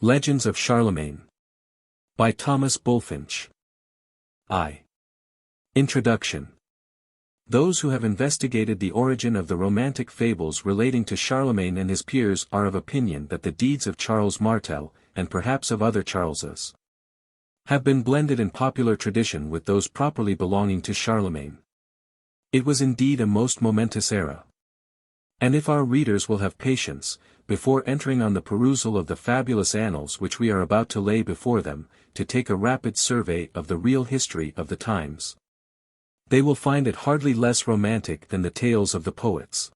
Legends of Charlemagne. By Thomas Bulfinch. Introduction. Those who have investigated the origin of the romantic fables relating to Charlemagne and his peers are of opinion that the deeds of Charles Martel, and perhaps of other Charleses, have been blended in popular tradition with those properly belonging to Charlemagne. It was indeed a most momentous era. And if our readers will have patience, before entering on the perusal of the fabulous annals which we are about to lay before them, to take a rapid survey of the real history of the times, they will find it hardly less romantic than the tales of the poets.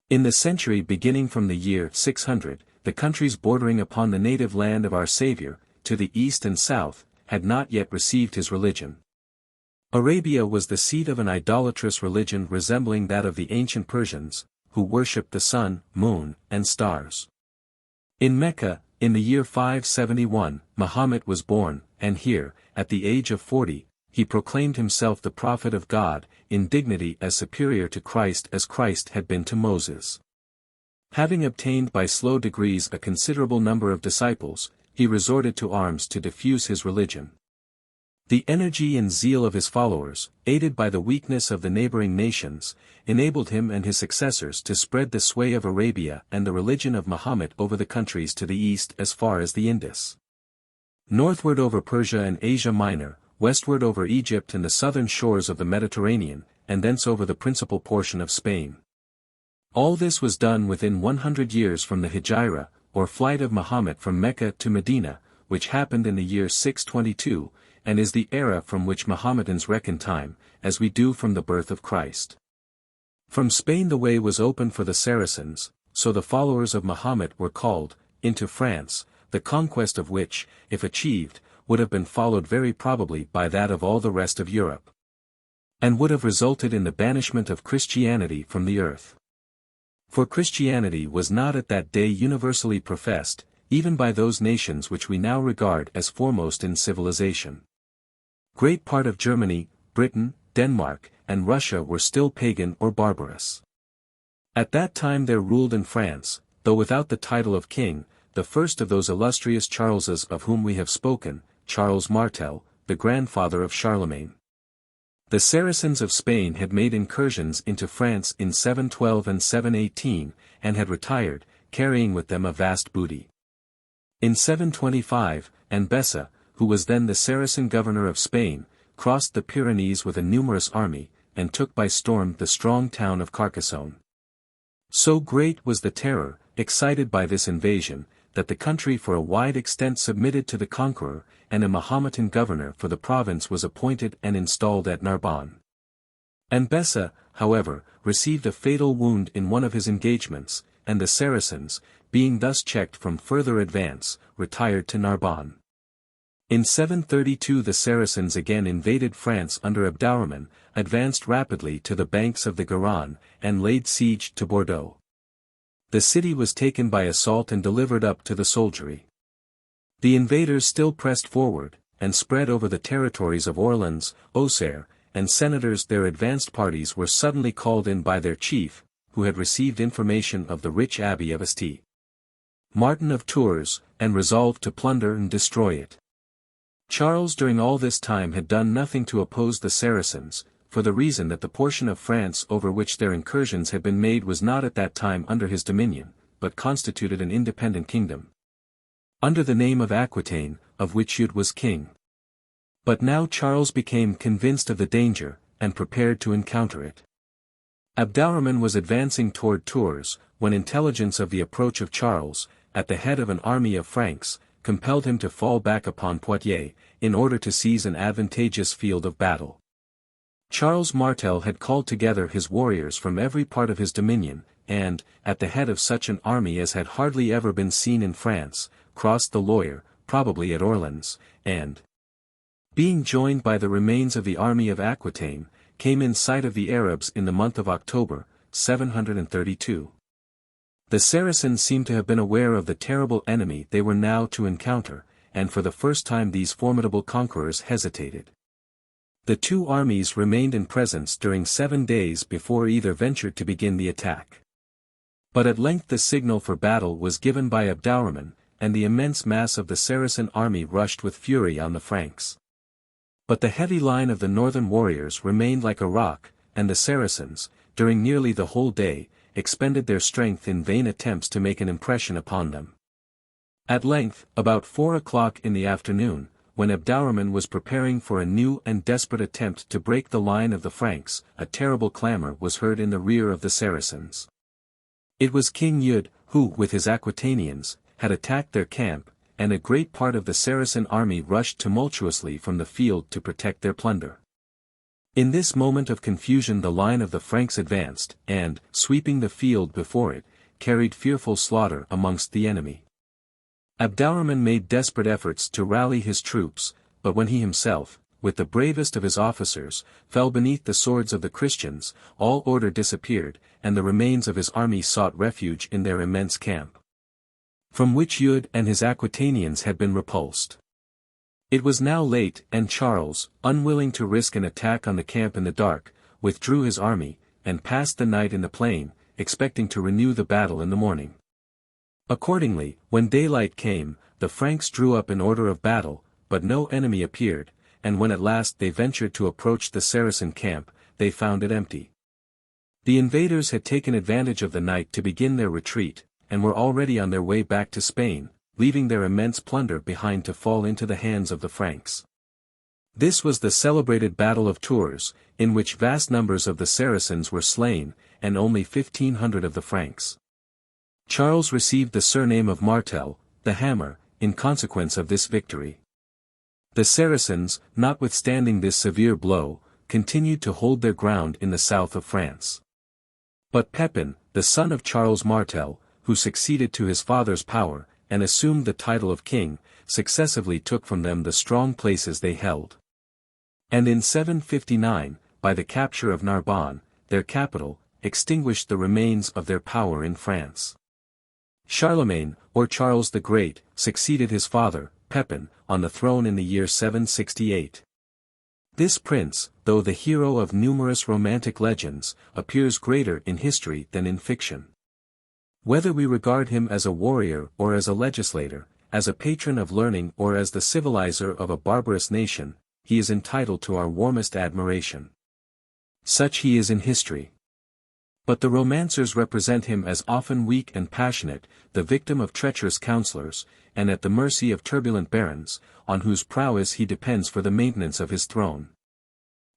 In the century beginning from the year 600, the countries bordering upon the native land of our Saviour, to the east and south, had not yet received his religion. Arabia was the seat of an idolatrous religion resembling that of the ancient Persians, who worshipped the sun, moon, and stars. In Mecca, in the year 571, Muhammad was born, and here, at the age of 40, he proclaimed himself the prophet of God, in dignity as superior to Christ as Christ had been to Moses. Having obtained by slow degrees a considerable number of disciples, he resorted to arms to diffuse his religion. The energy and zeal of his followers, aided by the weakness of the neighboring nations, enabled him and his successors to spread the sway of Arabia and the religion of Muhammad over the countries to the east as far as the Indus. Northward over Persia and Asia Minor, westward over Egypt and the southern shores of the Mediterranean, and thence over the principal portion of Spain. All this was done within 100 years from the Hijra, or flight of Muhammad from Mecca to Medina, which happened in the year 622, and is the era from which Mohammedans reckon time, as we do from the birth of Christ. From Spain the way was open for the Saracens, so the followers of Muhammad were called, into France, the conquest of which, if achieved, would have been followed very probably by that of all the rest of Europe, and would have resulted in the banishment of Christianity from the earth. For Christianity was not at that day universally professed, even by those nations which we now regard as foremost in civilization. Great part of Germany, Britain, Denmark, and Russia were still pagan or barbarous. At that time there ruled in France, though without the title of king, the first of those illustrious Charleses of whom we have spoken, Charles Martel, the grandfather of Charlemagne. The Saracens of Spain had made incursions into France in 712 and 718, and had retired, carrying with them a vast booty. In 725, Bessa, who was then the Saracen governor of Spain, crossed the Pyrenees with a numerous army, and took by storm the strong town of Carcassonne. So great was the terror, excited by this invasion, that the country for a wide extent submitted to the conqueror, and a Mahometan governor for the province was appointed and installed at Narbonne. Bessa, however, received a fatal wound in one of his engagements, and the Saracens, being thus checked from further advance, retired to Narbonne. In 732 the Saracens again invaded France under Abdalrahman, advanced rapidly to the banks of the Garonne, and laid siege to Bordeaux. The city was taken by assault and delivered up to the soldiery. The invaders still pressed forward, and spread over the territories of Orleans, Auxerre, and senators. Their advanced parties were suddenly called in by their chief, who had received information of the rich abbey of St. Martin of Tours, and resolved to plunder and destroy it. Charles during all this time had done nothing to oppose the Saracens, for the reason that the portion of France over which their incursions had been made was not at that time under his dominion, but constituted an independent kingdom, under the name of Aquitaine, of which Eudes was king. But now Charles became convinced of the danger, and prepared to encounter it. Abdalrahman was advancing toward Tours, when intelligence of the approach of Charles, at the head of an army of Franks, compelled him to fall back upon Poitiers, in order to seize an advantageous field of battle. Charles Martel had called together his warriors from every part of his dominion, and, at the head of such an army as had hardly ever been seen in France, crossed the Loire, probably at Orleans, and, being joined by the remains of the army of Aquitaine, came in sight of the Arabs in the month of October, 732. The Saracens seem to have been aware of the terrible enemy they were now to encounter, and for the first time these formidable conquerors hesitated. The two armies remained in presence during 7 days before either ventured to begin the attack. But at length the signal for battle was given by Abdalrahman, and the immense mass of the Saracen army rushed with fury on the Franks. But the heavy line of the northern warriors remained like a rock, and the Saracens, during nearly the whole day, expended their strength in vain attempts to make an impression upon them. At length, about 4 o'clock in the afternoon, when Abdalrahman was preparing for a new and desperate attempt to break the line of the Franks, a terrible clamor was heard in the rear of the Saracens. It was King Eudes, who, with his Aquitanians, had attacked their camp, and a great part of the Saracen army rushed tumultuously from the field to protect their plunder. In this moment of confusion the line of the Franks advanced, and, sweeping the field before it, carried fearful slaughter amongst the enemy. Abdalrahman made desperate efforts to rally his troops, but when he himself, with the bravest of his officers, fell beneath the swords of the Christians, all order disappeared, and the remains of his army sought refuge in their immense camp, from which Eudes and his Aquitanians had been repulsed. It was now late, and Charles, unwilling to risk an attack on the camp in the dark, withdrew his army, and passed the night in the plain, expecting to renew the battle in the morning. Accordingly, when daylight came, the Franks drew up in order of battle, but no enemy appeared, and when at last they ventured to approach the Saracen camp, they found it empty. The invaders had taken advantage of the night to begin their retreat, and were already on their way back to Spain, leaving their immense plunder behind to fall into the hands of the Franks. This was the celebrated Battle of Tours, in which vast numbers of the Saracens were slain, and only 1,500 of the Franks. Charles received the surname of Martel, the Hammer, in consequence of this victory. The Saracens, notwithstanding this severe blow, continued to hold their ground in the south of France. But Pepin, the son of Charles Martel, who succeeded to his father's power, and assumed the title of king, successively took from them the strong places they held. And in 759, by the capture of Narbonne, their capital, extinguished the remains of their power in France. Charlemagne, or Charles the Great, succeeded his father, Pepin, on the throne in the year 768. This prince, though the hero of numerous romantic legends, appears greater in history than in fiction. Whether we regard him as a warrior or as a legislator, as a patron of learning or as the civilizer of a barbarous nation, he is entitled to our warmest admiration. Such he is in history. But the romancers represent him as often weak and passionate, the victim of treacherous counselors, and at the mercy of turbulent barons, on whose prowess he depends for the maintenance of his throne.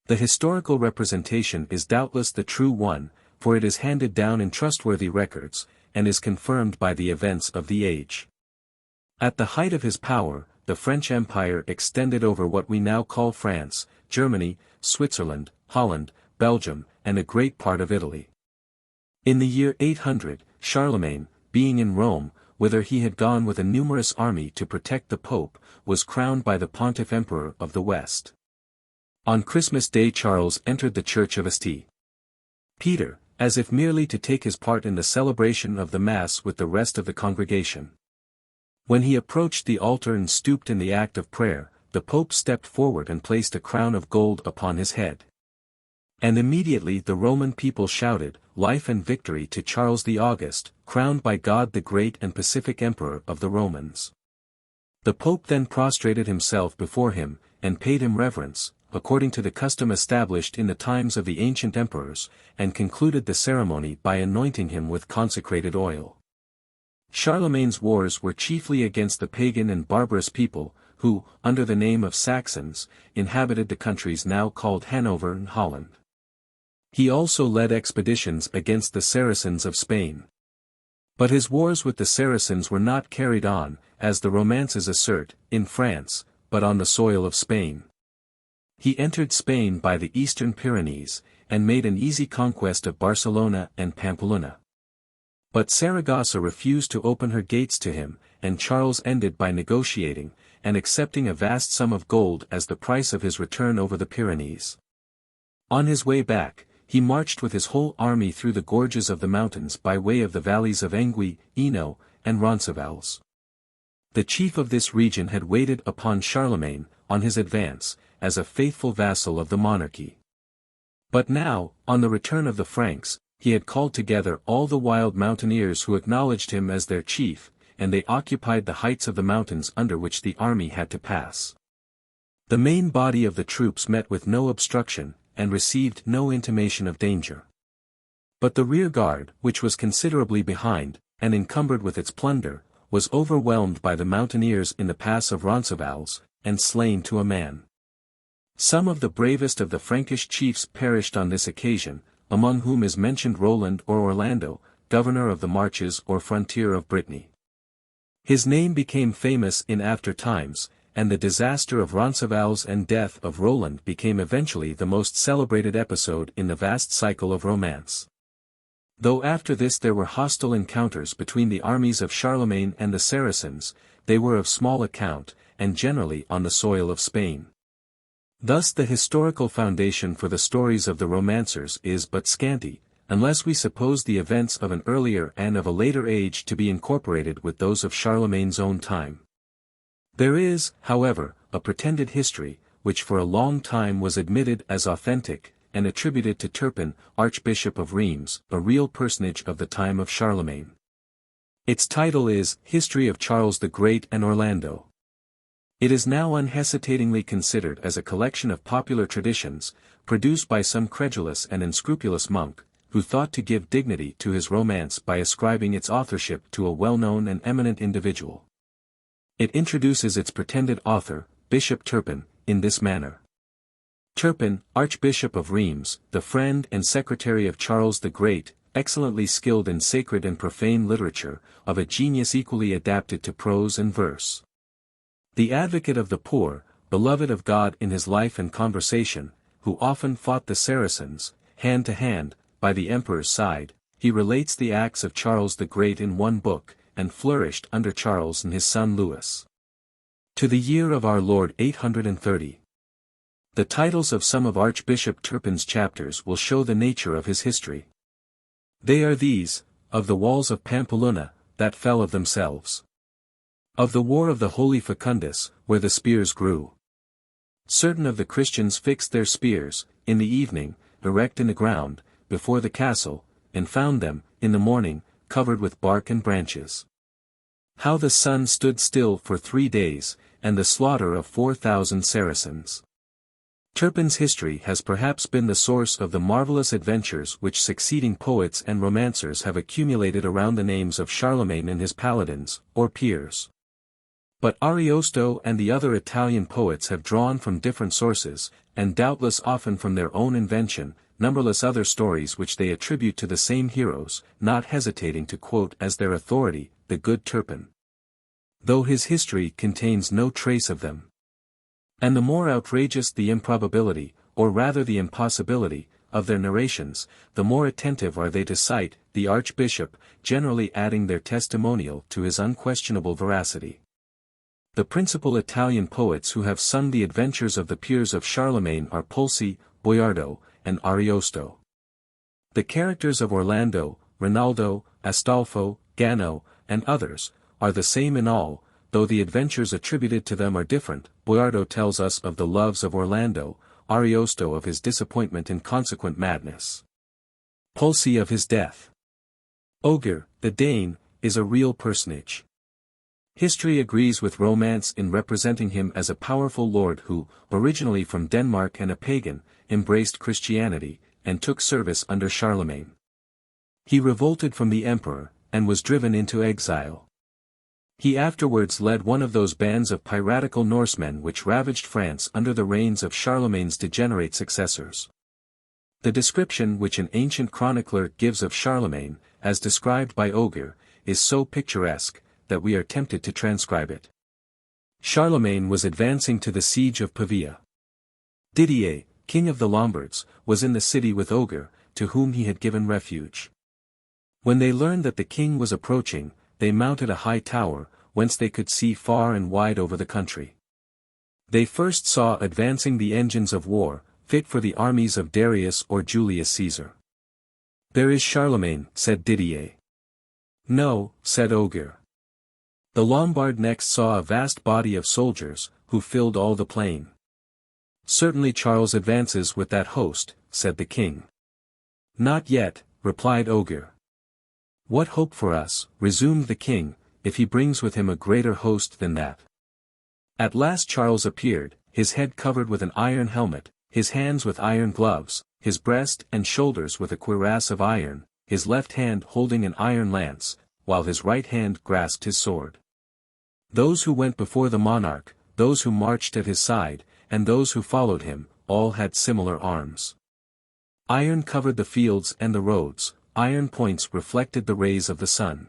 The historical representation is doubtless the true one, for it is handed down in trustworthy records, and is confirmed by the events of the age. At the height of his power, the French Empire extended over what we now call France, Germany, Switzerland, Holland, Belgium, and a great part of Italy. In the year 800, Charlemagne, being in Rome, whither he had gone with a numerous army to protect the Pope, was crowned by the Pontiff Emperor of the West. On Christmas Day Charles entered the church of St. Peter, as if merely to take his part in the celebration of the Mass with the rest of the congregation. When he approached the altar and stooped in the act of prayer, the Pope stepped forward and placed a crown of gold upon his head. And immediately the Roman people shouted, "Life and victory to Charles the August, crowned by God the Great and Pacific Emperor of the Romans." The Pope then prostrated himself before him, and paid him reverence, according to the custom established in the times of the ancient emperors, and concluded the ceremony by anointing him with consecrated oil. Charlemagne's wars were chiefly against the pagan and barbarous people, who, under the name of Saxons, inhabited the countries now called Hanover and Holland. He also led expeditions against the Saracens of Spain. But his wars with the Saracens were not carried on, as the romances assert, in France, but on the soil of Spain. He entered Spain by the eastern Pyrenees, and made an easy conquest of Barcelona and Pamplona. But Saragossa refused to open her gates to him, and Charles ended by negotiating, and accepting a vast sum of gold as the price of his return over the Pyrenees. On his way back, he marched with his whole army through the gorges of the mountains by way of the valleys of Engui, Eno, and Roncesvalles. The chief of this region had waited upon Charlemagne, on his advance, as a faithful vassal of the monarchy. But now, on the return of the Franks, he had called together all the wild mountaineers who acknowledged him as their chief, and they occupied the heights of the mountains under which the army had to pass. The main body of the troops met with no obstruction, and received no intimation of danger. But the rear guard, which was considerably behind, and encumbered with its plunder, was overwhelmed by the mountaineers in the pass of Roncesvalles, and slain to a man. Some of the bravest of the Frankish chiefs perished on this occasion, among whom is mentioned Roland or Orlando, governor of the marches or frontier of Brittany. His name became famous in after times, and the disaster of Roncesvalles and death of Roland became eventually the most celebrated episode in the vast cycle of romance. Though after this there were hostile encounters between the armies of Charlemagne and the Saracens, they were of small account, and generally on the soil of Spain. Thus the historical foundation for the stories of the romancers is but scanty, unless we suppose the events of an earlier and of a later age to be incorporated with those of Charlemagne's own time. There is, however, a pretended history, which for a long time was admitted as authentic, and attributed to Turpin, Archbishop of Reims, a real personage of the time of Charlemagne. Its title is History of Charles the Great and Orlando. It is now unhesitatingly considered as a collection of popular traditions, produced by some credulous and unscrupulous monk, who thought to give dignity to his romance by ascribing its authorship to a well-known and eminent individual. It introduces its pretended author, Bishop Turpin, in this manner. Turpin, Archbishop of Reims, the friend and secretary of Charles the Great, excellently skilled in sacred and profane literature, of a genius equally adapted to prose and verse. The advocate of the poor, beloved of God in his life and conversation, who often fought the Saracens, hand to hand, by the emperor's side, he relates the acts of Charles the Great in one book, and flourished under Charles and his son Louis. To the year of our Lord 830. The titles of some of Archbishop Turpin's chapters will show the nature of his history. They are these: of the walls of Pampeluna, that fell of themselves. Of the war of the Holy Facundus, where the spears grew. Certain of the Christians fixed their spears, in the evening, erect in the ground, before the castle, and found them, in the morning, covered with bark and branches. How the sun stood still for 3 days, and the slaughter of 4,000 Saracens. Turpin's history has perhaps been the source of the marvelous adventures which succeeding poets and romancers have accumulated around the names of Charlemagne and his paladins, or peers. But Ariosto and the other Italian poets have drawn from different sources, and doubtless often from their own invention, numberless other stories which they attribute to the same heroes, not hesitating to quote as their authority, the good Turpin. Though his history contains no trace of them. And the more outrageous the improbability, or rather the impossibility, of their narrations, the more attentive are they to cite the Archbishop, generally adding their testimonial to his unquestionable veracity. The principal Italian poets who have sung the adventures of the peers of Charlemagne are Pulci, Boiardo, and Ariosto. The characters of Orlando, Rinaldo, Astolpho, Gano, and others, are the same in all, though the adventures attributed to them are different. Boiardo tells us of the loves of Orlando, Ariosto of his disappointment and consequent madness. Pulci of his death. Ogier, the Dane, is a real personage. History agrees with romance in representing him as a powerful lord who, originally from Denmark and a pagan, embraced Christianity, and took service under Charlemagne. He revolted from the emperor, and was driven into exile. He afterwards led one of those bands of piratical Norsemen which ravaged France under the reigns of Charlemagne's degenerate successors. The description which an ancient chronicler gives of Charlemagne, as described by Ogier, is so picturesque, that we are tempted to transcribe it. Charlemagne was advancing to the siege of Pavia. Didier, king of the Lombards, was in the city with Ogier, to whom he had given refuge. When they learned that the king was approaching, they mounted a high tower, whence they could see far and wide over the country. They first saw advancing the engines of war, fit for the armies of Darius or Julius Caesar. "There is Charlemagne," said Didier. "No," said Ogier. The Lombard next saw a vast body of soldiers, who filled all the plain. "Certainly Charles advances with that host," said the king. "Not yet," replied Ogier. "What hope for us?" resumed the king, if he brings with him a greater host than that. At last Charles appeared, his head covered with an iron helmet, his hands with iron gloves, his breast and shoulders with a cuirass of iron, his left hand holding an iron lance, while his right hand grasped his sword. Those who went before the monarch, those who marched at his side, and those who followed him, all had similar arms. Iron covered the fields and the roads, iron points reflected the rays of the sun.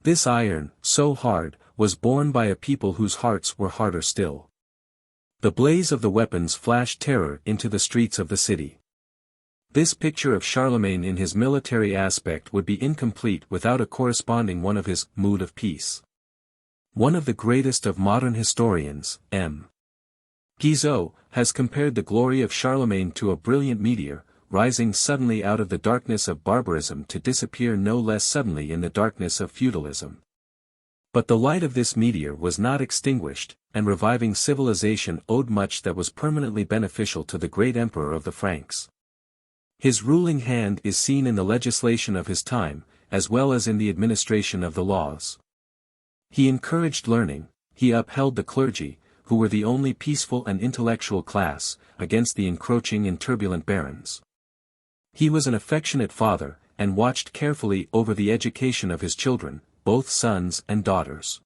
This iron, so hard, was borne by a people whose hearts were harder still. The blaze of the weapons flashed terror into the streets of the city. This picture of Charlemagne in his military aspect would be incomplete without a corresponding one of his mood of peace. One of the greatest of modern historians, M. Guizot, has compared the glory of Charlemagne to a brilliant meteor, rising suddenly out of the darkness of barbarism to disappear no less suddenly in the darkness of feudalism. But the light of this meteor was not extinguished, and reviving civilization owed much that was permanently beneficial to the great emperor of the Franks. His ruling hand is seen in the legislation of his time, as well as in the administration of the laws. He encouraged learning, he upheld the clergy, who were the only peaceful and intellectual class, against the encroaching and turbulent barons. He was an affectionate father, and watched carefully over the education of his children, both sons and daughters.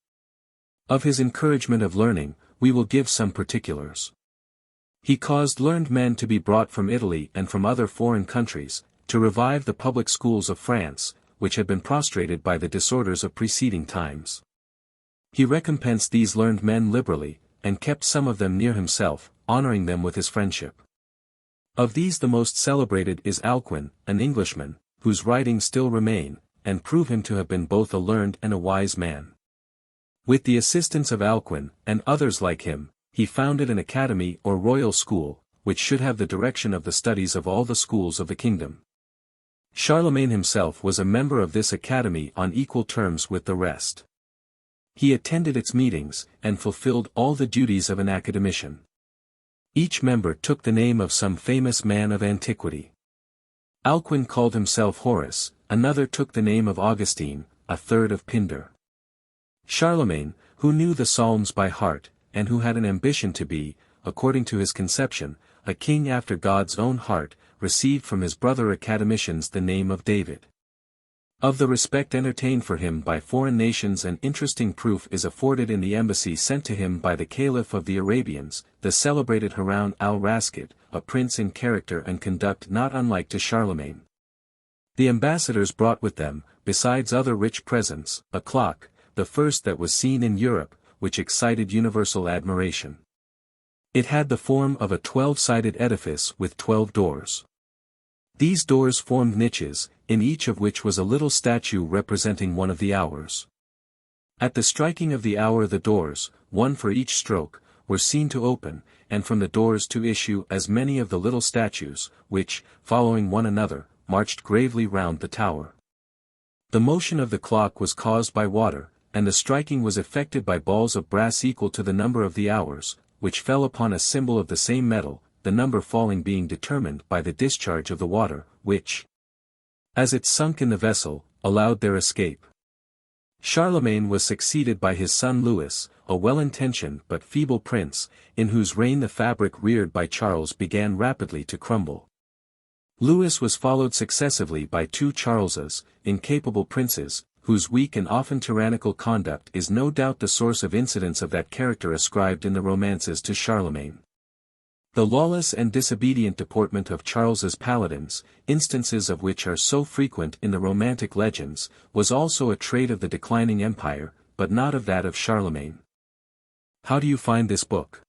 Of his encouragement of learning, we will give some particulars. He caused learned men to be brought from Italy and from other foreign countries, to revive the public schools of France, which had been prostrated by the disorders of preceding times. He recompensed these learned men liberally, and kept some of them near himself, honoring them with his friendship. Of these the most celebrated is Alcuin, an Englishman, whose writings still remain, and prove him to have been both a learned and a wise man. With the assistance of Alcuin, and others like him, he founded an academy or royal school, which should have the direction of the studies of all the schools of the kingdom. Charlemagne himself was a member of this academy on equal terms with the rest. He attended its meetings, and fulfilled all the duties of an academician. Each member took the name of some famous man of antiquity. Alcuin called himself Horace, another took the name of Augustine, a third of Pindar. Charlemagne, who knew the Psalms by heart, and who had an ambition to be, according to his conception, a king after God's own heart, received from his brother academicians the name of David. Of the respect entertained for him by foreign nations an interesting proof is afforded in the embassy sent to him by the Caliph of the Arabians, the celebrated Harun al-Rashid, a prince in character and conduct not unlike to Charlemagne. The ambassadors brought with them, besides other rich presents, a clock, the first that was seen in Europe, which excited universal admiration. It had the form of a 12-sided edifice with 12 doors. These doors formed niches, in each of which was a little statue representing one of the hours. At the striking of the hour the doors, one for each stroke, were seen to open, and from the doors to issue as many of the little statues, which, following one another, marched gravely round the tower. The motion of the clock was caused by water, and the striking was effected by balls of brass equal to the number of the hours, which fell upon a cymbal of the same metal, the number falling being determined by the discharge of the water, which, as it sunk in the vessel, allowed their escape. Charlemagne was succeeded by his son Louis, a well-intentioned but feeble prince, in whose reign the fabric reared by Charles began rapidly to crumble. Louis was followed successively by two Charleses, incapable princes, whose weak and often tyrannical conduct is no doubt the source of incidents of that character ascribed in the romances to Charlemagne. The lawless and disobedient deportment of Charles's paladins, instances of which are so frequent in the romantic legends, was also a trait of the declining empire, but not of that of Charlemagne. How do you find this book?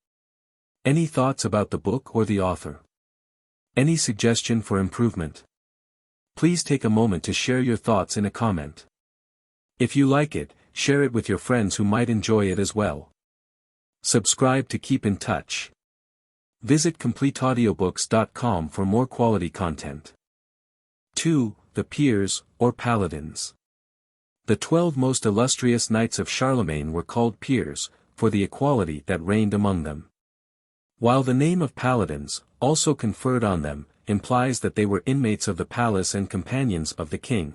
Any thoughts about the book or the author? Any suggestion for improvement? Please take a moment to share your thoughts in a comment. If you like it, share it with your friends who might enjoy it as well. Subscribe to keep in touch. Visit CompleteAudiobooks.com for more quality content. 2. The Peers, or Paladins. The 12 most illustrious knights of Charlemagne were called peers, for the equality that reigned among them. While the name of Paladins, also conferred on them, implies that they were inmates of the palace and companions of the king.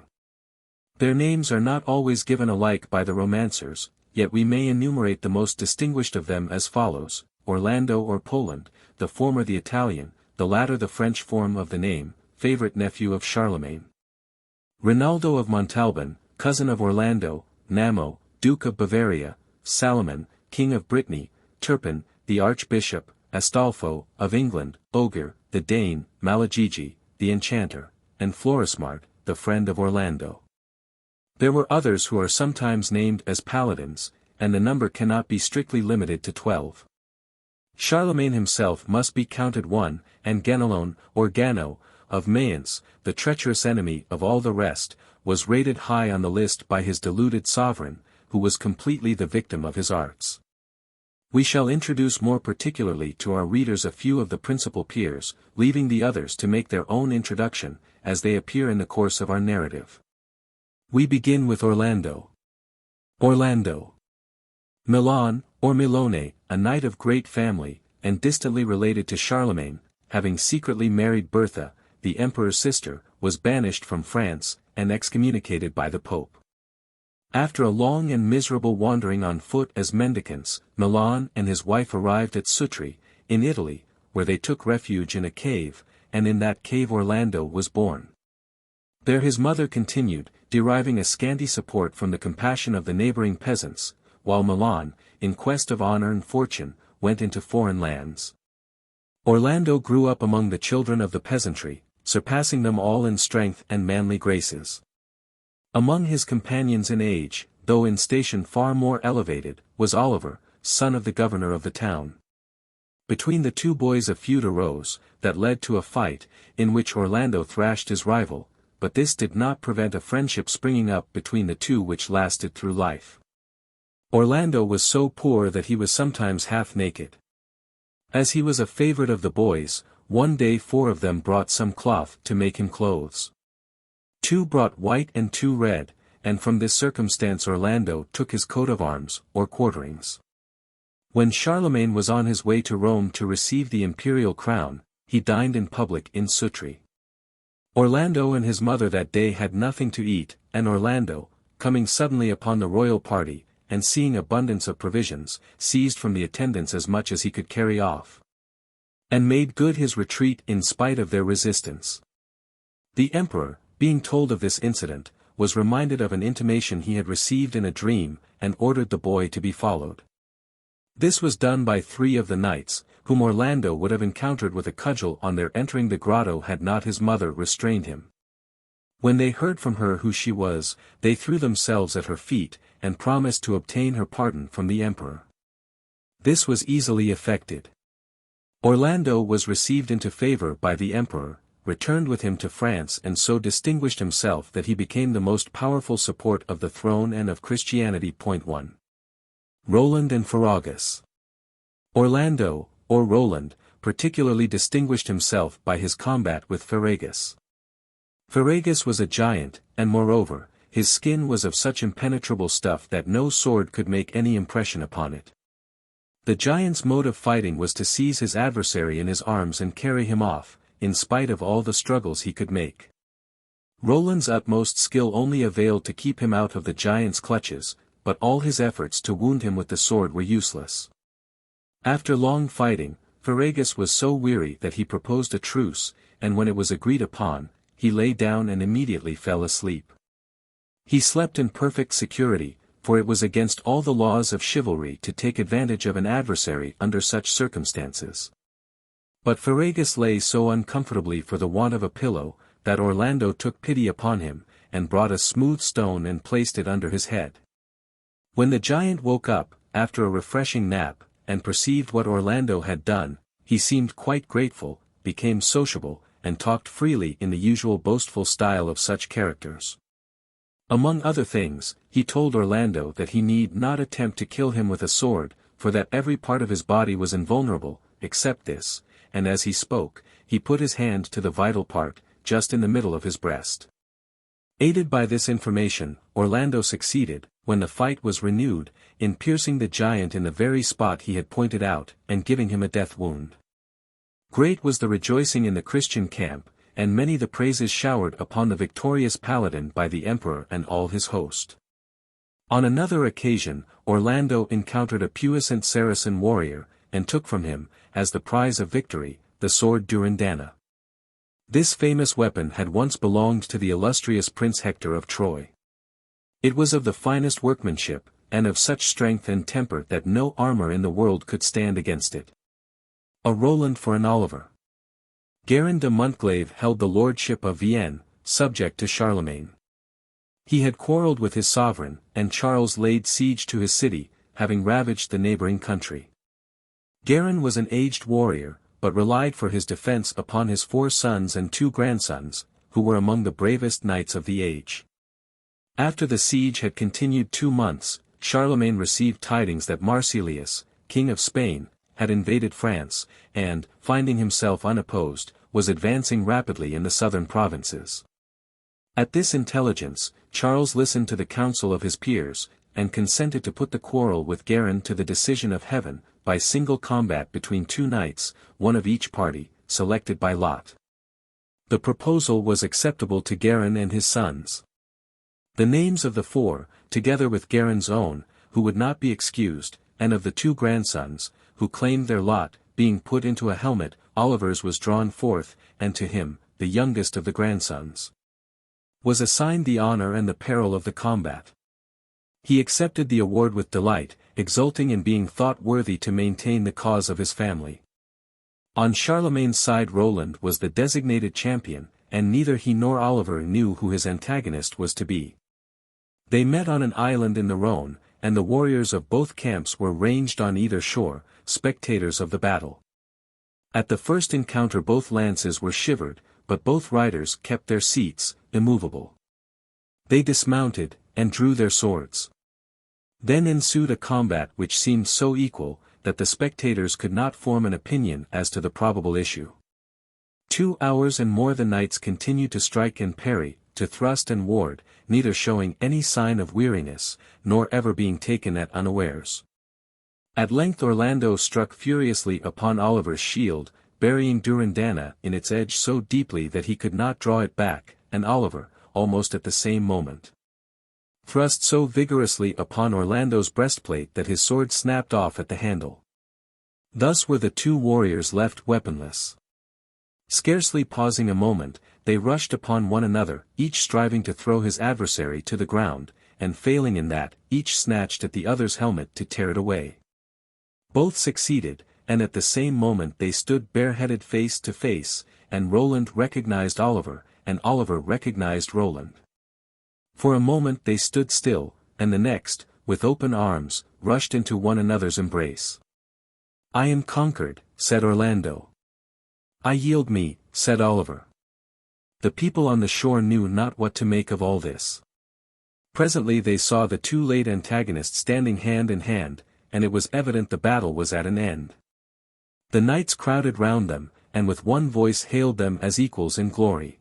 Their names are not always given alike by the romancers, yet we may enumerate the most distinguished of them as follows: Orlando or Poland, the former the Italian, the latter the French form of the name, favorite nephew of Charlemagne. Rinaldo of Montalban, cousin of Orlando, Namo, Duke of Bavaria, Salomon, King of Brittany, Turpin, the Archbishop, Astolpho, of England, Ogier, the Dane, Malagigi, the Enchanter, and Florismart, the friend of Orlando. There were others who are sometimes named as Paladins, and the number cannot be strictly limited to 12. Charlemagne himself must be counted one, and Ganelon, or Gano, of Mayence, the treacherous enemy of all the rest, was rated high on the list by his deluded sovereign, who was completely the victim of his arts. We shall introduce more particularly to our readers a few of the principal peers, leaving the others to make their own introduction, as they appear in the course of our narrative. We begin with Orlando. Orlando. Milan, or Milone, a knight of great family, and distantly related to Charlemagne, having secretly married Bertha, the emperor's sister, was banished from France, and excommunicated by the Pope. After a long and miserable wandering on foot as mendicants, Milan and his wife arrived at Sutri, in Italy, where they took refuge in a cave, and in that cave Orlando was born. There his mother continued, deriving a scanty support from the compassion of the neighboring peasants, while Milan, in quest of honor and fortune, went into foreign lands. Orlando grew up among the children of the peasantry, surpassing them all in strength and manly graces. Among his companions in age, though in station far more elevated, was Oliver, son of the governor of the town. Between the two boys a feud arose, that led to a fight, in which Orlando thrashed his rival, but this did not prevent a friendship springing up between the two which lasted through life. Orlando was so poor that he was sometimes half naked. As he was a favorite of the boys, one day 4 of them brought some cloth to make him clothes. 2 brought white and 2 red, and from this circumstance Orlando took his coat of arms, or quarterings. When Charlemagne was on his way to Rome to receive the imperial crown, he dined in public in Sutri. Orlando and his mother that day had nothing to eat, and Orlando, coming suddenly upon the royal party, and seeing abundance of provisions, seized from the attendants as much as he could carry off, and made good his retreat in spite of their resistance. The emperor, being told of this incident, was reminded of an intimation he had received in a dream, and ordered the boy to be followed. This was done by 3 of the knights, whom Orlando would have encountered with a cudgel on their entering the grotto had not his mother restrained him. When they heard from her who she was, they threw themselves at her feet, and promised to obtain her pardon from the emperor. This was easily effected. Orlando was received into favor by the emperor, returned with him to France and so distinguished himself that he became the most powerful support of the throne and of Christianity. 1. Roland and Ferragus. Orlando, or Roland, particularly distinguished himself by his combat with Ferragus. Ferragus was a giant, and moreover, his skin was of such impenetrable stuff that no sword could make any impression upon it. The giant's mode of fighting was to seize his adversary in his arms and carry him off, in spite of all the struggles he could make. Roland's utmost skill only availed to keep him out of the giant's clutches, but all his efforts to wound him with the sword were useless. After long fighting, Ferragus was so weary that he proposed a truce, and when it was agreed upon, he lay down and immediately fell asleep. He slept in perfect security, for it was against all the laws of chivalry to take advantage of an adversary under such circumstances. But Ferragus lay so uncomfortably for the want of a pillow, that Orlando took pity upon him, and brought a smooth stone and placed it under his head. When the giant woke up, after a refreshing nap, and perceived what Orlando had done, he seemed quite grateful, became sociable, and talked freely in the usual boastful style of such characters. Among other things, he told Orlando that he need not attempt to kill him with a sword, for that every part of his body was invulnerable, except this, and as he spoke, he put his hand to the vital part, just in the middle of his breast. Aided by this information, Orlando succeeded, when the fight was renewed, in piercing the giant in the very spot he had pointed out, and giving him a death wound. Great was the rejoicing in the Christian camp, and many the praises showered upon the victorious Paladin by the emperor and all his host. On another occasion, Orlando encountered a puissant Saracen warrior, and took from him, as the prize of victory, the sword Durindana. This famous weapon had once belonged to the illustrious Prince Hector of Troy. It was of the finest workmanship, and of such strength and temper that no armor in the world could stand against it. A Roland for an Oliver. Guerin de Montglaive held the lordship of Vienne, subject to Charlemagne. He had quarrelled with his sovereign, and Charles laid siege to his city, having ravaged the neighbouring country. Guerin was an aged warrior, but relied for his defence upon his 4 sons and 2 grandsons, who were among the bravest knights of the age. After the siege had continued 2 months, Charlemagne received tidings that Marsilius, king of Spain, had invaded France, and, finding himself unopposed, was advancing rapidly in the southern provinces. At this intelligence, Charles listened to the counsel of his peers, and consented to put the quarrel with Guerin to the decision of heaven, by single combat between 2 knights, one of each party, selected by lot. The proposal was acceptable to Guerin and his sons. The names of the 4, together with Guerin's own, who would not be excused, and of the 2 grandsons, who claimed their lot, being put into a helmet, Oliver's was drawn forth, and to him, the youngest of the grandsons, was assigned the honour and the peril of the combat. He accepted the award with delight, exulting in being thought worthy to maintain the cause of his family. On Charlemagne's side Roland was the designated champion, and neither he nor Oliver knew who his antagonist was to be. They met on an island in the Rhone, and the warriors of both camps were ranged on either shore, spectators of the battle. At the first encounter both lances were shivered, but both riders kept their seats, immovable. They dismounted, and drew their swords. Then ensued a combat which seemed so equal, that the spectators could not form an opinion as to the probable issue. 2 hours and more the knights continued to strike and parry, to thrust and ward, neither showing any sign of weariness, nor ever being taken at unawares. At length Orlando struck furiously upon Oliver's shield, burying Durindana in its edge so deeply that he could not draw it back, and Oliver, almost at the same moment, thrust so vigorously upon Orlando's breastplate that his sword snapped off at the handle. Thus were the 2 warriors left weaponless. Scarcely pausing a moment, they rushed upon one another, each striving to throw his adversary to the ground, and failing in that, each snatched at the other's helmet to tear it away. Both succeeded, and at the same moment they stood bareheaded face to face, and Roland recognized Oliver, and Oliver recognized Roland. For a moment they stood still, and the next, with open arms, rushed into one another's embrace. "I am conquered," said Orlando. "I yield me," said Oliver. The people on the shore knew not what to make of all this. Presently they saw the 2 late antagonists standing hand in hand, and it was evident the battle was at an end. The knights crowded round them, and with one voice hailed them as equals in glory.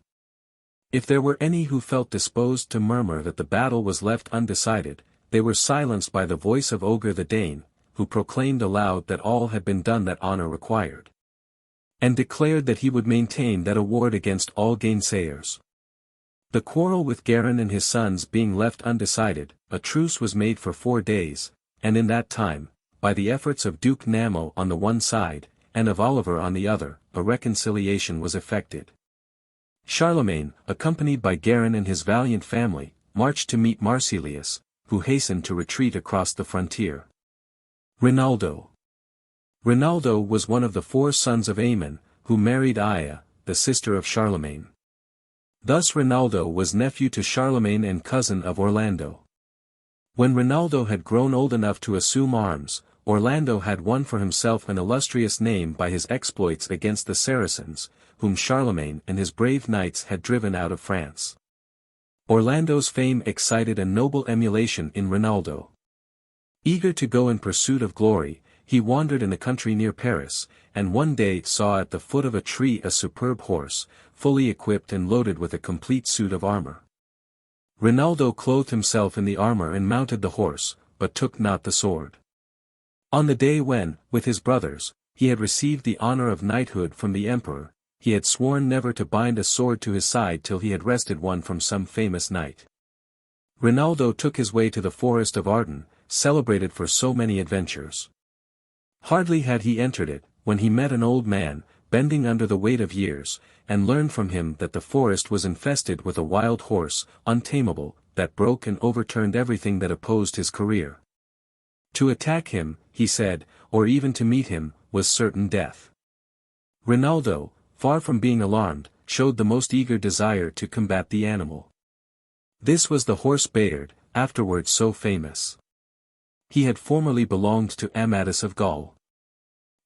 If there were any who felt disposed to murmur that the battle was left undecided, they were silenced by the voice of Ogier the Dane, who proclaimed aloud that all had been done that honour required, and declared that he would maintain that award against all gainsayers. The quarrel with Guerin and his sons being left undecided, a truce was made for 4 days, and in that time, by the efforts of Duke Namo on the one side, and of Oliver on the other, a reconciliation was effected. Charlemagne, accompanied by Guerin and his valiant family, marched to meet Marsilius, who hastened to retreat across the frontier. Rinaldo. Rinaldo was one of the 4 sons of Aemon, who married Aya, the sister of Charlemagne. Thus Rinaldo was nephew to Charlemagne and cousin of Orlando. When Rinaldo had grown old enough to assume arms, Orlando had won for himself an illustrious name by his exploits against the Saracens, whom Charlemagne and his brave knights had driven out of France. Orlando's fame excited a noble emulation in Rinaldo. Eager to go in pursuit of glory, he wandered in the country near Paris, and one day saw at the foot of a tree a superb horse, fully equipped and loaded with a complete suit of armor. Rinaldo clothed himself in the armor and mounted the horse, but took not the sword. On the day when, with his brothers, he had received the honor of knighthood from the emperor, he had sworn never to bind a sword to his side till he had wrested one from some famous knight. Rinaldo took his way to the forest of Arden, celebrated for so many adventures. Hardly had he entered it, when he met an old man, bending under the weight of years, and learned from him that the forest was infested with a wild horse, untamable, that broke and overturned everything that opposed his career. To attack him, he said, or even to meet him, was certain death. Rinaldo, far from being alarmed, showed the most eager desire to combat the animal. This was the horse Bayard, afterwards so famous. He had formerly belonged to Amadis of Gaul.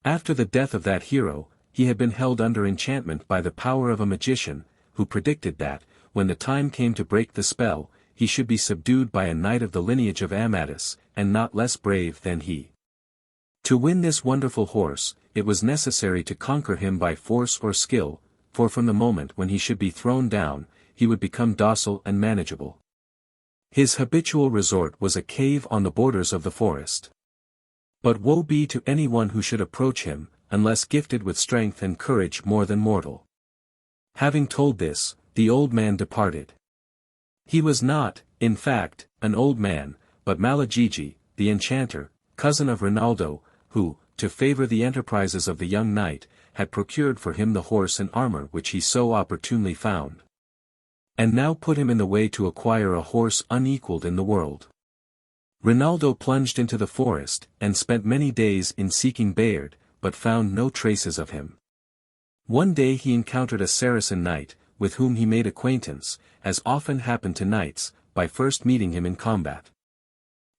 After the death of that hero, he had been held under enchantment by the power of a magician, who predicted that, when the time came to break the spell, he should be subdued by a knight of the lineage of Amadis, and not less brave than he. To win this wonderful horse, it was necessary to conquer him by force or skill, for from the moment when he should be thrown down, he would become docile and manageable. His habitual resort was a cave on the borders of the forest. But woe be to anyone who should approach him, unless gifted with strength and courage more than mortal. Having told this, the old man departed. He was not, in fact, an old man, but Malagigi, the enchanter, cousin of Rinaldo, who, to favor the enterprises of the young knight, had procured for him the horse and armor which he so opportunely found. And now put him in the way to acquire a horse unequaled in the world. Rinaldo plunged into the forest, and spent many days in seeking Bayard, but found no traces of him. One day he encountered a Saracen knight, with whom he made acquaintance, as often happened to knights, by first meeting him in combat.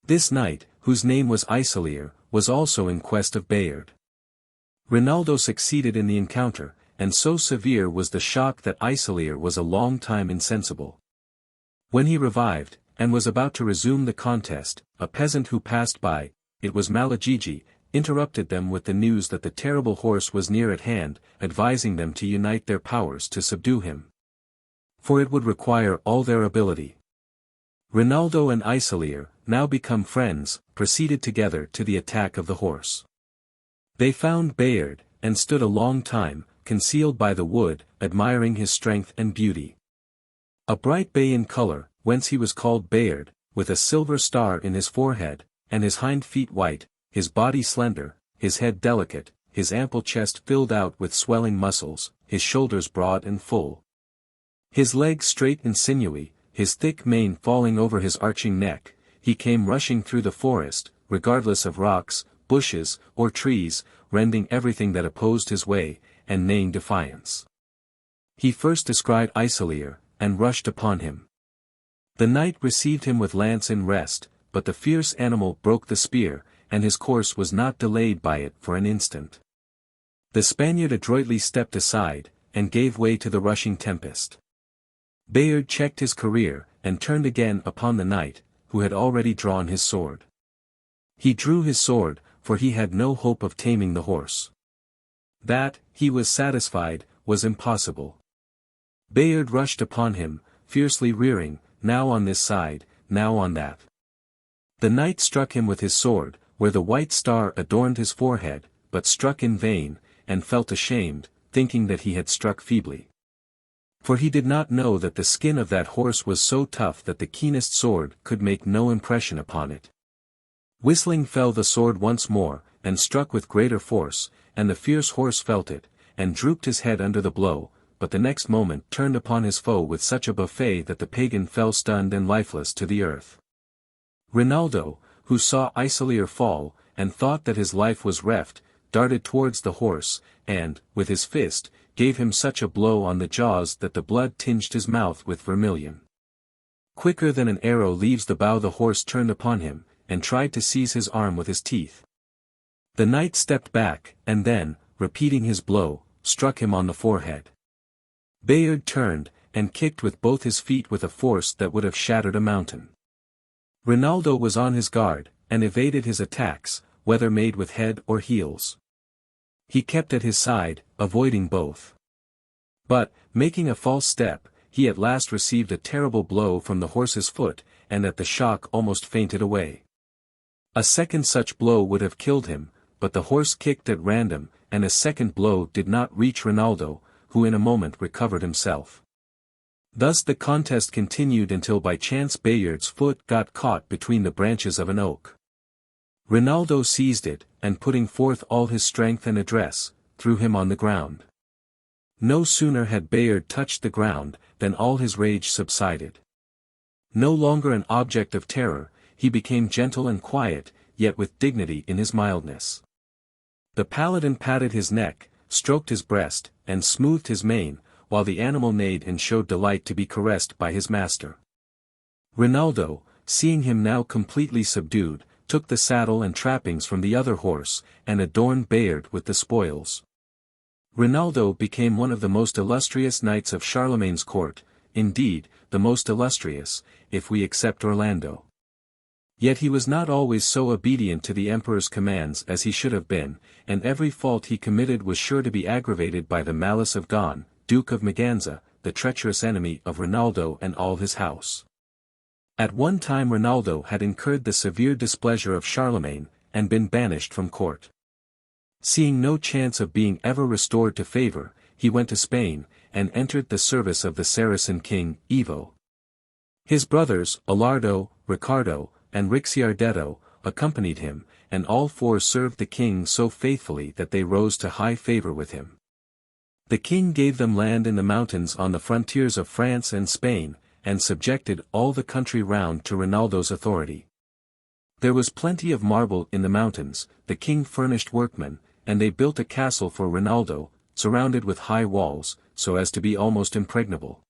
This knight, whose name was Isolier, was also in quest of Bayard. Rinaldo succeeded in the encounter, and so severe was the shock that Isolier was a long time insensible. When he revived, and was about to resume the contest, a peasant who passed by, it was Malagigi, interrupted them with the news that the terrible horse was near at hand, advising them to unite their powers to subdue him. For it would require all their ability. Rinaldo and Isolier, now become friends, proceeded together to the attack of the horse. They found Bayard, and stood a long time, concealed by the wood, admiring his strength and beauty. A bright bay in color, whence he was called Bayard, with a silver star in his forehead, and his hind feet white, his body slender, his head delicate, his ample chest filled out with swelling muscles, his shoulders broad and full, his legs straight and sinewy, his thick mane falling over his arching neck, he came rushing through the forest, regardless of rocks, bushes, or trees, rending everything that opposed his way, and neighing defiance. He first descried Isolier, and rushed upon him. The knight received him with lance in rest, but the fierce animal broke the spear, and his course was not delayed by it for an instant. The Spaniard adroitly stepped aside, and gave way to the rushing tempest. Bayard checked his career, and turned again upon the knight, who had already drawn his sword. He drew his sword, for he had no hope of taming the horse. That, he was satisfied, was impossible. Bayard rushed upon him, fiercely rearing, now on this side, now on that. The knight struck him with his sword, where the white star adorned his forehead, but struck in vain, and felt ashamed, thinking that he had struck feebly. For he did not know that the skin of that horse was so tough that the keenest sword could make no impression upon it. Whistling fell the sword once more, and struck with greater force, and the fierce horse felt it, and drooped his head under the blow, but the next moment turned upon his foe with such a buffet that the pagan fell stunned and lifeless to the earth. Rinaldo, who saw Isolier fall, and thought that his life was reft, darted towards the horse, and, with his fist, gave him such a blow on the jaws that the blood tinged his mouth with vermilion. Quicker than an arrow leaves the bow the horse turned upon him, and tried to seize his arm with his teeth. The knight stepped back, and then, repeating his blow, struck him on the forehead. Bayard turned, and kicked with both his feet with a force that would have shattered a mountain. Rinaldo was on his guard, and evaded his attacks, whether made with head or heels. He kept at his side, avoiding both. But, making a false step, he at last received a terrible blow from the horse's foot, and at the shock almost fainted away. A second such blow would have killed him, but the horse kicked at random, and a second blow did not reach Rinaldo, who in a moment recovered himself. Thus the contest continued until by chance Bayard's foot got caught between the branches of an oak. Rinaldo seized it, and putting forth all his strength and address, threw him on the ground. No sooner had Bayard touched the ground, than all his rage subsided. No longer an object of terror, he became gentle and quiet, yet with dignity in his mildness. The paladin patted his neck, stroked his breast, and smoothed his mane, while the animal neighed and showed delight to be caressed by his master. Rinaldo, seeing him now completely subdued, took the saddle and trappings from the other horse, and adorned Bayard with the spoils. Rinaldo became one of the most illustrious knights of Charlemagne's court, indeed, the most illustrious, if we except Orlando. Yet he was not always so obedient to the emperor's commands as he should have been, and every fault he committed was sure to be aggravated by the malice of Don, Duke of Maganza, the treacherous enemy of Rinaldo and all his house. At one time Rinaldo had incurred the severe displeasure of Charlemagne, and been banished from court. Seeing no chance of being ever restored to favor, he went to Spain, and entered the service of the Saracen king, Ivo. His brothers, Alardo, Ricardo, and Ricciardetto, accompanied him, and all four served the king so faithfully that they rose to high favor with him. The king gave them land in the mountains on the frontiers of France and Spain, and subjected all the country round to Rinaldo's authority. There was plenty of marble in the mountains, the king furnished workmen, and they built a castle for Rinaldo, surrounded with high walls, so as to be almost impregnable.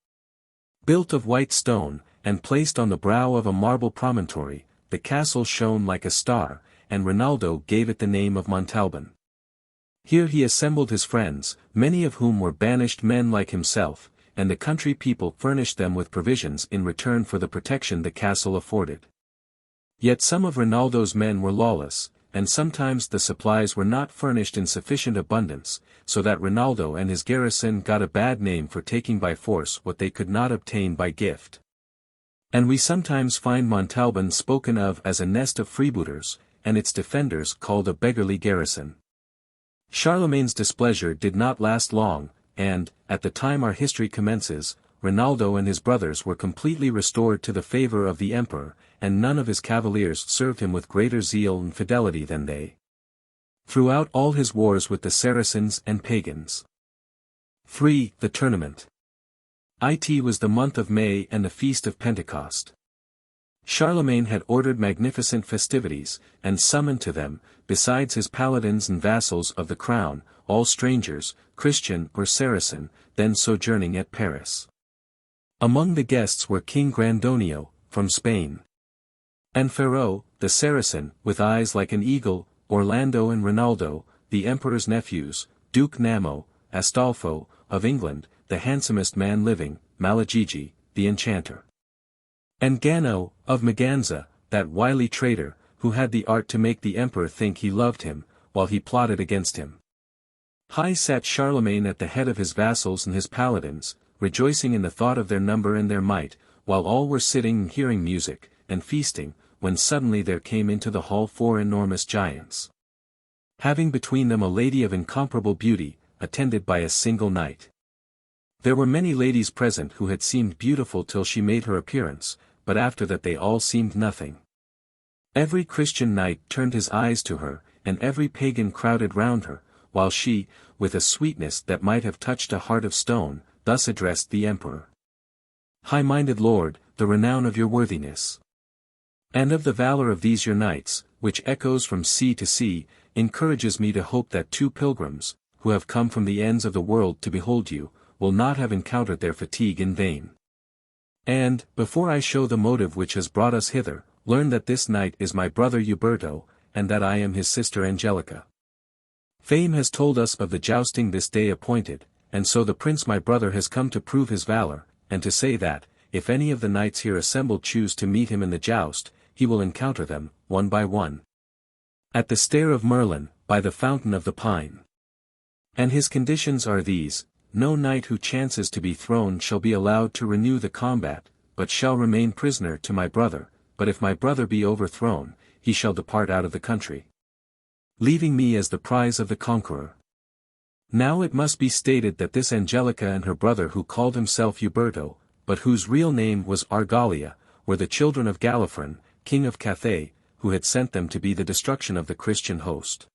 Built of white stone, and placed on the brow of a marble promontory, the castle shone like a star, and Rinaldo gave it the name of Montalban. Here he assembled his friends, many of whom were banished men like himself, and the country people furnished them with provisions in return for the protection the castle afforded. Yet some of Rinaldo's men were lawless, and sometimes the supplies were not furnished in sufficient abundance, so that Rinaldo and his garrison got a bad name for taking by force what they could not obtain by gift. And we sometimes find Montalban spoken of as a nest of freebooters, and its defenders called a beggarly garrison. Charlemagne's displeasure did not last long, and, at the time our history commences, Rinaldo and his brothers were completely restored to the favor of the emperor, and none of his cavaliers served him with greater zeal and fidelity than they. Throughout all his wars with the Saracens and pagans. 3. The tournament. It was the month of May and the feast of Pentecost. Charlemagne had ordered magnificent festivities, and summoned to them, besides his paladins and vassals of the crown, all strangers, Christian or Saracen, then sojourning at Paris. Among the guests were King Grandonio, from Spain. And Ferrau, the Saracen, with eyes like an eagle, Orlando and Rinaldo, the emperor's nephews, Duke Namo, Astolpho, of England, the handsomest man living, Malagigi, the enchanter. And Gano, of Maganza, that wily traitor, who had the art to make the emperor think he loved him, while he plotted against him. High sat Charlemagne at the head of his vassals and his paladins, rejoicing in the thought of their number and their might, while all were sitting and hearing music, and feasting, when suddenly there came into the hall 4 enormous giants. Having between them a lady of incomparable beauty, attended by a single knight. There were many ladies present who had seemed beautiful till she made her appearance, but after that they all seemed nothing. Every Christian knight turned his eyes to her, and every pagan crowded round her, while she, with a sweetness that might have touched a heart of stone, thus addressed the emperor. High-minded lord, the renown of your worthiness, and of the valor of these your knights, which echoes from sea to sea, encourages me to hope that 2 pilgrims, who have come from the ends of the world to behold you, will not have encountered their fatigue in vain. And, before I show the motive which has brought us hither, learn that this knight is my brother Uberto, and that I am his sister Angelica. Fame has told us of the jousting this day appointed, and so the prince my brother has come to prove his valor, and to say that, if any of the knights here assembled choose to meet him in the joust, he will encounter them, one by one. At the stair of Merlin, by the fountain of the Pine. And his conditions are these: no knight who chances to be thrown shall be allowed to renew the combat, but shall remain prisoner to my brother, but if my brother be overthrown, he shall depart out of the country, leaving me as the prize of the conqueror. Now it must be stated that this Angelica and her brother who called himself Uberto, but whose real name was Argalia, were the children of Gallaphryn, king of Cathay, who had sent them to be the destruction of the Christian host.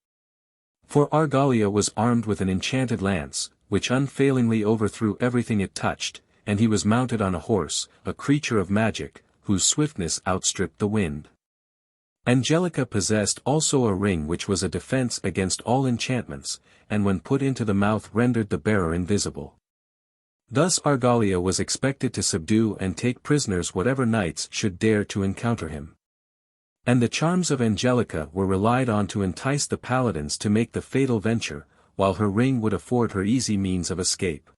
For Argalia was armed with an enchanted lance, which unfailingly overthrew everything it touched, and he was mounted on a horse, a creature of magic, whose swiftness outstripped the wind. Angelica possessed also a ring which was a defense against all enchantments, and when put into the mouth rendered the bearer invisible. Thus Argalia was expected to subdue and take prisoners whatever knights should dare to encounter him. And the charms of Angelica were relied on to entice the Paladins to make the fatal venture, while her ring would afford her easy means of escape.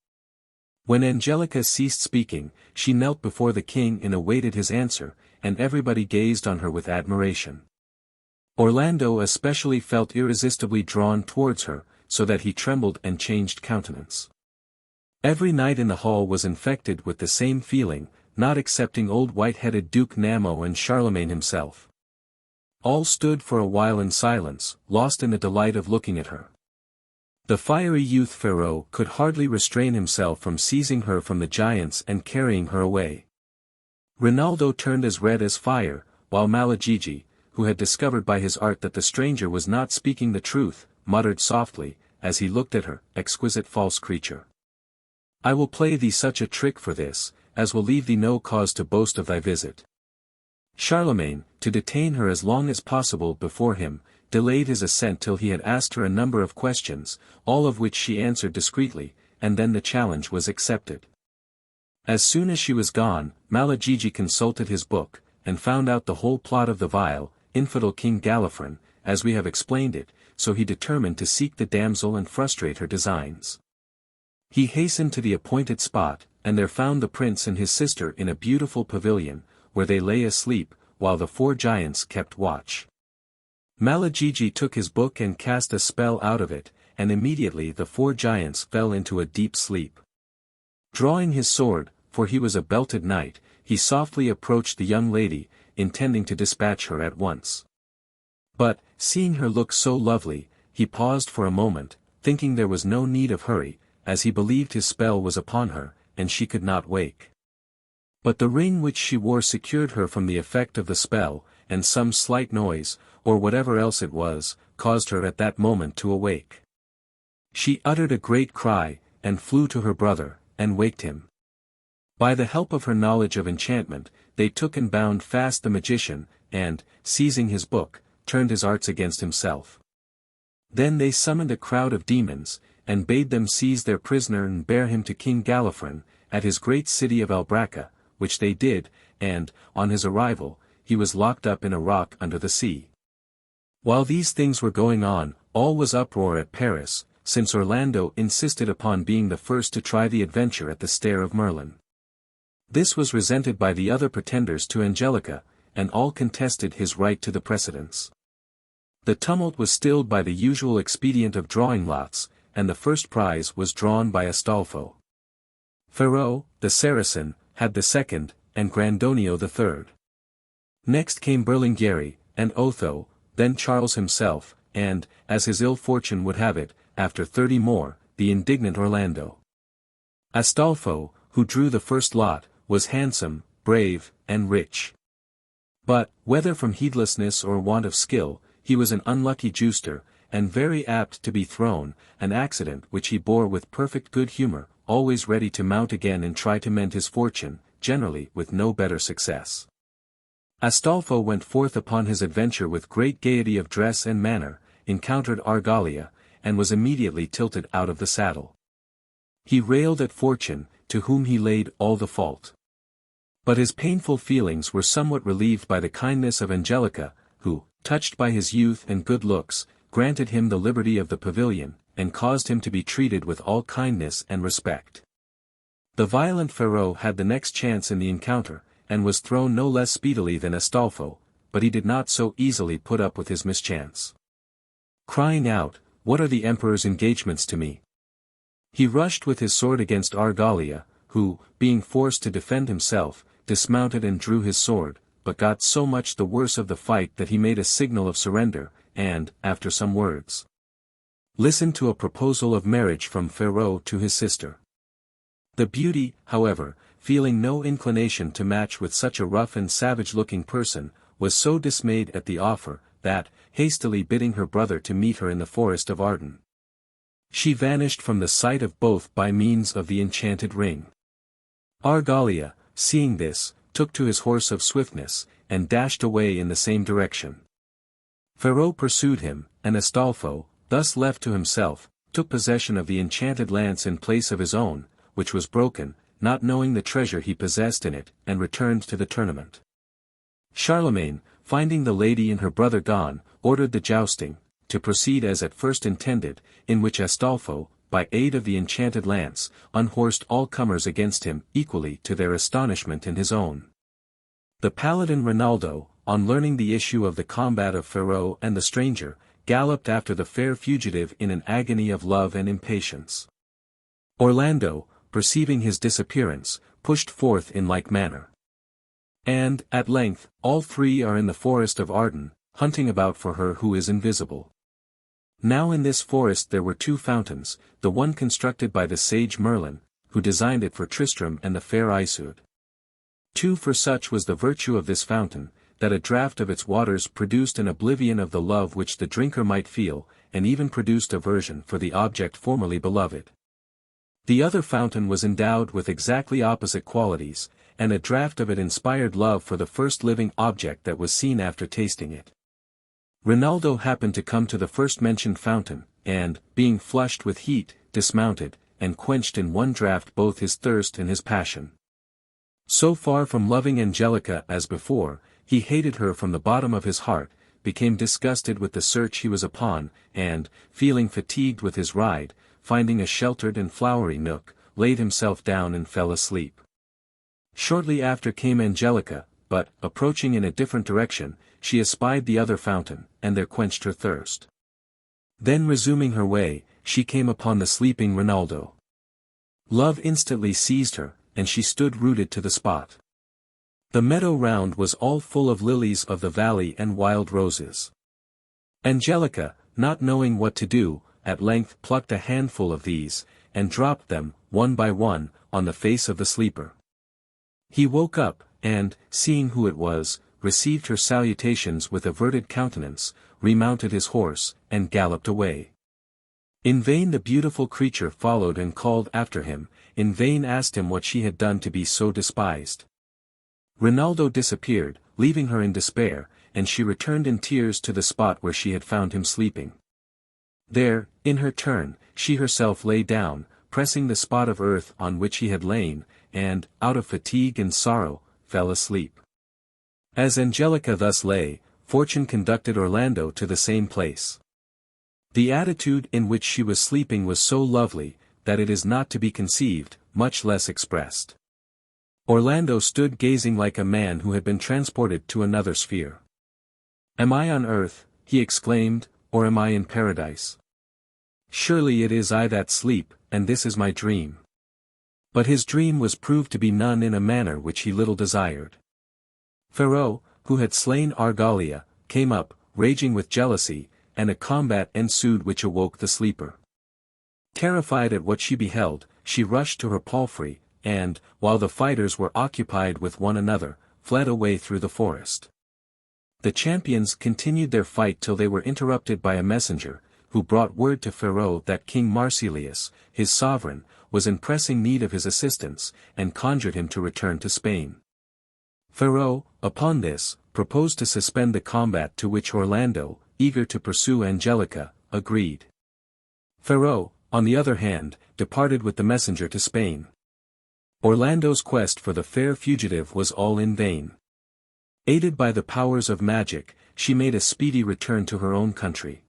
When Angelica ceased speaking, she knelt before the king and awaited his answer, and everybody gazed on her with admiration. Orlando especially felt irresistibly drawn towards her, so that he trembled and changed countenance. Every knight in the hall was infected with the same feeling, not excepting old white-headed Duke Namo and Charlemagne himself. All stood for a while in silence, lost in the delight of looking at her. The fiery youth Pharaoh could hardly restrain himself from seizing her from the giants and carrying her away. Rinaldo turned as red as fire, while Malagigi, who had discovered by his art that the stranger was not speaking the truth, muttered softly, as he looked at her, "Exquisite false creature. I will play thee such a trick for this, as will leave thee no cause to boast of thy visit." Charlemagne, to detain her as long as possible before him, delayed his assent till he had asked her a number of questions, all of which she answered discreetly, and then the challenge was accepted. As soon as she was gone, Malagigi consulted his book, and found out the whole plot of the vile, infidel King Gallaphryn, as we have explained it, so he determined to seek the damsel and frustrate her designs. He hastened to the appointed spot, and there found the prince and his sister in a beautiful pavilion, where they lay asleep, while the 4 giants kept watch. Malagigi took his book and cast a spell out of it, and immediately the 4 giants fell into a deep sleep. Drawing his sword, for he was a belted knight, he softly approached the young lady, intending to dispatch her at once. But, seeing her look so lovely, he paused for a moment, thinking there was no need of hurry, as he believed his spell was upon her, and she could not wake. But the ring which she wore secured her from the effect of the spell, and some slight noise, or whatever else it was, caused her at that moment to awake. She uttered a great cry, and flew to her brother, and waked him. By the help of her knowledge of enchantment, they took and bound fast the magician, and, seizing his book, turned his arts against himself. Then they summoned a crowd of demons, and bade them seize their prisoner and bear him to King Gallaphryn, at his great city of Albracca, which they did, and, on his arrival, he was locked up in a rock under the sea. While these things were going on, all was uproar at Paris, since Orlando insisted upon being the first to try the adventure at the stair of Merlin. This was resented by the other pretenders to Angelica, and all contested his right to the precedence. The tumult was stilled by the usual expedient of drawing lots, and the first prize was drawn by Astolpho. Pharaoh, the Saracen, had the second, and Grandonio the third. Next came Berlinghieri, and Otho, then Charles himself, and, as his ill fortune would have it, after 30 more, the indignant Orlando. Astolpho, who drew the first lot, was handsome, brave, and rich. But, whether from heedlessness or want of skill, he was an unlucky juster, and very apt to be thrown, an accident which he bore with perfect good humor, always ready to mount again and try to mend his fortune, generally with no better success. Astolpho went forth upon his adventure with great gaiety of dress and manner, encountered Argalia, and was immediately tilted out of the saddle. He railed at fortune, to whom he laid all the fault. But his painful feelings were somewhat relieved by the kindness of Angelica, who, touched by his youth and good looks, granted him the liberty of the pavilion, and caused him to be treated with all kindness and respect. The violent Pharaoh had the next chance in the encounter, and was thrown no less speedily than Astolpho, but he did not so easily put up with his mischance. Crying out, "What are the emperor's engagements to me?" he rushed with his sword against Argalia, who, being forced to defend himself, dismounted and drew his sword, but got so much the worse of the fight that he made a signal of surrender, and, after some words, listened to a proposal of marriage from Pharaoh to his sister. The beauty, however, feeling no inclination to match with such a rough and savage-looking person, was so dismayed at the offer, that, hastily bidding her brother to meet her in the forest of Arden, she vanished from the sight of both by means of the enchanted ring. Argalia, seeing this, took to his horse of swiftness, and dashed away in the same direction. Pharaoh pursued him, and Astolpho, thus left to himself, took possession of the enchanted lance in place of his own, which was broken, not knowing the treasure he possessed in it, and returned to the tournament. Charlemagne, finding the lady and her brother gone, ordered the jousting, to proceed as at first intended, in which Astolpho, by aid of the enchanted lance, unhorsed all comers against him equally to their astonishment and his own. The paladin Rinaldo, on learning the issue of the combat of Pharaoh and the stranger, galloped after the fair fugitive in an agony of love and impatience. Orlando, perceiving his disappearance, pushed forth in like manner. And, at length, all three are in the forest of Arden, hunting about for her who is invisible. Now in this forest there were two fountains, the one constructed by the sage Merlin, who designed it for Tristram and the fair Iseud. 2 For such was the virtue of this fountain, that a draught of its waters produced an oblivion of the love which the drinker might feel, and even produced aversion for the object formerly beloved. The other fountain was endowed with exactly opposite qualities, and a draught of it inspired love for the first living object that was seen after tasting it. Rinaldo happened to come to the first mentioned fountain, and, being flushed with heat, dismounted, and quenched in one draught both his thirst and his passion. So far from loving Angelica as before, he hated her from the bottom of his heart, became disgusted with the search he was upon, and, feeling fatigued with his ride, finding a sheltered and flowery nook, laid himself down and fell asleep. Shortly after came Angelica, but, approaching in a different direction, she espied the other fountain, and there quenched her thirst. Then resuming her way, she came upon the sleeping Rinaldo. Love instantly seized her, and she stood rooted to the spot. The meadow round was all full of lilies of the valley and wild roses. Angelica, not knowing what to do, at length plucked a handful of these, and dropped them, one by one, on the face of the sleeper. He woke up, and, seeing who it was, received her salutations with averted countenance, remounted his horse, and galloped away. In vain the beautiful creature followed and called after him, in vain asked him what she had done to be so despised. Rinaldo disappeared, leaving her in despair, and she returned in tears to the spot where she had found him sleeping. There, in her turn, she herself lay down, pressing the spot of earth on which he had lain, and, out of fatigue and sorrow, fell asleep. As Angelica thus lay, fortune conducted Orlando to the same place. The attitude in which she was sleeping was so lovely, that it is not to be conceived, much less expressed. Orlando stood gazing like a man who had been transported to another sphere. "Am I on earth," he exclaimed, "or am I in paradise? Surely it is I that sleep, and this is my dream." But his dream was proved to be none in a manner which he little desired. Pharaoh, who had slain Argalia, came up, raging with jealousy, and a combat ensued which awoke the sleeper. Terrified at what she beheld, she rushed to her palfrey, and, while the fighters were occupied with one another, fled away through the forest. The champions continued their fight till they were interrupted by a messenger, who brought word to Pharaoh that King Marsilius, his sovereign, was in pressing need of his assistance, and conjured him to return to Spain. Pharaoh, upon this, proposed to suspend the combat, to which Orlando, eager to pursue Angelica, agreed. Pharaoh, on the other hand, departed with the messenger to Spain. Orlando's quest for the fair fugitive was all in vain. Aided by the powers of magic, she made a speedy return to her own country.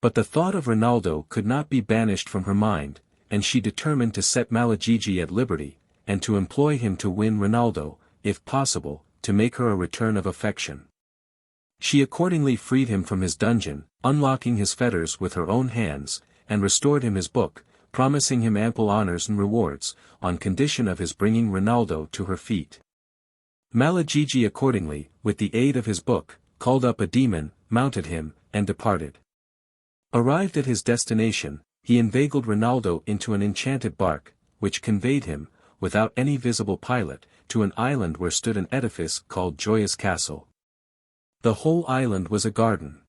But the thought of Rinaldo could not be banished from her mind, and she determined to set Malagigi at liberty, and to employ him to win Rinaldo, if possible, to make her a return of affection. She accordingly freed him from his dungeon, unlocking his fetters with her own hands, and restored him his book, promising him ample honors and rewards, on condition of his bringing Rinaldo to her feet. Malagigi accordingly, with the aid of his book, called up a demon, mounted him, and departed. Arrived at his destination, he inveigled Rinaldo into an enchanted bark, which conveyed him, without any visible pilot, to an island where stood an edifice called Joyous Castle. The whole island was a garden.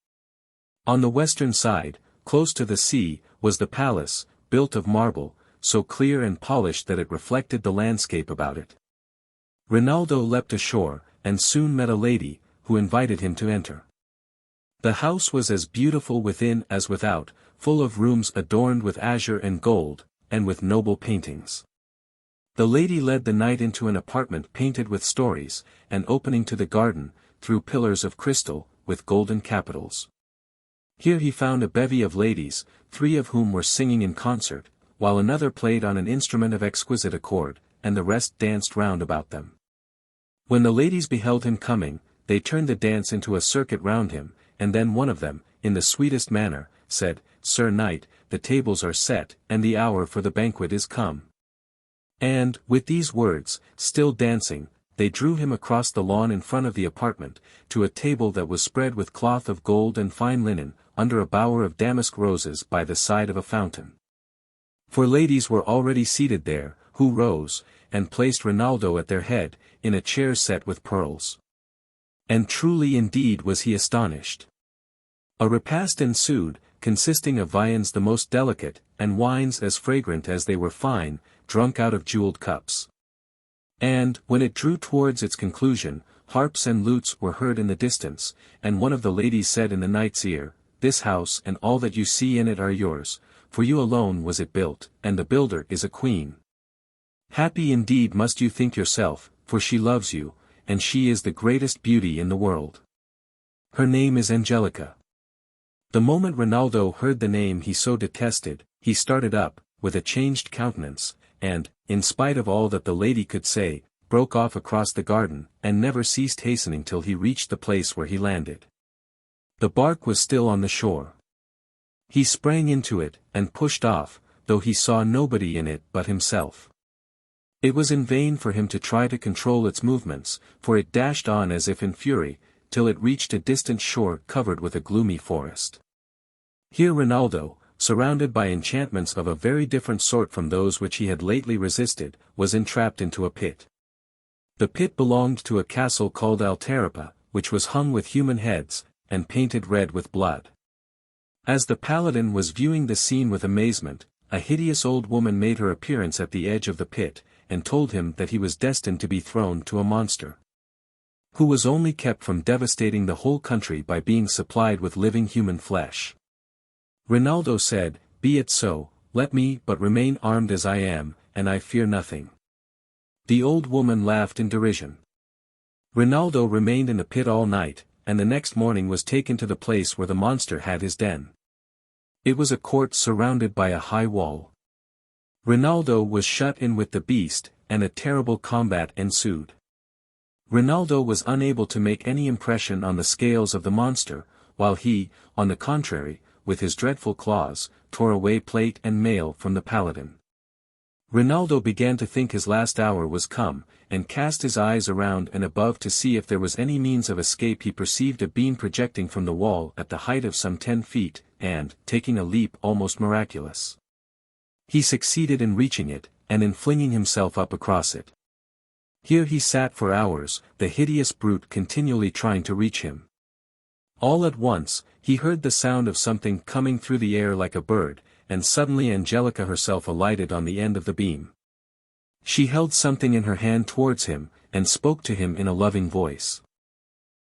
On the western side, close to the sea, was the palace, built of marble, so clear and polished that it reflected the landscape about it. Rinaldo leapt ashore, and soon met a lady, who invited him to enter. The house was as beautiful within as without, full of rooms adorned with azure and gold, and with noble paintings. The lady led the knight into an apartment painted with stories, and opening to the garden, through pillars of crystal, with golden capitals. Here he found a bevy of ladies, 3 of whom were singing in concert, while another played on an instrument of exquisite accord, and the rest danced round about them. When the ladies beheld him coming, they turned the dance into a circuit round him, and then one of them, in the sweetest manner, said, "Sir Knight, the tables are set, and the hour for the banquet is come." And, with these words, still dancing, they drew him across the lawn in front of the apartment, to a table that was spread with cloth of gold and fine linen, under a bower of damask roses by the side of a fountain. 4 ladies were already seated there, who rose, and placed Rinaldo at their head, in a chair set with pearls. And truly indeed was he astonished. A repast ensued, consisting of viands the most delicate, and wines as fragrant as they were fine, drunk out of jeweled cups. And, when it drew towards its conclusion, harps and lutes were heard in the distance, and one of the ladies said in the knight's ear, "This house and all that you see in it are yours, for you alone was it built, and the builder is a queen. Happy indeed must you think yourself, for she loves you, and she is the greatest beauty in the world. Her name is Angelica." The moment Rinaldo heard the name he so detested, he started up, with a changed countenance, and, in spite of all that the lady could say, broke off across the garden, and never ceased hastening till he reached the place where he landed. The bark was still on the shore. He sprang into it, and pushed off, though he saw nobody in it but himself. It was in vain for him to try to control its movements, for it dashed on as if in fury, till it reached a distant shore covered with a gloomy forest. Here Rinaldo, surrounded by enchantments of a very different sort from those which he had lately resisted, was entrapped into a pit. The pit belonged to a castle called Altarapa, which was hung with human heads, and painted red with blood. As the paladin was viewing the scene with amazement, a hideous old woman made her appearance at the edge of the pit, and told him that he was destined to be thrown to a monster, who was only kept from devastating the whole country by being supplied with living human flesh. Rinaldo said, "Be it so, let me but remain armed as I am, and I fear nothing." The old woman laughed in derision. Rinaldo remained in the pit all night, and the next morning was taken to the place where the monster had his den. It was a court surrounded by a high wall. Rinaldo was shut in with the beast, and a terrible combat ensued. Rinaldo was unable to make any impression on the scales of the monster, while he, on the contrary, with his dreadful claws, tore away plate and mail from the paladin. Rinaldo began to think his last hour was come, and cast his eyes around and above to see if there was any means of escape. He perceived a beam projecting from the wall at the height of some 10 feet, and, taking a leap almost miraculous, he succeeded in reaching it, and in flinging himself up across it. Here he sat for hours, the hideous brute continually trying to reach him. All at once, he heard the sound of something coming through the air like a bird, and suddenly Angelica herself alighted on the end of the beam. She held something in her hand towards him, and spoke to him in a loving voice.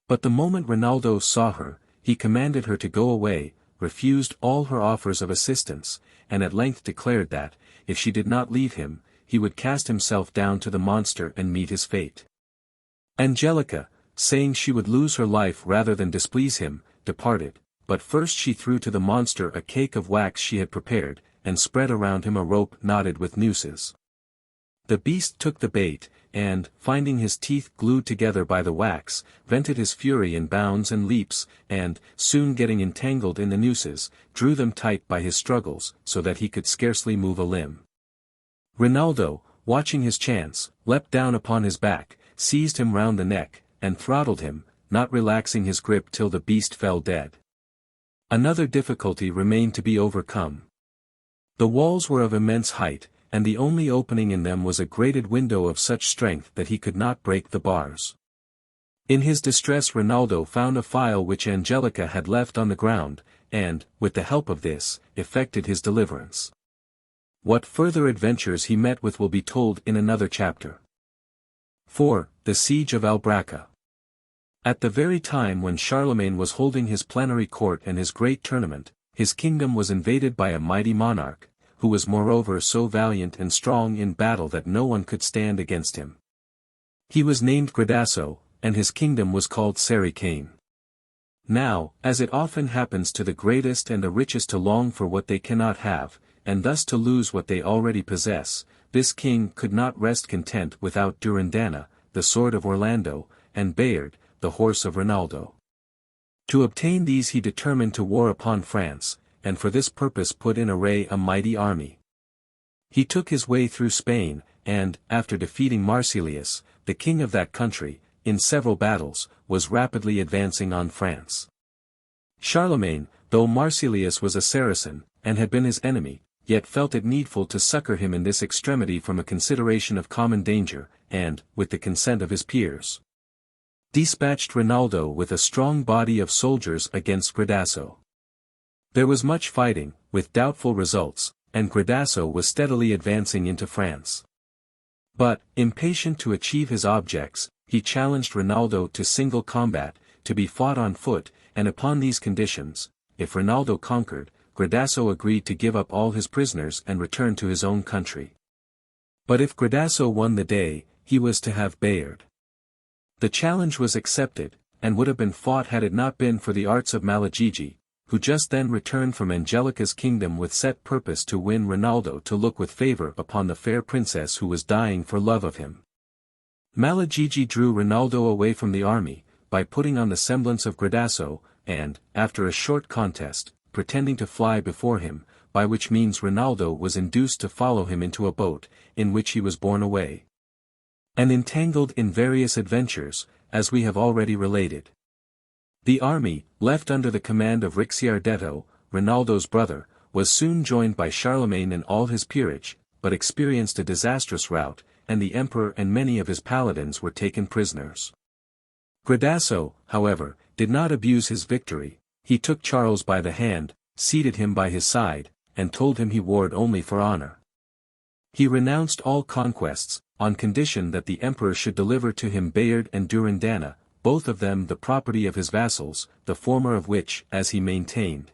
But the moment Rinaldo saw her, he commanded her to go away, refused all her offers of assistance, and at length declared that, if she did not leave him, he would cast himself down to the monster and meet his fate. Angelica, saying she would lose her life rather than displease him, departed, but first she threw to the monster a cake of wax she had prepared, and spread around him a rope knotted with nooses. The beast took the bait, and, finding his teeth glued together by the wax, vented his fury in bounds and leaps, and, soon getting entangled in the nooses, drew them tight by his struggles, so that he could scarcely move a limb. Rinaldo, watching his chance, leapt down upon his back, seized him round the neck, and throttled him, not relaxing his grip till the beast fell dead. Another difficulty remained to be overcome. The walls were of immense height, and the only opening in them was a grated window of such strength that he could not break the bars. In his distress Rinaldo found a phial which Angelica had left on the ground, and, with the help of this, effected his deliverance. What further adventures he met with will be told in another chapter. 4. The Siege of Albracca. At the very time when Charlemagne was holding his plenary court and his great tournament, his kingdom was invaded by a mighty monarch, who was moreover so valiant and strong in battle that no one could stand against him. He was named Gradasso, and his kingdom was called Sericane. Now, as it often happens to the greatest and the richest to long for what they cannot have, and thus to lose what they already possess, this king could not rest content without Durindana, the sword of Orlando, and Bayard, the horse of Rinaldo. To obtain these he determined to war upon France, and for this purpose put in array a mighty army. He took his way through Spain, and, after defeating Marsilius, the king of that country, in several battles, was rapidly advancing on France. Charlemagne, though Marsilius was a Saracen, and had been his enemy, yet felt it needful to succor him in this extremity from a consideration of common danger, and, with the consent of his peers, dispatched Rinaldo with a strong body of soldiers against Gradasso. There was much fighting, with doubtful results, and Gradasso was steadily advancing into France. But, impatient to achieve his objects, he challenged Rinaldo to single combat, to be fought on foot, and upon these conditions, if Rinaldo conquered, Gradasso agreed to give up all his prisoners and return to his own country. But if Gradasso won the day, he was to have Bayard. The challenge was accepted, and would have been fought had it not been for the arts of Malagigi, who just then returned from Angelica's kingdom with set purpose to win Rinaldo to look with favor upon the fair princess who was dying for love of him. Malagigi drew Rinaldo away from the army, by putting on the semblance of Gradasso, and, after a short contest, pretending to fly before him, by which means Rinaldo was induced to follow him into a boat, in which he was borne away, and entangled in various adventures, as we have already related. The army, left under the command of Ricciardetto, Rinaldo's brother, was soon joined by Charlemagne and all his peerage, but experienced a disastrous rout, and the emperor and many of his paladins were taken prisoners. Gradasso, however, did not abuse his victory. He took Charles by the hand, seated him by his side, and told him he warred only for honor. He renounced all conquests, on condition that the emperor should deliver to him Bayard and Durindana, both of them the property of his vassals, the former of which, as he maintained,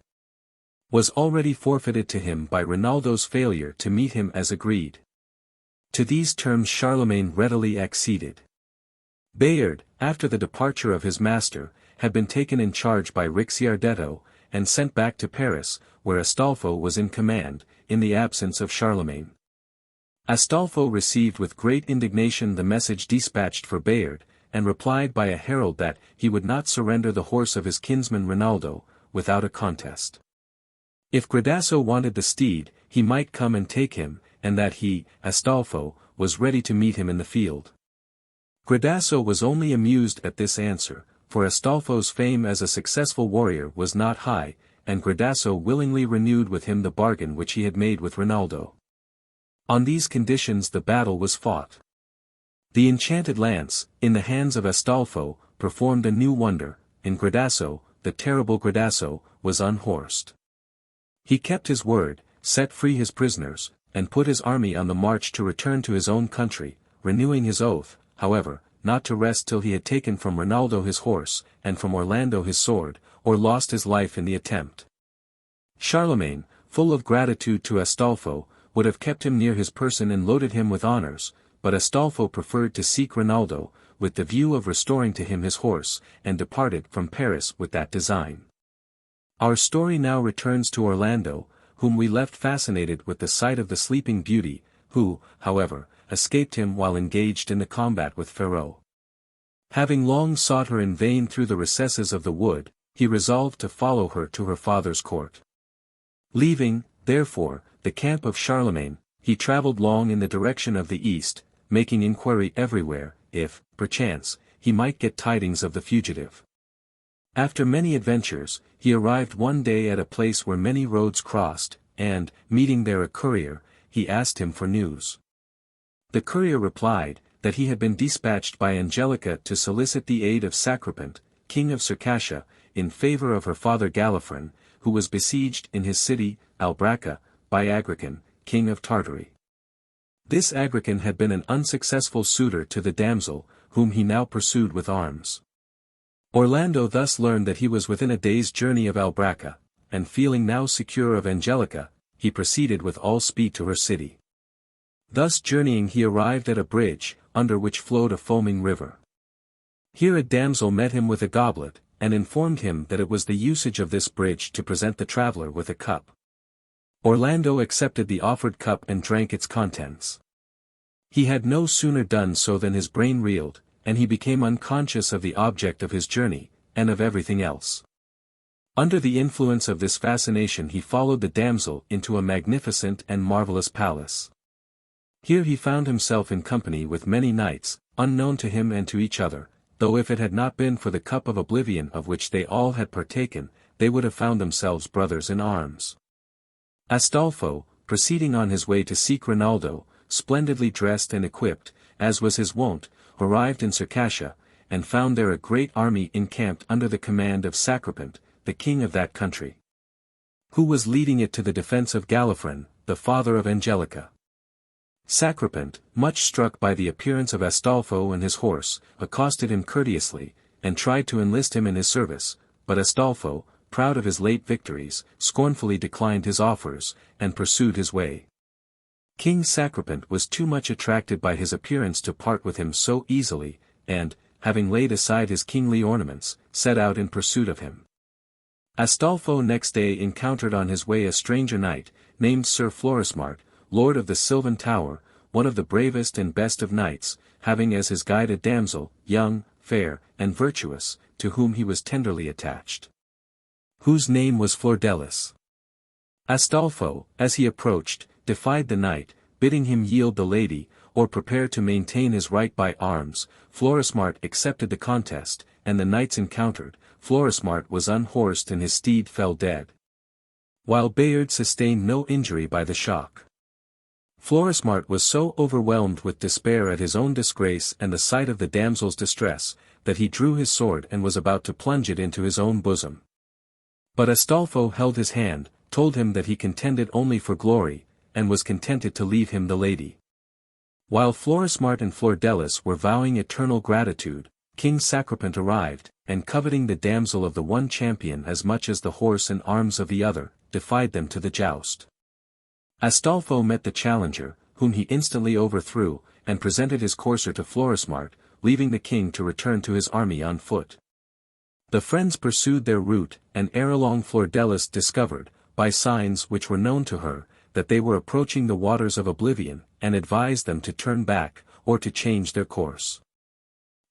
was already forfeited to him by Rinaldo's failure to meet him as agreed. To these terms Charlemagne readily acceded. Bayard, after the departure of his master, had been taken in charge by Ricciardetto, and sent back to Paris, where Astolpho was in command, in the absence of Charlemagne. Astolpho received with great indignation the message dispatched for Bayard, and replied by a herald that he would not surrender the horse of his kinsman Rinaldo, without a contest. If Gradasso wanted the steed, he might come and take him, and that he, Astolpho, was ready to meet him in the field. Gradasso was only amused at this answer, for Astolpho's fame as a successful warrior was not high, and Gradasso willingly renewed with him the bargain which he had made with Rinaldo. On these conditions the battle was fought. The enchanted lance, in the hands of Astolpho, performed a new wonder. In Gradasso, the terrible Gradasso, was unhorsed. He kept his word, set free his prisoners, and put his army on the march to return to his own country, renewing his oath, however, not to rest till he had taken from Rinaldo his horse, and from Orlando his sword, or lost his life in the attempt. Charlemagne, full of gratitude to Astolpho, would have kept him near his person and loaded him with honors, but Astolpho preferred to seek Rinaldo, with the view of restoring to him his horse, and departed from Paris with that design. Our story now returns to Orlando, whom we left fascinated with the sight of the sleeping beauty, who, however, escaped him while engaged in the combat with Ferrau. Having long sought her in vain through the recesses of the wood, he resolved to follow her to her father's court. Leaving, therefore, the camp of Charlemagne, he travelled long in the direction of the east, making inquiry everywhere, if, perchance, he might get tidings of the fugitive. After many adventures, he arrived one day at a place where many roads crossed, and, meeting there a courier, he asked him for news. The courier replied, that he had been dispatched by Angelica to solicit the aid of Sacripant, king of Circassia, in favor of her father Gallaphryn, who was besieged in his city, Albracca, by Agrican, king of Tartary. This Agrican had been an unsuccessful suitor to the damsel, whom he now pursued with arms. Orlando thus learned that he was within a day's journey of Albracca, and feeling now secure of Angelica, he proceeded with all speed to her city. Thus journeying he arrived at a bridge, under which flowed a foaming river. Here a damsel met him with a goblet, and informed him that it was the usage of this bridge to present the traveler with a cup. Orlando accepted the offered cup and drank its contents. He had no sooner done so than his brain reeled, and he became unconscious of the object of his journey, and of everything else. Under the influence of this fascination he followed the damsel into a magnificent and marvelous palace. Here he found himself in company with many knights, unknown to him and to each other, though if it had not been for the cup of oblivion of which they all had partaken, they would have found themselves brothers in arms. Astolpho, proceeding on his way to seek Rinaldo, splendidly dressed and equipped, as was his wont, arrived in Circassia, and found there a great army encamped under the command of Sacripant, the king of that country, who was leading it to the defense of Gallaphryn, the father of Angelica. Sacripant, much struck by the appearance of Astolpho and his horse, accosted him courteously, and tried to enlist him in his service, but Astolpho, proud of his late victories, scornfully declined his offers, and pursued his way. King Sacripant was too much attracted by his appearance to part with him so easily, and, having laid aside his kingly ornaments, set out in pursuit of him. Astolpho next day encountered on his way a stranger knight, named Sir Florismart, lord of the Sylvan Tower, one of the bravest and best of knights, having as his guide a damsel, young, fair, and virtuous, to whom he was tenderly attached, whose name was Flordelis. Astolpho, as he approached, defied the knight, bidding him yield the lady, or prepare to maintain his right by arms. Florismart accepted the contest, and the knights encountered. Florismart was unhorsed and his steed fell dead, while Bayard sustained no injury by the shock. Florismart was so overwhelmed with despair at his own disgrace and the sight of the damsel's distress, that he drew his sword and was about to plunge it into his own bosom. But Astolpho held his hand, told him that he contended only for glory, and was contented to leave him the lady. While Florismart and Flordelis were vowing eternal gratitude, King Sacripant arrived, and coveting the damsel of the one champion as much as the horse and arms of the other, defied them to the joust. Astolpho met the challenger, whom he instantly overthrew, and presented his courser to Florismart, leaving the king to return to his army on foot. The friends pursued their route, and ere long Flordelis discovered, by signs which were known to her, that they were approaching the waters of oblivion, and advised them to turn back, or to change their course.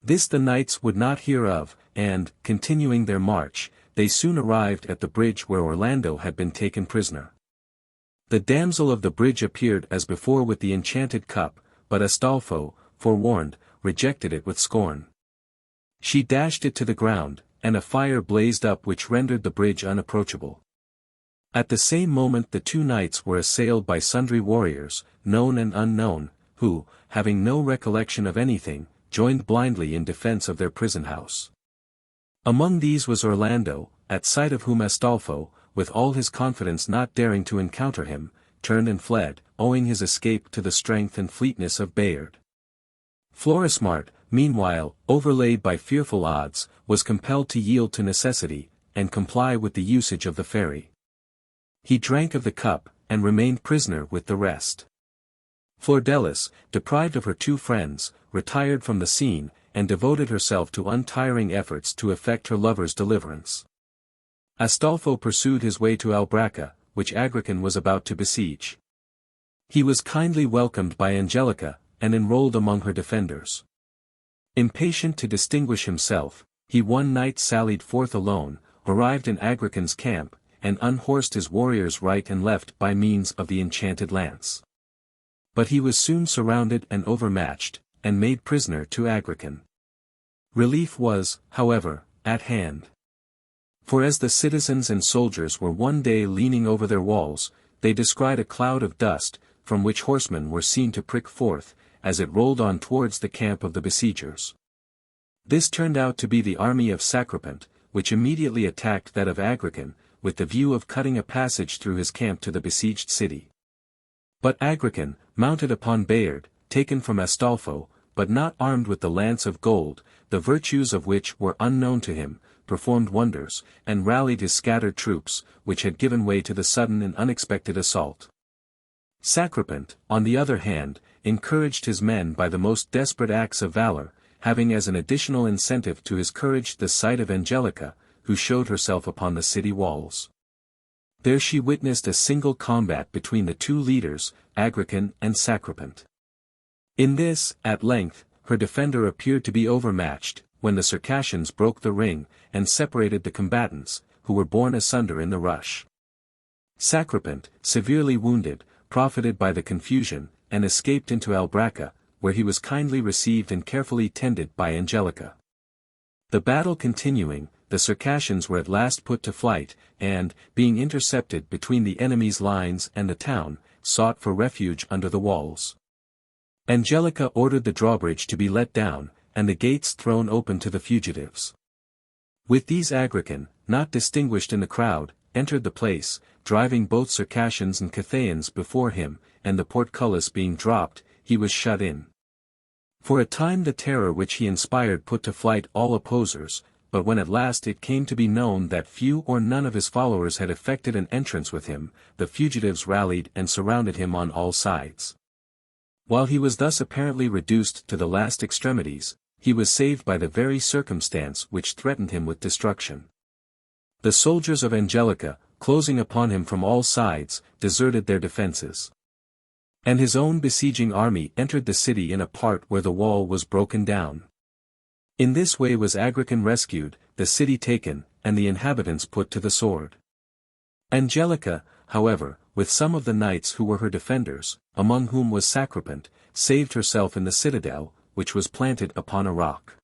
This the knights would not hear of, and, continuing their march, they soon arrived at the bridge where Orlando had been taken prisoner. The damsel of the bridge appeared as before with the enchanted cup, but Astolpho, forewarned, rejected it with scorn. She dashed it to the ground, and a fire blazed up which rendered the bridge unapproachable. At the same moment the two knights were assailed by sundry warriors, known and unknown, who, having no recollection of anything, joined blindly in defense of their prison house. Among these was Orlando, at sight of whom Astolpho, with all his confidence not daring to encounter him, turned and fled, owing his escape to the strength and fleetness of Bayard. Florismart, meanwhile, overlaid by fearful odds, was compelled to yield to necessity, and comply with the usage of the ferry. He drank of the cup, and remained prisoner with the rest. Flordelis, deprived of her two friends, retired from the scene, and devoted herself to untiring efforts to effect her lover's deliverance. Astolpho pursued his way to Albracca, which Agrican was about to besiege. He was kindly welcomed by Angelica, and enrolled among her defenders. Impatient to distinguish himself, he one night sallied forth alone, arrived in Agrican's camp, and unhorsed his warriors right and left by means of the enchanted lance. But he was soon surrounded and overmatched, and made prisoner to Agrican. Relief was, however, at hand. For as the citizens and soldiers were one day leaning over their walls, they descried a cloud of dust, from which horsemen were seen to prick forth, as it rolled on towards the camp of the besiegers. This turned out to be the army of Sacripant, which immediately attacked that of Agrican, with the view of cutting a passage through his camp to the besieged city. But Agrican, mounted upon Bayard, taken from Astolpho, but not armed with the lance of gold, the virtues of which were unknown to him, performed wonders, and rallied his scattered troops, which had given way to the sudden and unexpected assault. Sacripant, on the other hand, encouraged his men by the most desperate acts of valor, having as an additional incentive to his courage the sight of Angelica, who showed herself upon the city walls. There she witnessed a single combat between the two leaders, Agrican and Sacripant. In this, at length, her defender appeared to be overmatched, when the Circassians broke the ring, and separated the combatants, who were borne asunder in the rush. Sacripant, severely wounded, profited by the confusion, and escaped into Albracca, where he was kindly received and carefully tended by Angelica. The battle continuing, the Circassians were at last put to flight, and, being intercepted between the enemy's lines and the town, sought for refuge under the walls. Angelica ordered the drawbridge to be let down, and the gates thrown open to the fugitives. With these Agrican, not distinguished in the crowd, entered the place, driving both Circassians and Cathaeans before him, and the portcullis being dropped, he was shut in. For a time the terror which he inspired put to flight all opposers, but when at last it came to be known that few or none of his followers had effected an entrance with him, the fugitives rallied and surrounded him on all sides. While he was thus apparently reduced to the last extremities, he was saved by the very circumstance which threatened him with destruction. The soldiers of Angelica, closing upon him from all sides, deserted their defences. And his own besieging army entered the city in a part where the wall was broken down. In this way was Agrican rescued, the city taken, and the inhabitants put to the sword. Angelica, however, with some of the knights who were her defenders, among whom was Sacripant, saved herself in the citadel, which was planted upon a rock.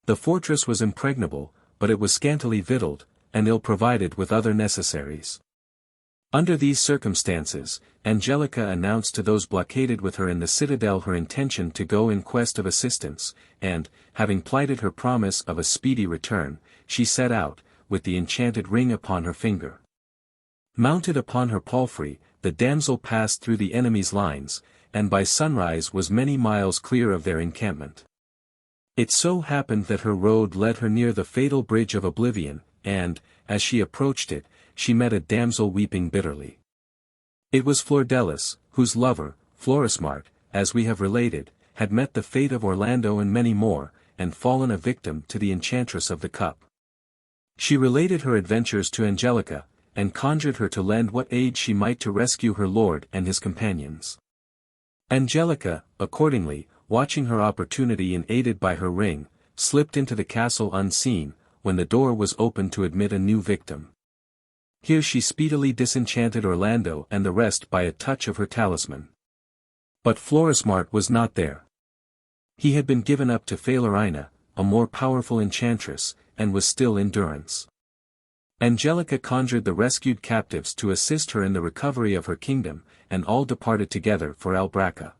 The fortress was impregnable, but it was scantily victualled, and ill provided with other necessaries. Under these circumstances, Angelica announced to those blockaded with her in the citadel her intention to go in quest of assistance, and, having plighted her promise of a speedy return, she set out, with the enchanted ring upon her finger. Mounted upon her palfrey, the damsel passed through the enemy's lines, and by sunrise was many miles clear of their encampment. It so happened that her road led her near the fatal bridge of Oblivion, and, as she approached it, she met a damsel weeping bitterly. It was Flordelis, whose lover, Florismart, as we have related, had met the fate of Orlando and many more, and fallen a victim to the Enchantress of the Cup. She related her adventures to Angelica, and conjured her to lend what aid she might to rescue her lord and his companions. Angelica, accordingly, watching her opportunity and aided by her ring, slipped into the castle unseen, when the door was opened to admit a new victim. Here she speedily disenchanted Orlando and the rest by a touch of her talisman. But Florismart was not there. He had been given up to Falerina, a more powerful enchantress, and was still in durance. Angelica conjured the rescued captives to assist her in the recovery of her kingdom, and all departed together for Albracca.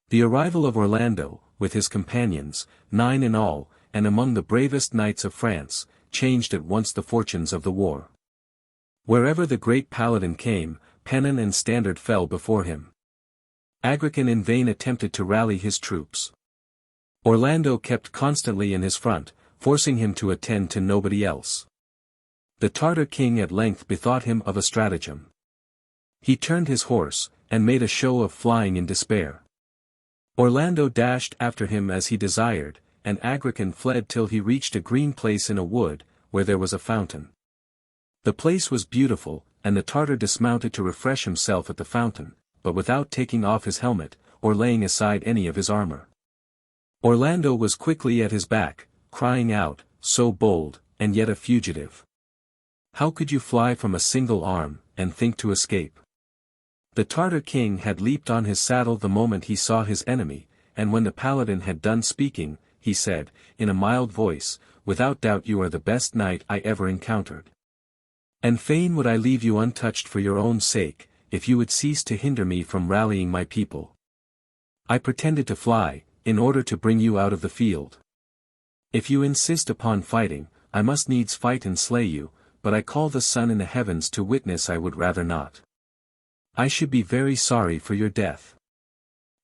The arrival of Orlando, with his companions, 9 in all, and among the bravest knights of France, changed at once the fortunes of the war. Wherever the great Paladin came, pennon and standard fell before him. Agrican in vain attempted to rally his troops. Orlando kept constantly in his front, forcing him to attend to nobody else. The Tartar king at length bethought him of a stratagem. He turned his horse, and made a show of flying in despair. Orlando dashed after him as he desired, and Agrican fled till he reached a green place in a wood, where there was a fountain. The place was beautiful, and the Tartar dismounted to refresh himself at the fountain, but without taking off his helmet, or laying aside any of his armor. Orlando was quickly at his back, crying out, "So bold, and yet a fugitive! How could you fly from a single arm, and think to escape?" The Tartar king had leaped on his saddle the moment he saw his enemy, and when the Paladin had done speaking, he said, in a mild voice, without doubt you are the best knight I ever encountered. And fain would I leave you untouched for your own sake, if you would cease to hinder me from rallying my people. I pretended to fly, in order to bring you out of the field. If you insist upon fighting, I must needs fight and slay you, but I call the sun in the heavens to witness I would rather not. I should be very sorry for your death."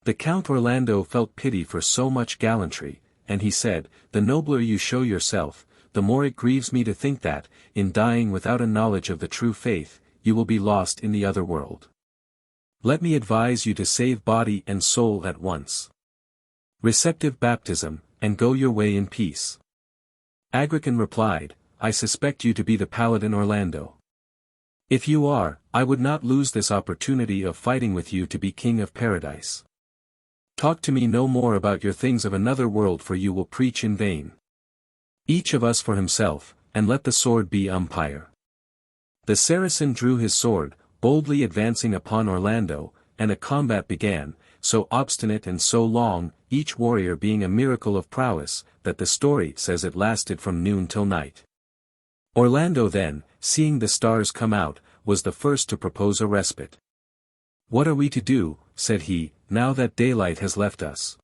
The Count Orlando felt pity for so much gallantry, and he said, "The nobler you show yourself, the more it grieves me to think that, in dying without a knowledge of the true faith, you will be lost in the other world. Let me advise you to save body and soul at once. Receptive baptism, and go your way in peace." Agrican replied, "I suspect you to be the Paladin Orlando. If you are, I would not lose this opportunity of fighting with you to be king of paradise. Talk to me no more about your things of another world, for you will preach in vain. Each of us for himself, and let the sword be umpire." The Saracen drew his sword, boldly advancing upon Orlando, and a combat began, so obstinate and so long, each warrior being a miracle of prowess, that the story says it lasted from noon till night. Orlando then, seeing the stars come out, was the first to propose a respite. "What are we to do," said he, "now that daylight has left us?"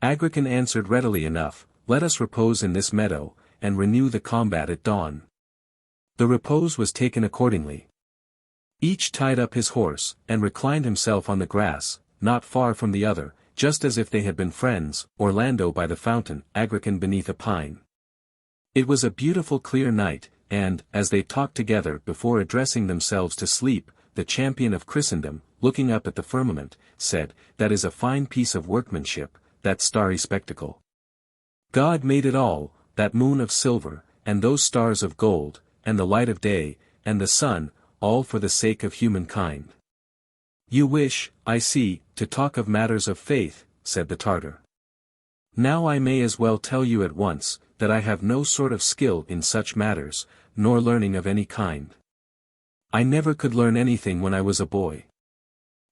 Agrican answered readily enough, "Let us repose in this meadow, and renew the combat at dawn." The repose was taken accordingly. Each tied up his horse, and reclined himself on the grass, not far from the other, just as if they had been friends, Orlando by the fountain, Agrican beneath a pine. It was a beautiful clear night, and, as they talked together before addressing themselves to sleep, the champion of Christendom, looking up at the firmament, said, "That is a fine piece of workmanship, that starry spectacle. God made it all, that moon of silver, and those stars of gold, and the light of day, and the sun, all for the sake of humankind." "You wish, I see, to talk of matters of faith," said the Tartar. "Now I may as well tell you at once, that I have no sort of skill in such matters, nor learning of any kind. I never could learn anything when I was a boy.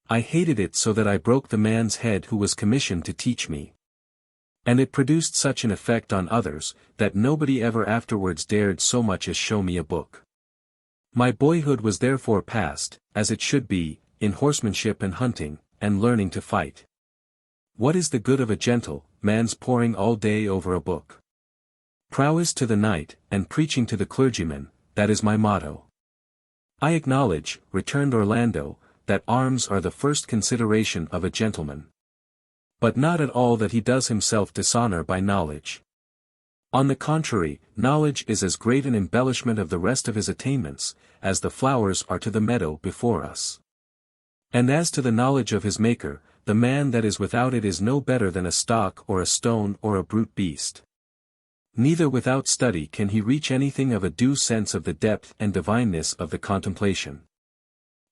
I hated it so that I broke the man's head who was commissioned to teach me. And it produced such an effect on others, that nobody ever afterwards dared so much as show me a book. My boyhood was therefore passed, as it should be, in horsemanship and hunting, and learning to fight. What is the good of a man's poring all day over a book? Prowess to the knight, and preaching to the clergyman, that is my motto." "I acknowledge," returned Orlando, "that arms are the first consideration of a gentleman. But not at all that he does himself dishonor by knowledge. On the contrary, knowledge is as great an embellishment of the rest of his attainments, as the flowers are to the meadow before us. And as to the knowledge of his Maker, the man that is without it is no better than a stock or a stone or a brute beast. Neither without study can he reach anything of a due sense of the depth and divineness of the contemplation."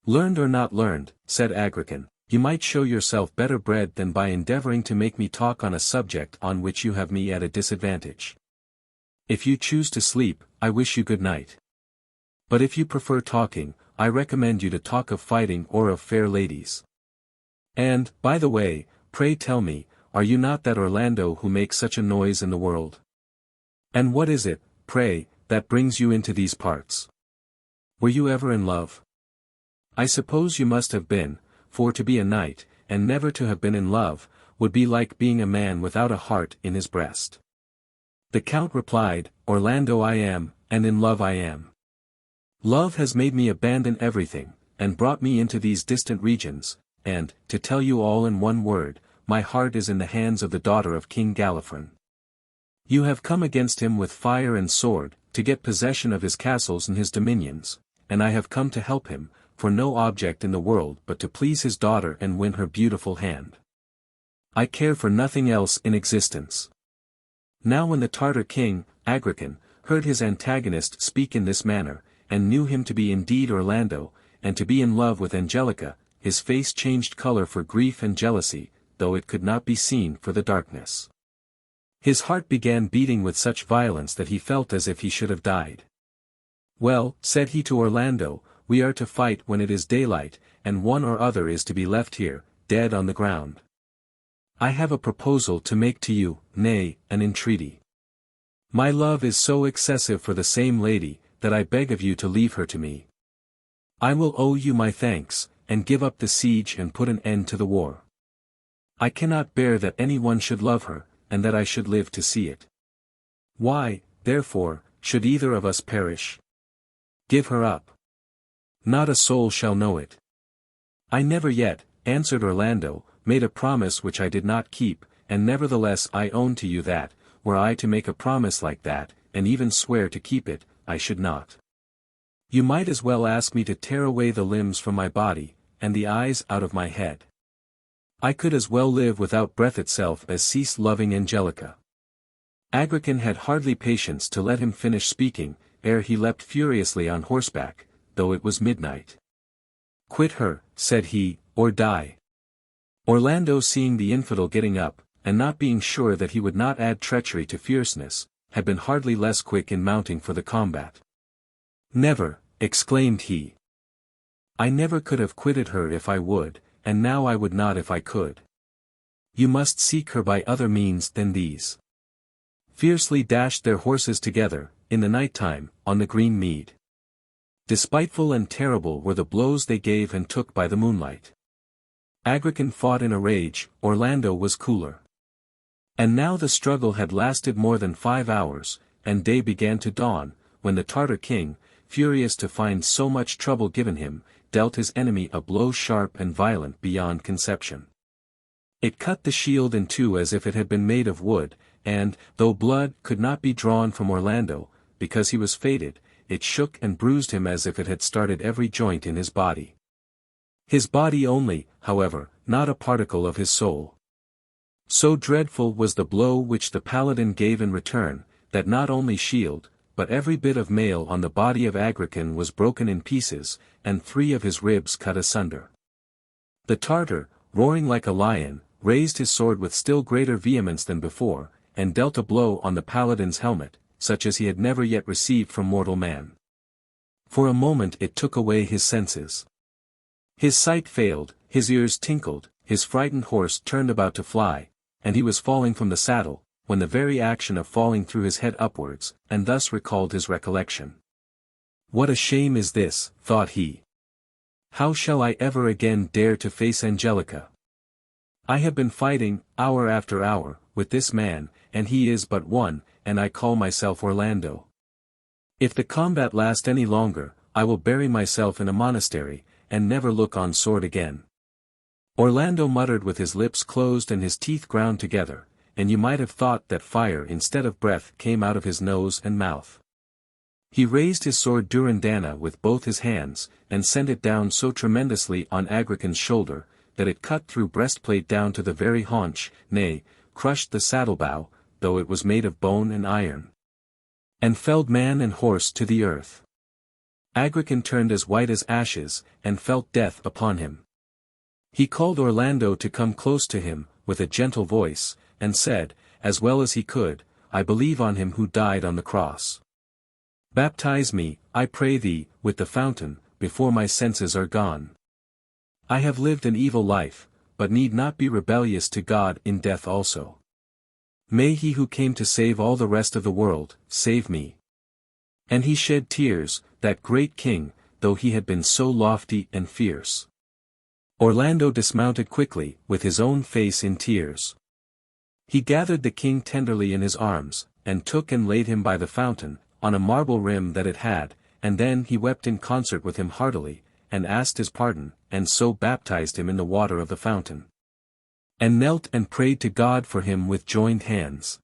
"Learned or not learned," said Agrican, "you might show yourself better bred than by endeavoring to make me talk on a subject on which you have me at a disadvantage. If you choose to sleep, I wish you good night. But if you prefer talking, I recommend you to talk of fighting or of fair ladies. And, by the way, pray tell me, are you not that Orlando who makes such a noise in the world? And what is it, pray, that brings you into these parts? Were you ever in love? I suppose you must have been, for to be a knight, and never to have been in love, would be like being a man without a heart in his breast." The Count replied, "Orlando I am, and in love I am. Love has made me abandon everything, and brought me into these distant regions, and, to tell you all in one word, my heart is in the hands of the daughter of King Galafron. You have come against him with fire and sword, to get possession of his castles and his dominions, and I have come to help him, for no object in the world but to please his daughter and win her beautiful hand. I care for nothing else in existence." Now when the Tartar king, Agrican, heard his antagonist speak in this manner, and knew him to be indeed Orlando, and to be in love with Angelica, his face changed color for grief and jealousy, though it could not be seen for the darkness. His heart began beating with such violence that he felt as if he should have died. "Well," said he to Orlando, "we are to fight when it is daylight, and one or other is to be left here, dead on the ground. I have a proposal to make to you, nay, an entreaty. My love is so excessive for the same lady, that I beg of you to leave her to me. I will owe you my thanks, and give up the siege and put an end to the war. I cannot bear that any one should love her, and that I should live to see it. Why, therefore, should either of us perish? Give her up. Not a soul shall know it. I never yet, answered Orlando, made a promise which I did not keep, and nevertheless I own to you that, were I to make a promise like that, and even swear to keep it, I should not. You might as well ask me to tear away the limbs from my body, and the eyes out of my head. I could as well live without breath itself as cease loving Angelica. Agrican had hardly patience to let him finish speaking, ere he leapt furiously on horseback, though it was midnight. Quit her, said he, or die. Orlando, seeing the infidel getting up, and not being sure that he would not add treachery to fierceness, had been hardly less quick in mounting for the combat. Never, exclaimed he. I never could have quitted her if I would, and now I would not if I could. You must seek her by other means than these. Fiercely dashed their horses together, in the night time, on the green mead. Despiteful and terrible were the blows they gave and took by the moonlight. Agrican fought in a rage, Orlando was cooler. And now the struggle had lasted more than 5 hours, and day began to dawn, when the Tartar king, furious to find so much trouble given him, dealt his enemy a blow sharp and violent beyond conception. It cut the shield in two as if it had been made of wood, and, though blood could not be drawn from Orlando, because he was fated, it shook and bruised him as if it had started every joint in his body. His body only, however, not a particle of his soul. So dreadful was the blow which the paladin gave in return, that not only shield, but every bit of mail on the body of Agrican was broken in pieces, and 3 of his ribs cut asunder. The Tartar, roaring like a lion, raised his sword with still greater vehemence than before, and dealt a blow on the paladin's helmet, such as he had never yet received from mortal man. For a moment it took away his senses. His sight failed, his ears tinkled, his frightened horse turned about to fly, and he was falling from the saddle, when the very action of falling threw his head upwards, and thus recalled his recollection. What a shame is this, thought he. How shall I ever again dare to face Angelica? I have been fighting, hour after hour, with this man, and he is but one, and I call myself Orlando. If the combat last any longer, I will bury myself in a monastery, and never look on sword again. Orlando muttered with his lips closed and his teeth ground together, and you might have thought that fire instead of breath came out of his nose and mouth. He raised his sword Durindana with both his hands, and sent it down so tremendously on Agrican's shoulder, that it cut through breastplate down to the very haunch, nay, crushed the saddle-bow, though it was made of bone and iron, and felled man and horse to the earth. Agrican turned as white as ashes, and felt death upon him. He called Orlando to come close to him, with a gentle voice, and said, as well as he could, I believe on him who died on the cross. Baptize me, I pray thee, with the fountain, before my senses are gone. I have lived an evil life, but need not be rebellious to God in death also. May he who came to save all the rest of the world, save me. And he shed tears, that great king, though he had been so lofty and fierce. Orlando dismounted quickly, with his own face in tears. He gathered the king tenderly in his arms, and took and laid him by the fountain, on a marble rim that it had, and then he wept in concert with him heartily, and asked his pardon, and so baptized him in the water of the fountain. And knelt and prayed to God for him with joined hands.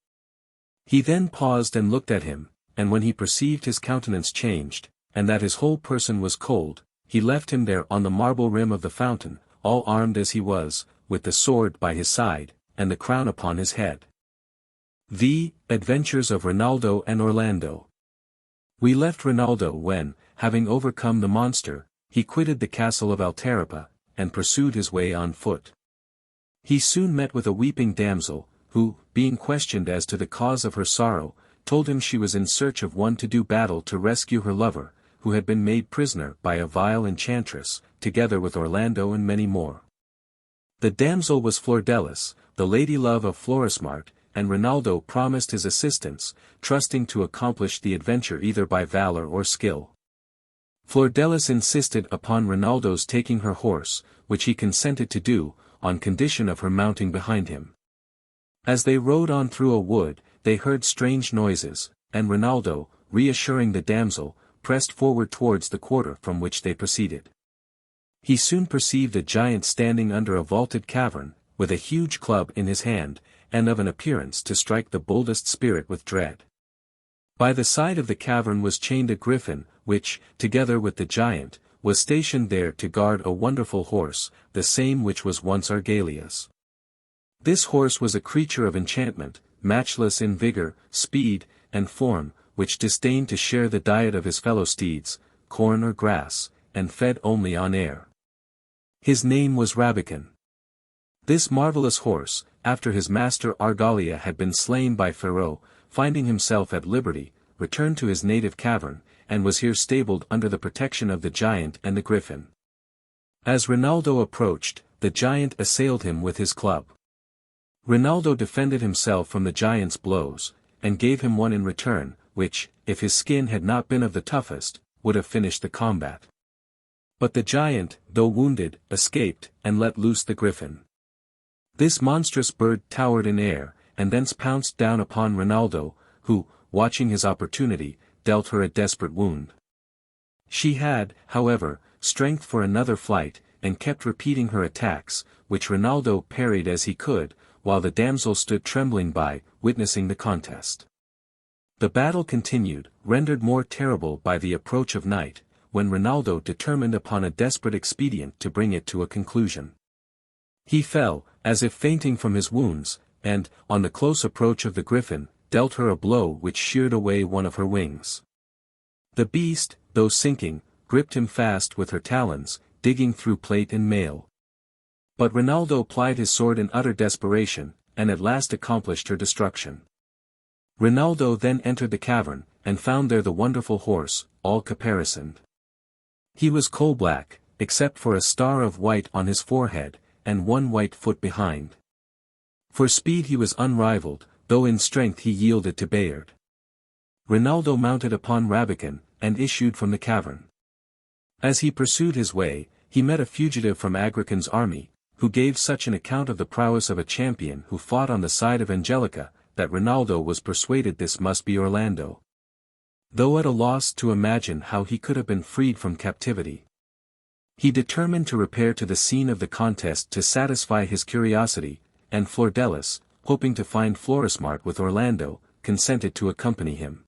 He then paused and looked at him, and when he perceived his countenance changed, and that his whole person was cold, he left him there on the marble rim of the fountain, all armed as he was, with the sword by his side, and the crown upon his head. The Adventures of Rinaldo and Orlando. We left Rinaldo when, having overcome the monster, he quitted the castle of Altaripa, and pursued his way on foot. He soon met with a weeping damsel, who, being questioned as to the cause of her sorrow, told him she was in search of one to do battle to rescue her lover, who had been made prisoner by a vile enchantress, together with Orlando and many more. The damsel was Flordelis, the lady-love of Florismart, and Rinaldo promised his assistance, trusting to accomplish the adventure either by valor or skill. Flordelis insisted upon Rinaldo's taking her horse, which he consented to do, on condition of her mounting behind him. As they rode on through a wood, they heard strange noises, and Rinaldo, reassuring the damsel, pressed forward towards the quarter from which they proceeded. He soon perceived a giant standing under a vaulted cavern, with a huge club in his hand, and of an appearance to strike the boldest spirit with dread. By the side of the cavern was chained a griffin, which, together with the giant, was stationed there to guard a wonderful horse, the same which was once Argalia's. This horse was a creature of enchantment, matchless in vigor, speed, and form, which disdained to share the diet of his fellow steeds, corn or grass, and fed only on air. His name was Rabican. This marvelous horse, after his master Argalia had been slain by Pharaoh, finding himself at liberty, returned to his native cavern, and was here stabled under the protection of the giant and the griffin. As Rinaldo approached, the giant assailed him with his club. Rinaldo defended himself from the giant's blows, and gave him one in return, which, if his skin had not been of the toughest, would have finished the combat. But the giant, though wounded, escaped, and let loose the griffin. This monstrous bird towered in air, and thence pounced down upon Rinaldo, who, watching his opportunity, dealt her a desperate wound. She had, however, strength for another flight, and kept repeating her attacks, which Rinaldo parried as he could, while the damsel stood trembling by, witnessing the contest. The battle continued, rendered more terrible by the approach of night, when Rinaldo determined upon a desperate expedient to bring it to a conclusion. He fell, as if fainting from his wounds, and, on the close approach of the griffin, dealt her a blow which sheared away one of her wings. The beast, though sinking, gripped him fast with her talons, digging through plate and mail. But Rinaldo plied his sword in utter desperation, and at last accomplished her destruction. Rinaldo then entered the cavern, and found there the wonderful horse, all caparisoned. He was coal-black, except for a star of white on his forehead, and one white foot behind. For speed he was unrivaled, though in strength he yielded to Bayard. Rinaldo mounted upon Rabican, and issued from the cavern. As he pursued his way, he met a fugitive from Agrican's army, who gave such an account of the prowess of a champion who fought on the side of Angelica, that Rinaldo was persuaded this must be Orlando. Though at a loss to imagine how he could have been freed from captivity, he determined to repair to the scene of the contest to satisfy his curiosity, and Flordelis, hoping to find Florismart with Orlando, consented to accompany him.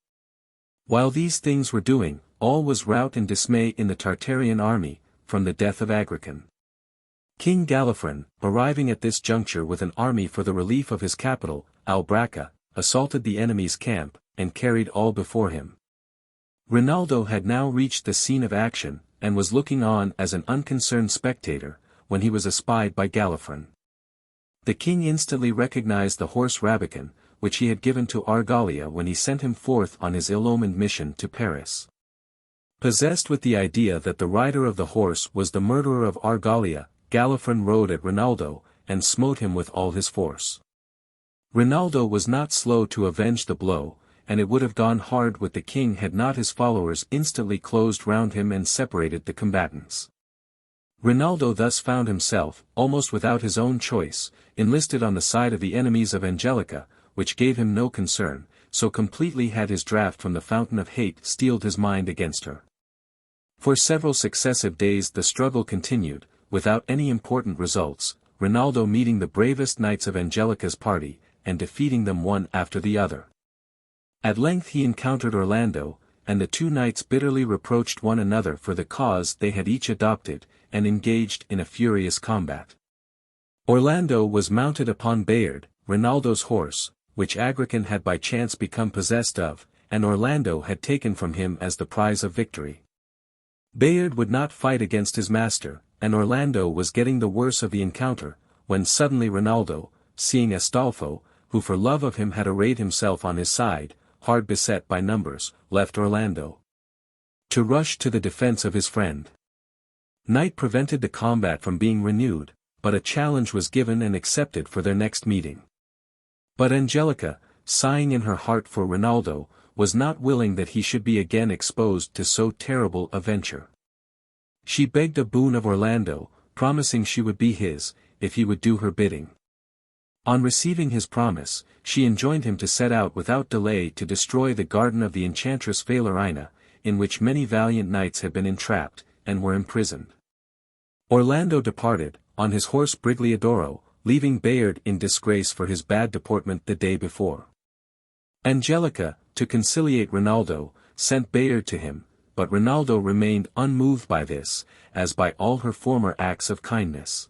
While these things were doing, all was rout and dismay in the Tartarian army, from the death of Agrican. King Galafron, arriving at this juncture with an army for the relief of his capital, Albracca, assaulted the enemy's camp, and carried all before him. Rinaldo had now reached the scene of action, and was looking on as an unconcerned spectator, when he was espied by Galafron. The king instantly recognized the horse Rabican, which he had given to Argalia when he sent him forth on his ill-omened mission to Paris. Possessed with the idea that the rider of the horse was the murderer of Argalia, Galafron rode at Rinaldo, and smote him with all his force. Rinaldo was not slow to avenge the blow, and it would have gone hard with the king had not his followers instantly closed round him and separated the combatants. Rinaldo thus found himself, almost without his own choice, enlisted on the side of the enemies of Angelica, which gave him no concern, so completely had his draught from the fountain of hate steeled his mind against her. For several successive days the struggle continued, without any important results, Rinaldo meeting the bravest knights of Angelica's party, and defeating them one after the other. At length he encountered Orlando, and the two knights bitterly reproached one another for the cause they had each adopted, and engaged in a furious combat. Orlando was mounted upon Bayard, Rinaldo's horse, which Agrican had by chance become possessed of, and Orlando had taken from him as the prize of victory. Bayard would not fight against his master, and Orlando was getting the worse of the encounter, when suddenly Rinaldo, seeing Astolpho, who for love of him had arrayed himself on his side, hard beset by numbers, left Orlando to rush to the defense of his friend. Night prevented the combat from being renewed, but a challenge was given and accepted for their next meeting. But Angelica, sighing in her heart for Rinaldo, was not willing that he should be again exposed to so terrible a venture. She begged a boon of Orlando, promising she would be his, if he would do her bidding. On receiving his promise, she enjoined him to set out without delay to destroy the garden of the enchantress Falerina, in which many valiant knights had been entrapped, and were imprisoned. Orlando departed, on his horse Brigliadoro, leaving Bayard in disgrace for his bad deportment the day before. Angelica, to conciliate Rinaldo, sent Bayard to him, but Rinaldo remained unmoved by this, as by all her former acts of kindness.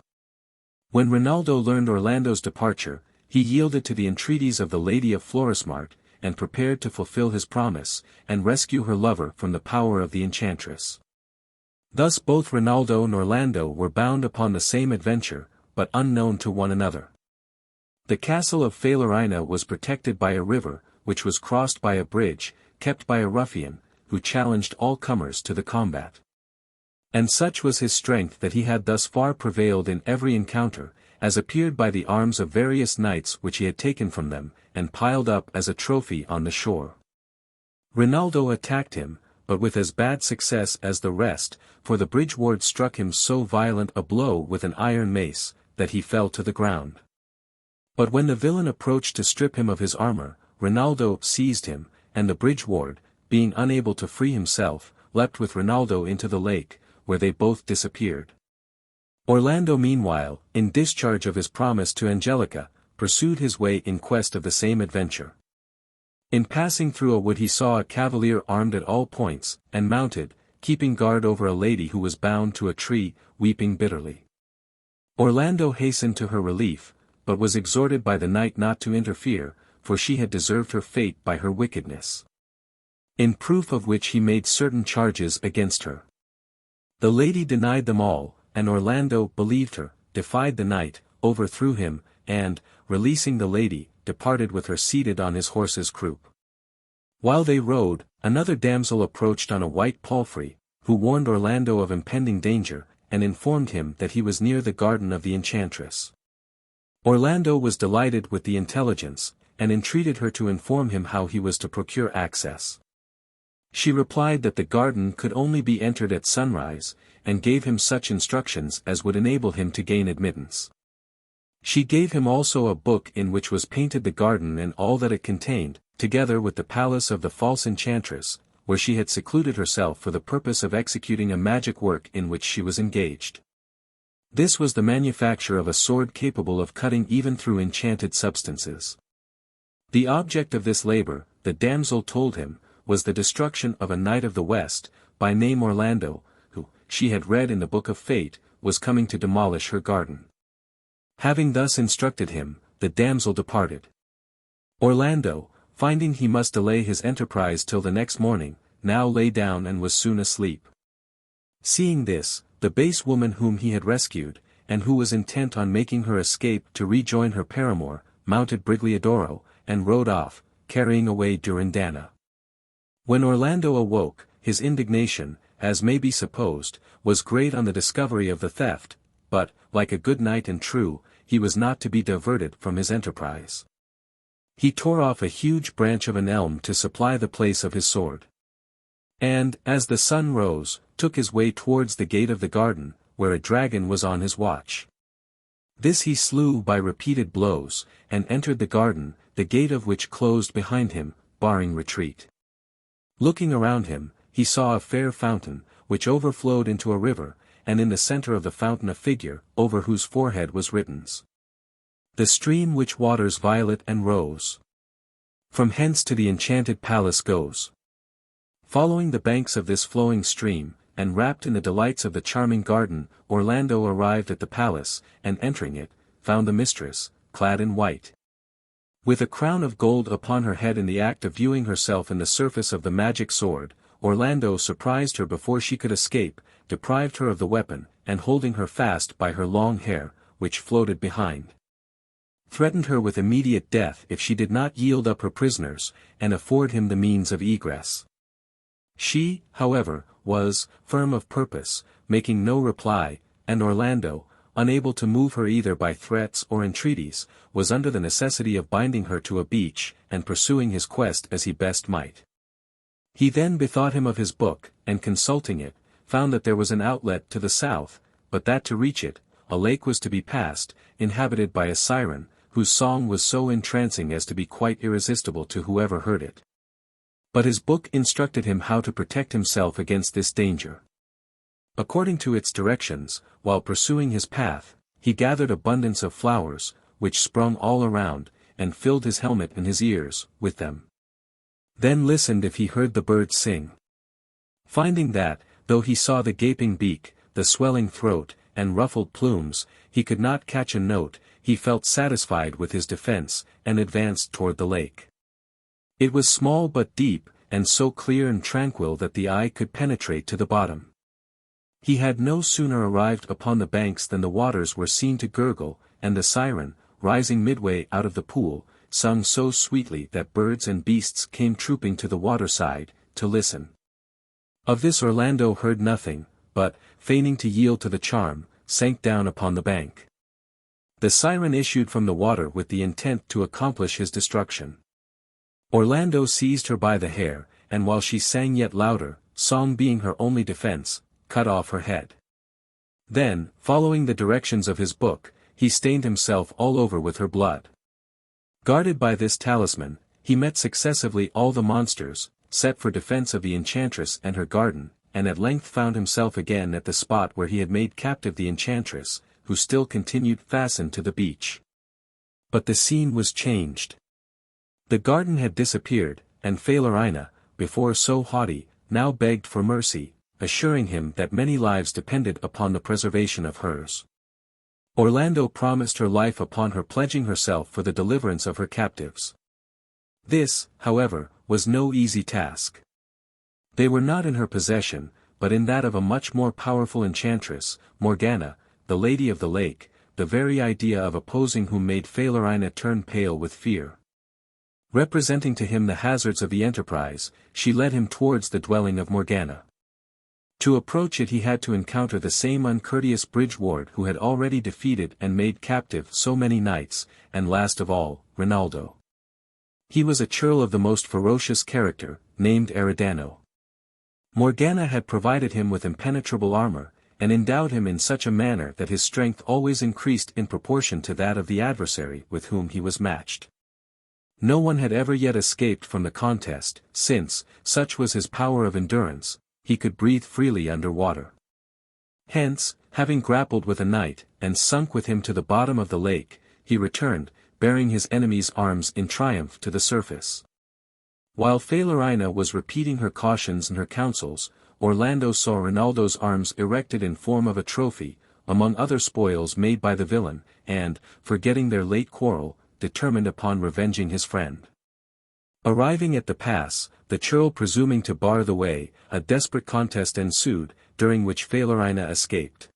When Rinaldo learned Orlando's departure, he yielded to the entreaties of the Lady of Florismart, and prepared to fulfill his promise, and rescue her lover from the power of the enchantress. Thus both Rinaldo and Orlando were bound upon the same adventure, but unknown to one another. The castle of Falerina was protected by a river, which was crossed by a bridge, kept by a ruffian, who challenged all comers to the combat. And such was his strength that he had thus far prevailed in every encounter, as appeared by the arms of various knights which he had taken from them, and piled up as a trophy on the shore. Rinaldo attacked him, but with as bad success as the rest, for the bridge ward struck him so violent a blow with an iron mace, that he fell to the ground. But when the villain approached to strip him of his armor, Rinaldo seized him, and the bridge ward, being unable to free himself, leapt with Rinaldo into the lake, where they both disappeared. Orlando meanwhile, in discharge of his promise to Angelica, pursued his way in quest of the same adventure. In passing through a wood he saw a cavalier armed at all points, and mounted, keeping guard over a lady who was bound to a tree, weeping bitterly. Orlando hastened to her relief, but was exhorted by the knight not to interfere, for she had deserved her fate by her wickedness. In proof of which he made certain charges against her. The lady denied them all, and Orlando believed her, defied the knight, overthrew him, and, releasing the lady, departed with her seated on his horse's croup. While they rode, another damsel approached on a white palfrey, who warned Orlando of impending danger, and informed him that he was near the garden of the enchantress. Orlando was delighted with the intelligence, and entreated her to inform him how he was to procure access. She replied that the garden could only be entered at sunrise, and gave him such instructions as would enable him to gain admittance. She gave him also a book in which was painted the garden and all that it contained, together with the palace of the false enchantress, where she had secluded herself for the purpose of executing a magic work in which she was engaged. This was the manufacture of a sword capable of cutting even through enchanted substances. The object of this labor, the damsel told him, was the destruction of a knight of the West, by name Orlando, who, she had read in the Book of Fate, was coming to demolish her garden. Having thus instructed him, the damsel departed. Orlando, finding he must delay his enterprise till the next morning, now lay down and was soon asleep. Seeing this, the base woman whom he had rescued, and who was intent on making her escape to rejoin her paramour, mounted Brigliadoro, and rode off, carrying away Durindana. When Orlando awoke, his indignation, as may be supposed, was great on the discovery of the theft, but, like a good knight and true, he was not to be diverted from his enterprise. He tore off a huge branch of an elm to supply the place of his sword. And, as the sun rose, took his way towards the gate of the garden, where a dragon was on his watch. This he slew by repeated blows, and entered the garden, the gate of which closed behind him, barring retreat. Looking around him, he saw a fair fountain, which overflowed into a river, and in the center of the fountain a figure, over whose forehead was written, "The stream which waters violet and rose. From hence to the enchanted palace goes." Following the banks of this flowing stream, and wrapped in the delights of the charming garden, Orlando arrived at the palace, and entering it, found the mistress, clad in white. With a crown of gold upon her head in the act of viewing herself in the surface of the magic sword, Orlando surprised her before she could escape, deprived her of the weapon, and holding her fast by her long hair, which floated behind, threatened her with immediate death if she did not yield up her prisoners, and afford him the means of egress. She, however, was firm of purpose, making no reply, and Orlando, unable to move her either by threats or entreaties, was under the necessity of binding her to a beech, and pursuing his quest as he best might. He then bethought him of his book, and consulting it, found that there was an outlet to the south, but that to reach it, a lake was to be passed, inhabited by a siren, whose song was so entrancing as to be quite irresistible to whoever heard it. But his book instructed him how to protect himself against this danger. According to its directions, while pursuing his path, he gathered abundance of flowers, which sprung all around, and filled his helmet and his ears with them. Then listened if he heard the birds sing. Finding that, though he saw the gaping beak, the swelling throat, and ruffled plumes, he could not catch a note, he felt satisfied with his defense, and advanced toward the lake. It was small but deep, and so clear and tranquil that the eye could penetrate to the bottom. He had no sooner arrived upon the banks than the waters were seen to gurgle, and the siren, rising midway out of the pool, sung so sweetly that birds and beasts came trooping to the waterside, to listen. Of this Orlando heard nothing, but, feigning to yield to the charm, sank down upon the bank. The siren issued from the water with the intent to accomplish his destruction. Orlando seized her by the hair, and while she sang yet louder, song being her only defense, cut off her head. Then, following the directions of his book, he stained himself all over with her blood. Guarded by this talisman, he met successively all the monsters, set for defense of the enchantress and her garden, and at length found himself again at the spot where he had made captive the enchantress, who still continued fastened to the beech. But the scene was changed. The garden had disappeared, and Falerina, before so haughty, now begged for mercy, assuring him that many lives depended upon the preservation of hers. Orlando promised her life upon her pledging herself for the deliverance of her captives. This, however, was no easy task. They were not in her possession, but in that of a much more powerful enchantress, Morgana, the Lady of the Lake, the very idea of opposing whom made Falerina turn pale with fear. Representing to him the hazards of the enterprise, she led him towards the dwelling of Morgana. To approach it he had to encounter the same uncourteous bridge ward who had already defeated and made captive so many knights, and last of all, Rinaldo. He was a churl of the most ferocious character, named Eridano. Morgana had provided him with impenetrable armor, and endowed him in such a manner that his strength always increased in proportion to that of the adversary with whom he was matched. No one had ever yet escaped from the contest, since, such was his power of endurance, he could breathe freely under water. Hence, having grappled with a knight, and sunk with him to the bottom of the lake, he returned, bearing his enemy's arms in triumph to the surface. While Falerina was repeating her cautions and her counsels, Orlando saw Rinaldo's arms erected in form of a trophy, among other spoils made by the villain, and, forgetting their late quarrel, determined upon revenging his friend. Arriving at the pass, the churl presuming to bar the way, a desperate contest ensued, during which Falerina escaped.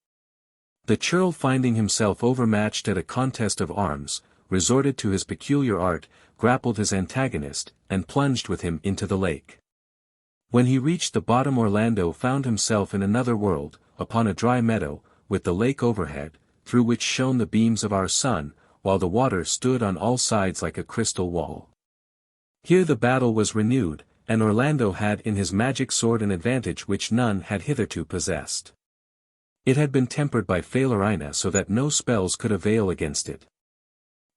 The churl, finding himself overmatched at a contest of arms, resorted to his peculiar art, grappled his antagonist, and plunged with him into the lake. When he reached the bottom, Orlando found himself in another world, upon a dry meadow, with the lake overhead, through which shone the beams of our sun, while the water stood on all sides like a crystal wall. Here the battle was renewed, and Orlando had in his magic sword an advantage which none had hitherto possessed. It had been tempered by Falerina so that no spells could avail against it.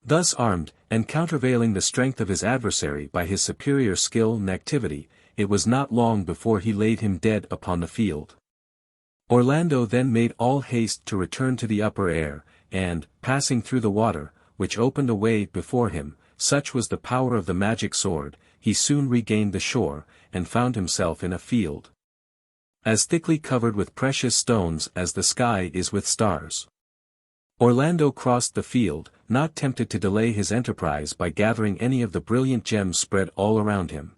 Thus armed, and countervailing the strength of his adversary by his superior skill and activity, it was not long before he laid him dead upon the field. Orlando then made all haste to return to the upper air, and, passing through the water, which opened a way before him, such was the power of the magic sword, he soon regained the shore, and found himself in a field as thickly covered with precious stones as the sky is with stars. Orlando crossed the field, not tempted to delay his enterprise by gathering any of the brilliant gems spread all around him.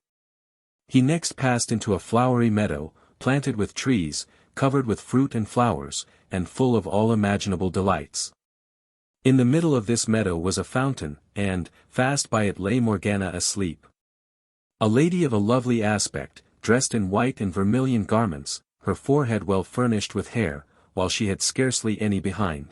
He next passed into a flowery meadow, planted with trees, covered with fruit and flowers, and full of all imaginable delights. In the middle of this meadow was a fountain, and, fast by it lay Morgana asleep. A lady of a lovely aspect, dressed in white and vermilion garments, her forehead well furnished with hair, while she had scarcely any behind.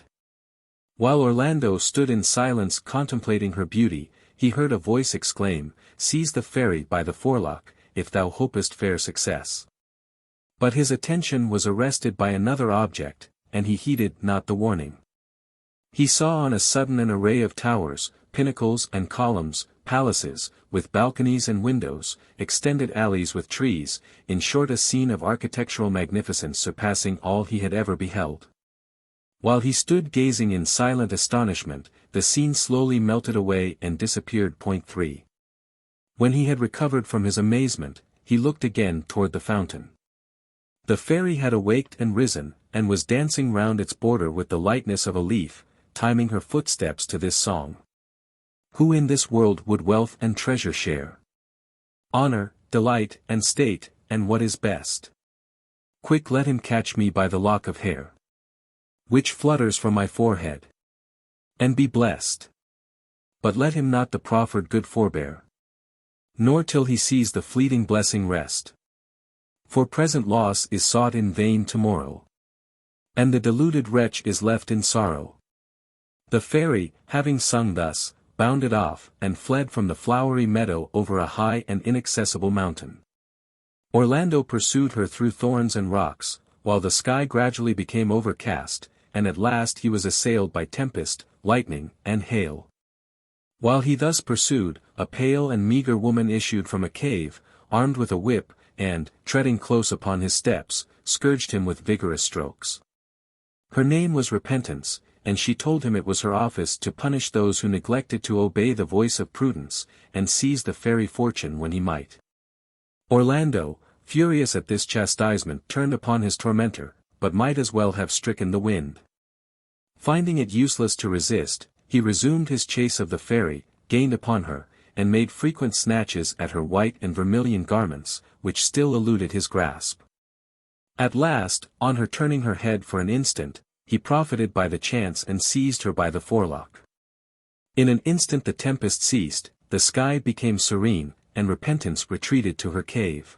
While Orlando stood in silence contemplating her beauty, he heard a voice exclaim, "Seize the fairy by the forelock, if thou hopest fair success." But his attention was arrested by another object, and he heeded not the warning. He saw on a sudden an array of towers, pinnacles and columns, palaces, with balconies and windows, extended alleys with trees, in short a scene of architectural magnificence surpassing all he had ever beheld. While he stood gazing in silent astonishment, the scene slowly melted away and disappeared. 3. When he had recovered from his amazement, he looked again toward the fountain. The fairy had awaked and risen, and was dancing round its border with the lightness of a leaf, timing her footsteps to this song. Who in this world would wealth and treasure share? Honor, delight, and state, and what is best? Quick, let him catch me by the lock of hair, which flutters from my forehead, and be blessed. But let him not the proffered good forbear, nor till he sees the fleeting blessing rest. For present loss is sought in vain tomorrow, and the deluded wretch is left in sorrow. The fairy, having sung thus, bounded off, and fled from the flowery meadow over a high and inaccessible mountain. Orlando pursued her through thorns and rocks, while the sky gradually became overcast, and at last he was assailed by tempest, lightning, and hail. While he thus pursued, a pale and meagre woman issued from a cave, armed with a whip, and, treading close upon his steps, scourged him with vigorous strokes. Her name was Repentance, and she told him it was her office to punish those who neglected to obey the voice of prudence, and seize the fairy fortune when he might. Orlando, furious at this chastisement, turned upon his tormentor, but might as well have stricken the wind. Finding it useless to resist, he resumed his chase of the fairy, gained upon her, and made frequent snatches at her white and vermilion garments, which still eluded his grasp. At last, on her turning her head for an instant, he profited by the chance and seized her by the forelock. In an instant the tempest ceased, the sky became serene, and Repentance retreated to her cave.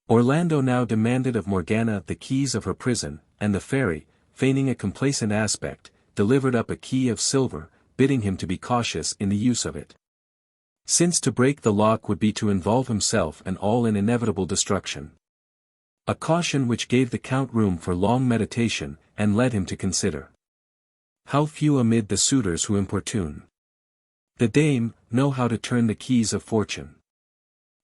Orlando now demanded of Morgana the keys of her prison, and the fairy, feigning a complacent aspect, delivered up a key of silver, bidding him to be cautious in the use of it, since to break the lock would be to involve himself and all in inevitable destruction. A caution which gave the Count room for long meditation, and led him to consider. How few amid the suitors who importune the dame, know how to turn the keys of fortune.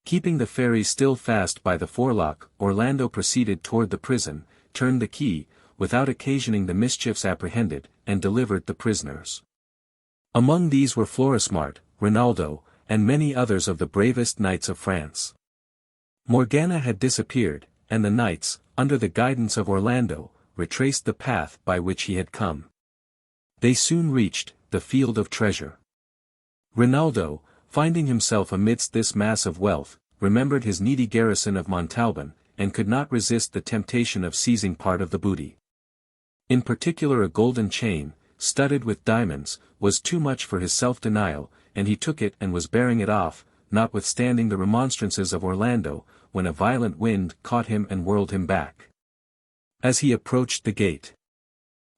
Keeping the fairy still fast by the forelock, Orlando proceeded toward the prison, turned the key, without occasioning the mischiefs apprehended, and delivered the prisoners. Among these were Florismart, Rinaldo, and many others of the bravest knights of France. Morgana had disappeared, and the knights, under the guidance of Orlando, retraced the path by which he had come. They soon reached the field of treasure. Rinaldo, finding himself amidst this mass of wealth, remembered his needy garrison of Montalban, and could not resist the temptation of seizing part of the booty. In particular a golden chain, studded with diamonds, was too much for his self-denial, and he took it and was bearing it off, notwithstanding the remonstrances of Orlando, when a violent wind caught him and whirled him back, as he approached the gate.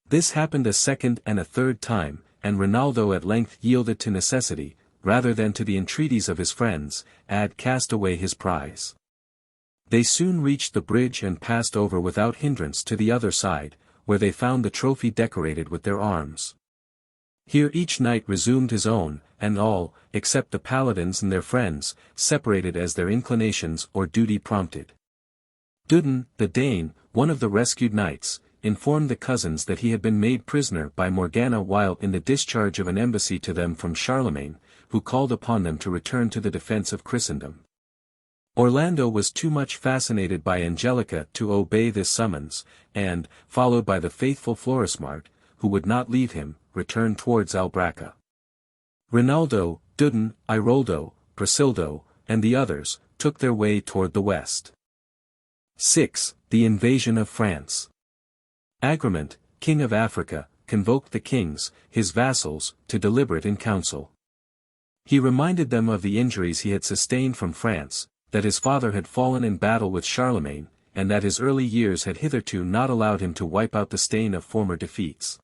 This happened a second and a third time, and Rinaldo at length yielded to necessity, rather than to the entreaties of his friends, and cast away his prize. They soon reached the bridge and passed over without hindrance to the other side, where they found the trophy decorated with their arms. Here each knight resumed his own, and all, except the Paladins and their friends, separated as their inclinations or duty prompted. Dudon, the Dane, one of the rescued knights, informed the cousins that he had been made prisoner by Morgana while in the discharge of an embassy to them from Charlemagne, who called upon them to return to the defense of Christendom. Orlando was too much fascinated by Angelica to obey this summons, and, followed by the faithful Florismart, who would not leave him, returned towards Albracca. Rinaldo, Dudon, Iroldo, Brasildo, and the others, took their way toward the west. 6. The invasion of France. Agramant, king of Africa, convoked the kings, his vassals, to deliberate in council. He reminded them of the injuries he had sustained from France, that his father had fallen in battle with Charlemagne, and that his early years had hitherto not allowed him to wipe out the stain of former defeats.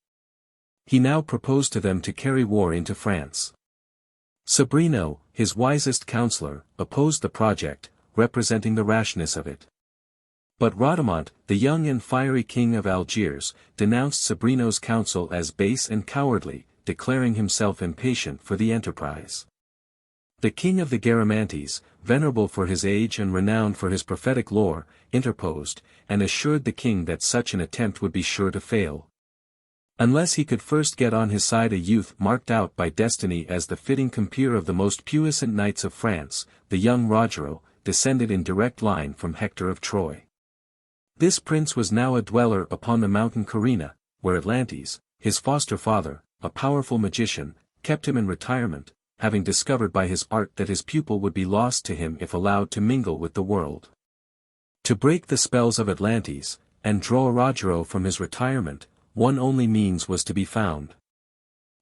He now proposed to them to carry war into France. Zerbino, his wisest counselor, opposed the project, representing the rashness of it. But Bradamante, the young and fiery king of Algiers, denounced Zerbino's counsel as base and cowardly, declaring himself impatient for the enterprise. The king of the Garamantes, venerable for his age and renowned for his prophetic lore, interposed, and assured the king that such an attempt would be sure to fail. Unless he could first get on his side a youth marked out by destiny as the fitting compeer of the most puissant knights of France, the young Rogero, descended in direct line from Hector of Troy. This prince was now a dweller upon the mountain Carina, where Atlantes, his foster father, a powerful magician, kept him in retirement, having discovered by his art that his pupil would be lost to him if allowed to mingle with the world. To break the spells of Atlantes, and draw Rogero from his retirement, one only means was to be found.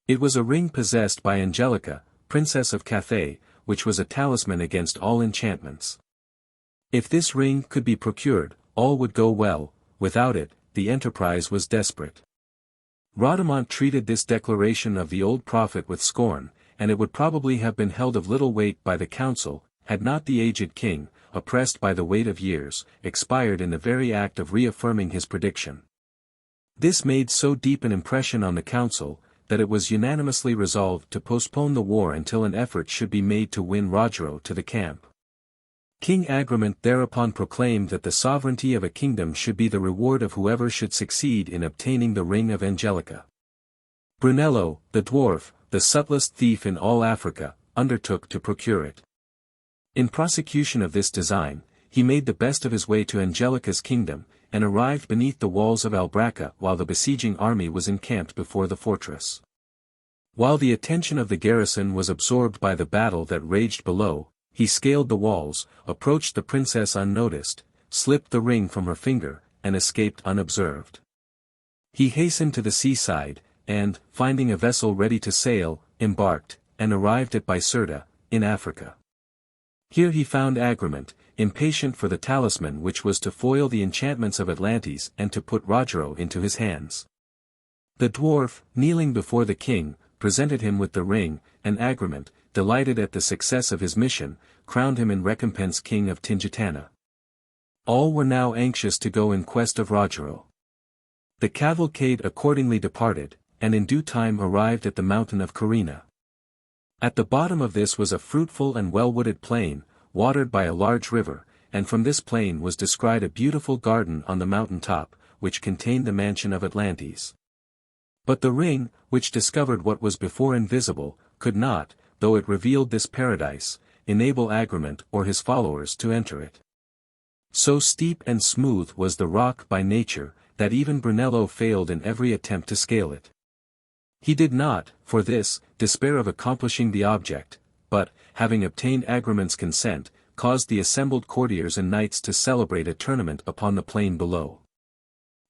It was a ring possessed by Angelica, Princess of Cathay, which was a talisman against all enchantments. If this ring could be procured, all would go well; without it, the enterprise was desperate. Bradamante treated this declaration of the old prophet with scorn, and it would probably have been held of little weight by the council, had not the aged king, oppressed by the weight of years, expired in the very act of reaffirming his prediction. This made so deep an impression on the council, that it was unanimously resolved to postpone the war until an effort should be made to win Rogero to the camp. King Agramant thereupon proclaimed that the sovereignty of a kingdom should be the reward of whoever should succeed in obtaining the ring of Angelica. Brunello, the dwarf, the subtlest thief in all Africa, undertook to procure it. In prosecution of this design, he made the best of his way to Angelica's kingdom, and arrived beneath the walls of Albracca while the besieging army was encamped before the fortress. While the attention of the garrison was absorbed by the battle that raged below, he scaled the walls, approached the princess unnoticed, slipped the ring from her finger, and escaped unobserved. He hastened to the seaside, and, finding a vessel ready to sail, embarked, and arrived at Biserta, in Africa. Here he found Agramant, impatient for the talisman which was to foil the enchantments of Atlantes and to put Rogero into his hands. The dwarf, kneeling before the king, presented him with the ring, and Agramant, delighted at the success of his mission, crowned him in recompense king of Tingitana. All were now anxious to go in quest of Rogero. The cavalcade accordingly departed, and in due time arrived at the mountain of Carina. At the bottom of this was a fruitful and well-wooded plain, watered by a large river, and from this plain was descried a beautiful garden on the mountain top, which contained the mansion of Atlantes. But the ring, which discovered what was before invisible, could not, though it revealed this paradise, enable Agramant or his followers to enter it. So steep and smooth was the rock by nature, that even Brunello failed in every attempt to scale it. He did not, for this, despair of accomplishing the object, but, having obtained Agramant's consent, caused the assembled courtiers and knights to celebrate a tournament upon the plain below.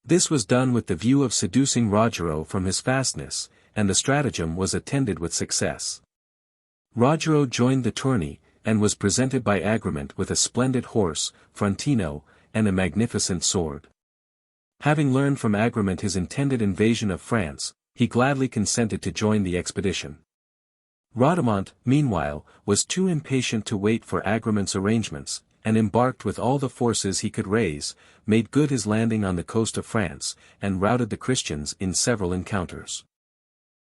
This was done with the view of seducing Rogero from his fastness, and the stratagem was attended with success. Rogero joined the tourney, and was presented by Agramant with a splendid horse, Frontino, and a magnificent sword. Having learned from Agramant his intended invasion of France, he gladly consented to join the expedition. Bradamante, meanwhile, was too impatient to wait for Agramant's arrangements, and embarked with all the forces he could raise, made good his landing on the coast of France, and routed the Christians in several encounters.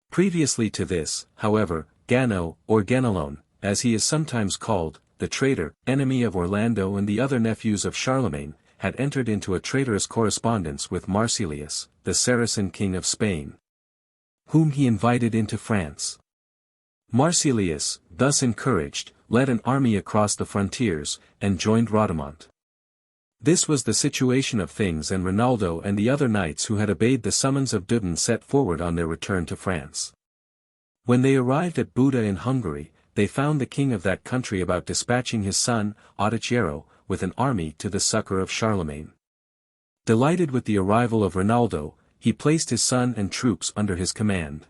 Previously to this, however, Gano, or Ganelon, as he is sometimes called, the traitor, enemy of Orlando and the other nephews of Charlemagne, had entered into a traitorous correspondence with Marsilius, the Saracen king of Spain, whom he invited into France. Marsilius, thus encouraged, led an army across the frontiers, and joined Bradamante. This was the situation of things, and Rinaldo and the other knights who had obeyed the summons of Dudon set forward on their return to France. When they arrived at Buda in Hungary, they found the king of that country about dispatching his son, Ogier, with an army to the succor of Charlemagne. Delighted with the arrival of Rinaldo, he placed his son and troops under his command.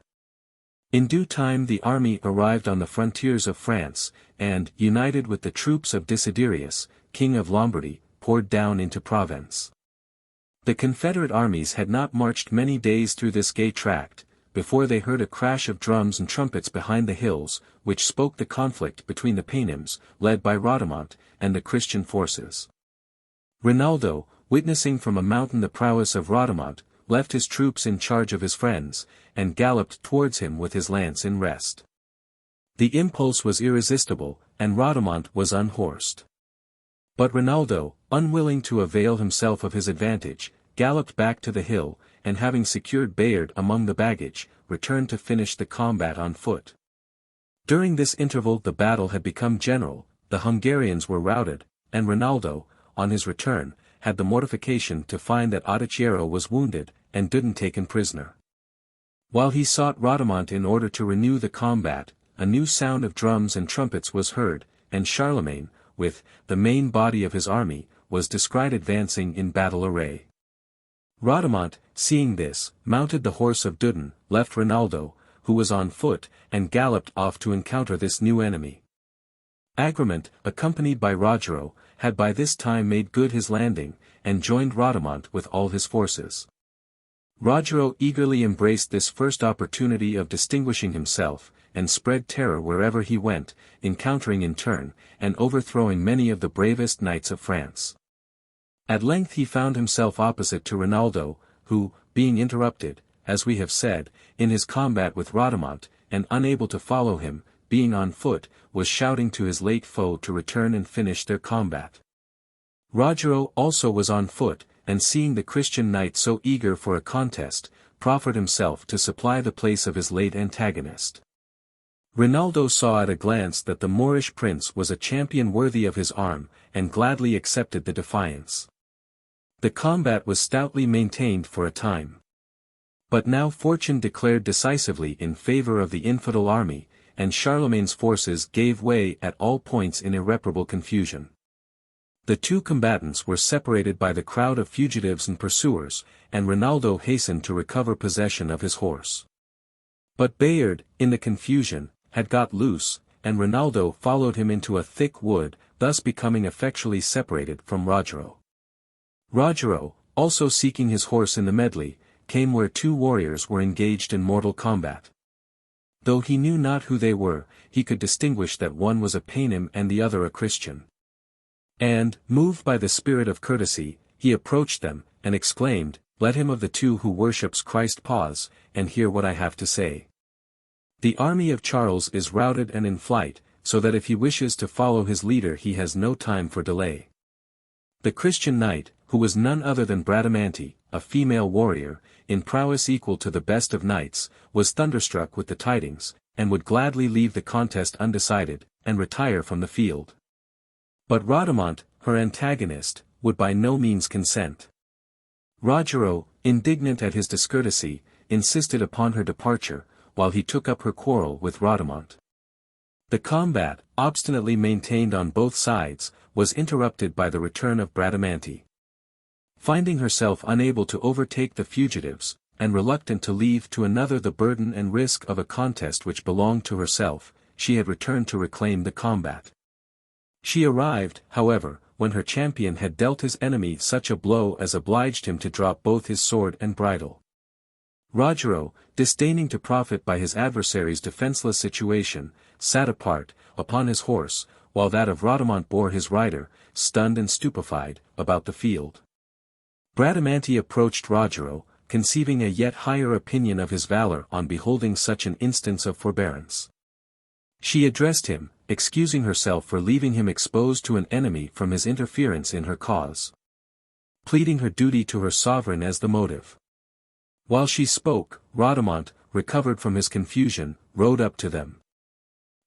In due time the army arrived on the frontiers of France, and, united with the troops of Desiderius, king of Lombardy, poured down into Provence. The Confederate armies had not marched many days through this gay tract, before they heard a crash of drums and trumpets behind the hills, which spoke the conflict between the Paynims, led by Bradamante, and the Christian forces. Rinaldo, witnessing from a mountain the prowess of Bradamante, left his troops in charge of his friends, and galloped towards him with his lance in rest. The impulse was irresistible, and Bradamante was unhorsed. But Rinaldo, unwilling to avail himself of his advantage, galloped back to the hill, and having secured Bayard among the baggage, returned to finish the combat on foot. During this interval the battle had become general, the Hungarians were routed, and Rinaldo, on his return, had the mortification to find that Ogier was wounded, and Dane taken prisoner. While he sought Bradamante in order to renew the combat, a new sound of drums and trumpets was heard, and Charlemagne, with the main body of his army, was descried advancing in battle array. Bradamante, seeing this, mounted the horse of Dane, left Rinaldo, who was on foot, and galloped off to encounter this new enemy. Agramant, accompanied by Rogero, had by this time made good his landing, and joined Bradamante with all his forces. Rogero eagerly embraced this first opportunity of distinguishing himself, and spread terror wherever he went, encountering in turn, and overthrowing many of the bravest knights of France. At length he found himself opposite to Rinaldo, who, being interrupted, as we have said, in his combat with Bradamante, and unable to follow him, being on foot, was shouting to his late foe to return and finish their combat. Rogero also was on foot, and seeing the Christian knight so eager for a contest, proffered himself to supply the place of his late antagonist. Rinaldo saw at a glance that the Moorish prince was a champion worthy of his arm, and gladly accepted the defiance. The combat was stoutly maintained for a time. But now fortune declared decisively in favor of the infidel army, and Charlemagne's forces gave way at all points in irreparable confusion. The two combatants were separated by the crowd of fugitives and pursuers, and Rinaldo hastened to recover possession of his horse. But Bayard, in the confusion, had got loose, and Rinaldo followed him into a thick wood, thus becoming effectually separated from Rogero. Rogero, also seeking his horse in the medley, came where two warriors were engaged in mortal combat. Though he knew not who they were, he could distinguish that one was a Paynim and the other a Christian. And, moved by the spirit of courtesy, he approached them, and exclaimed, "Let him of the two who worships Christ pause, and hear what I have to say. The army of Charles is routed and in flight, so that if he wishes to follow his leader he has no time for delay." The Christian knight, who was none other than Bradamante, a female warrior, in prowess equal to the best of knights, was thunderstruck with the tidings, and would gladly leave the contest undecided, and retire from the field. But Bradamante, her antagonist, would by no means consent. Rogero, indignant at his discourtesy, insisted upon her departure, while he took up her quarrel with Bradamante. The combat, obstinately maintained on both sides, was interrupted by the return of Bradamante. Finding herself unable to overtake the fugitives, and reluctant to leave to another the burden and risk of a contest which belonged to herself, she had returned to reclaim the combat. She arrived, however, when her champion had dealt his enemy such a blow as obliged him to drop both his sword and bridle. Rogero, disdaining to profit by his adversary's defenseless situation, sat apart, upon his horse, while that of Bradamante bore his rider, stunned and stupefied, about the field. Bradamante approached Rogero, conceiving a yet higher opinion of his valor on beholding such an instance of forbearance. She addressed him, excusing herself for leaving him exposed to an enemy from his interference in her cause, pleading her duty to her sovereign as the motive. While she spoke, Bradamante, recovered from his confusion, rode up to them.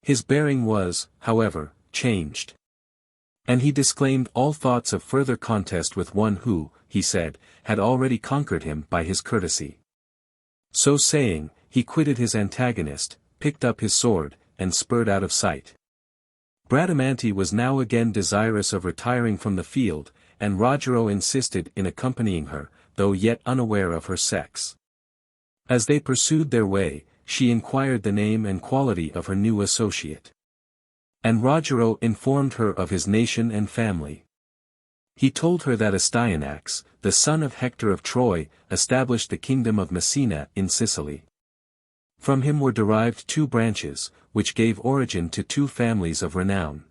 His bearing was, however, changed. And he disclaimed all thoughts of further contest with one who, he said, had already conquered him by his courtesy. So saying, he quitted his antagonist, picked up his sword, and spurred out of sight. Bradamante was now again desirous of retiring from the field, and Rogero insisted in accompanying her, though yet unaware of her sex. As they pursued their way, she inquired the name and quality of her new associate. And Rogero informed her of his nation and family. He told her that Astyanax, the son of Hector of Troy, established the kingdom of Messina in Sicily. From him were derived two branches, which gave origin to two families of renown.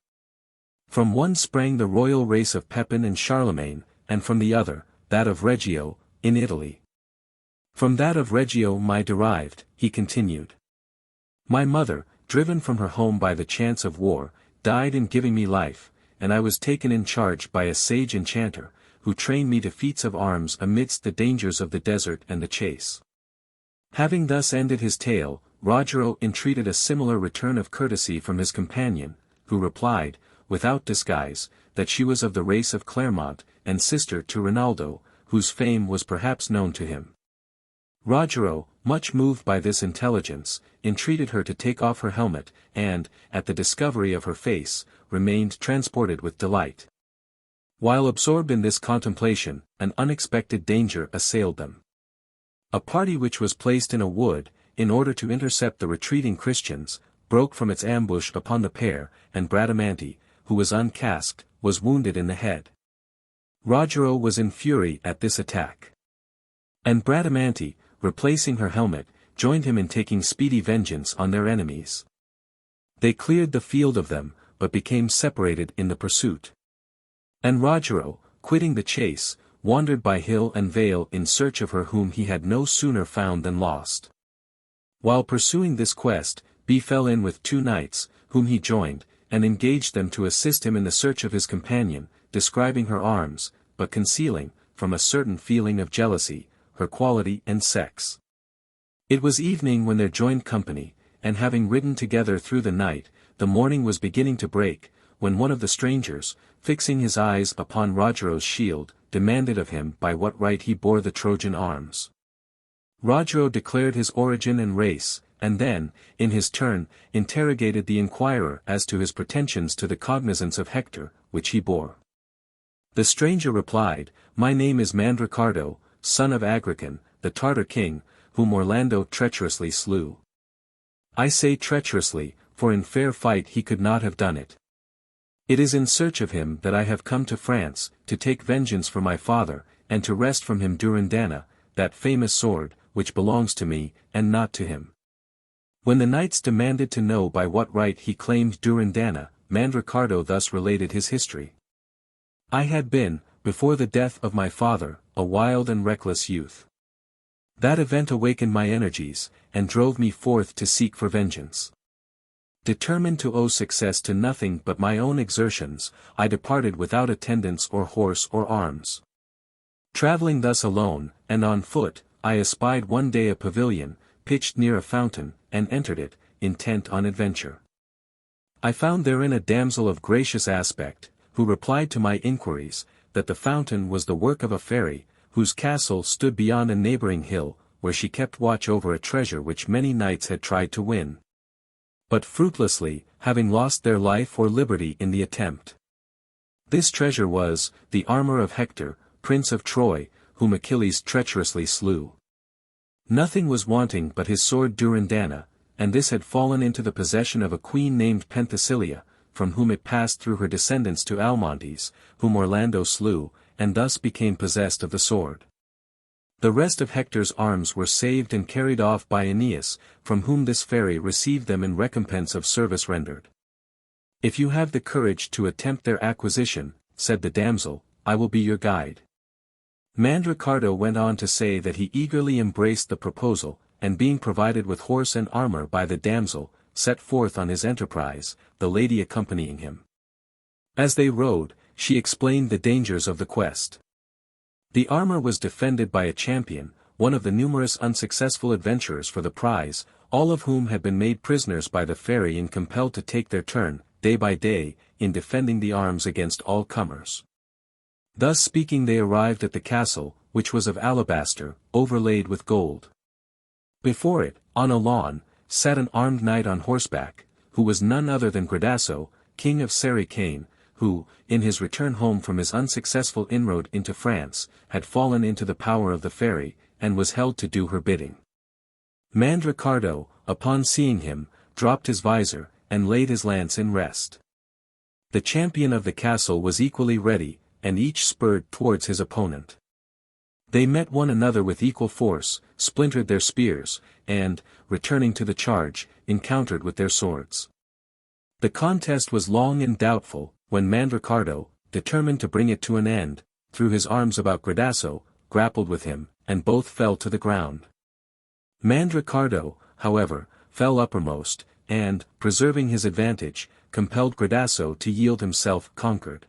From one sprang the royal race of Pepin and Charlemagne, and from the other, that of Rogero, in Italy. From that of Rogero I derived, he continued. My mother, driven from her home by the chance of war, died in giving me life, and I was taken in charge by a sage enchanter, who trained me to feats of arms amidst the dangers of the desert and the chase. Having thus ended his tale, Rogero entreated a similar return of courtesy from his companion, who replied, without disguise, that she was of the race of Clermont, and sister to Rinaldo, whose fame was perhaps known to him. Rogero, much moved by this intelligence, entreated her to take off her helmet, and, at the discovery of her face, remained transported with delight. While absorbed in this contemplation, an unexpected danger assailed them. A party which was placed in a wood, in order to intercept the retreating Christians, broke from its ambush upon the pair, and Bradamante, who was uncasqued, was wounded in the head. Rogero was in fury at this attack. And Bradamante, replacing her helmet, joined him in taking speedy vengeance on their enemies. They cleared the field of them, but became separated in the pursuit. And Rogero, quitting the chase, wandered by hill and vale in search of her whom he had no sooner found than lost. While pursuing this quest, he fell in with two knights, whom he joined, and engaged them to assist him in the search of his companion, describing her arms, but concealing, from a certain feeling of jealousy, her quality and sex. It was evening when they joined company, and having ridden together through the night, the morning was beginning to break, when one of the strangers, fixing his eyes upon Rogero's shield, demanded of him by what right he bore the Trojan arms. Rogero declared his origin and race, and then, in his turn, interrogated the inquirer as to his pretensions to the cognizance of Hector, which he bore. The stranger replied, My name is Mandricardo, son of Agrican, the Tartar king, whom Orlando treacherously slew. I say treacherously, for in fair fight he could not have done it. It is in search of him that I have come to France, to take vengeance for my father, and to wrest from him Durindana, that famous sword, which belongs to me, and not to him. When the knights demanded to know by what right he claimed Durindana, Mandricardo thus related his history. I had been, before the death of my father, a wild and reckless youth. That event awakened my energies, and drove me forth to seek for vengeance. Determined to owe success to nothing but my own exertions, I departed without attendants or horse or arms. Traveling thus alone, and on foot, I espied one day a pavilion, pitched near a fountain, and entered it, intent on adventure. I found therein a damsel of gracious aspect, who replied to my inquiries, that the fountain was the work of a fairy, whose castle stood beyond a neighboring hill, where she kept watch over a treasure which many knights had tried to win, but fruitlessly, having lost their life or liberty in the attempt. This treasure was, the armor of Hector, Prince of Troy, whom Achilles treacherously slew. Nothing was wanting but his sword Durindana, and this had fallen into the possession of a queen named Penthesilea, from whom it passed through her descendants to Almontes, whom Orlando slew, and thus became possessed of the sword. The rest of Hector's arms were saved and carried off by Aeneas, from whom this fairy received them in recompense of service rendered. If you have the courage to attempt their acquisition, said the damsel, I will be your guide. Mandricardo went on to say that he eagerly embraced the proposal, and being provided with horse and armor by the damsel, set forth on his enterprise, the lady accompanying him. As they rode, she explained the dangers of the quest. The armor was defended by a champion, one of the numerous unsuccessful adventurers for the prize, all of whom had been made prisoners by the fairy and compelled to take their turn, day by day, in defending the arms against all comers. Thus speaking they arrived at the castle, which was of alabaster, overlaid with gold. Before it, on a lawn, sat an armed knight on horseback, who was none other than Gradasso, king of Sericane, who, in his return home from his unsuccessful inroad into France, had fallen into the power of the fairy, and was held to do her bidding. Mandricardo, upon seeing him, dropped his visor, and laid his lance in rest. The champion of the castle was equally ready, and each spurred towards his opponent. They met one another with equal force, splintered their spears, and, returning to the charge, encountered with their swords. The contest was long and doubtful, when Mandricardo, determined to bring it to an end, threw his arms about Gradasso, grappled with him, and both fell to the ground. Mandricardo, however, fell uppermost, and, preserving his advantage, compelled Gradasso to yield himself conquered.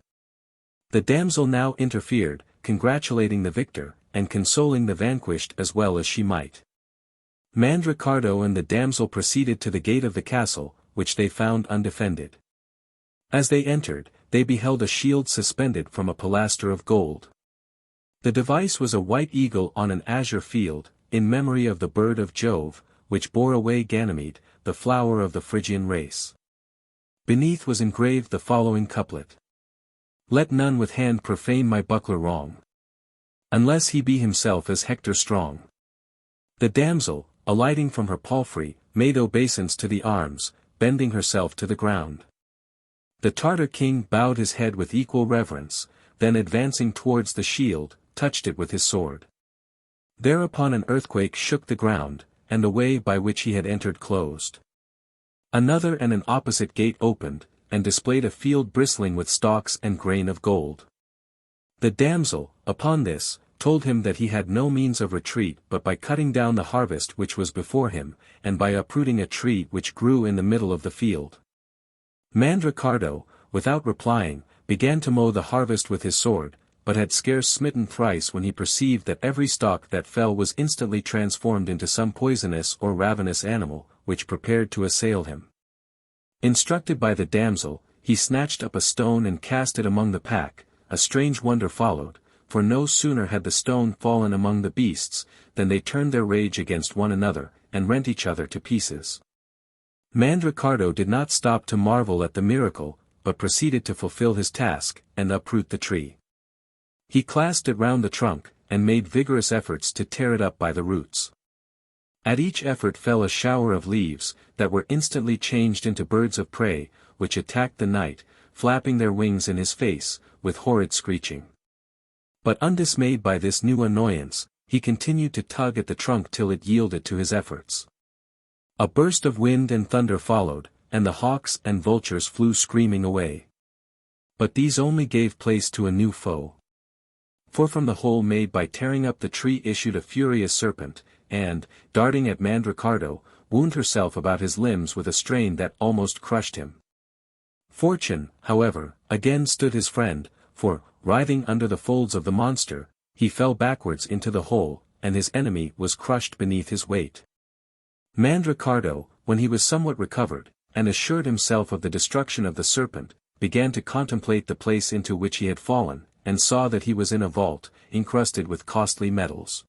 The damsel now interfered, congratulating the victor, and consoling the vanquished as well as she might. Mandricardo and the damsel proceeded to the gate of the castle, which they found undefended. As they entered, they beheld a shield suspended from a pilaster of gold. The device was a white eagle on an azure field, in memory of the bird of Jove, which bore away Ganymede, the flower of the Phrygian race. Beneath was engraved the following couplet. Let none with hand profane my buckler wrong, unless he be himself as Hector strong. The damsel, alighting from her palfrey, made obeisance to the arms, bending herself to the ground. The Tartar king bowed his head with equal reverence, then advancing towards the shield, touched it with his sword. Thereupon an earthquake shook the ground, and the way by which he had entered closed. Another and an opposite gate opened, and displayed a field bristling with stalks and grain of gold. The damsel, upon this, told him that he had no means of retreat but by cutting down the harvest which was before him, and by uprooting a tree which grew in the middle of the field. Mandricardo, without replying, began to mow the harvest with his sword, but had scarce smitten thrice when he perceived that every stalk that fell was instantly transformed into some poisonous or ravenous animal, which prepared to assail him. Instructed by the damsel, he snatched up a stone and cast it among the pack. A strange wonder followed, for no sooner had the stone fallen among the beasts, than they turned their rage against one another, and rent each other to pieces. Mandricardo did not stop to marvel at the miracle, but proceeded to fulfill his task, and uproot the tree. He clasped it round the trunk, and made vigorous efforts to tear it up by the roots. At each effort fell a shower of leaves, that were instantly changed into birds of prey, which attacked the knight, flapping their wings in his face, with horrid screeching. But undismayed by this new annoyance, he continued to tug at the trunk till it yielded to his efforts. A burst of wind and thunder followed, and the hawks and vultures flew screaming away. But these only gave place to a new foe. For from the hole made by tearing up the tree issued a furious serpent, and, darting at Mandricardo, wound herself about his limbs with a strain that almost crushed him. Fortune, however, again stood his friend, for, writhing under the folds of the monster, he fell backwards into the hole, and his enemy was crushed beneath his weight. Mandricardo, when he was somewhat recovered, and assured himself of the destruction of the serpent, began to contemplate the place into which he had fallen, and saw that he was in a vault, encrusted with costly metals,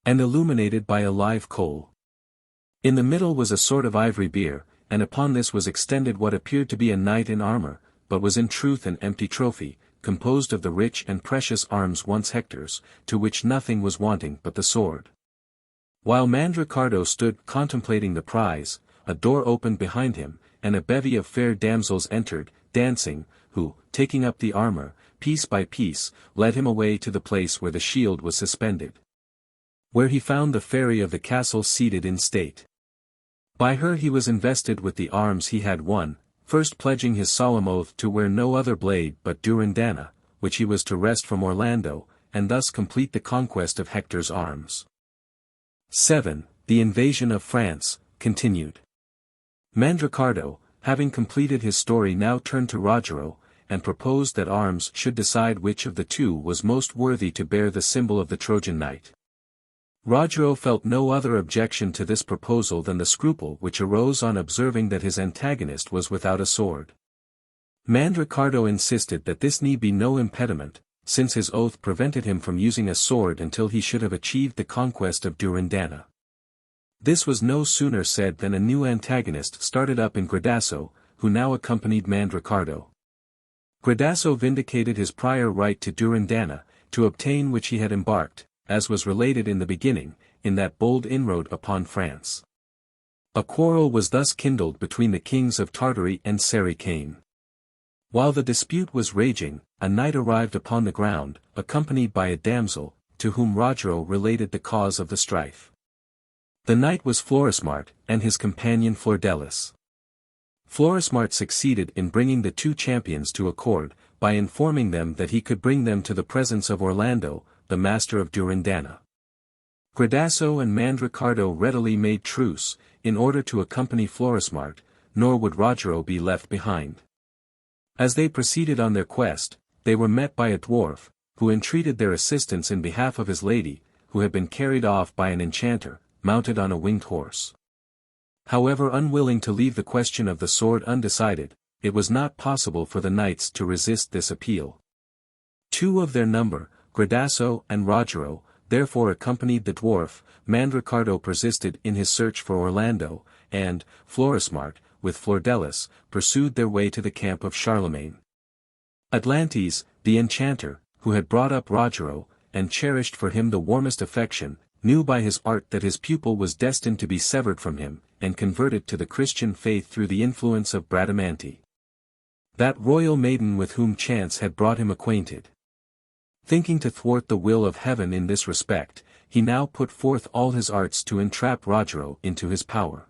and illuminated by a live coal. In the middle was a sort of ivory bier, and upon this was extended what appeared to be a knight in armor, but was in truth an empty trophy, composed of the rich and precious arms once Hector's, to which nothing was wanting but the sword. While Mandricardo stood contemplating the prize, a door opened behind him, and a bevy of fair damsels entered, dancing, who, taking up the armor, piece by piece, led him away to the place where the shield was suspended, where he found the fairy of the castle seated in state. By her he was invested with the arms he had won, first pledging his solemn oath to wear no other blade but Durindana, which he was to wrest from Orlando, and thus complete the conquest of Hector's arms. 7. The invasion of France, continued. Mandricardo, having completed his story, now turned to Rogero, and proposed that arms should decide which of the two was most worthy to bear the symbol of the Trojan knight. Rogero felt no other objection to this proposal than the scruple which arose on observing that his antagonist was without a sword. Mandricardo insisted that this need be no impediment, since his oath prevented him from using a sword until he should have achieved the conquest of Durindana. This was no sooner said than a new antagonist started up in Gradasso, who now accompanied Mandricardo. Gradasso vindicated his prior right to Durindana, to obtain which he had embarked, as was related in the beginning, in that bold inroad upon France. A quarrel was thus kindled between the kings of Tartary and Sericane. While the dispute was raging, a knight arrived upon the ground, accompanied by a damsel, to whom Rogero related the cause of the strife. The knight was Florismart, and his companion Flordelis. Florismart succeeded in bringing the two champions to accord, by informing them that he could bring them to the presence of Orlando, the master of Durindana. Gradasso and Mandricardo readily made truce, in order to accompany Florismart, nor would Rogero be left behind. As they proceeded on their quest, they were met by a dwarf, who entreated their assistance in behalf of his lady, who had been carried off by an enchanter, mounted on a winged horse. However unwilling to leave the question of the sword undecided, it was not possible for the knights to resist this appeal. Two of their number, Gradasso and Rogero, therefore accompanied the dwarf. Mandricardo persisted in his search for Orlando, and, Florismart, with Flordelis, pursued their way to the camp of Charlemagne. Atlantes, the enchanter, who had brought up Rogero, and cherished for him the warmest affection, knew by his art that his pupil was destined to be severed from him, and converted to the Christian faith through the influence of Bradamante, that royal maiden with whom chance had brought him acquainted. Thinking to thwart the will of heaven in this respect, he now put forth all his arts to entrap Rogero into his power.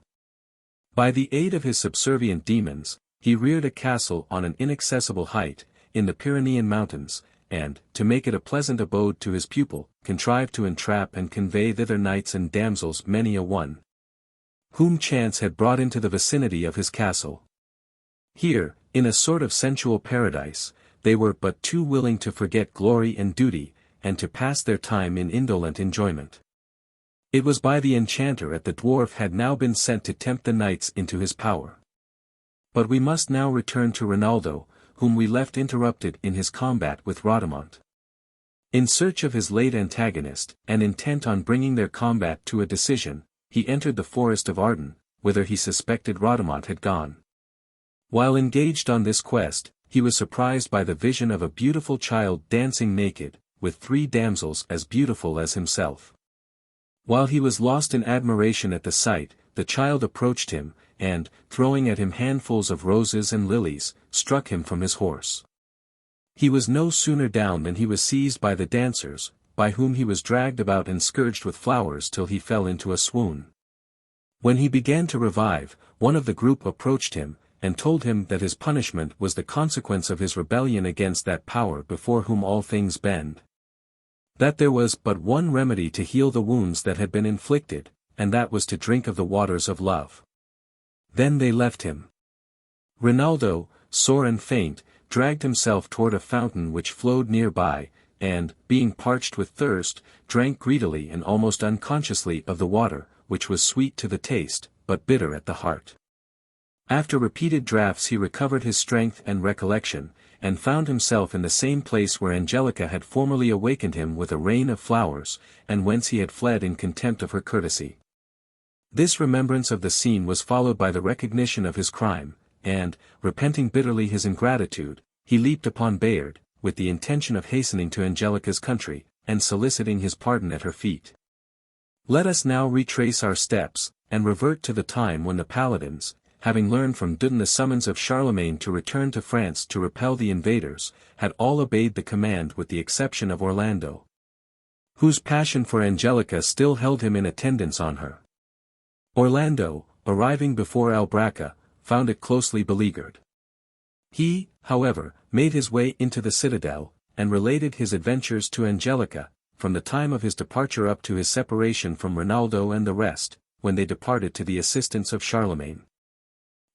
By the aid of his subservient demons, he reared a castle on an inaccessible height, in the Pyrenean mountains, and, to make it a pleasant abode to his pupil, contrived to entrap and convey thither knights and damsels many a one, whom chance had brought into the vicinity of his castle. Here, in a sort of sensual paradise, they were but too willing to forget glory and duty, and to pass their time in indolent enjoyment. It was by the enchanter that the dwarf had now been sent to tempt the knights into his power. But we must now return to Rinaldo, whom we left interrupted in his combat with Bradamante. In search of his late antagonist, and intent on bringing their combat to a decision, he entered the forest of Arden, whither he suspected Bradamante had gone. While engaged on this quest, he was surprised by the vision of a beautiful child dancing naked, with three damsels as beautiful as himself. While he was lost in admiration at the sight, the child approached him, and, throwing at him handfuls of roses and lilies, struck him from his horse. He was no sooner down than he was seized by the dancers, by whom he was dragged about and scourged with flowers till he fell into a swoon. When he began to revive, one of the group approached him, and told him that his punishment was the consequence of his rebellion against that power before whom all things bend. That there was but one remedy to heal the wounds that had been inflicted, and that was to drink of the waters of love. Then they left him. Rinaldo, sore and faint, dragged himself toward a fountain which flowed near by, and, being parched with thirst, drank greedily and almost unconsciously of the water, which was sweet to the taste, but bitter at the heart. After repeated draughts he recovered his strength and recollection, and found himself in the same place where Angelica had formerly awakened him with a rain of flowers, and whence he had fled in contempt of her courtesy. This remembrance of the scene was followed by the recognition of his crime, and, repenting bitterly his ingratitude, he leaped upon Bayard, with the intention of hastening to Angelica's country, and soliciting his pardon at her feet. Let us now retrace our steps, and revert to the time when the Paladins, having learned from Dudon the summons of Charlemagne to return to France to repel the invaders, had all obeyed the command with the exception of Orlando, whose passion for Angelica still held him in attendance on her. Orlando, arriving before Albracca, found it closely beleaguered. He, however, made his way into the citadel, and related his adventures to Angelica, from the time of his departure up to his separation from Rinaldo and the rest, when they departed to the assistance of Charlemagne.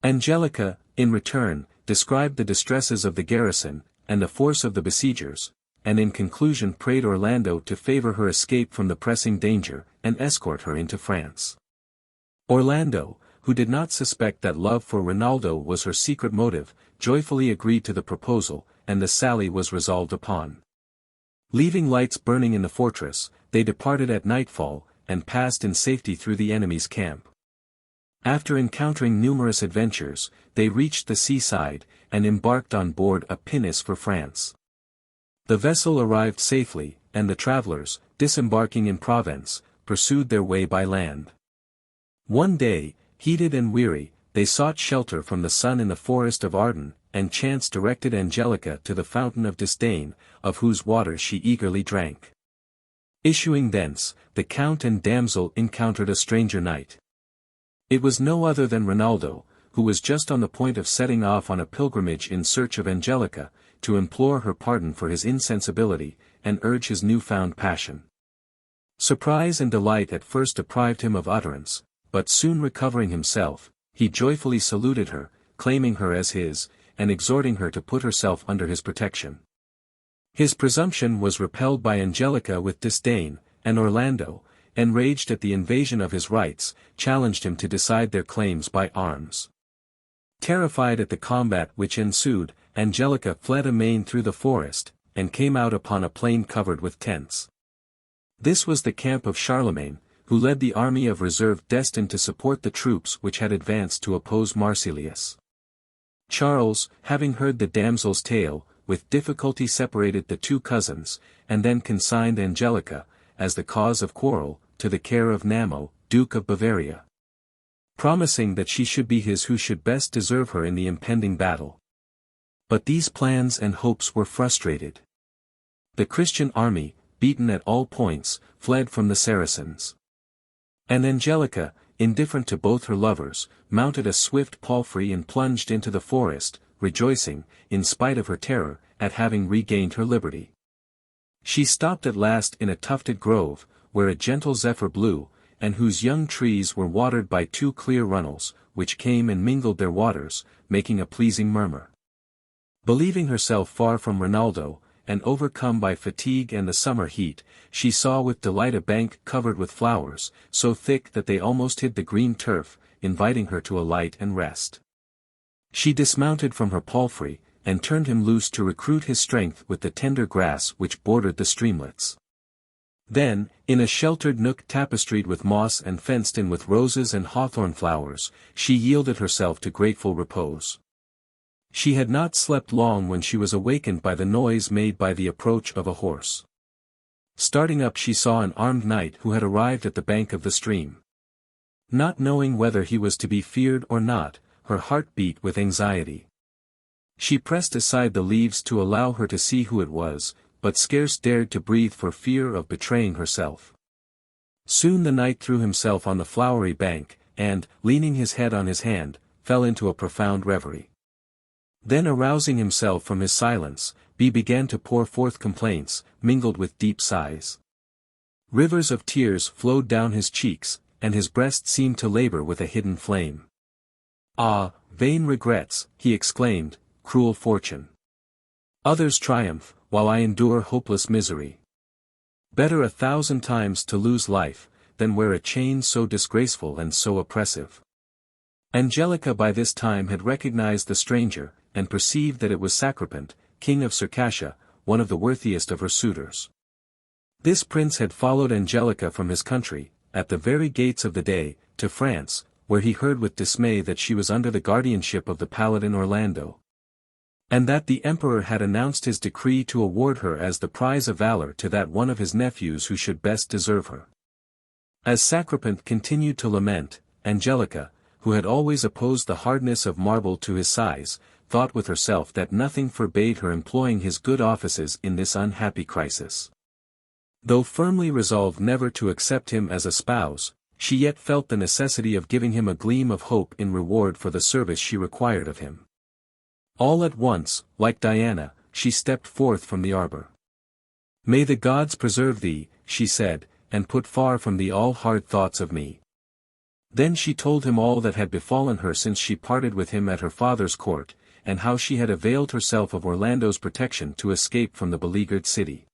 Angelica, in return, described the distresses of the garrison, and the force of the besiegers, and in conclusion prayed Orlando to favor her escape from the pressing danger, and escort her into France. Orlando, who did not suspect that love for Rinaldo was her secret motive, joyfully agreed to the proposal, and the sally was resolved upon. Leaving lights burning in the fortress, they departed at nightfall, and passed in safety through the enemy's camp. After encountering numerous adventures, they reached the seaside, and embarked on board a pinnace for France. The vessel arrived safely, and the travelers, disembarking in Provence, pursued their way by land. One day, heated and weary, they sought shelter from the sun in the forest of Arden, and chance directed Angelica to the fountain of disdain, of whose water she eagerly drank. Issuing thence, the count and damsel encountered a stranger knight. It was no other than Rinaldo, who was just on the point of setting off on a pilgrimage in search of Angelica, to implore her pardon for his insensibility, and urge his new-found passion. Surprise and delight at first deprived him of utterance, but soon recovering himself, he joyfully saluted her, claiming her as his, and exhorting her to put herself under his protection. His presumption was repelled by Angelica with disdain, and Orlando, enraged at the invasion of his rights, challenged him to decide their claims by arms. Terrified at the combat which ensued, Angelica fled amain through the forest, and came out upon a plain covered with tents. This was the camp of Charlemagne, who led the army of reserve destined to support the troops which had advanced to oppose Marsilius. Charles, having heard the damsel's tale, with difficulty separated the two cousins, and then consigned Angelica, as the cause of quarrel, to the care of Namo, Duke of Bavaria, promising that she should be his who should best deserve her in the impending battle. But these plans and hopes were frustrated. The Christian army, beaten at all points, fled from the Saracens. And Angelica, indifferent to both her lovers, mounted a swift palfrey and plunged into the forest, rejoicing, in spite of her terror, at having regained her liberty. She stopped at last in a tufted grove, where a gentle zephyr blew, and whose young trees were watered by two clear runnels, which came and mingled their waters, making a pleasing murmur. Believing herself far from Rinaldo, and overcome by fatigue and the summer heat, she saw with delight a bank covered with flowers, so thick that they almost hid the green turf, inviting her to alight and rest. She dismounted from her palfrey, and turned him loose to recruit his strength with the tender grass which bordered the streamlets. Then, in a sheltered nook tapestried with moss and fenced in with roses and hawthorn flowers, she yielded herself to grateful repose. She had not slept long when she was awakened by the noise made by the approach of a horse. Starting up, she saw an armed knight who had arrived at the bank of the stream. Not knowing whether he was to be feared or not, her heart beat with anxiety. She pressed aside the leaves to allow her to see who it was, but scarce dared to breathe for fear of betraying herself. Soon the knight threw himself on the flowery bank, and, leaning his head on his hand, fell into a profound reverie. Then arousing himself from his silence, he began to pour forth complaints, mingled with deep sighs. Rivers of tears flowed down his cheeks, and his breast seemed to labor with a hidden flame. "Ah, vain regrets," he exclaimed, "cruel fortune! Others triumph, while I endure hopeless misery. Better 1,000 times to lose life, than wear a chain so disgraceful and so oppressive." Angelica by this time had recognized the stranger, and perceived that it was Sacripant, king of Circassia, one of the worthiest of her suitors. This prince had followed Angelica from his country, at the very gates of the day, to France, where he heard with dismay that she was under the guardianship of the Paladin Orlando, and that the emperor had announced his decree to award her as the prize of valor to that one of his nephews who should best deserve her. As Sacripant continued to lament, Angelica, who had always opposed the hardness of marble to his sighs, thought with herself that nothing forbade her employing his good offices in this unhappy crisis. Though firmly resolved never to accept him as a spouse, she yet felt the necessity of giving him a gleam of hope in reward for the service she required of him. All at once, like Diana, she stepped forth from the arbor. "May the gods preserve thee," she said, "and put far from thee all hard thoughts of me." Then she told him all that had befallen her since she parted with him at her father's court, and how she had availed herself of Orlando's protection to escape from the beleaguered city.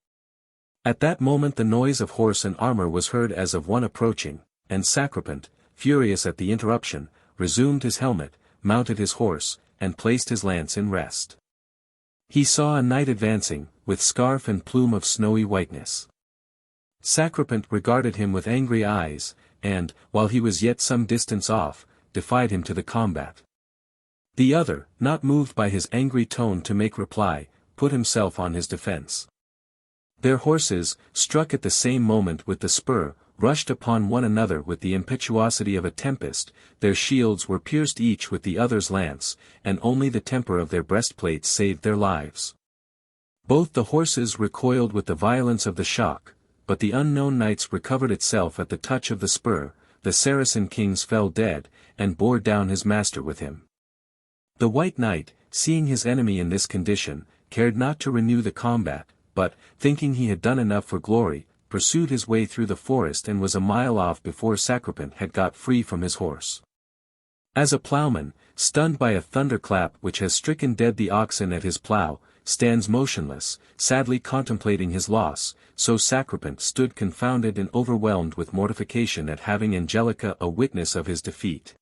At that moment the noise of horse and armor was heard as of one approaching, and Sacripant, furious at the interruption, resumed his helmet, mounted his horse, and placed his lance in rest. He saw a knight advancing, with scarf and plume of snowy whiteness. Sacripant regarded him with angry eyes, and, while he was yet some distance off, defied him to the combat. The other, not moved by his angry tone to make reply, put himself on his defense. Their horses, struck at the same moment with the spur, rushed upon one another with the impetuosity of a tempest, their shields were pierced each with the other's lance, and only the temper of their breastplates saved their lives. Both the horses recoiled with the violence of the shock, but the unknown knights recovered itself at the touch of the spur, the Saracen kings fell dead, and bore down his master with him. The White Knight, seeing his enemy in this condition, cared not to renew the combat, but, thinking he had done enough for glory, pursued his way through the forest and was a mile off before Sacripant had got free from his horse. As a ploughman, stunned by a thunderclap which has stricken dead the oxen at his plough, stands motionless, sadly contemplating his loss, so Sacripant stood confounded and overwhelmed with mortification at having Angelica a witness of his defeat.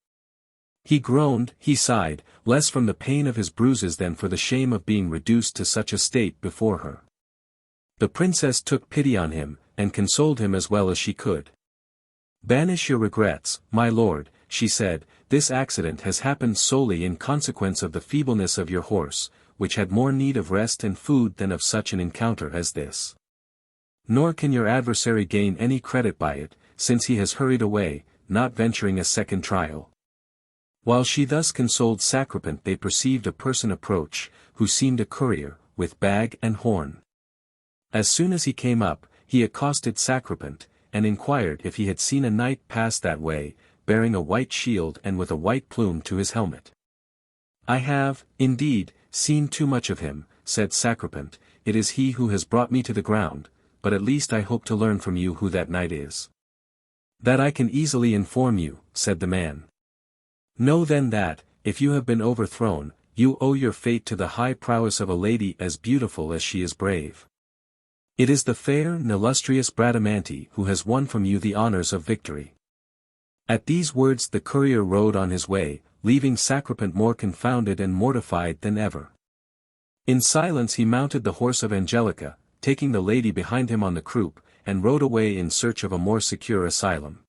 He groaned, he sighed, less from the pain of his bruises than for the shame of being reduced to such a state before her. The princess took pity on him, and consoled him as well as she could. "Banish your regrets, my lord," she said, "this accident has happened solely in consequence of the feebleness of your horse, which had more need of rest and food than of such an encounter as this. Nor can your adversary gain any credit by it, since he has hurried away, not venturing a second trial." While she thus consoled Sacripant, they perceived a person approach, who seemed a courier, with bag and horn. As soon as he came up, he accosted Sacripant, and inquired if he had seen a knight pass that way, bearing a white shield and with a white plume to his helmet. "I have, indeed, seen too much of him," said Sacripant. "It is he who has brought me to the ground, but at least I hope to learn from you who that knight is." "That I can easily inform you," said the man. "Know then that, if you have been overthrown, you owe your fate to the high prowess of a lady as beautiful as she is brave. It is the fair and illustrious Bradamante who has won from you the honors of victory." At these words the courier rode on his way, leaving Sacripant more confounded and mortified than ever. In silence he mounted the horse of Angelica, taking the lady behind him on the croup, and rode away in search of a more secure asylum.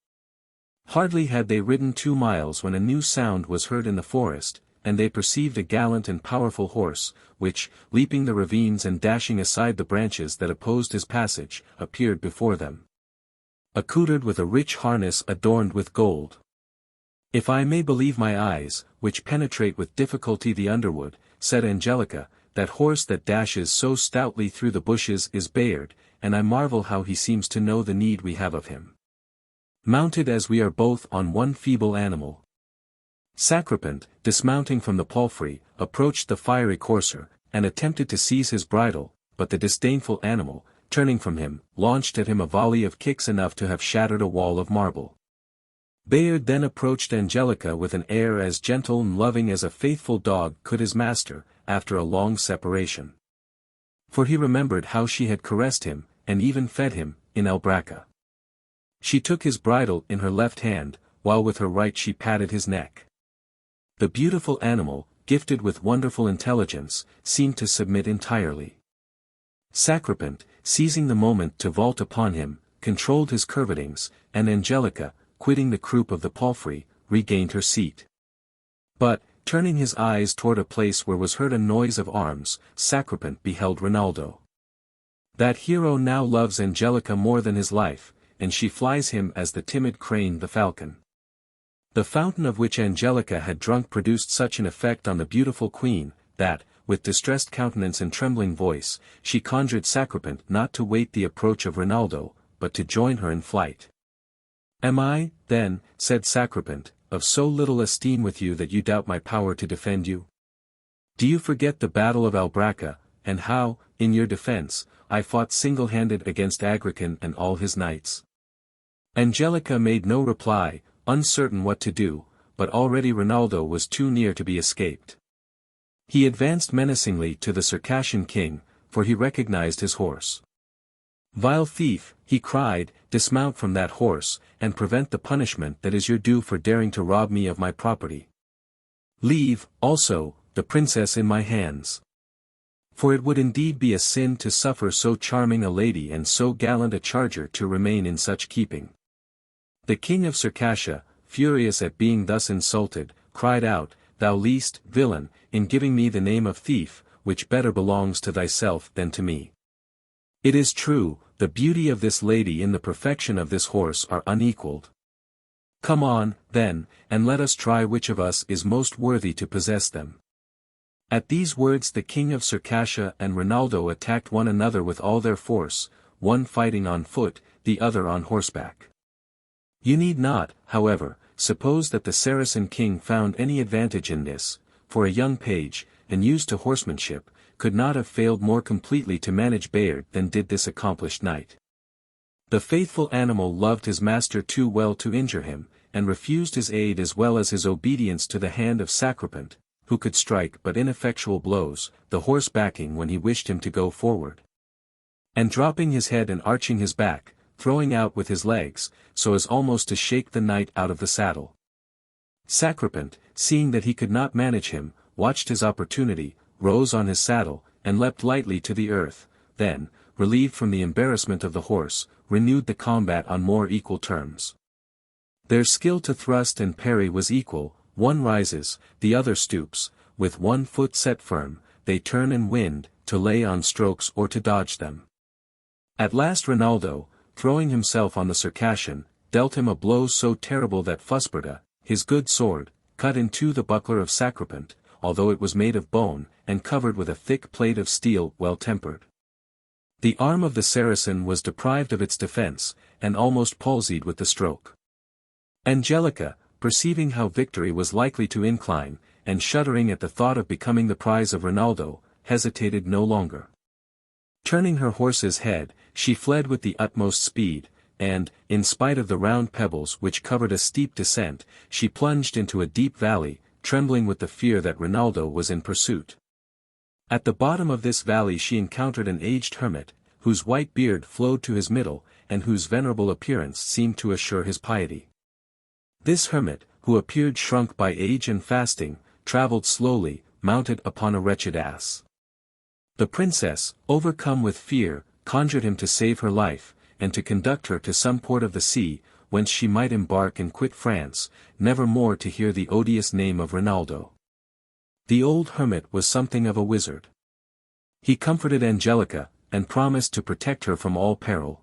Hardly had they ridden 2 miles when a new sound was heard in the forest, and they perceived a gallant and powerful horse, which, leaping the ravines and dashing aside the branches that opposed his passage, appeared before them, accoutred with a rich harness adorned with gold. "If I may believe my eyes, which penetrate with difficulty the underwood," said Angelica, "that horse that dashes so stoutly through the bushes is Bayard, and I marvel how he seems to know the need we have of him. Mounted as we are both on one feeble animal." Sacripant, dismounting from the palfrey, approached the fiery courser, and attempted to seize his bridle, but the disdainful animal, turning from him, launched at him a volley of kicks enough to have shattered a wall of marble. Bayard then approached Angelica with an air as gentle and loving as a faithful dog could his master, after a long separation. For he remembered how she had caressed him, and even fed him, in Albracca. She took his bridle in her left hand, while with her right she patted his neck. The beautiful animal, gifted with wonderful intelligence, seemed to submit entirely. Sacripant, seizing the moment to vault upon him, controlled his curvetings, and Angelica, quitting the croup of the palfrey, regained her seat. But, turning his eyes toward a place where was heard a noise of arms, Sacripant beheld Rinaldo. That hero now loves Angelica more than his life, and she flies him as the timid crane the falcon. The fountain of which Angelica had drunk produced such an effect on the beautiful queen, that, with distressed countenance and trembling voice, she conjured Sacripant not to wait the approach of Rinaldo, but to join her in flight. "Am I, then," said Sacripant, "of so little esteem with you that you doubt my power to defend you? Do you forget the battle of Albracca, and how, in your defense, I fought single-handed against Agrican and all his knights?" Angelica made no reply, uncertain what to do, but already Rinaldo was too near to be escaped. He advanced menacingly to the Circassian king, for he recognized his horse. "Vile thief," he cried, "dismount from that horse, and prevent the punishment that is your due for daring to rob me of my property. Leave, also, the princess in my hands. For it would indeed be a sin to suffer so charming a lady and so gallant a charger to remain in such keeping." The king of Circassia, furious at being thus insulted, cried out, "Thou least, villain, in giving me the name of thief, which better belongs to thyself than to me. It is true, the beauty of this lady and the perfection of this horse are unequalled. Come on, then, and let us try which of us is most worthy to possess them." At these words the king of Circassia and Rinaldo attacked one another with all their force, one fighting on foot, the other on horseback. You need not, however, suppose that the Saracen king found any advantage in this, for a young page, and used to horsemanship, could not have failed more completely to manage Bayard than did this accomplished knight. The faithful animal loved his master too well to injure him, and refused his aid as well as his obedience to the hand of Sacripant, who could strike but ineffectual blows, the horse backing when he wished him to go forward, and dropping his head and arching his back, throwing out with his legs, so as almost to shake the knight out of the saddle. Sacripant, seeing that he could not manage him, watched his opportunity, rose on his saddle, and leapt lightly to the earth, then, relieved from the embarrassment of the horse, renewed the combat on more equal terms. Their skill to thrust and parry was equal, one rises, the other stoops, with one foot set firm, they turn and wind, to lay on strokes or to dodge them. At last Rinaldo, throwing himself on the Circassian, dealt him a blow so terrible that Fusberta, his good sword, cut in two the buckler of Sacripant, although it was made of bone, and covered with a thick plate of steel well tempered. The arm of the Saracen was deprived of its defence, and almost palsied with the stroke. Angelica, perceiving how victory was likely to incline, and shuddering at the thought of becoming the prize of Rinaldo, hesitated no longer. Turning her horse's head, she fled with the utmost speed, and, in spite of the round pebbles which covered a steep descent, she plunged into a deep valley, trembling with the fear that Rinaldo was in pursuit. At the bottom of this valley she encountered an aged hermit, whose white beard flowed to his middle, and whose venerable appearance seemed to assure his piety. This hermit, who appeared shrunk by age and fasting, travelled slowly, mounted upon a wretched ass. The princess, overcome with fear, conjured him to save her life, and to conduct her to some port of the sea, whence she might embark and quit France, never more to hear the odious name of Rinaldo. The old hermit was something of a wizard. He comforted Angelica, and promised to protect her from all peril.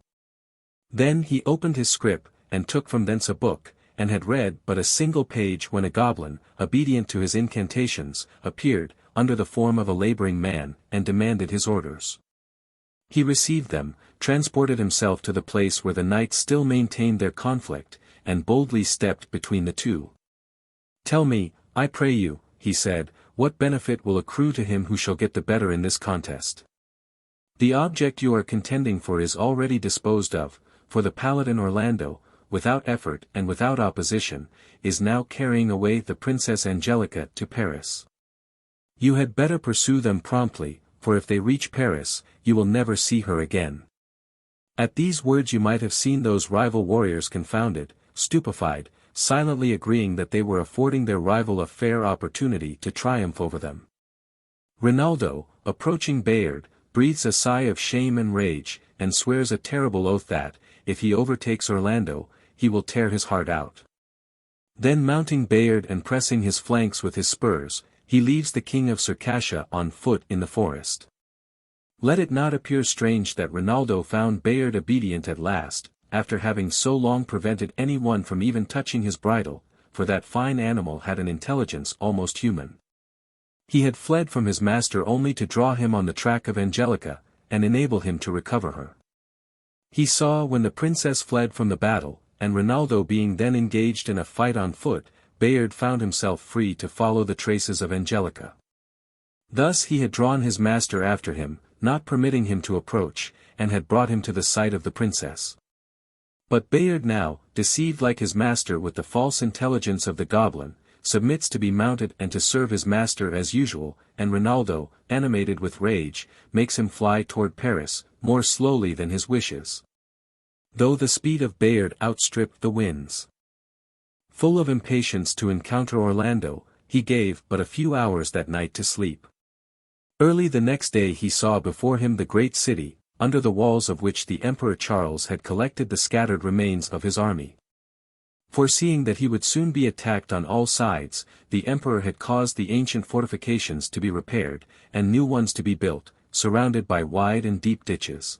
Then he opened his scrip, and took from thence a book, and had read but a single page when a goblin, obedient to his incantations, appeared, under the form of a labouring man, and demanded his orders. He received them, transported himself to the place where the knights still maintained their conflict, and boldly stepped between the two. "Tell me, I pray you," he said, "what benefit will accrue to him who shall get the better in this contest? The object you are contending for is already disposed of, for the Paladin Orlando, without effort and without opposition, is now carrying away the Princess Angelica to Paris. You had better pursue them promptly, for if they reach Paris, you will never see her again." At these words you might have seen those rival warriors confounded, stupefied, silently agreeing that they were affording their rival a fair opportunity to triumph over them. Rinaldo, approaching Bayard, breathes a sigh of shame and rage, and swears a terrible oath that, if he overtakes Orlando, he will tear his heart out. Then mounting Bayard and pressing his flanks with his spurs, he leaves the king of Circassia on foot in the forest. Let it not appear strange that Rinaldo found Bayard obedient at last, after having so long prevented any one from even touching his bridle, for that fine animal had an intelligence almost human. He had fled from his master only to draw him on the track of Angelica, and enable him to recover her. He saw when the princess fled from the battle, and Rinaldo being then engaged in a fight on foot, Bayard found himself free to follow the traces of Angelica. Thus he had drawn his master after him, not permitting him to approach, and had brought him to the sight of the princess. But Bayard now, deceived like his master with the false intelligence of the goblin, submits to be mounted and to serve his master as usual, and Rinaldo, animated with rage, makes him fly toward Paris, more slowly than his wishes. Though the speed of Bayard outstripped the winds. Full of impatience to encounter Orlando, he gave but a few hours that night to sleep. Early the next day he saw before him the great city, under the walls of which the Emperor Charles had collected the scattered remains of his army. Foreseeing that he would soon be attacked on all sides, the emperor had caused the ancient fortifications to be repaired, and new ones to be built, surrounded by wide and deep ditches.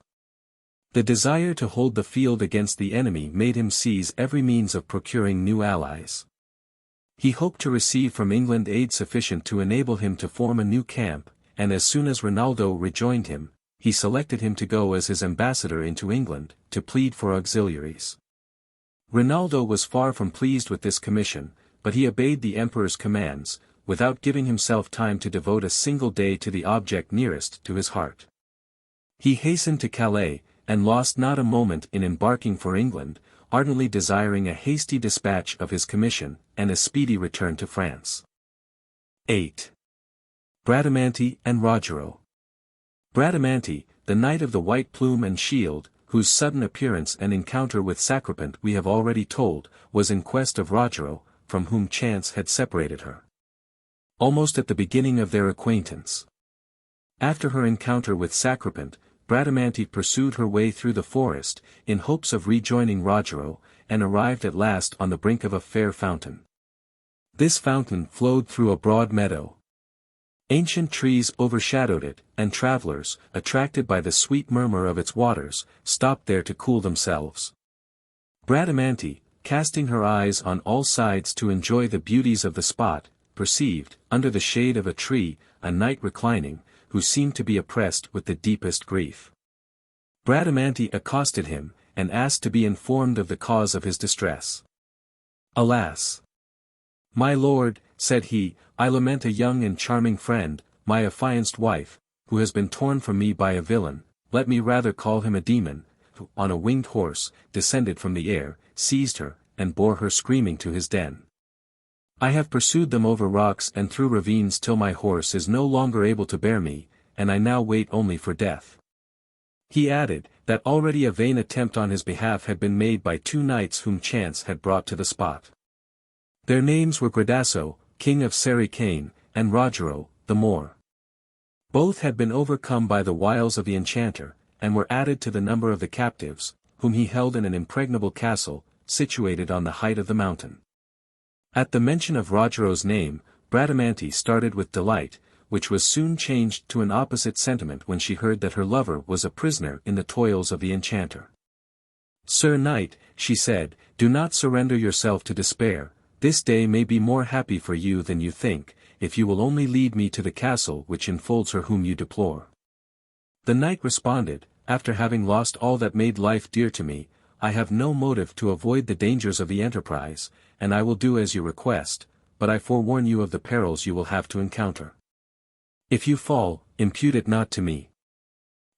The desire to hold the field against the enemy made him seize every means of procuring new allies. He hoped to receive from England aid sufficient to enable him to form a new camp, and as soon as Rinaldo rejoined him, he selected him to go as his ambassador into England, to plead for auxiliaries. Rinaldo was far from pleased with this commission, but he obeyed the emperor's commands, without giving himself time to devote a single day to the object nearest to his heart. He hastened to Calais, and lost not a moment in embarking for England, ardently desiring a hasty dispatch of his commission, and a speedy return to France. 8. Bradamante and Rogero. Bradamante, the knight of the white plume and shield, whose sudden appearance and encounter with Sacripant we have already told, was in quest of Rogero, from whom chance had separated her. Almost at the beginning of their acquaintance. After her encounter with Sacripant, Bradamante pursued her way through the forest, in hopes of rejoining Rogero, and arrived at last on the brink of a fair fountain. This fountain flowed through a broad meadow. Ancient trees overshadowed it, and travelers, attracted by the sweet murmur of its waters, stopped there to cool themselves. Bradamante, casting her eyes on all sides to enjoy the beauties of the spot, perceived, under the shade of a tree, a knight reclining, who seemed to be oppressed with the deepest grief. Bradamante accosted him, and asked to be informed of the cause of his distress. "Alas! My lord," said he, "I lament a young and charming friend, my affianced wife, who has been torn from me by a villain, let me rather call him a demon, who, on a winged horse, descended from the air, seized her, and bore her screaming to his den. I have pursued them over rocks and through ravines till my horse is no longer able to bear me, and I now wait only for death." He added, that already a vain attempt on his behalf had been made by two knights whom chance had brought to the spot. Their names were Gradasso, king of Sericane, and Rogero, the Moor. Both had been overcome by the wiles of the enchanter, and were added to the number of the captives, whom he held in an impregnable castle, situated on the height of the mountain. At the mention of Rogero's name, Bradamante started with delight, which was soon changed to an opposite sentiment when she heard that her lover was a prisoner in the toils of the enchanter. "Sir Knight," she said, "do not surrender yourself to despair, this day may be more happy for you than you think, if you will only lead me to the castle which enfolds her whom you deplore." The knight responded, "After having lost all that made life dear to me, I have no motive to avoid the dangers of the enterprise, and I will do as you request, but I forewarn you of the perils you will have to encounter. If you fall, impute it not to me."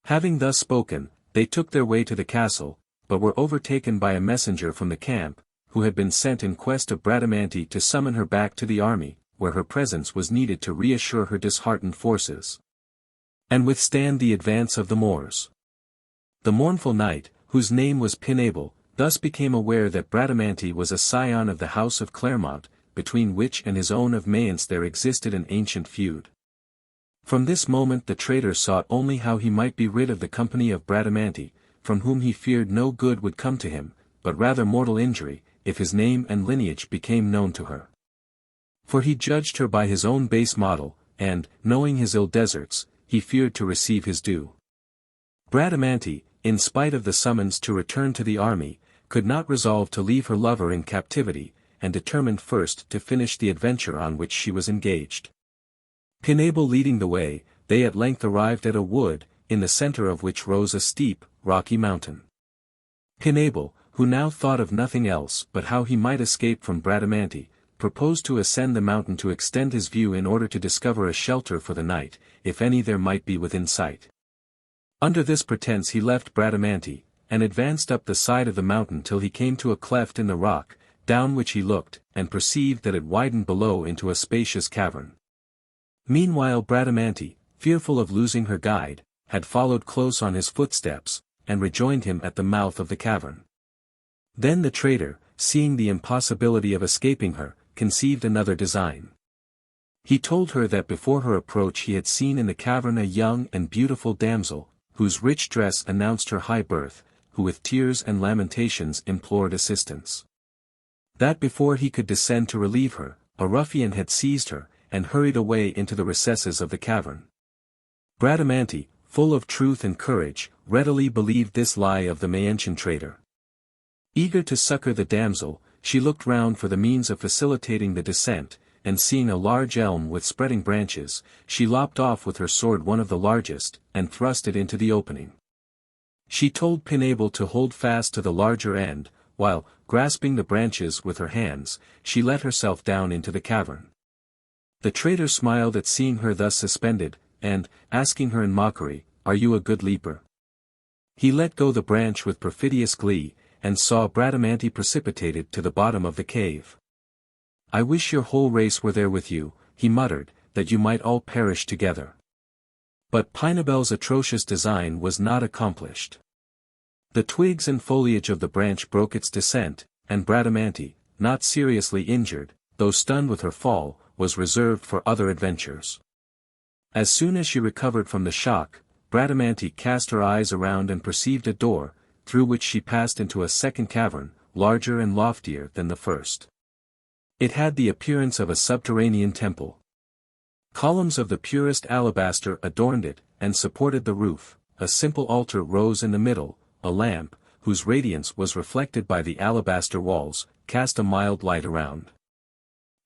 Having thus spoken, they took their way to the castle, but were overtaken by a messenger from the camp, who had been sent in quest of Bradamante to summon her back to the army, where her presence was needed to reassure her disheartened forces, and withstand the advance of the Moors. The mournful knight, whose name was Pinable, thus became aware that Bradamante was a scion of the house of Clermont, between which and his own of Mayence there existed an ancient feud. From this moment the traitor sought only how he might be rid of the company of Bradamante, from whom he feared no good would come to him, but rather mortal injury, if his name and lineage became known to her. For he judged her by his own base model, and, knowing his ill deserts, he feared to receive his due. Bradamante, in spite of the summons to return to the army, could not resolve to leave her lover in captivity, and determined first to finish the adventure on which she was engaged. Pinable leading the way, they at length arrived at a wood, in the center of which rose a steep, rocky mountain. Pinable, who now thought of nothing else but how he might escape from Bradamante, proposed to ascend the mountain to extend his view in order to discover a shelter for the night, if any there might be within sight. Under this pretense he left Bradamante, and advanced up the side of the mountain till he came to a cleft in the rock, down which he looked, and perceived that it widened below into a spacious cavern. Meanwhile Bradamante, fearful of losing her guide, had followed close on his footsteps, and rejoined him at the mouth of the cavern. Then the traitor, seeing the impossibility of escaping her, conceived another design. He told her that before her approach he had seen in the cavern a young and beautiful damsel, whose rich dress announced her high birth, who with tears and lamentations implored assistance. That before he could descend to relieve her, a ruffian had seized her, and hurried away into the recesses of the cavern. Bradamante, full of truth and courage, readily believed this lie of the Mayentian traitor. Eager to succor the damsel, she looked round for the means of facilitating the descent, and seeing a large elm with spreading branches, she lopped off with her sword one of the largest, and thrust it into the opening. She told Pinabel to hold fast to the larger end, while, grasping the branches with her hands, she let herself down into the cavern. The traitor smiled at seeing her thus suspended, and, asking her in mockery, "Are you a good leaper?" He let go the branch with perfidious glee, and saw Bradamante precipitated to the bottom of the cave. "I wish your whole race were there with you," he muttered, "that you might all perish together." But Pinabel's atrocious design was not accomplished. The twigs and foliage of the branch broke its descent, and Bradamante, not seriously injured, though stunned with her fall, was reserved for other adventures. As soon as she recovered from the shock, Bradamante cast her eyes around and perceived a door, through which she passed into a second cavern, larger and loftier than the first. It had the appearance of a subterranean temple. Columns of the purest alabaster adorned it, and supported the roof. A simple altar rose in the middle. A lamp, whose radiance was reflected by the alabaster walls, cast a mild light around.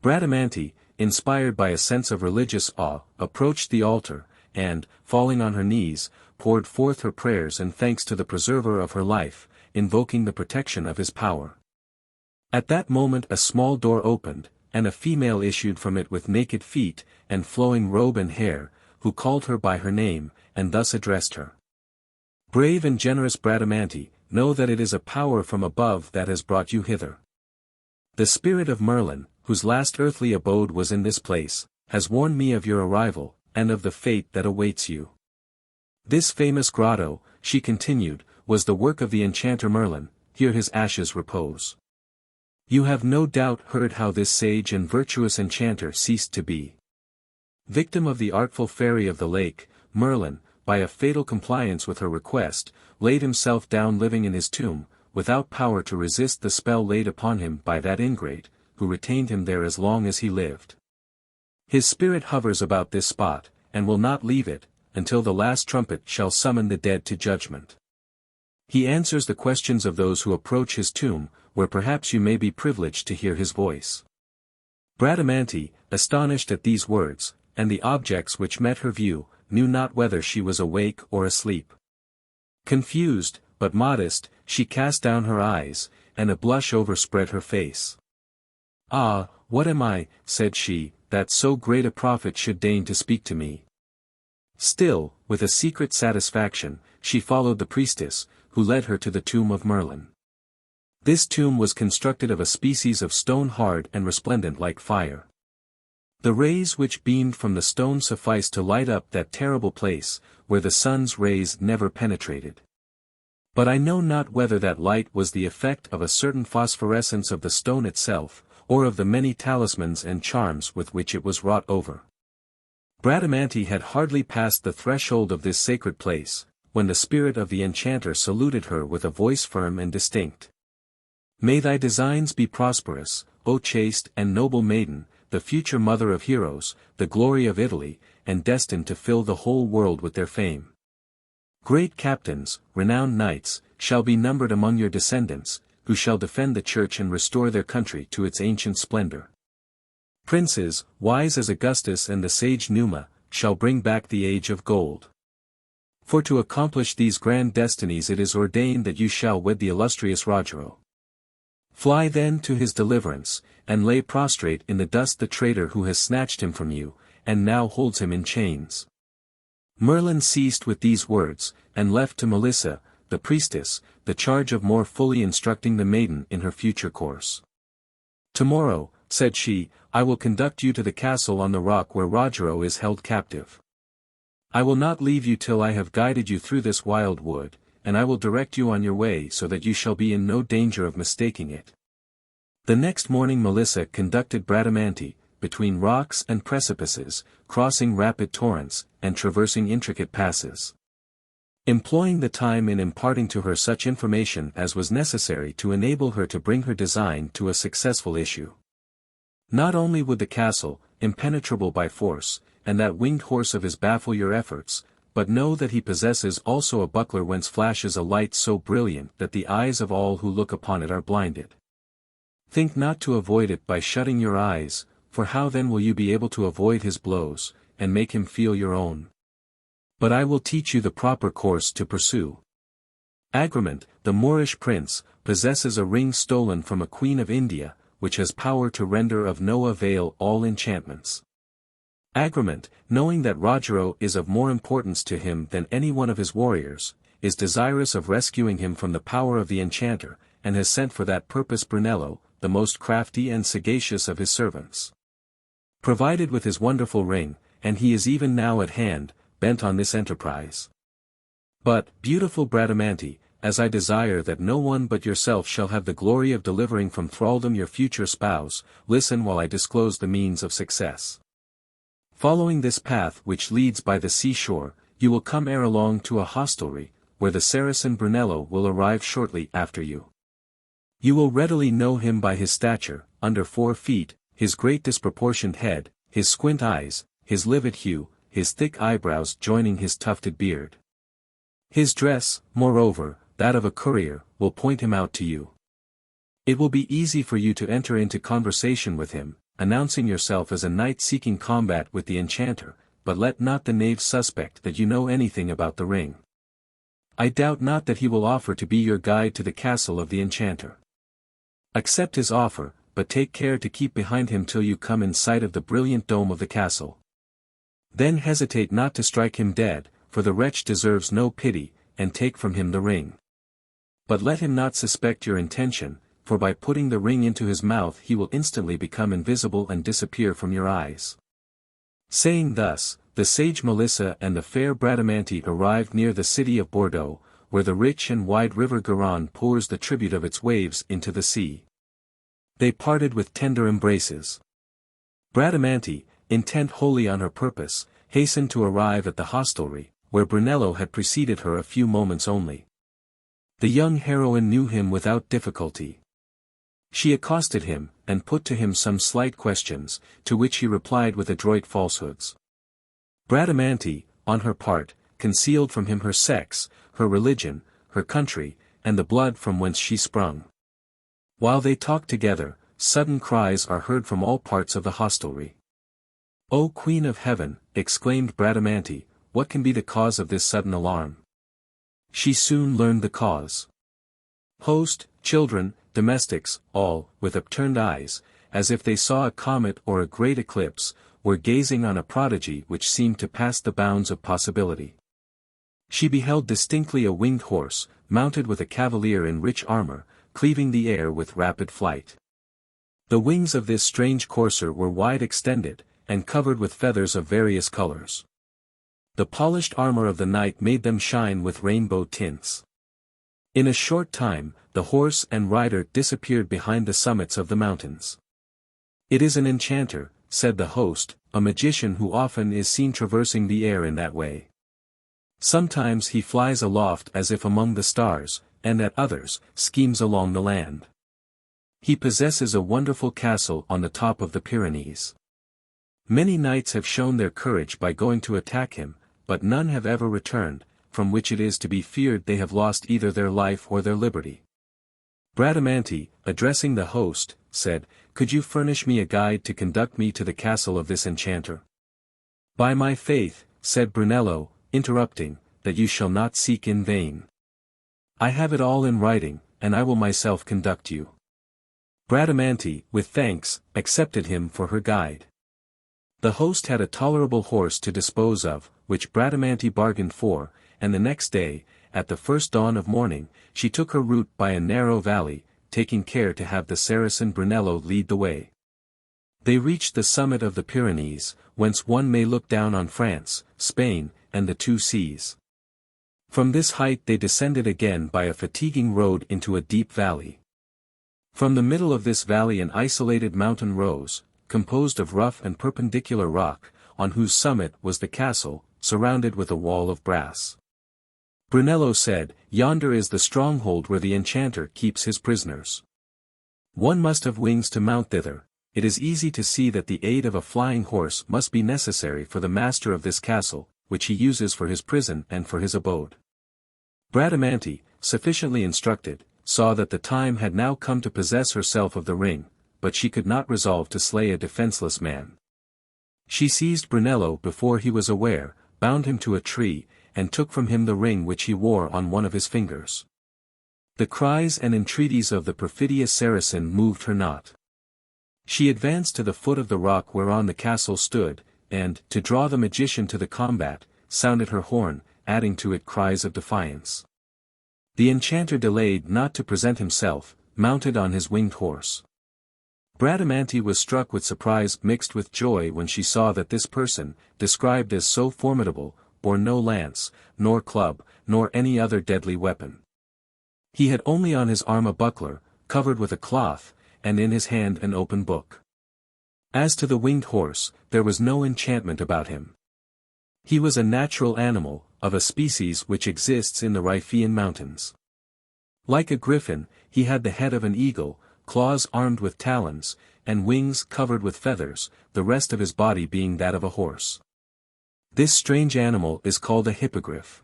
Bradamante, inspired by a sense of religious awe, approached the altar, and, falling on her knees, poured forth her prayers and thanks to the preserver of her life, invoking the protection of his power. At that moment a small door opened, and a female issued from it with naked feet, and flowing robe and hair, who called her by her name, and thus addressed her. "Brave and generous Bradamante, know that it is a power from above that has brought you hither. The spirit of Merlin, whose last earthly abode was in this place, has warned me of your arrival, and of the fate that awaits you. This famous grotto," she continued, "was the work of the enchanter Merlin. Here his ashes repose. You have no doubt heard how this sage and virtuous enchanter ceased to be. Victim of the artful fairy of the lake, Merlin, by a fatal compliance with her request, laid himself down living in his tomb, without power to resist the spell laid upon him by that ingrate, who retained him there as long as he lived. His spirit hovers about this spot, and will not leave it, until the last trumpet shall summon the dead to judgment. He answers the questions of those who approach his tomb, where perhaps you may be privileged to hear his voice." Bradamante, astonished at these words, and the objects which met her view, knew not whether she was awake or asleep. Confused, but modest, she cast down her eyes, and a blush overspread her face. "Ah, what am I," said she, "that so great a prophet should deign to speak to me?" Still, with a secret satisfaction, she followed the priestess, who led her to the tomb of Merlin. This tomb was constructed of a species of stone hard and resplendent like fire. The rays which beamed from the stone sufficed to light up that terrible place, where the sun's rays never penetrated. But I know not whether that light was the effect of a certain phosphorescence of the stone itself, or of the many talismans and charms with which it was wrought over. Bradamante had hardly passed the threshold of this sacred place, when the spirit of the enchanter saluted her with a voice firm and distinct. "May thy designs be prosperous, O chaste and noble maiden, the future mother of heroes, the glory of Italy, and destined to fill the whole world with their fame. Great captains, renowned knights, shall be numbered among your descendants, who shall defend the church and restore their country to its ancient splendor. Princes, wise as Augustus and the sage Numa, shall bring back the age of gold. For to accomplish these grand destinies it is ordained that you shall wed the illustrious Rogero. Fly then to his deliverance, and lay prostrate in the dust the traitor who has snatched him from you, and now holds him in chains." Merlin ceased with these words, and left to Melissa, the priestess, the charge of more fully instructing the maiden in her future course. "Tomorrow," said she, "I will conduct you to the castle on the rock where Rogero is held captive. I will not leave you till I have guided you through this wild wood, and I will direct you on your way so that you shall be in no danger of mistaking it." The next morning Melissa conducted Bradamante, between rocks and precipices, crossing rapid torrents, and traversing intricate passes. Employing the time in imparting to her such information as was necessary to enable her to bring her design to a successful issue. Not only would the castle, impenetrable by force, and that winged horse of his baffle your efforts, but know that he possesses also a buckler whence flashes a light so brilliant that the eyes of all who look upon it are blinded. Think not to avoid it by shutting your eyes, for how then will you be able to avoid his blows, and make him feel your own? But I will teach you the proper course to pursue. Agramant, the Moorish prince, possesses a ring stolen from a queen of India, which has power to render of no avail all enchantments. Agramant, knowing that Rogero is of more importance to him than any one of his warriors, is desirous of rescuing him from the power of the enchanter, and has sent for that purpose Brunello, the most crafty and sagacious of his servants. Provided with his wonderful ring, and he is even now at hand, bent on this enterprise. But, beautiful Bradamante, as I desire that no one but yourself shall have the glory of delivering from thraldom your future spouse, listen while I disclose the means of success. Following this path which leads by the seashore, you will come ere long to a hostelry, where the Saracen Brunello will arrive shortly after you. You will readily know him by his stature, under 4 feet, his great disproportioned head, his squint eyes, his livid hue, his thick eyebrows joining his tufted beard. His dress, moreover, that of a courier, will point him out to you. It will be easy for you to enter into conversation with him, announcing yourself as a knight seeking combat with the enchanter, but let not the knave suspect that you know anything about the ring. I doubt not that he will offer to be your guide to the castle of the enchanter. Accept his offer, but take care to keep behind him till you come in sight of the brilliant dome of the castle. Then hesitate not to strike him dead, for the wretch deserves no pity, and take from him the ring. But let him not suspect your intention, for by putting the ring into his mouth he will instantly become invisible and disappear from your eyes. Saying thus, the sage Melissa and the fair Bradamante arrived near the city of Bordeaux, where the rich and wide river Garonne pours the tribute of its waves into the sea. They parted with tender embraces. Bradamante, intent wholly on her purpose, hastened to arrive at the hostelry, where Brunello had preceded her a few moments only. The young heroine knew him without difficulty. She accosted him, and put to him some slight questions, to which he replied with adroit falsehoods. Bradamante, on her part, concealed from him her sex, her religion, her country, and the blood from whence she sprung. While they talk together, sudden cries are heard from all parts of the hostelry. "O Queen of Heaven," exclaimed Bradamante, "what can be the cause of this sudden alarm?" She soon learned the cause. Host, children, domestics, all, with upturned eyes, as if they saw a comet or a great eclipse, were gazing on a prodigy which seemed to pass the bounds of possibility. She beheld distinctly a winged horse, mounted with a cavalier in rich armor, cleaving the air with rapid flight. The wings of this strange courser were wide extended, and covered with feathers of various colors. The polished armor of the knight made them shine with rainbow tints. In a short time, the horse and rider disappeared behind the summits of the mountains. "It is an enchanter," said the host, "a magician who often is seen traversing the air in that way. Sometimes he flies aloft as if among the stars, and at others, schemes along the land. He possesses a wonderful castle on the top of the Pyrenees. Many knights have shown their courage by going to attack him, but none have ever returned, from which it is to be feared they have lost either their life or their liberty." Bradamante, addressing the host, said, "Could you furnish me a guide to conduct me to the castle of this enchanter?" "By my faith," said Brunello, interrupting, "that you shall not seek in vain. I have it all in writing, and I will myself conduct you." Bradamante, with thanks, accepted him for her guide. The host had a tolerable horse to dispose of, which Bradamante bargained for, and the next day, at the first dawn of morning, she took her route by a narrow valley, taking care to have the Saracen Brunello lead the way. They reached the summit of the Pyrenees, whence one may look down on France, Spain, and the 2 seas. From this height they descended again by a fatiguing road into a deep valley. From the middle of this valley an isolated mountain rose, composed of rough and perpendicular rock, on whose summit was the castle, surrounded with a wall of brass. Brunello said, "Yonder is the stronghold where the enchanter keeps his prisoners. One must have wings to mount thither. It is easy to see that the aid of a flying horse must be necessary for the master of this castle, which he uses for his prison and for his abode." Bradamante, sufficiently instructed, saw that the time had now come to possess herself of the ring, but she could not resolve to slay a defenseless man. She seized Brunello before he was aware, bound him to a tree, and took from him the ring which he wore on one of his fingers. The cries and entreaties of the perfidious Saracen moved her not. She advanced to the foot of the rock whereon the castle stood, and, to draw the magician to the combat, sounded her horn, adding to it cries of defiance. The enchanter delayed not to present himself, mounted on his winged horse. Bradamante was struck with surprise mixed with joy when she saw that this person, described as so formidable, bore no lance, nor club, nor any other deadly weapon. He had only on his arm a buckler, covered with a cloth, and in his hand an open book. As to the winged horse, there was no enchantment about him. He was a natural animal, of a species which exists in the Riphean mountains. Like a griffin, he had the head of an eagle, claws armed with talons, and wings covered with feathers, the rest of his body being that of a horse. This strange animal is called a hippogriff.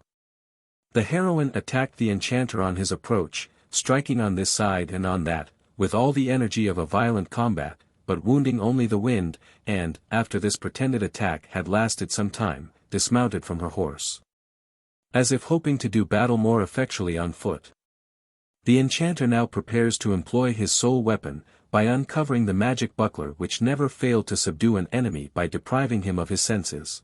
The heroine attacked the enchanter on his approach, striking on this side and on that, with all the energy of a violent combat, but wounding only the wind, and, after this pretended attack had lasted some time, dismounted from her horse, as if hoping to do battle more effectually on foot. The enchanter now prepares to employ his sole weapon, by uncovering the magic buckler which never failed to subdue an enemy by depriving him of his senses.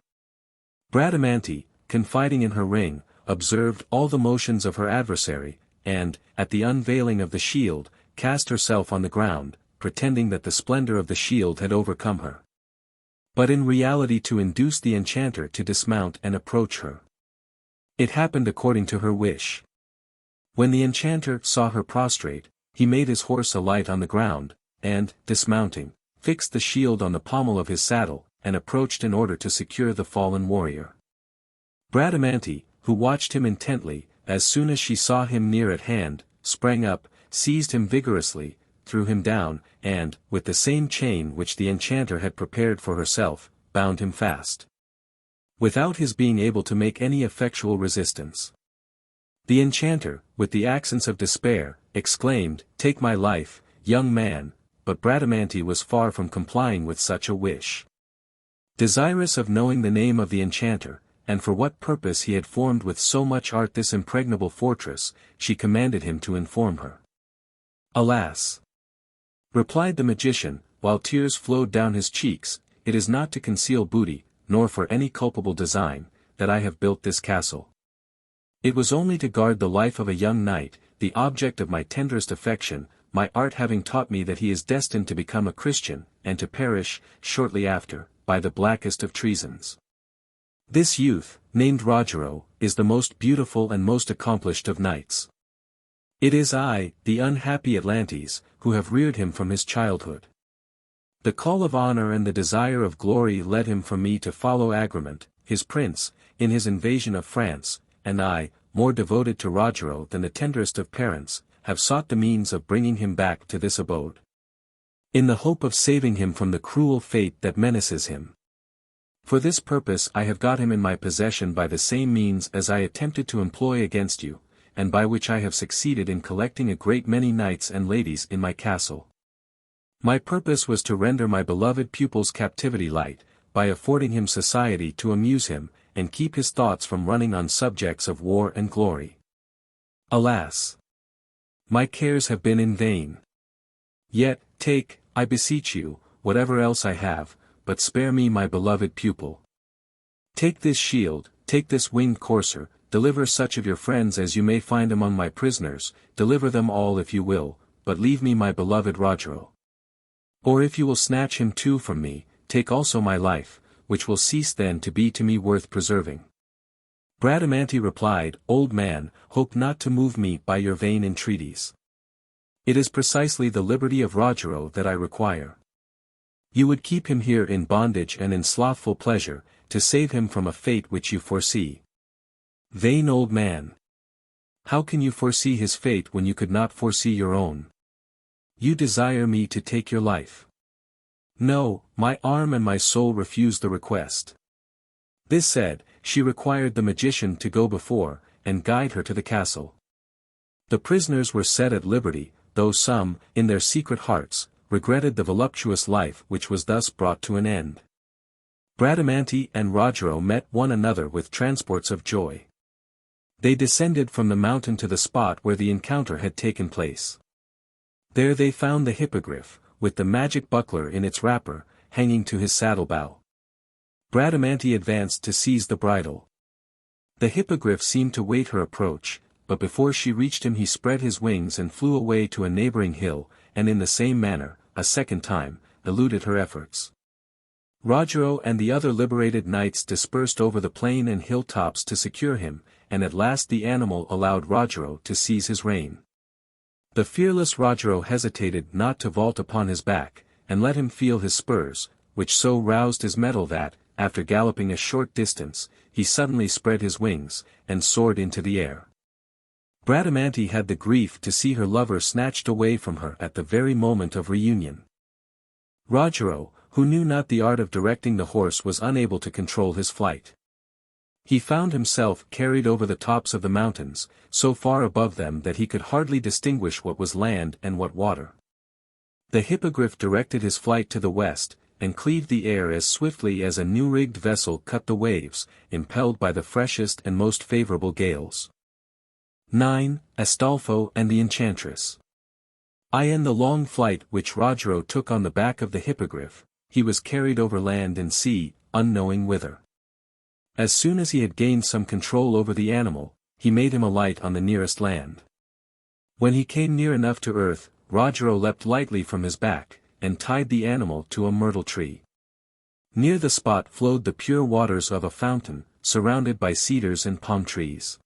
Bradamante, confiding in her ring, observed all the motions of her adversary, and, at the unveiling of the shield, cast herself on the ground, pretending that the splendor of the shield had overcome her, but in reality to induce the enchanter to dismount and approach her. It happened according to her wish. When the enchanter saw her prostrate, he made his horse alight on the ground, and, dismounting, fixed the shield on the pommel of his saddle, and approached in order to secure the fallen warrior. Bradamante, who watched him intently, as soon as she saw him near at hand, sprang up, seized him vigorously, threw him down, and, with the same chain which the enchanter had prepared for herself, bound him fast, without his being able to make any effectual resistance. The enchanter, with the accents of despair, exclaimed, "Take my life, young man," but Bradamante was far from complying with such a wish. Desirous of knowing the name of the enchanter, and for what purpose he had formed with so much art this impregnable fortress, she commanded him to inform her. "Alas!" replied the magician, while tears flowed down his cheeks, "it is not to conceal booty, nor for any culpable design, that I have built this castle. It was only to guard the life of a young knight, the object of my tenderest affection, my art having taught me that he is destined to become a Christian, and to perish, shortly after, by the blackest of treasons. This youth, named Rogero, is the most beautiful and most accomplished of knights. It is I, the unhappy Atlantes, who have reared him from his childhood. The call of honor and the desire of glory led him from me to follow Agramant, his prince, in his invasion of France, and I, more devoted to Rogero than the tenderest of parents, have sought the means of bringing him back to this abode, in the hope of saving him from the cruel fate that menaces him. For this purpose I have got him in my possession by the same means as I attempted to employ against you, and by which I have succeeded in collecting a great many knights and ladies in my castle. My purpose was to render my beloved pupil's captivity light, by affording him society to amuse him, and keep his thoughts from running on subjects of war and glory. Alas! My cares have been in vain. Yet, take, I beseech you, whatever else I have, but spare me my beloved pupil. Take this shield, take this winged courser, deliver such of your friends as you may find among my prisoners, deliver them all if you will, but leave me my beloved Rogero. Or if you will snatch him too from me, take also my life, which will cease then to be to me worth preserving." Bradamante replied, "Old man, hope not to move me by your vain entreaties. It is precisely the liberty of Rogero that I require. You would keep him here in bondage and in slothful pleasure, to save him from a fate which you foresee. Vain old man! How can you foresee his fate when you could not foresee your own? You desire me to take your life. No, my arm and my soul refuse the request." This said, she required the magician to go before, and guide her to the castle. The prisoners were set at liberty, though some, in their secret hearts, regretted the voluptuous life which was thus brought to an end. Bradamante and Rogero met one another with transports of joy. They descended from the mountain to the spot where the encounter had taken place. There they found the hippogriff, with the magic buckler in its wrapper, hanging to his saddle-bow. Bradamante advanced to seize the bridle. The hippogriff seemed to wait her approach, but before she reached him he spread his wings and flew away to a neighboring hill, and in the same manner, a second time, eluded her efforts. Rogero and the other liberated knights dispersed over the plain and hill tops to secure him, and at last the animal allowed Rogero to seize his rein. The fearless Rogero hesitated not to vault upon his back, and let him feel his spurs, which so roused his mettle that, after galloping a short distance, he suddenly spread his wings, and soared into the air. Bradamante had the grief to see her lover snatched away from her at the very moment of reunion. Rogero, who knew not the art of directing the horse, was unable to control his flight. He found himself carried over the tops of the mountains, so far above them that he could hardly distinguish what was land and what water. The hippogriff directed his flight to the west, and cleaved the air as swiftly as a new-rigged vessel cut the waves, impelled by the freshest and most favorable gales. 9. Astolpho and the Enchantress. In the long flight which Rogero took on the back of the hippogriff, he was carried over land and sea, unknowing whither. As soon as he had gained some control over the animal, he made him alight on the nearest land. When he came near enough to earth, Rogero leapt lightly from his back, and tied the animal to a myrtle tree. Near the spot flowed the pure waters of a fountain, surrounded by cedars and palm trees.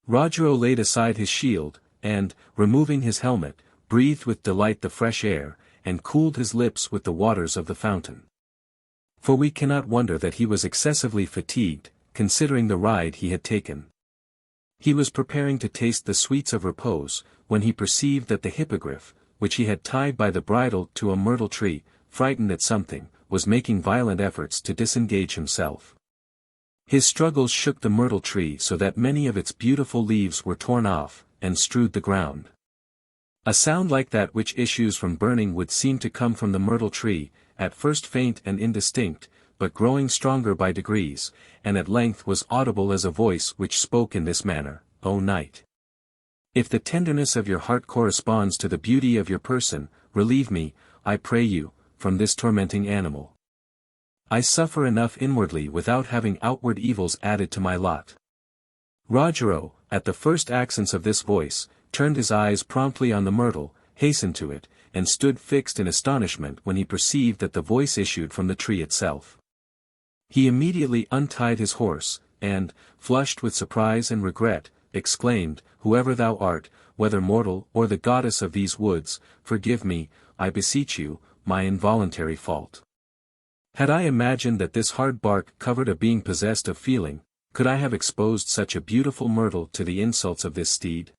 Rogero laid aside his shield, and, removing his helmet, breathed with delight the fresh air, and cooled his lips with the waters of the fountain. For we cannot wonder that he was excessively fatigued, considering the ride he had taken. He was preparing to taste the sweets of repose, when he perceived that the hippogriff, which he had tied by the bridle to a myrtle tree, frightened at something, was making violent efforts to disengage himself. His struggles shook the myrtle tree so that many of its beautiful leaves were torn off, and strewed the ground. A sound like that which issues from burning wood seemed to come from the myrtle tree, at first faint and indistinct, but growing stronger by degrees, and at length was audible as a voice which spoke in this manner: "O knight! If the tenderness of your heart corresponds to the beauty of your person, relieve me, I pray you, from this tormenting animal. I suffer enough inwardly without having outward evils added to my lot." Rogero, at the first accents of this voice, turned his eyes promptly on the myrtle, hastened to it, and stood fixed in astonishment when he perceived that the voice issued from the tree itself. He immediately untied his horse, and, flushed with surprise and regret, exclaimed, "Whoever thou art, whether mortal or the goddess of these woods, forgive me, I beseech you, my involuntary fault. Had I imagined that this hard bark covered a being possessed of feeling, could I have exposed such a beautiful myrtle to the insults of this steed?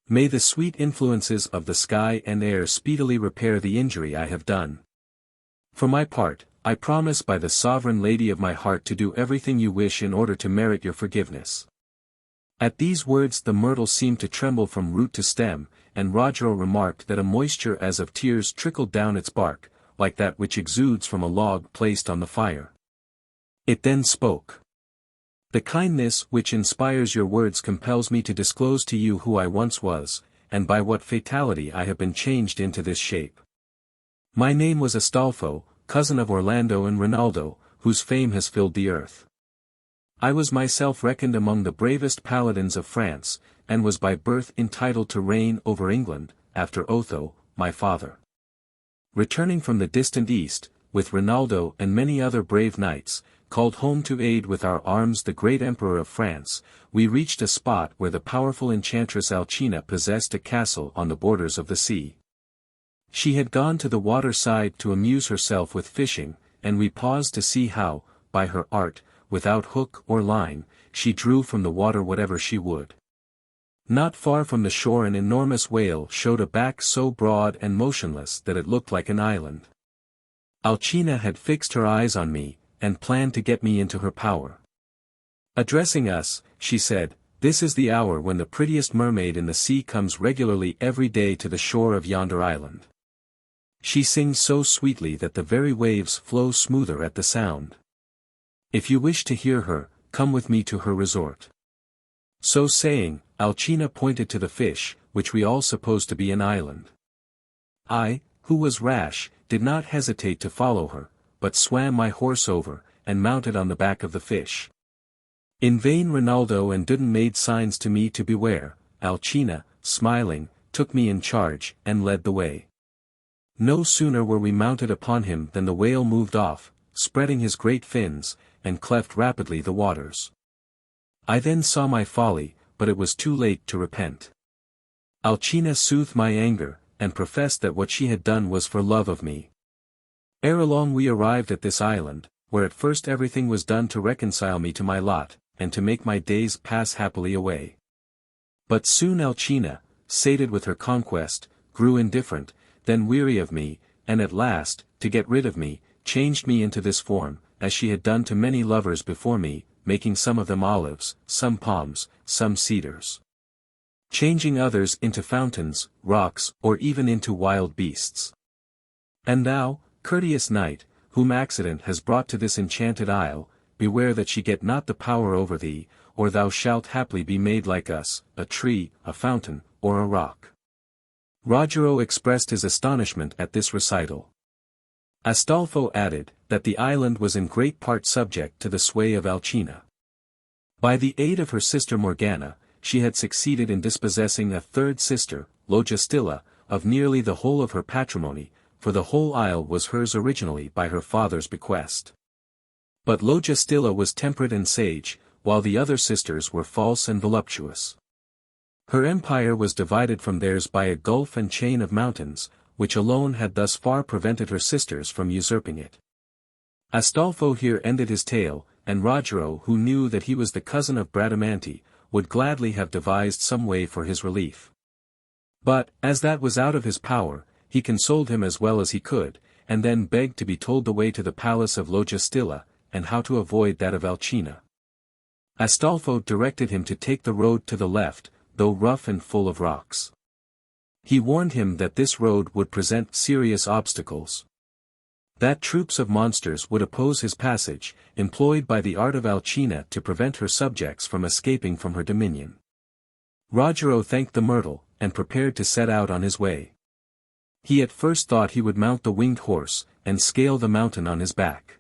May the sweet influences of the sky and air speedily repair the injury I have done. For my part, I promise by the sovereign lady of my heart to do everything you wish in order to merit your forgiveness." At these words the myrtle seemed to tremble from root to stem, and Rogero remarked that a moisture as of tears trickled down its bark, like that which exudes from a log placed on the fire. It then spoke. "The kindness which inspires your words compels me to disclose to you who I once was, and by what fatality I have been changed into this shape. My name was Astolpho, cousin of Orlando and Rinaldo, whose fame has filled the earth. I was myself reckoned among the bravest paladins of France, and was by birth entitled to reign over England, after Otho, my father. Returning from the distant east, with Rinaldo and many other brave knights, called home to aid with our arms the great emperor of France, we reached a spot where the powerful enchantress Alcina possessed a castle on the borders of the sea. She had gone to the water side to amuse herself with fishing, and we paused to see how, by her art, without hook or line, she drew from the water whatever she would. Not far from the shore an enormous whale showed a back so broad and motionless that it looked like an island. Alcina had fixed her eyes on me, and planned to get me into her power. Addressing us, she said, "This is the hour when the prettiest mermaid in the sea comes regularly every day to the shore of yonder island. She sings so sweetly that the very waves flow smoother at the sound. If you wish to hear her, come with me to her resort. So saying, Alcina pointed to the fish, which we all supposed to be an island. I, who was rash, did not hesitate to follow her, but swam my horse over, and mounted on the back of the fish. In vain Rinaldo and Dane made signs to me to beware. Alcina, smiling, took me in charge, and led the way. No sooner were we mounted upon him than the whale moved off, spreading his great fins, and cleft rapidly the waters. I then saw my folly, but it was too late to repent. Alcina soothed my anger, and professed that what she had done was for love of me. Ere long we arrived at this island, where at first everything was done to reconcile me to my lot, and to make my days pass happily away. But soon Alcina, sated with her conquest, grew indifferent, then weary of me, and at last, to get rid of me, changed me into this form, as she had done to many lovers before me, making some of them olives, some palms, some cedars. Changing others into fountains, rocks, or even into wild beasts. And thou, courteous knight, whom accident has brought to this enchanted isle, beware that she get not the power over thee, or thou shalt haply be made like us, a tree, a fountain, or a rock. Rogero expressed his astonishment at this recital. Astolpho added, that the island was in great part subject to the sway of Alcina. By the aid of her sister Morgana, she had succeeded in dispossessing a third sister, Logestilla, of nearly the whole of her patrimony, for the whole isle was hers originally by her father's bequest. But Logestilla was temperate and sage, while the other sisters were false and voluptuous. Her empire was divided from theirs by a gulf and chain of mountains, which alone had thus far prevented her sisters from usurping it. Astolpho here ended his tale, and Rogero, who knew that he was the cousin of Bradamante, would gladly have devised some way for his relief. But, as that was out of his power, he consoled him as well as he could, and then begged to be told the way to the palace of Logestilla, and how to avoid that of Alcina. Astolpho directed him to take the road to the left, though rough and full of rocks. He warned him that this road would present serious obstacles. That troops of monsters would oppose his passage, employed by the art of Alcina to prevent her subjects from escaping from her dominion. Rogero thanked the myrtle, and prepared to set out on his way. He at first thought he would mount the winged horse, and scale the mountain on his back.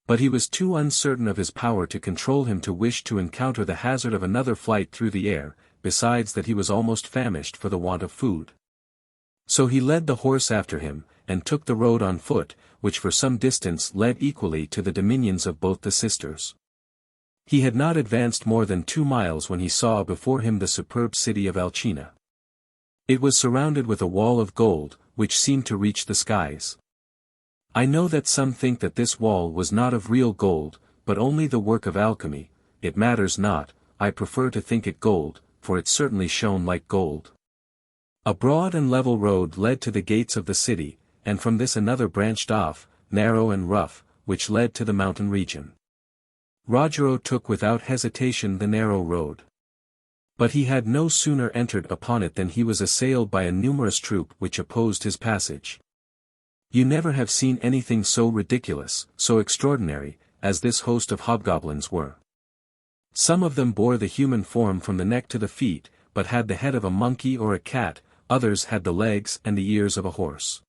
But he was too uncertain of his power to control him to wish to encounter the hazard of another flight through the air, besides that he was almost famished for the want of food. So he led the horse after him, and took the road on foot, which for some distance led equally to the dominions of both the sisters. He had not advanced more than 2 miles when he saw before him the superb city of Alcina. It was surrounded with a wall of gold, which seemed to reach the skies. I know that some think that this wall was not of real gold, but only the work of alchemy. It matters not, I prefer to think it gold, for it certainly shone like gold. A broad and level road led to the gates of the city, and from this another branched off, narrow and rough, which led to the mountain region. Rogero took without hesitation the narrow road. But he had no sooner entered upon it than he was assailed by a numerous troop which opposed his passage. You never have seen anything so ridiculous, so extraordinary, as this host of hobgoblins were. Some of them bore the human form from the neck to the feet, but had the head of a monkey or a cat, others had the legs and the ears of a horse.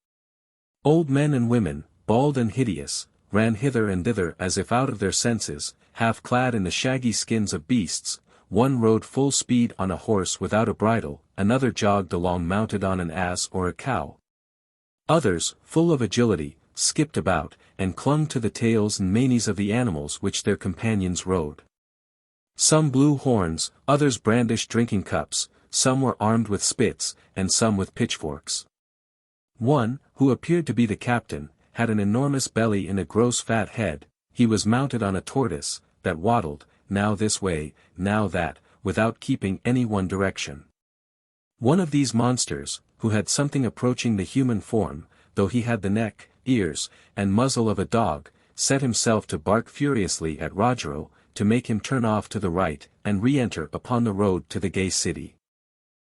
Old men and women, bald and hideous, ran hither and thither as if out of their senses, half clad in the shaggy skins of beasts. One rode full speed on a horse without a bridle, another jogged along mounted on an ass or a cow. Others, full of agility, skipped about, and clung to the tails and manes of the animals which their companions rode. Some blew horns, others brandished drinking cups, some were armed with spits, and some with pitchforks. One, who appeared to be the captain, had an enormous belly and a gross fat head. He was mounted on a tortoise, that waddled, now this way, now that, without keeping any one direction. One of these monsters, who had something approaching the human form, though he had the neck, ears, and muzzle of a dog, set himself to bark furiously at Rogero, to make him turn off to the right, and re-enter upon the road to the gay city.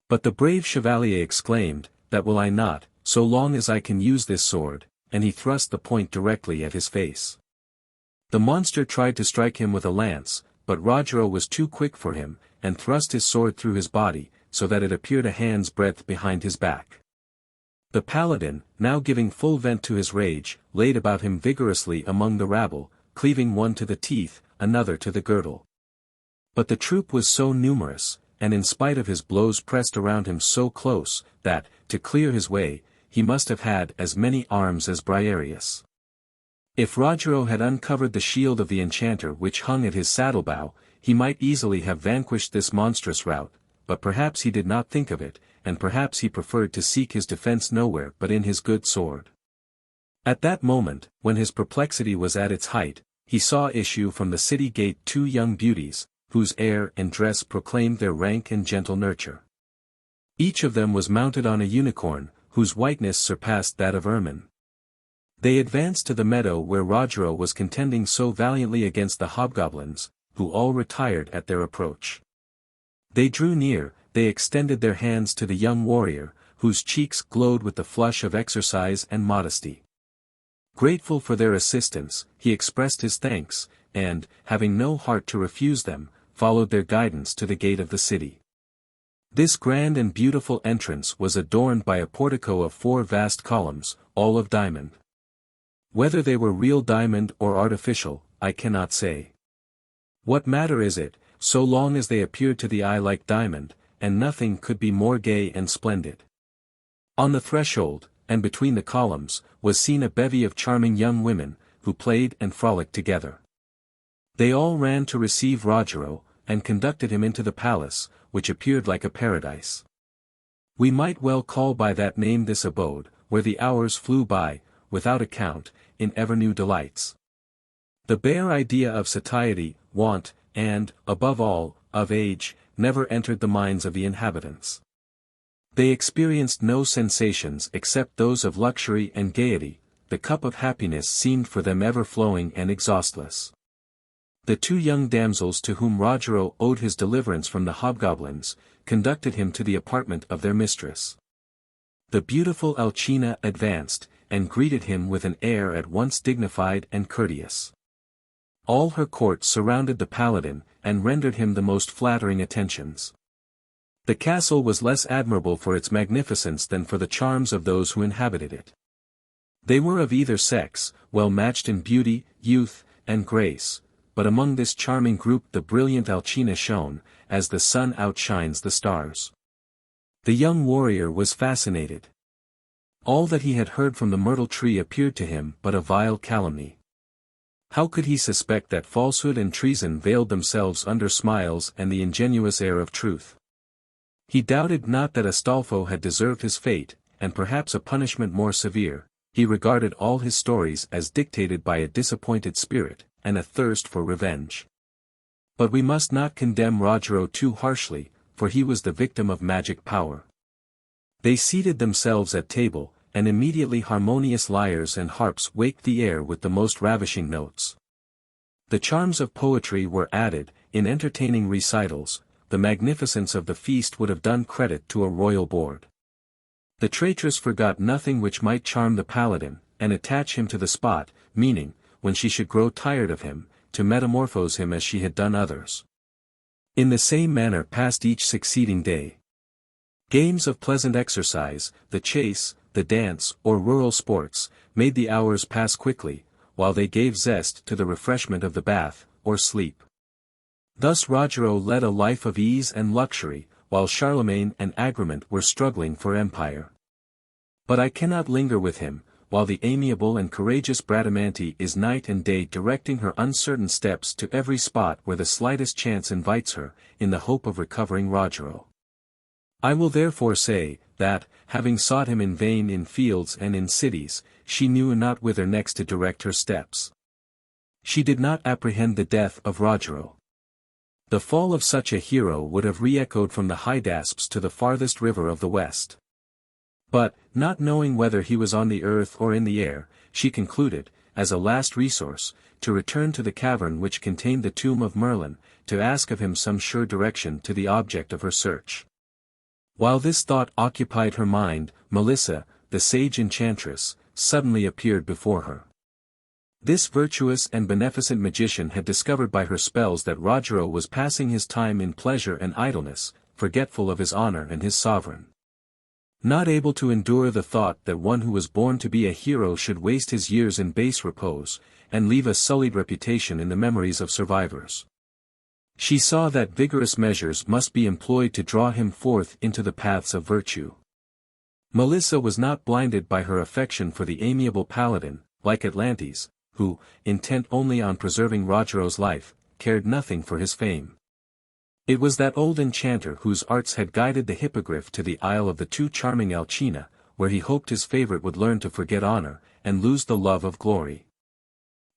But the brave chevalier exclaimed, "That will I not, so long as I can use this sword," and he thrust the point directly at his face. The monster tried to strike him with a lance, but Rogero was too quick for him, and thrust his sword through his body, so that it appeared a hand's breadth behind his back. The paladin, now giving full vent to his rage, laid about him vigorously among the rabble, cleaving one to the teeth, another to the girdle. But the troop was so numerous, and in spite of his blows pressed around him so close, that, to clear his way, he must have had as many arms as Briareus. If Rogero had uncovered the shield of the enchanter which hung at his saddle-bow, he might easily have vanquished this monstrous rout, but perhaps he did not think of it, and perhaps he preferred to seek his defense nowhere but in his good sword. At that moment, when his perplexity was at its height, he saw issue from the city gate 2 young beauties, whose air and dress proclaimed their rank and gentle nurture. Each of them was mounted on a unicorn, whose whiteness surpassed that of ermine. They advanced to the meadow where Rogero was contending so valiantly against the hobgoblins, who all retired at their approach. They drew near, they extended their hands to the young warrior, whose cheeks glowed with the flush of exercise and modesty. Grateful for their assistance, he expressed his thanks, and, having no heart to refuse them, followed their guidance to the gate of the city. This grand and beautiful entrance was adorned by a portico of 4 vast columns, all of diamond. Whether they were real diamond or artificial, I cannot say. What matter is it, so long as they appeared to the eye like diamond, and nothing could be more gay and splendid. On the threshold, and between the columns, was seen a bevy of charming young women, who played and frolicked together. They all ran to receive Rogero, and conducted him into the palace, which appeared like a paradise. We might well call by that name this abode, where the hours flew by, without account, in ever-new delights. The bare idea of satiety, want, and, above all, of age, never entered the minds of the inhabitants. They experienced no sensations except those of luxury and gaiety, the cup of happiness seemed for them ever flowing and exhaustless. The 2 young damsels to whom Rogero owed his deliverance from the hobgoblins, conducted him to the apartment of their mistress. The beautiful Alcina advanced, and greeted him with an air at once dignified and courteous. All her court surrounded the paladin, and rendered him the most flattering attentions. The castle was less admirable for its magnificence than for the charms of those who inhabited it. They were of either sex, well matched in beauty, youth, and grace, but among this charming group the brilliant Alcina shone, as the sun outshines the stars. The young warrior was fascinated. All that he had heard from the myrtle tree appeared to him but a vile calumny. How could he suspect that falsehood and treason veiled themselves under smiles and the ingenuous air of truth? He doubted not that Astolpho had deserved his fate, and perhaps a punishment more severe. He regarded all his stories as dictated by a disappointed spirit, and a thirst for revenge. But we must not condemn Rogero too harshly, for he was the victim of magic power. They seated themselves at table, and immediately harmonious lyres and harps waked the air with the most ravishing notes. The charms of poetry were added, in entertaining recitals. The magnificence of the feast would have done credit to a royal board. The traitress forgot nothing which might charm the paladin, and attach him to the spot, meaning, when she should grow tired of him, to metamorphose him as she had done others. In the same manner passed each succeeding day. Games of pleasant exercise, the chase, the dance, or rural sports, made the hours pass quickly, while they gave zest to the refreshment of the bath, or sleep. Thus Rogero led a life of ease and luxury, while Charlemagne and Agramant were struggling for empire. But I cannot linger with him, while the amiable and courageous Bradamante is night and day directing her uncertain steps to every spot where the slightest chance invites her, in the hope of recovering Rogero. I will therefore say, that, having sought him in vain in fields and in cities, she knew not whither next to direct her steps. She did not apprehend the death of Rogero. The fall of such a hero would have re-echoed from the Hydaspes to the farthest river of the west. But, not knowing whether he was on the earth or in the air, she concluded, as a last resource, to return to the cavern which contained the tomb of Merlin, to ask of him some sure direction to the object of her search. While this thought occupied her mind, Melissa, the the sage enchantress, suddenly appeared before her. This virtuous and beneficent magician had discovered by her spells that Rogero was passing his time in pleasure and idleness, forgetful of his honor and his sovereign. Not able to endure the thought that one who was born to be a hero should waste his years in base repose, and leave a sullied reputation in the memories of survivors. She saw that vigorous measures must be employed to draw him forth into the paths of virtue. Melissa was not blinded by her affection for the amiable Paladin, like Atlantes, who, intent only on preserving Rogero's life, cared nothing for his fame. It was that old enchanter whose arts had guided the hippogriff to the Isle of the too charming Alcina, where he hoped his favorite would learn to forget honor, and lose the love of glory.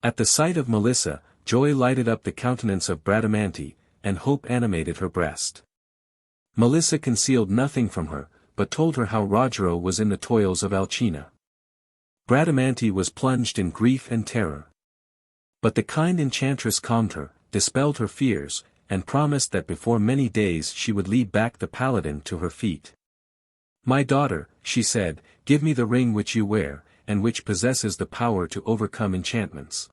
At the sight of Melissa, joy lighted up the countenance of Bradamante, and hope animated her breast. Melissa concealed nothing from her, but told her how Rogero was in the toils of Alcina. Bradamante was plunged in grief and terror. But the kind enchantress calmed her, dispelled her fears, and promised that before many days she would lead back the Paladin to her feet. "My daughter," she said, "give me the ring which you wear, and which possesses the power to overcome enchantments.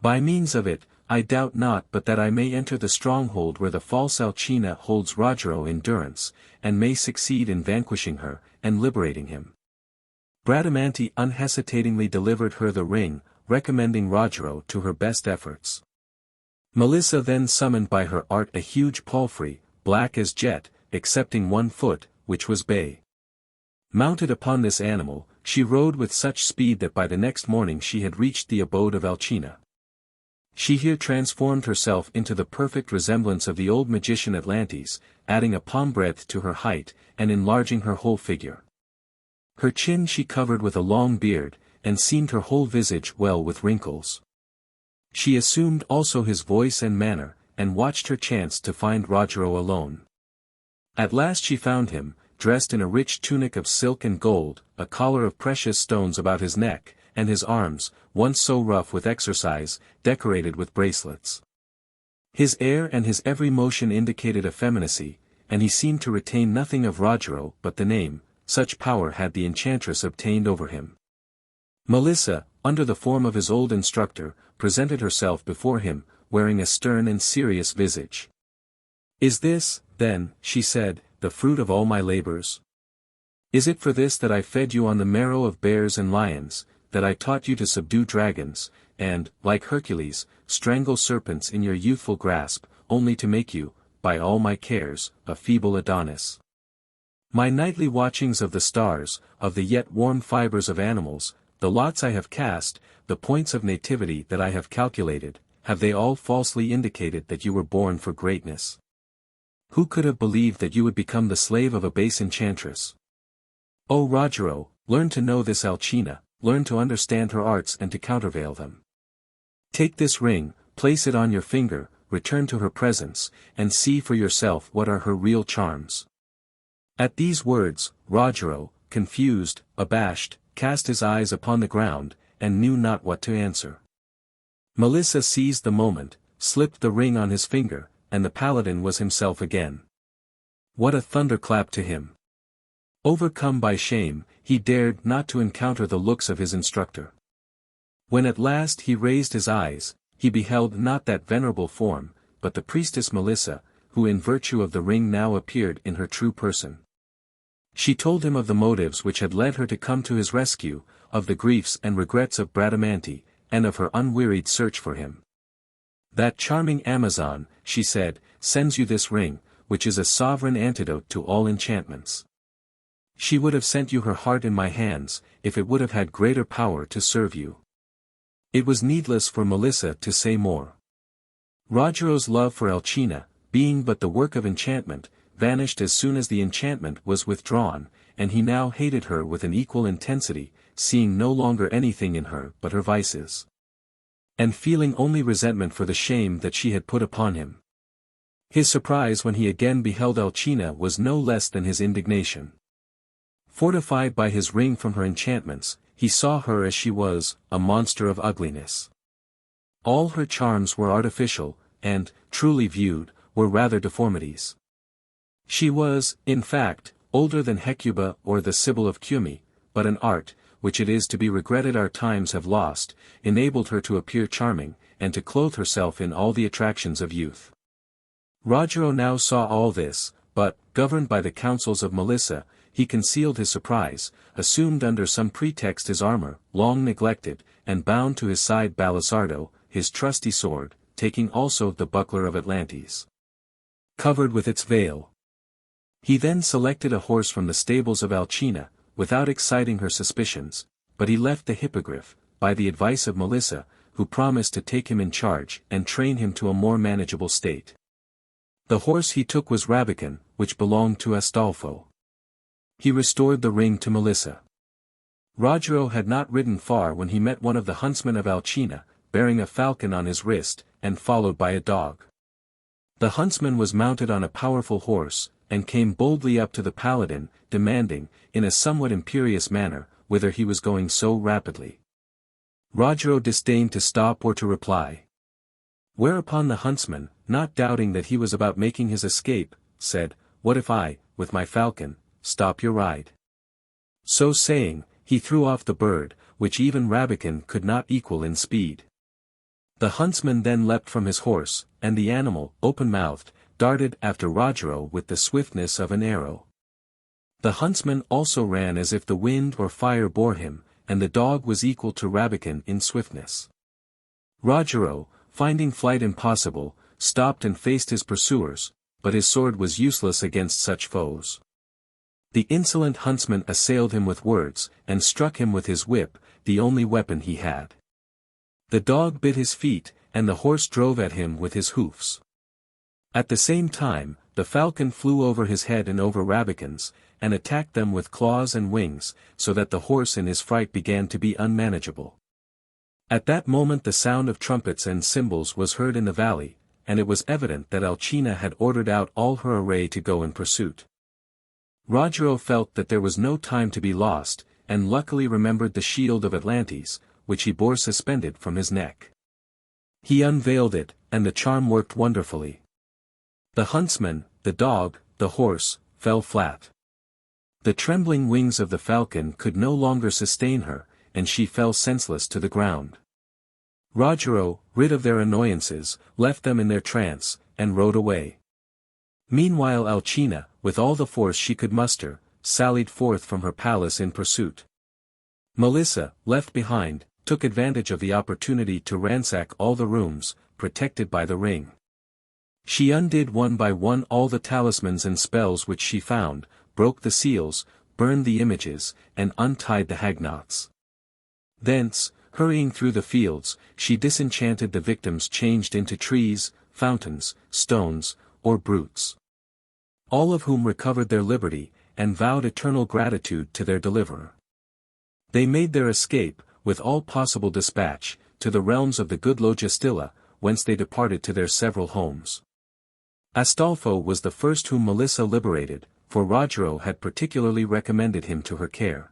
By means of it, I doubt not but that I may enter the stronghold where the false Alcina holds Rogero in durance, and may succeed in vanquishing her, and liberating him." Bradamante unhesitatingly delivered her the ring, recommending Rogero to her best efforts. Melissa then summoned by her art a huge palfrey, black as jet, excepting one foot, which was bay. Mounted upon this animal, she rode with such speed that by the next morning she had reached the abode of Alcina. She here transformed herself into the perfect resemblance of the old magician Atlantes, adding a palm breadth to her height, and enlarging her whole figure. Her chin she covered with a long beard, and seamed her whole visage well with wrinkles. She assumed also his voice and manner, and watched her chance to find Rogero alone. At last she found him, dressed in a rich tunic of silk and gold, a collar of precious stones about his neck, and his arms, once so rough with exercise, decorated with bracelets. His air and his every motion indicated effeminacy, and he seemed to retain nothing of Rogero but the name, such power had the enchantress obtained over him. Melissa, under the form of his old instructor, presented herself before him, wearing a stern and serious visage. "Is this, then," she said, "the fruit of all my labors? Is it for this that I fed you on the marrow of bears and lions, that I taught you to subdue dragons, and, like Hercules, strangle serpents in your youthful grasp, only to make you, by all my cares, a feeble Adonis? My nightly watchings of the stars, of the yet warm fibers of animals, the lots I have cast, the points of nativity that I have calculated, have they all falsely indicated that you were born for greatness? Who could have believed that you would become the slave of a base enchantress? O Rogero, learn to know this Alcina, learn to understand her arts and to countervail them. Take this ring, place it on your finger, return to her presence, and see for yourself what are her real charms." At these words, Rogero, confused, abashed, cast his eyes upon the ground, and knew not what to answer. Melissa seized the moment, slipped the ring on his finger, and the Paladin was himself again. What a thunderclap to him! Overcome by shame, he dared not to encounter the looks of his instructor. When at last he raised his eyes, he beheld not that venerable form, but the priestess Melissa, who in virtue of the ring now appeared in her true person. She told him of the motives which had led her to come to his rescue, of the griefs and regrets of Bradamante, and of her unwearied search for him. "That charming Amazon," she said, "sends you this ring, which is a sovereign antidote to all enchantments. She would have sent you her heart in my hands, if it would have had greater power to serve you." It was needless for Melissa to say more. Rogero's love for Alcina, being but the work of enchantment, vanished as soon as the enchantment was withdrawn, and he now hated her with an equal intensity, seeing no longer anything in her but her vices, and feeling only resentment for the shame that she had put upon him. His surprise when he again beheld Alcina was no less than his indignation. Fortified by his ring from her enchantments, he saw her as she was, a monster of ugliness. All her charms were artificial, and, truly viewed, were rather deformities. She was, in fact, older than Hecuba or the Sibyl of Cumae, but an art, which it is to be regretted our times have lost, enabled her to appear charming, and to clothe herself in all the attractions of youth. Rogero now saw all this, but, governed by the counsels of Melissa, he concealed his surprise, assumed under some pretext his armor, long neglected, and bound to his side Balisardo, his trusty sword, taking also the buckler of Atlantes, covered with its veil. He then selected a horse from the stables of Alcina, without exciting her suspicions, but he left the hippogriff, by the advice of Melissa, who promised to take him in charge and train him to a more manageable state. The horse he took was Rabican, which belonged to Astolpho. He restored the ring to Melissa. Rogero had not ridden far when he met one of the huntsmen of Alcina, bearing a falcon on his wrist, and followed by a dog. The huntsman was mounted on a powerful horse, and came boldly up to the paladin, demanding, in a somewhat imperious manner, whither he was going so rapidly. Rogero disdained to stop or to reply. Whereupon the huntsman, not doubting that he was about making his escape, said, "What if I, with my falcon, stop your ride?" So saying, he threw off the bird, which even Rabican could not equal in speed. The huntsman then leapt from his horse, and the animal, open-mouthed, darted after Rogero with the swiftness of an arrow. The huntsman also ran as if the wind or fire bore him, and the dog was equal to Rabican in swiftness. Rogero, finding flight impossible, stopped and faced his pursuers, but his sword was useless against such foes. The insolent huntsman assailed him with words, and struck him with his whip, the only weapon he had. The dog bit his feet, and the horse drove at him with his hoofs. At the same time, the falcon flew over his head and over Rabican's, and attacked them with claws and wings, so that the horse in his fright began to be unmanageable. At that moment the sound of trumpets and cymbals was heard in the valley, and it was evident that Alcina had ordered out all her array to go in pursuit. Rogero felt that there was no time to be lost, and luckily remembered the shield of Atlantes, which he bore suspended from his neck. He unveiled it, and the charm worked wonderfully. The huntsman, the dog, the horse, fell flat. The trembling wings of the falcon could no longer sustain her, and she fell senseless to the ground. Rogero, rid of their annoyances, left them in their trance, and rode away. Meanwhile Alcina, with all the force she could muster, sallied forth from her palace in pursuit. Melissa, left behind, took advantage of the opportunity to ransack all the rooms, protected by the ring. She undid one by one all the talismans and spells which she found, broke the seals, burned the images, and untied the hagknots. Thence, hurrying through the fields, she disenchanted the victims changed into trees, fountains, stones, or brutes. All of whom recovered their liberty, and vowed eternal gratitude to their deliverer. They made their escape, with all possible dispatch, to the realms of the good Logestilla, whence they departed to their several homes. Astolpho was the first whom Melissa liberated, for Rogero had particularly recommended him to her care.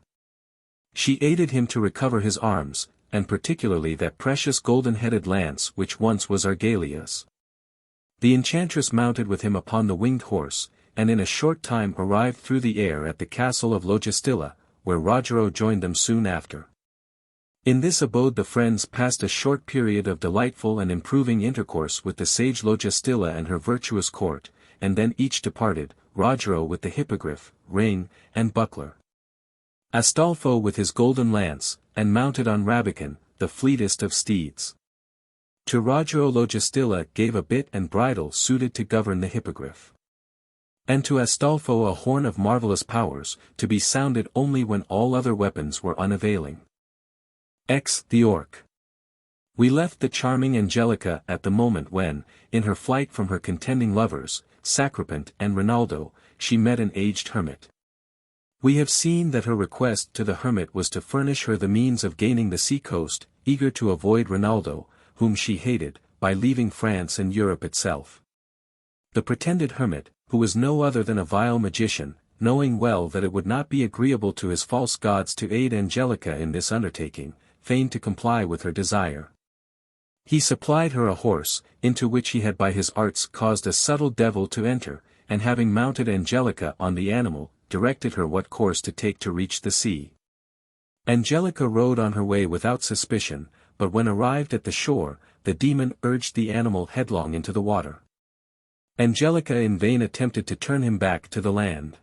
She aided him to recover his arms, and particularly that precious golden-headed lance which once was Argalia's. The enchantress mounted with him upon the winged horse, and in a short time arrived through the air at the castle of Logestilla, where Rogero joined them soon after. In this abode the friends passed a short period of delightful and improving intercourse with the sage Logestilla and her virtuous court, and then each departed, Rogero with the hippogriff, ring, and buckler. Astolpho with his golden lance, and mounted on Rabican, the fleetest of steeds. To Rogero Logestilla gave a bit and bridle suited to govern the hippogriff. And to Astolpho a horn of marvelous powers, to be sounded only when all other weapons were unavailing. The Orc. We left the charming Angelica at the moment when, in her flight from her contending lovers, Sacripant and Rinaldo, she met an aged hermit. We have seen that her request to the hermit was to furnish her the means of gaining the sea-coast, eager to avoid Rinaldo, whom she hated, by leaving France and Europe itself. The pretended hermit, who was no other than a vile magician, knowing well that it would not be agreeable to his false gods to aid Angelica in this undertaking, feigned to comply with her desire. He supplied her a horse, into which he had by his arts caused a subtle devil to enter, and having mounted Angelica on the animal, directed her what course to take to reach the sea. Angelica rode on her way without suspicion, but when arrived at the shore, the demon urged the animal headlong into the water. Angelica in vain attempted to turn him back to the land.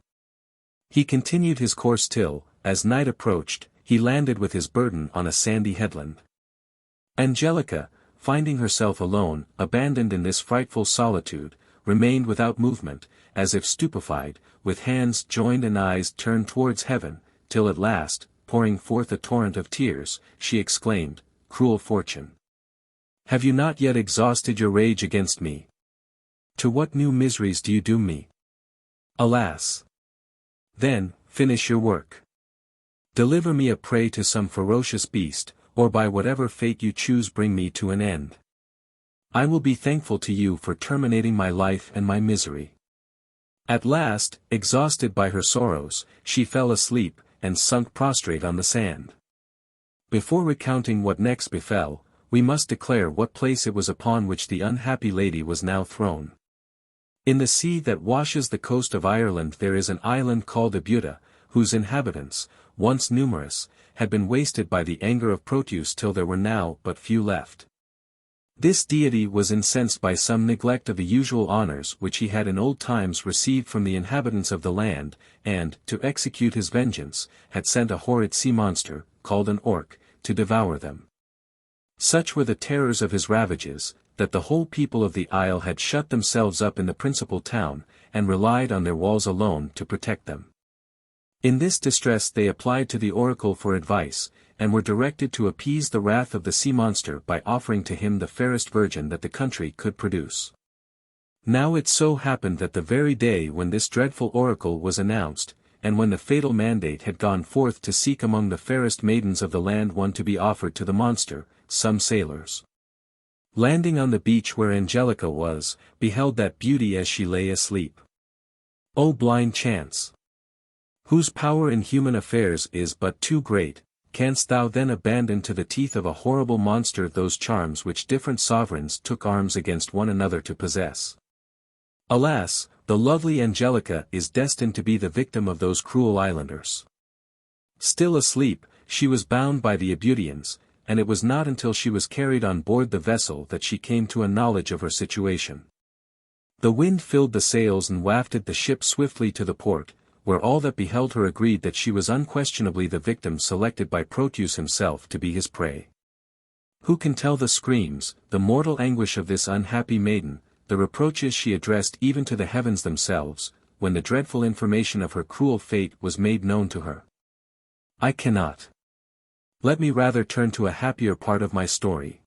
He continued his course till, as night approached, he landed with his burden on a sandy headland. Angelica, finding herself alone, abandoned in this frightful solitude, remained without movement, as if stupefied, with hands joined and eyes turned towards heaven, till at last, pouring forth a torrent of tears, she exclaimed, "Cruel fortune! Have you not yet exhausted your rage against me? To what new miseries do you doom me? Alas! Then, finish your work. Deliver me a prey to some ferocious beast, or by whatever fate you choose bring me to an end. I will be thankful to you for terminating my life and my misery." At last, exhausted by her sorrows, she fell asleep, and sunk prostrate on the sand. Before recounting what next befell, we must declare what place it was upon which the unhappy lady was now thrown. In the sea that washes the coast of Ireland there is an island called Abytta, whose inhabitants, once numerous, had been wasted by the anger of Proteus till there were now but few left. This deity was incensed by some neglect of the usual honors which he had in old times received from the inhabitants of the land, and, to execute his vengeance, had sent a horrid sea monster, called an orc, to devour them. Such were the terrors of his ravages, that the whole people of the isle had shut themselves up in the principal town, and relied on their walls alone to protect them. In this distress they applied to the oracle for advice, and were directed to appease the wrath of the sea monster by offering to him the fairest virgin that the country could produce. Now it so happened that the very day when this dreadful oracle was announced, and when the fatal mandate had gone forth to seek among the fairest maidens of the land one to be offered to the monster, some sailors, landing on the beach where Angelica was, beheld that beauty as she lay asleep. O blind chance! Whose power in human affairs is but too great, canst thou then abandon to the teeth of a horrible monster those charms which different sovereigns took arms against one another to possess? Alas, the lovely Angelica is destined to be the victim of those cruel islanders. Still asleep, she was bound by the Abutians, and it was not until she was carried on board the vessel that she came to a knowledge of her situation. The wind filled the sails and wafted the ship swiftly to the port, where all that beheld her agreed that she was unquestionably the victim selected by Proteus himself to be his prey. Who can tell the screams, the mortal anguish of this unhappy maiden, the reproaches she addressed even to the heavens themselves, when the dreadful information of her cruel fate was made known to her? I cannot. Let me rather turn to a happier part of my story.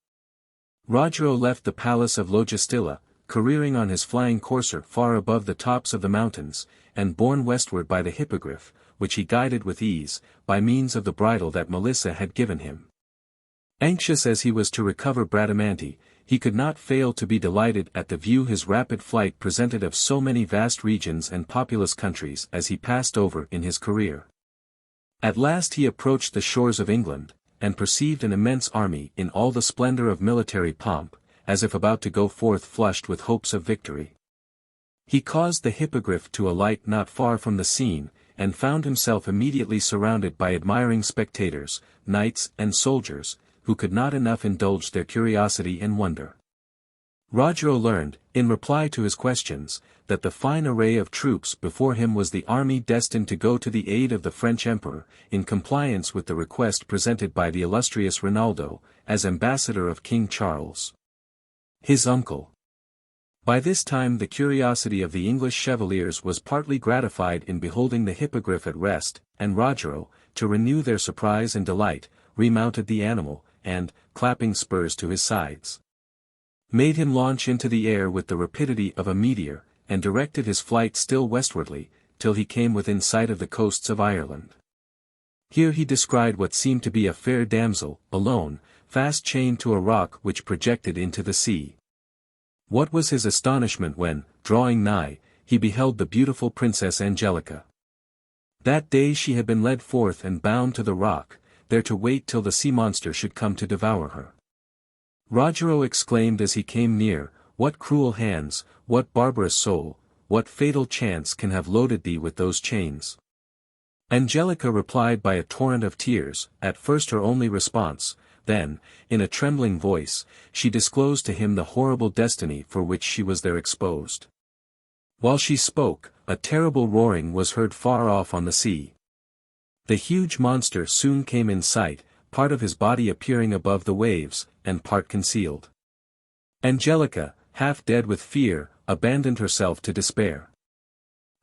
Rogero left the palace of Logestilla, careering on his flying courser far above the tops of the mountains, and borne westward by the hippogriff, which he guided with ease, by means of the bridle that Melissa had given him. Anxious as he was to recover Bradamante, he could not fail to be delighted at the view his rapid flight presented of so many vast regions and populous countries as he passed over in his career. At last he approached the shores of England, and perceived an immense army in all the splendor of military pomp, as if about to go forth flushed with hopes of victory. He caused the hippogriff to alight not far from the scene, and found himself immediately surrounded by admiring spectators, knights and soldiers, who could not enough indulge their curiosity and wonder. Rogero learned, in reply to his questions, that the fine array of troops before him was the army destined to go to the aid of the French emperor, in compliance with the request presented by the illustrious Rinaldo, as ambassador of King Charles, his uncle. By this time the curiosity of the English chevaliers was partly gratified in beholding the hippogriff at rest, and Rogero, to renew their surprise and delight, remounted the animal, and, clapping spurs to his sides, made him launch into the air with the rapidity of a meteor, and directed his flight still westwardly, till he came within sight of the coasts of Ireland. Here he descried what seemed to be a fair damsel, alone, fast chained to a rock which projected into the sea. What was his astonishment when, drawing nigh, he beheld the beautiful Princess Angelica. That day she had been led forth and bound to the rock, there to wait till the sea monster should come to devour her. Rogero exclaimed as he came near, "What cruel hands, what barbarous soul, what fatal chance can have loaded thee with those chains? Angelica replied by a torrent of tears, at first her only response. Then, in a trembling voice, she disclosed to him the horrible destiny for which she was there exposed. While she spoke, a terrible roaring was heard far off on the sea. The huge monster soon came in sight, part of his body appearing above the waves, and part concealed. Angelica, half dead with fear, abandoned herself to despair.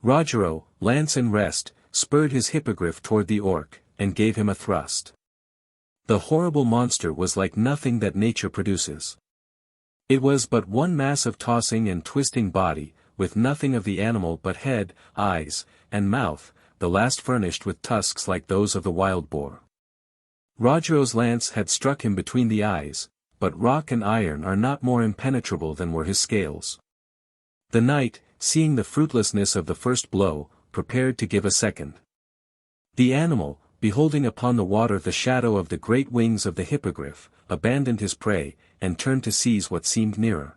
Rogero, lance in rest, spurred his hippogriff toward the orc, and gave him a thrust. The horrible monster was like nothing that nature produces. It was but one mass of tossing and twisting body, with nothing of the animal but head, eyes, and mouth, the last furnished with tusks like those of the wild boar. Rogero's lance had struck him between the eyes, but rock and iron are not more impenetrable than were his scales. The knight, seeing the fruitlessness of the first blow, prepared to give a second. The animal, beholding upon the water the shadow of the great wings of the hippogriff, abandoned his prey, and turned to seize what seemed nearer.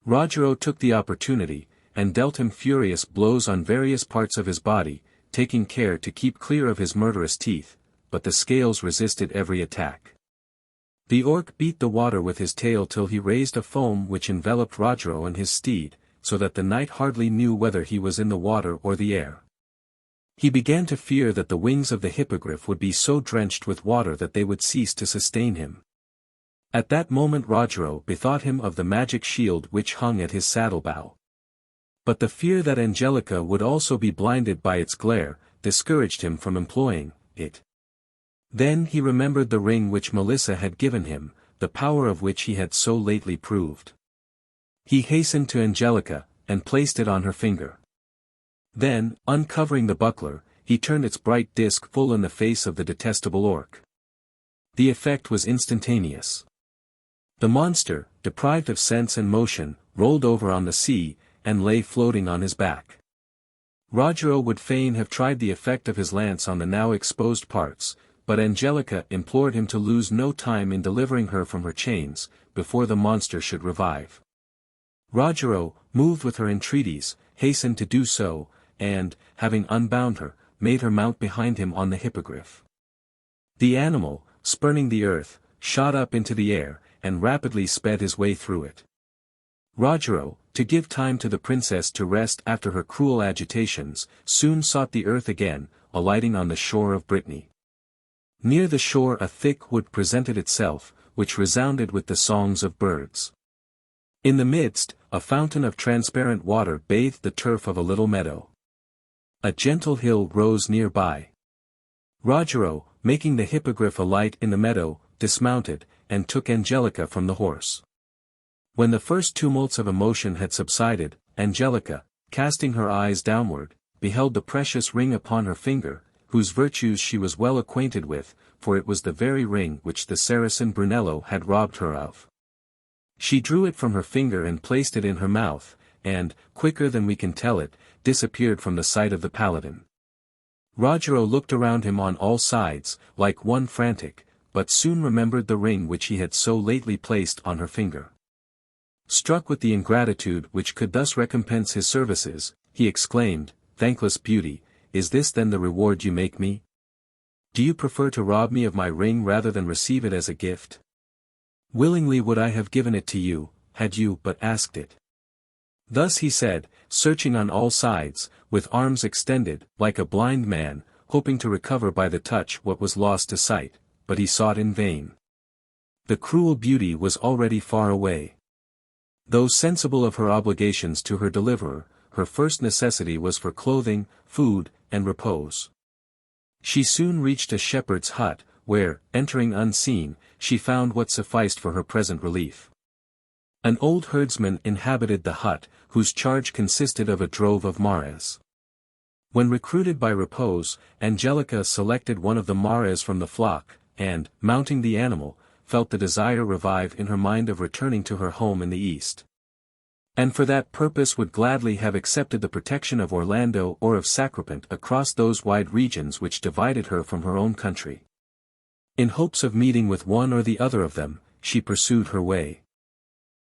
Rogero took the opportunity, and dealt him furious blows on various parts of his body, taking care to keep clear of his murderous teeth, but the scales resisted every attack. The orc beat the water with his tail till he raised a foam which enveloped Rogero and his steed, so that the knight hardly knew whether he was in the water or the air. He began to fear that the wings of the hippogriff would be so drenched with water that they would cease to sustain him. At that moment Rogero bethought him of the magic shield which hung at his saddle-bow. But the fear that Angelica would also be blinded by its glare, discouraged him from employing it. Then he remembered the ring which Melissa had given him, the power of which he had so lately proved. He hastened to Angelica, and placed it on her finger. Then, uncovering the buckler, he turned its bright disk full in the face of the detestable orc. The effect was instantaneous. The monster, deprived of sense and motion, rolled over on the sea, and lay floating on his back. Rogero would fain have tried the effect of his lance on the now exposed parts, but Angelica implored him to lose no time in delivering her from her chains, before the monster should revive. Rogero, moved with her entreaties, hastened to do so, and, having unbound her, made her mount behind him on the hippogriff. The animal, spurning the earth, shot up into the air, and rapidly sped his way through it. Rogero, to give time to the princess to rest after her cruel agitations, soon sought the earth again, alighting on the shore of Brittany. Near the shore a thick wood presented itself, which resounded with the songs of birds. In the midst, a fountain of transparent water bathed the turf of a little meadow. A gentle hill rose nearby. Rogero, making the hippogriff alight in the meadow, dismounted, and took Angelica from the horse. When the first tumults of emotion had subsided, Angelica, casting her eyes downward, beheld the precious ring upon her finger, whose virtues she was well acquainted with, for it was the very ring which the Saracen Brunello had robbed her of. She drew it from her finger and placed it in her mouth, and, quicker than we can tell it, disappeared from the sight of the paladin. Rogero looked around him on all sides, like one frantic, but soon remembered the ring which he had so lately placed on her finger. Struck with the ingratitude which could thus recompense his services, he exclaimed, "Thankless beauty, is this then the reward you make me? Do you prefer to rob me of my ring rather than receive it as a gift? Willingly would I have given it to you, had you but asked it." Thus he said, searching on all sides, with arms extended, like a blind man, hoping to recover by the touch what was lost to sight, but he sought in vain. The cruel beauty was already far away. Though sensible of her obligations to her deliverer, her first necessity was for clothing, food, and repose. She soon reached a shepherd's hut, where, entering unseen, she found what sufficed for her present relief. An old herdsman inhabited the hut, whose charge consisted of a drove of mares. When recruited by repose, Angelica selected one of the mares from the flock, and, mounting the animal, felt the desire revive in her mind of returning to her home in the East. And for that purpose would gladly have accepted the protection of Orlando or of Sacripant across those wide regions which divided her from her own country. In hopes of meeting with one or the other of them, she pursued her way.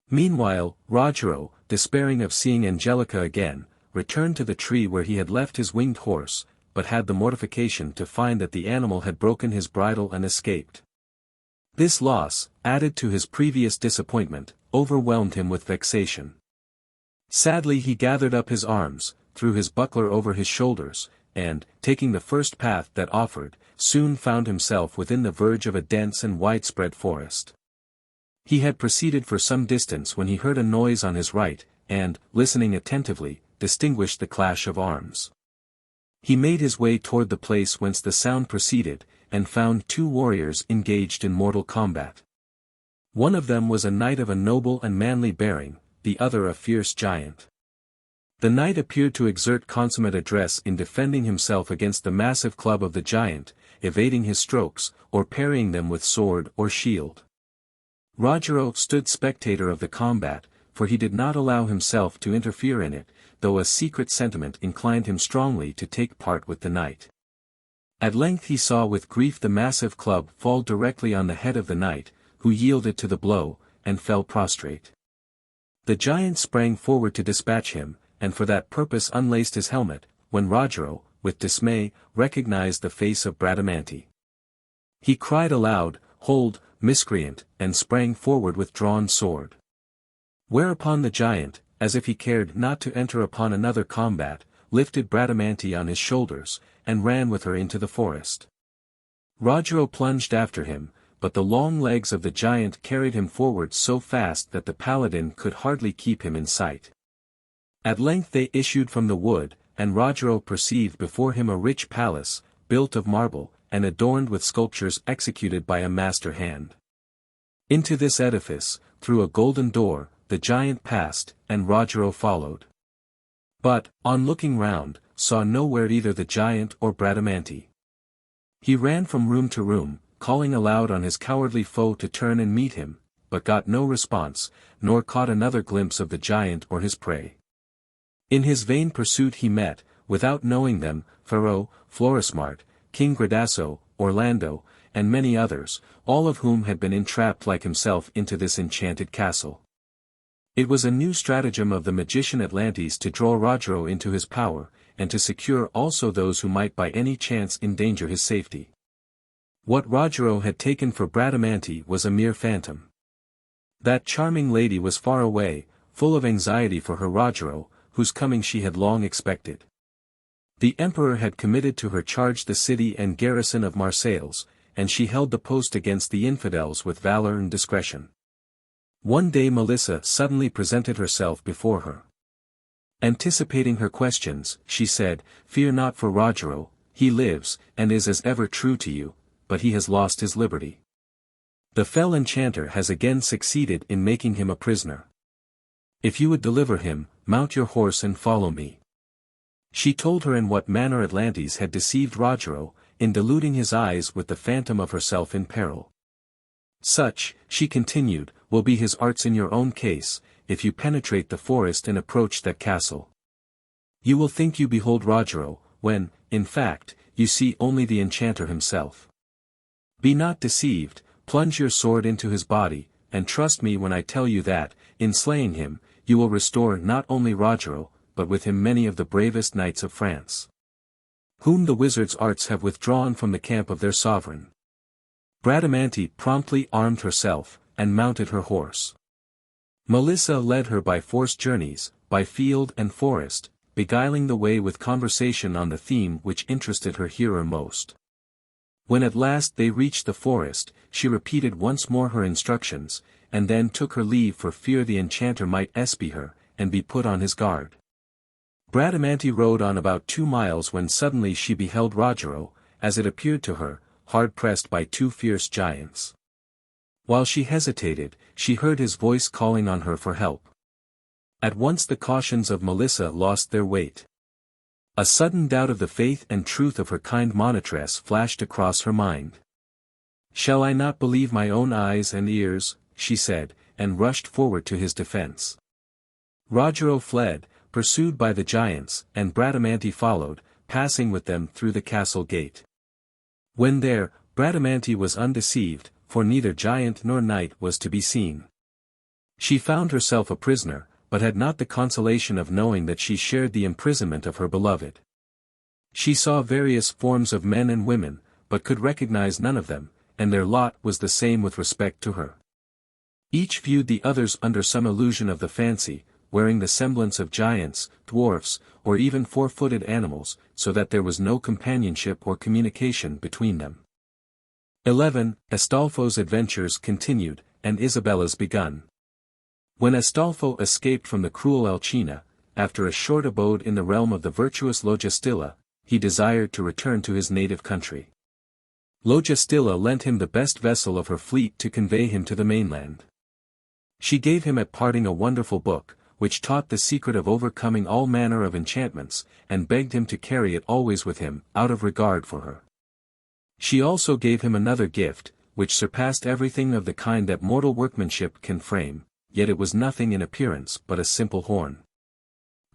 Meanwhile, Rogero, despairing of seeing Angelica again, returned to the tree where he had left his winged horse, but had the mortification to find that the animal had broken his bridle and escaped. This loss, added to his previous disappointment, overwhelmed him with vexation. Sadly he gathered up his arms, threw his buckler over his shoulders, and, taking the first path that offered, soon found himself within the verge of a dense and widespread forest. He had proceeded for some distance when he heard a noise on his right, and, listening attentively, distinguished the clash of arms. He made his way toward the place whence the sound proceeded, and found two warriors engaged in mortal combat. One of them was a knight of a noble and manly bearing, the other a fierce giant. The knight appeared to exert consummate address in defending himself against the massive club of the giant, evading his strokes, or parrying them with sword or shield. Rogero stood spectator of the combat, for he did not allow himself to interfere in it, though a secret sentiment inclined him strongly to take part with the knight. At length he saw with grief the massive club fall directly on the head of the knight, who yielded to the blow, and fell prostrate. The giant sprang forward to dispatch him, and for that purpose unlaced his helmet, when Rogero, with dismay, recognized the face of Bradamante. He cried aloud, "Hold, miscreant," and sprang forward with drawn sword. Whereupon the giant, as if he cared not to enter upon another combat, lifted Bradamante on his shoulders, and ran with her into the forest. Rogero plunged after him, but the long legs of the giant carried him forward so fast that the paladin could hardly keep him in sight. At length they issued from the wood, and Rogero perceived before him a rich palace, built of marble, and adorned with sculptures executed by a master hand. Into this edifice, through a golden door, the giant passed, and Rogero followed. But, on looking round, saw nowhere either the giant or Bradamante. He ran from room to room, calling aloud on his cowardly foe to turn and meet him, but got no response, nor caught another glimpse of the giant or his prey. In his vain pursuit he met, without knowing them, Pharaoh, Florismart, King Gradasso, Orlando, and many others, all of whom had been entrapped like himself into this enchanted castle. It was a new stratagem of the magician Atlantes to draw Rogero into his power, and to secure also those who might by any chance endanger his safety. What Rogero had taken for Bradamante was a mere phantom. That charming lady was far away, full of anxiety for her Rogero, whose coming she had long expected. The emperor had committed to her charge the city and garrison of Marseilles, and she held the post against the infidels with valor and discretion. One day Melissa suddenly presented herself before her. Anticipating her questions, she said, "Fear not for Rogero, he lives, and is as ever true to you, but he has lost his liberty. The fell enchanter has again succeeded in making him a prisoner. If you would deliver him, mount your horse and follow me." She told her in what manner Atlantes had deceived Rogero, in deluding his eyes with the phantom of herself in peril. "Such," she continued, "will be his arts in your own case, if you penetrate the forest and approach that castle. You will think you behold Rogero, when, in fact, you see only the enchanter himself. Be not deceived, plunge your sword into his body, and trust me when I tell you that, in slaying him, you will restore not only Rogero, but with him many of the bravest knights of France, whom the wizard's arts have withdrawn from the camp of their sovereign." Bradamante promptly armed herself, and mounted her horse. Melissa led her by forced journeys, by field and forest, beguiling the way with conversation on the theme which interested her hearer most. When at last they reached the forest, she repeated once more her instructions, and then took her leave for fear the enchanter might espy her, and be put on his guard. Bradamante rode on about 2 miles when suddenly she beheld Rogero, as it appeared to her, hard pressed by 2 fierce giants. While she hesitated, she heard his voice calling on her for help. At once the cautions of Melissa lost their weight. A sudden doubt of the faith and truth of her kind monitress flashed across her mind. "Shall I not believe my own eyes and ears?" she said, and rushed forward to his defense. Rogero fled, pursued by the giants, and Bradamante followed, passing with them through the castle gate. When there, Bradamante was undeceived, for neither giant nor knight was to be seen. She found herself a prisoner, but had not the consolation of knowing that she shared the imprisonment of her beloved. She saw various forms of men and women, but could recognize none of them, and their lot was the same with respect to her. Each viewed the others under some illusion of the fancy, wearing the semblance of giants, dwarfs, or even four-footed animals, so that there was no companionship or communication between them. 11. Astolpho's adventures continued, and Isabella's begun. When Astolpho escaped from the cruel Alcina, after a short abode in the realm of the virtuous Logestilla, he desired to return to his native country. Logestilla lent him the best vessel of her fleet to convey him to the mainland. She gave him at parting a wonderful book, which taught the secret of overcoming all manner of enchantments, and begged him to carry it always with him, out of regard for her. She also gave him another gift, which surpassed everything of the kind that mortal workmanship can frame, yet it was nothing in appearance but a simple horn.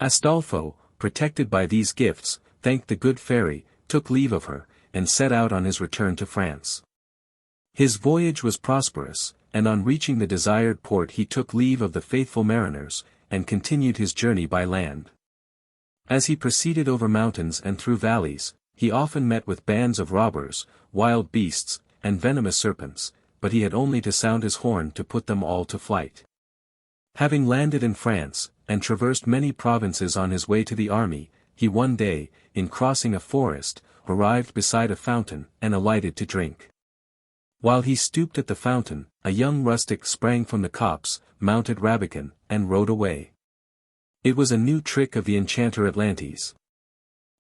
Astolpho, protected by these gifts, thanked the good fairy, took leave of her, and set out on his return to France. His voyage was prosperous, and on reaching the desired port he took leave of the faithful mariners, and continued his journey by land. As he proceeded over mountains and through valleys, he often met with bands of robbers, wild beasts, and venomous serpents, but he had only to sound his horn to put them all to flight. Having landed in France, and traversed many provinces on his way to the army, he one day, in crossing a forest, arrived beside a fountain, and alighted to drink. While he stooped at the fountain, a young rustic sprang from the copse, mounted Rabican, and rode away. It was a new trick of the enchanter Atlantes.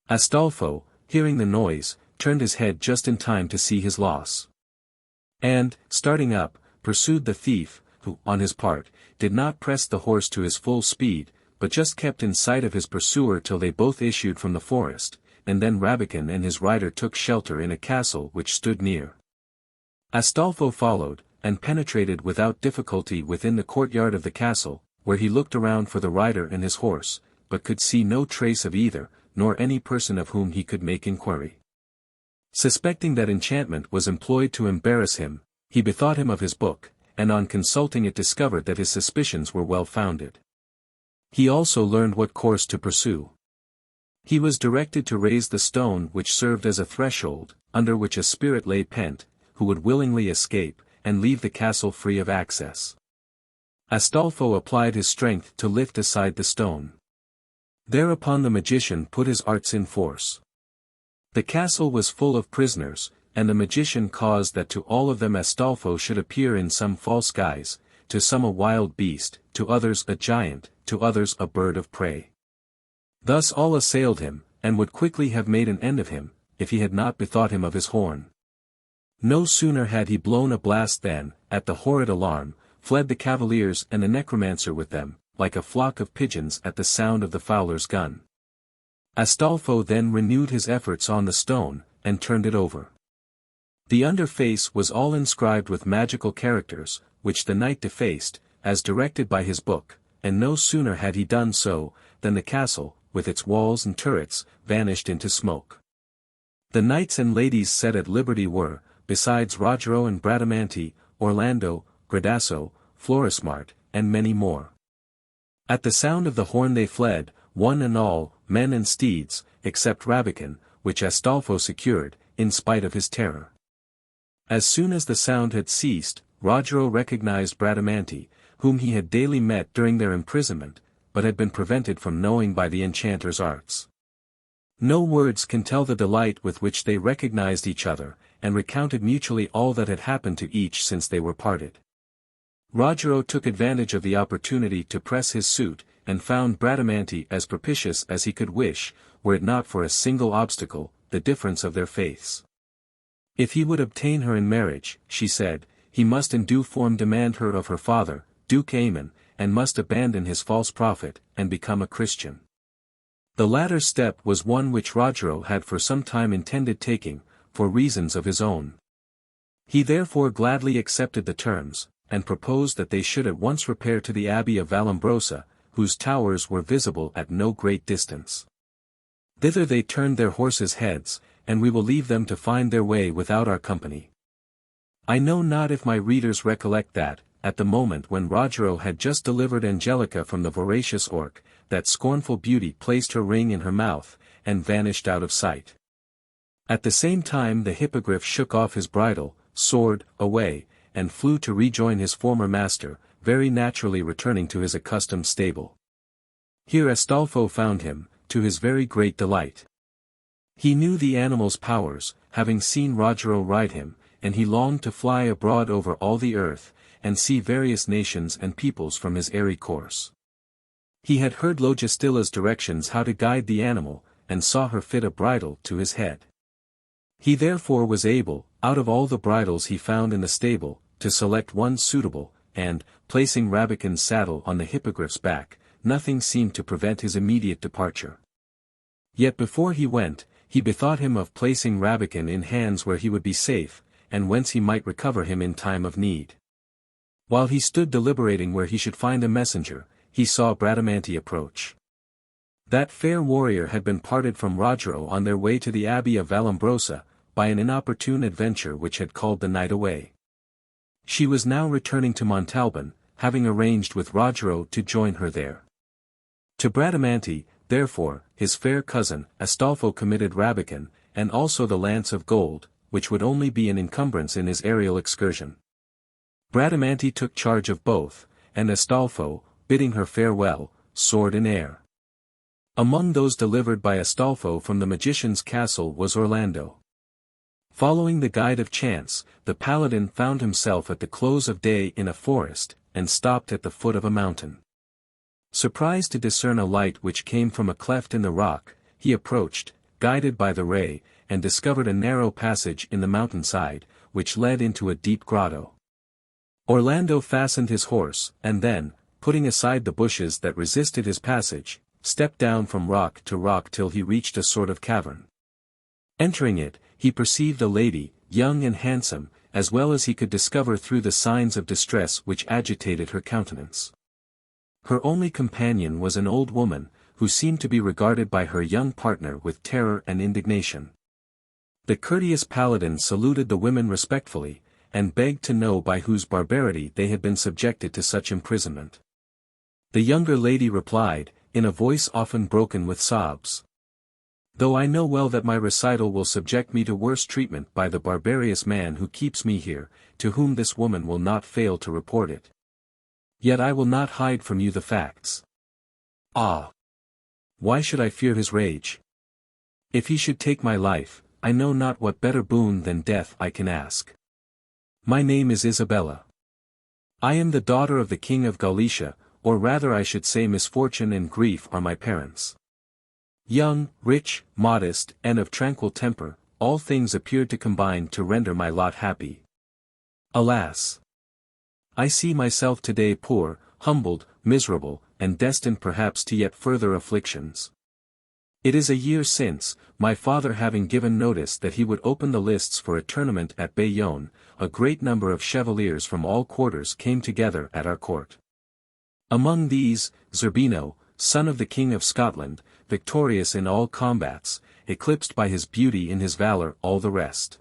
Astolpho, hearing the noise, turned his head just in time to see his loss. And, starting up, pursued the thief, who, on his part, did not press the horse to his full speed, but just kept in sight of his pursuer till they both issued from the forest, and then Rabican and his rider took shelter in a castle which stood near. Astolpho followed, and penetrated without difficulty within the courtyard of the castle, where he looked around for the rider and his horse, but could see no trace of either, nor any person of whom he could make inquiry. Suspecting that enchantment was employed to embarrass him, he bethought him of his book, and on consulting it discovered that his suspicions were well founded. He also learned what course to pursue. He was directed to raise the stone which served as a threshold, under which a spirit lay pent, who would willingly escape, and leave the castle free of access. Astolpho applied his strength to lift aside the stone. Thereupon the magician put his arts in force. The castle was full of prisoners, and the magician caused that to all of them Astolpho should appear in some false guise, to some a wild beast, to others a giant, to others a bird of prey. Thus all assailed him, and would quickly have made an end of him, if he had not bethought him of his horn. No sooner had he blown a blast than, at the horrid alarm, fled the cavaliers and the necromancer with them, like a flock of pigeons at the sound of the fowler's gun. Astolpho then renewed his efforts on the stone, and turned it over. The under face was all inscribed with magical characters, which the knight defaced, as directed by his book, and no sooner had he done so, than the castle, with its walls and turrets, vanished into smoke. The knights and ladies set at liberty were, besides Rogero and Bradamante, Orlando, Gradasso, Florismart, and many more. At the sound of the horn they fled, one and all, men and steeds, except Rabican, which Astolpho secured, in spite of his terror. As soon as the sound had ceased, Rogero recognized Bradamante, whom he had daily met during their imprisonment, but had been prevented from knowing by the enchanter's arts. No words can tell the delight with which they recognized each other, and recounted mutually all that had happened to each since they were parted. Rogero took advantage of the opportunity to press his suit, and found Bradamante as propitious as he could wish, were it not for a single obstacle, the difference of their faiths. If he would obtain her in marriage, she said, he must in due form demand her of her father, Duke Aemon, and must abandon his false prophet, and become a Christian. The latter step was one which Rogero had for some time intended taking, for reasons of his own. He therefore gladly accepted the terms, and proposed that they should at once repair to the Abbey of Vallombrosa, whose towers were visible at no great distance. Thither they turned their horses' heads, and we will leave them to find their way without our company. I know not if my readers recollect that, at the moment when Rogero had just delivered Angelica from the voracious orc, that scornful beauty placed her ring in her mouth, and vanished out of sight. At the same time the hippogriff shook off his bridle, soared away, and flew to rejoin his former master, very naturally returning to his accustomed stable. Here Astolpho found him, to his very great delight. He knew the animal's powers, having seen Rogero ride him, and he longed to fly abroad over all the earth, and see various nations and peoples from his airy course. He had heard Logistilla's directions how to guide the animal, and saw her fit a bridle to his head. He therefore was able, out of all the bridles he found in the stable, to select one suitable, and, placing Rabican's saddle on the hippogriff's back, nothing seemed to prevent his immediate departure. Yet before he went, he bethought him of placing Rabican in hands where he would be safe, and whence he might recover him in time of need. While he stood deliberating where he should find a messenger, he saw Bradamante approach. That fair warrior had been parted from Rogero on their way to the Abbey of Vallombrosa, by an inopportune adventure which had called the night away. She was now returning to Montalban, having arranged with Rogero to join her there. To Bradamante, therefore, his fair cousin, Astolpho committed Rabican, and also the lance of gold, which would only be an encumbrance in his aerial excursion. Bradamante took charge of both, and Astolpho, bidding her farewell, soared in air. Among those delivered by Astolpho from the magician's castle was Orlando. Following the guide of chance, the paladin found himself at the close of day in a forest, and stopped at the foot of a mountain. Surprised to discern a light which came from a cleft in the rock, he approached, guided by the ray, and discovered a narrow passage in the mountainside, which led into a deep grotto. Orlando fastened his horse, and then, putting aside the bushes that resisted his passage, stepped down from rock to rock till he reached a sort of cavern. Entering it, he perceived a lady, young and handsome, as well as he could discover through the signs of distress which agitated her countenance. Her only companion was an old woman, who seemed to be regarded by her young partner with terror and indignation. The courteous paladin saluted the women respectfully, and begged to know by whose barbarity they had been subjected to such imprisonment. The younger lady replied, in a voice often broken with sobs. "Though I know well that my recital will subject me to worse treatment by the barbarous man who keeps me here, to whom this woman will not fail to report it. Yet I will not hide from you the facts. Ah! Why should I fear his rage? If he should take my life, I know not what better boon than death I can ask. My name is Isabella. I am the daughter of the king of Galicia, or rather I should say misfortune and grief are my parents. Young, rich, modest, and of tranquil temper, all things appeared to combine to render my lot happy. Alas! I see myself today poor, humbled, miserable, and destined perhaps to yet further afflictions. It is a year since, my father having given notice that he would open the lists for a tournament at Bayonne, a great number of chevaliers from all quarters came together at our court. Among these, Zerbino, son of the King of Scotland, victorious in all combats, eclipsed by his beauty and his valor all the rest.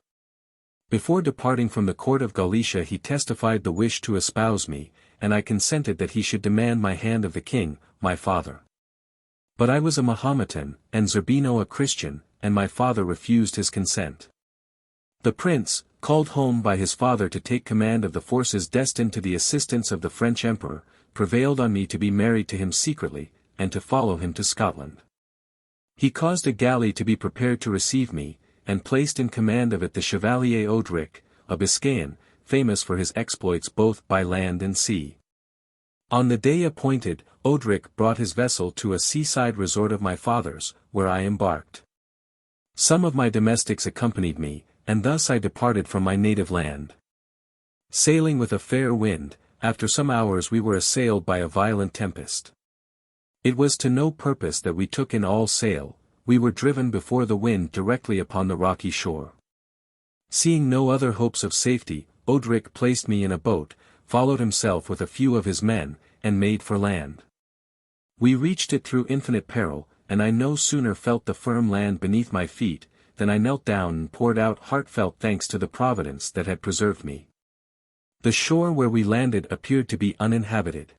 Before departing from the court of Galicia he testified the wish to espouse me, and I consented that he should demand my hand of the king, my father. But I was a Mahometan, and Zerbino a Christian, and my father refused his consent. The prince, called home by his father to take command of the forces destined to the assistance of the French emperor, prevailed on me to be married to him secretly, and to follow him to Scotland. He caused a galley to be prepared to receive me, and placed in command of it the Chevalier Ogier, a Biscayan, famous for his exploits both by land and sea. On the day appointed, Ogier brought his vessel to a seaside resort of my father's, where I embarked. Some of my domestics accompanied me, and thus I departed from my native land. Sailing with a fair wind, after some hours we were assailed by a violent tempest. It was to no purpose that we took in all sail, we were driven before the wind directly upon the rocky shore. Seeing no other hopes of safety, Ogier placed me in a boat, followed himself with a few of his men, and made for land. We reached it through infinite peril, and I no sooner felt the firm land beneath my feet, than I knelt down and poured out heartfelt thanks to the Providence that had preserved me. The shore where we landed appeared to be uninhabited.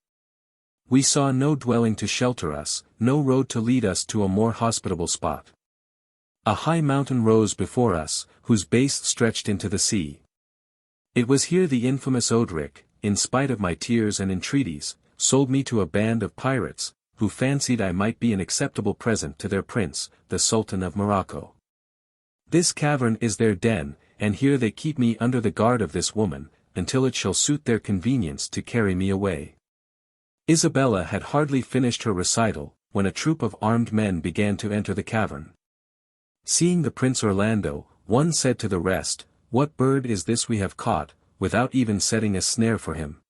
We saw no dwelling to shelter us, no road to lead us to a more hospitable spot. A high mountain rose before us, whose base stretched into the sea. It was here the infamous Odric, in spite of my tears and entreaties, sold me to a band of pirates, who fancied I might be an acceptable present to their prince, the Sultan of Morocco. This cavern is their den, and here they keep me under the guard of this woman, until it shall suit their convenience to carry me away. Isabella had hardly finished her recital, when a troop of armed men began to enter the cavern. Seeing the Prince Orlando, one said to the rest, "What bird is this we have caught, without even setting a snare for him?"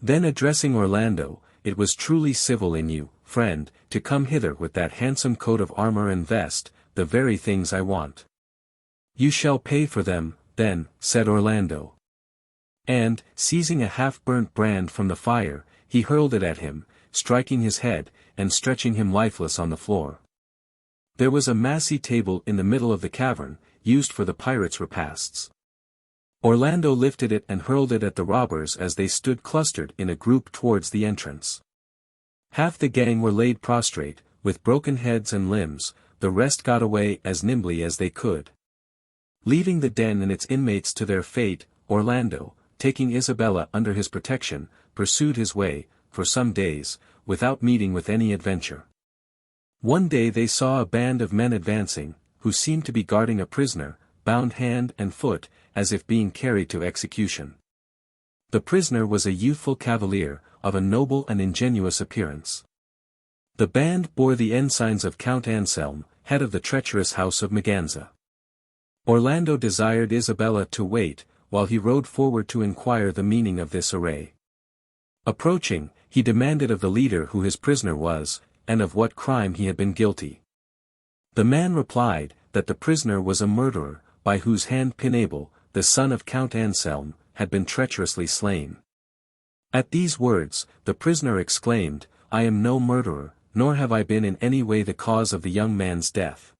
Then addressing Orlando, "It was truly civil in you, friend, to come hither with that handsome coat of armor and vest, the very things I want." "You shall pay for them, then," said Orlando. And, seizing a half-burnt brand from the fire, he hurled it at him, striking his head, and stretching him lifeless on the floor. There was a massy table in the middle of the cavern, used for the pirates' repasts. Orlando lifted it and hurled it at the robbers as they stood clustered in a group towards the entrance. Half the gang were laid prostrate, with broken heads and limbs, the rest got away as nimbly as they could. Leaving the den and its inmates to their fate, Orlando, taking Isabella under his protection, pursued his way, for some days, without meeting with any adventure. One day they saw a band of men advancing, who seemed to be guarding a prisoner, bound hand and foot, as if being carried to execution. The prisoner was a youthful cavalier, of a noble and ingenuous appearance. The band bore the ensigns of Count Anselm, head of the treacherous house of Maganza. Orlando desired Isabella to wait, while he rode forward to inquire the meaning of this array. Approaching, he demanded of the leader who his prisoner was, and of what crime he had been guilty. The man replied, that the prisoner was a murderer, by whose hand Pinabel, the son of Count Anselm, had been treacherously slain. At these words, the prisoner exclaimed, "I am no murderer, nor have I been in any way the cause of the young man's death."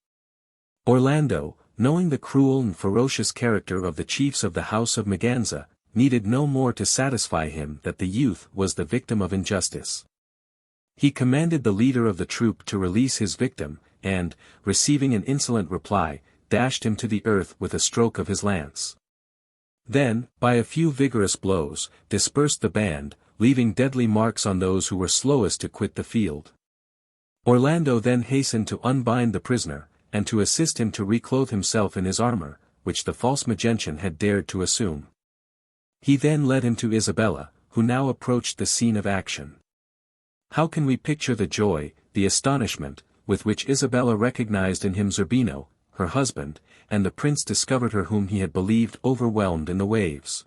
Orlando, knowing the cruel and ferocious character of the chiefs of the house of Maganza, needed no more to satisfy him that the youth was the victim of injustice. He commanded the leader of the troop to release his victim, and, receiving an insolent reply, dashed him to the earth with a stroke of his lance. Then, by a few vigorous blows, dispersed the band, leaving deadly marks on those who were slowest to quit the field. Orlando then hastened to unbind the prisoner, and to assist him to reclothe himself in his armor, which the false Magentan had dared to assume. He then led him to Isabella, who now approached the scene of action. How can we picture the joy, the astonishment, with which Isabella recognized in him Zerbino, her husband, and the prince discovered her whom he had believed overwhelmed in the waves.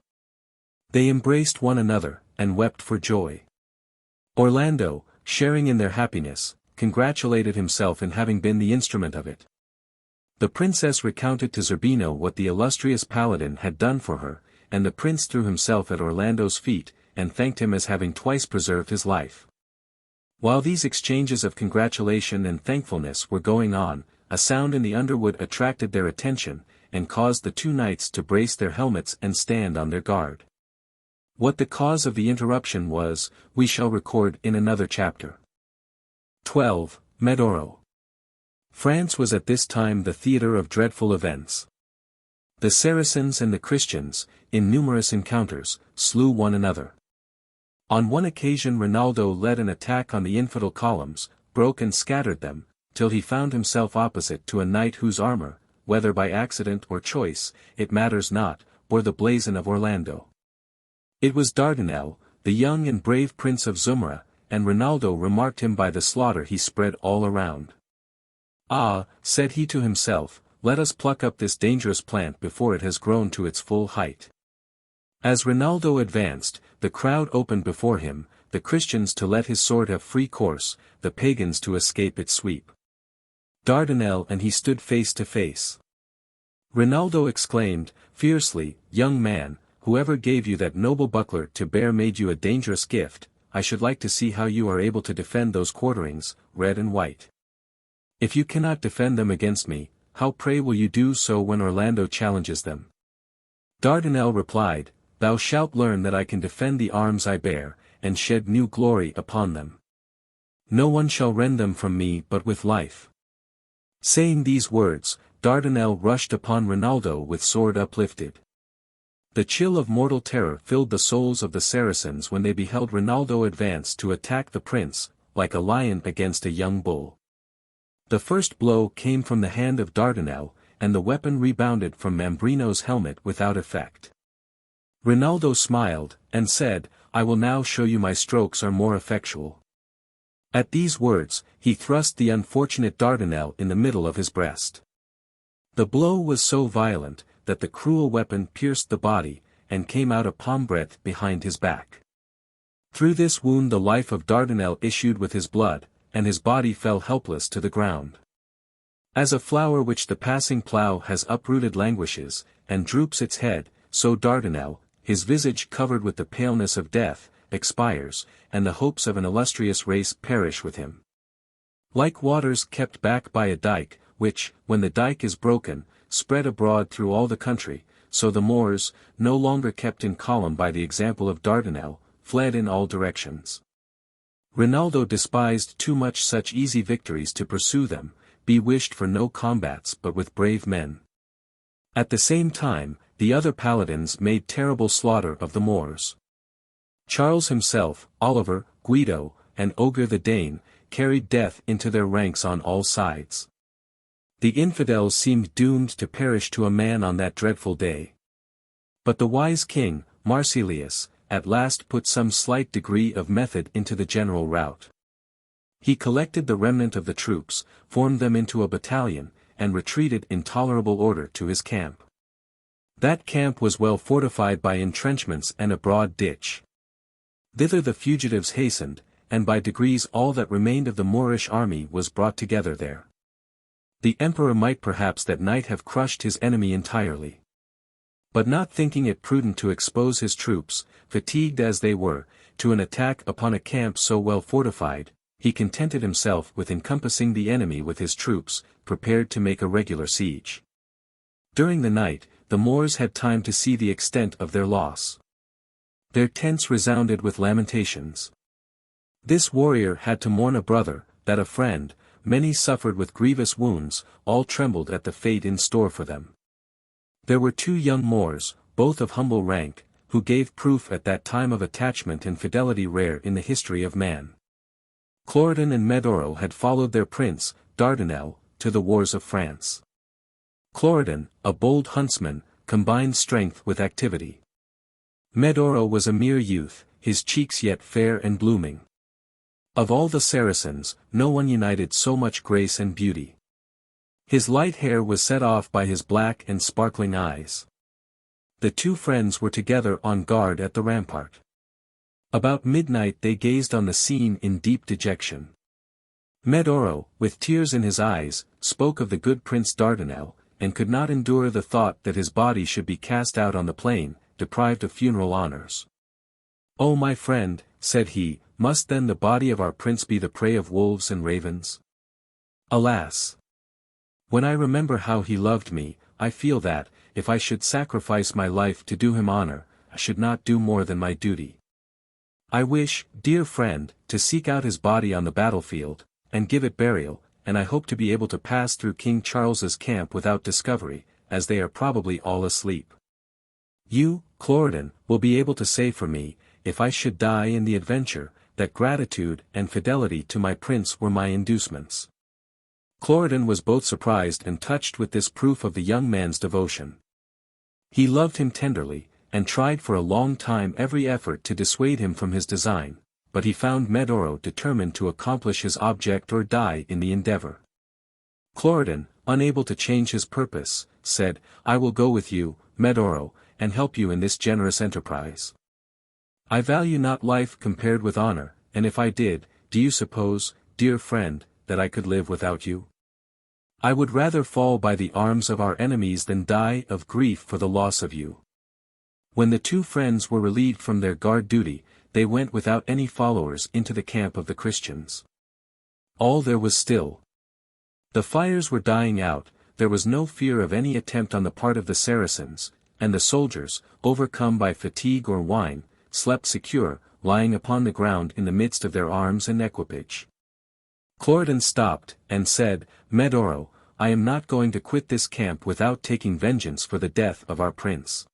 They embraced one another, and wept for joy. Orlando, sharing in their happiness, congratulated himself in having been the instrument of it. The princess recounted to Zerbino what the illustrious Paladin had done for her, and the prince threw himself at Orlando's feet, and thanked him as having twice preserved his life. While these exchanges of congratulation and thankfulness were going on, a sound in the underwood attracted their attention, and caused the two knights to brace their helmets and stand on their guard. What the cause of the interruption was, we shall record in another chapter. 12. Medoro. France was at this time the theatre of dreadful events. The Saracens and the Christians, in numerous encounters, slew one another. On one occasion Rinaldo led an attack on the infidel columns, broke and scattered them, till he found himself opposite to a knight whose armor, whether by accident or choice, it matters not, bore the blazon of Orlando. It was Dardinel, the young and brave prince of Zumra, and Rinaldo remarked him by the slaughter he spread all around. "Ah," said he to himself, "let us pluck up this dangerous plant before it has grown to its full height." As Rinaldo advanced, the crowd opened before him, the Christians to let his sword have free course, the pagans to escape its sweep. Dardinel and he stood face to face. Rinaldo exclaimed, fiercely, "Young man, whoever gave you that noble buckler to bear made you a dangerous gift. I should like to see how you are able to defend those quarterings, red and white. If you cannot defend them against me, how pray will you do so when Orlando challenges them?" Dardinel replied, "Thou shalt learn that I can defend the arms I bear, and shed new glory upon them. No one shall rend them from me but with life." Saying these words, Dardanel rushed upon Rinaldo with sword uplifted. The chill of mortal terror filled the souls of the Saracens when they beheld Rinaldo advance to attack the prince, like a lion against a young bull. The first blow came from the hand of Dardanel, and the weapon rebounded from Mambrino's helmet without effect. Rinaldo smiled, and said, "I will now show you my strokes are more effectual." At these words, he thrust the unfortunate Dardanel in the middle of his breast. The blow was so violent, that the cruel weapon pierced the body, and came out a palm breadth behind his back. Through this wound the life of Dardanel issued with his blood, and his body fell helpless to the ground. As a flower which the passing plough has uprooted languishes, and droops its head, so Dardanel, his visage covered with the paleness of death, expires, and the hopes of an illustrious race perish with him. Like waters kept back by a dike, which, when the dike is broken, spread abroad through all the country, so the Moors, no longer kept in column by the example of Dardanel, fled in all directions. Rinaldo despised too much such easy victories to pursue them, be wished for no combats but with brave men. At the same time, the other paladins made terrible slaughter of the Moors. Charles himself, Oliver, Guido, and Ogier the Dane, carried death into their ranks on all sides. The infidels seemed doomed to perish to a man on that dreadful day. But the wise king, Marsilius, at last put some slight degree of method into the general rout. He collected the remnant of the troops, formed them into a battalion, and retreated in tolerable order to his camp. That camp was well fortified by entrenchments and a broad ditch. Thither the fugitives hastened, and by degrees all that remained of the Moorish army was brought together there. The emperor might perhaps that night have crushed his enemy entirely. But not thinking it prudent to expose his troops, fatigued as they were, to an attack upon a camp so well fortified, he contented himself with encompassing the enemy with his troops, prepared to make a regular siege. During the night, the Moors had time to see the extent of their loss. Their tents resounded with lamentations. This warrior had to mourn a brother, that a friend, many suffered with grievous wounds, all trembled at the fate in store for them. There were 2 young Moors, both of humble rank, who gave proof at that time of attachment and fidelity rare in the history of man. Cloridan and Medoro had followed their prince, Dardanel, to the wars of France. Cloridan, a bold huntsman, combined strength with activity. Medoro was a mere youth, his cheeks yet fair and blooming. Of all the Saracens, no one united so much grace and beauty. His light hair was set off by his black and sparkling eyes. The 2 friends were together on guard at the rampart. About midnight they gazed on the scene in deep dejection. Medoro, with tears in his eyes, spoke of the good Prince Dardanel, and could not endure the thought that his body should be cast out on the plain, deprived of funeral honors. "Oh my friend," said he, "must then the body of our prince be the prey of wolves and ravens? Alas! When I remember how he loved me, I feel that, if I should sacrifice my life to do him honor, I should not do more than my duty. I wish, dear friend, to seek out his body on the battlefield, and give it burial, and I hope to be able to pass through King Charles's camp without discovery, as they are probably all asleep. You, Cloridan, will be able to say for me, if I should die in the adventure, that gratitude and fidelity to my prince were my inducements." Cloridan was both surprised and touched with this proof of the young man's devotion. He loved him tenderly, and tried for a long time every effort to dissuade him from his design, but he found Medoro determined to accomplish his object or die in the endeavor. Cloridan, unable to change his purpose, said, "I will go with you, Medoro, and help you in this generous enterprise. I value not life compared with honor, and if I did, do you suppose, dear friend, that I could live without you? I would rather fall by the arms of our enemies than die of grief for the loss of you." When the 2 friends were relieved from their guard duty, they went without any followers into the camp of the Christians. All there was still. The fires were dying out, there was no fear of any attempt on the part of the Saracens, and the soldiers, overcome by fatigue or wine, slept secure, lying upon the ground in the midst of their arms and equipage. Cloridan stopped, and said, "Medoro, I am not going to quit this camp without taking vengeance for the death of our prince.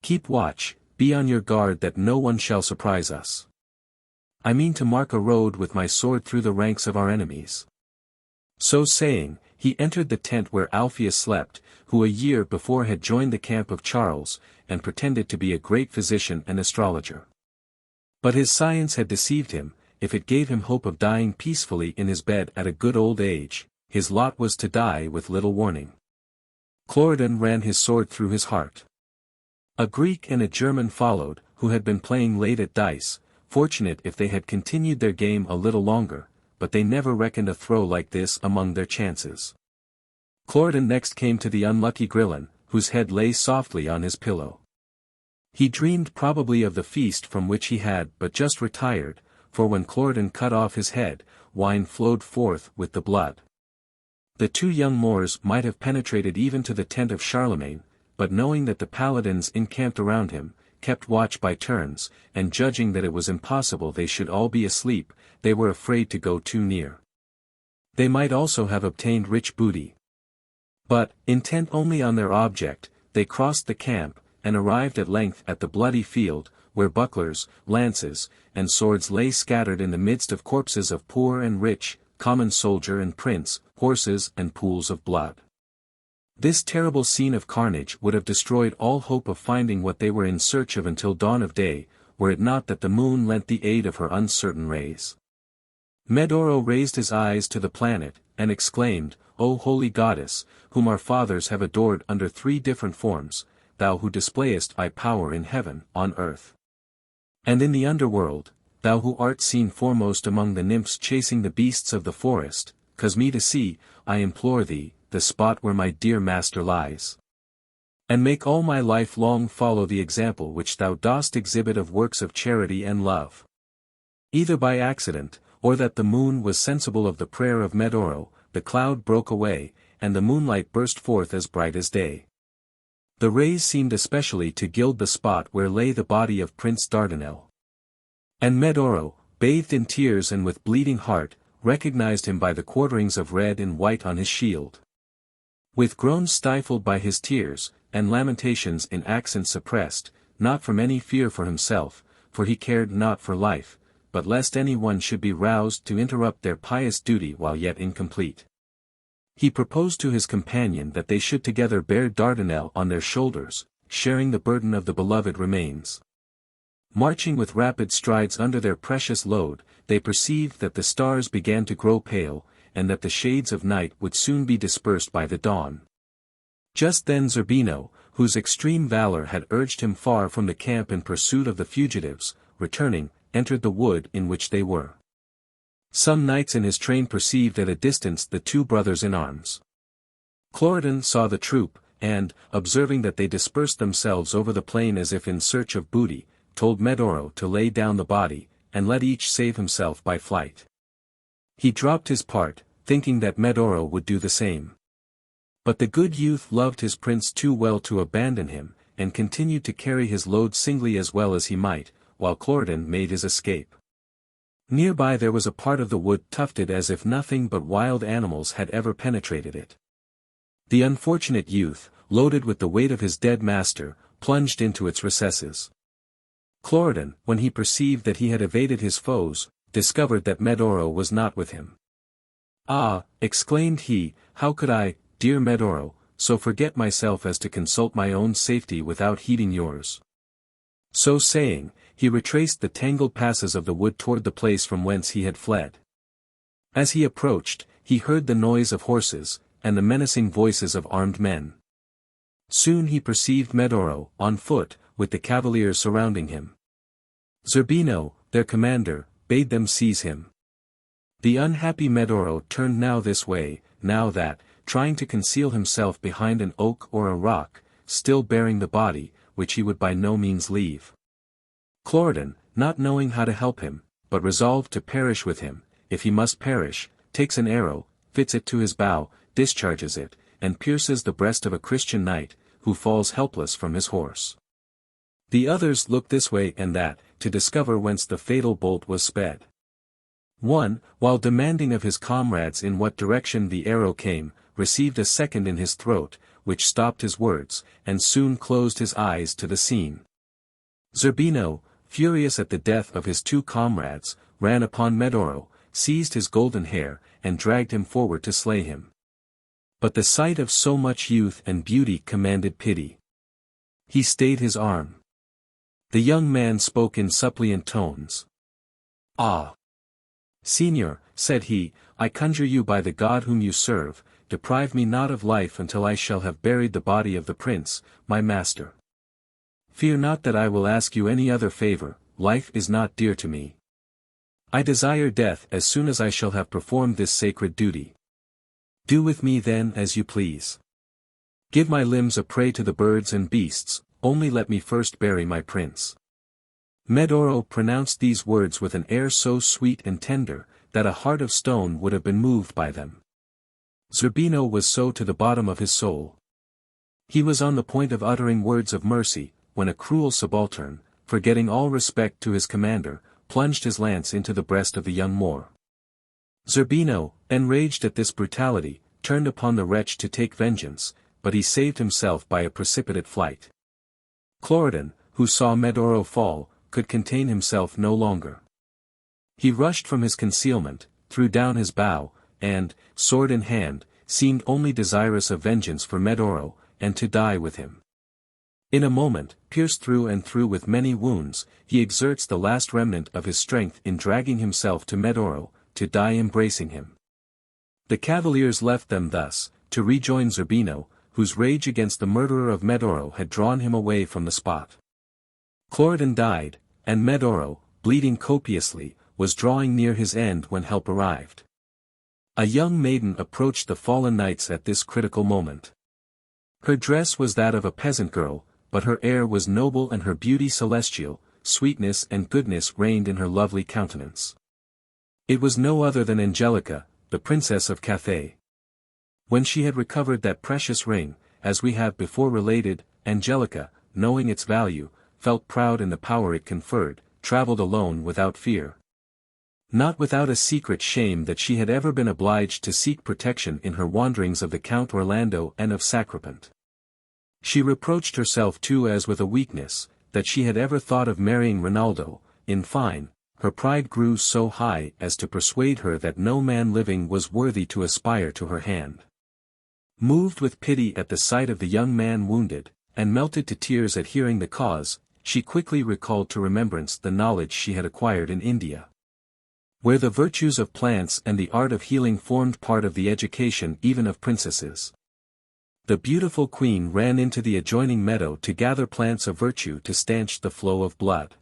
Keep watch, be on your guard that no one shall surprise us. I mean to mark a road with my sword through the ranks of our enemies." So saying, he entered the tent where Alpheus slept, who a year before had joined the camp of Charles, and pretended to be a great physician and astrologer. But his science had deceived him. If it gave him hope of dying peacefully in his bed at a good old age, his lot was to die with little warning. Cloridan ran his sword through his heart. A Greek and a German followed, who had been playing late at dice, fortunate if they had continued their game a little longer, but they never reckoned a throw like this among their chances. Cloridan next came to the unlucky Grillon, whose head lay softly on his pillow. He dreamed probably of the feast from which he had but just retired, for when Cloridan cut off his head, wine flowed forth with the blood. The two young Moors might have penetrated even to the tent of Charlemagne, but knowing that the Paladins encamped around him, kept watch by turns, and judging that it was impossible they should all be asleep, they were afraid to go too near. They might also have obtained rich booty. But, intent only on their object, they crossed the camp, and arrived at length at the bloody field, where bucklers, lances, and swords lay scattered in the midst of corpses of poor and rich, common soldier and prince, horses and pools of blood. This terrible scene of carnage would have destroyed all hope of finding what they were in search of until dawn of day, were it not that the moon lent the aid of her uncertain rays. Medoro raised his eyes to the planet, and exclaimed, "O holy goddess, whom our fathers have adored under 3 different forms, thou who displayest thy power in heaven, on earth, and in the underworld, thou who art seen foremost among the nymphs chasing the beasts of the forest, cause me to see, I implore thee, the spot where my dear master lies. And make all my life long follow the example which thou dost exhibit of works of charity and love." Either by accident, or that the moon was sensible of the prayer of Medoro, the cloud broke away, and the moonlight burst forth as bright as day. The rays seemed especially to gild the spot where lay the body of Prince Dardinel. And Medoro, bathed in tears and with bleeding heart, recognized him by the quarterings of red and white on his shield. With groans stifled by his tears, and lamentations in accents suppressed, not from any fear for himself, for he cared not for life, but lest any one should be roused to interrupt their pious duty while yet incomplete. He proposed to his companion that they should together bear Dardinel on their shoulders, sharing the burden of the beloved remains. Marching with rapid strides under their precious load, they perceived that the stars began to grow pale, and that the shades of night would soon be dispersed by the dawn. Just then Zerbino, whose extreme valor had urged him far from the camp in pursuit of the fugitives, returning, entered the wood in which they were. Some knights in his train perceived at a distance the 2 brothers in arms. Cloridan saw the troop, and, observing that they dispersed themselves over the plain as if in search of booty, told Medoro to lay down the body, and let each save himself by flight. He dropped his part, thinking that Medoro would do the same. But the good youth loved his prince too well to abandon him, and continued to carry his load singly as well as he might, while Cloridan made his escape. Nearby there was a part of the wood tufted as if nothing but wild animals had ever penetrated it. The unfortunate youth, loaded with the weight of his dead master, plunged into its recesses. Cloridan, when he perceived that he had evaded his foes, discovered that Medoro was not with him. "Ah," exclaimed he, "how could I, dear Medoro, so forget myself as to consult my own safety without heeding yours?" So saying, he retraced the tangled passes of the wood toward the place from whence he had fled. As he approached, he heard the noise of horses, and the menacing voices of armed men. Soon he perceived Medoro, on foot, with the cavaliers surrounding him. Zerbino, their commander, bade them seize him. The unhappy Medoro turned now this way, now that, trying to conceal himself behind an oak or a rock, still bearing the body, which he would by no means leave. Cloridan, not knowing how to help him, but resolved to perish with him, if he must perish, takes an arrow, fits it to his bow, discharges it, and pierces the breast of a Christian knight, who falls helpless from his horse. The others looked this way and that, to discover whence the fatal bolt was sped. One, while demanding of his comrades in what direction the arrow came, received a second in his throat, which stopped his words, and soon closed his eyes to the scene. Zerbino, furious at the death of his two comrades, ran upon Medoro, seized his golden hair, and dragged him forward to slay him. But the sight of so much youth and beauty commanded pity. He stayed his arm. The young man spoke in suppliant tones. "Ah! Signor," said he, "I conjure you by the God whom you serve, deprive me not of life until I shall have buried the body of the prince, my master. Fear not that I will ask you any other favor, life is not dear to me. I desire death as soon as I shall have performed this sacred duty. Do with me then as you please. Give my limbs a prey to the birds and beasts, only let me first bury my prince." Medoro pronounced these words with an air so sweet and tender, that a heart of stone would have been moved by them. Zerbino was so to the bottom of his soul. He was on the point of uttering words of mercy, when a cruel subaltern, forgetting all respect to his commander, plunged his lance into the breast of the young Moor. Zerbino, enraged at this brutality, turned upon the wretch to take vengeance, but he saved himself by a precipitate flight. Cloridan, who saw Medoro fall, could contain himself no longer. He rushed from his concealment, threw down his bow, and, sword in hand, seemed only desirous of vengeance for Medoro, and to die with him. In a moment, pierced through and through with many wounds, he exerts the last remnant of his strength in dragging himself to Medoro, to die embracing him. The cavaliers left them thus, to rejoin Zerbino, whose rage against the murderer of Medoro had drawn him away from the spot. Cloridan died, and Medoro, bleeding copiously, was drawing near his end when help arrived. A young maiden approached the fallen knights at this critical moment. Her dress was that of a peasant girl, but her air was noble and her beauty celestial, sweetness and goodness reigned in her lovely countenance. It was no other than Angelica, the princess of Cathay. When she had recovered that precious ring, as we have before related, Angelica, knowing its value, felt proud in the power it conferred, travelled alone without fear. Not without a secret shame that she had ever been obliged to seek protection in her wanderings of the Count Orlando and of Sacripant. She reproached herself too as with a weakness, that she had ever thought of marrying Rinaldo. In fine, her pride grew so high as to persuade her that no man living was worthy to aspire to her hand. Moved with pity at the sight of the young man wounded, and melted to tears at hearing the cause, she quickly recalled to remembrance the knowledge she had acquired in India, where the virtues of plants and the art of healing formed part of the education even of princesses. The beautiful queen ran into the adjoining meadow to gather plants of virtue to stanch the flow of blood.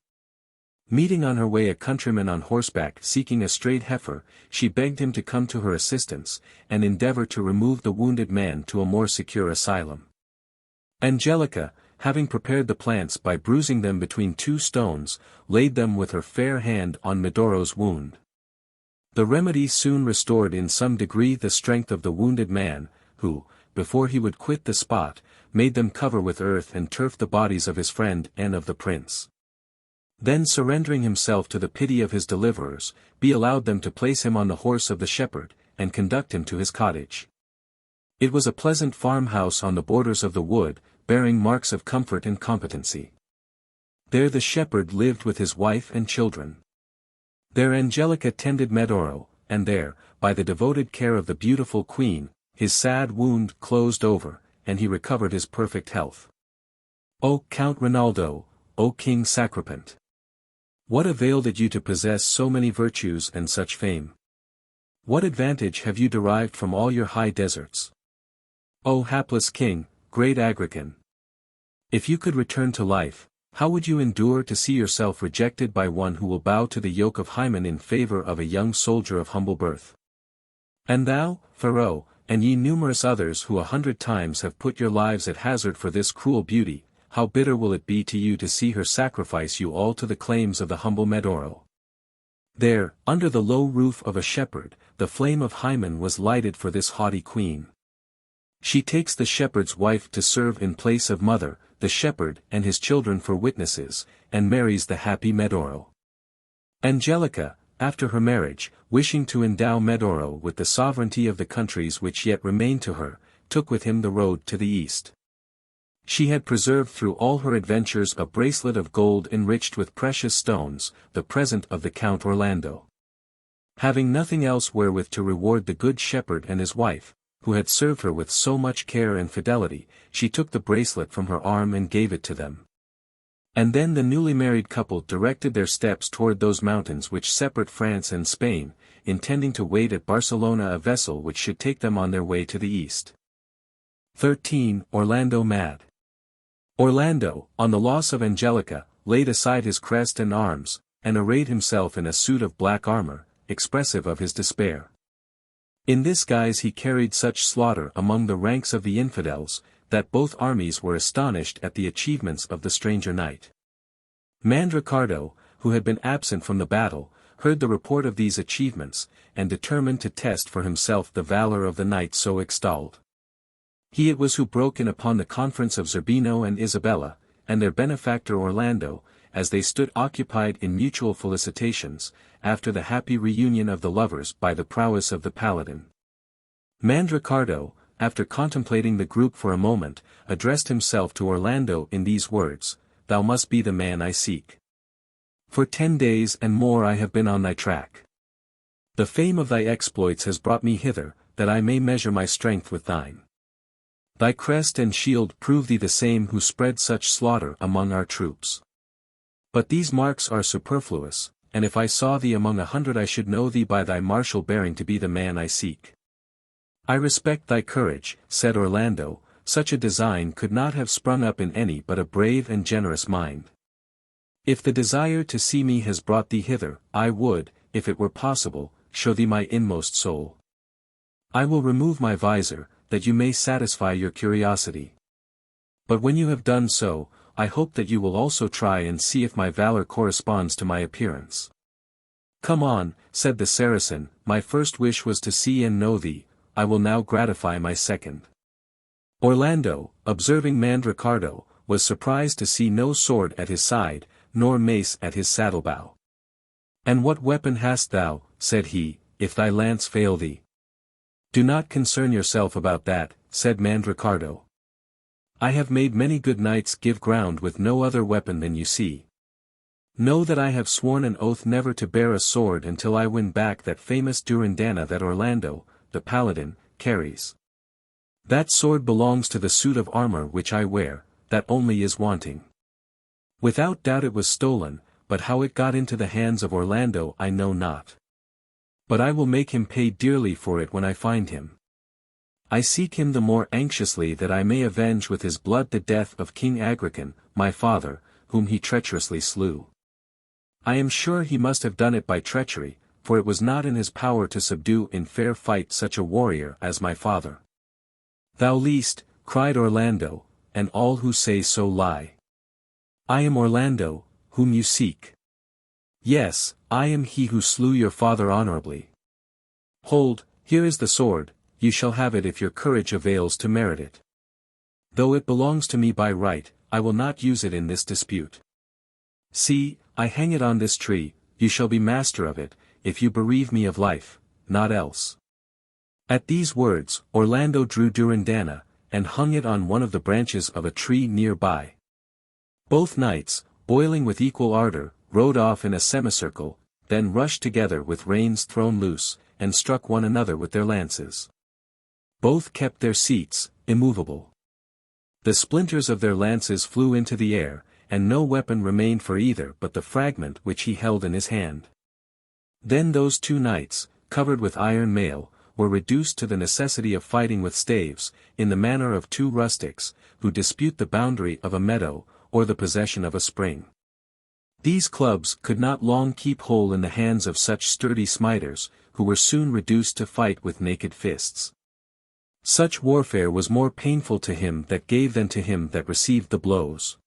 Meeting on her way a countryman on horseback seeking a strayed heifer, she begged him to come to her assistance, and endeavor to remove the wounded man to a more secure asylum. Angelica, having prepared the plants by bruising them between two stones, laid them with her fair hand on Medoro's wound. The remedy soon restored in some degree the strength of the wounded man, who, before he would quit the spot, made them cover with earth and turf the bodies of his friend and of the prince. Then surrendering himself to the pity of his deliverers, he allowed them to place him on the horse of the shepherd, and conduct him to his cottage. It was a pleasant farmhouse on the borders of the wood, bearing marks of comfort and competency. There the shepherd lived with his wife and children. There Angelica tended Medoro, and there, by the devoted care of the beautiful queen, his sad wound closed over, and he recovered his perfect health. O Count Rinaldo, O King Sacripant! What availed it you to possess so many virtues and such fame? What advantage have you derived from all your high deserts? O hapless king, great Agrican! If you could return to life, how would you endure to see yourself rejected by one who will bow to the yoke of Hymen in favor of a young soldier of humble birth? And thou, Pharaoh, and ye numerous others who 100 times have put your lives at hazard for this cruel beauty, how bitter will it be to you to see her sacrifice you all to the claims of the humble Medoro. There, under the low roof of a shepherd, the flame of Hymen was lighted for this haughty queen. She takes the shepherd's wife to serve in place of mother, the shepherd and his children for witnesses, and marries the happy Medoro. Angelica, after her marriage, wishing to endow Medoro with the sovereignty of the countries which yet remained to her, took with him the road to the east. She had preserved through all her adventures a bracelet of gold enriched with precious stones, the present of the Count Orlando. Having nothing else wherewith to reward the good shepherd and his wife, who had served her with so much care and fidelity, she took the bracelet from her arm and gave it to them. And then the newly married couple directed their steps toward those mountains which separate France and Spain, intending to wait at Barcelona a vessel which should take them on their way to the east. 13. Orlando mad. Orlando, on the loss of Angelica, laid aside his crest and arms, and arrayed himself in a suit of black armor, expressive of his despair. In this guise he carried such slaughter among the ranks of the infidels, that both armies were astonished at the achievements of the stranger knight. Mandricardo, who had been absent from the battle, heard the report of these achievements, and determined to test for himself the valor of the knight so extolled. He it was who broke in upon the conference of Zerbino and Isabella, and their benefactor Orlando, as they stood occupied in mutual felicitations, after the happy reunion of the lovers by the prowess of the Paladin. Mandricardo, after contemplating the group for a moment, addressed himself to Orlando in these words: "Thou must be the man I seek. For 10 days and more I have been on thy track. The fame of thy exploits has brought me hither, that I may measure my strength with thine. Thy crest and shield prove thee the same who spread such slaughter among our troops. But these marks are superfluous, and if I saw thee among 100 I should know thee by thy martial bearing to be the man I seek." "I respect thy courage," said Orlando, "such a design could not have sprung up in any but a brave and generous mind. If the desire to see me has brought thee hither, I would, if it were possible, show thee my inmost soul. I will remove my visor, that you may satisfy your curiosity. But when you have done so, I hope that you will also try and see if my valor corresponds to my appearance." "Come on," said the Saracen, "my first wish was to see and know thee, I will now gratify my second." Orlando, observing Mandricardo, was surprised to see no sword at his side, nor mace at his saddle-bow. "And what weapon hast thou," said he, "if thy lance fail thee?" "Do not concern yourself about that," said Mandricardo. "I have made many good knights give ground with no other weapon than you see. Know that I have sworn an oath never to bear a sword until I win back that famous Durindana that Orlando, the Paladin, carries. That sword belongs to the suit of armor which I wear, that only is wanting. Without doubt it was stolen, but how it got into the hands of Orlando I know not. But I will make him pay dearly for it when I find him. I seek him the more anxiously that I may avenge with his blood the death of King Agrican, my father, whom he treacherously slew. I am sure he must have done it by treachery, for it was not in his power to subdue in fair fight such a warrior as my father." "Thou liest," cried Orlando, "and all who say so lie. I am Orlando, whom you seek. Yes, I am he who slew your father honorably. Hold, here is the sword, you shall have it if your courage avails to merit it. Though it belongs to me by right, I will not use it in this dispute. See, I hang it on this tree, you shall be master of it, if you bereave me of life, not else." At these words, Orlando drew Durindana, and hung it on one of the branches of a tree near by. Both knights, boiling with equal ardor, rode off in a semicircle, then rushed together with reins thrown loose, and struck one another with their lances. Both kept their seats, immovable. The splinters of their lances flew into the air, and no weapon remained for either but the fragment which he held in his hand. Then those two knights, covered with iron mail, were reduced to the necessity of fighting with staves, in the manner of two rustics, who dispute the boundary of a meadow, or the possession of a spring. These clubs could not long keep hold in the hands of such sturdy smiters, who were soon reduced to fight with naked fists. Such warfare was more painful to him that gave than to him that received the blows.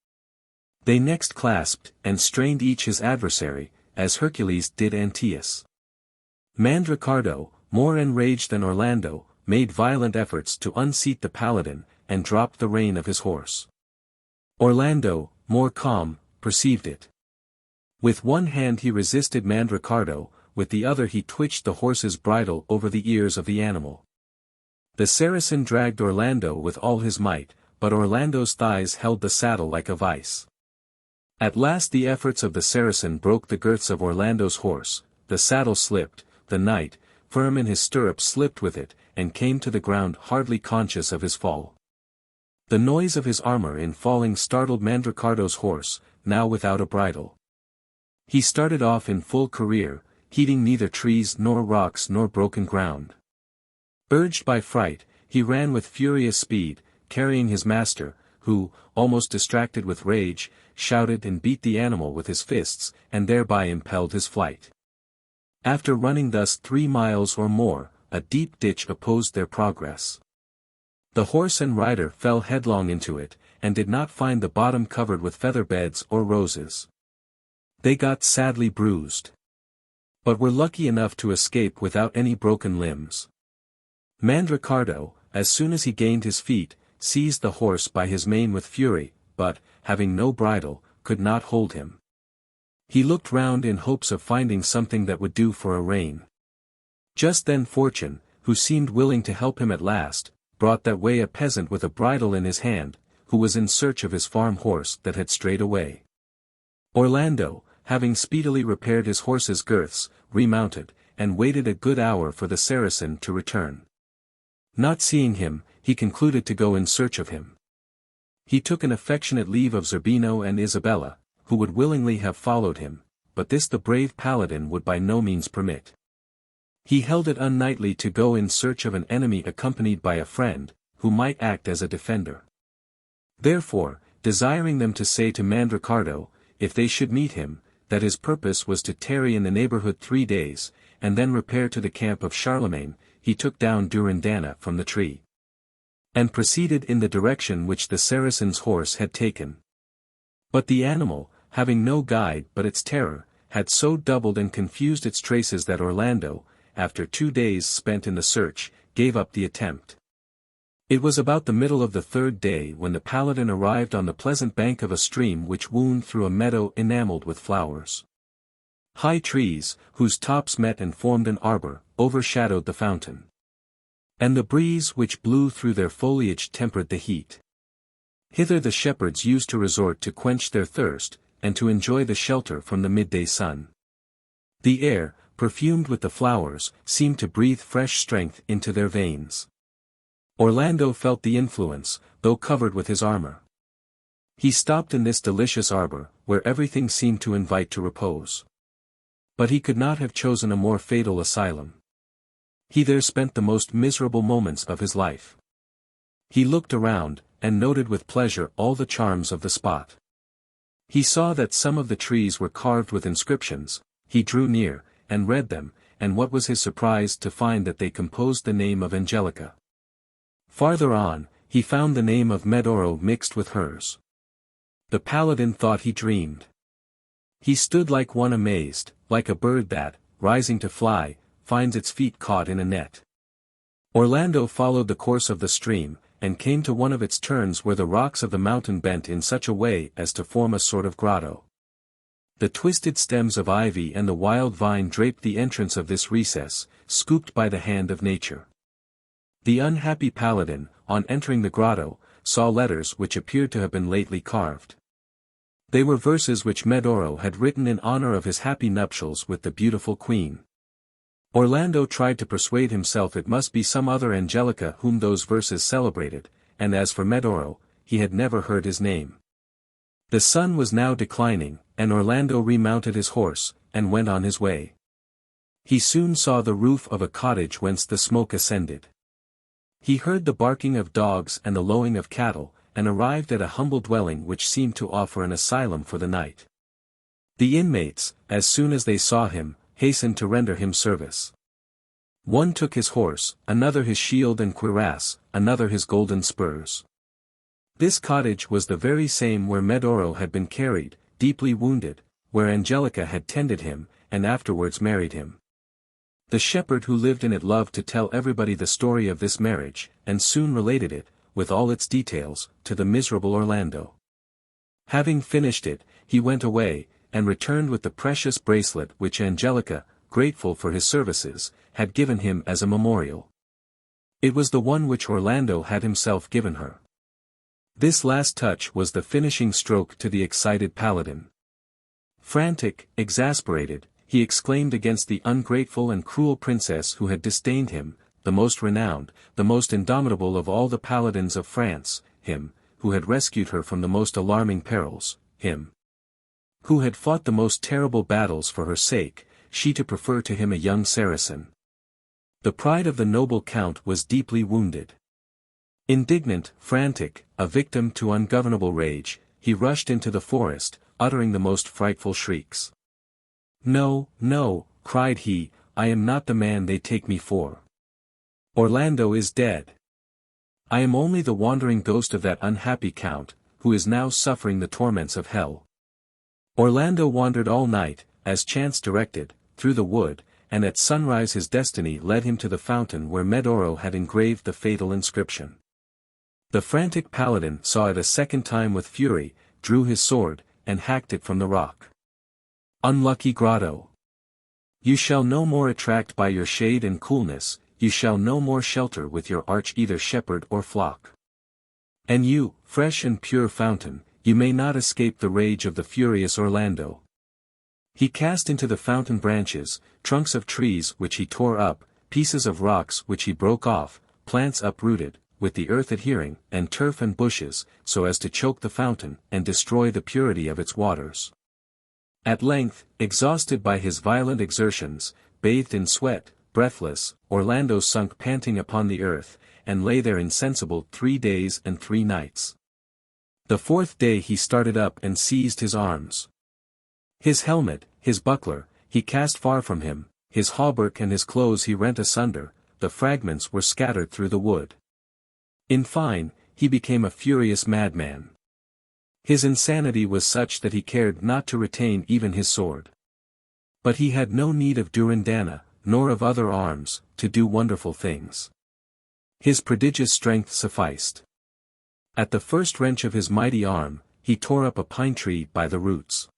They next clasped, and strained each his adversary, as Hercules did Antaeus. Mandricardo, more enraged than Orlando, made violent efforts to unseat the Paladin, and dropped the rein of his horse. Orlando, more calm, perceived it. With one hand he resisted Mandricardo, with the other he twitched the horse's bridle over the ears of the animal. The Saracen dragged Orlando with all his might, but Orlando's thighs held the saddle like a vice. At last the efforts of the Saracen broke the girths of Orlando's horse, the saddle slipped, the knight, firm in his stirrups slipped with it, and came to the ground hardly conscious of his fall. The noise of his armor in falling startled Mandricardo's horse, now without a bridle. He started off in full career, heeding neither trees nor rocks nor broken ground. Urged by fright, he ran with furious speed, carrying his master, who, almost distracted with rage, shouted and beat the animal with his fists, and thereby impelled his flight. After running thus 3 miles or more, a deep ditch opposed their progress. The horse and rider fell headlong into it, and did not find the bottom covered with feather beds or roses. They got sadly bruised, but were lucky enough to escape without any broken limbs. Mandricardo, as soon as he gained his feet, seized the horse by his mane with fury, but, having no bridle, could not hold him. He looked round in hopes of finding something that would do for a rein. Just then Fortune, who seemed willing to help him at last, brought that way a peasant with a bridle in his hand, who was in search of his farm horse that had strayed away. Orlando, having speedily repaired his horse's girths, remounted, and waited a good hour for the Saracen to return. Not seeing him, he concluded to go in search of him. He took an affectionate leave of Zerbino and Isabella, who would willingly have followed him, but this the brave Paladin would by no means permit. He held it unknightly to go in search of an enemy accompanied by a friend, who might act as a defender. Therefore, desiring them to say to Mandricardo, if they should meet him, that his purpose was to tarry in the neighborhood 3 days, and then repair to the camp of Charlemagne, he took down Durindana from the tree, and proceeded in the direction which the Saracen's horse had taken. But the animal, having no guide but its terror, had so doubled and confused its traces that Orlando, after 2 days spent in the search, gave up the attempt. It was about the middle of the 3rd day when the Paladin arrived on the pleasant bank of a stream which wound through a meadow enamelled with flowers. High trees, whose tops met and formed an arbor, overshadowed the fountain. And the breeze which blew through their foliage tempered the heat. Hither the shepherds used to resort to quench their thirst, and to enjoy the shelter from the midday sun. The air, perfumed with the flowers, seemed to breathe fresh strength into their veins. Orlando felt the influence, though covered with his armor. He stopped in this delicious arbor, where everything seemed to invite to repose. But he could not have chosen a more fatal asylum. He there spent the most miserable moments of his life. He looked around, and noted with pleasure all the charms of the spot. He saw that some of the trees were carved with inscriptions. He drew near, and read them, and what was his surprise to find that they composed the name of Angelica. Farther on, he found the name of Medoro mixed with hers. The Paladin thought he dreamed. He stood like one amazed, like a bird that, rising to fly, finds its feet caught in a net. Orlando followed the course of the stream, and came to one of its turns where the rocks of the mountain bent in such a way as to form a sort of grotto. The twisted stems of ivy and the wild vine draped the entrance of this recess, scooped by the hand of nature. The unhappy Paladin, on entering the grotto, saw letters which appeared to have been lately carved. They were verses which Medoro had written in honor of his happy nuptials with the beautiful queen. Orlando tried to persuade himself it must be some other Angelica whom those verses celebrated, and as for Medoro, he had never heard his name. The sun was now declining, and Orlando remounted his horse, and went on his way. He soon saw the roof of a cottage whence the smoke ascended. He heard the barking of dogs and the lowing of cattle, and arrived at a humble dwelling which seemed to offer an asylum for the night. The inmates, as soon as they saw him, hastened to render him service. One took his horse, another his shield and cuirass, another his golden spurs. This cottage was the very same where Medoro had been carried, deeply wounded, where Angelica had tended him, and afterwards married him. The shepherd who lived in it loved to tell everybody the story of this marriage, and soon related it, with all its details, to the miserable Orlando. Having finished it, he went away, and returned with the precious bracelet which Angelica, grateful for his services, had given him as a memorial. It was the one which Orlando had himself given her. This last touch was the finishing stroke to the excited paladin. Frantic, exasperated, he exclaimed against the ungrateful and cruel princess who had disdained him, the most renowned, the most indomitable of all the paladins of France, him, who had rescued her from the most alarming perils, him, who had fought the most terrible battles for her sake, she to prefer to him a young Saracen. The pride of the noble count was deeply wounded. Indignant, frantic, a victim to ungovernable rage, he rushed into the forest, uttering the most frightful shrieks. "No, no," cried he, "I am not the man they take me for. Orlando is dead. I am only the wandering ghost of that unhappy count, who is now suffering the torments of hell. Orlando wandered all night, as chance directed, through the wood, and at sunrise his destiny led him to the fountain where Medoro had engraved the fatal inscription. The frantic paladin saw it a second time with fury, drew his sword, and hacked it from the rock. Unlucky grotto! You shall no more attract by your shade and coolness, you shall no more shelter with your arch either shepherd or flock. And you, fresh and pure fountain, you may not escape the rage of the furious Orlando. He cast into the fountain branches, trunks of trees which he tore up, pieces of rocks which he broke off, plants uprooted, with the earth adhering, and turf and bushes, so as to choke the fountain, and destroy the purity of its waters. At length, exhausted by his violent exertions, bathed in sweat, breathless, Orlando sunk panting upon the earth, and lay there insensible 3 days and 3 nights. The 4th day he started up and seized his arms. His helmet, his buckler, he cast far from him, his hauberk and his clothes he rent asunder, the fragments were scattered through the wood. In fine, he became a furious madman. His insanity was such that he cared not to retain even his sword. But he had no need of Durindana, nor of other arms, to do wonderful things. His prodigious strength sufficed. At the first wrench of his mighty arm, he tore up a pine tree by the roots.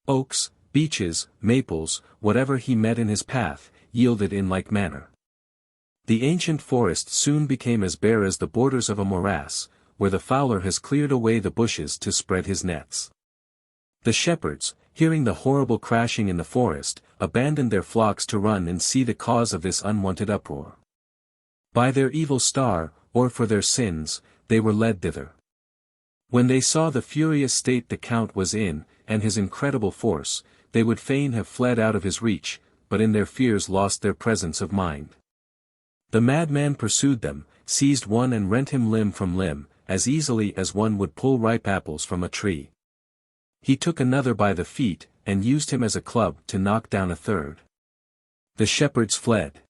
Oaks, beeches, maples, whatever he met in his path, yielded in like manner. The ancient forest soon became as bare as the borders of a morass, where the fowler has cleared away the bushes to spread his nets. The shepherds, hearing the horrible crashing in the forest, abandoned their flocks to run and see the cause of this unwonted uproar. By their evil star, or for their sins, they were led thither. When they saw the furious state the count was in, and his incredible force, they would fain have fled out of his reach, but in their fears lost their presence of mind. The madman pursued them, seized one and rent him limb from limb, as easily as one would pull ripe apples from a tree. He took another by the feet, and used him as a club to knock down a third. The shepherds fled.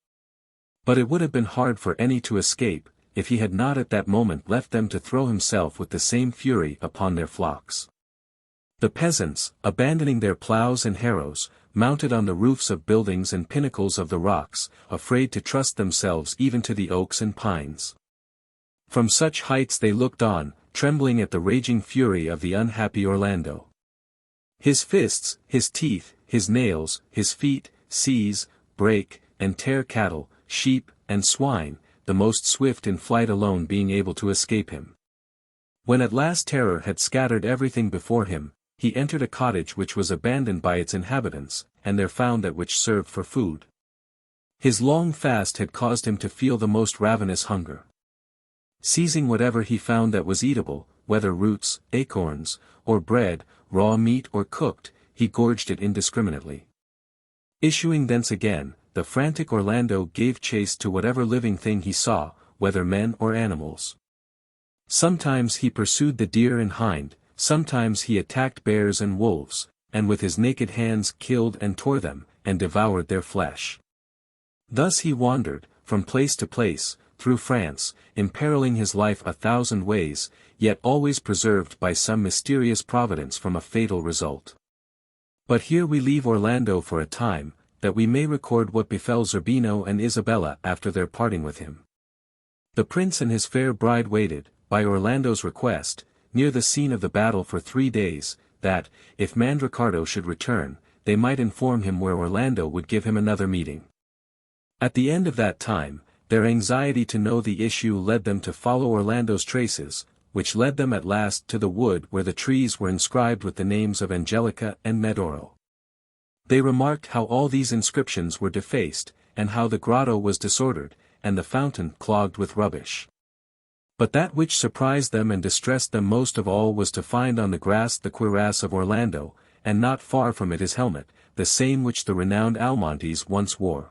But it would have been hard for any to escape, if he had not at that moment left them to throw himself with the same fury upon their flocks. The peasants, abandoning their plows and harrows, mounted on the roofs of buildings and pinnacles of the rocks, afraid to trust themselves even to the oaks and pines. From such heights they looked on, trembling at the raging fury of the unhappy Orlando. His fists, his teeth, his nails, his feet, seize, break, and tear cattle, sheep, and swine, the most swift in flight alone being able to escape him. When at last terror had scattered everything before him, he entered a cottage which was abandoned by its inhabitants, and there found that which served for food. His long fast had caused him to feel the most ravenous hunger. Seizing whatever he found that was eatable, whether roots, acorns, or bread, raw meat or cooked, he gorged it indiscriminately. Issuing thence again, the frantic Orlando gave chase to whatever living thing he saw, whether men or animals. Sometimes he pursued the deer and hind, sometimes he attacked bears and wolves, and with his naked hands killed and tore them, and devoured their flesh. Thus he wandered, from place to place, through France, imperiling his life 1,000 ways, yet always preserved by some mysterious providence from a fatal result. But here we leave Orlando for a time, that we may record what befell Zerbino and Isabella after their parting with him. The prince and his fair bride waited, by Orlando's request, near the scene of the battle for 3 days, that, if Mandricardo should return, they might inform him where Orlando would give him another meeting. At the end of that time, their anxiety to know the issue led them to follow Orlando's traces, which led them at last to the wood where the trees were inscribed with the names of Angelica and Medoro. They remarked how all these inscriptions were defaced, and how the grotto was disordered, and the fountain clogged with rubbish. But that which surprised them and distressed them most of all was to find on the grass the cuirass of Orlando, and not far from it his helmet, the same which the renowned Almontes once wore.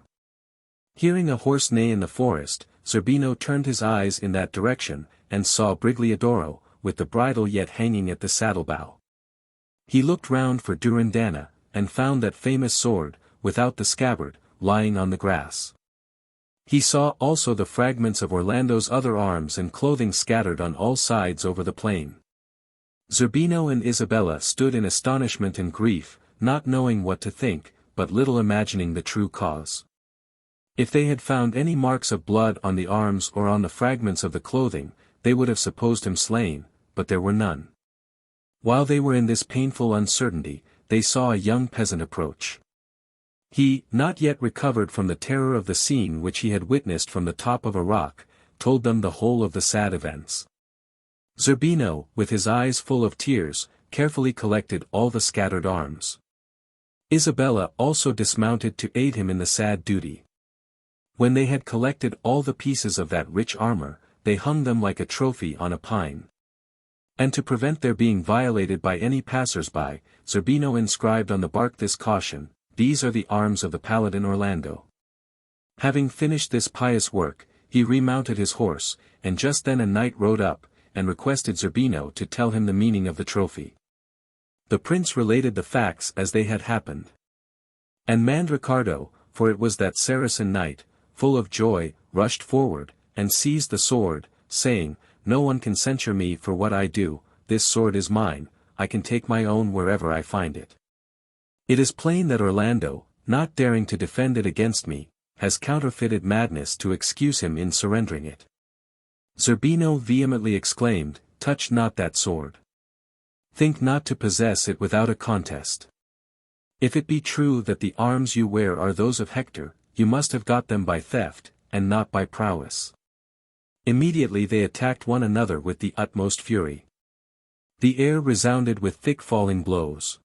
Hearing a horse neigh in the forest, Zerbino turned his eyes in that direction, and saw Brigliadoro, with the bridle yet hanging at the saddle-bow. He looked round for Durindana, and found that famous sword, without the scabbard, lying on the grass. He saw also the fragments of Orlando's other arms and clothing scattered on all sides over the plain. Zerbino and Isabella stood in astonishment and grief, not knowing what to think, but little imagining the true cause. If they had found any marks of blood on the arms or on the fragments of the clothing, they would have supposed him slain, but there were none. While they were in this painful uncertainty, they saw a young peasant approach. He, not yet recovered from the terror of the scene which he had witnessed from the top of a rock, told them the whole of the sad events. Zerbino, with his eyes full of tears, carefully collected all the scattered arms. Isabella also dismounted to aid him in the sad duty. When they had collected all the pieces of that rich armor, they hung them like a trophy on a pine. And to prevent their being violated by any passers-by, Zerbino inscribed on the bark this caution: "These are the arms of the Paladin Orlando." Having finished this pious work, he remounted his horse, and just then a knight rode up, and requested Zerbino to tell him the meaning of the trophy. The prince related the facts as they had happened. And Mandricardo, for it was that Saracen knight, full of joy, rushed forward, and seized the sword, saying, "No one can censure me for what I do, this sword is mine, I can take my own wherever I find it. It is plain that Orlando, not daring to defend it against me, has counterfeited madness to excuse him in surrendering it." Zerbino vehemently exclaimed, "Touch not that sword. Think not to possess it without a contest. If it be true that the arms you wear are those of Hector, you must have got them by theft, and not by prowess." Immediately they attacked one another with the utmost fury. The air resounded with thick falling blows.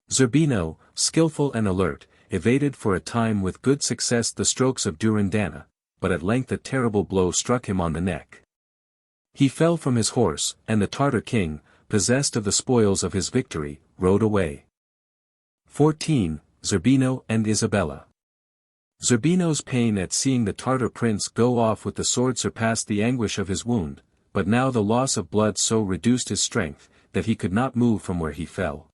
Zerbino, skillful and alert, evaded for a time with good success the strokes of Durindana, but at length a terrible blow struck him on the neck. He fell from his horse, and the Tartar king, possessed of the spoils of his victory, rode away. 14. Zerbino and Isabella. Zerbino's pain at seeing the Tartar prince go off with the sword surpassed the anguish of his wound, but now the loss of blood so reduced his strength, that he could not move from where he fell.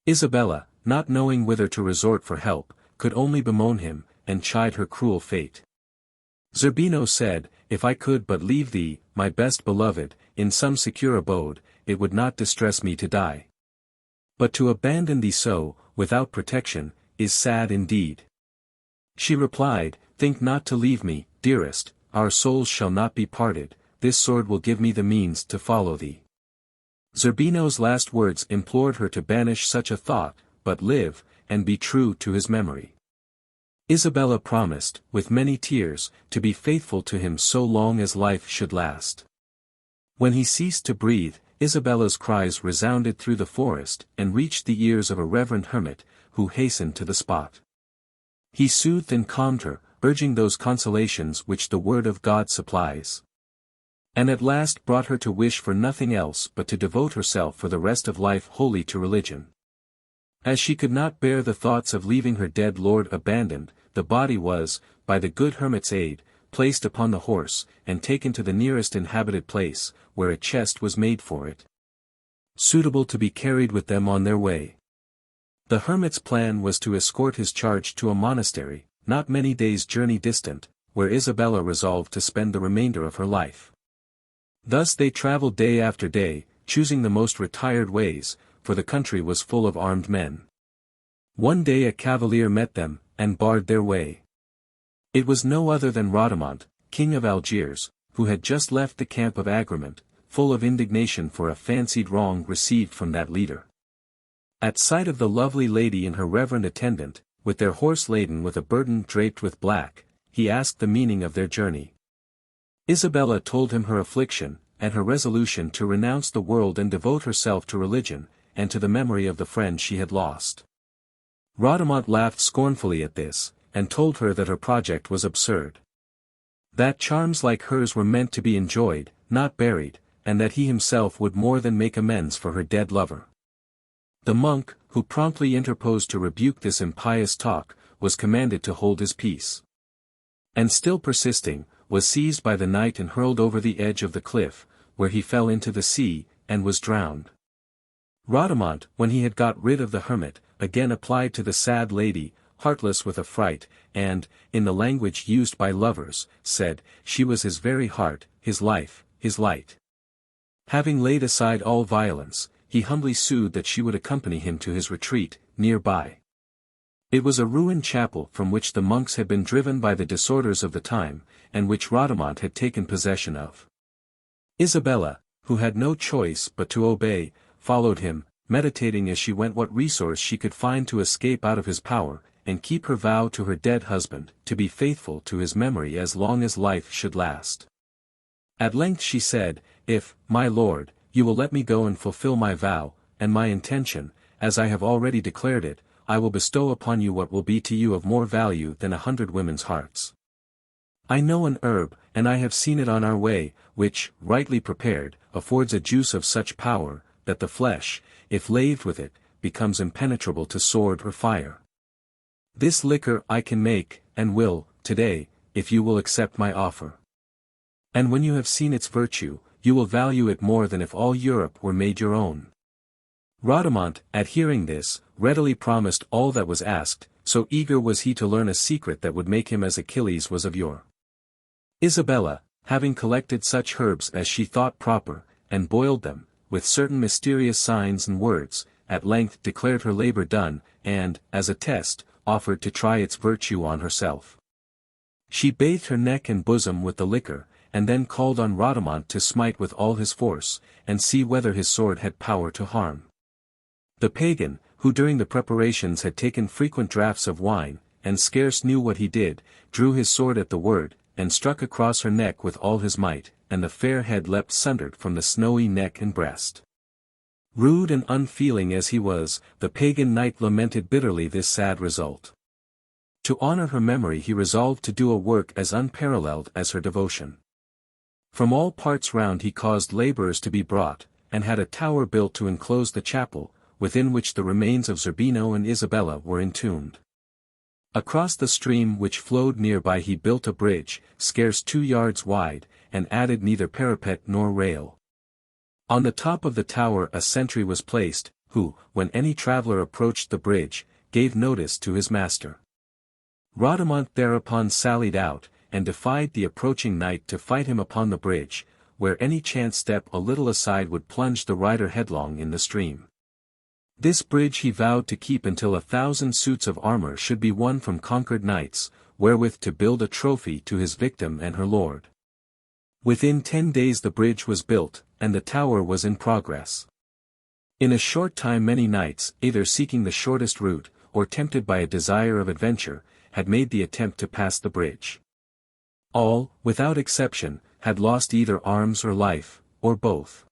Isabella, not knowing whither to resort for help, could only bemoan him, and chide her cruel fate. Zerbino said, "If I could but leave thee, my best beloved, in some secure abode, it would not distress me to die. But to abandon thee so, without protection, is sad indeed." She replied, "Think not to leave me, dearest, our souls shall not be parted, this sword will give me the means to follow thee." Zerbino's last words implored her to banish such a thought, but live, and be true to his memory. Isabella promised, with many tears, to be faithful to him so long as life should last. When he ceased to breathe, Isabella's cries resounded through the forest and reached the ears of a reverend hermit, who hastened to the spot. He soothed and calmed her, urging those consolations which the word of God supplies. And at last brought her to wish for nothing else but to devote herself for the rest of life wholly to religion. As she could not bear the thoughts of leaving her dead lord abandoned, the body was, by the good hermit's aid, placed upon the horse, and taken to the nearest inhabited place, where a chest was made for it, suitable to be carried with them on their way. The hermit's plan was to escort his charge to a monastery, not many days' journey distant, where Isabella resolved to spend the remainder of her life. Thus they travelled day after day, choosing the most retired ways, for the country was full of armed men. One day a cavalier met them, and barred their way. It was no other than Bradamante, king of Algiers, who had just left the camp of Agrement, full of indignation for a fancied wrong received from that leader. At sight of the lovely lady and her reverend attendant, with their horse laden with a burden draped with black, he asked the meaning of their journey. Isabella told him her affliction, and her resolution to renounce the world and devote herself to religion, and to the memory of the friend she had lost. Bradamante laughed scornfully at this, and told her that her project was absurd. That charms like hers were meant to be enjoyed, not buried, and that he himself would more than make amends for her dead lover. The monk, who promptly interposed to rebuke this impious talk, was commanded to hold his peace. And still persisting, was seized by the knight and hurled over the edge of the cliff, where he fell into the sea, and was drowned. Bradamante, when he had got rid of the hermit, again applied to the sad lady, heartless with affright, and, in the language used by lovers, said, she was his very heart, his life, his light. Having laid aside all violence, he humbly sued that she would accompany him to his retreat, near by. It was a ruined chapel from which the monks had been driven by the disorders of the time, and which Bradamante had taken possession of. Isabella, who had no choice but to obey, followed him, meditating as she went what resource she could find to escape out of his power, and keep her vow to her dead husband, to be faithful to his memory as long as life should last. At length she said, "If, my lord, you will let me go and fulfill my vow, and my intention, as I have already declared it, I will bestow upon you what will be to you of more value than 100 women's hearts. I know an herb, and I have seen it on our way, which, rightly prepared, affords a juice of such power, that the flesh, if laved with it, becomes impenetrable to sword or fire. This liquor I can make, and will, today, if you will accept my offer. And when you have seen its virtue, you will value it more than if all Europe were made your own." Bradamante, at hearing this, readily promised all that was asked, so eager was he to learn a secret that would make him as Achilles was of yore. Isabella, having collected such herbs as she thought proper, and boiled them, with certain mysterious signs and words, at length declared her labor done, and, as a test, offered to try its virtue on herself. She bathed her neck and bosom with the liquor, and then called on Bradamante to smite with all his force, and see whether his sword had power to harm. The pagan, who during the preparations had taken frequent draughts of wine, and scarce knew what he did, drew his sword at the word, and struck across her neck with all his might, and the fair head leapt sundered from the snowy neck and breast. Rude and unfeeling as he was, the pagan knight lamented bitterly this sad result. To honor her memory he resolved to do a work as unparalleled as her devotion. From all parts round he caused laborers to be brought, and had a tower built to enclose the chapel, within which the remains of Zerbino and Isabella were entombed. Across the stream which flowed nearby he built a bridge, scarce 2 yards wide, and added neither parapet nor rail. On the top of the tower a sentry was placed, who, when any traveller approached the bridge, gave notice to his master. Bradamante thereupon sallied out, and defied the approaching knight to fight him upon the bridge, where any chance step a little aside would plunge the rider headlong in the stream. This bridge he vowed to keep until 1,000 suits of armor should be won from conquered knights, wherewith to build a trophy to his victim and her lord. Within 10 days the bridge was built, and the tower was in progress. In a short time many knights, either seeking the shortest route, or tempted by a desire of adventure, had made the attempt to pass the bridge. All, without exception, had lost either arms or life, or both.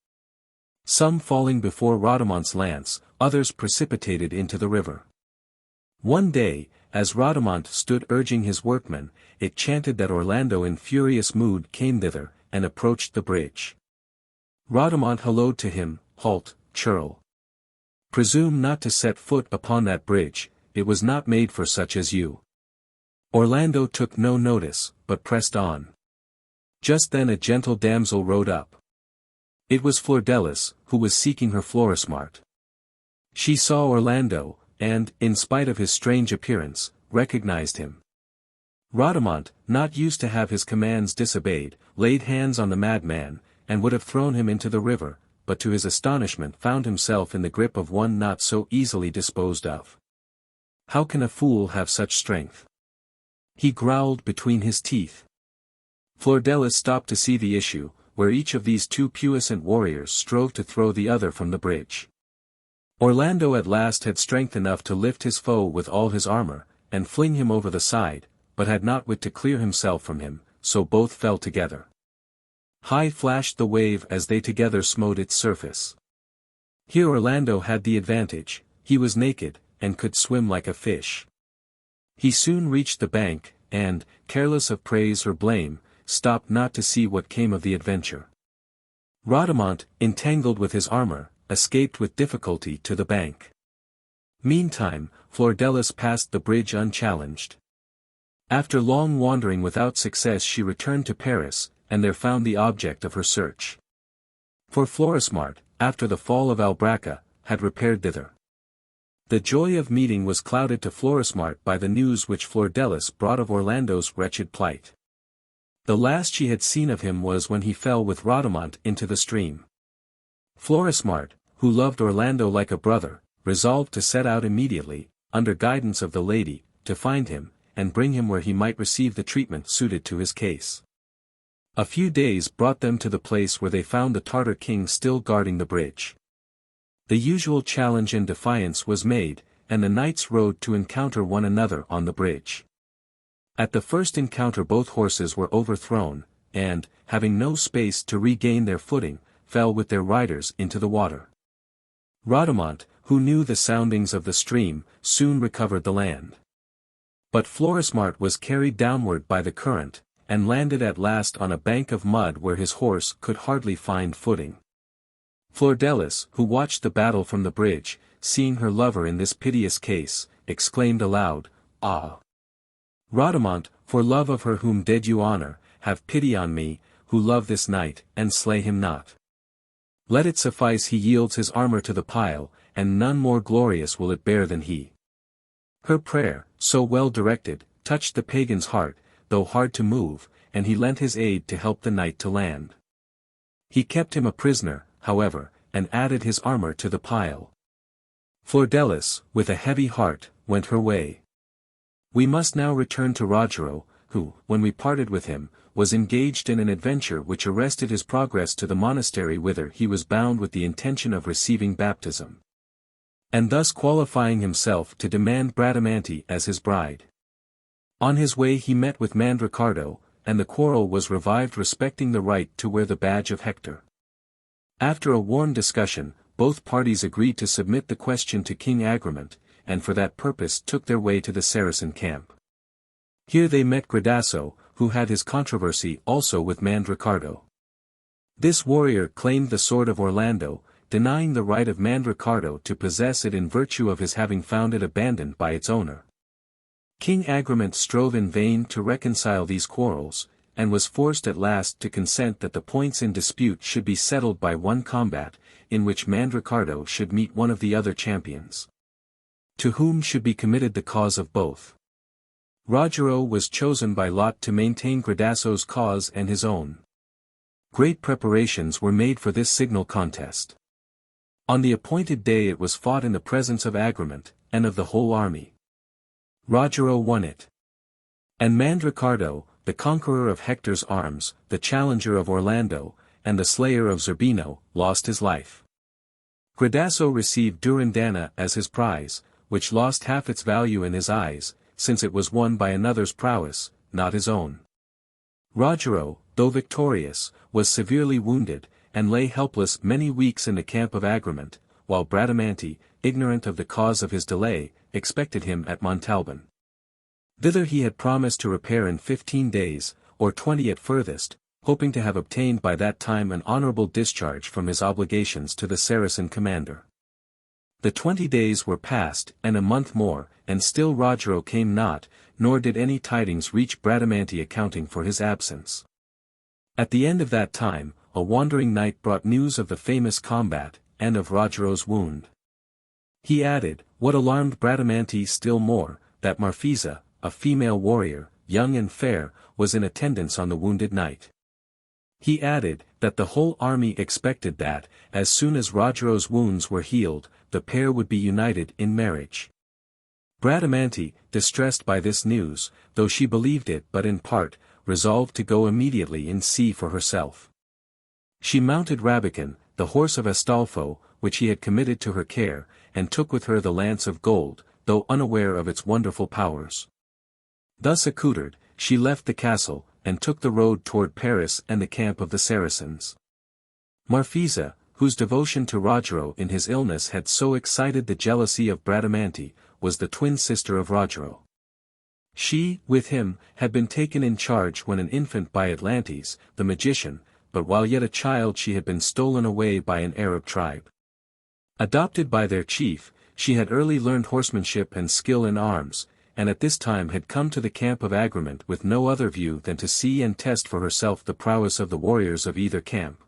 Some falling before Bradamante's lance, others precipitated into the river. One day, as Bradamante stood urging his workmen, it chanced that Orlando in furious mood came thither, and approached the bridge. Bradamante hallooed to him, "Halt, churl! Presume not to set foot upon that bridge, it was not made for such as you." Orlando took no notice, but pressed on. Just then a gentle damsel rode up. It was Flordelis, who was seeking her Florismart. She saw Orlando, and, in spite of his strange appearance, recognized him. Bradamante, not used to have his commands disobeyed, laid hands on the madman, and would have thrown him into the river, but to his astonishment found himself in the grip of one not so easily disposed of. How can a fool have such strength? He growled between his teeth. Flordelis stopped to see the issue, where each of these two puissant warriors strove to throw the other from the bridge. Orlando at last had strength enough to lift his foe with all his armor, and fling him over the side, but had not wit to clear himself from him, so both fell together. High flashed the wave as they together smote its surface. Here Orlando had the advantage, he was naked, and could swim like a fish. He soon reached the bank, and, careless of praise or blame, stopped not to see what came of the adventure. Bradamante, entangled with his armor, escaped with difficulty to the bank. Meantime, Flordelis passed the bridge unchallenged. After long wandering without success she returned to Paris, and there found the object of her search. For Florismart, after the fall of Albracca, had repaired thither. The joy of meeting was clouded to Florismart by the news which Flordelis brought of Orlando's wretched plight. The last she had seen of him was when he fell with Bradamante into the stream. Florismart, who loved Orlando like a brother, resolved to set out immediately, under guidance of the lady, to find him, and bring him where he might receive the treatment suited to his case. A few days brought them to the place where they found the Tartar king still guarding the bridge. The usual challenge and defiance was made, and the knights rode to encounter one another on the bridge. At the first encounter both horses were overthrown, and, having no space to regain their footing, fell with their riders into the water. Bradamante, who knew the soundings of the stream, soon recovered the land. But Florismart was carried downward by the current, and landed at last on a bank of mud where his horse could hardly find footing. Flordelis, who watched the battle from the bridge, seeing her lover in this piteous case, exclaimed aloud, "Ah! Bradamante, for love of her whom did you honor, have pity on me, who love this knight, and slay him not. Let it suffice he yields his armor to the pile, and none more glorious will it bear than he." Her prayer, so well directed, touched the pagan's heart, though hard to move, and he lent his aid to help the knight to land. He kept him a prisoner, however, and added his armor to the pile. Flordelis, with a heavy heart, went her way. We must now return to Rogero, who, when we parted with him, was engaged in an adventure which arrested his progress to the monastery whither he was bound with the intention of receiving baptism, and thus qualifying himself to demand Bradamante as his bride. On his way he met with Mandricardo, and the quarrel was revived respecting the right to wear the badge of Hector. After a warm discussion, both parties agreed to submit the question to King Agramant, and for that purpose took their way to the Saracen camp. Here they met Gradasso, who had his controversy also with Mandricardo. This warrior claimed the sword of Orlando, denying the right of Mandricardo to possess it in virtue of his having found it abandoned by its owner. King Agramant strove in vain to reconcile these quarrels, and was forced at last to consent that the points in dispute should be settled by one combat, in which Mandricardo should meet one of the other champions, to whom should be committed the cause of both. Rogero was chosen by lot to maintain Gradasso's cause and his own. Great preparations were made for this signal contest. On the appointed day it was fought in the presence of Agramant, and of the whole army. Rogero won it. And Mandricardo, the conqueror of Hector's arms, the challenger of Orlando, and the slayer of Zerbino, lost his life. Gradasso received Durindana as his prize, which lost half its value in his eyes, since it was won by another's prowess, not his own. Rogero, though victorious, was severely wounded, and lay helpless many weeks in the camp of Agramant, while Bradamante, ignorant of the cause of his delay, expected him at Montalban. Thither he had promised to repair in 15 days, or 20 at furthest, hoping to have obtained by that time an honorable discharge from his obligations to the Saracen commander. The 20 days were past, and a month more, and still Rogero came not, nor did any tidings reach Bradamante accounting for his absence. At the end of that time, a wandering knight brought news of the famous combat, and of Rogero's wound. He added, what alarmed Bradamante still more, that Marfisa, a female warrior, young and fair, was in attendance on the wounded knight. He added, that the whole army expected that, as soon as Rogero's wounds were healed, the pair would be united in marriage. Bradamante, distressed by this news, though she believed it but in part, resolved to go immediately and see for herself. She mounted Rabican, the the horse of Astolpho, which he had committed to her care, and took with her the lance of gold, though unaware of its wonderful powers. Thus accoutred, she left the castle, and took the road toward Paris and the camp of the Saracens. Marfisa, whose devotion to Rogero in his illness had so excited the jealousy of Bradamante, was the twin sister of Rogero. She, with him, had been taken in charge when an infant by Atlantes, the magician, but while yet a child she had been stolen away by an Arab tribe. Adopted by their chief, she had early learned horsemanship and skill in arms, and at this time had come to the camp of Agraement with no other view than to see and test for herself the prowess of the warriors of either camp,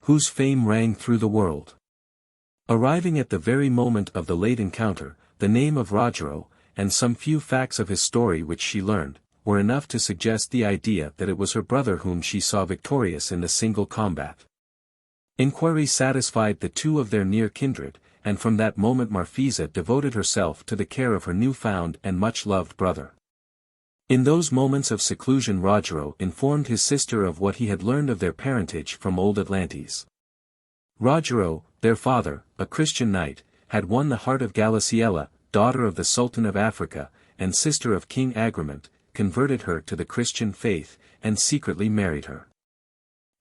whose fame rang through the world. Arriving at the very moment of the late encounter, the name of Rogero, and some few facts of his story which she learned, were enough to suggest the idea that it was her brother whom she saw victorious in the single combat. Inquiry satisfied the two of their near kindred, and from that moment Marfisa devoted herself to the care of her new-found and much-loved brother. In those moments of seclusion Rogero informed his sister of what he had learned of their parentage from old Atlantes. Rogero, their father, a Christian knight, had won the heart of Galiciella, daughter of the Sultan of Africa, and sister of King Agraement, converted her to the Christian faith, and secretly married her.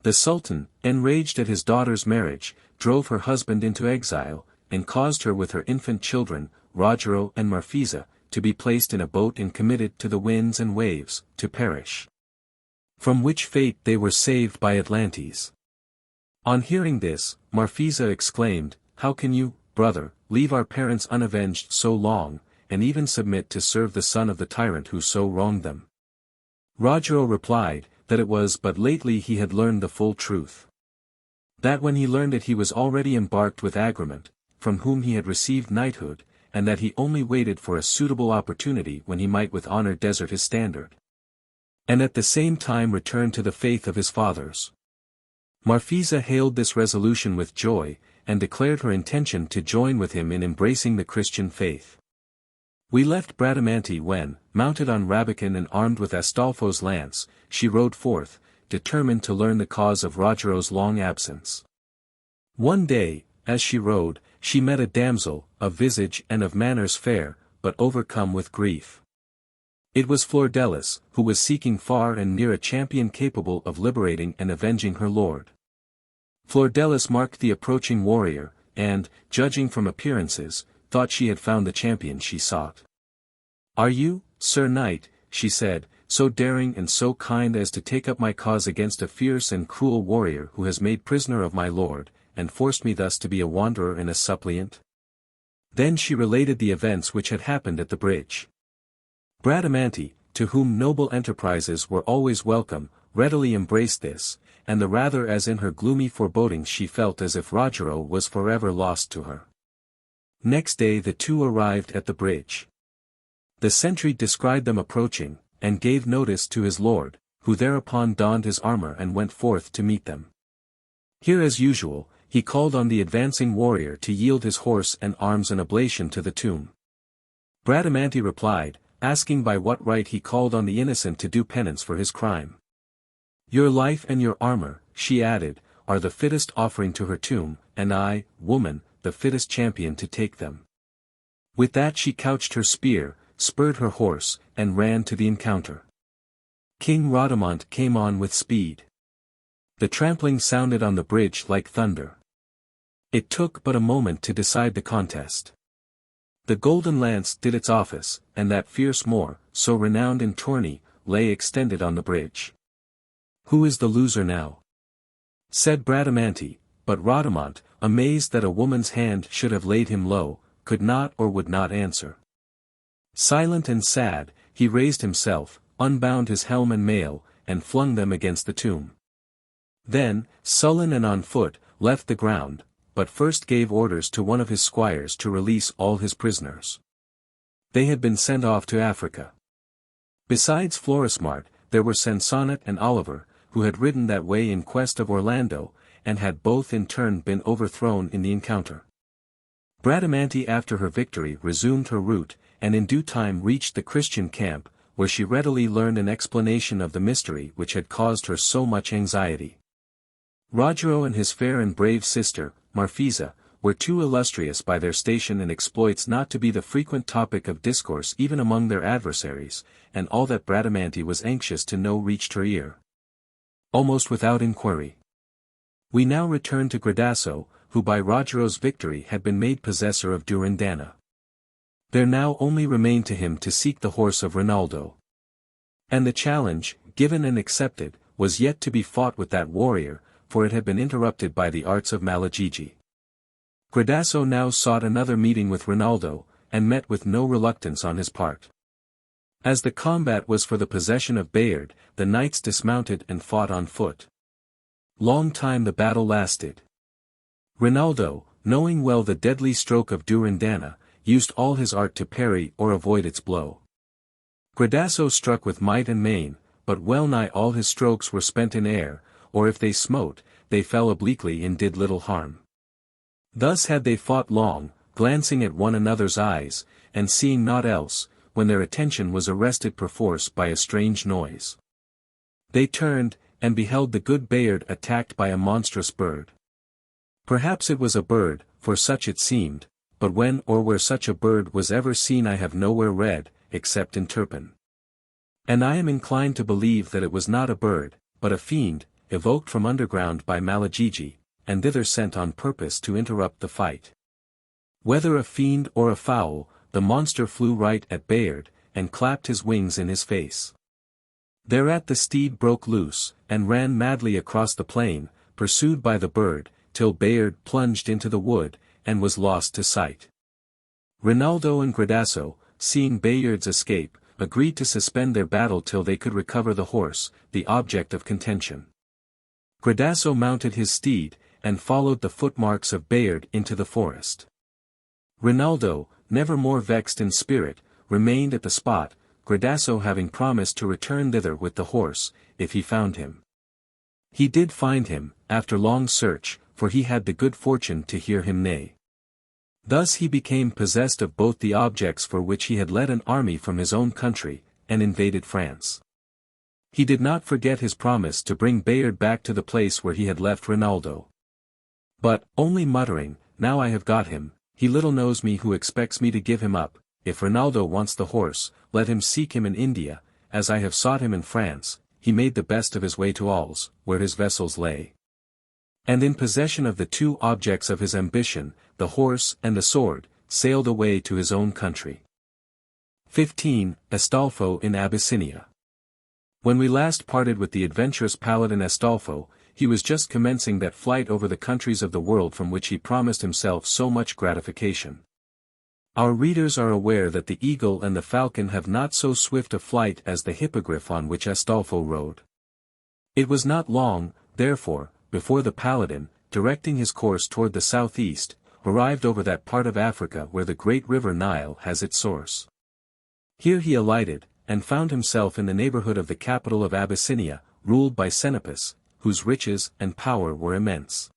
The Sultan, enraged at his daughter's marriage, drove her husband into exile, and caused her with her infant children, Rogero and Marfisa, to be placed in a boat and committed to the winds and waves, to perish. From which fate they were saved by Atlantes. On hearing this, Marfisa exclaimed, "How can you, brother, leave our parents unavenged so long, and even submit to serve the son of the tyrant who so wronged them?" Rogero replied, that it was but lately he had learned the full truth. That when he learned it he was already embarked with Agraement, from whom he had received knighthood, and that he only waited for a suitable opportunity when he might with honor desert his standard, and at the same time return to the faith of his fathers. Marfisa hailed this resolution with joy, and declared her intention to join with him in embracing the Christian faith. We left Bradamante when, mounted on Rabican and armed with Astolpho's lance, she rode forth, determined to learn the cause of Rogero's long absence. One day, as she rode, she met a damsel, of visage and of manners fair, but overcome with grief. It was Flordelis, who was seeking far and near a champion capable of liberating and avenging her lord. Flordelis marked the approaching warrior, and, judging from appearances, thought she had found the champion she sought. "Are you, Sir Knight," she said, "so daring and so kind as to take up my cause against a fierce and cruel warrior who has made prisoner of my lord, and forced me thus to be a wanderer and a suppliant?" Then she related the events which had happened at the bridge. Bradamante, to whom noble enterprises were always welcome, readily embraced this, and the rather as in her gloomy forebodings she felt as if Rogero was forever lost to her. Next day the two arrived at the bridge. The sentry descried them approaching, and gave notice to his lord, who thereupon donned his armor and went forth to meet them. Here as usual, he called on the advancing warrior to yield his horse and arms an oblation to the tomb. Bradamante replied, asking by what right he called on the innocent to do penance for his crime. "Your life and your armor," she added, "are the fittest offering to her tomb, and I, woman, the fittest champion to take them." With that she couched her spear, spurred her horse, and ran to the encounter. King Bradamante came on with speed. The trampling sounded on the bridge like thunder. It took but a moment to decide the contest. The golden lance did its office, and that fierce Moor, so renowned in tourney, lay extended on the bridge. "Who is the loser now?" said Bradamante, but Bradamante, amazed that a woman's hand should have laid him low, could not or would not answer. Silent and sad, he raised himself, unbound his helm and mail, and flung them against the tomb. Then, sullen and on foot, left the ground, but first gave orders to one of his squires to release all his prisoners. They had been sent off to Africa. Besides Florismart, there were Sansonnet and Oliver, who had ridden that way in quest of Orlando, and had both in turn been overthrown in the encounter. Bradamante after her victory resumed her route, and in due time reached the Christian camp, where she readily learned an explanation of the mystery which had caused her so much anxiety. Rogero and his fair and brave sister, Marfisa, were too illustrious by their station and exploits not to be the frequent topic of discourse even among their adversaries, and all that Bradamante was anxious to know reached her ear. Almost without inquiry. We now return to Gradasso, who by Rogero's victory had been made possessor of Durindana. There now only remained to him to seek the horse of Rinaldo. And the challenge, given and accepted, was yet to be fought with that warrior, for it had been interrupted by the arts of Malagigi. Gradasso now sought another meeting with Rinaldo, and met with no reluctance on his part. As the combat was for the possession of Bayard, the knights dismounted and fought on foot. Long time the battle lasted. Rinaldo, knowing well the deadly stroke of Durindana, used all his art to parry or avoid its blow. Gradasso struck with might and main, but well nigh all his strokes were spent in air, or if they smote, they fell obliquely and did little harm. Thus had they fought long, glancing at one another's eyes, and seeing naught else, when their attention was arrested perforce by a strange noise. They turned, and beheld the good Bayard attacked by a monstrous bird. Perhaps it was a bird, for such it seemed, but when or where such a bird was ever seen I have nowhere read, except in Turpin. And I am inclined to believe that it was not a bird, but a fiend, evoked from underground by Malagigi, and thither sent on purpose to interrupt the fight. Whether a fiend or a fowl, the monster flew right at Bayard, and clapped his wings in his face. Thereat the steed broke loose, and ran madly across the plain, pursued by the bird, till Bayard plunged into the wood, and was lost to sight. Rinaldo and Gradasso, seeing Bayard's escape, agreed to suspend their battle till they could recover the horse, the object of contention. Gradasso mounted his steed, and followed the footmarks of Bayard into the forest. Rinaldo, never more vexed in spirit, remained at the spot, Gradasso having promised to return thither with the horse, if he found him. He did find him, after long search, for he had the good fortune to hear him neigh. Thus he became possessed of both the objects for which he had led an army from his own country, and invaded France. He did not forget his promise to bring Bayard back to the place where he had left Rinaldo. But, only muttering, "Now I have got him, he little knows me who expects me to give him up, if Rinaldo wants the horse, let him seek him in India, as I have sought him in France," he made the best of his way to Alès, where his vessels lay. And in possession of the two objects of his ambition, the horse and the sword, sailed away to his own country. 15. Astolpho in Abyssinia. When we last parted with the adventurous Paladin Astolpho, he was just commencing that flight over the countries of the world from which he promised himself so much gratification. Our readers are aware that the eagle and the falcon have not so swift a flight as the hippogriff on which Astolpho rode. It was not long, therefore, before the Paladin, directing his course toward the southeast, arrived over that part of Africa where the great river Nile has its source. Here he alighted, and found himself in the neighborhood of the capital of Abyssinia, ruled by Senapus, whose riches and power were immense.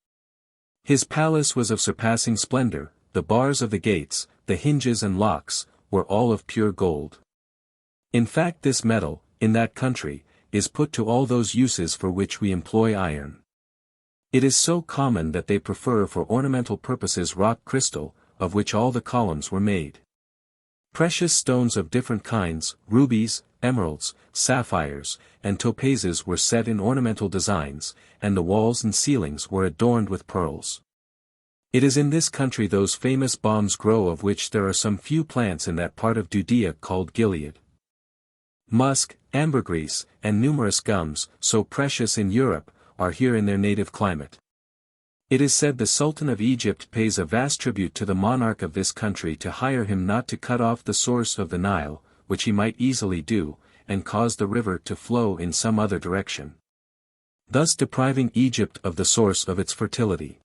His palace was of surpassing splendor, the bars of the gates, the hinges and locks, were all of pure gold. In fact this metal, in that country, is put to all those uses for which we employ iron. It is so common that they prefer for ornamental purposes rock crystal, of which all the columns were made. Precious stones of different kinds, rubies, emeralds, sapphires, and topazes were set in ornamental designs, and the walls and ceilings were adorned with pearls. It is in this country those famous balms grow of which there are some few plants in that part of Judea called Gilead. Musk, ambergris, and numerous gums, so precious in Europe, are here in their native climate. It is said the Sultan of Egypt pays a vast tribute to the monarch of this country to hire him not to cut off the source of the Nile, which he might easily do, and cause the river to flow in some other direction, thus depriving Egypt of the source of its fertility.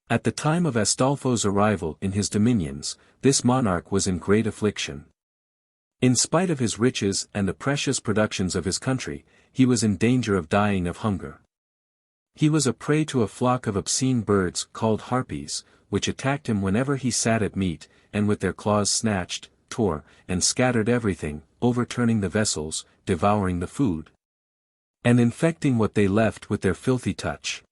At the time of Astolpho's arrival in his dominions, this monarch was in great affliction. In spite of his riches and the precious productions of his country, he was in danger of dying of hunger. He was a prey to a flock of obscene birds called harpies, which attacked him whenever he sat at meat, and with their claws snatched, tore, and scattered everything, overturning the vessels, devouring the food, and infecting what they left with their filthy touch.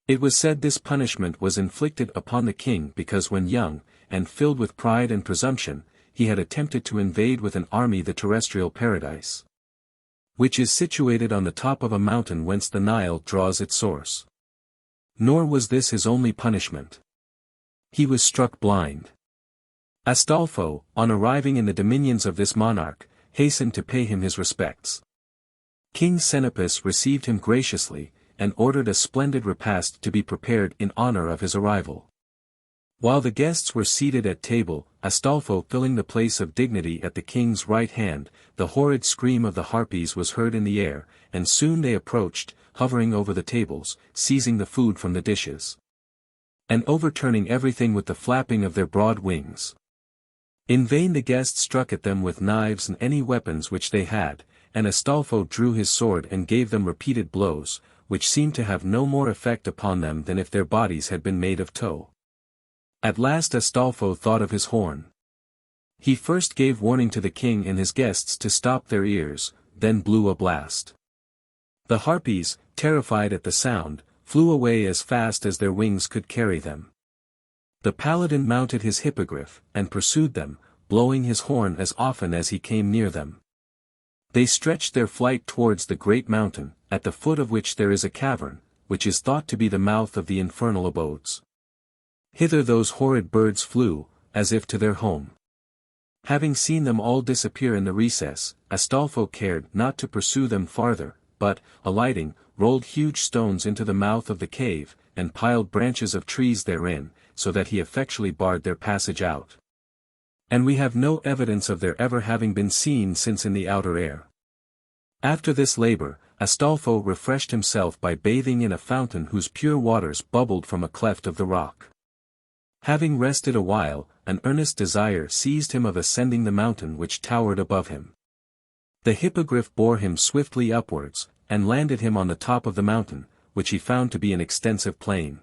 It was said this punishment was inflicted upon the king because when young, and filled with pride and presumption, he had attempted to invade with an army the terrestrial paradise, which is situated on the top of a mountain whence the Nile draws its source. Nor was this his only punishment. He was struck blind. Astolpho, on arriving in the dominions of this monarch, hastened to pay him his respects. King Xenopus received him graciously, and ordered a splendid repast to be prepared in honor of his arrival. While the guests were seated at table, Astolpho filling the place of dignity at the king's right hand, the horrid scream of the harpies was heard in the air, and soon they approached, hovering over the tables, seizing the food from the dishes, and overturning everything with the flapping of their broad wings. In vain the guests struck at them with knives and any weapons which they had, and Astolpho drew his sword and gave them repeated blows, which seemed to have no more effect upon them than if their bodies had been made of tow. At last Astolpho thought of his horn. He first gave warning to the king and his guests to stop their ears, then blew a blast. The harpies, terrified at the sound, flew away as fast as their wings could carry them. The paladin mounted his hippogriff, and pursued them, blowing his horn as often as he came near them. They stretched their flight towards the great mountain, at the foot of which there is a cavern, which is thought to be the mouth of the infernal abodes. Hither those horrid birds flew, as if to their home. Having seen them all disappear in the recess, Astolpho cared not to pursue them farther, but, alighting, rolled huge stones into the mouth of the cave, and piled branches of trees therein, so that he effectually barred their passage out. And we have no evidence of their ever having been seen since in the outer air. After this labor, Astolpho refreshed himself by bathing in a fountain whose pure waters bubbled from a cleft of the rock. Having rested a while, an earnest desire seized him of ascending the mountain which towered above him. The hippogriff bore him swiftly upwards, and landed him on the top of the mountain, which he found to be an extensive plain.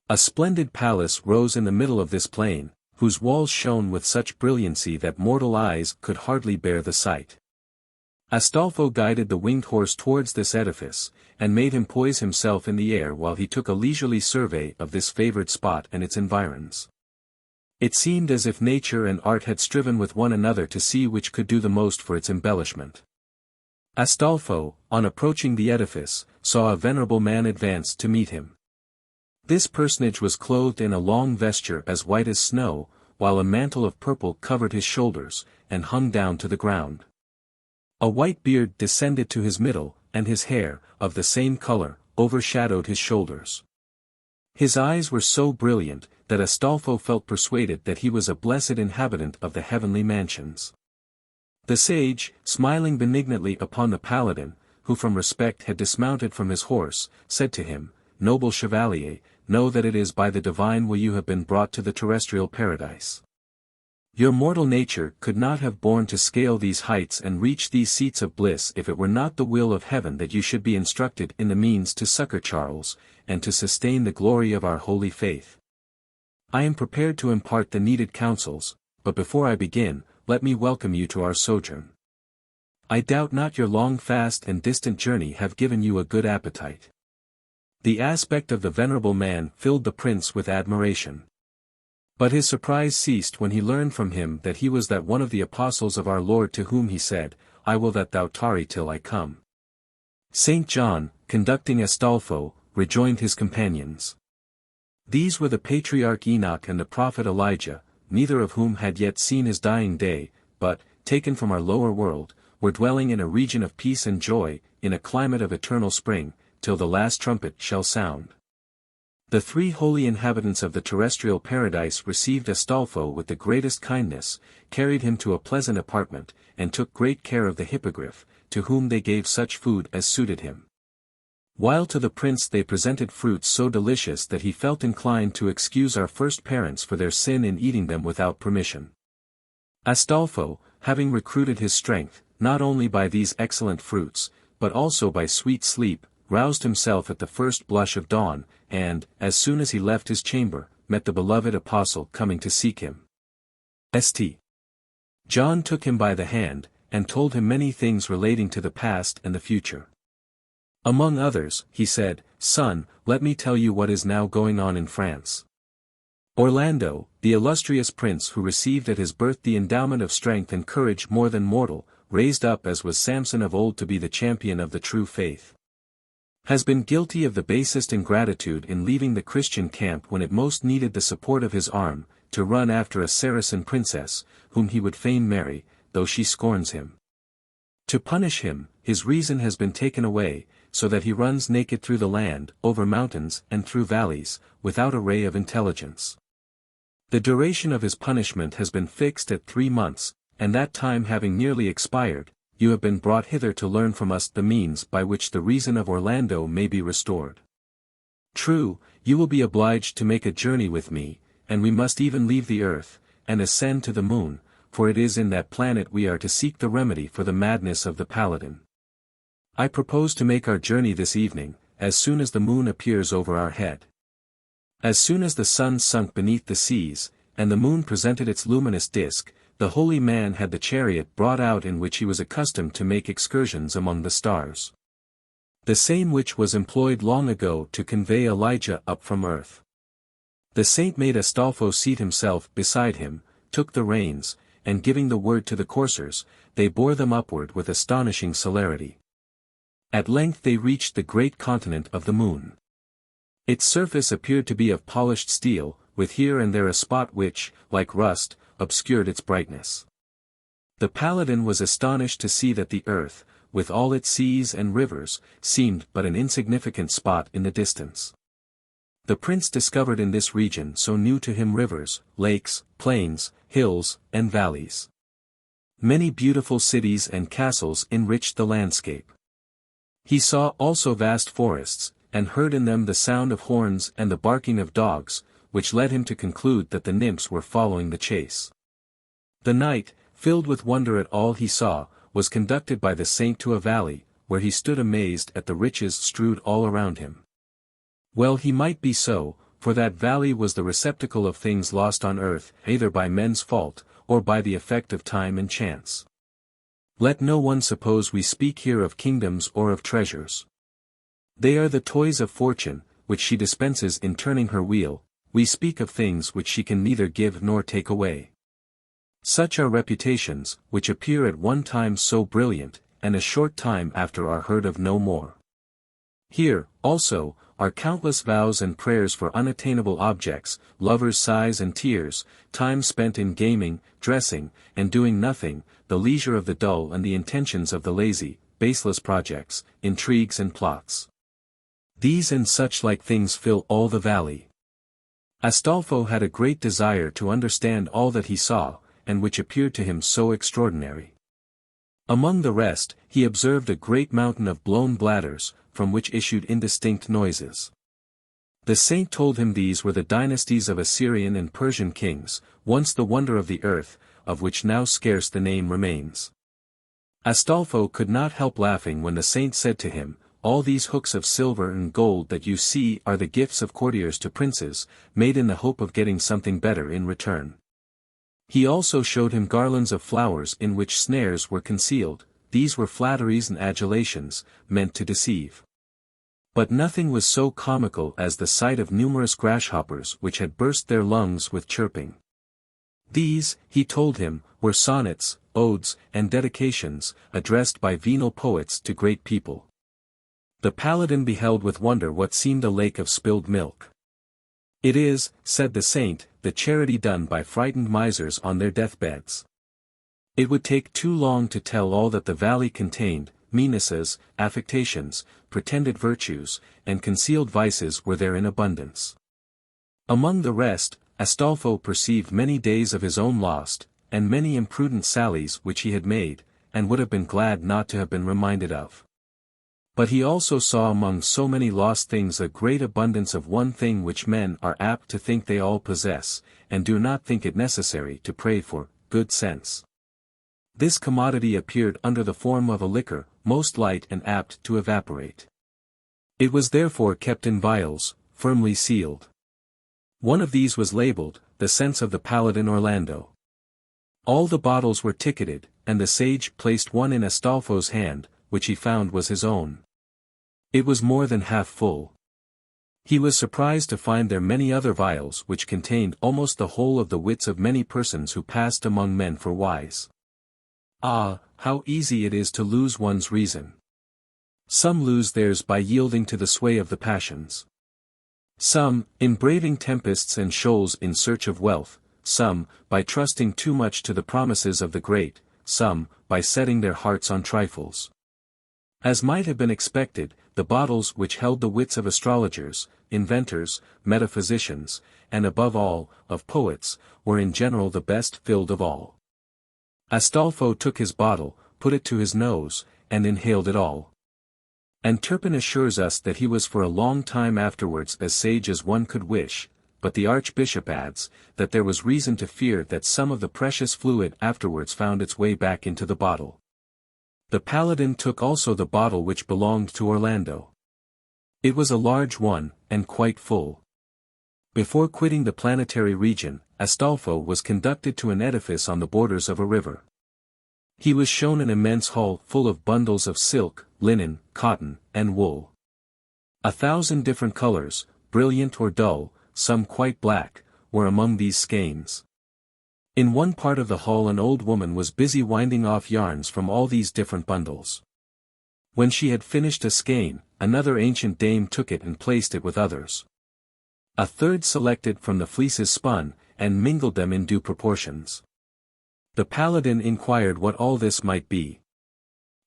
A splendid palace rose in the middle of this plain, whose walls shone with such brilliancy that mortal eyes could hardly bear the sight. Astolpho guided the winged horse towards this edifice, and made him poise himself in the air while he took a leisurely survey of this favored spot and its environs. It seemed as if nature and art had striven with one another to see which could do the most for its embellishment. Astolpho, on approaching the edifice, saw a venerable man advance to meet him. This personage was clothed in a long vesture as white as snow, while a mantle of purple covered his shoulders, and hung down to the ground. A white beard descended to his middle, and his hair, of the same color, overshadowed his shoulders. His eyes were so brilliant, that Astolpho felt persuaded that he was a blessed inhabitant of the heavenly mansions. The sage, smiling benignantly upon the paladin, who from respect had dismounted from his horse, said to him, "Noble chevalier, know that it is by the divine will you have been brought to the terrestrial paradise. Your mortal nature could not have borne to scale these heights and reach these seats of bliss if it were not the will of heaven that you should be instructed in the means to succor Charles, and to sustain the glory of our holy faith. I am prepared to impart the needed counsels, but before I begin, let me welcome you to our sojourn. I doubt not your long fast and distant journey have given you a good appetite." The aspect of the venerable man filled the prince with admiration. But his surprise ceased when he learned from him that he was that one of the apostles of our Lord to whom he said, "I will that thou tarry till I come." Saint John, conducting Astolpho, rejoined his companions. These were the patriarch Enoch and the prophet Elijah, neither of whom had yet seen his dying day, but, taken from our lower world, were dwelling in a region of peace and joy, in a climate of eternal spring, till the last trumpet shall sound. The three holy inhabitants of the terrestrial paradise received Astolpho with the greatest kindness, carried him to a pleasant apartment, and took great care of the hippogriff, to whom they gave such food as suited him. While to the prince they presented fruits so delicious that he felt inclined to excuse our first parents for their sin in eating them without permission. Astolpho, having recruited his strength, not only by these excellent fruits, but also by sweet sleep, roused himself at the first blush of dawn, and, as soon as he left his chamber, met the beloved apostle coming to seek him. St. John took him by the hand, and told him many things relating to the past and the future. Among others, he said, "Son, let me tell you what is now going on in France. Orlando, the illustrious prince who received at his birth the endowment of strength and courage more than mortal, raised up as was Samson of old to be the champion of the true faith, has been guilty of the basest ingratitude in leaving the Christian camp when it most needed the support of his arm, to run after a Saracen princess, whom he would fain marry, though she scorns him. To punish him, his reason has been taken away, so that he runs naked through the land, over mountains and through valleys, without a ray of intelligence. The duration of his punishment has been fixed at 3 months, and that time having nearly expired, you have been brought hither to learn from us the means by which the reason of Orlando may be restored. True, you will be obliged to make a journey with me, and we must even leave the earth, and ascend to the moon, for it is in that planet we are to seek the remedy for the madness of the Paladin. I propose to make our journey this evening, as soon as the moon appears over our head. As soon as the sun sunk beneath the seas, and the moon presented its luminous disk, the holy man had the chariot brought out in which he was accustomed to make excursions among the stars. The same which was employed long ago to convey Elijah up from earth. The saint made Astolpho seat himself beside him, took the reins, and giving the word to the coursers, they bore them upward with astonishing celerity. At length they reached the great continent of the moon. Its surface appeared to be of polished steel, with here and there a spot which, like rust, obscured its brightness. The Paladin was astonished to see that the earth, with all its seas and rivers, seemed but an insignificant spot in the distance. The prince discovered in this region so new to him rivers, lakes, plains, hills, and valleys. Many beautiful cities and castles enriched the landscape. He saw also vast forests, and heard in them the sound of horns and the barking of dogs, which led him to conclude that the nymphs were following the chase. The knight, filled with wonder at all he saw, was conducted by the saint to a valley, where he stood amazed at the riches strewed all around him. Well, he might be so, for that valley was the receptacle of things lost on earth, either by men's fault, or by the effect of time and chance. Let no one suppose we speak here of kingdoms or of treasures. They are the toys of fortune, which she dispenses in turning her wheel. We speak of things which she can neither give nor take away. Such are reputations, which appear at one time so brilliant, and a short time after are heard of no more. Here, also, are countless vows and prayers for unattainable objects, lovers' sighs and tears, time spent in gaming, dressing, and doing nothing, the leisure of the dull and the intentions of the lazy, baseless projects, intrigues and plots. These and such like things fill all the valley. Astolpho had a great desire to understand all that he saw, and which appeared to him so extraordinary. Among the rest, he observed a great mountain of blown bladders, from which issued indistinct noises. The saint told him these were the dynasties of Assyrian and Persian kings, once the wonder of the earth, of which now scarce the name remains. Astolpho could not help laughing when the saint said to him, "All these hooks of silver and gold that you see are the gifts of courtiers to princes, made in the hope of getting something better in return." He also showed him garlands of flowers in which snares were concealed. These were flatteries and adulations, meant to deceive. But nothing was so comical as the sight of numerous grasshoppers which had burst their lungs with chirping. These, he told him, were sonnets, odes, and dedications, addressed by venal poets to great people. The Paladin beheld with wonder what seemed a lake of spilled milk. "It is," said the saint, "the charity done by frightened misers on their deathbeds. It would take too long to tell all that the valley contained. Meannesses, affectations, pretended virtues, and concealed vices were there in abundance." Among the rest, Astolpho perceived many days of his own lost, and many imprudent sallies which he had made, and would have been glad not to have been reminded of. But he also saw among so many lost things a great abundance of one thing which men are apt to think they all possess, and do not think it necessary to pray for, good sense. This commodity appeared under the form of a liquor, most light and apt to evaporate. It was therefore kept in vials, firmly sealed. One of these was labeled, "The Sense of the Paladin Orlando." All the bottles were ticketed, and the sage placed one in Astolpho's hand, which he found was his own. It was more than half full. He was surprised to find there many other vials which contained almost the whole of the wits of many persons who passed among men for wise. Ah, how easy it is to lose one's reason. Some lose theirs by yielding to the sway of the passions. Some, in braving tempests and shoals in search of wealth, some, by trusting too much to the promises of the great, some, by setting their hearts on trifles. As might have been expected, the bottles which held the wits of astrologers, inventors, metaphysicians, and above all, of poets, were in general the best filled of all. Astolpho took his bottle, put it to his nose, and inhaled it all. And Turpin assures us that he was for a long time afterwards as sage as one could wish, but the archbishop adds, that there was reason to fear that some of the precious fluid afterwards found its way back into the bottle. The Paladin took also the bottle which belonged to Orlando. It was a large one, and quite full. Before quitting the planetary region, Astolpho was conducted to an edifice on the borders of a river. He was shown an immense hall full of bundles of silk, linen, cotton, and wool. 1,000 different colors, brilliant or dull, some quite black, were among these skeins. In one part of the hall an old woman was busy winding off yarns from all these different bundles. When she had finished a skein, another ancient dame took it and placed it with others. A third selected from the fleeces spun, and mingled them in due proportions. The Paladin inquired what all this might be.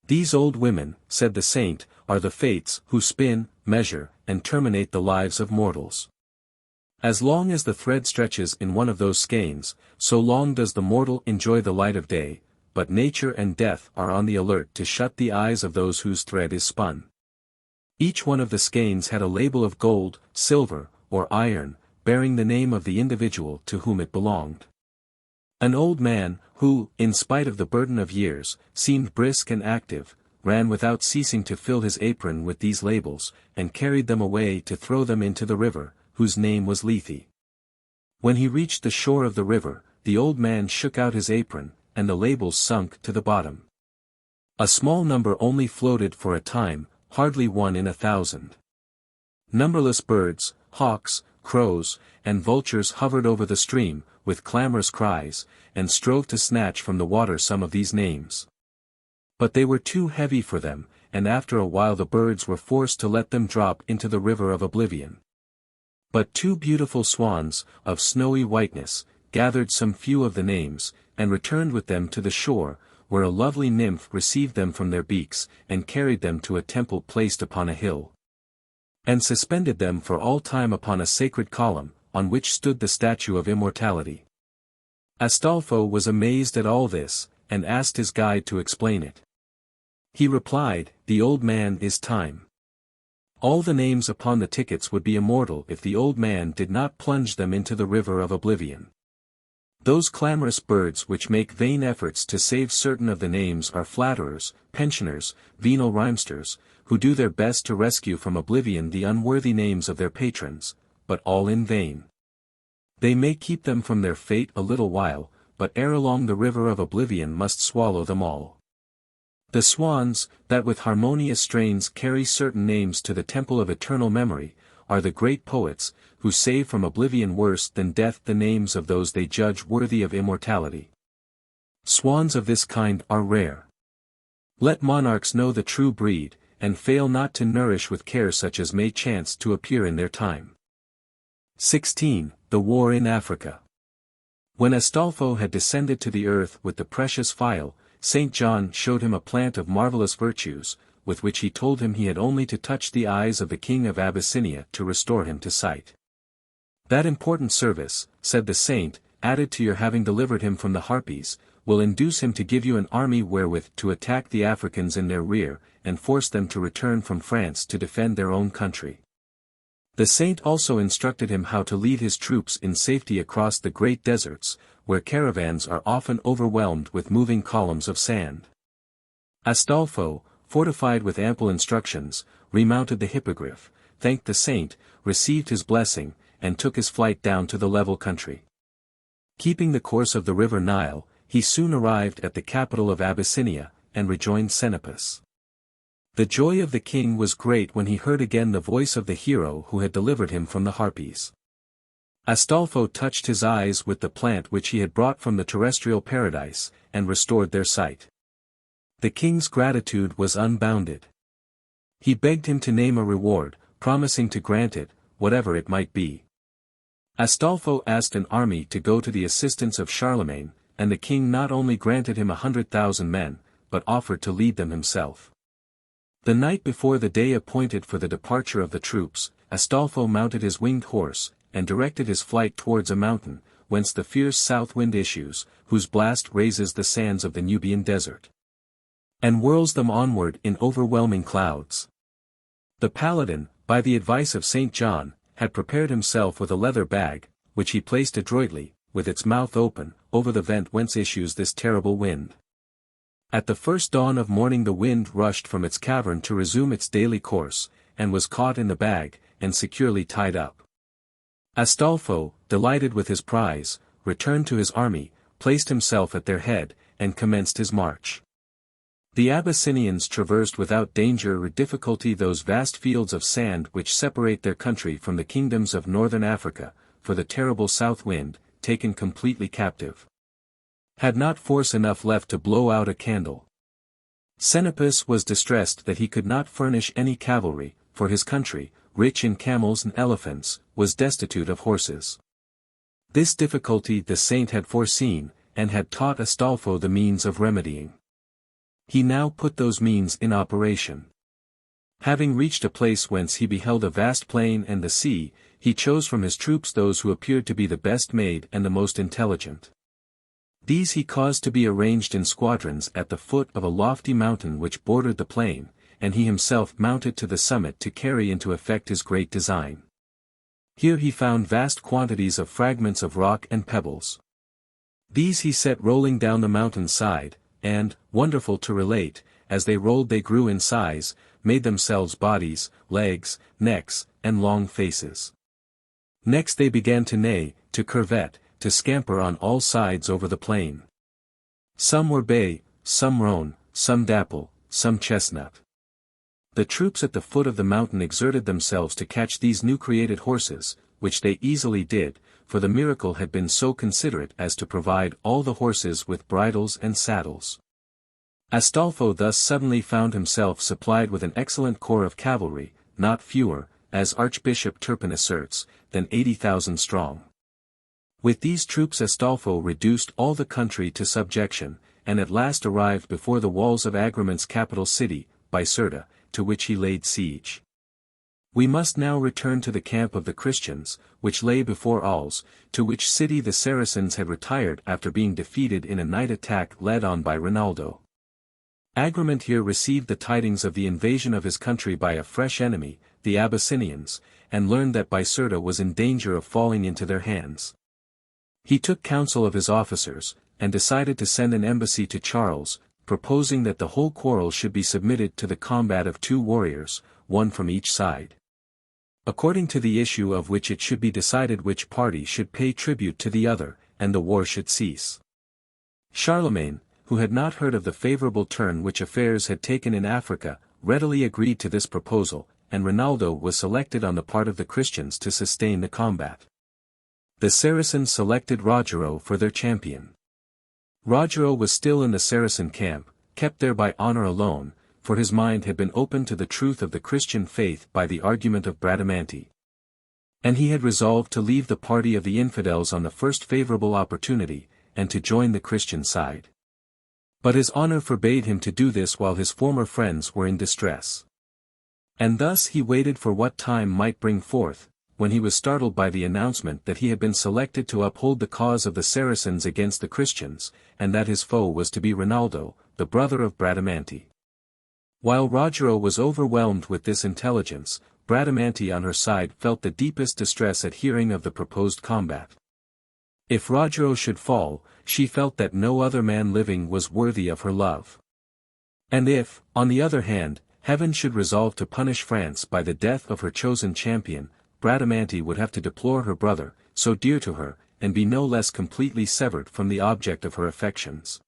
These old women, said the saint, are the Fates, who spin, measure, and terminate the lives of mortals. As long as the thread stretches in one of those skeins, so long does the mortal enjoy the light of day, but nature and death are on the alert to shut the eyes of those whose thread is spun. Each one of the skeins had a label of gold, silver, or iron, bearing the name of the individual to whom it belonged. An old man, who, in spite of the burden of years, seemed brisk and active, ran without ceasing to fill his apron with these labels, and carried them away to throw them into the river, whose name was Lethe. When he reached the shore of the river, the old man shook out his apron, and the labels sunk to the bottom. A small number only floated for a time, hardly one in 1,000. Numberless birds, hawks, crows, and vultures hovered over the stream, with clamorous cries, and strove to snatch from the water some of these names. But they were too heavy for them, and after a while the birds were forced to let them drop into the river of oblivion. But 2 beautiful swans, of snowy whiteness, gathered some few of the names, and returned with them to the shore, where a lovely nymph received them from their beaks, and carried them to a temple placed upon a hill, and suspended them for all time upon a sacred column, on which stood the statue of immortality. Astolpho was amazed at all this, and asked his guide to explain it. He replied, "The old man is time." All the names upon the tickets would be immortal if the old man did not plunge them into the river of oblivion. Those clamorous birds which make vain efforts to save certain of the names are flatterers, pensioners, venal rhymesters, who do their best to rescue from oblivion the unworthy names of their patrons, but all in vain. They may keep them from their fate a little while, but ere long the river of oblivion must swallow them all. The swans, that with harmonious strains carry certain names to the temple of eternal memory, are the great poets, who save from oblivion worse than death the names of those they judge worthy of immortality. Swans of this kind are rare. Let monarchs know the true breed, and fail not to nourish with care such as may chance to appear in their time. 16. The War in Africa. When Astolpho had descended to the earth with the precious phial, St. John showed him a plant of marvelous virtues, with which he told him he had only to touch the eyes of the king of Abyssinia to restore him to sight. That important service, said the saint, added to your having delivered him from the Harpies, will induce him to give you an army wherewith to attack the Africans in their rear, and force them to return from France to defend their own country. The saint also instructed him how to lead his troops in safety across the great deserts, where caravans are often overwhelmed with moving columns of sand. Astolpho, fortified with ample instructions, remounted the hippogriff, thanked the saint, received his blessing, and took his flight down to the level country. Keeping the course of the river Nile, he soon arrived at the capital of Abyssinia, and rejoined Senapus. The joy of the king was great when he heard again the voice of the hero who had delivered him from the Harpies. Astolpho touched his eyes with the plant which he had brought from the terrestrial paradise, and restored their sight. The king's gratitude was unbounded. He begged him to name a reward, promising to grant it, whatever it might be. Astolpho asked an army to go to the assistance of Charlemagne, and the king not only granted him 100,000 men, but offered to lead them himself. The night before the day appointed for the departure of the troops, Astolpho mounted his winged horse, and directed his flight towards a mountain, whence the fierce south wind issues, whose blast raises the sands of the Nubian desert, and whirls them onward in overwhelming clouds. The Paladin, by the advice of St. John, had prepared himself with a leather bag, which he placed adroitly, with its mouth open, over the vent whence issues this terrible wind. At the first dawn of morning the wind rushed from its cavern to resume its daily course, and was caught in the bag, and securely tied up. Astolpho, delighted with his prize, returned to his army, placed himself at their head, and commenced his march. The Abyssinians traversed without danger or difficulty those vast fields of sand which separate their country from the kingdoms of northern Africa, for the terrible south wind, taken completely captive, had not force enough left to blow out a candle. Senapus was distressed that he could not furnish any cavalry, for his country, rich in camels and elephants, was destitute of horses. This difficulty the saint had foreseen, and had taught Astolpho the means of remedying. He now put those means in operation. Having reached a place whence he beheld a vast plain and the sea, he chose from his troops those who appeared to be the best made and the most intelligent. These he caused to be arranged in squadrons at the foot of a lofty mountain which bordered the plain, and he himself mounted to the summit to carry into effect his great design. Here he found vast quantities of fragments of rock and pebbles. These he set rolling down the mountain side, and, wonderful to relate, as they rolled they grew in size, made themselves bodies, legs, necks, and long faces. Next they began to neigh, to curvet, to scamper on all sides over the plain. Some were bay, some roan, some dapple, some chestnut. The troops at the foot of the mountain exerted themselves to catch these new created horses, which they easily did, for the miracle had been so considerate as to provide all the horses with bridles and saddles. Astolpho thus suddenly found himself supplied with an excellent corps of cavalry, not fewer, as Archbishop Turpin asserts, than 80,000 strong. With these troops Astolpho reduced all the country to subjection, and at last arrived before the walls of Agramante's capital city, Biserta, to which he laid siege. We must now return to the camp of the Christians, which lay before Alès, to which city the Saracens had retired after being defeated in a night attack led on by Rinaldo. Agramante here received the tidings of the invasion of his country by a fresh enemy, the Abyssinians, and learned that Biserta was in danger of falling into their hands. He took counsel of his officers, and decided to send an embassy to Charles, proposing that the whole quarrel should be submitted to the combat of two warriors, one from each side. According to the issue of which it should be decided which party should pay tribute to the other, and the war should cease. Charlemagne, who had not heard of the favorable turn which affairs had taken in Africa, readily agreed to this proposal, and Rinaldo was selected on the part of the Christians to sustain the combat. The Saracens selected Rogero for their champion. Rogero was still in the Saracen camp, kept there by honor alone, for his mind had been opened to the truth of the Christian faith by the argument of Bradamante. And he had resolved to leave the party of the infidels on the first favorable opportunity, and to join the Christian side. But his honor forbade him to do this while his former friends were in distress. And thus he waited for what time might bring forth, when he was startled by the announcement that he had been selected to uphold the cause of the Saracens against the Christians, and that his foe was to be Rinaldo, the brother of Bradamante. While Rogero was overwhelmed with this intelligence, Bradamante on her side felt the deepest distress at hearing of the proposed combat. If Rogero should fall, she felt that no other man living was worthy of her love. And if, on the other hand, heaven should resolve to punish France by the death of her chosen champion, Bradamante would have to deplore her brother, so dear to her, and be no less completely severed from the object of her affections.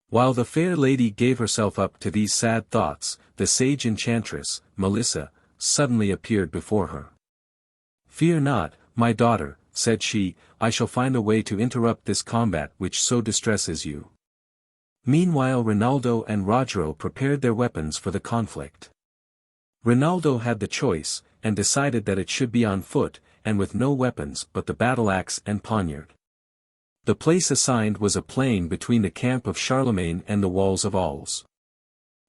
While the fair lady gave herself up to these sad thoughts, the sage enchantress, Melissa, suddenly appeared before her. "Fear not, my daughter," said she, "I shall find a way to interrupt this combat which so distresses you." Meanwhile Rinaldo and Rogero prepared their weapons for the conflict. Rinaldo had the choice, and decided that it should be on foot, and with no weapons but the battle-axe and poniard. The place assigned was a plain between the camp of Charlemagne and the walls of Alls.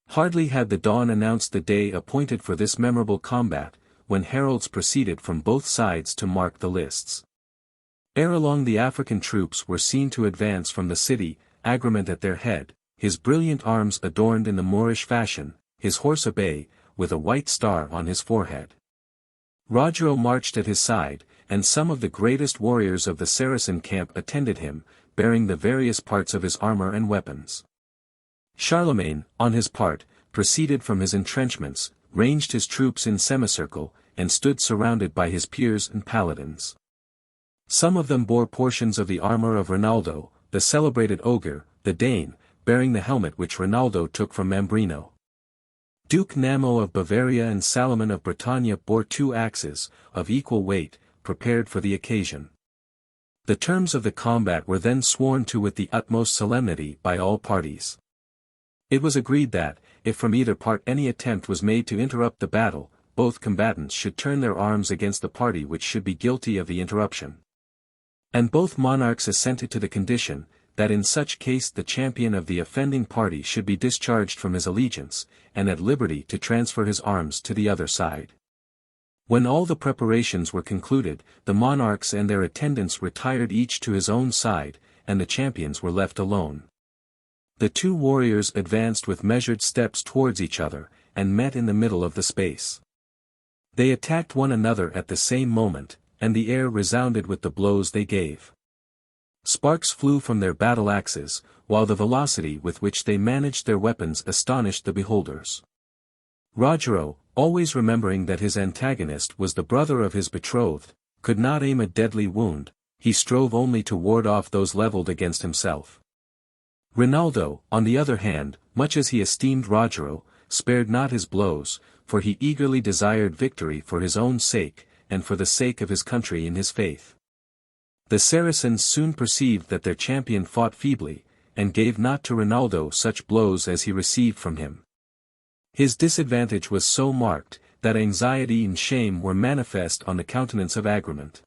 Hardly had the dawn announced the day appointed for this memorable combat, when heralds proceeded from both sides to mark the lists. Ere long the African troops were seen to advance from the city, Agramant at their head, his brilliant arms adorned in the Moorish fashion, his horse a bay, with a white star on his forehead. Rogero marched at his side, and some of the greatest warriors of the Saracen camp attended him, bearing the various parts of his armor and weapons. Charlemagne, on his part, proceeded from his entrenchments, ranged his troops in semicircle, and stood surrounded by his peers and paladins. Some of them bore portions of the armor of Rinaldo, the celebrated Ogier, the Dane, bearing the helmet which Rinaldo took from Mambrino. Duke Namo of Bavaria and Salomon of Bretagne bore 2 axes, of equal weight, prepared for the occasion. The terms of the combat were then sworn to with the utmost solemnity by all parties. It was agreed that, if from either part any attempt was made to interrupt the battle, both combatants should turn their arms against the party which should be guilty of the interruption. And both monarchs assented to the condition, that in such case the champion of the offending party should be discharged from his allegiance, and at liberty to transfer his arms to the other side. When all the preparations were concluded, the monarchs and their attendants retired each to his own side, and the champions were left alone. The 2 warriors advanced with measured steps towards each other, and met in the middle of the space. They attacked one another at the same moment, and the air resounded with the blows they gave. Sparks flew from their battle-axes, while the velocity with which they managed their weapons astonished the beholders. Rogero, always remembering that his antagonist was the brother of his betrothed, could not aim a deadly wound, he strove only to ward off those levelled against himself. Rinaldo, on the other hand, much as he esteemed Rogero, spared not his blows, for he eagerly desired victory for his own sake, and for the sake of his country and his faith. The Saracens soon perceived that their champion fought feebly, and gave not to Rinaldo such blows as he received from him. His disadvantage was so marked, that anxiety and shame were manifest on the countenance of Agramant.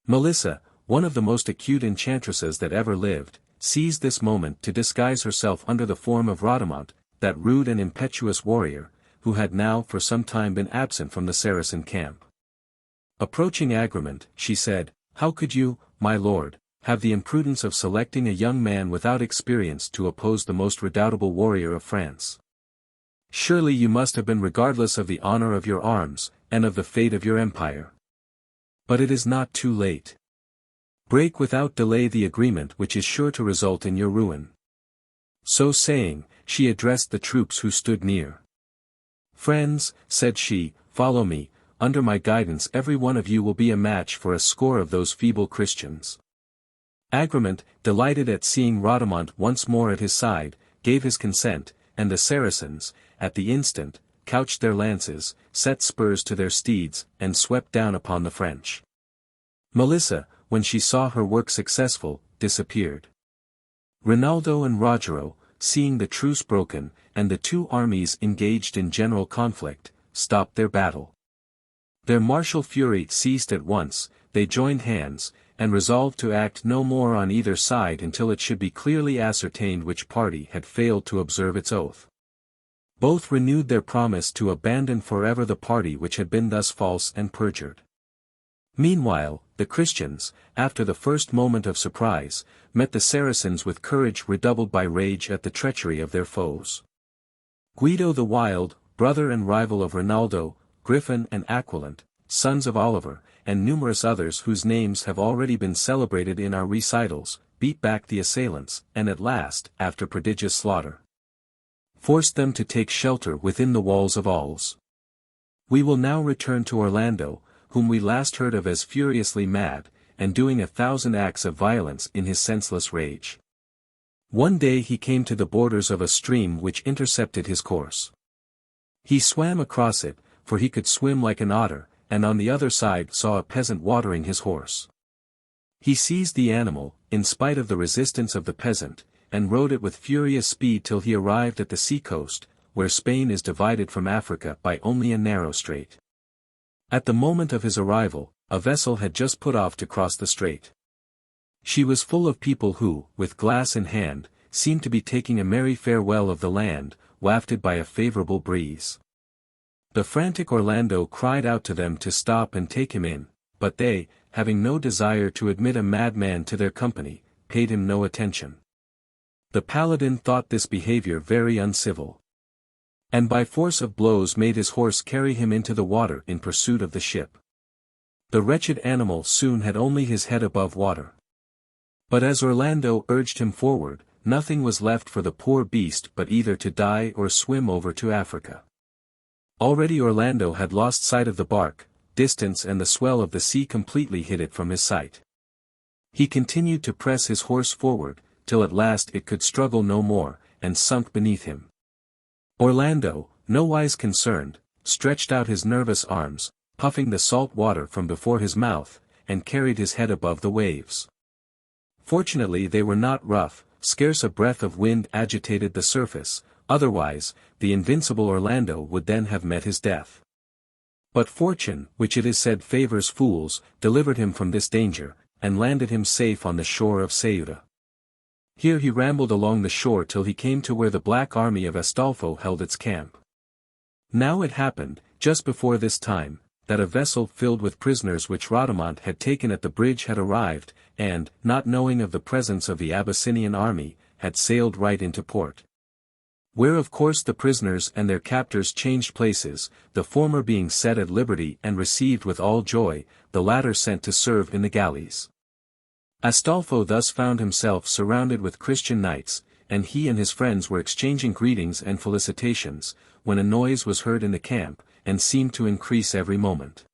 Melissa, one of the most acute enchantresses that ever lived, seized this moment to disguise herself under the form of Bradamante, that rude and impetuous warrior, who had now for some time been absent from the Saracen camp. Approaching Agramant, she said, "How could you, my lord, have the imprudence of selecting a young man without experience to oppose the most redoubtable warrior of France? Surely you must have been regardless of the honor of your arms, and of the fate of your empire. But it is not too late. Break without delay the agreement which is sure to result in your ruin." So saying, she addressed the troops who stood near. "Friends," said she, "follow me, under my guidance every one of you will be a match for a score of those feeble Christians." Agramant, delighted at seeing Bradamante once more at his side, gave his consent, and the Saracens, at the instant, couched their lances, set spurs to their steeds, and swept down upon the French. Melissa, when she saw her work successful, disappeared. Rinaldo and Rogero, seeing the truce broken, and the 2 armies engaged in general conflict, stopped their battle. Their martial fury ceased at once, they joined hands, and resolved to act no more on either side until it should be clearly ascertained which party had failed to observe its oath. Both renewed their promise to abandon forever the party which had been thus false and perjured. Meanwhile, the Christians, after the first moment of surprise, met the Saracens with courage redoubled by rage at the treachery of their foes. Guido the Wild, brother and rival of Rinaldo, Griffin and Aquilant, sons of Oliver, and numerous others whose names have already been celebrated in our recitals, beat back the assailants, and at last, after prodigious slaughter, forced them to take shelter within the walls of Alls. We will now return to Orlando, whom we last heard of as furiously mad, and doing 1,000 acts of violence in his senseless rage. One day he came to the borders of a stream which intercepted his course. He swam across it, for he could swim like an otter, and on the other side saw a peasant watering his horse. He seized the animal, in spite of the resistance of the peasant, and rode it with furious speed till he arrived at the sea-coast, where Spain is divided from Africa by only a narrow strait. At the moment of his arrival, a vessel had just put off to cross the strait. She was full of people who, with glass in hand, seemed to be taking a merry farewell of the land, wafted by a favorable breeze. The frantic Orlando cried out to them to stop and take him in, but they, having no desire to admit a madman to their company, paid him no attention. The paladin thought this behavior very uncivil, and by force of blows made his horse carry him into the water in pursuit of the ship. The wretched animal soon had only his head above water. But as Orlando urged him forward, nothing was left for the poor beast but either to die or swim over to Africa. Already Orlando had lost sight of the bark, distance and the swell of the sea completely hid it from his sight. He continued to press his horse forward, till at last it could struggle no more, and sunk beneath him. Orlando, nowise concerned, stretched out his nervous arms, puffing the salt water from before his mouth, and carried his head above the waves. Fortunately they were not rough, scarce a breath of wind agitated the surface, otherwise, the invincible Orlando would then have met his death. But fortune, which it is said favors fools, delivered him from this danger, and landed him safe on the shore of Ceuta. Here he rambled along the shore till he came to where the black army of Astolpho held its camp. Now it happened, just before this time, that a vessel filled with prisoners which Bradamante had taken at the bridge had arrived, and, not knowing of the presence of the Abyssinian army, had sailed right into port. Where of course the prisoners and their captors changed places, the former being set at liberty and received with all joy, the latter sent to serve in the galleys. Astolpho thus found himself surrounded with Christian knights, and he and his friends were exchanging greetings and felicitations, when a noise was heard in the camp, and seemed to increase every moment.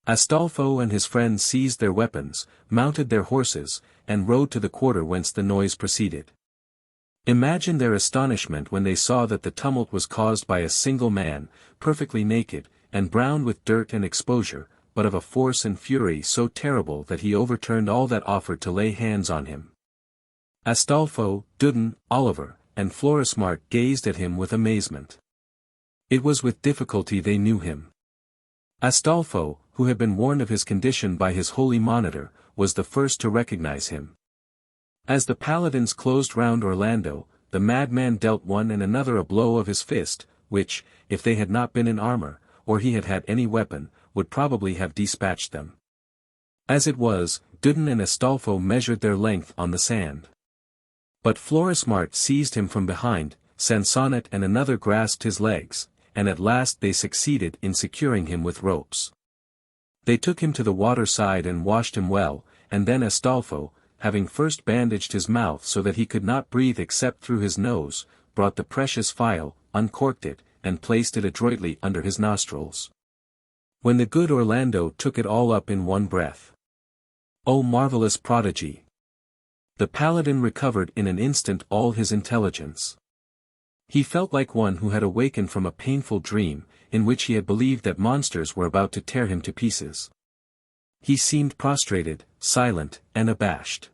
Astolpho and his friends seized their weapons, mounted their horses, and rode to the quarter whence the noise proceeded. Imagine their astonishment when they saw that the tumult was caused by a single man, perfectly naked, and browned with dirt and exposure, but of a force and fury so terrible that he overturned all that offered to lay hands on him. Astolpho, Dudden, Oliver, and Florismart gazed at him with amazement. It was with difficulty they knew him. Astolpho, who had been warned of his condition by his holy monitor, was the first to recognize him. As the paladins closed round Orlando, the madman dealt one and another a blow of his fist, which, if they had not been in armor, or he had had any weapon, would probably have dispatched them. As it was, Dudden and Astolpho measured their length on the sand. But Florismart seized him from behind, Sansonnet and another grasped his legs, and at last they succeeded in securing him with ropes. They took him to the water side and washed him well, and then Astolpho, having first bandaged his mouth so that he could not breathe except through his nose, brought the precious phial, uncorked it, and placed it adroitly under his nostrils. When the good Orlando took it all up in one breath. O marvelous prodigy! The paladin recovered in an instant all his intelligence. He felt like one who had awakened from a painful dream, in which he had believed that monsters were about to tear him to pieces. He seemed prostrated, silent, and abashed.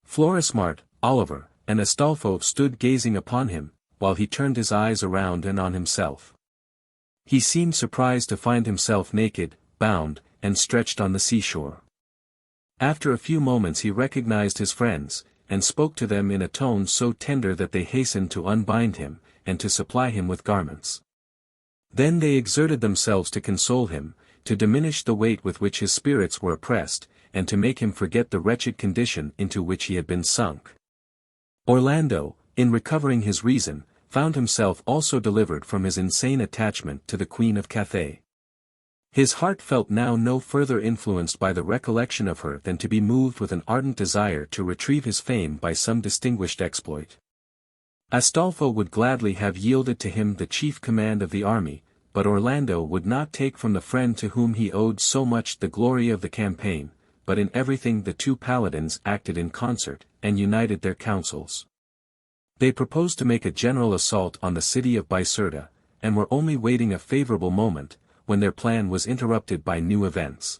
Florismart, Oliver, and Astolpho stood gazing upon him, while he turned his eyes around and on himself. He seemed surprised to find himself naked, bound, and stretched on the seashore. After a few moments he recognized his friends, and spoke to them in a tone so tender that they hastened to unbind him, and to supply him with garments. Then they exerted themselves to console him, to diminish the weight with which his spirits were oppressed, and to make him forget the wretched condition into which he had been sunk. Orlando, in recovering his reason, found himself also delivered from his insane attachment to the Queen of Cathay. His heart felt now no further influenced by the recollection of her than to be moved with an ardent desire to retrieve his fame by some distinguished exploit. Astolpho would gladly have yielded to him the chief command of the army, but Orlando would not take from the friend to whom he owed so much the glory of the campaign, but in everything the two paladins acted in concert, and united their counsels. They proposed to make a general assault on the city of Biserta, and were only waiting a favorable moment, when their plan was interrupted by new events.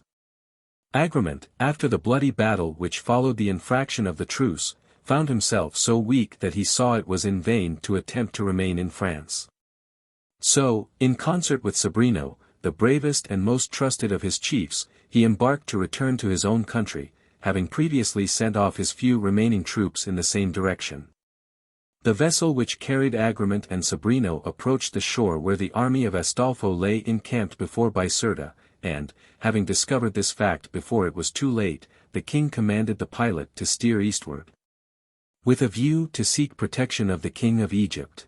Agramant, after the bloody battle which followed the infraction of the truce, found himself so weak that he saw it was in vain to attempt to remain in France. So, in concert with Zerbino, the bravest and most trusted of his chiefs, he embarked to return to his own country, having previously sent off his few remaining troops in the same direction. The vessel which carried Agramant and Zerbino approached the shore where the army of Astolpho lay encamped before Biserta, and, having discovered this fact before it was too late, the king commanded the pilot to steer eastward, with a view to seek protection of the king of Egypt.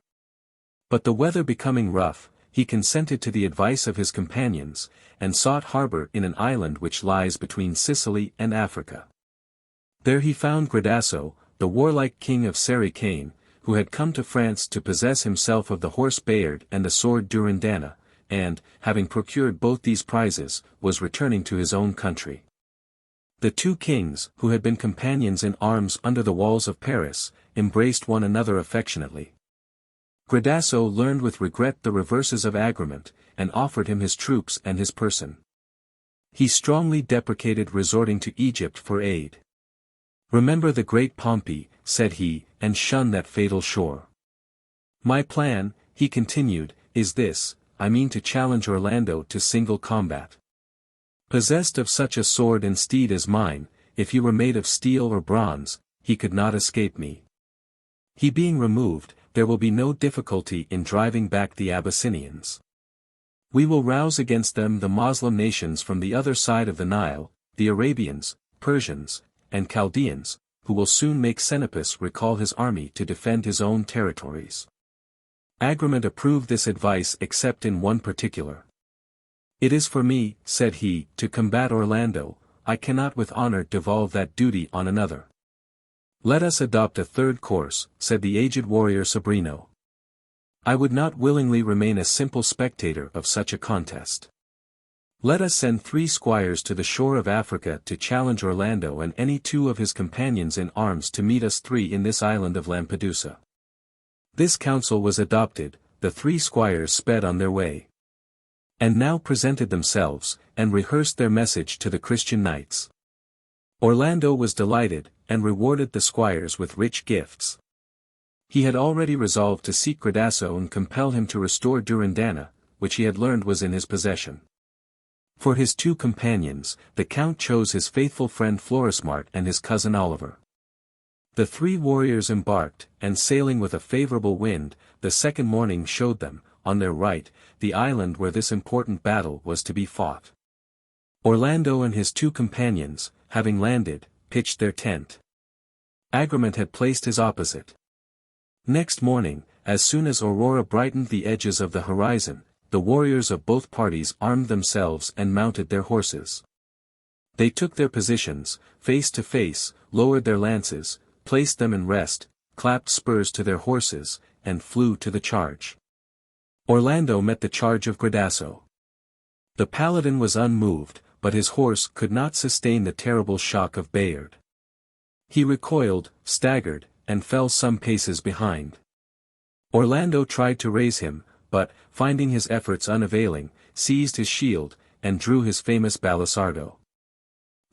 But the weather becoming rough, he consented to the advice of his companions, and sought harbor in an island which lies between Sicily and Africa. There he found Gradasso, the warlike king of Sericane, who had come to France to possess himself of the horse Bayard and the sword Durindana, and, having procured both these prizes, was returning to his own country. The two kings, who had been companions in arms under the walls of Paris, embraced one another affectionately. Gradasso learned with regret the reverses of Agramant, and offered him his troops and his person. He strongly deprecated resorting to Egypt for aid. "Remember the great Pompey," said he, "and shun that fatal shore. My plan," he continued, "is this: I mean to challenge Orlando to single combat. Possessed of such a sword and steed as mine, if he were made of steel or bronze, he could not escape me. He being removed, there will be no difficulty in driving back the Abyssinians. We will rouse against them the Moslem nations from the other side of the Nile, the Arabians, Persians, and Chaldeans, who will soon make Xenopus recall his army to defend his own territories." Agramant approved this advice except in one particular. "It is for me," said he, "to combat Orlando. I cannot with honor devolve that duty on another." "Let us adopt a third course," said the aged warrior Zerbino. "I would not willingly remain a simple spectator of such a contest. Let us send 3 squires to the shore of Africa to challenge Orlando and any 2 of his companions in arms to meet us 3 in this island of Lampedusa." This counsel was adopted, the 3 squires sped on their way, and now presented themselves, and rehearsed their message to the Christian knights. Orlando was delighted, and rewarded the squires with rich gifts. He had already resolved to seek Gradasso and compel him to restore Durindana, which he had learned was in his possession. For his 2 companions, the count chose his faithful friend Florismart and his cousin Oliver. The 3 warriors embarked, and sailing with a favorable wind, the second morning showed them, on their right, the island where this important battle was to be fought. Orlando and his 2 companions, having landed, pitched their tent. Agramant had placed his opposite. Next morning, as soon as Aurora brightened the edges of the horizon, the warriors of both parties armed themselves and mounted their horses. They took their positions, face to face, lowered their lances, placed them in rest, clapped spurs to their horses, and flew to the charge. Orlando met the charge of Gradasso. The paladin was unmoved, but his horse could not sustain the terrible shock of Bayard. He recoiled, staggered, and fell some paces behind. Orlando tried to raise him, but, finding his efforts unavailing, seized his shield, and drew his famous balisardo.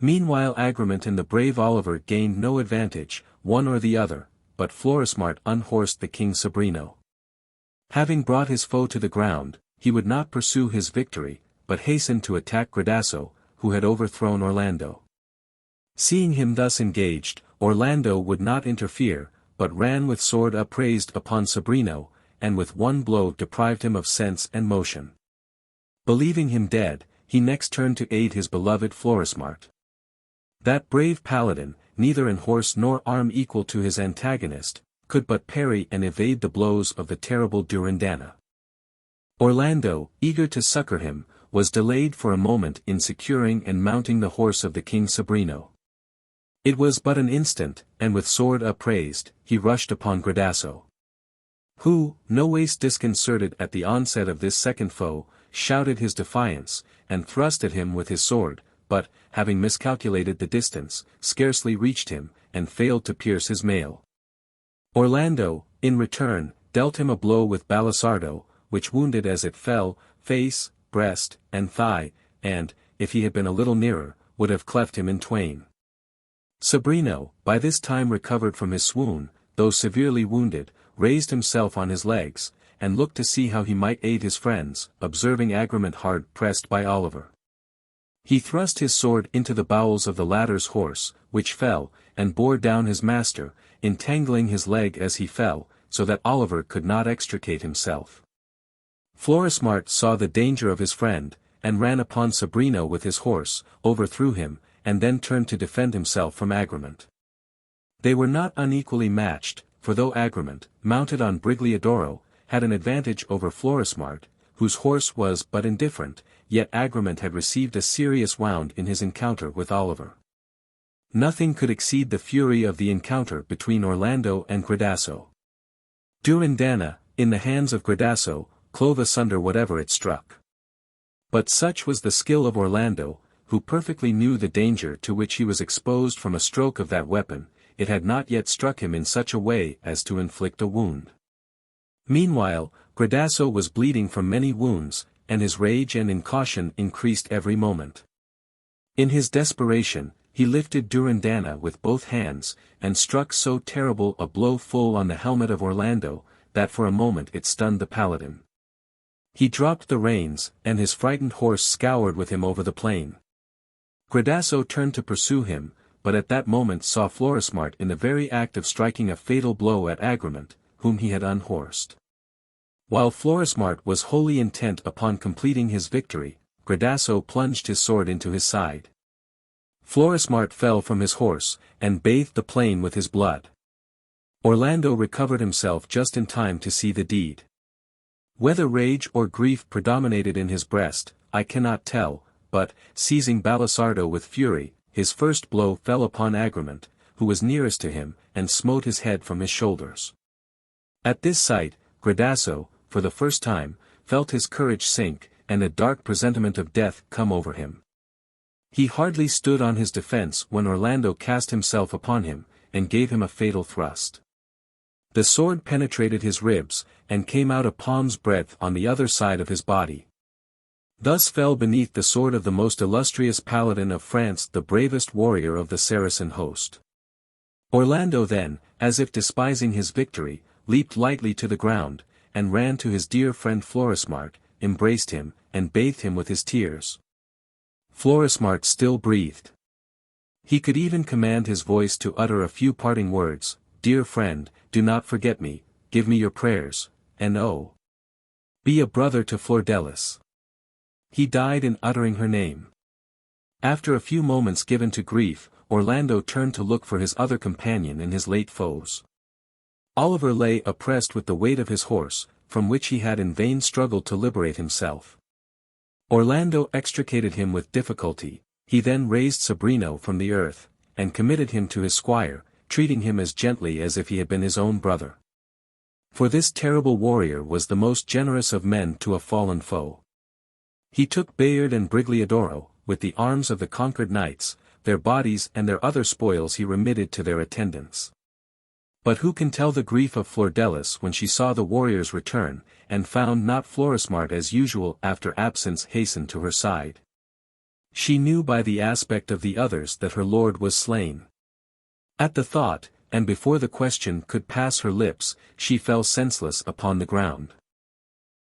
Meanwhile Agramant and the brave Oliver gained no advantage, one or the other, but Florismart unhorsed the king Zerbino. Having brought his foe to the ground, he would not pursue his victory, but hastened to attack Gradasso, who had overthrown Orlando. Seeing him thus engaged, Orlando would not interfere, but ran with sword upraised upon Zerbino, and with one blow deprived him of sense and motion. Believing him dead, he next turned to aid his beloved Florismart. That brave paladin, neither in horse nor arm equal to his antagonist, could but parry and evade the blows of the terrible Durindana. Orlando, eager to succor him, was delayed for a moment in securing and mounting the horse of the king Zerbino. It was but an instant, and with sword upraised, he rushed upon Gradasso, who, no ways disconcerted at the onset of this second foe, shouted his defiance, and thrust at him with his sword, but, having miscalculated the distance, scarcely reached him, and failed to pierce his mail. Orlando, in return, dealt him a blow with Balisardo, which wounded as it fell, face, breast, and thigh, and, if he had been a little nearer, would have cleft him in twain. Zerbino, by this time recovered from his swoon, though severely wounded, raised himself on his legs, and looked to see how he might aid his friends, observing Agramente hard pressed by Oliver. He thrust his sword into the bowels of the latter's horse, which fell, and bore down his master, entangling his leg as he fell, so that Oliver could not extricate himself. Florismart saw the danger of his friend, and ran upon Zerbino with his horse, overthrew him, and then turned to defend himself from Agramente. They were not unequally matched, for though Agramente, mounted on Brigliadoro, had an advantage over Florismart, whose horse was but indifferent, yet Agramente had received a serious wound in his encounter with Oliver. Nothing could exceed the fury of the encounter between Orlando and Gradasso. Durindana, in the hands of Gradasso, clove asunder whatever it struck. But such was the skill of Orlando, who perfectly knew the danger to which he was exposed from a stroke of that weapon, it had not yet struck him in such a way as to inflict a wound. Meanwhile, Gradasso was bleeding from many wounds, and his rage and incaution increased every moment. In his desperation, he lifted Durindana with both hands, and struck so terrible a blow full on the helmet of Orlando, that for a moment it stunned the paladin. He dropped the reins, and his frightened horse scoured with him over the plain. Gradasso turned to pursue him, but at that moment saw Florismart in the very act of striking a fatal blow at Agramente, whom he had unhorsed. While Florismart was wholly intent upon completing his victory, Gradasso plunged his sword into his side. Florismart fell from his horse, and bathed the plain with his blood. Orlando recovered himself just in time to see the deed. Whether rage or grief predominated in his breast, I cannot tell, but, seizing Balisardo with fury, his first blow fell upon Agramente, who was nearest to him, and smote his head from his shoulders. At this sight, Gradasso, for the first time, felt his courage sink, and a dark presentiment of death come over him. He hardly stood on his defense when Orlando cast himself upon him, and gave him a fatal thrust. The sword penetrated his ribs, and came out a palm's breadth on the other side of his body. Thus fell beneath the sword of the most illustrious paladin of France the bravest warrior of the Saracen host. Orlando then, as if despising his victory, leaped lightly to the ground, and ran to his dear friend Florismart, embraced him, and bathed him with his tears. Florismart still breathed. He could even command his voice to utter a few parting words: "Dear friend, do not forget me, give me your prayers, and oh, be a brother to Flordelis." He died in uttering her name. After a few moments given to grief, Orlando turned to look for his other companion and his late foes. Oliver lay oppressed with the weight of his horse, from which he had in vain struggled to liberate himself. Orlando extricated him with difficulty. He then raised Zerbino from the earth, and committed him to his squire, treating him as gently as if he had been his own brother. For this terrible warrior was the most generous of men to a fallen foe. He took Bayard and Brigliadoro, with the arms of the conquered knights, their bodies and their other spoils he remitted to their attendants. But who can tell the grief of Flordelis when she saw the warriors return, and found not Florismart as usual after absence hastened to her side. She knew by the aspect of the others that her lord was slain. At the thought, and before the question could pass her lips, she fell senseless upon the ground.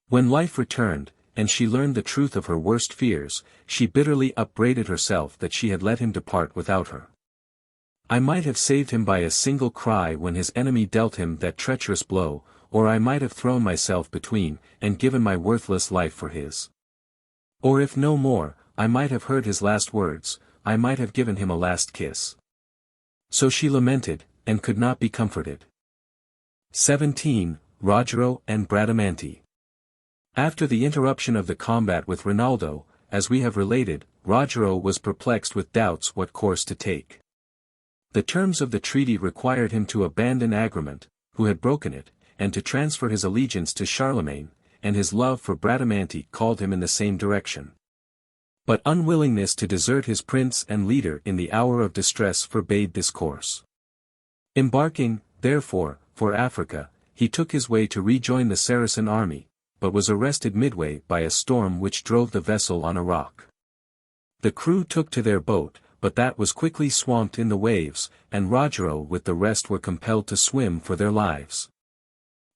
When life returned, and she learned the truth of her worst fears, she bitterly upbraided herself that she had let him depart without her. I might have saved him by a single cry when his enemy dealt him that treacherous blow, or I might have thrown myself between, and given my worthless life for his. Or if no more, I might have heard his last words, I might have given him a last kiss. So she lamented, and could not be comforted. 17. Rogero and Bradamante. After the interruption of the combat with Rinaldo, as we have related, Rogero was perplexed with doubts what course to take. The terms of the treaty required him to abandon Agramente, who had broken it, and to transfer his allegiance to Charlemagne, and his love for Bradamante called him in the same direction. But unwillingness to desert his prince and leader in the hour of distress forbade this course. Embarking, therefore, for Africa, he took his way to rejoin the Saracen army, but was arrested midway by a storm which drove the vessel on a rock. The crew took to their boat, but that was quickly swamped in the waves, and Rogero with the rest were compelled to swim for their lives.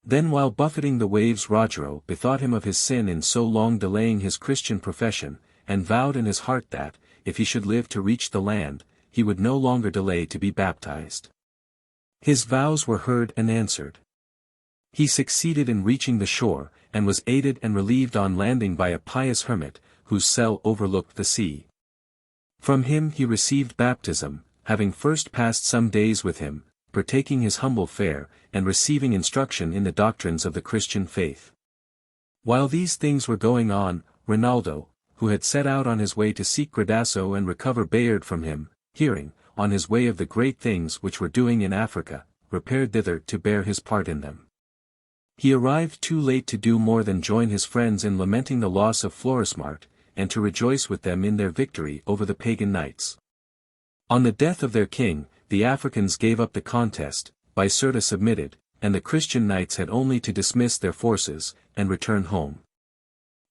Then while buffeting the waves Rogero bethought him of his sin in so long delaying his Christian profession, and vowed in his heart that, if he should live to reach the land, he would no longer delay to be baptized. His vows were heard and answered. He succeeded in reaching the shore, and was aided and relieved on landing by a pious hermit, whose cell overlooked the sea. From him he received baptism, having first passed some days with him, partaking his humble fare, and receiving instruction in the doctrines of the Christian faith. While these things were going on, Rinaldo, who had set out on his way to seek Gradasso and recover Bayard from him, hearing, on his way of the great things which were doing in Africa, repaired thither to bear his part in them. He arrived too late to do more than join his friends in lamenting the loss of Florismart, and to rejoice with them in their victory over the pagan knights. On the death of their king, the Africans gave up the contest, Biserta submitted, and the Christian knights had only to dismiss their forces, and return home.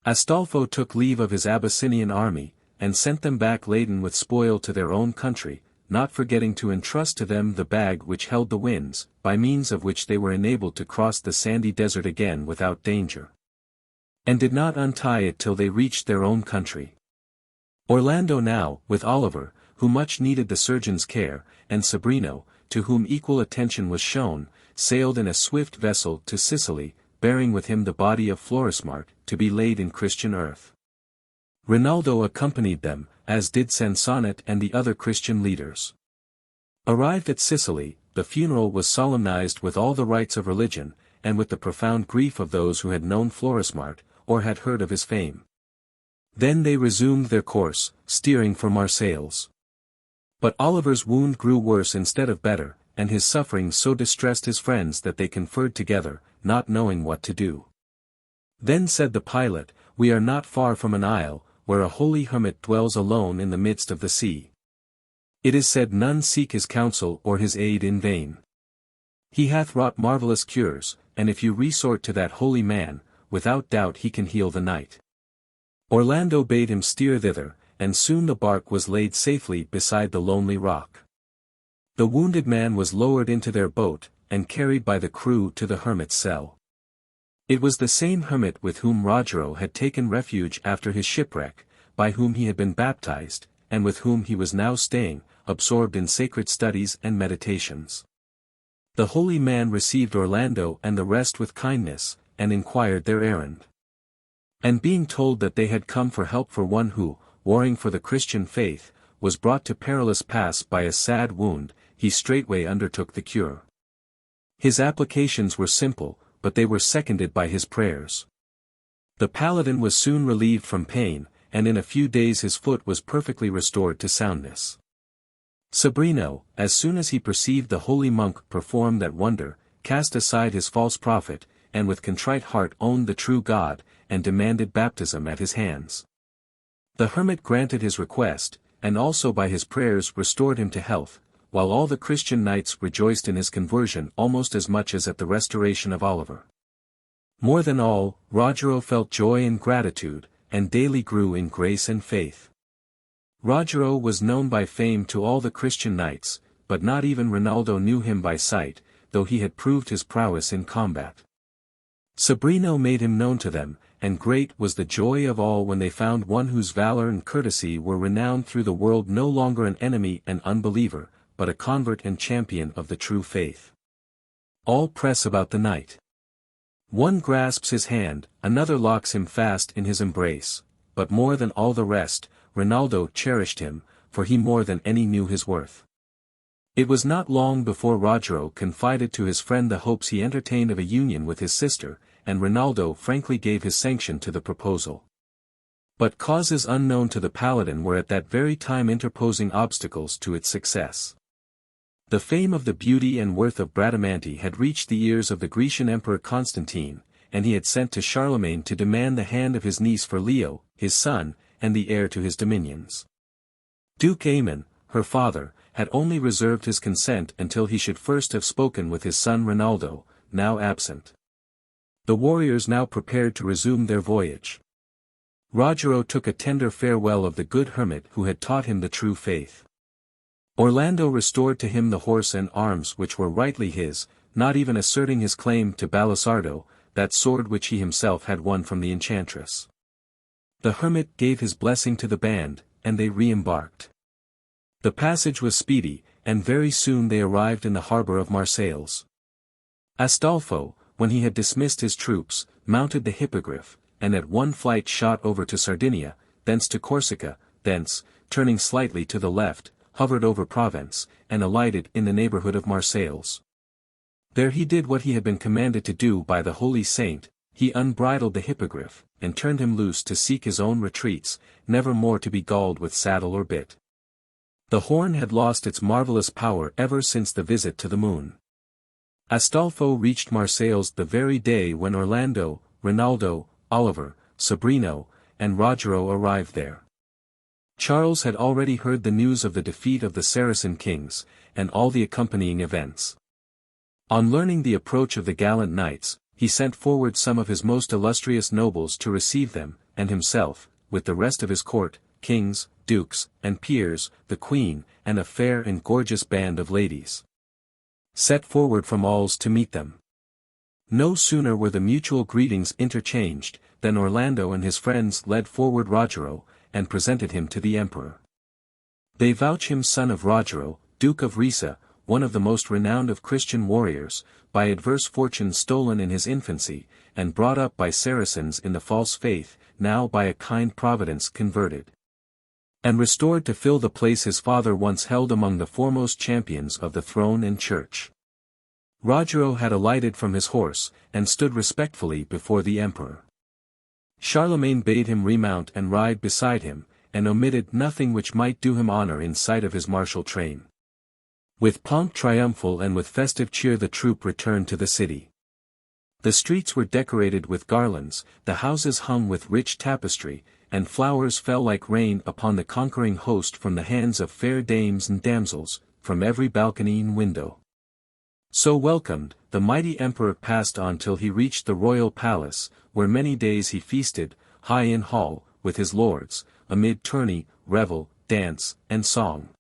Astolpho took leave of his Abyssinian army, and sent them back laden with spoil to their own country, not forgetting to entrust to them the bag which held the winds, by means of which they were enabled to cross the sandy desert again without danger. And did not untie it till they reached their own country. Orlando now, with Oliver, who much needed the surgeon's care, and Zerbino, to whom equal attention was shown, sailed in a swift vessel to Sicily, bearing with him the body of Florismart, to be laid in Christian earth. Rinaldo accompanied them, as did Sansonnet and the other Christian leaders. Arrived at Sicily, the funeral was solemnized with all the rites of religion, and with the profound grief of those who had known Florismart, or had heard of his fame. Then they resumed their course, steering for Marseilles. But Oliver's wound grew worse instead of better, and his sufferings so distressed his friends that they conferred together, not knowing what to do. Then said the pilot, "We are not far from an isle, where a holy hermit dwells alone in the midst of the sea. It is said none seek his counsel or his aid in vain. He hath wrought marvelous cures, and if you resort to that holy man, without doubt he can heal the knight." Orlando bade him steer thither, and soon the bark was laid safely beside the lonely rock. The wounded man was lowered into their boat, and carried by the crew to the hermit's cell. It was the same hermit with whom Rogero had taken refuge after his shipwreck, by whom he had been baptized, and with whom he was now staying, absorbed in sacred studies and meditations. The holy man received Orlando and the rest with kindness, and inquired their errand. And being told that they had come for help for one who, warring for the Christian faith, was brought to perilous pass by a sad wound, he straightway undertook the cure. His applications were simple, but they were seconded by his prayers. The Paladin was soon relieved from pain, and in a few days his foot was perfectly restored to soundness. Zerbino, as soon as he perceived the holy monk perform that wonder, cast aside his false prophet, and with contrite heart owned the true God, and demanded baptism at his hands. The hermit granted his request, and also by his prayers restored him to health, while all the Christian knights rejoiced in his conversion almost as much as at the restoration of Oliver. More than all, Rogero felt joy and gratitude, and daily grew in grace and faith. Rogero was known by fame to all the Christian knights, but not even Rinaldo knew him by sight, though he had proved his prowess in combat. Zerbino made him known to them, and great was the joy of all when they found one whose valor and courtesy were renowned through the world, no longer an enemy and unbeliever, but a convert and champion of the true faith. All press about the knight. One grasps his hand, another locks him fast in his embrace, but more than all the rest, Rinaldo cherished him, for he more than any knew his worth. It was not long before Rogero confided to his friend the hopes he entertained of a union with his sister, and Rinaldo frankly gave his sanction to the proposal. But causes unknown to the Paladin were at that very time interposing obstacles to its success. The fame of the beauty and worth of Bradamante had reached the ears of the Grecian Emperor Constantine, and he had sent to Charlemagne to demand the hand of his niece for Leo, his son, and the heir to his dominions. Duke Aemon, her father, had only reserved his consent until he should first have spoken with his son Rinaldo, now absent. The warriors now prepared to resume their voyage. Rogero took a tender farewell of the good hermit who had taught him the true faith. Orlando restored to him the horse and arms which were rightly his, not even asserting his claim to Balisardo, that sword which he himself had won from the enchantress. The hermit gave his blessing to the band, and they re-embarked. The passage was speedy, and very soon they arrived in the harbor of Marseilles. Astolpho, when he had dismissed his troops, mounted the hippogriff, and at one flight shot over to Sardinia, thence to Corsica, thence, turning slightly to the left, hovered over Provence, and alighted in the neighborhood of Marseilles. There he did what he had been commanded to do by the holy saint, he unbridled the hippogriff, and turned him loose to seek his own retreats, never more to be galled with saddle or bit. The horn had lost its marvelous power ever since the visit to the moon. Astolpho reached Marseilles the very day when Orlando, Rinaldo, Oliver, Zerbino, and Rogero arrived there. Charles had already heard the news of the defeat of the Saracen kings, and all the accompanying events. On learning the approach of the gallant knights, he sent forward some of his most illustrious nobles to receive them, and himself, with the rest of his court, kings, dukes, and peers, the queen, and a fair and gorgeous band of ladies, set forward from Alls to meet them. No sooner were the mutual greetings interchanged, than Orlando and his friends led forward Rogero, and presented him to the emperor. They vouch him son of Rogero, Duke of Risa, one of the most renowned of Christian warriors, by adverse fortune stolen in his infancy, and brought up by Saracens in the false faith, now by a kind providence converted, and restored to fill the place his father once held among the foremost champions of the throne and church. Rogero had alighted from his horse, and stood respectfully before the emperor. Charlemagne bade him remount and ride beside him, and omitted nothing which might do him honor in sight of his martial train. With pomp triumphal and with festive cheer the troop returned to the city. The streets were decorated with garlands, the houses hung with rich tapestry, and flowers fell like rain upon the conquering host from the hands of fair dames and damsels, from every balcony and window. So welcomed, the mighty emperor passed on till he reached the royal palace, where many days he feasted, high in hall, with his lords, amid tourney, revel, dance, and song.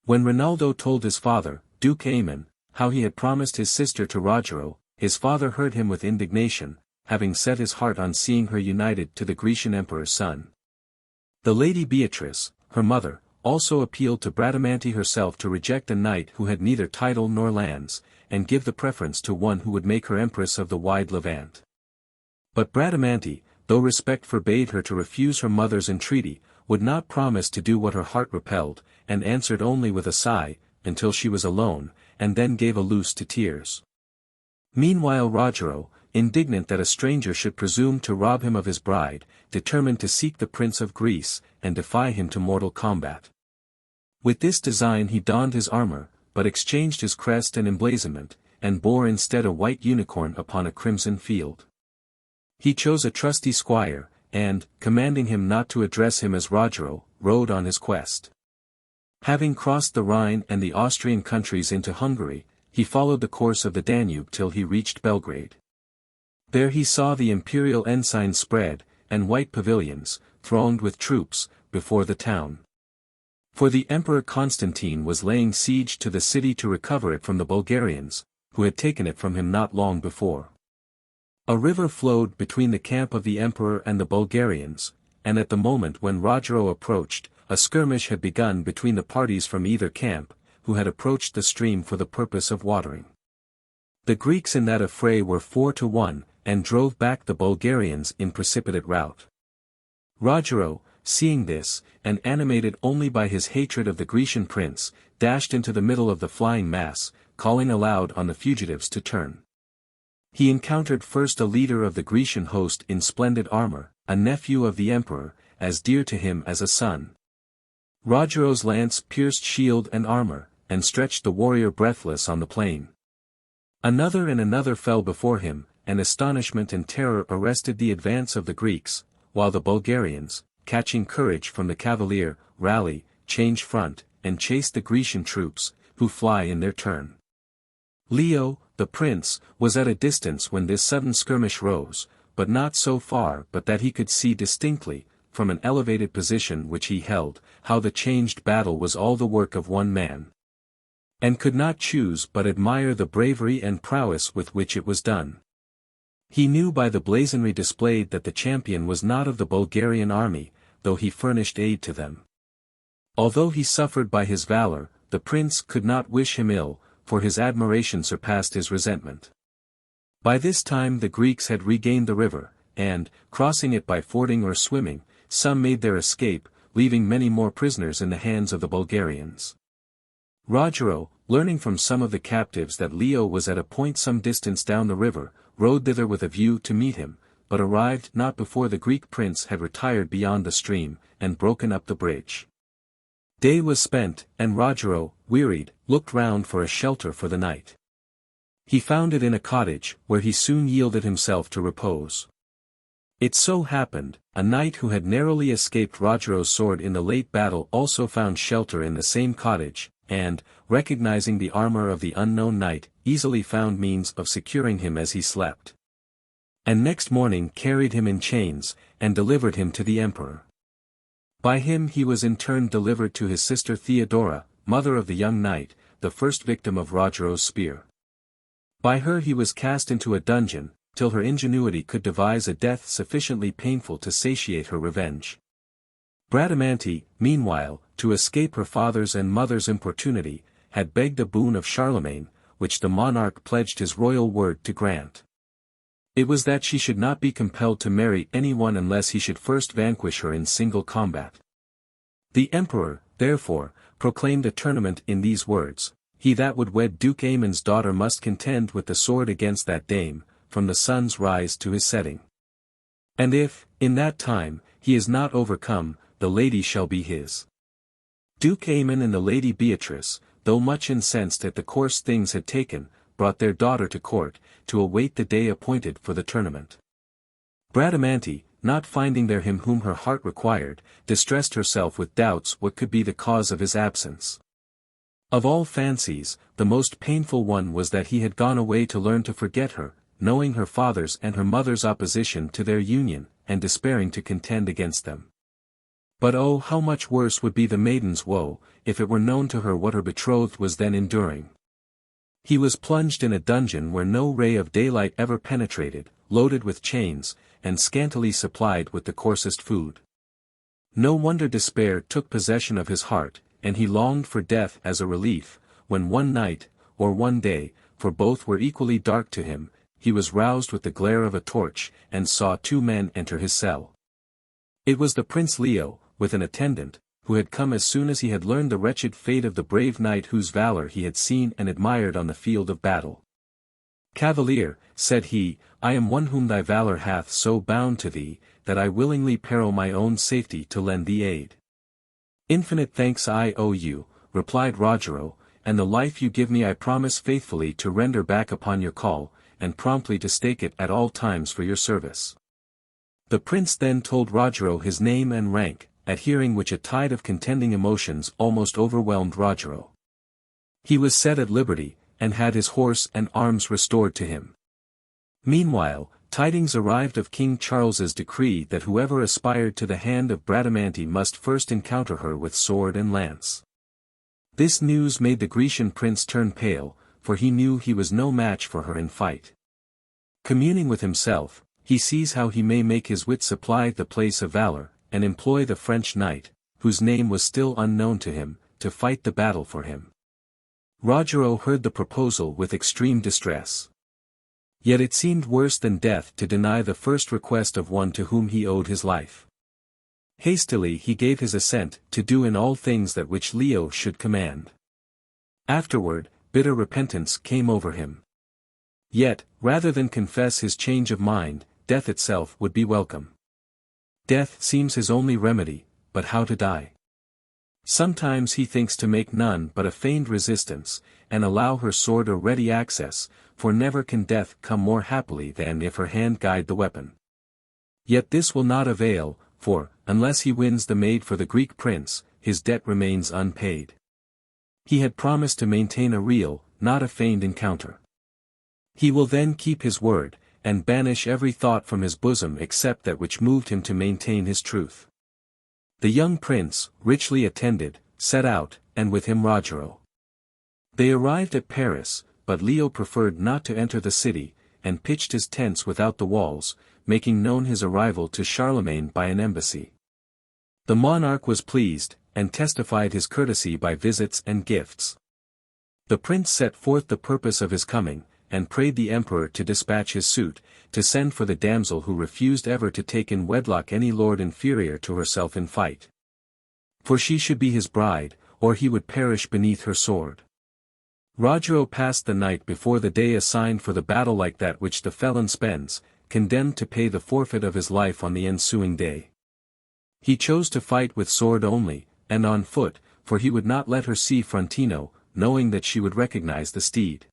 When Rinaldo told his father, Duke Aymon, how he had promised his sister to Rogero, his father heard him with indignation, having set his heart on seeing her united to the Grecian emperor's son. The lady Beatrice, her mother, also appealed to Bradamante herself to reject a knight who had neither title nor lands, and give the preference to one who would make her empress of the wide Levant. But Bradamante, though respect forbade her to refuse her mother's entreaty, would not promise to do what her heart repelled, and answered only with a sigh, until she was alone, and then gave a loose to tears. Meanwhile Rogero, indignant that a stranger should presume to rob him of his bride, determined to seek the Prince of Greece, and defy him to mortal combat. With this design he donned his armor, but exchanged his crest and emblazonment, and bore instead a white unicorn upon a crimson field. He chose a trusty squire, and, commanding him not to address him as Rogero, rode on his quest. Having crossed the Rhine and the Austrian countries into Hungary, he followed the course of the Danube till he reached Belgrade. There he saw the imperial ensign spread, and white pavilions, thronged with troops, before the town. For the Emperor Constantine was laying siege to the city to recover it from the Bulgarians, who had taken it from him not long before. A river flowed between the camp of the emperor and the Bulgarians, and at the moment when Rogero approached, a skirmish had begun between the parties from either camp, who had approached the stream for the purpose of watering. The Greeks in that affray were 4-1, and drove back the Bulgarians in precipitate rout. Rogero, seeing this, and animated only by his hatred of the Grecian prince, dashed into the middle of the flying mass, calling aloud on the fugitives to turn. He encountered first a leader of the Grecian host in splendid armor, a nephew of the emperor, as dear to him as a son. Rogero's lance pierced shield and armor, and stretched the warrior breathless on the plain. Another and another fell before him, and astonishment and terror arrested the advance of the Greeks, while the Bulgarians, catching courage from the cavalier, rally, changed front, and chased the Grecian troops, who fly in their turn. Leo, the prince, was at a distance when this sudden skirmish rose, but not so far but that he could see distinctly, from an elevated position which he held, how the changed battle was all the work of one man. And could not choose but admire the bravery and prowess with which it was done. He knew by the blazonry displayed that the champion was not of the Bulgarian army, though he furnished aid to them. Although he suffered by his valor, the prince could not wish him ill, for his admiration surpassed his resentment. By this time the Greeks had regained the river, and, crossing it by fording or swimming, some made their escape, leaving many more prisoners in the hands of the Bulgarians. Rogero, learning from some of the captives that Leo was at a point some distance down the river, rode thither with a view to meet him, but arrived not before the Greek prince had retired beyond the stream, and broken up the bridge. Day was spent, and Rogero, wearied, looked round for a shelter for the night. He found it in a cottage, where he soon yielded himself to repose. It so happened, a knight who had narrowly escaped Rogero's sword in the late battle also found shelter in the same cottage, and, recognizing the armor of the unknown knight, easily found means of securing him as he slept. And next morning carried him in chains, and delivered him to the emperor. By him he was in turn delivered to his sister Theodora, mother of the young knight, the first victim of Rogero's spear. By her he was cast into a dungeon, till her ingenuity could devise a death sufficiently painful to satiate her revenge. Bradamante, meanwhile, to escape her father's and mother's importunity, had begged a boon of Charlemagne, which the monarch pledged his royal word to grant. It was that she should not be compelled to marry anyone unless he should first vanquish her in single combat. The emperor, therefore, proclaimed a tournament in these words: "He that would wed Duke Aemon's daughter must contend with the sword against that dame, from the sun's rise to his setting. And if, in that time, he is not overcome, the lady shall be his." Duke Aemon and the Lady Beatrice, though much incensed at the course things had taken, brought their daughter to court, to await the day appointed for the tournament. Bradamante, not finding there him whom her heart required, distressed herself with doubts what could be the cause of his absence. Of all fancies, the most painful one was that he had gone away to learn to forget her, knowing her father's and her mother's opposition to their union, and despairing to contend against them. But oh, how much worse would be the maiden's woe, if it were known to her what her betrothed was then enduring. He was plunged in a dungeon where no ray of daylight ever penetrated, loaded with chains, and scantily supplied with the coarsest food. No wonder despair took possession of his heart, and he longed for death as a relief, when one night, or one day, for both were equally dark to him, he was roused with the glare of a torch, and saw two men enter his cell. It was the Prince Leo, with an attendant, who had come as soon as he had learned the wretched fate of the brave knight whose valor he had seen and admired on the field of battle. "Cavalier," said he, "I am one whom thy valor hath so bound to thee, that I willingly peril my own safety to lend thee aid." "Infinite thanks I owe you," replied Rogero, "and the life you give me I promise faithfully to render back upon your call, and promptly to stake it at all times for your service." The prince then told Rogero his name and rank, at hearing which a tide of contending emotions almost overwhelmed Rogero. He was set at liberty, and had his horse and arms restored to him. Meanwhile, tidings arrived of King Charles's decree that whoever aspired to the hand of Bradamante must first encounter her with sword and lance. This news made the Grecian prince turn pale, for he knew he was no match for her in fight. Communing with himself, he sees how he may make his wit supply the place of valor, and employ the French knight, whose name was still unknown to him, to fight the battle for him. Rogero heard the proposal with extreme distress. Yet it seemed worse than death to deny the first request of one to whom he owed his life. Hastily he gave his assent to do in all things that which Leo should command. Afterward, bitter repentance came over him. Yet, rather than confess his change of mind, death itself would be welcome. Death seems his only remedy, but how to die? Sometimes he thinks to make none but a feigned resistance, and allow her sword a ready access, for never can death come more happily than if her hand guide the weapon. Yet this will not avail, for, unless he wins the maid for the Greek prince, his debt remains unpaid. He had promised to maintain a real, not a feigned encounter. He will then keep his word, and banish every thought from his bosom except that which moved him to maintain his truth. The young prince, richly attended, set out, and with him Rogero. They arrived at Paris, but Leo preferred not to enter the city, and pitched his tents without the walls, making known his arrival to Charlemagne by an embassy. The monarch was pleased, and testified his courtesy by visits and gifts. The prince set forth the purpose of his coming, and prayed the emperor to dispatch his suit, to send for the damsel who refused ever to take in wedlock any lord inferior to herself in fight. For she should be his bride, or he would perish beneath her sword. Rogero passed the night before the day assigned for the battle like that which the felon spends, condemned to pay the forfeit of his life on the ensuing day. He chose to fight with sword only, and on foot, for he would not let her see Frontino, knowing that she would recognize the steed.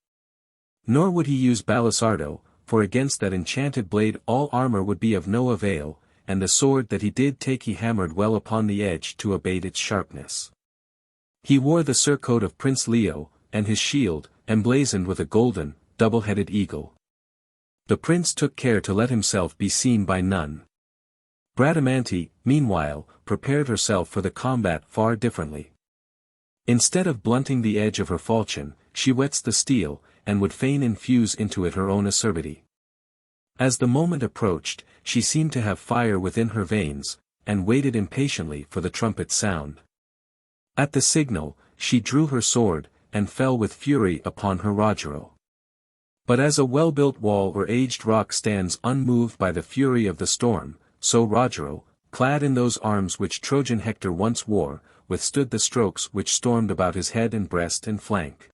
Nor would he use Balisardo, for against that enchanted blade all armor would be of no avail, and the sword that he did take he hammered well upon the edge to abate its sharpness. He wore the surcoat of Prince Leo, and his shield, emblazoned with a golden, double-headed eagle. The prince took care to let himself be seen by none. Bradamante, meanwhile, prepared herself for the combat far differently. Instead of blunting the edge of her falchion, she whets the steel, and would fain infuse into it her own acerbity. As the moment approached, she seemed to have fire within her veins, and waited impatiently for the trumpet's sound. At the signal, she drew her sword, and fell with fury upon her Rogero. But as a well-built wall or aged rock stands unmoved by the fury of the storm, so Rogero, clad in those arms which Trojan Hector once wore, withstood the strokes which stormed about his head and breast and flank.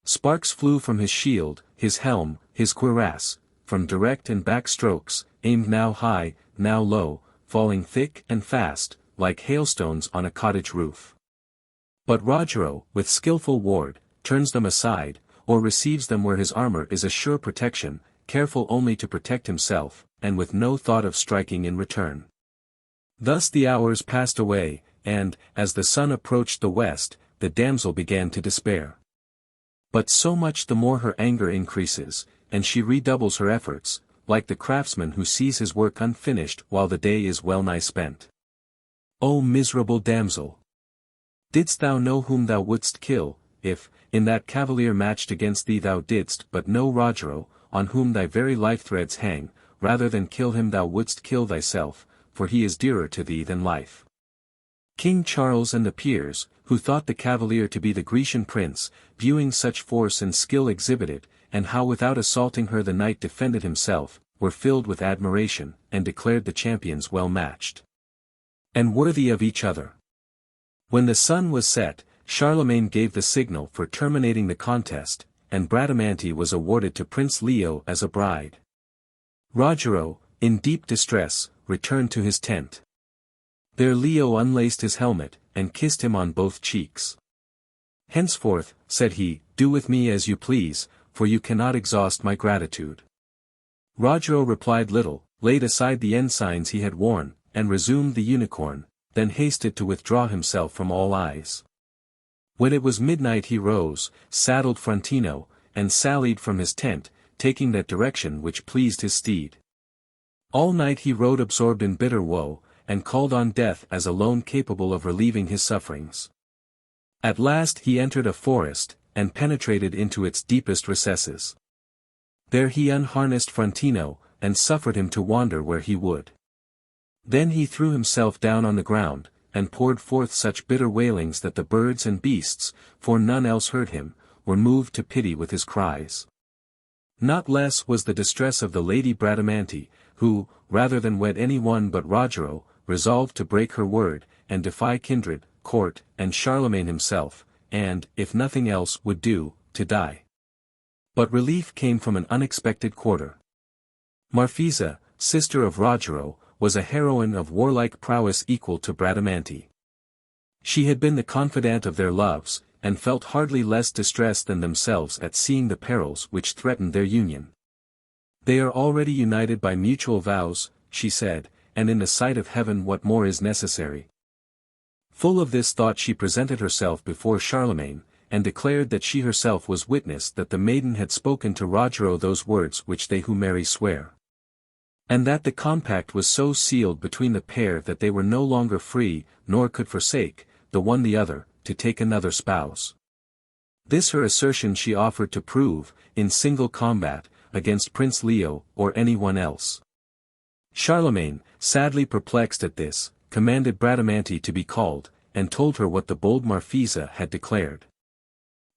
Sparks flew from his shield, his helm, his cuirass, from direct and back strokes, aimed now high, now low, falling thick and fast, like hailstones on a cottage roof. But Rogero, with skillful ward, turns them aside, or receives them where his armor is a sure protection, careful only to protect himself, and with no thought of striking in return. Thus the hours passed away, and, as the sun approached the west, the damsel began to despair. But so much the more her anger increases, and she redoubles her efforts, like the craftsman who sees his work unfinished while the day is well nigh spent. O miserable damsel! Didst thou know whom thou wouldst kill, if, in that cavalier matched against thee thou didst but know Rogero, on whom thy very life threads hang, rather than kill him thou wouldst kill thyself, for he is dearer to thee than life. King Charles and the peers, who thought the cavalier to be the Grecian prince, viewing such force and skill exhibited, and how without assaulting her the knight defended himself, were filled with admiration, and declared the champions well matched, and worthy of each other. When the sun was set, Charlemagne gave the signal for terminating the contest, and Bradamante was awarded to Prince Leo as a bride. Rogero, in deep distress, returned to his tent. There Leo unlaced his helmet, and kissed him on both cheeks. Henceforth, said he, do with me as you please, for you cannot exhaust my gratitude. Rogero replied little, laid aside the ensigns he had worn, and resumed the unicorn, then hasted to withdraw himself from all eyes. When it was midnight he rose, saddled Frontino, and sallied from his tent, taking that direction which pleased his steed. All night he rode absorbed in bitter woe, and called on death as alone capable of relieving his sufferings. At last he entered a forest, and penetrated into its deepest recesses. There he unharnessed Frontino, and suffered him to wander where he would. Then he threw himself down on the ground, and poured forth such bitter wailings that the birds and beasts, for none else heard him, were moved to pity with his cries. Not less was the distress of the lady Bradamante, who, rather than wed any one but Rogero, resolved to break her word, and defy kindred, court, and Charlemagne himself, and, if nothing else would do, to die. But relief came from an unexpected quarter. Marfisa, sister of Rogero, was a heroine of warlike prowess equal to Bradamante. She had been the confidant of their loves, and felt hardly less distressed than themselves at seeing the perils which threatened their union. They are already united by mutual vows, she said, and in the sight of heaven what more is necessary? Full of this thought she presented herself before Charlemagne, and declared that she herself was witness that the maiden had spoken to Rogero those words which they who marry swear. And that the compact was so sealed between the pair that they were no longer free, nor could forsake, the one the other, to take another spouse. This her assertion she offered to prove, in single combat, against Prince Leo, or any one else. Charlemagne, sadly perplexed at this, commanded Bradamante to be called, and told her what the bold Marfisa had declared.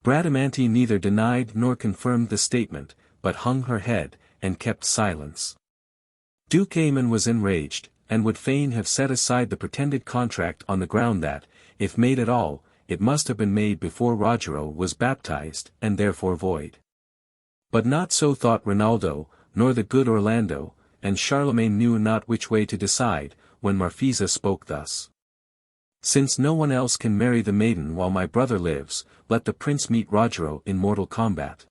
Bradamante neither denied nor confirmed the statement, but hung her head, and kept silence. Duke Aymon was enraged, and would fain have set aside the pretended contract on the ground that, if made at all, it must have been made before Rogero was baptized, and therefore void. But not so thought Rinaldo, nor the good Orlando, and Charlemagne knew not which way to decide, when Marfisa spoke thus. Since no one else can marry the maiden while my brother lives, let the prince meet Rogero in mortal combat.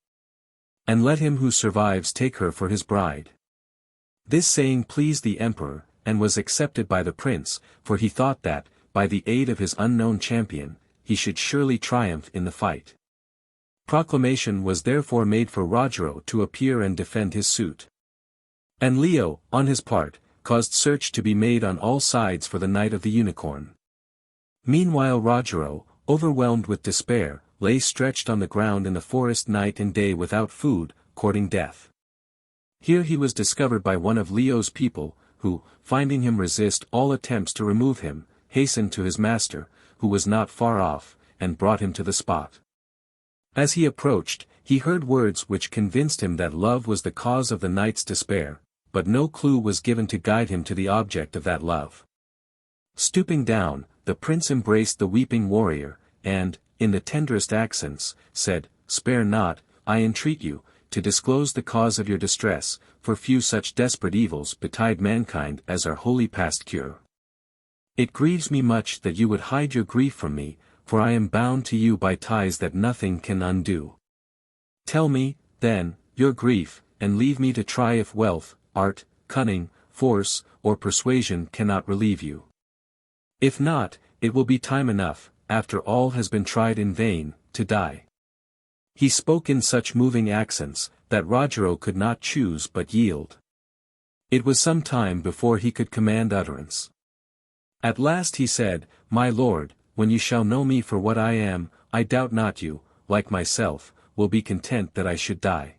And let him who survives take her for his bride. This saying pleased the emperor, and was accepted by the prince, for he thought that, by the aid of his unknown champion, he should surely triumph in the fight. Proclamation was therefore made for Rogero to appear and defend his suit. And Leo, on his part, caused search to be made on all sides for the Knight of the Unicorn. Meanwhile Rogero, overwhelmed with despair, lay stretched on the ground in the forest night and day without food, courting death. Here he was discovered by one of Leo's people, who, finding him resist all attempts to remove him, hastened to his master, who was not far off, and brought him to the spot. As he approached, he heard words which convinced him that love was the cause of the knight's despair, but no clue was given to guide him to the object of that love. Stooping down, the prince embraced the weeping warrior, and, in the tenderest accents, said, "Spare not, I entreat you, to disclose the cause of your distress, for few such desperate evils betide mankind as are wholly past cure. It grieves me much that you would hide your grief from me, for I am bound to you by ties that nothing can undo. Tell me, then, your grief, and leave me to try if wealth, art, cunning, force, or persuasion cannot relieve you. If not, it will be time enough, after all has been tried in vain, to die." He spoke in such moving accents, that Rogero could not choose but yield. It was some time before he could command utterance. At last he said, "My lord, when you shall know me for what I am, I doubt not you, like myself, will be content that I should die.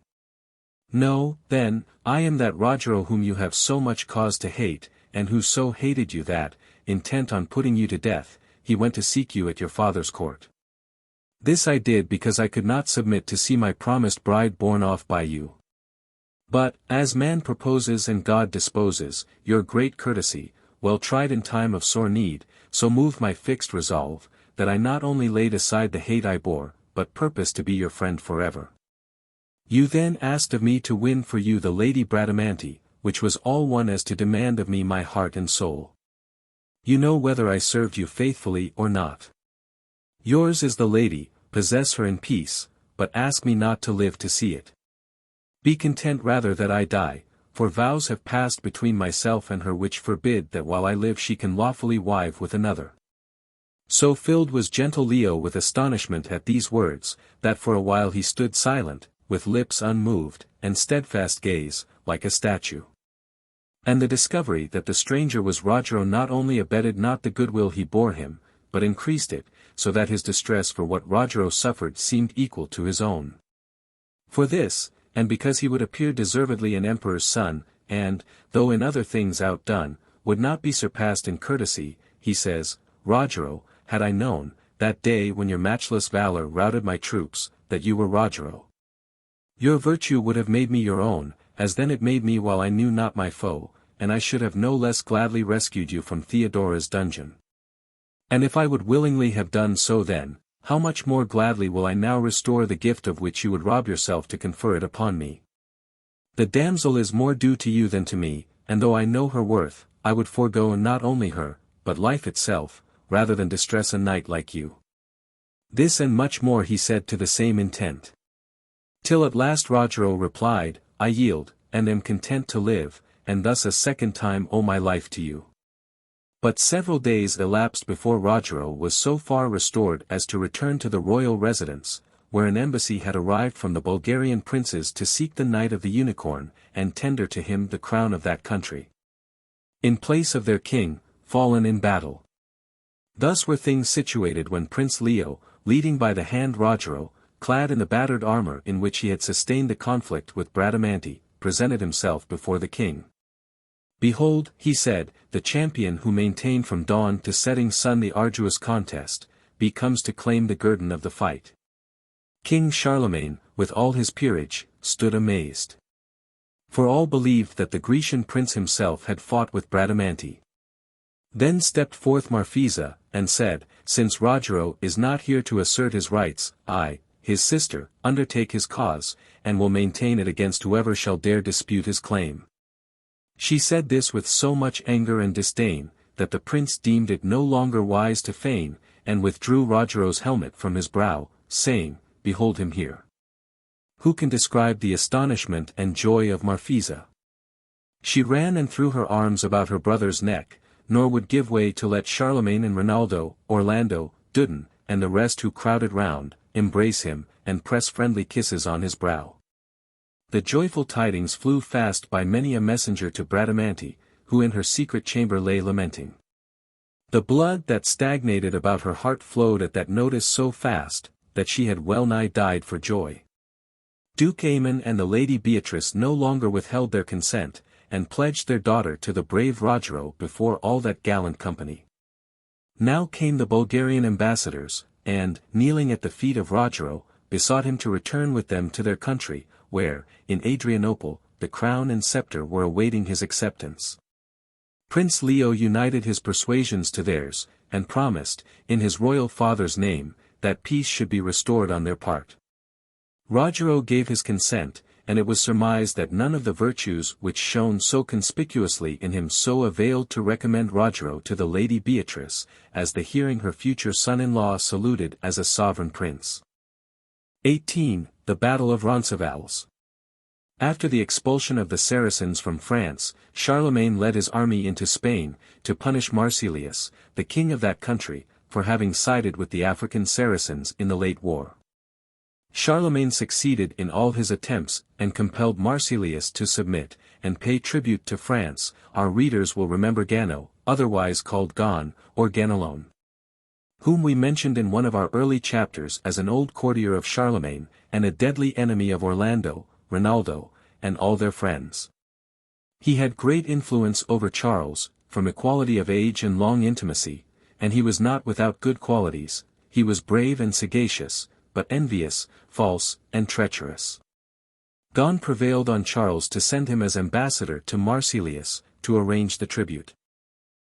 No, then, I am that Rogero whom you have so much cause to hate, and who so hated you that, intent on putting you to death, he went to seek you at your father's court. This I did because I could not submit to see my promised bride borne off by you. But, as man proposes and God disposes, your great courtesy, well tried in time of sore need, so moved my fixed resolve, that I not only laid aside the hate I bore, but purposed to be your friend forever. You then asked of me to win for you the Lady Bradamante, which was all one as to demand of me my heart and soul. You know whether I served you faithfully or not. Yours is the lady, possess her in peace, but ask me not to live to see it. Be content rather that I die, for vows have passed between myself and her which forbid that while I live she can lawfully wive with another." So filled was gentle Leo with astonishment at these words, that for a while he stood silent, with lips unmoved, and steadfast gaze, like a statue. And the discovery that the stranger was Rogero not only abated not the goodwill he bore him, but increased it, so that his distress for what Rogero suffered seemed equal to his own. For this, and because he would appear deservedly an emperor's son, and, though in other things outdone, would not be surpassed in courtesy, he says, "Rogero, had I known, that day when your matchless valor routed my troops, that you were Rogero. Your virtue would have made me your own, as then it made me while I knew not my foe, and I should have no less gladly rescued you from Theodora's dungeon. And if I would willingly have done so then, how much more gladly will I now restore the gift of which you would rob yourself to confer it upon me. The damsel is more due to you than to me, and though I know her worth, I would forego not only her, but life itself, rather than distress a knight like you." This and much more he said to the same intent. Till at last Rogero replied, "I yield, and am content to live, and thus a second time owe my life to you." But several days elapsed before Rogero was so far restored as to return to the royal residence, where an embassy had arrived from the Bulgarian princes to seek the Knight of the Unicorn, and tender to him the crown of that country, in place of their king, fallen in battle. Thus were things situated when Prince Leo, leading by the hand Rogero, clad in the battered armor in which he had sustained the conflict with Bradamante, presented himself before the king. "Behold," he said, "the champion who maintained from dawn to setting sun the arduous contest, comes to claim the guerdon of the fight." King Charlemagne, with all his peerage, stood amazed. For all believed that the Grecian prince himself had fought with Bradamante. Then stepped forth Marfisa, and said, "Since Rogero is not here to assert his rights, I, his sister, undertake his cause, and will maintain it against whoever shall dare dispute his claim." She said this with so much anger and disdain, that the prince deemed it no longer wise to feign, and withdrew Rogero's helmet from his brow, saying, "Behold him here." Who can describe the astonishment and joy of Marfisa? She ran and threw her arms about her brother's neck, nor would give way to let Charlemagne and Rinaldo, Orlando, Dudon, and the rest who crowded round, embrace him, and press friendly kisses on his brow. The joyful tidings flew fast by many a messenger to Bradamante, who in her secret chamber lay lamenting. The blood that stagnated about her heart flowed at that notice so fast, that she had well nigh died for joy. Duke Aymon and the Lady Beatrice no longer withheld their consent, and pledged their daughter to the brave Rogero before all that gallant company. Now came the Bulgarian ambassadors, and, kneeling at the feet of Rogero, besought him to return with them to their country, where, in Adrianople, the crown and scepter were awaiting his acceptance. Prince Leo united his persuasions to theirs, and promised, in his royal father's name, that peace should be restored on their part. Rogero gave his consent, and it was surmised that none of the virtues which shone so conspicuously in him so availed to recommend Rogero to the Lady Beatrice, as the hearing her future son-in-law saluted as a sovereign prince. 18. The Battle of Roncesvalles. After the expulsion of the Saracens from France, Charlemagne led his army into Spain, to punish Marsilius, the king of that country, for having sided with the African Saracens in the late war. Charlemagne succeeded in all his attempts, and compelled Marsilius to submit, and pay tribute to France. Our readers will remember Gano, otherwise called Gon, or Ganelon, whom we mentioned in one of our early chapters as an old courtier of Charlemagne, and a deadly enemy of Orlando, Rinaldo, and all their friends. He had great influence over Charles, from equality of age and long intimacy, and he was not without good qualities. He was brave and sagacious, but envious, false, and treacherous. Gon prevailed on Charles to send him as ambassador to Marsilius, to arrange the tribute.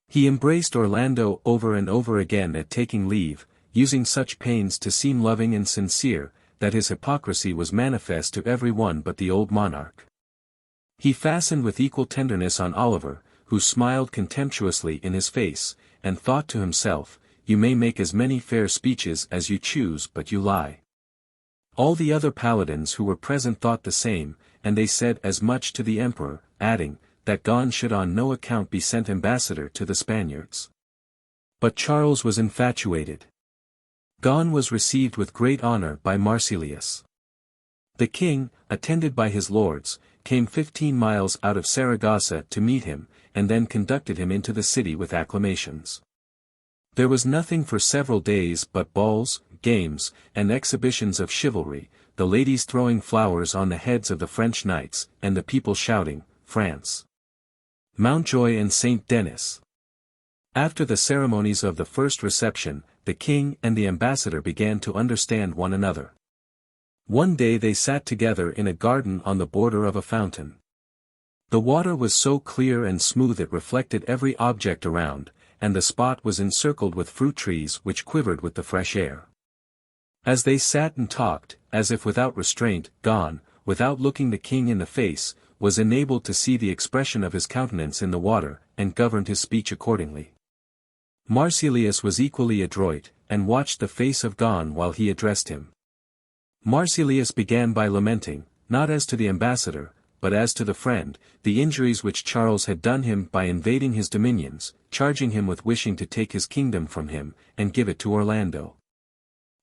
He embraced Orlando over and over again at taking leave, using such pains to seem loving and sincere, that his hypocrisy was manifest to every one but the old monarch. He fastened with equal tenderness on Oliver, who smiled contemptuously in his face, and thought to himself, "You may make as many fair speeches as you choose, but you lie." All the other paladins who were present thought the same, and they said as much to the emperor, adding, that Gon should on no account be sent ambassador to the Spaniards. But Charles was infatuated. Gon was received with great honor by Marsilius. The king, attended by his lords, came 15 miles out of Saragossa to meet him, and then conducted him into the city with acclamations. There was nothing for several days but balls, games, and exhibitions of chivalry, the ladies throwing flowers on the heads of the French knights, and the people shouting, "France! Mountjoy and Saint Denis!" After the ceremonies of the first reception, the king and the ambassador began to understand one another. One day they sat together in a garden on the border of a fountain. The water was so clear and smooth it reflected every object around, and the spot was encircled with fruit trees which quivered with the fresh air. As they sat and talked, as if without restraint, Gon, without looking the king in the face, was enabled to see the expression of his countenance in the water, and governed his speech accordingly. Marsilius was equally adroit, and watched the face of Gon while he addressed him. Marsilius began by lamenting, not as to the ambassador, but as to the friend, the injuries which Charles had done him by invading his dominions, charging him with wishing to take his kingdom from him, and give it to Orlando.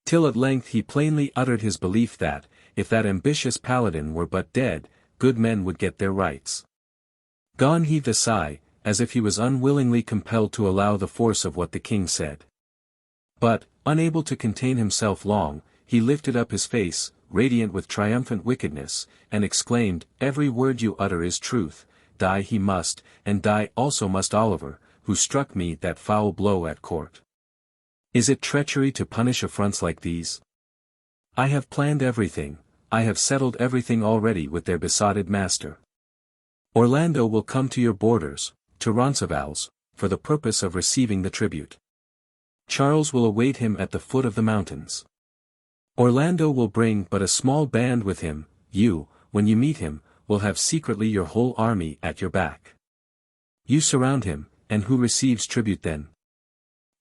Till at length he plainly uttered his belief that, if that ambitious paladin were but dead, good men would get their rights. Gon heaved a sigh, as if he was unwillingly compelled to allow the force of what the king said. But, unable to contain himself long, he lifted up his face, radiant with triumphant wickedness, and exclaimed, "Every word you utter is truth, die he must, and die also must Oliver, who struck me that foul blow at court. Is it treachery to punish affronts like these? I have planned everything, I have settled everything already with their besotted master. Orlando will come to your borders, to Roncesvalles, for the purpose of receiving the tribute. Charles will await him at the foot of the mountains. Orlando will bring but a small band with him, you, when you meet him, will have secretly your whole army at your back. You surround him, and who receives tribute then?"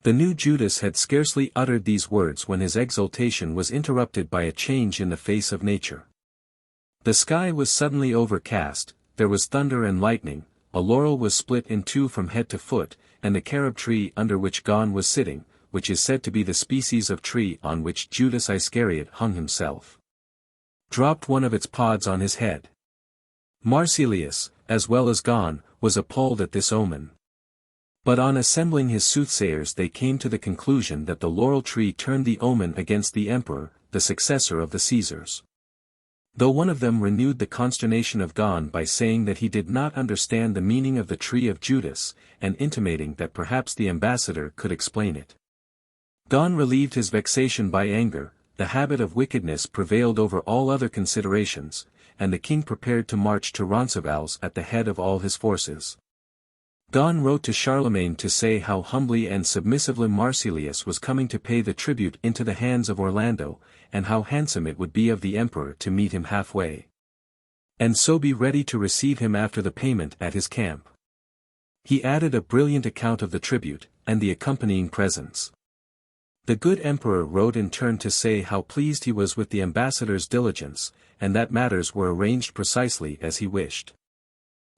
The new Judas had scarcely uttered these words when his exultation was interrupted by a change in the face of nature. The sky was suddenly overcast, there was thunder and lightning, a laurel was split in two from head to foot, and the carob tree under which Gon was sitting, which is said to be the species of tree on which Judas Iscariot hung himself, dropped one of its pods on his head. Marsilius, as well as Gon, was appalled at this omen. But on assembling his soothsayers they came to the conclusion that the laurel tree turned the omen against the emperor, the successor of the Caesars. Though one of them renewed the consternation of Gon by saying that he did not understand the meaning of the tree of Judas, and intimating that perhaps the ambassador could explain it. Gon relieved his vexation by anger, the habit of wickedness prevailed over all other considerations, and the king prepared to march to Roncesvalles at the head of all his forces. Gon wrote to Charlemagne to say how humbly and submissively Marsilius was coming to pay the tribute into the hands of Orlando, and how handsome it would be of the emperor to meet him halfway, and so be ready to receive him after the payment at his camp. He added a brilliant account of the tribute, and the accompanying presents. The good emperor wrote in turn to say how pleased he was with the ambassador's diligence, and that matters were arranged precisely as he wished.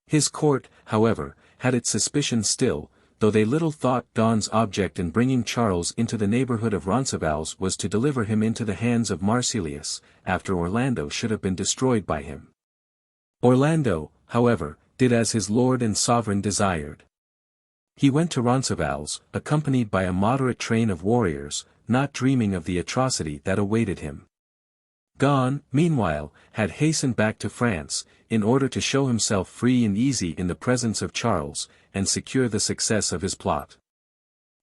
His court, however, had its suspicions still, though they little thought Gon's object in bringing Charles into the neighborhood of Roncesvalles was to deliver him into the hands of Marsilius, after Orlando should have been destroyed by him. Orlando, however, did as his lord and sovereign desired. He went to Roncesvalles, accompanied by a moderate train of warriors, not dreaming of the atrocity that awaited him. Gon, meanwhile, had hastened back to France, in order to show himself free and easy in the presence of Charles, and secure the success of his plot.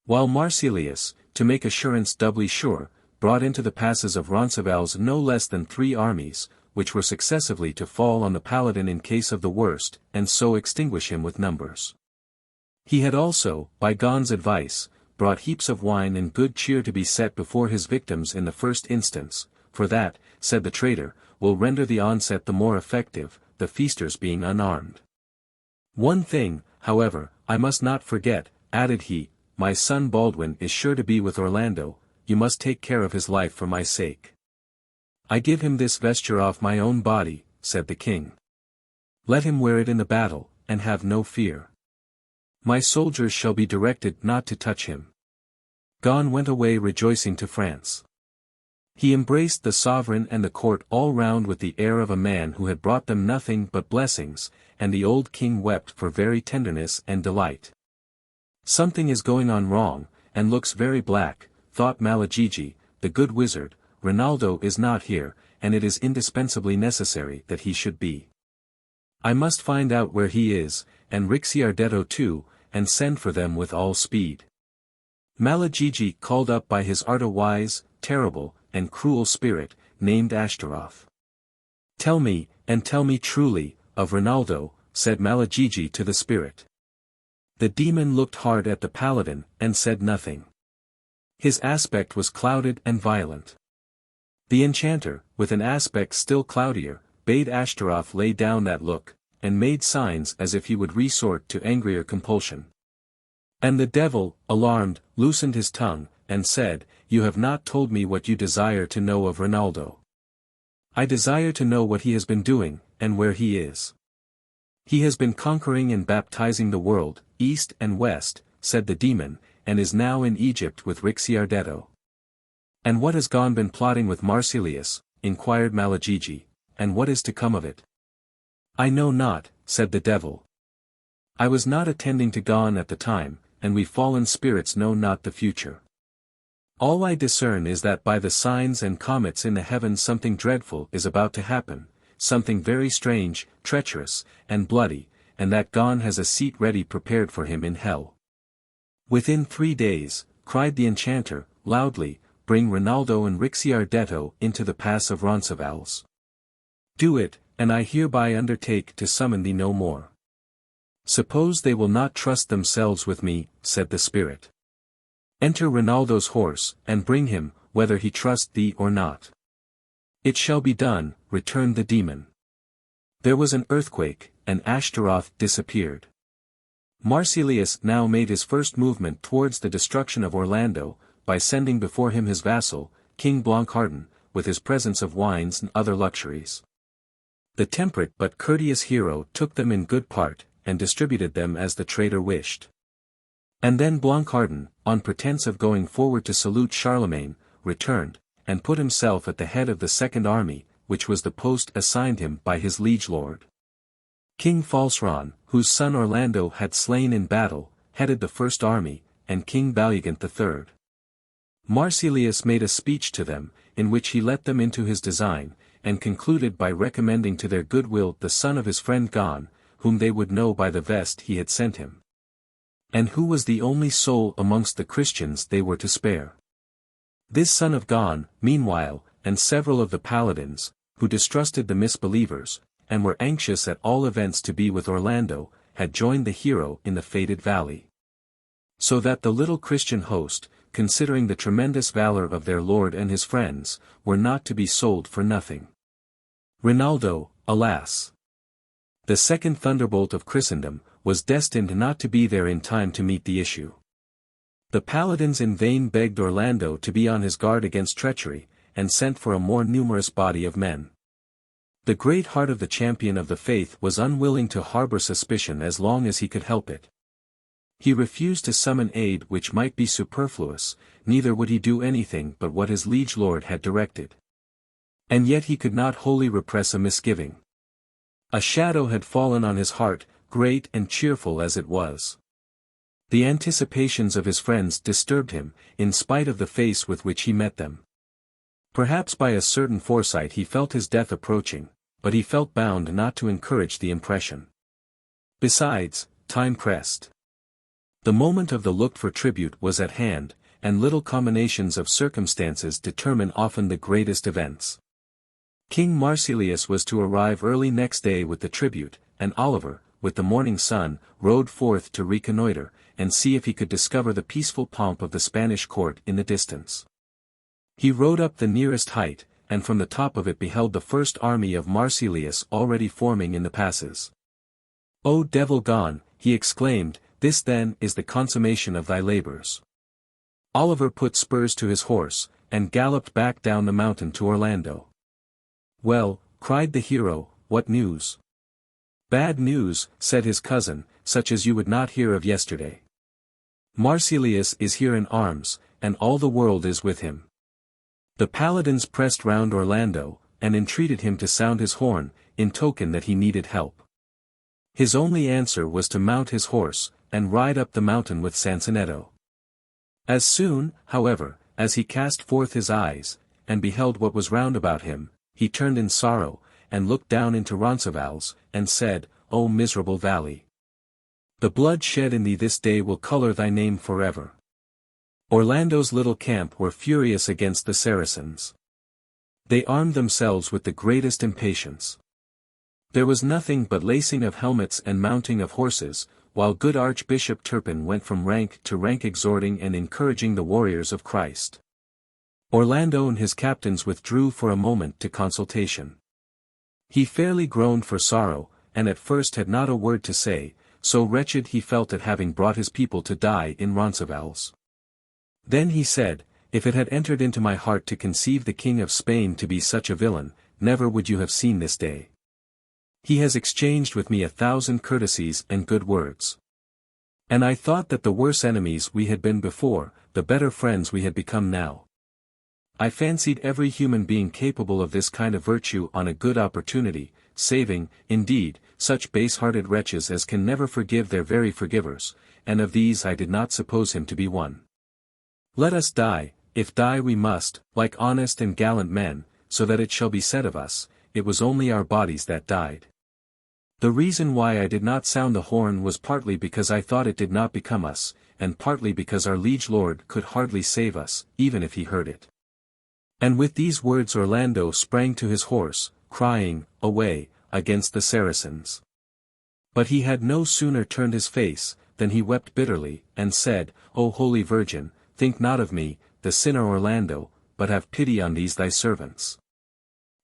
While Marsilius, to make assurance doubly sure, brought into the passes of Roncesvalles no less than 3 armies, which were successively to fall on the Paladin in case of the worst, and so extinguish him with numbers. He had also, by Gon's advice, brought heaps of wine and good cheer to be set before his victims in the first instance, for that, said the traitor, will render the onset the more effective, the feasters being unarmed. One thing, however, I must not forget, added he, my son Baldwin is sure to be with Orlando, you must take care of his life for my sake. I give him this vesture off my own body, said the king. Let him wear it in the battle, and have no fear. My soldiers shall be directed not to touch him. Gon went away rejoicing to France. He embraced the sovereign and the court all round with the air of a man who had brought them nothing but blessings, and the old king wept for very tenderness and delight. Something is going on wrong, and looks very black, thought Malagigi, the good wizard. Rinaldo is not here, and it is indispensably necessary that he should be. I must find out where he is, and Ricciardetto too, and send for them with all speed. Malagigi called up by his art a wise, terrible, and cruel spirit, named Ashtaroth. Tell me, and tell me truly, of Rinaldo, said Malagigi to the spirit. The demon looked hard at the paladin, and said nothing. His aspect was clouded and violent. The enchanter, with an aspect still cloudier, bade Ashtaroth lay down that look, and made signs as if he would resort to angrier compulsion. And the devil, alarmed, loosened his tongue, and said, You have not told me what you desire to know of Rinaldo. I desire to know what he has been doing, and where he is. He has been conquering and baptizing the world, east and west, said the demon, and is now in Egypt with Ricciardetto. And what has Gon been plotting with Marsilius, inquired Malagigi, and what is to come of it? I know not, said the devil. I was not attending to Gon at the time, and we fallen spirits know not the future. All I discern is that by the signs and comets in the heavens something dreadful is about to happen, something very strange, treacherous, and bloody, and that Gon has a seat ready prepared for him in hell. Within 3 days, cried the enchanter, loudly, bring Rinaldo and Ricciardetto into the pass of Roncesvalles. Do it, and I hereby undertake to summon thee no more. Suppose they will not trust themselves with me, said the spirit. Enter Rinaldo's horse, and bring him, whether he trust thee or not. It shall be done, returned the demon. There was an earthquake, and Ashtaroth disappeared. Marsilius now made his first movement towards the destruction of Orlando, by sending before him his vassal, King Blancardin, with his presents of wines and other luxuries. The temperate but courteous hero took them in good part, and distributed them as the traitor wished. And then Blancardin, on pretence of going forward to salute Charlemagne, returned, and put himself at the head of the second army, which was the post assigned him by his liege lord. King Falseron, whose son Orlando had slain in battle, headed the first army, and King Baliagant the third. Marsilius made a speech to them, in which he let them into his design, and concluded by recommending to their goodwill the son of his friend Gon, whom they would know by the vest he had sent him. And who was the only soul amongst the Christians they were to spare. This son of Gon, meanwhile, and several of the Paladins, who distrusted the misbelievers, and were anxious at all events to be with Orlando, had joined the hero in the fated valley. So that the little Christian host, considering the tremendous valor of their lord and his friends, were not to be sold for nothing. Rinaldo, alas! The second thunderbolt of Christendom, was destined not to be there in time to meet the issue. The Paladins in vain begged Orlando to be on his guard against treachery, and sent for a more numerous body of men. The great heart of the champion of the faith was unwilling to harbor suspicion as long as he could help it. He refused to summon aid which might be superfluous, neither would he do anything but what his liege lord had directed. And yet he could not wholly repress a misgiving. A shadow had fallen on his heart, great and cheerful as it was. The anticipations of his friends disturbed him, in spite of the face with which he met them. Perhaps by a certain foresight he felt his death approaching, but he felt bound not to encourage the impression. Besides, time pressed. The moment of the looked-for tribute was at hand, and little combinations of circumstances determine often the greatest events. King Marsilius was to arrive early next day with the tribute, and Oliver, with the morning sun, rode forth to reconnoiter, and see if he could discover the peaceful pomp of the Spanish court in the distance. He rode up the nearest height, and from the top of it beheld the first army of Marsilius already forming in the passes. "O devil gone," he exclaimed, "this then is the consummation of thy labors." Oliver put spurs to his horse, and galloped back down the mountain to Orlando. "Well," cried the hero, "what news?" "Bad news," said his cousin, "such as you would not hear of yesterday. Marsilius is here in arms, and all the world is with him." The Paladins pressed round Orlando, and entreated him to sound his horn, in token that he needed help. His only answer was to mount his horse, and ride up the mountain with Sansonetto. As soon, however, as he cast forth his eyes, and beheld what was round about him, he turned in sorrow, and looked down into Roncesvalles, and said, "O miserable valley! The blood shed in thee this day will color thy name forever." Orlando's little camp were furious against the Saracens. They armed themselves with the greatest impatience. There was nothing but lacing of helmets and mounting of horses, while good Archbishop Turpin went from rank to rank exhorting and encouraging the warriors of Christ. Orlando and his captains withdrew for a moment to consultation. He fairly groaned for sorrow, and at first had not a word to say, so wretched he felt at having brought his people to die in Roncesvalles. Then he said, "If it had entered into my heart to conceive the King of Spain to be such a villain, never would you have seen this day. He has exchanged with me 1,000 courtesies and good words. And I thought that the worse enemies we had been before, the better friends we had become now. I fancied every human being capable of this kind of virtue on a good opportunity, saving, indeed, such base-hearted wretches as can never forgive their very forgivers, and of these I did not suppose him to be one. Let us die, if die we must, like honest and gallant men, so that it shall be said of us, it was only our bodies that died. The reason why I did not sound the horn was partly because I thought it did not become us, and partly because our liege lord could hardly save us, even if he heard it. And with these words Orlando sprang to his horse, crying, "Away, against the Saracens." But he had no sooner turned his face, than he wept bitterly, and said, "O Holy Virgin, think not of me, the sinner Orlando, but have pity on these thy servants."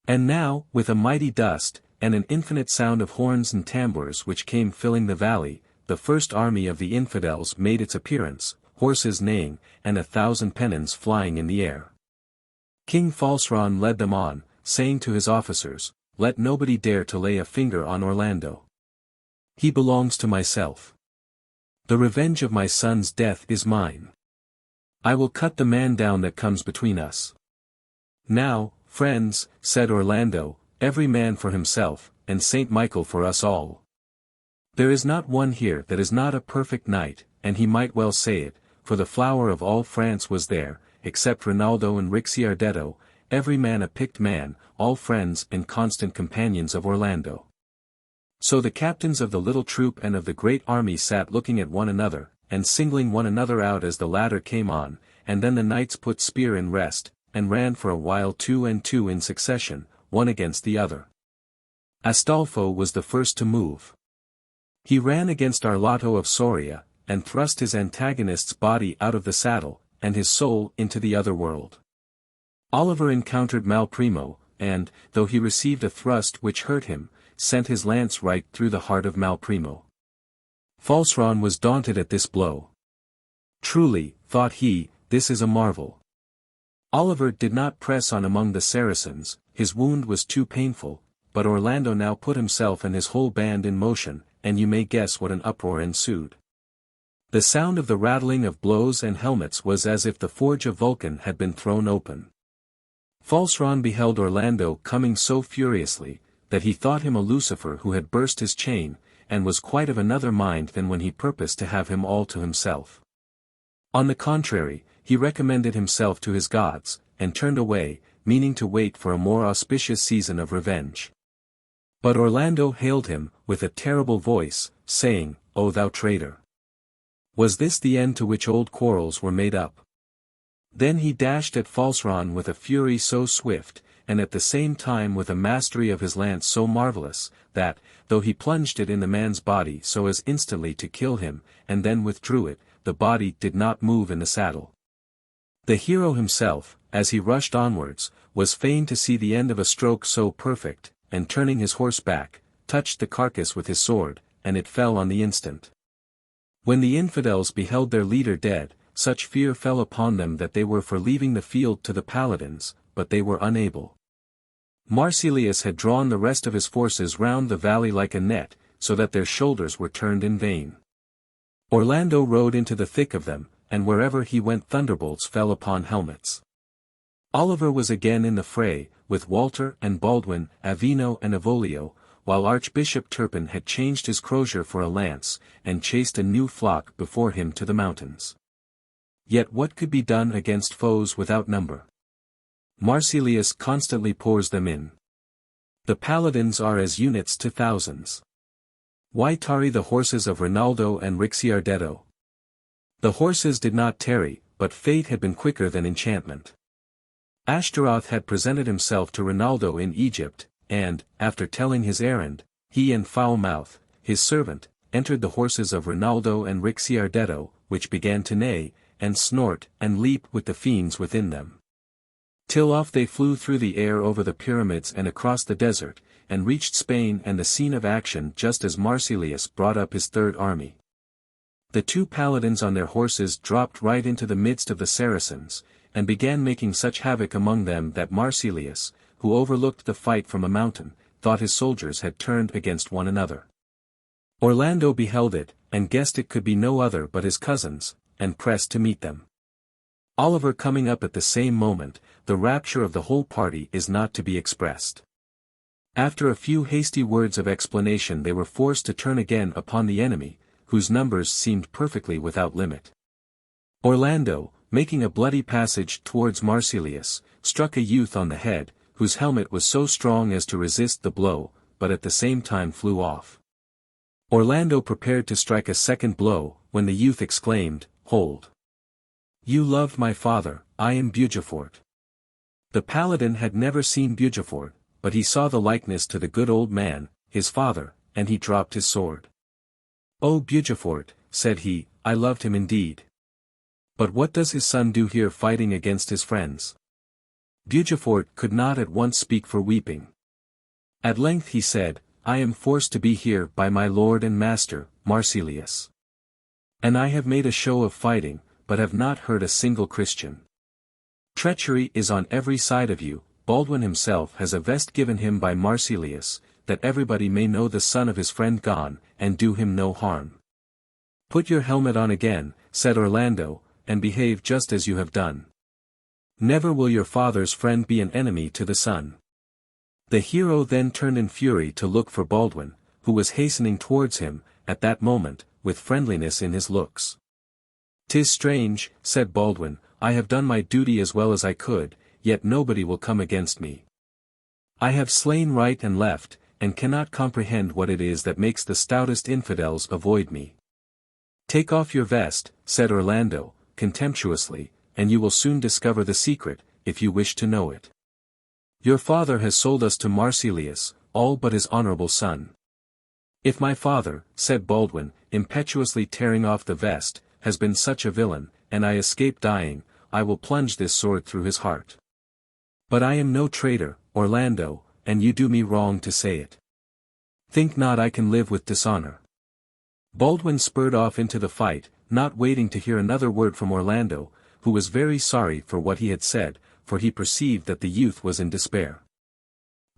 And now, with a mighty dust, and an infinite sound of horns and tambours which came filling the valley, the first army of the infidels made its appearance, horses neighing, and 1,000 pennons flying in the air. King Falseron led them on, saying to his officers, "Let nobody dare to lay a finger on Orlando. He belongs to myself. The revenge of my son's death is mine. I will cut the man down that comes between us." "Now, friends," said Orlando, "every man for himself, and Saint Michael for us all. There is not one here that is not a perfect knight, and he might well say it, for the flower of all France was there, except Rinaldo and Ricciardetto, every man a picked man, all friends and constant companions of Orlando." So the captains of the little troop and of the great army sat looking at one another, and singling one another out as the latter came on, and then the knights put spear in rest, and ran for a while 2 and 2 in succession, one against the other. Astolpho was the first to move. He ran against Arlotto of Soria, and thrust his antagonist's body out of the saddle, and his soul into the other world. Oliver encountered Malprimo, and, though he received a thrust which hurt him, sent his lance right through the heart of Malprimo. Falseron was daunted at this blow. "Truly," thought he, "this is a marvel." Oliver did not press on among the Saracens, his wound was too painful, but Orlando now put himself and his whole band in motion, and you may guess what an uproar ensued. The sound of the rattling of blows and helmets was as if the forge of Vulcan had been thrown open. Falseron beheld Orlando coming so furiously, that he thought him a Lucifer who had burst his chain, and was quite of another mind than when he purposed to have him all to himself. On the contrary, he recommended himself to his gods, and turned away, meaning to wait for a more auspicious season of revenge. But Orlando hailed him, with a terrible voice, saying, "O thou traitor! Was this the end to which old quarrels were made up?" Then he dashed at Falseron with a fury so swift, and at the same time with a mastery of his lance so marvellous, that, though he plunged it in the man's body so as instantly to kill him, and then withdrew it, the body did not move in the saddle. The hero himself, as he rushed onwards, was fain to see the end of a stroke so perfect, and turning his horse back, touched the carcass with his sword, and it fell on the instant. When the infidels beheld their leader dead, such fear fell upon them that they were for leaving the field to the Paladins, but they were unable. Marsilius had drawn the rest of his forces round the valley like a net, so that their shoulders were turned in vain. Orlando rode into the thick of them, and wherever he went thunderbolts fell upon helmets. Oliver was again in the fray, with Walter and Baldwin, Avino and Avolio, while Archbishop Turpin had changed his crosier for a lance, and chased a new flock before him to the mountains. Yet what could be done against foes without number? Marsilius constantly pours them in. The Paladins are as units to thousands. Why tarry the horses of Rinaldo and Ricciardetto? The horses did not tarry, but fate had been quicker than enchantment. Ashtaroth had presented himself to Rinaldo in Egypt, and, after telling his errand, he and Foulmouth, his servant, entered the horses of Rinaldo and Ricciardetto, which began to neigh, and snort, and leap with the fiends within them. Till off they flew through the air over the pyramids and across the desert, and reached Spain and the scene of action just as Marsilius brought up his third army. The two paladins on their horses dropped right into the midst of the Saracens, and began making such havoc among them that Marsilius, who overlooked the fight from a mountain, thought his soldiers had turned against one another. Orlando beheld it, and guessed it could be no other but his cousins, and pressed to meet them. Oliver coming up at the same moment, the rapture of the whole party is not to be expressed. After a few hasty words of explanation they were forced to turn again upon the enemy, whose numbers seemed perfectly without limit. Orlando, making a bloody passage towards Marsilius, struck a youth on the head, whose helmet was so strong as to resist the blow, but at the same time flew off. Orlando prepared to strike a second blow, when the youth exclaimed, "Hold! You loved my father, I am Bugefort." The paladin had never seen Bugefort, but he saw the likeness to the good old man, his father, and he dropped his sword. "Oh Bugefort," said he, "I loved him indeed. But what does his son do here fighting against his friends?" Bugefort could not at once speak for weeping. At length he said, "I am forced to be here by my lord and master, Marsilius. And I have made a show of fighting, but have not hurt a single Christian. Treachery is on every side of you. Baldwin himself has a vest given him by Marsilius, that everybody may know the son of his friend gone, and do him no harm." "Put your helmet on again," said Orlando, "and behave just as you have done. Never will your father's friend be an enemy to the son." The hero then turned in fury to look for Baldwin, who was hastening towards him, at that moment, with friendliness in his looks. "'Tis strange," said Baldwin, "I have done my duty as well as I could, yet nobody will come against me. I have slain right and left, and cannot comprehend what it is that makes the stoutest infidels avoid me." "Take off your vest," said Orlando, contemptuously, "and you will soon discover the secret, if you wish to know it. Your father has sold us to Marsilius, all but his honorable son." "If my father," said Baldwin, impetuously tearing off the vest, "has been such a villain, and I escape dying, I will plunge this sword through his heart. But I am no traitor, Orlando, and you do me wrong to say it. Think not I can live with dishonor." Baldwin spurred off into the fight, not waiting to hear another word from Orlando, who was very sorry for what he had said, for he perceived that the youth was in despair.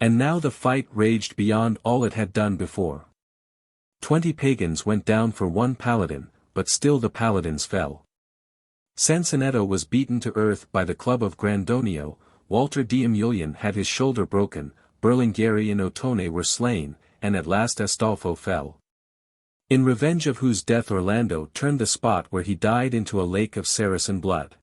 And now the fight raged beyond all it had done before. 20 pagans went down for one paladin, but still the paladins fell. Sansonetto was beaten to earth by the club of Grandonio, Walter d'Amulian had his shoulder broken, Berlinghieri and Ottone were slain, and at last Astolpho fell. In revenge of whose death Orlando turned the spot where he died into a lake of Saracen blood.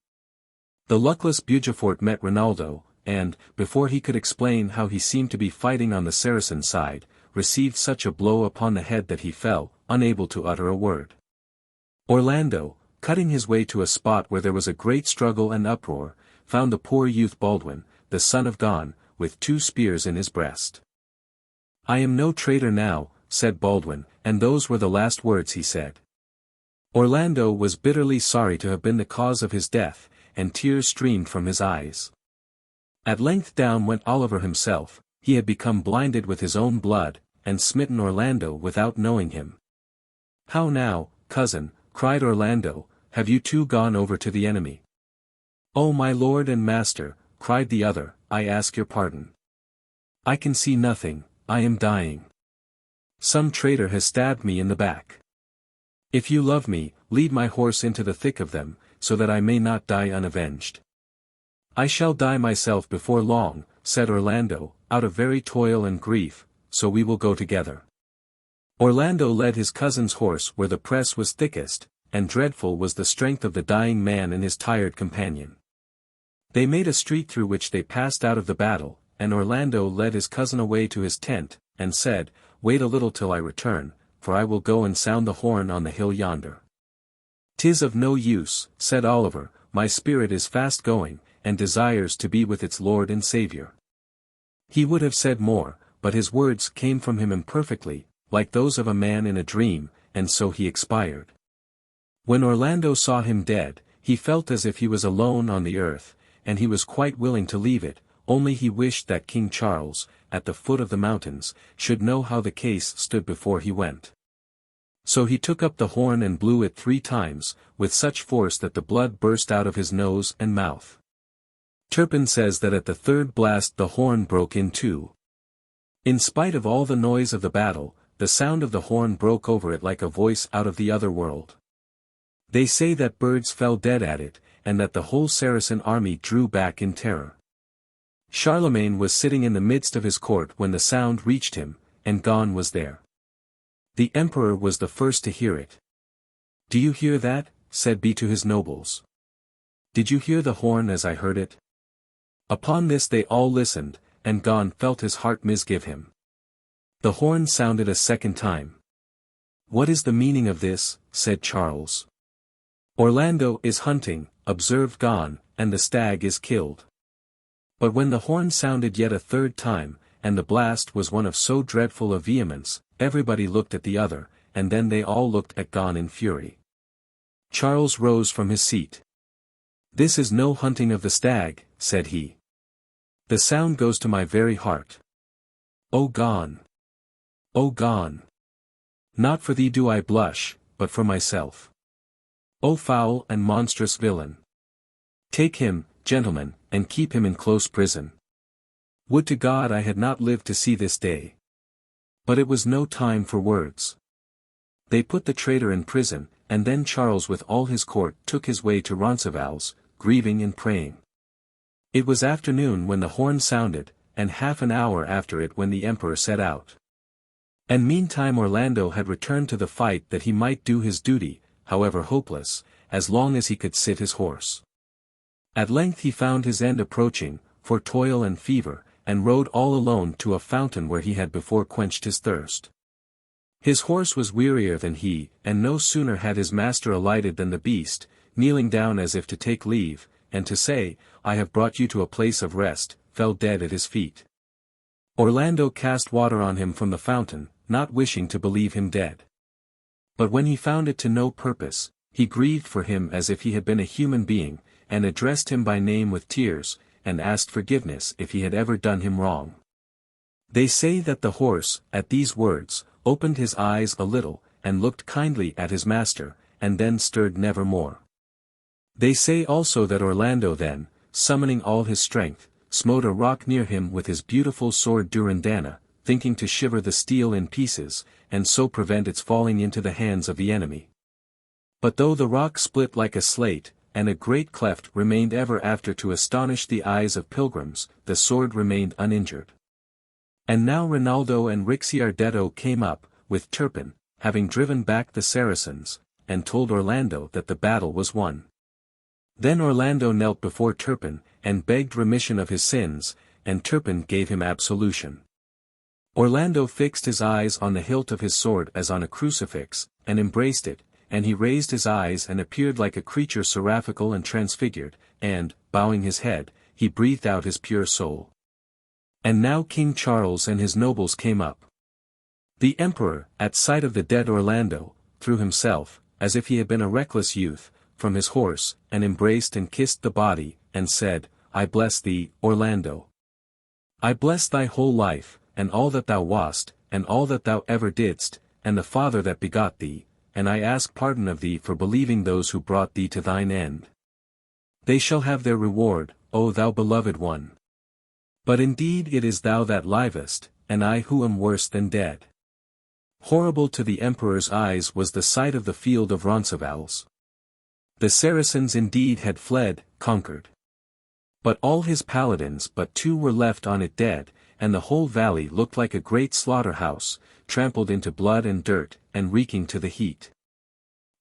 The luckless Bugefort met Rinaldo, and, before he could explain how he seemed to be fighting on the Saracen side, received such a blow upon the head that he fell, unable to utter a word. Orlando, cutting his way to a spot where there was a great struggle and uproar, found the poor youth Baldwin, the son of Gon, with 2 spears in his breast. "I am no traitor now," said Baldwin, and those were the last words he said. Orlando was bitterly sorry to have been the cause of his death, and tears streamed from his eyes. At length down went Oliver himself, he had become blinded with his own blood, and smitten Orlando without knowing him. "How now, cousin," cried Orlando, "have you too gone over to the enemy?" "Oh my lord and master," cried the other, "I ask your pardon. I can see nothing, I am dying. Some traitor has stabbed me in the back. If you love me, lead my horse into the thick of them, so that I may not die unavenged." "I shall die myself before long," said Orlando, "out of very toil and grief, so we will go together." Orlando led his cousin's horse where the press was thickest, and dreadful was the strength of the dying man and his tired companion. They made a street through which they passed out of the battle, and Orlando led his cousin away to his tent, and said, "Wait a little till I return, for I will go and sound the horn on the hill yonder." "'Tis of no use," said Oliver, "my spirit is fast going, and desires to be with its Lord and Saviour." He would have said more, but his words came from him imperfectly, like those of a man in a dream, and so he expired. When Orlando saw him dead, he felt as if he was alone on the earth, and he was quite willing to leave it, only he wished that King Charles, at the foot of the mountains, should know how the case stood before he went. So he took up the horn and blew it 3 times, with such force that the blood burst out of his nose and mouth. Turpin says that at the 3rd blast the horn broke in 2. In spite of all the noise of the battle, the sound of the horn broke over it like a voice out of the other world. They say that birds fell dead at it, and that the whole Saracen army drew back in terror. Charlemagne was sitting in the midst of his court when the sound reached him, and Gon was there. The emperor was the first to hear it. "Do you hear that?" said he to his nobles. "Did you hear the horn as I heard it?" Upon this they all listened, and Gon felt his heart misgive him. The horn sounded a second time. "What is the meaning of this?" said Charles. "Orlando is hunting," observed Gon, "and the stag is killed." But when the horn sounded yet a third time, and the blast was one of so dreadful a vehemence, everybody looked at the other, and then they all looked at Gon in fury. Charles rose from his seat. "This is no hunting of the stag," said he. "The sound goes to my very heart. O Gon! O Gon! Not for thee do I blush, but for myself. O foul and monstrous villain! Take him, gentlemen, and keep him in close prison. Would to God I had not lived to see this day." But it was no time for words. They put the traitor in prison, and then Charles with all his court took his way to Roncesvalles, grieving and praying. It was afternoon when the horn sounded, and half an hour after it when the emperor set out. And meantime Orlando had returned to the fight that he might do his duty, however hopeless, as long as he could sit his horse. At length he found his end approaching, for toil and fever, and rode all alone to a fountain where he had before quenched his thirst. His horse was wearier than he, and no sooner had his master alighted than the beast, kneeling down as if to take leave, and to say, "I have brought you to a place of rest," fell dead at his feet. Orlando cast water on him from the fountain, not wishing to believe him dead. But when he found it to no purpose, he grieved for him as if he had been a human being, and addressed him by name with tears, and asked forgiveness if he had ever done him wrong. They say that the horse, at these words, opened his eyes a little, and looked kindly at his master, and then stirred never more. They say also that Orlando then, summoning all his strength, smote a rock near him with his beautiful sword Durindana, thinking to shiver the steel in pieces, and so prevent its falling into the hands of the enemy. But though the rock split like a slate, and a great cleft remained ever after to astonish the eyes of pilgrims, the sword remained uninjured. And now Rinaldo and Ricciardetto came up, with Turpin, having driven back the Saracens, and told Orlando that the battle was won. Then Orlando knelt before Turpin, and begged remission of his sins, and Turpin gave him absolution. Orlando fixed his eyes on the hilt of his sword as on a crucifix, and embraced it, and he raised his eyes and appeared like a creature seraphical and transfigured, and, bowing his head, he breathed out his pure soul. And now King Charles and his nobles came up. The emperor, at sight of the dead Orlando, threw himself, as if he had been a reckless youth, from his horse, and embraced and kissed the body, and said, "I bless thee, Orlando. I bless thy whole life, and all that thou wast, and all that thou ever didst, and the father that begot thee, and I ask pardon of thee for believing those who brought thee to thine end. They shall have their reward, O thou beloved one. But indeed it is thou that livest, and I who am worse than dead." Horrible to the emperor's eyes was the sight of the field of Roncesvalles. The Saracens indeed had fled, conquered. But all his paladins but 2 were left on it dead, and the whole valley looked like a great slaughter-house, trampled into blood and dirt, and reeking to the heat.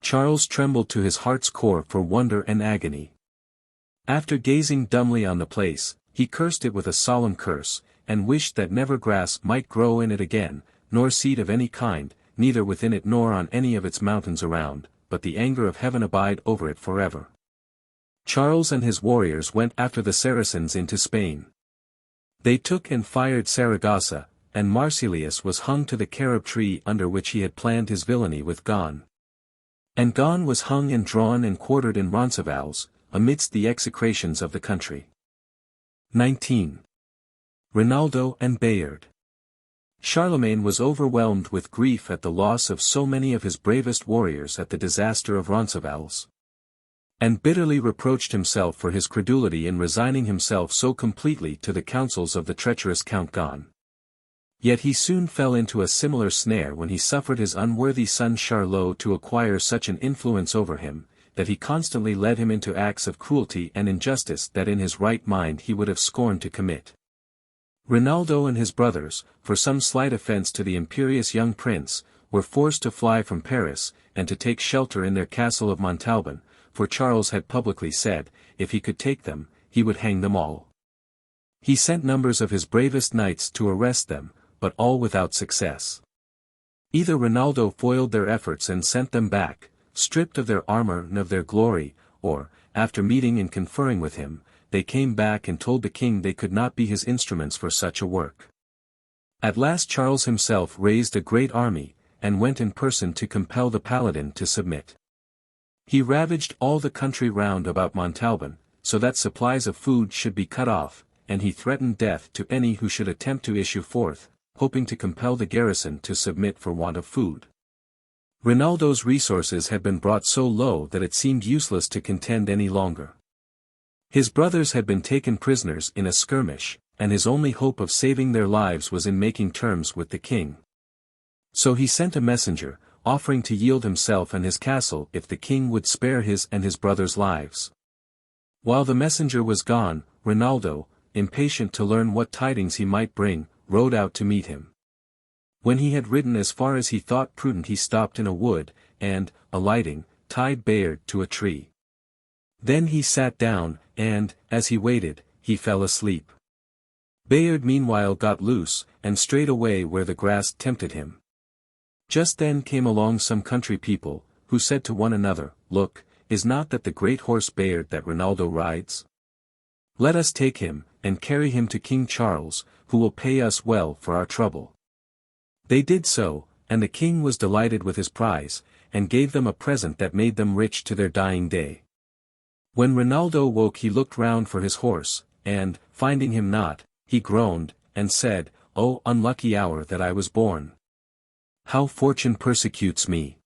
Charles trembled to his heart's core for wonder and agony. After gazing dumbly on the place, he cursed it with a solemn curse, and wished that never grass might grow in it again, nor seed of any kind, neither within it nor on any of its mountains around, but the anger of heaven abide over it forever. Charles and his warriors went after the Saracens into Spain. They took and fired Saragossa, and Marsilius was hung to the carob tree under which he had planned his villainy with Gon. And Gon was hung and drawn and quartered in Roncesvalles, amidst the execrations of the country. 19. Rinaldo and Bayard. Charlemagne was overwhelmed with grief at the loss of so many of his bravest warriors at the disaster of Roncesvalles, and bitterly reproached himself for his credulity in resigning himself so completely to the counsels of the treacherous Count Gon. Yet he soon fell into a similar snare when he suffered his unworthy son Charlot to acquire such an influence over him, that he constantly led him into acts of cruelty and injustice that in his right mind he would have scorned to commit. Rinaldo and his brothers, for some slight offense to the imperious young prince, were forced to fly from Paris, and to take shelter in their castle of Montalban, for Charles had publicly said, if he could take them, he would hang them all. He sent numbers of his bravest knights to arrest them, but all without success. Either Rinaldo foiled their efforts and sent them back, stripped of their armor and of their glory, or, after meeting and conferring with him, they came back and told the king they could not be his instruments for such a work. At last Charles himself raised a great army, and went in person to compel the Paladin to submit. He ravaged all the country round about Montalban, so that supplies of food should be cut off, and he threatened death to any who should attempt to issue forth, hoping to compel the garrison to submit for want of food. Rinaldo's resources had been brought so low that it seemed useless to contend any longer. His brothers had been taken prisoners in a skirmish, and his only hope of saving their lives was in making terms with the king. So he sent a messenger, offering to yield himself and his castle if the king would spare his and his brothers' lives. While the messenger was gone, Rinaldo, impatient to learn what tidings he might bring, rode out to meet him. When he had ridden as far as he thought prudent, he stopped in a wood, and, alighting, tied Bayard to a tree. Then he sat down, and, as he waited, he fell asleep. Bayard meanwhile got loose, and strayed away where the grass tempted him. Just then came along some country people, who said to one another, Look, is not that the great horse Bayard that Rinaldo rides? Let us take him, and carry him to King Charles, who will pay us well for our trouble. They did so, and the king was delighted with his prize, and gave them a present that made them rich to their dying day. When Rinaldo woke he looked round for his horse, and, finding him not, he groaned, and said, O unlucky hour that I was born! How fortune persecutes me!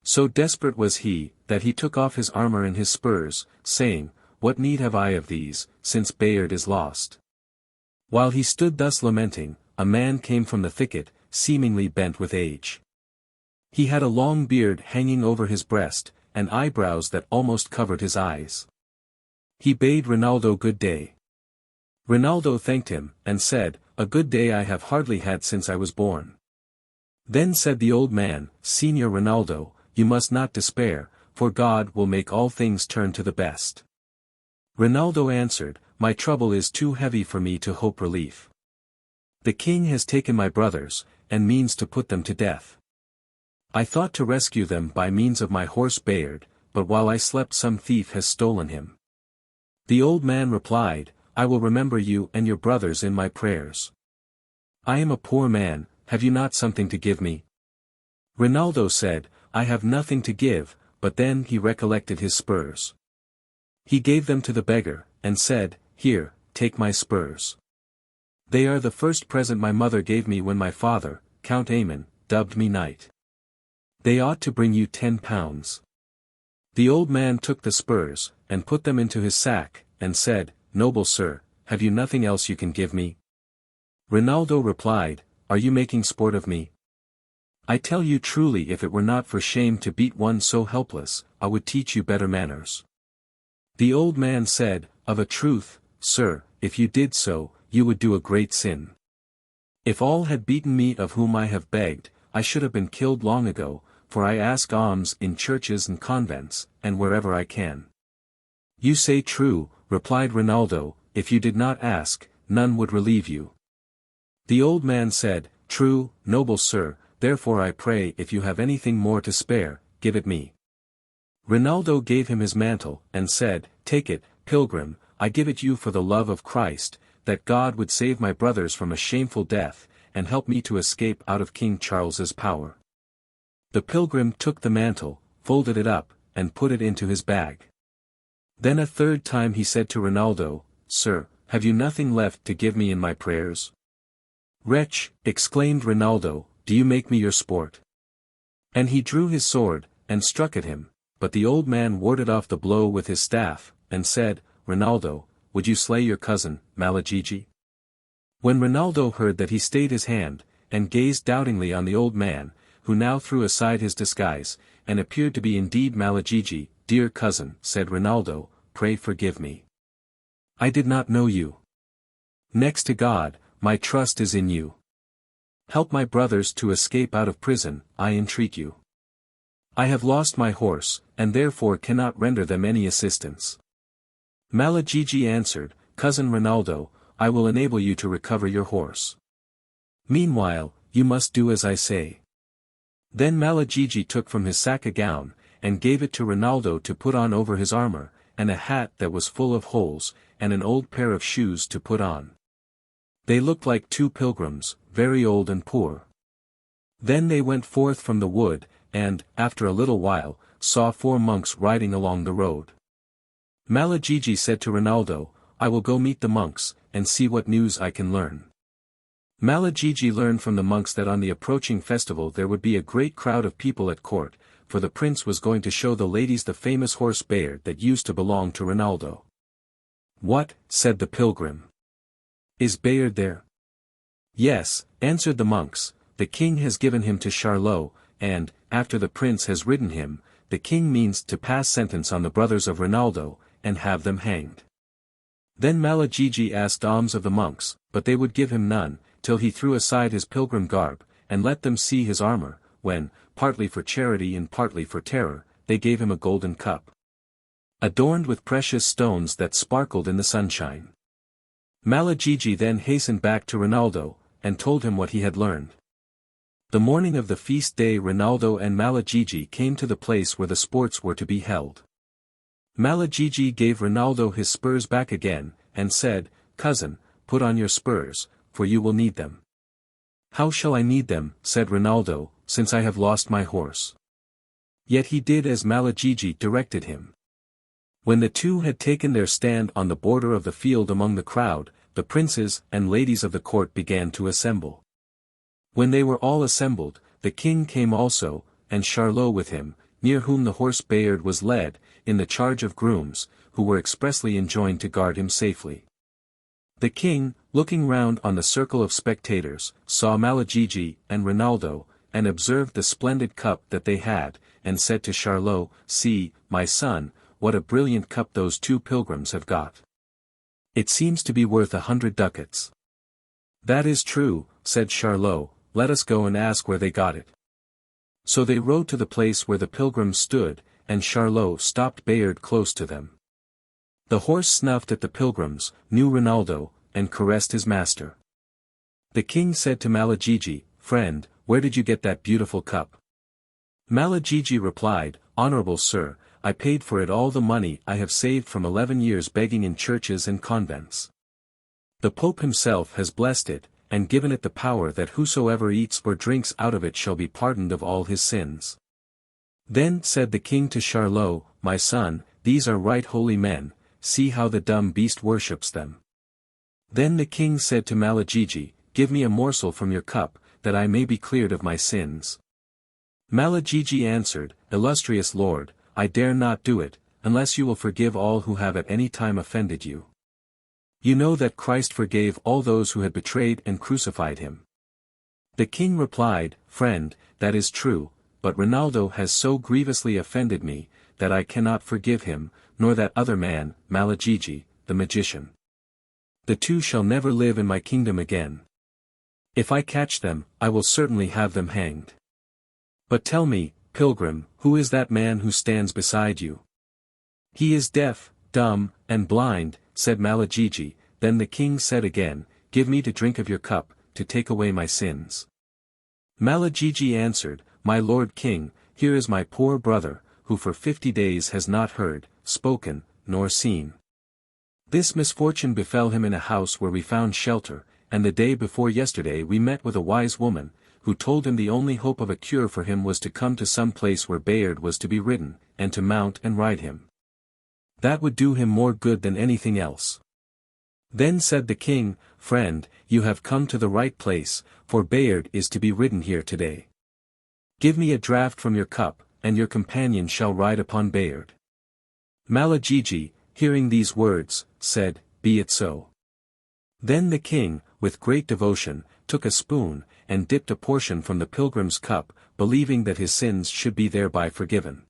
So desperate was he, that he took off his armor and his spurs, saying, What need have I of these, since Bayard is lost? While he stood thus lamenting, a man came from the thicket, seemingly bent with age. He had a long beard hanging over his breast, and eyebrows that almost covered his eyes. He bade Rinaldo good day. Rinaldo thanked him, and said, A good day I have hardly had since I was born. Then said the old man, Signor Rinaldo, you must not despair, for God will make all things turn to the best. Rinaldo answered, My trouble is too heavy for me to hope relief. The king has taken my brothers, and means to put them to death. I thought to rescue them by means of my horse Bayard, but while I slept some thief has stolen him. The old man replied, I will remember you and your brothers in my prayers. I am a poor man, have you not something to give me? Rinaldo said, I have nothing to give, but then he recollected his spurs. He gave them to the beggar, and said, Here, take my spurs. They are the first present my mother gave me when my father, Count Aymon, dubbed me knight. They ought to bring you 10 pounds. The old man took the spurs, and put them into his sack, and said, Noble sir, have you nothing else you can give me? Rinaldo replied, Are you making sport of me? I tell you truly, if it were not for shame to beat one so helpless, I would teach you better manners. The old man said, Of a truth, sir, if you did so, you would do a great sin. If all had beaten me of whom I have begged, I should have been killed long ago, for I ask alms in churches and convents, and wherever I can. You say true, replied Rinaldo, if you did not ask, none would relieve you. The old man said, True, noble sir, therefore I pray if you have anything more to spare, give it me. Rinaldo gave him his mantle, and said, Take it, pilgrim, I give it you for the love of Christ, that God would save my brothers from a shameful death, and help me to escape out of King Charles's power. The pilgrim took the mantle, folded it up, and put it into his bag. Then a third time he said to Rinaldo, Sir, have you nothing left to give me in my prayers? Wretch, exclaimed Rinaldo, do you make me your sport? And he drew his sword, and struck at him, but the old man warded off the blow with his staff, and said, Rinaldo, would you slay your cousin, Malagigi? When Rinaldo heard that he stayed his hand, and gazed doubtingly on the old man, who now threw aside his disguise, and appeared to be indeed Malagigi. "Dear cousin," said Rinaldo, "pray forgive me. I did not know you. Next to God, my trust is in you. Help my brothers to escape out of prison, I entreat you. I have lost my horse, and therefore cannot render them any assistance." Malagigi answered, "Cousin Rinaldo, I will enable you to recover your horse. Meanwhile, you must do as I say." Then Malagigi took from his sack a gown, and gave it to Rinaldo to put on over his armor, and a hat that was full of holes, and an old pair of shoes to put on. They looked like two pilgrims, very old and poor. Then they went forth from the wood, and, after a little while, saw 4 monks riding along the road. Malagigi said to Rinaldo, "I will go meet the monks, and see what news I can learn." Malagigi learned from the monks that on the approaching festival there would be a great crowd of people at court, for the prince was going to show the ladies the famous horse Bayard that used to belong to Rinaldo. "What?" said the pilgrim. "Is Bayard there?" "Yes," answered the monks, "the king has given him to Charlot, and, after the prince has ridden him, the king means to pass sentence on the brothers of Rinaldo, and have them hanged." Then Malagigi asked alms of the monks, but they would give him none, till he threw aside his pilgrim garb, and let them see his armor, when, partly for charity and partly for terror, they gave him a golden cup, adorned with precious stones that sparkled in the sunshine. Malagigi then hastened back to Rinaldo, and told him what he had learned. The morning of the feast day Rinaldo and Malagigi came to the place where the sports were to be held. Malagigi gave Rinaldo his spurs back again, and said, "Cousin, put on your spurs, for you will need them." "How shall I need them," said Rinaldo, "since I have lost my horse?" Yet he did as Malagigi directed him. When the two had taken their stand on the border of the field among the crowd, the princes and ladies of the court began to assemble. When they were all assembled, the king came also, and Charlot with him, near whom the horse Bayard was led, in the charge of grooms, who were expressly enjoined to guard him safely. The king, looking round on the circle of spectators, saw Malagigi and Rinaldo, and observed the splendid cup that they had, and said to Charlot, "See, my son, what a brilliant cup those 2 pilgrims have got. It seems to be worth 100 ducats." "That is true," said Charlot, "let us go and ask where they got it." So they rode to the place where the pilgrims stood, and Charlot stopped Bayard close to them. The horse snuffed at the pilgrims, knew Rinaldo, and caressed his master. The king said to Malagigi, "Friend, where did you get that beautiful cup?" Malagigi replied, "Honorable sir, I paid for it all the money I have saved from 11 years begging in churches and convents. The Pope himself has blessed it, and given it the power that whosoever eats or drinks out of it shall be pardoned of all his sins." Then said the king to Charlot, "My son, these are right holy men, see how the dumb beast worships them." Then the king said to Malagigi, "Give me a morsel from your cup, that I may be cleared of my sins." Malagigi answered, "Illustrious lord, I dare not do it, unless you will forgive all who have at any time offended you. You know that Christ forgave all those who had betrayed and crucified him." The king replied, "Friend, that is true, but Rinaldo has so grievously offended me, that I cannot forgive him, nor that other man, Malagigi, the magician. The 2 shall never live in my kingdom again. If I catch them, I will certainly have them hanged. But tell me, pilgrim, who is that man who stands beside you?" "He is deaf, dumb, and blind," said Malagigi. Then the king said again, "Give me to drink of your cup, to take away my sins." Malagigi answered, "My lord king, here is my poor brother, who for 50 days has not heard, spoken, nor seen. This misfortune befell him in a house where we found shelter, and the day before yesterday we met with a wise woman, who told him the only hope of a cure for him was to come to some place where Bayard was to be ridden, and to mount and ride him. That would do him more good than anything else." Then said the king, "Friend, you have come to the right place, for Bayard is to be ridden here today. Give me a draught from your cup, and your companion shall ride upon Bayard." Malagigi, hearing these words, said, "Be it so." Then the king, with great devotion, took a spoon, and dipped a portion from the pilgrim's cup, believing that his sins should be thereby forgiven.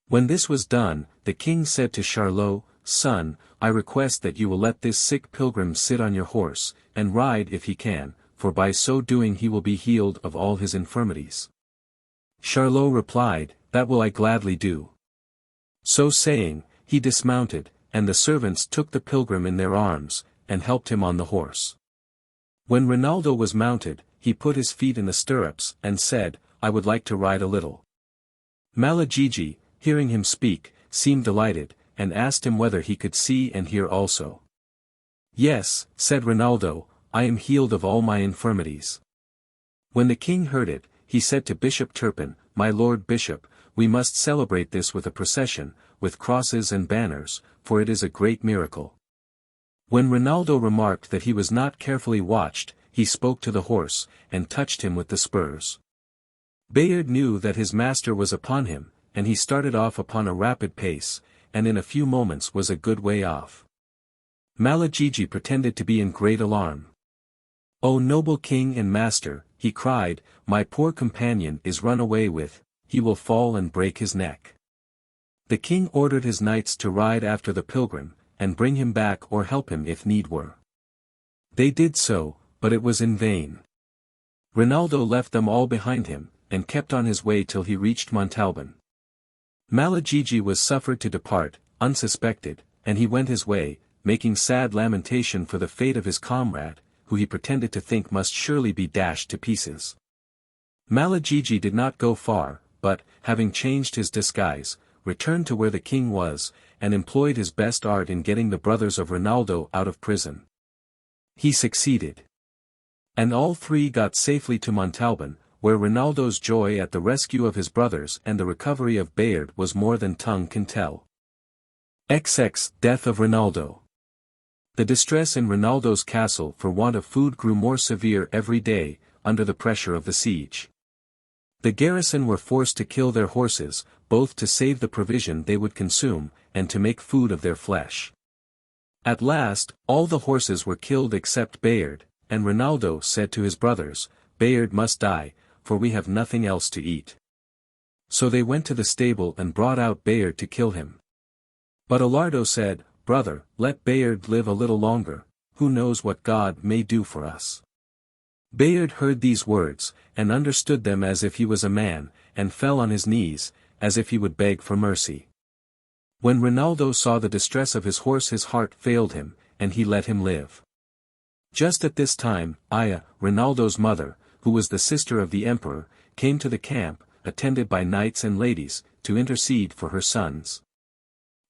When this was done, the king said to Charlot, "Son, I request that you will let this sick pilgrim sit on your horse, and ride if he can, for by so doing he will be healed of all his infirmities." Charlot replied, "That will I gladly do." So saying, he dismounted, and the servants took the pilgrim in their arms, and helped him on the horse. When Rinaldo was mounted, he put his feet in the stirrups, and said, "I would like to ride a little." Malagigi, hearing him speak, seemed delighted, and asked him whether he could see and hear also. "Yes," said Rinaldo, "I am healed of all my infirmities." When the king heard it, he said to Bishop Turpin, "My lord bishop, we must celebrate this with a procession, with crosses and banners, for it is a great miracle." When Rinaldo remarked that he was not carefully watched, he spoke to the horse, and touched him with the spurs. Bayard knew that his master was upon him, and he started off upon a rapid pace, and in a few moments was a good way off. Malagigi pretended to be in great alarm. "O noble king and master," he cried, "my poor companion is run away with, he will fall and break his neck." The king ordered his knights to ride after the pilgrim, and bring him back or help him if need were. They did so, but it was in vain. Rinaldo left them all behind him, and kept on his way till he reached Montalban. Malagigi was suffered to depart, unsuspected, and he went his way, making sad lamentation for the fate of his comrade, who he pretended to think must surely be dashed to pieces. Malagigi did not go far, but, having changed his disguise, returned to where the king was, and employed his best art in getting the brothers of Rinaldo out of prison. He succeeded. And all three got safely to Montalban, where Rinaldo's joy at the rescue of his brothers and the recovery of Bayard was more than tongue can tell. XX Death of Rinaldo. The distress in Rinaldo's castle for want of food grew more severe every day, under the pressure of the siege. The garrison were forced to kill their horses, both to save the provision they would consume, and to make food of their flesh. At last, all the horses were killed except Bayard, and Rinaldo said to his brothers, "Bayard must die, for we have nothing else to eat." So they went to the stable and brought out Bayard to kill him. But Alardo said, "Brother, let Bayard live a little longer, who knows what God may do for us." Bayard heard these words, and understood them as if he was a man, and fell on his knees, as if he would beg for mercy. When Rinaldo saw the distress of his horse his heart failed him, and he let him live. Just at this time, Aya, Rinaldo's mother, who was the sister of the emperor, came to the camp, attended by knights and ladies, to intercede for her sons.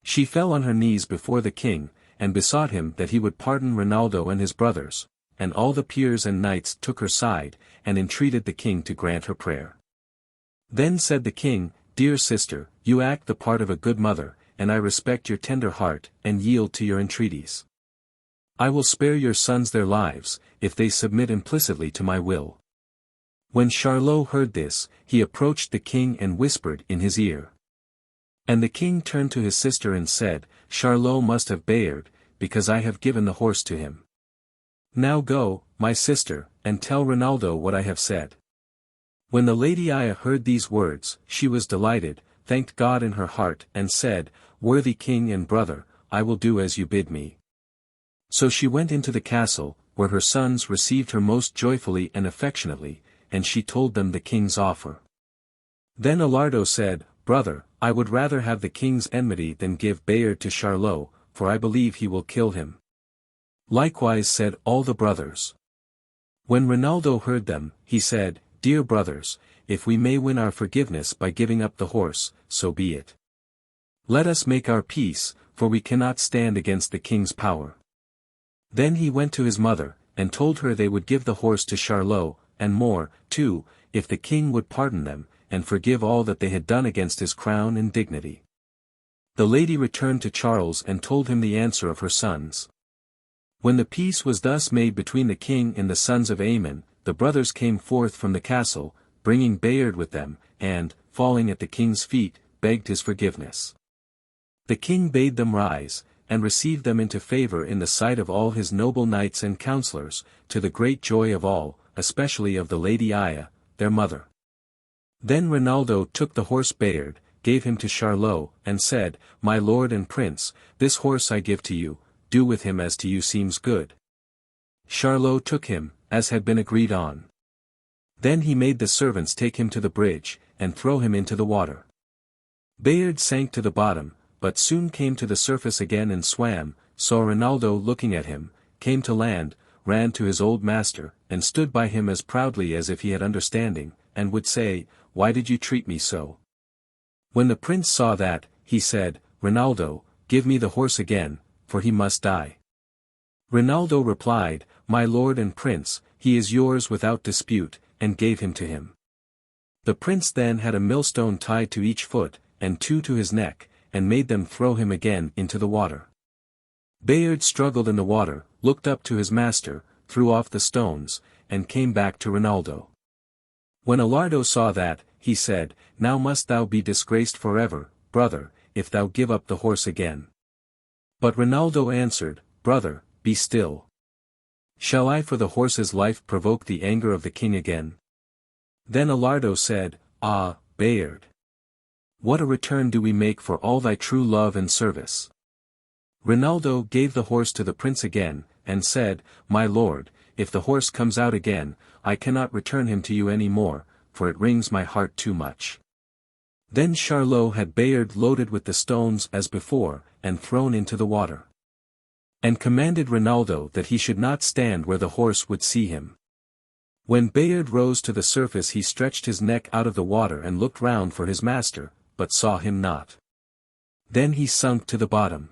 She fell on her knees before the king, and besought him that he would pardon Rinaldo and his brothers, and all the peers and knights took her side, and entreated the king to grant her prayer. Then said the king, "Dear sister, you act the part of a good mother, and I respect your tender heart, and yield to your entreaties. I will spare your sons their lives, if they submit implicitly to my will." When Charlot heard this, he approached the king and whispered in his ear. And the king turned to his sister and said, "Charlot must have Bayard, because I have given the horse to him. Now go, my sister, and tell Rinaldo what I have said." When the lady Aya heard these words, she was delighted, thanked God in her heart, and said, "Worthy king and brother, I will do as you bid me." So she went into the castle, where her sons received her most joyfully and affectionately, and she told them the king's offer. Then Alardo said, "Brother, I would rather have the king's enmity than give Bayard to Charlot, for I believe he will kill him." Likewise said all the brothers. When Rinaldo heard them, he said, "Dear brothers, if we may win our forgiveness by giving up the horse, so be it. Let us make our peace, for we cannot stand against the king's power." Then he went to his mother, and told her they would give the horse to Charlot, and more, too, if the king would pardon them, and forgive all that they had done against his crown and dignity. The lady returned to Charles and told him the answer of her sons. When the peace was thus made between the king and the sons of Aymon, the brothers came forth from the castle, bringing Bayard with them, and, falling at the king's feet, begged his forgiveness. The king bade them rise, and received them into favor in the sight of all his noble knights and counsellors, to the great joy of all, especially of the Lady Aya, their mother. Then Rinaldo took the horse Bayard, gave him to Charlot, and said, My lord and prince, this horse I give to you, do with him as to you seems good. Charlot took him, as had been agreed on. Then he made the servants take him to the bridge, and throw him into the water. Bayard sank to the bottom, but soon came to the surface again and swam, saw Rinaldo looking at him, came to land, ran to his old master, and stood by him as proudly as if he had understanding, and would say, Why did you treat me so? When the prince saw that, he said, Rinaldo, give me the horse again, for he must die. Rinaldo replied, My lord and prince, he is yours without dispute, and gave him to him. The prince then had a millstone tied to each foot, and 2 to his neck, and made them throw him again into the water. Bayard struggled in the water, looked up to his master, threw off the stones, and came back to Rinaldo. When Alardo saw that, he said, Now must thou be disgraced forever, brother, if thou give up the horse again. But Rinaldo answered, Brother, be still. Shall I for the horse's life provoke the anger of the king again? Then Alardo said, Ah, Bayard! What a return do we make for all thy true love and service? Rinaldo gave the horse to the prince again, and said, My lord, if the horse comes out again, I cannot return him to you any more, for it wrings my heart too much. Then Charlot had Bayard loaded with the stones as before, and thrown into the water. And commanded Rinaldo that he should not stand where the horse would see him. When Bayard rose to the surface he stretched his neck out of the water and looked round for his master, but saw him not. Then he sunk to the bottom.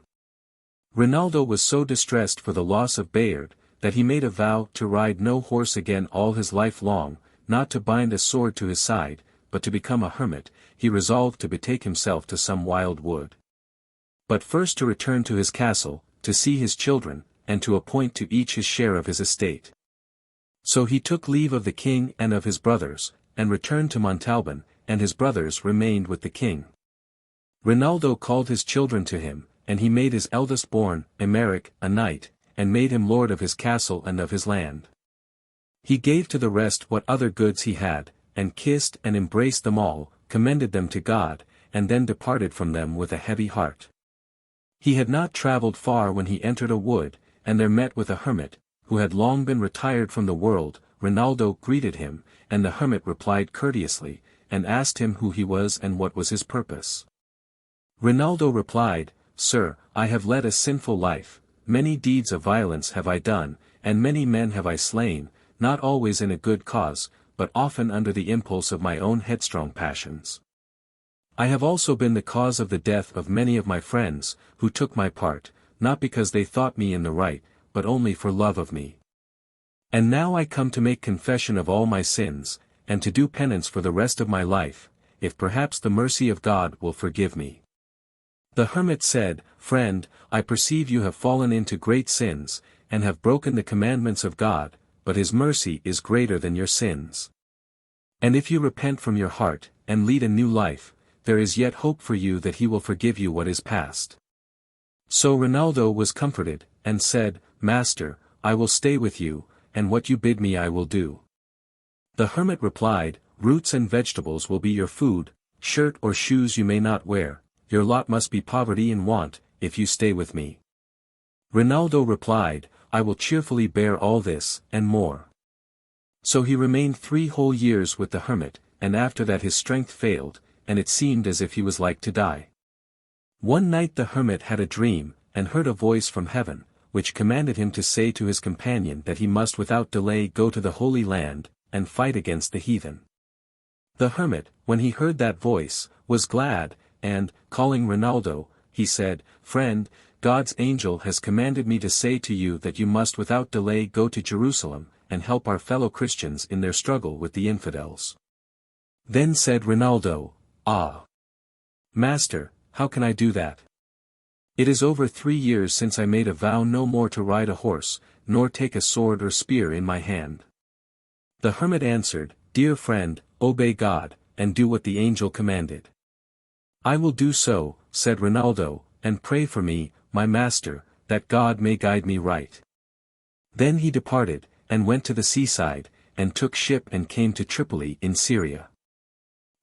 Rinaldo was so distressed for the loss of Bayard, that he made a vow to ride no horse again all his life long, not to bind a sword to his side, but to become a hermit. He resolved to betake himself to some wild wood. But first to return to his castle, to see his children, and to appoint to each his share of his estate. So he took leave of the king and of his brothers, and returned to Montalban, and his brothers remained with the king. Rinaldo called his children to him, and he made his eldest born, Emeric, a knight, and made him lord of his castle and of his land. He gave to the rest what other goods he had, and kissed and embraced them all, commended them to God, and then departed from them with a heavy heart. He had not travelled far when he entered a wood, and there met with a hermit, who had long been retired from the world. Rinaldo greeted him, and the hermit replied courteously, and asked him who he was and what was his purpose. Rinaldo replied, Sir, I have led a sinful life, many deeds of violence have I done, and many men have I slain, not always in a good cause, but often under the impulse of my own headstrong passions. I have also been the cause of the death of many of my friends, who took my part, not because they thought me in the right, but only for love of me. And now I come to make confession of all my sins, and to do penance for the rest of my life, if perhaps the mercy of God will forgive me. The hermit said, Friend, I perceive you have fallen into great sins, and have broken the commandments of God, but his mercy is greater than your sins. And if you repent from your heart, and lead a new life, there is yet hope for you that he will forgive you what is past. So Rinaldo was comforted, and said, Master, I will stay with you, and what you bid me I will do. The hermit replied, Roots and vegetables will be your food, shirt or shoes you may not wear, your lot must be poverty and want, if you stay with me. Rinaldo replied, I will cheerfully bear all this, and more. So he remained 3 whole years with the hermit, and after that his strength failed, and it seemed as if he was like to die. One night the hermit had a dream, and heard a voice from heaven, which commanded him to say to his companion that he must without delay go to the Holy Land, and fight against the heathen. The hermit, when he heard that voice, was glad, and, calling Rinaldo, he said, Friend, God's angel has commanded me to say to you that you must without delay go to Jerusalem, and help our fellow Christians in their struggle with the infidels. Then said Rinaldo, Ah! Master, how can I do that? It is over 3 years since I made a vow no more to ride a horse, nor take a sword or spear in my hand. The hermit answered, Dear friend, obey God, and do what the angel commanded. I will do so, said Rinaldo, and pray for me, my master, that God may guide me right." Then he departed, and went to the seaside, and took ship and came to Tripoli in Syria.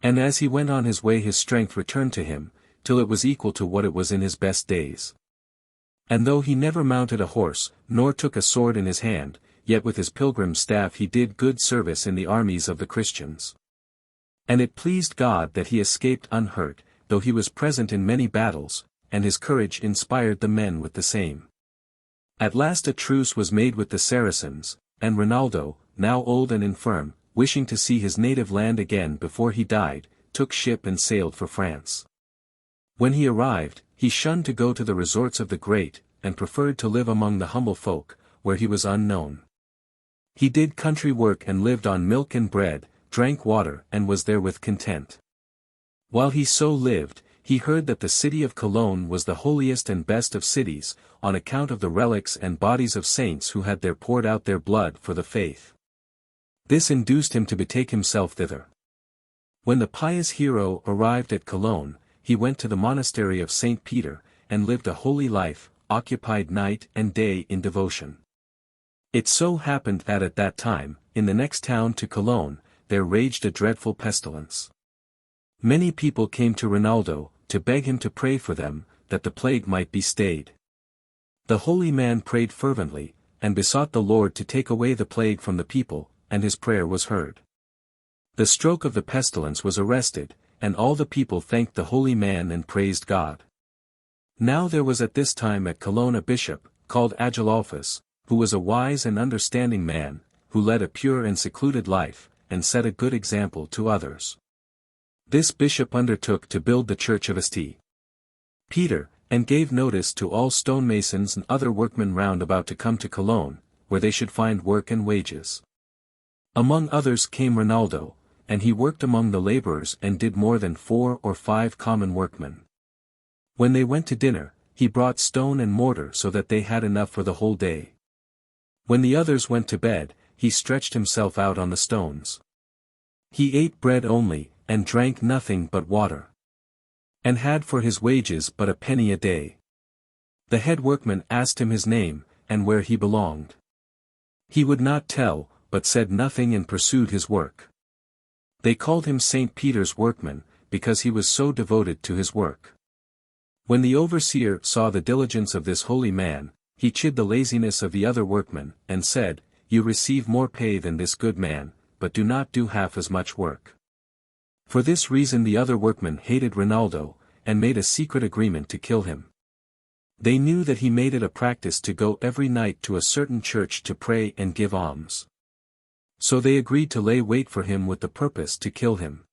And as he went on his way his strength returned to him, till it was equal to what it was in his best days. And though he never mounted a horse, nor took a sword in his hand, yet with his pilgrim's staff he did good service in the armies of the Christians. And it pleased God that he escaped unhurt, though he was present in many battles, and his courage inspired the men with the same. At last a truce was made with the Saracens, and Rinaldo, now old and infirm, wishing to see his native land again before he died, took ship and sailed for France. When he arrived, he shunned to go to the resorts of the great, and preferred to live among the humble folk, where he was unknown. He did country work and lived on milk and bread, drank water and was therewith content. While he so lived, he heard that the city of Cologne was the holiest and best of cities, on account of the relics and bodies of saints who had there poured out their blood for the faith. This induced him to betake himself thither. When the pious hero arrived at Cologne, he went to the monastery of St. Peter, and lived a holy life, occupied night and day in devotion. It so happened that at that time, in the next town to Cologne, there raged a dreadful pestilence. Many people came to Rinaldo, to beg him to pray for them, that the plague might be stayed. The holy man prayed fervently, and besought the Lord to take away the plague from the people, and his prayer was heard. The stroke of the pestilence was arrested, and all the people thanked the holy man and praised God. Now there was at this time at Cologne a bishop, called Agilolphus, who was a wise and understanding man, who led a pure and secluded life, and set a good example to others. This bishop undertook to build the church of St. Peter, and gave notice to all stonemasons and other workmen round about to come to Cologne, where they should find work and wages. Among others came Rinaldo, and he worked among the laborers and did more than 4 or 5 common workmen. When they went to dinner, he brought stone and mortar so that they had enough for the whole day. When the others went to bed, he stretched himself out on the stones. He ate bread only, and drank nothing but water. And had for his wages but a penny a day. The head workman asked him his name, and where he belonged. He would not tell, but said nothing and pursued his work. They called him St. Peter's workman, because he was so devoted to his work. When the overseer saw the diligence of this holy man, he chid the laziness of the other workmen, and said, "You receive more pay than this good man, but do not do half as much work." For this reason the other workmen hated Rinaldo, and made a secret agreement to kill him. They knew that he made it a practice to go every night to a certain church to pray and give alms. So they agreed to lay wait for him with the purpose to kill him.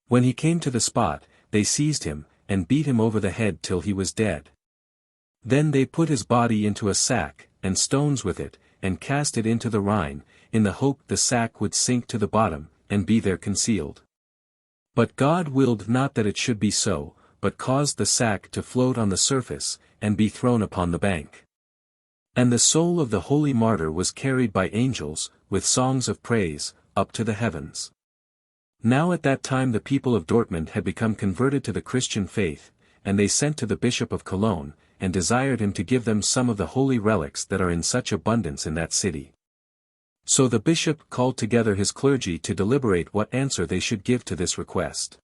When he came to the spot, they seized him, and beat him over the head till he was dead. Then they put his body into a sack, and stones with it, and cast it into the Rhine, in the hope the sack would sink to the bottom, and be there concealed. But God willed not that it should be so, but caused the sack to float on the surface, and be thrown upon the bank. And the soul of the holy martyr was carried by angels, with songs of praise, up to the heavens. Now at that time the people of Dortmund had become converted to the Christian faith, and they sent to the bishop of Cologne, and desired him to give them some of the holy relics that are in such abundance in that city. So the bishop called together his clergy to deliberate what answer they should give to this request.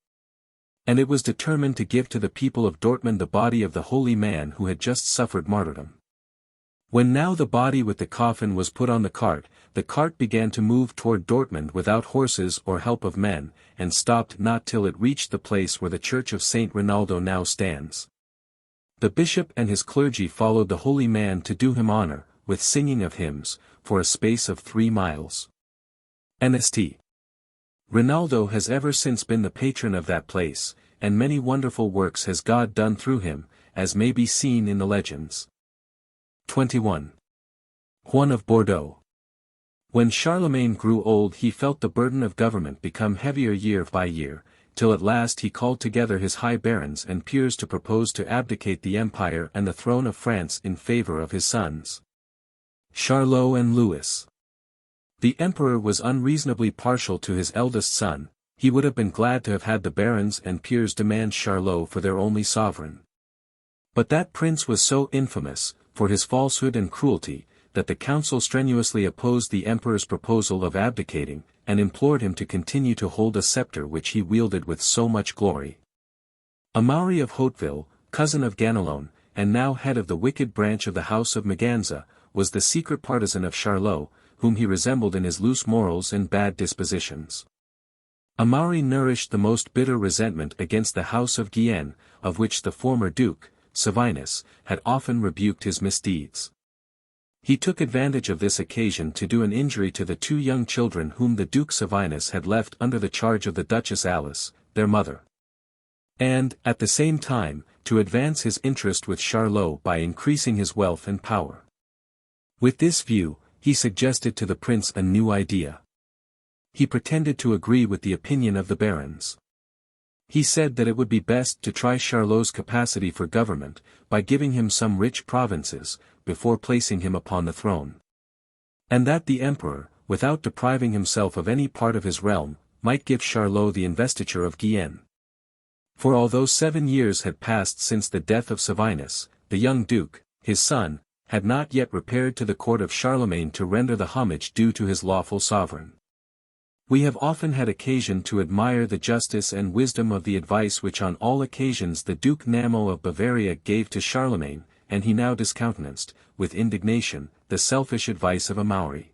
And it was determined to give to the people of Dortmund the body of the holy man who had just suffered martyrdom. When now the body with the coffin was put on the cart began to move toward Dortmund without horses or help of men, and stopped not till it reached the place where the church of Saint Rinaldo now stands. The bishop and his clergy followed the holy man to do him honor, with singing of hymns, for a space of 3 miles. And St. Rinaldo has ever since been the patron of that place, and many wonderful works has God done through him, as may be seen in the legends. 21. Huon of Bordeaux. When Charlemagne grew old he felt the burden of government become heavier year by year, till at last he called together his high barons and peers to propose to abdicate the empire and the throne of France in favor of his sons, Charlot and Louis. The emperor was unreasonably partial to his eldest son. He would have been glad to have had the barons and peers demand Charlot for their only sovereign. But that prince was so infamous, for his falsehood and cruelty, that the council strenuously opposed the emperor's proposal of abdicating, and implored him to continue to hold a scepter which he wielded with so much glory. Amaury of Hauteville, cousin of Ganelon, and now head of the wicked branch of the house of Maganza, was the secret partisan of Charlot, whom he resembled in his loose morals and bad dispositions. Amaury nourished the most bitter resentment against the house of Guienne, of which the former duke, Savinus, had often rebuked his misdeeds. He took advantage of this occasion to do an injury to the two young children whom the Duke Savinus had left under the charge of the Duchess Alice, their mother. And, at the same time, to advance his interest with Charlot by increasing his wealth and power. With this view, he suggested to the prince a new idea. He pretended to agree with the opinion of the barons. He said that it would be best to try Charlot's capacity for government, by giving him some rich provinces, before placing him upon the throne. And that the emperor, without depriving himself of any part of his realm, might give Charlot the investiture of Guienne. For although 7 years had passed since the death of Savinus, the young duke, his son, had not yet repaired to the court of Charlemagne to render the homage due to his lawful sovereign. We have often had occasion to admire the justice and wisdom of the advice which on all occasions the Duke Namo of Bavaria gave to Charlemagne, and he now discountenanced, with indignation, the selfish advice of Amaury.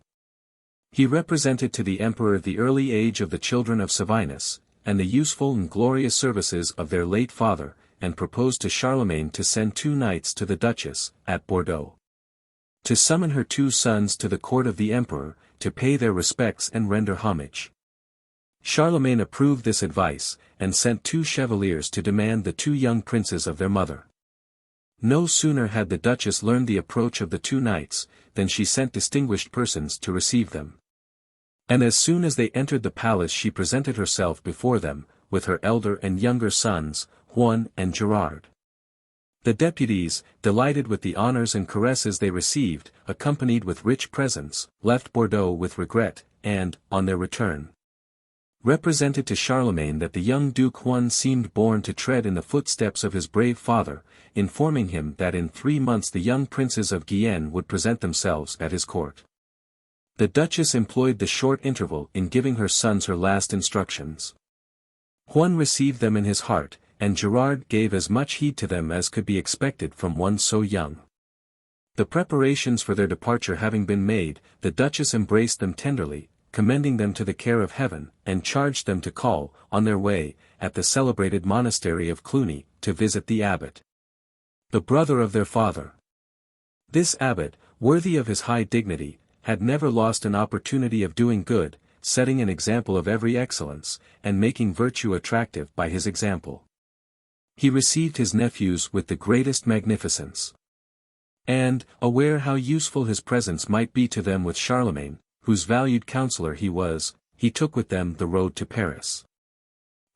He represented to the emperor the early age of the children of Savinus, and the useful and glorious services of their late father, and proposed to Charlemagne to send 2 knights to the Duchess, at Bordeaux, to summon her 2 sons to the court of the emperor, to pay their respects and render homage. Charlemagne approved this advice, and sent 2 chevaliers to demand the 2 young princes of their mother. No sooner had the Duchess learned the approach of the 2 knights, than she sent distinguished persons to receive them. And as soon as they entered the palace she presented herself before them, with her elder and younger sons, Huon and Gerard. The deputies, delighted with the honors and caresses they received, accompanied with rich presents, left Bordeaux with regret, and, on their return, represented to Charlemagne that the young Duke Huon seemed born to tread in the footsteps of his brave father, informing him that in 3 months the young princes of Guienne would present themselves at his court. The Duchess employed the short interval in giving her sons her last instructions. Huon received them in his heart, and Gerard gave as much heed to them as could be expected from one so young. The preparations for their departure having been made, the Duchess embraced them tenderly, commending them to the care of heaven, and charged them to call, on their way, at the celebrated monastery of Cluny, to visit the abbot, the brother of their father. This abbot, worthy of his high dignity, had never lost an opportunity of doing good, setting an example of every excellence, and making virtue attractive by his example. He received his nephews with the greatest magnificence. And, aware how useful his presence might be to them with Charlemagne, whose valued counsellor he was, he took with them the road to Paris.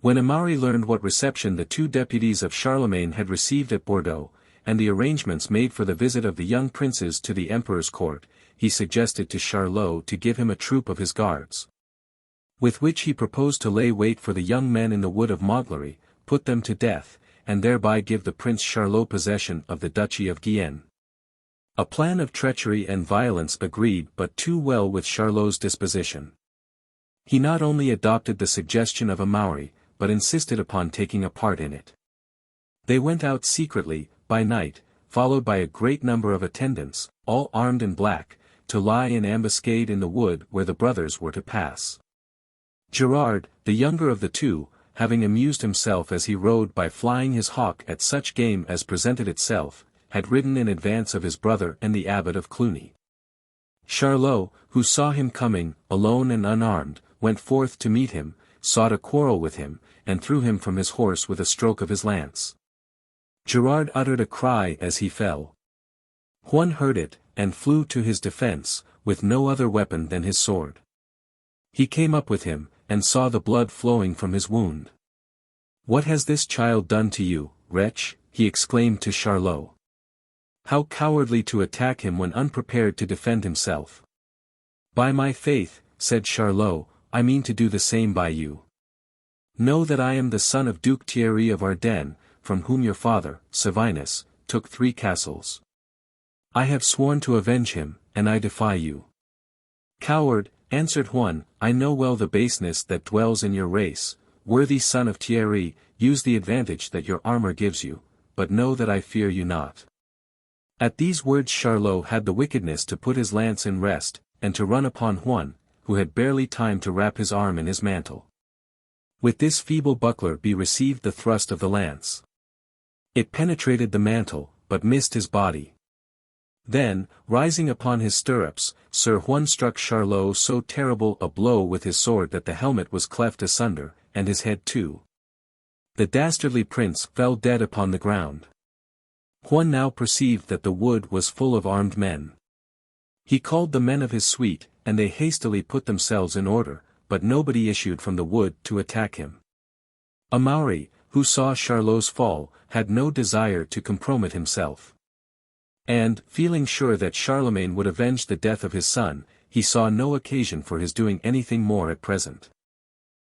When Amaury learned what reception the 2 deputies of Charlemagne had received at Bordeaux, and the arrangements made for the visit of the young princes to the emperor's court, he suggested to Charlot to give him a troop of his guards, with which he proposed to lay wait for the young men in the wood of Montglery, put them to death, and thereby give the Prince Charlot possession of the Duchy of Guienne. A plan of treachery and violence agreed but too well with Charlot's disposition. He not only adopted the suggestion of Amaury, but insisted upon taking a part in it. They went out secretly, by night, followed by a great number of attendants, all armed in black, to lie in ambuscade in the wood where the brothers were to pass. Gerard, the younger of the 2, having amused himself as he rode by flying his hawk at such game as presented itself, had ridden in advance of his brother and the abbot of Cluny. Charlot, who saw him coming, alone and unarmed, went forth to meet him, sought a quarrel with him, and threw him from his horse with a stroke of his lance. Gerard uttered a cry as he fell. Huon heard it, and flew to his defense, with no other weapon than his sword. He came up with him, and saw the blood flowing from his wound. "What has this child done to you, wretch?" he exclaimed to Charlot. "How cowardly to attack him when unprepared to defend himself." "By my faith," said Charlot, "I mean to do the same by you. Know that I am the son of Duke Thierry of Ardennes, from whom your father, Savinus, took 3 castles. I have sworn to avenge him, and I defy you. Coward, answered Huon, I know well the baseness that dwells in your race, worthy son of Thierry, use the advantage that your armor gives you, but know that I fear you not. At these words Charlot had the wickedness to put his lance in rest, and to run upon Huon, who had barely time to wrap his arm in his mantle. With this feeble buckler he received the thrust of the lance. It penetrated the mantle, but missed his body. Then, rising upon his stirrups, Sir Huon struck Charlot so terrible a blow with his sword that the helmet was cleft asunder, and his head too. The dastardly prince fell dead upon the ground. Huon now perceived that the wood was full of armed men. He called the men of his suite, and they hastily put themselves in order, but nobody issued from the wood to attack him. Amaury, who saw Charlot's fall, had no desire to compromise himself. And, feeling sure that Charlemagne would avenge the death of his son, he saw no occasion for his doing anything more at present.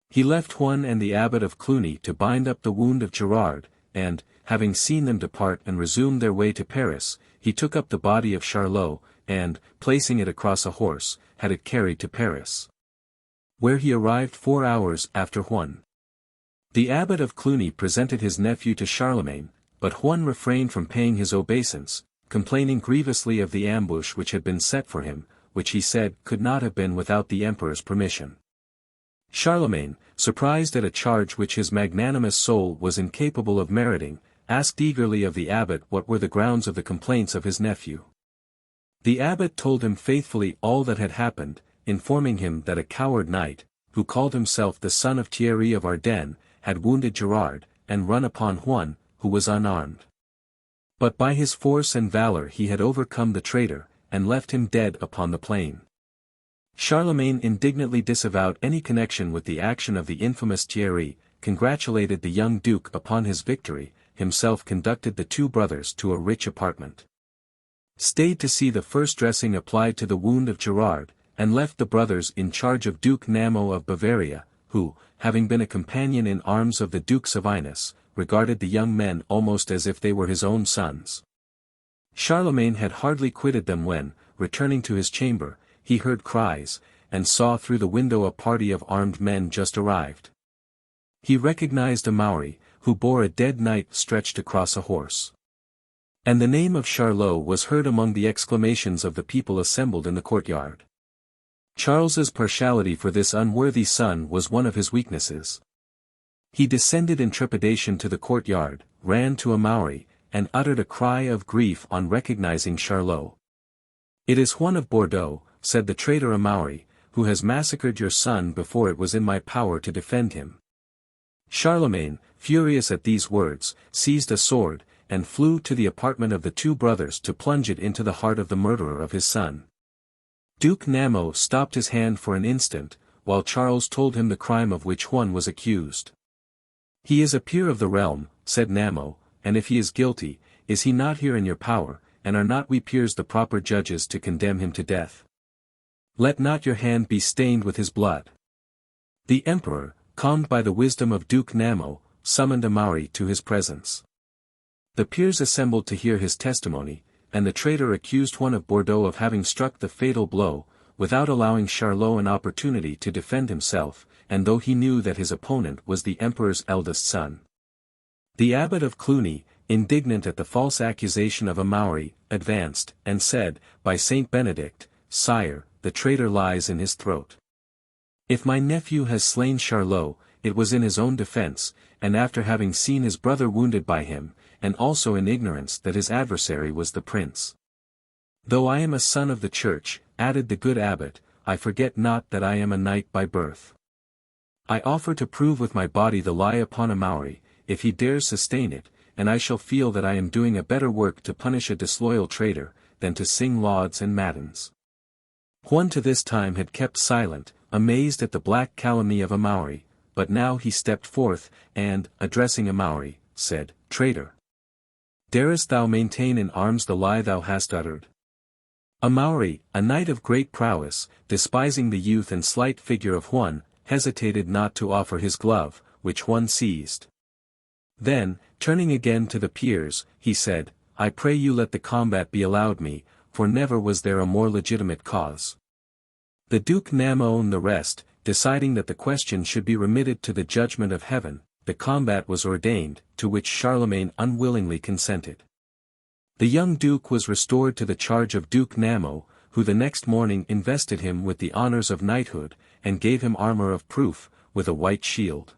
He left Huon and the abbot of Cluny to bind up the wound of Gerard, and, having seen them depart and resume their way to Paris, he took up the body of Charlot, and, placing it across a horse, had it carried to Paris, where he arrived 4 hours after Huon. The abbot of Cluny presented his nephew to Charlemagne, but Huon refrained from paying his obeisance, complaining grievously of the ambush which had been set for him, which he said could not have been without the emperor's permission. Charlemagne, surprised at a charge which his magnanimous soul was incapable of meriting, asked eagerly of the abbot what were the grounds of the complaints of his nephew. The abbot told him faithfully all that had happened, informing him that a coward knight, who called himself the son of Thierry of Ardennes, had wounded Gerard, and run upon Huon, who was unarmed. But by his force and valor he had overcome the traitor, and left him dead upon the plain. Charlemagne indignantly disavowed any connection with the action of the infamous Thierry, congratulated the young duke upon his victory, himself conducted the 2 brothers to a rich apartment, stayed to see the first dressing applied to the wound of Gerard, and left the brothers in charge of Duke Namo of Bavaria, who, having been a companion in arms of the Duke Savinus, regarded the young men almost as if they were his own sons. Charlemagne had hardly quitted them when, returning to his chamber, he heard cries, and saw through the window a party of armed men just arrived. He recognized Amaury, who bore a dead knight stretched across a horse. And the name of Charlot was heard among the exclamations of the people assembled in the courtyard. Charles's partiality for this unworthy son was one of his weaknesses. He descended in trepidation to the courtyard, ran to Amaury, and uttered a cry of grief on recognizing Charlot. It is Huon of Bordeaux, said the traitor Amaury, who has massacred your son before it was in my power to defend him. Charlemagne, furious at these words, seized a sword, and flew to the apartment of the 2 brothers to plunge it into the heart of the murderer of his son. Duke Namo stopped his hand for an instant, while Charles told him the crime of which Huon was accused. He is a peer of the realm, said Namo, and if he is guilty, is he not here in your power, and are not we peers the proper judges to condemn him to death? Let not your hand be stained with his blood. The emperor, calmed by the wisdom of Duke Namo, summoned Amaury to his presence. The peers assembled to hear his testimony, and the traitor accused Huon of Bordeaux of having struck the fatal blow, without allowing Charlot an opportunity to defend himself, and though he knew that his opponent was the emperor's eldest son. The abbot of Cluny, indignant at the false accusation of Amaury, advanced, and said, by Saint Benedict, Sire, the traitor lies in his throat. If my nephew has slain Charlot, it was in his own defense, and after having seen his brother wounded by him, and also in ignorance that his adversary was the prince. Though I am a son of the church, added the good abbot, I forget not that I am a knight by birth. I offer to prove with my body the lie upon Amaury, if he dares sustain it, and I shall feel that I am doing a better work to punish a disloyal traitor, than to sing lauds and matins. Huon to this time had kept silent, amazed at the black calumny of Amaury, but now he stepped forth, and, addressing Amaury, said, Traitor! Darest thou maintain in arms the lie thou hast uttered? Amaury, a knight of great prowess, despising the youth and slight figure of Huon, hesitated not to offer his glove, which Huon seized. Then, turning again to the peers, he said, I pray you let the combat be allowed me, for never was there a more legitimate cause. The Duke Namo and the rest, deciding that the question should be remitted to the judgment of heaven, the combat was ordained, to which Charlemagne unwillingly consented. The young duke was restored to the charge of Duke Namo, who the next morning invested him with the honors of knighthood, and gave him armor of proof, with a white shield.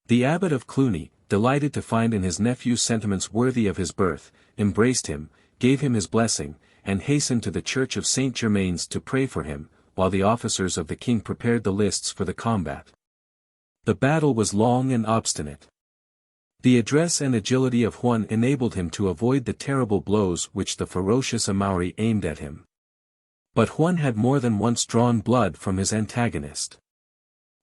The abbot of Cluny, delighted to find in his nephew sentiments worthy of his birth, embraced him, gave him his blessing, and hastened to the church of Saint Germain's to pray for him, while the officers of the king prepared the lists for the combat. The battle was long and obstinate. The address and agility of Huon enabled him to avoid the terrible blows which the ferocious Amaury aimed at him. But Huon had more than once drawn blood from his antagonist.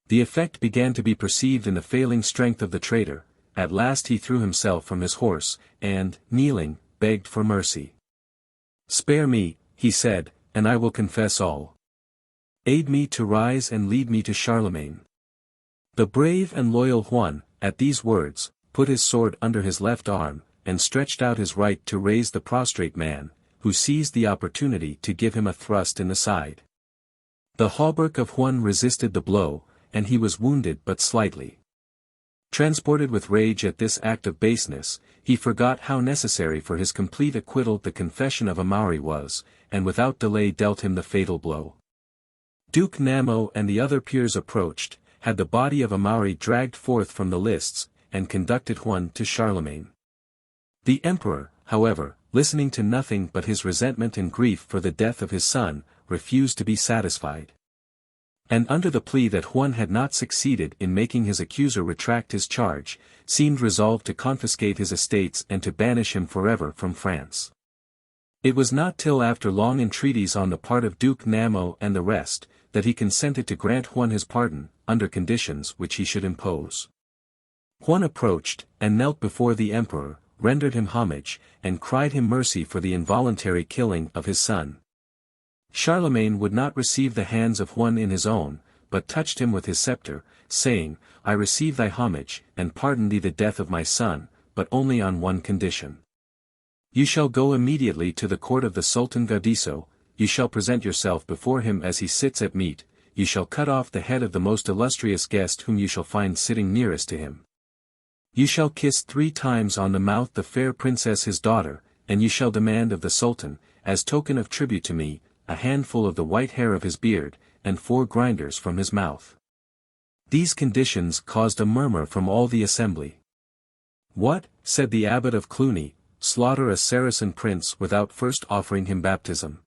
The effect began to be perceived in the failing strength of the traitor. At last he threw himself from his horse, and, kneeling, begged for mercy. "Spare me," he said, "and I will confess all. Aid me to rise and lead me to Charlemagne." The brave and loyal Huon, at these words, put his sword under his left arm, and stretched out his right to raise the prostrate man, who seized the opportunity to give him a thrust in the side. The hauberk of Huon resisted the blow, and he was wounded but slightly. Transported with rage at this act of baseness, he forgot how necessary for his complete acquittal the confession of Amaury was, and without delay dealt him the fatal blow. Duke Namo and the other peers approached, had the body of Amaury dragged forth from the lists, and conducted Huon to Charlemagne. The emperor, however, listening to nothing but his resentment and grief for the death of his son, refused to be satisfied. And under the plea that Huon had not succeeded in making his accuser retract his charge, seemed resolved to confiscate his estates and to banish him forever from France. It was not till after long entreaties on the part of Duke Namo and the rest, that he consented to grant Huon his pardon, under conditions which he should impose. Huon approached, and knelt before the emperor, rendered him homage, and cried him mercy for the involuntary killing of his son. Charlemagne would not receive the hands of Huon in his own, but touched him with his scepter, saying, "I receive thy homage, and pardon thee the death of my son, but only on one condition. You shall go immediately to the court of the Sultan Gaudisso, you shall present yourself before him as he sits at meat, you shall cut off the head of the most illustrious guest whom you shall find sitting nearest to him. You shall kiss 3 times on the mouth the fair princess his daughter, and you shall demand of the Sultan, as token of tribute to me, a handful of the white hair of his beard, and 4 grinders from his mouth." These conditions caused a murmur from all the assembly. "What," said the abbot of Cluny, "slaughter a Saracen prince without first offering him baptism?"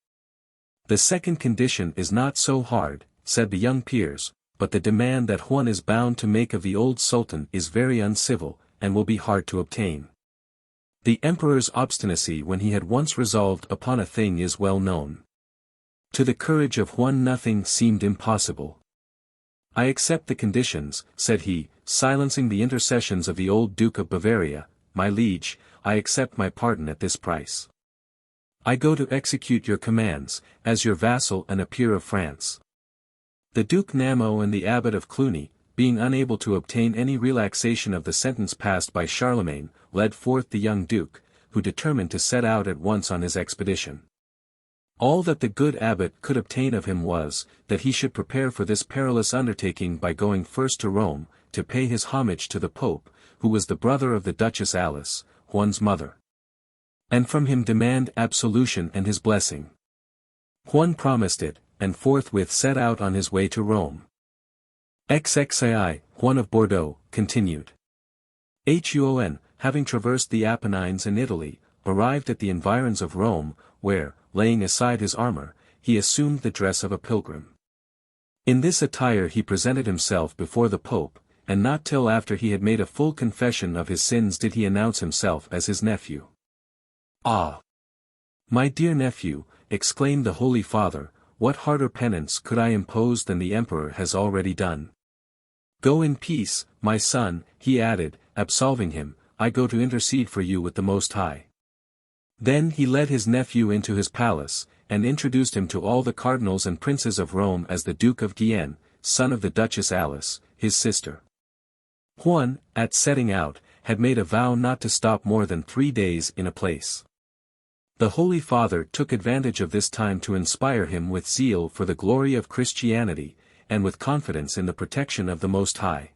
"The second condition is not so hard," said the young peers, "but the demand that Huon is bound to make of the old sultan is very uncivil, and will be hard to obtain." The emperor's obstinacy when he had once resolved upon a thing is well known. To the courage of Huon nothing seemed impossible. "I accept the conditions," said he, silencing the intercessions of the old Duke of Bavaria, "my liege, I accept my pardon at this price. I go to execute your commands, as your vassal and a peer of France." The Duke Namo and the abbot of Cluny, being unable to obtain any relaxation of the sentence passed by Charlemagne, led forth the young duke, who determined to set out at once on his expedition. All that the good abbot could obtain of him was, that he should prepare for this perilous undertaking by going first to Rome, to pay his homage to the Pope, who was the brother of the Duchess Alice, Huon's mother. And from him demand absolution and his blessing. Huon promised it, and forthwith set out on his way to Rome. XXII, Huon of Bordeaux, continued. Huon, having traversed the Apennines and Italy, arrived at the environs of Rome, where, laying aside his armor, he assumed the dress of a pilgrim. In this attire he presented himself before the Pope, and not till after he had made a full confession of his sins did he announce himself as his nephew. "Ah! My dear nephew," exclaimed the Holy Father, "what harder penance could I impose than the Emperor has already done? Go in peace, my son," he added, absolving him, "I go to intercede for you with the Most High." Then he led his nephew into his palace, and introduced him to all the cardinals and princes of Rome as the Duke of Guienne, son of the Duchess Alice, his sister. Huon, at setting out, had made a vow not to stop more than 3 days in a place. The Holy Father took advantage of this time to inspire him with zeal for the glory of Christianity, and with confidence in the protection of the Most High.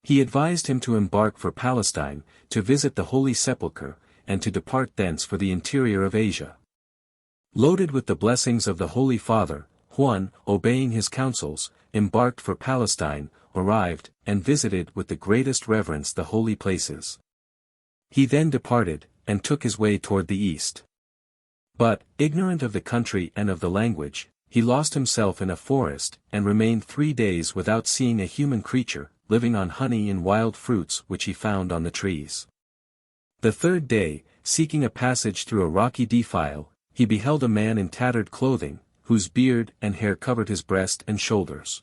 He advised him to embark for Palestine, to visit the Holy Sepulchre, and to depart thence for the interior of Asia. Loaded with the blessings of the Holy Father, Huon, obeying his counsels, embarked for Palestine, arrived, and visited with the greatest reverence the holy places. He then departed, and took his way toward the east. But, ignorant of the country and of the language, he lost himself in a forest, and remained 3 days without seeing a human creature, living on honey and wild fruits which he found on the trees. The 3rd day, seeking a passage through a rocky defile, he beheld a man in tattered clothing, whose beard and hair covered his breast and shoulders.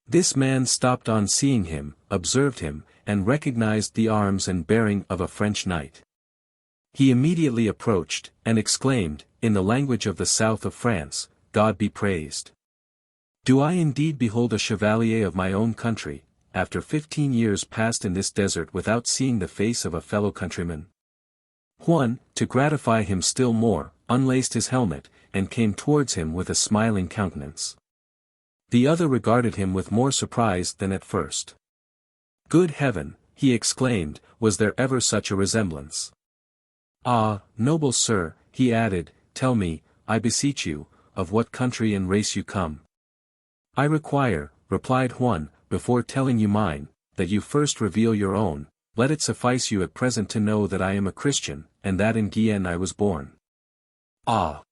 This man stopped on seeing him, observed him, and recognized the arms and bearing of a French knight. He immediately approached, and exclaimed, in the language of the south of France, "God be praised! Do I indeed behold a chevalier of my own country, after 15 years passed in this desert without seeing the face of a fellow countryman?" Huon, to gratify him still more, unlaced his helmet, and came towards him with a smiling countenance. The other regarded him with more surprise than at first. "Good heaven," he exclaimed, "was there ever such a resemblance? Ah, noble sir," he added, "tell me, I beseech you, of what country and race you come." "I require," replied Huon, "before telling you mine, that you first reveal your own. Let it suffice you at present to know that I am a Christian, and that in Guyenne I was born." "Ah!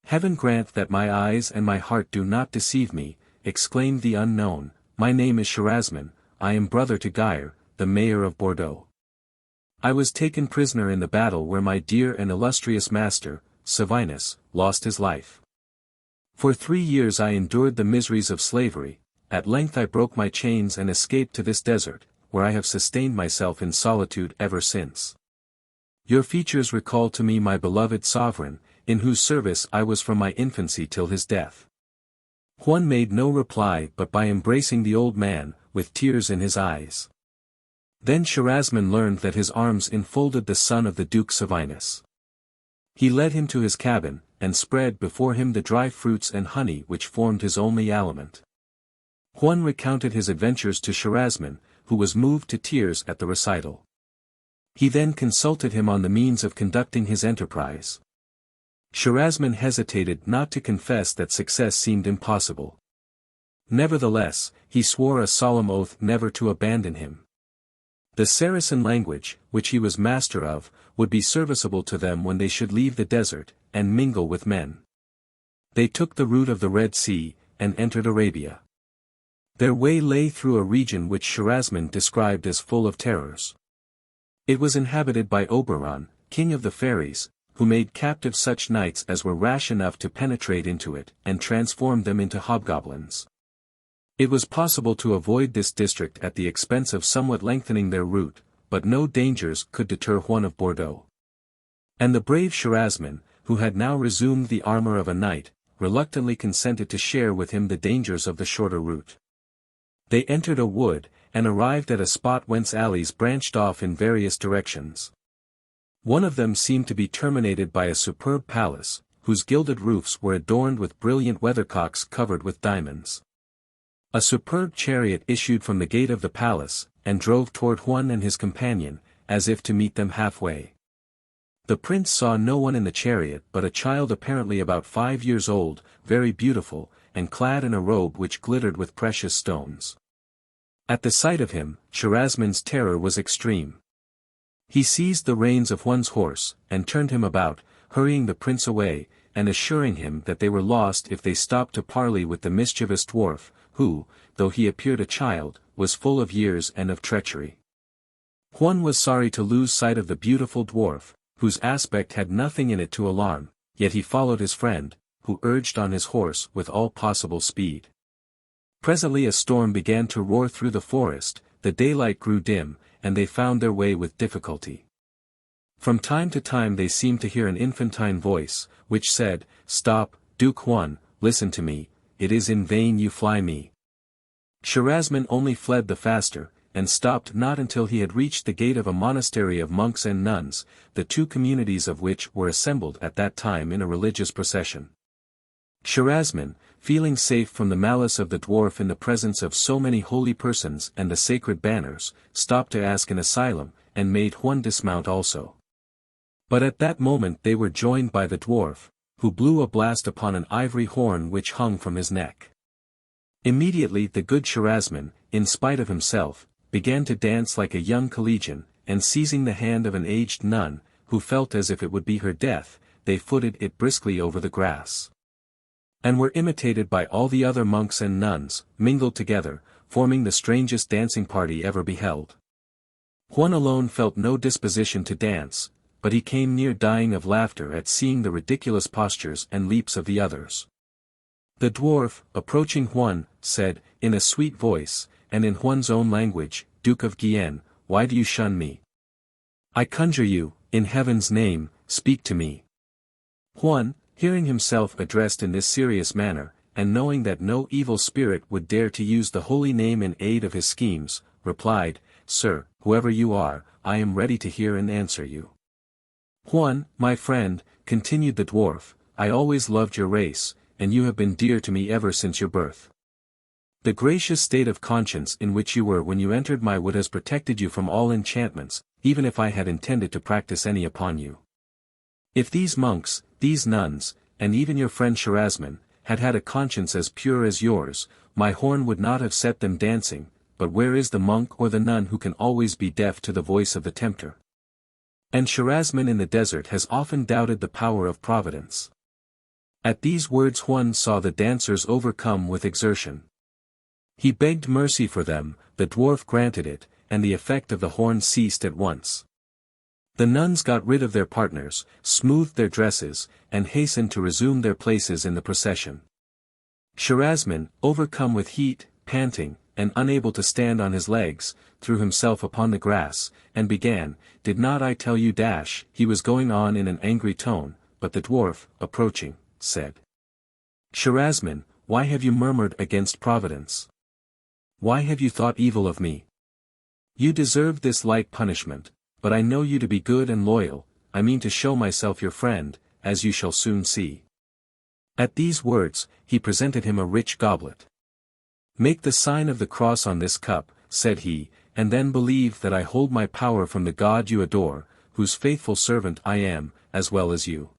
Heaven grant that my eyes and my heart do not deceive me," exclaimed the unknown. "My name is Charlemagne, I am brother to Ogier, the mayor of Bordeaux. I was taken prisoner in the battle where my dear and illustrious master, Servinus, lost his life. For 3 years I endured the miseries of slavery. At length I broke my chains and escaped to this desert, where I have sustained myself in solitude ever since. Your features recall to me my beloved sovereign, in whose service I was from my infancy till his death." Huon made no reply but by embracing the old man, with tears in his eyes. Then Charlemagne learned that his arms enfolded the son of the Duke Servinus. He led him to his cabin, and spread before him the dry fruits and honey which formed his only aliment. Huon recounted his adventures to Charlemagne, who was moved to tears at the recital. He then consulted him on the means of conducting his enterprise. Charlemagne hesitated not to confess that success seemed impossible. Nevertheless, he swore a solemn oath never to abandon him. The Saracen language, which he was master of, would be serviceable to them when they should leave the desert, and mingle with men. They took the route of the Red Sea, and entered Arabia. Their way lay through a region which Charlemagne described as full of terrors. It was inhabited by Oberon, king of the fairies, who made captive such knights as were rash enough to penetrate into it, and transformed them into hobgoblins. It was possible to avoid this district at the expense of somewhat lengthening their route, but no dangers could deter Huon of Bordeaux. And the brave Charlemagne, who had now resumed the armor of a knight, reluctantly consented to share with him the dangers of the shorter route. They entered a wood, and arrived at a spot whence alleys branched off in various directions. One of them seemed to be terminated by a superb palace, whose gilded roofs were adorned with brilliant weathercocks covered with diamonds. A superb chariot issued from the gate of the palace, and drove toward Huon and his companion, as if to meet them halfway. The prince saw no one in the chariot but a child apparently about 5 years old, very beautiful, and clad in a robe which glittered with precious stones. At the sight of him, Charlemagne's terror was extreme. He seized the reins of Huon's horse, and turned him about, hurrying the prince away, and assuring him that they were lost if they stopped to parley with the mischievous dwarf, who, though he appeared a child, was full of years and of treachery. Huon was sorry to lose sight of the beautiful dwarf, whose aspect had nothing in it to alarm, yet he followed his friend, who urged on his horse with all possible speed. Presently a storm began to roar through the forest, the daylight grew dim, and they found their way with difficulty. From time to time they seemed to hear an infantine voice, which said, "Stop, Duke Huon, listen to me, it is in vain you fly me." Charlemagne only fled the faster, and stopped not until he had reached the gate of a monastery of monks and nuns, the two communities of which were assembled at that time in a religious procession. Charasman, feeling safe from the malice of the dwarf in the presence of so many holy persons and the sacred banners, stopped to ask an asylum, and made Huon dismount also. But at that moment they were joined by the dwarf, who blew a blast upon an ivory horn which hung from his neck. Immediately the good Charasman, in spite of himself, began to dance like a young collegian, and seizing the hand of an aged nun, who felt as if it would be her death, they footed it briskly over the grass. And were imitated by all the other monks and nuns, mingled together, forming the strangest dancing party ever beheld. Huon alone felt no disposition to dance, but he came near dying of laughter at seeing the ridiculous postures and leaps of the others. The dwarf, approaching Huon, said, in a sweet voice, and in Huon's own language, "Duke of Guienne, why do you shun me? I conjure you, in heaven's name, speak to me." Huon, hearing himself addressed in this serious manner, and knowing that no evil spirit would dare to use the holy name in aid of his schemes, replied, "Sir, whoever you are, I am ready to hear and answer you." "Huon, my friend," continued the dwarf, "I always loved your race, and you have been dear to me ever since your birth. The gracious state of conscience in which you were when you entered my wood has protected you from all enchantments, even if I had intended to practice any upon you. If these monks, these nuns, and even your friend Charasman, had had a conscience as pure as yours, my horn would not have set them dancing, but where is the monk or the nun who can always be deaf to the voice of the tempter? And Charasman in the desert has often doubted the power of Providence." At these words Huon saw the dancers overcome with exertion. He begged mercy for them, the dwarf granted it, and the effect of the horn ceased at once. The nuns got rid of their partners, smoothed their dresses, and hastened to resume their places in the procession. Charasman, overcome with heat, panting, and unable to stand on his legs, threw himself upon the grass, and began, "Did not I tell you?" He was going on in an angry tone, but the dwarf, approaching, said, "Charasman, why have you murmured against Providence? Why have you thought evil of me? You deserved this light punishment, but I know you to be good and loyal. I mean to show myself your friend, as you shall soon see." At these words, he presented him a rich goblet. "Make the sign of the cross on this cup," said he, "and then believe that I hold my power from the God you adore, whose faithful servant I am, as well as you."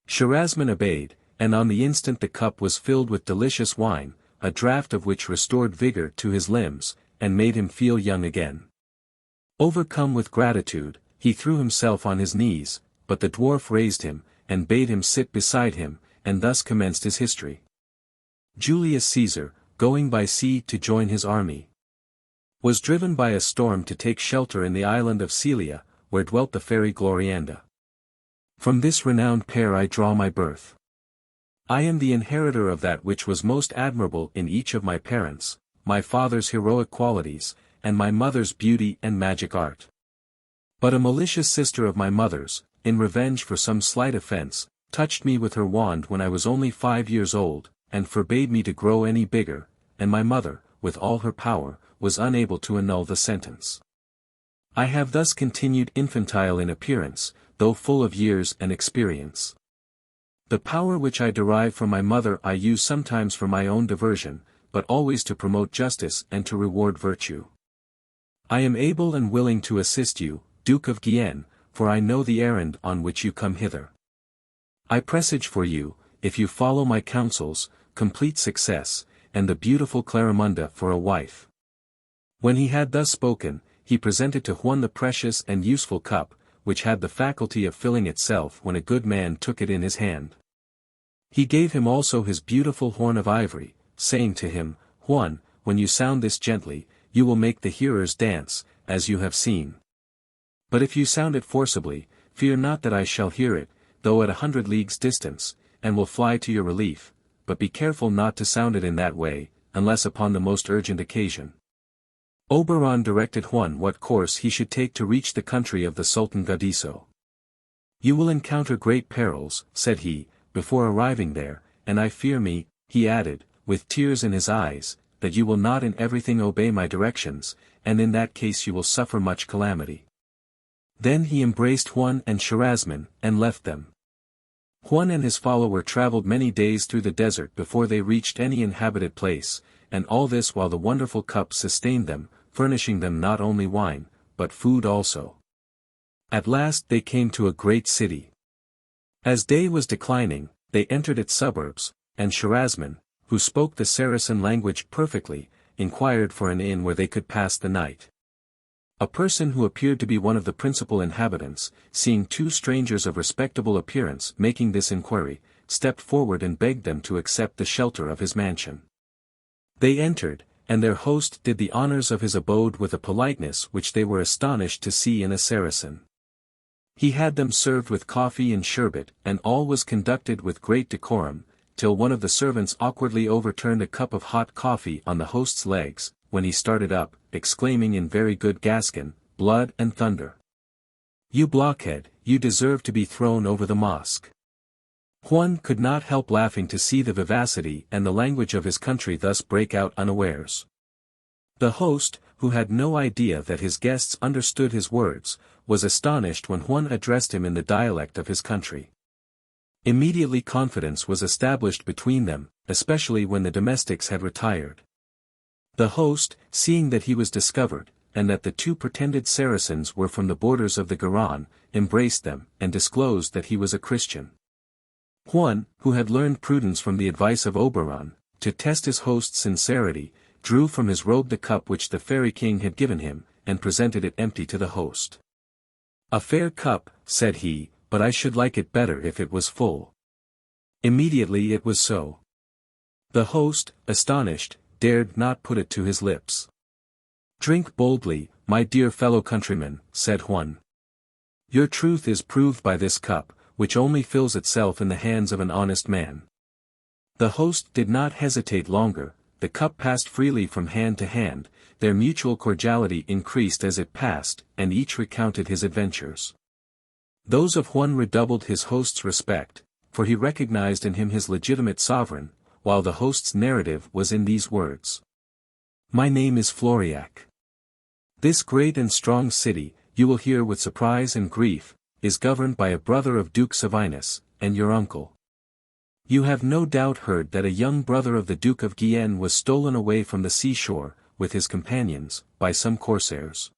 Charasman obeyed, and on the instant the cup was filled with delicious wine, a draught of which restored vigor to his limbs, and made him feel young again. Overcome with gratitude, he threw himself on his knees, but the dwarf raised him, and bade him sit beside him, and thus commenced his history. Julius Caesar, going by sea to join his army, was driven by a storm to take shelter in the island of Celia, where dwelt the fairy Glorianda. From this renowned pair I draw my birth. I am the inheritor of that which was most admirable in each of my parents, my father's heroic qualities, and my mother's beauty and magic art. But a malicious sister of my mother's, in revenge for some slight offense, touched me with her wand when I was only 5 years old, and forbade me to grow any bigger, and my mother, with all her power, was unable to annul the sentence. I have thus continued infantile in appearance, though full of years and experience. The power which I derive from my mother I use sometimes for my own diversion, but always to promote justice and to reward virtue. I am able and willing to assist you, Duke of Guienne, for I know the errand on which you come hither. I presage for you, if you follow my counsels, complete success, and the beautiful Clarimunda for a wife." When he had thus spoken, he presented to Huon the precious and useful cup, which had the faculty of filling itself when a good man took it in his hand. He gave him also his beautiful horn of ivory, saying to him, "Huon, when you sound this gently, you will make the hearers dance, as you have seen. But if you sound it forcibly, fear not that I shall hear it, though at 100 leagues distance, and will fly to your relief, but be careful not to sound it in that way, unless upon the most urgent occasion." Oberon directed Huon what course he should take to reach the country of the Sultan Gaudisso. "You will encounter great perils," said he, "before arriving there, and I fear me," he added, with tears in his eyes, that you will not in everything obey my directions, and in that case you will suffer much calamity." Then he embraced Huon and Charlemagne, and left them. Huon and his follower traveled many days through the desert before they reached any inhabited place, and all this while the wonderful cup sustained them, furnishing them not only wine, but food also. At last they came to a great city. As day was declining, they entered its suburbs, and Charlemagne, who spoke the Saracen language perfectly, inquired for an inn where they could pass the night. A person who appeared to be one of the principal inhabitants, seeing two strangers of respectable appearance making this inquiry, stepped forward and begged them to accept the shelter of his mansion. They entered, and their host did the honors of his abode with a politeness which they were astonished to see in a Saracen. He had them served with coffee and sherbet, and all was conducted with great decorum, till one of the servants awkwardly overturned a cup of hot coffee on the host's legs, when he started up, exclaiming in very good Gascon, "Blood and thunder! You blockhead, you deserve to be thrown over the mosque." Huon could not help laughing to see the vivacity and the language of his country thus break out unawares. The host, who had no idea that his guests understood his words, was astonished when Huon addressed him in the dialect of his country. Immediately confidence was established between them, especially when the domestics had retired. The host, seeing that he was discovered, and that the two pretended Saracens were from the borders of the Garonne, embraced them, and disclosed that he was a Christian. Huon, who had learned prudence from the advice of Oberon, to test his host's sincerity, drew from his robe the cup which the fairy king had given him, and presented it empty to the host. "A fair cup," said he, "but I should like it better if it was full." Immediately it was so. The host, astonished, dared not put it to his lips. "Drink boldly, my dear fellow countrymen," said Huon. "Your truth is proved by this cup, which only fills itself in the hands of an honest man." The host did not hesitate longer, the cup passed freely from hand to hand, their mutual cordiality increased as it passed, and each recounted his adventures. Those of Huon redoubled his host's respect, for he recognized in him his legitimate sovereign, while the host's narrative was in these words. "My name is Floriac. This great and strong city, you will hear with surprise and grief, is governed by a brother of Duke Savinus, and your uncle. You have no doubt heard that a young brother of the Duke of Guienne was stolen away from the seashore, with his companions, by some corsairs.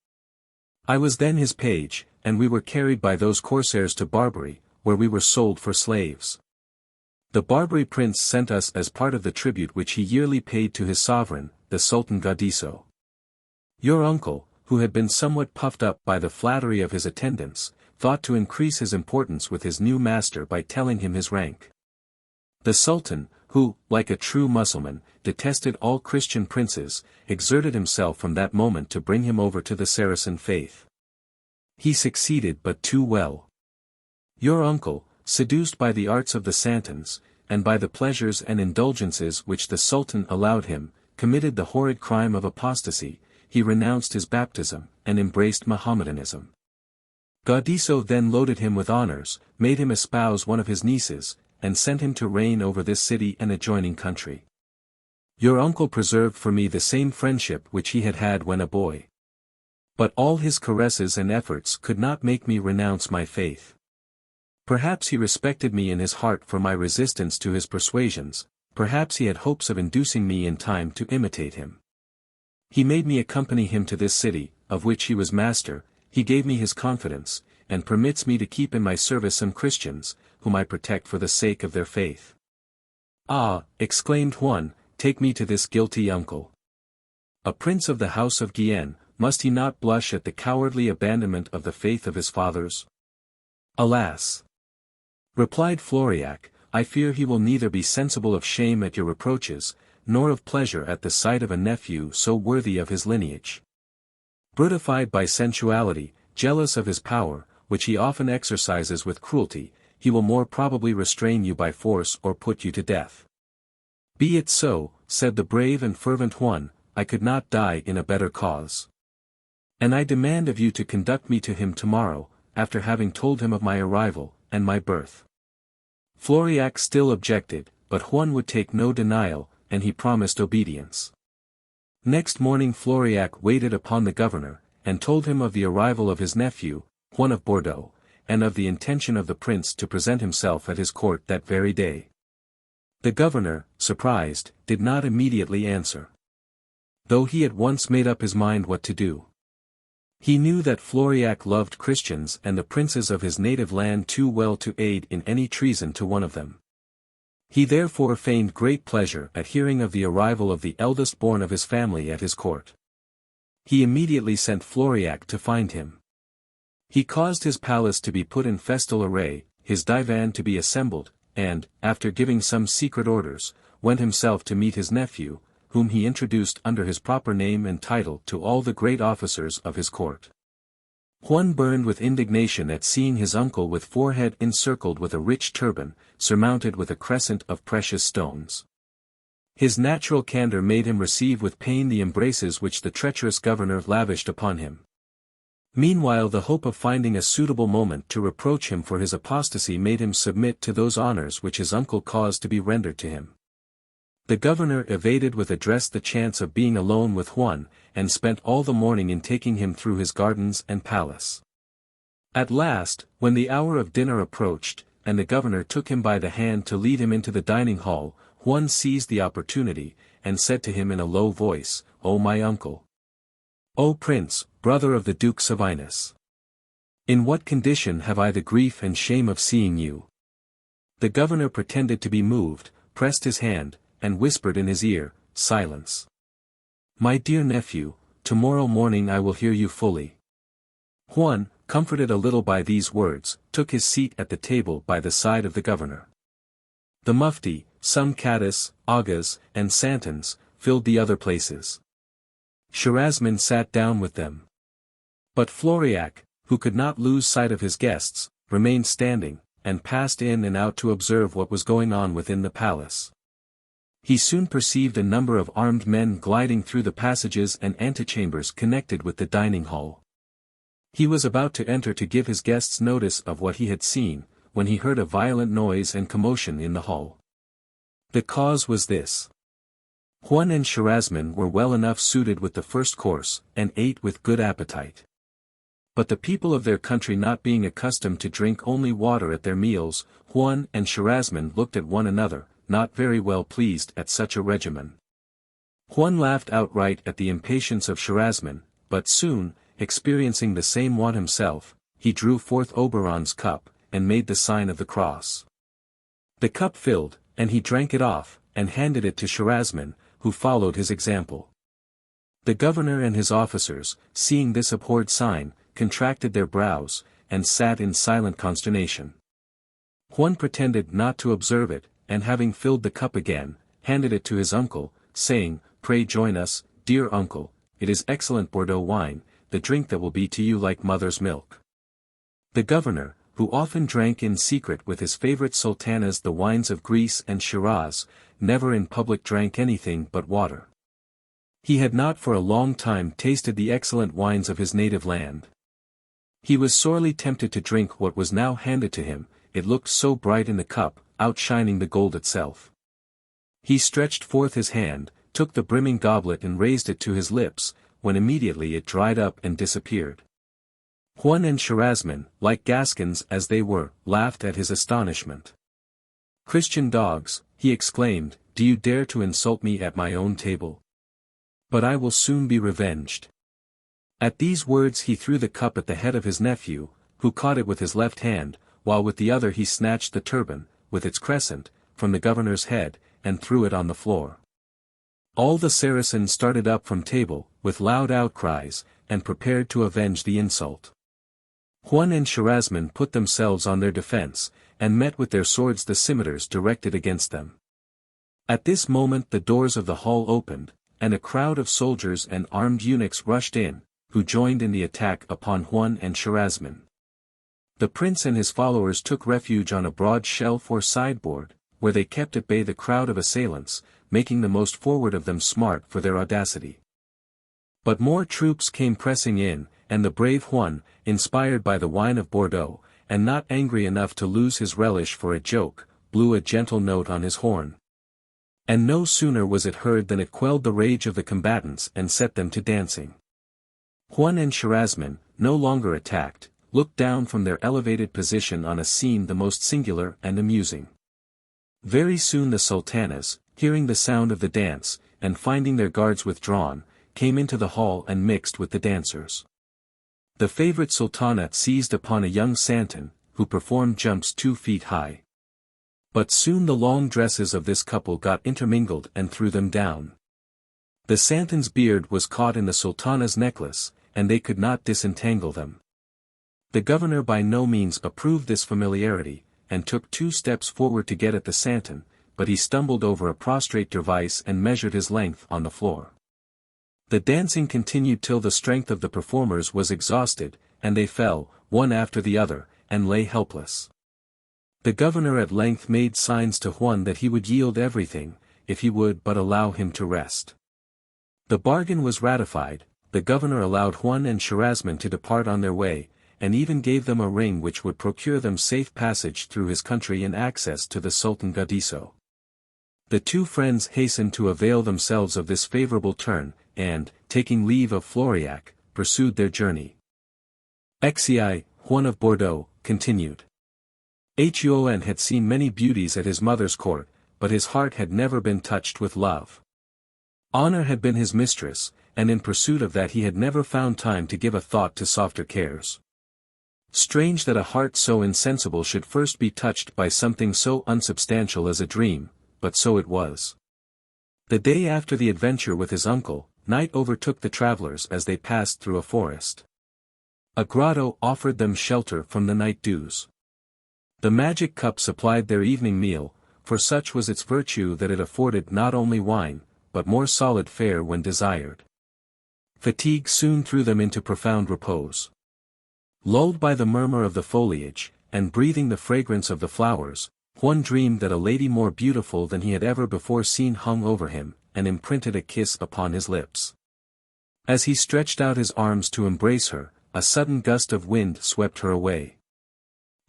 I was then his page, and we were carried by those corsairs to Barbary, where we were sold for slaves. The Barbary prince sent us as part of the tribute which he yearly paid to his sovereign, the Sultan Gaudisso. Your uncle, who had been somewhat puffed up by the flattery of his attendants, thought to increase his importance with his new master by telling him his rank. The Sultan, who, like a true Mussulman, detested all Christian princes, exerted himself from that moment to bring him over to the Saracen faith. He succeeded but too well. Your uncle, seduced by the arts of the Santons, and by the pleasures and indulgences which the Sultan allowed him, committed the horrid crime of apostasy. He renounced his baptism, and embraced Mohammedanism. Gaudisso then loaded him with honors, made him espouse one of his nieces, and sent him to reign over this city and adjoining country. Your uncle preserved for me the same friendship which he had had when a boy. But all his caresses and efforts could not make me renounce my faith. Perhaps he respected me in his heart for my resistance to his persuasions, perhaps he had hopes of inducing me in time to imitate him. He made me accompany him to this city, of which he was master. He gave me his confidence, and permits me to keep in my service some Christians, whom I protect for the sake of their faith. Ah, exclaimed Huon, take me to this guilty uncle. A prince of the house of Guienne, must he not blush at the cowardly abandonment of the faith of his fathers? Alas! Replied Floriac, I fear he will neither be sensible of shame at your reproaches, nor of pleasure at the sight of a nephew so worthy of his lineage. Brutified by sensuality, jealous of his power, which he often exercises with cruelty, he will more probably restrain you by force or put you to death. Be it so, said the brave and fervent Huon, I could not die in a better cause. And I demand of you to conduct me to him tomorrow, after having told him of my arrival, and my birth. Floriac still objected, but Huon would take no denial, and he promised obedience. Next morning Floriac waited upon the governor, and told him of the arrival of his nephew, Huon of Bordeaux, and of the intention of the prince to present himself at his court that very day. The governor, surprised, did not immediately answer, though he at once made up his mind what to do. He knew that Floriac loved Christians and the princes of his native land too well to aid in any treason to one of them. He therefore feigned great pleasure at hearing of the arrival of the eldest born of his family at his court. He immediately sent Floriac to find him. He caused his palace to be put in festal array, his divan to be assembled, and, after giving some secret orders, went himself to meet his nephew, whom he introduced under his proper name and title to all the great officers of his court. Huon burned with indignation at seeing his uncle with forehead encircled with a rich turban, surmounted with a crescent of precious stones. His natural candor made him receive with pain the embraces which the treacherous governor lavished upon him. Meanwhile the hope of finding a suitable moment to reproach him for his apostasy made him submit to those honors which his uncle caused to be rendered to him. The governor evaded with address the chance of being alone with Huon, and spent all the morning in taking him through his gardens and palace. At last, when the hour of dinner approached, and the governor took him by the hand to lead him into the dining hall, Huon seized the opportunity, and said to him in a low voice, "O my uncle! O prince, brother of the Duke Sabinus! In what condition have I the grief and shame of seeing you?" The governor pretended to be moved, pressed his hand, and whispered in his ear, "Silence. My dear nephew, tomorrow morning I will hear you fully." Huon, comforted a little by these words, took his seat at the table by the side of the governor. The mufti, some cadis, agas, and santons, filled the other places. Charasmin sat down with them. But Floriac, who could not lose sight of his guests, remained standing, and passed in and out to observe what was going on within the palace. He soon perceived a number of armed men gliding through the passages and antechambers connected with the dining hall. He was about to enter to give his guests notice of what he had seen, when he heard a violent noise and commotion in the hall. The cause was this. Huon and Charasmin were well enough suited with the first course, and ate with good appetite. But the people of their country not being accustomed to drink only water at their meals, Huon and Charasmin looked at one another, not very well pleased at such a regimen. Huon laughed outright at the impatience of Charasmin, but soon, experiencing the same want himself, he drew forth Oberon's cup, and made the sign of the cross. The cup filled, and he drank it off, and handed it to Charasmin, who followed his example. The governor and his officers, seeing this abhorred sign, contracted their brows, and sat in silent consternation. Huon pretended not to observe it, and having filled the cup again, handed it to his uncle, saying, "Pray join us, dear uncle, it is excellent Bordeaux wine, the drink that will be to you like mother's milk." The governor, who often drank in secret with his favorite sultanas the wines of Greece and Shiraz, never in public drank anything but water. He had not for a long time tasted the excellent wines of his native land. He was sorely tempted to drink what was now handed to him, it looked so bright in the cup, outshining the gold itself. He stretched forth his hand, took the brimming goblet and raised it to his lips, when immediately it dried up and disappeared. Huon and Charasmin, like Gascons as they were, laughed at his astonishment. "Christian dogs," he exclaimed, "do you dare to insult me at my own table? But I will soon be revenged." At these words he threw the cup at the head of his nephew, who caught it with his left hand, while with the other he snatched the turban, with its crescent, from the governor's head, and threw it on the floor. All the Saracens started up from table, with loud outcries, and prepared to avenge the insult. Huon and Charasmin put themselves on their defense, and met with their swords the scimitars directed against them. At this moment the doors of the hall opened, and a crowd of soldiers and armed eunuchs rushed in, who joined in the attack upon Huon and Charasmin. The prince and his followers took refuge on a broad shelf or sideboard, where they kept at bay the crowd of assailants, making the most forward of them smart for their audacity. But more troops came pressing in, and the brave Huon, inspired by the wine of Bordeaux, and not angry enough to lose his relish for a joke, blew a gentle note on his horn. And no sooner was it heard than it quelled the rage of the combatants and set them to dancing. Huon and Charlemagne, no longer attacked, looked down from their elevated position on a scene the most singular and amusing. Very soon the sultanas, hearing the sound of the dance, and finding their guards withdrawn, came into the hall and mixed with the dancers. The favorite sultana seized upon a young santon, who performed jumps 2 feet high. But soon the long dresses of this couple got intermingled and threw them down. The santon's beard was caught in the sultana's necklace, and they could not disentangle them. The governor by no means approved this familiarity, and took 2 steps forward to get at the santon, but he stumbled over a prostrate dervice and measured his length on the floor. The dancing continued till the strength of the performers was exhausted, and they fell, one after the other, and lay helpless. The governor at length made signs to Huon that he would yield everything, if he would but allow him to rest. The bargain was ratified, the governor allowed Huon and Charlemagne to depart on their way, and even gave them a ring which would procure them safe passage through his country and access to the Sultan Gaudisso. The 2 friends hastened to avail themselves of this favorable turn, and, taking leave of Floriac, pursued their journey. XVIII, Huon of Bordeaux, continued. Huon had seen many beauties at his mother's court, but his heart had never been touched with love. Honor had been his mistress, and in pursuit of that he had never found time to give a thought to softer cares. Strange that a heart so insensible should first be touched by something so unsubstantial as a dream, but so it was. The day after the adventure with his uncle, night overtook the travelers as they passed through a forest. A grotto offered them shelter from the night dews. The magic cup supplied their evening meal, for such was its virtue that it afforded not only wine, but more solid fare when desired. Fatigue soon threw them into profound repose. Lulled by the murmur of the foliage, and breathing the fragrance of the flowers, Huon dreamed that a lady more beautiful than he had ever before seen hung over him, and imprinted a kiss upon his lips. As he stretched out his arms to embrace her, a sudden gust of wind swept her away.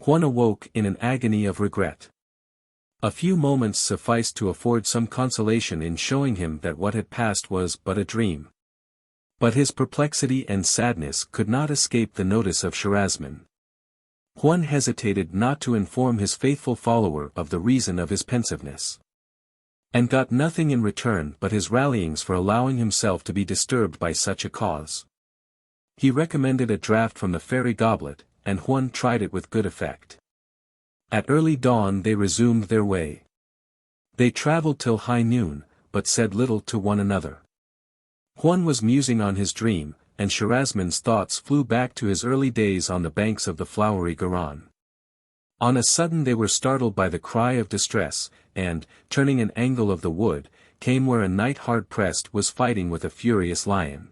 Huon awoke in an agony of regret. A few moments sufficed to afford some consolation in showing him that what had passed was but a dream. But his perplexity and sadness could not escape the notice of Charlemagne. Huon hesitated not to inform his faithful follower of the reason of his pensiveness. And got nothing in return but his rallyings for allowing himself to be disturbed by such a cause. He recommended a draught from the fairy goblet, and Huon tried it with good effect. At early dawn they resumed their way. They travelled till high noon, but said little to one another. Huon was musing on his dream, and Charlemagne's thoughts flew back to his early days on the banks of the flowery Garonne. On a sudden they were startled by the cry of distress, and, turning an angle of the wood, came where a knight hard-pressed was fighting with a furious lion.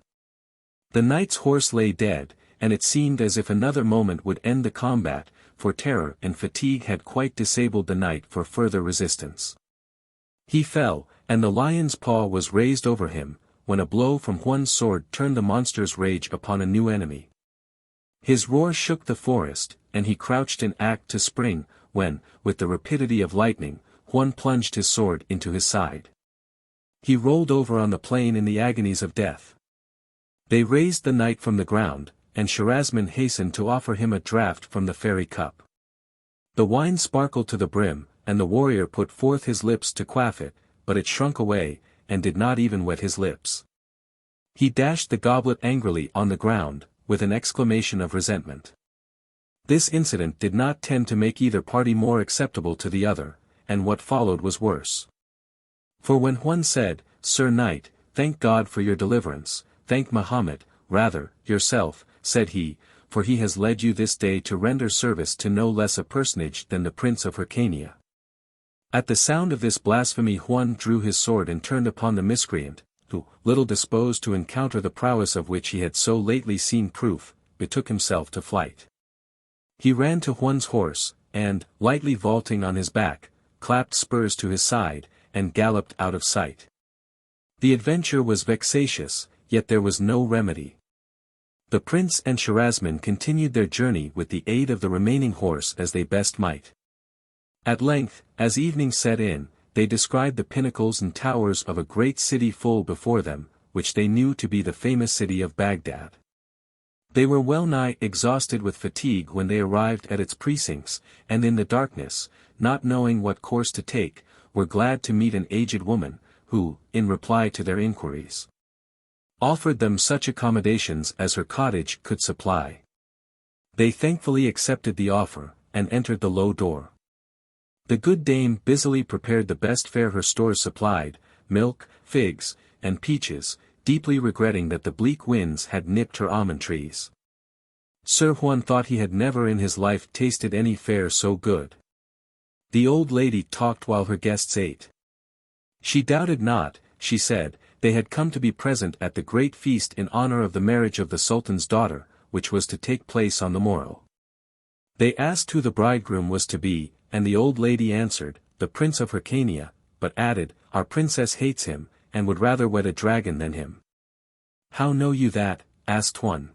The knight's horse lay dead, and it seemed as if another moment would end the combat, for terror and fatigue had quite disabled the knight for further resistance. He fell, and the lion's paw was raised over him, when a blow from Huon's sword turned the monster's rage upon a new enemy. His roar shook the forest, and he crouched in act to spring, when, with the rapidity of lightning, Huon plunged his sword into his side. He rolled over on the plain in the agonies of death. They raised the knight from the ground, and Charlemagne hastened to offer him a draught from the fairy cup. The wine sparkled to the brim, and the warrior put forth his lips to quaff it, but it shrunk away, and did not even wet his lips. He dashed the goblet angrily on the ground, with an exclamation of resentment. This incident did not tend to make either party more acceptable to the other, and what followed was worse. For when Huon said, "Sir Knight, thank God for your deliverance, thank Mahomet, rather, yourself," said he, "for he has led you this day to render service to no less a personage than the Prince of Hyrcania." At the sound of this blasphemy Huon drew his sword and turned upon the miscreant, who, little disposed to encounter the prowess of which he had so lately seen proof, betook himself to flight. He ran to Huon's horse, and, lightly vaulting on his back, clapped spurs to his side, and galloped out of sight. The adventure was vexatious, yet there was no remedy. The prince and Charlemagne continued their journey with the aid of the remaining horse as they best might. At length, as evening set in, they descried the pinnacles and towers of a great city full before them, which they knew to be the famous city of Baghdad. They were well nigh exhausted with fatigue when they arrived at its precincts, and in the darkness, not knowing what course to take, were glad to meet an aged woman, who, in reply to their inquiries, offered them such accommodations as her cottage could supply. They thankfully accepted the offer, and entered the low door. The good dame busily prepared the best fare her stores supplied, milk, figs, and peaches, deeply regretting that the bleak winds had nipped her almond trees. Sir Huon thought he had never in his life tasted any fare so good. The old lady talked while her guests ate. She doubted not, she said, they had come to be present at the great feast in honor of the marriage of the Sultan's daughter, which was to take place on the morrow. They asked who the bridegroom was to be, and the old lady answered, the Prince of Hyrcania, but added, our princess hates him, and would rather wed a dragon than him. How know you that? Asked one.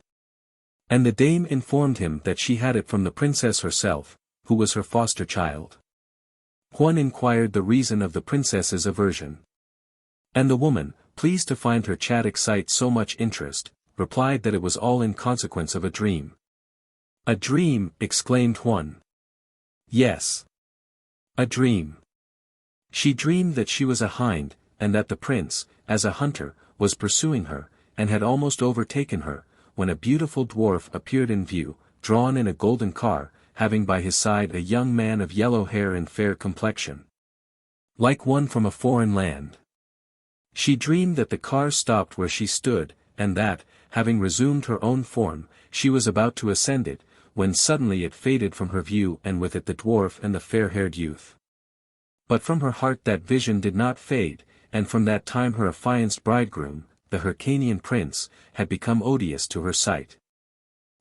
And the dame informed him that she had it from the princess herself, who was her foster child. Huon inquired the reason of the princess's aversion. And the woman, pleased to find her chat excite so much interest, replied that it was all in consequence of a dream. A dream, exclaimed Huon. Yes. A dream. She dreamed that she was a hind, and that the prince, as a hunter, was pursuing her, and had almost overtaken her, when a beautiful dwarf appeared in view, drawn in a golden car, having by his side a young man of yellow hair and fair complexion, like one from a foreign land. She dreamed that the car stopped where she stood, and that, having resumed her own form, she was about to ascend it, when suddenly it faded from her view and with it the dwarf and the fair-haired youth. But from her heart that vision did not fade, and from that time her affianced bridegroom, the Hyrcanian prince, had become odious to her sight.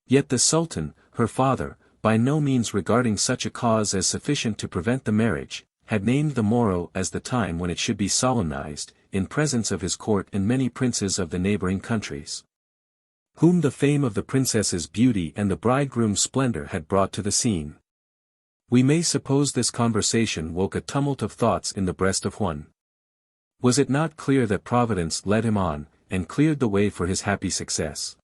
Yet the Sultan, her father, by no means regarding such a cause as sufficient to prevent the marriage, had named the morrow as the time when it should be solemnized, in presence of his court and many princes of the neighboring countries, whom the fame of the princess's beauty and the bridegroom's splendor had brought to the scene. We may suppose this conversation woke a tumult of thoughts in the breast of Huon. Was it not clear that Providence led him on, and cleared the way for his happy success?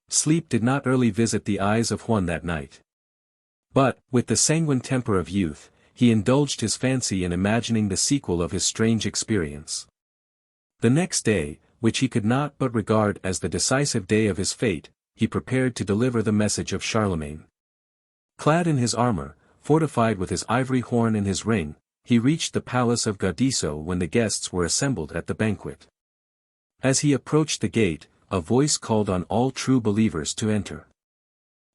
Sleep did not early visit the eyes of Huon that night. But, with the sanguine temper of youth, he indulged his fancy in imagining the sequel of his strange experience. The next day, which he could not but regard as the decisive day of his fate, he prepared to deliver the message of Charlemagne. Clad in his armor, fortified with his ivory horn and his ring, he reached the palace of Gaudisso when the guests were assembled at the banquet. As he approached the gate, a voice called on all true believers to enter.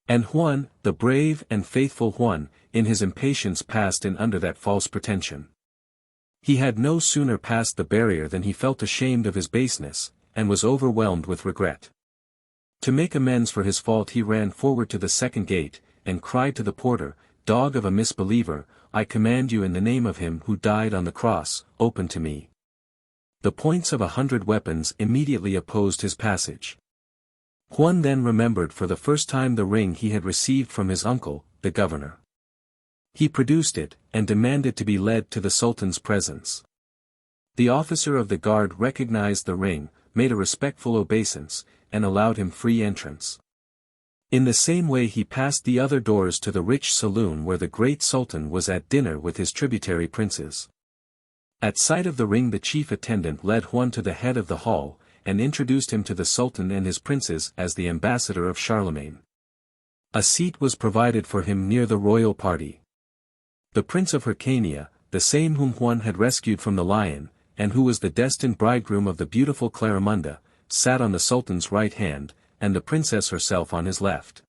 And Huon, the brave and faithful Huon, in his impatience passed in under that false pretension. He had no sooner passed the barrier than he felt ashamed of his baseness, and was overwhelmed with regret. To make amends for his fault he ran forward to the second gate, and cried to the porter, Dog of a misbeliever, I command you in the name of him who died on the cross, open to me. The points of 100 weapons immediately opposed his passage. Huon then remembered for the first time the ring he had received from his uncle, the governor. He produced it, and demanded to be led to the Sultan's presence. The officer of the guard recognized the ring, made a respectful obeisance, and allowed him free entrance. In the same way he passed the other doors to the rich saloon where the great Sultan was at dinner with his tributary princes. At sight of the ring the chief attendant led Huon to the head of the hall, and introduced him to the Sultan and his princes as the ambassador of Charlemagne. A seat was provided for him near the royal party. The Prince of Hyrcania, the same whom Huon had rescued from the lion, and who was the destined bridegroom of the beautiful Clarimunda, sat on the Sultan's right hand, and the princess herself on his left.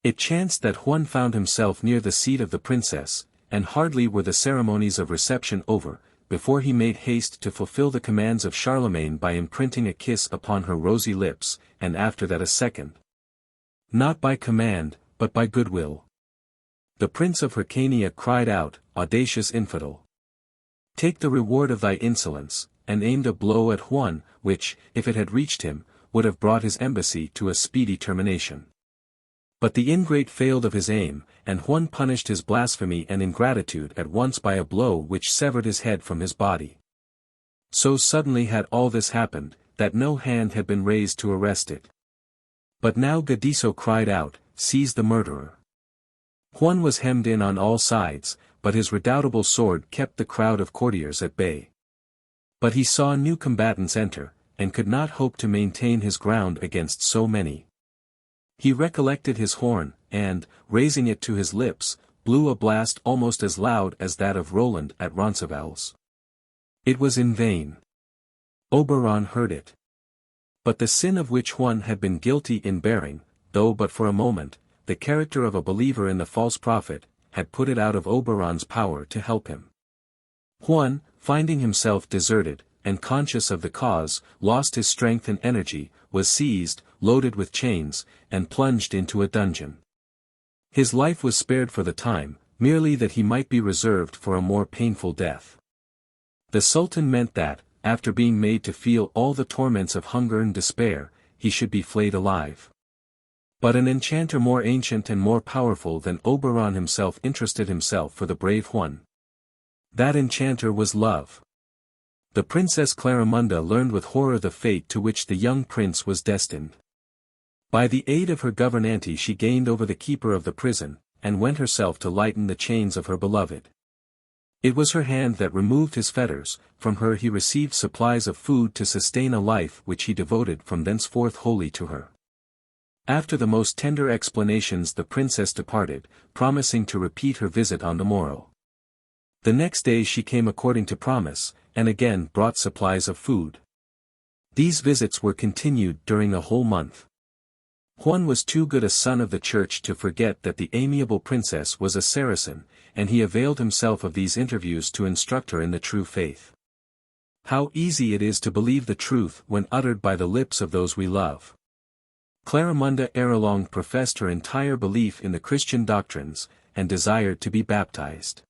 It chanced that Huon found himself near the seat of the princess, and hardly were the ceremonies of reception over, before he made haste to fulfill the commands of Charlemagne by imprinting a kiss upon her rosy lips, and after that a second. Not by command, but by goodwill. The Prince of Hyrcania cried out, Audacious infidel! Take the reward of thy insolence, and aimed a blow at Huon, which, if it had reached him, would have brought his embassy to a speedy termination. But the ingrate failed of his aim, and Huon punished his blasphemy and ingratitude at once by a blow which severed his head from his body. So suddenly had all this happened, that no hand had been raised to arrest it. But now Gadiso cried out, "Seize the murderer!" Huon was hemmed in on all sides, but his redoubtable sword kept the crowd of courtiers at bay. But he saw new combatants enter, and could not hope to maintain his ground against so many. He recollected his horn, and, raising it to his lips, blew a blast almost as loud as that of Roland at Roncesvalles. It was in vain. Oberon heard it. But the sin of which Huon had been guilty in bearing, though but for a moment, the character of a believer in the false prophet, had put it out of Oberon's power to help him. Huon, finding himself deserted, and conscious of the cause, lost his strength and energy, was seized, loaded with chains, and plunged into a dungeon. His life was spared for the time, merely that he might be reserved for a more painful death. The Sultan meant that, after being made to feel all the torments of hunger and despair, he should be flayed alive. But an enchanter more ancient and more powerful than Oberon himself interested himself for the brave Huon. That enchanter was love. The Princess Clarimunda learned with horror the fate to which the young prince was destined. By the aid of her gouvernante she gained over the keeper of the prison, and went herself to lighten the chains of her beloved. It was her hand that removed his fetters, from her he received supplies of food to sustain a life which he devoted from thenceforth wholly to her. After the most tender explanations the princess departed, promising to repeat her visit on the morrow. The next day she came according to promise, and again brought supplies of food. These visits were continued during a whole month. Huon was too good a son of the church to forget that the amiable princess was a Saracen, and he availed himself of these interviews to instruct her in the true faith. How easy it is to believe the truth when uttered by the lips of those we love. Clarimunda ere long professed her entire belief in the Christian doctrines, and desired to be baptized.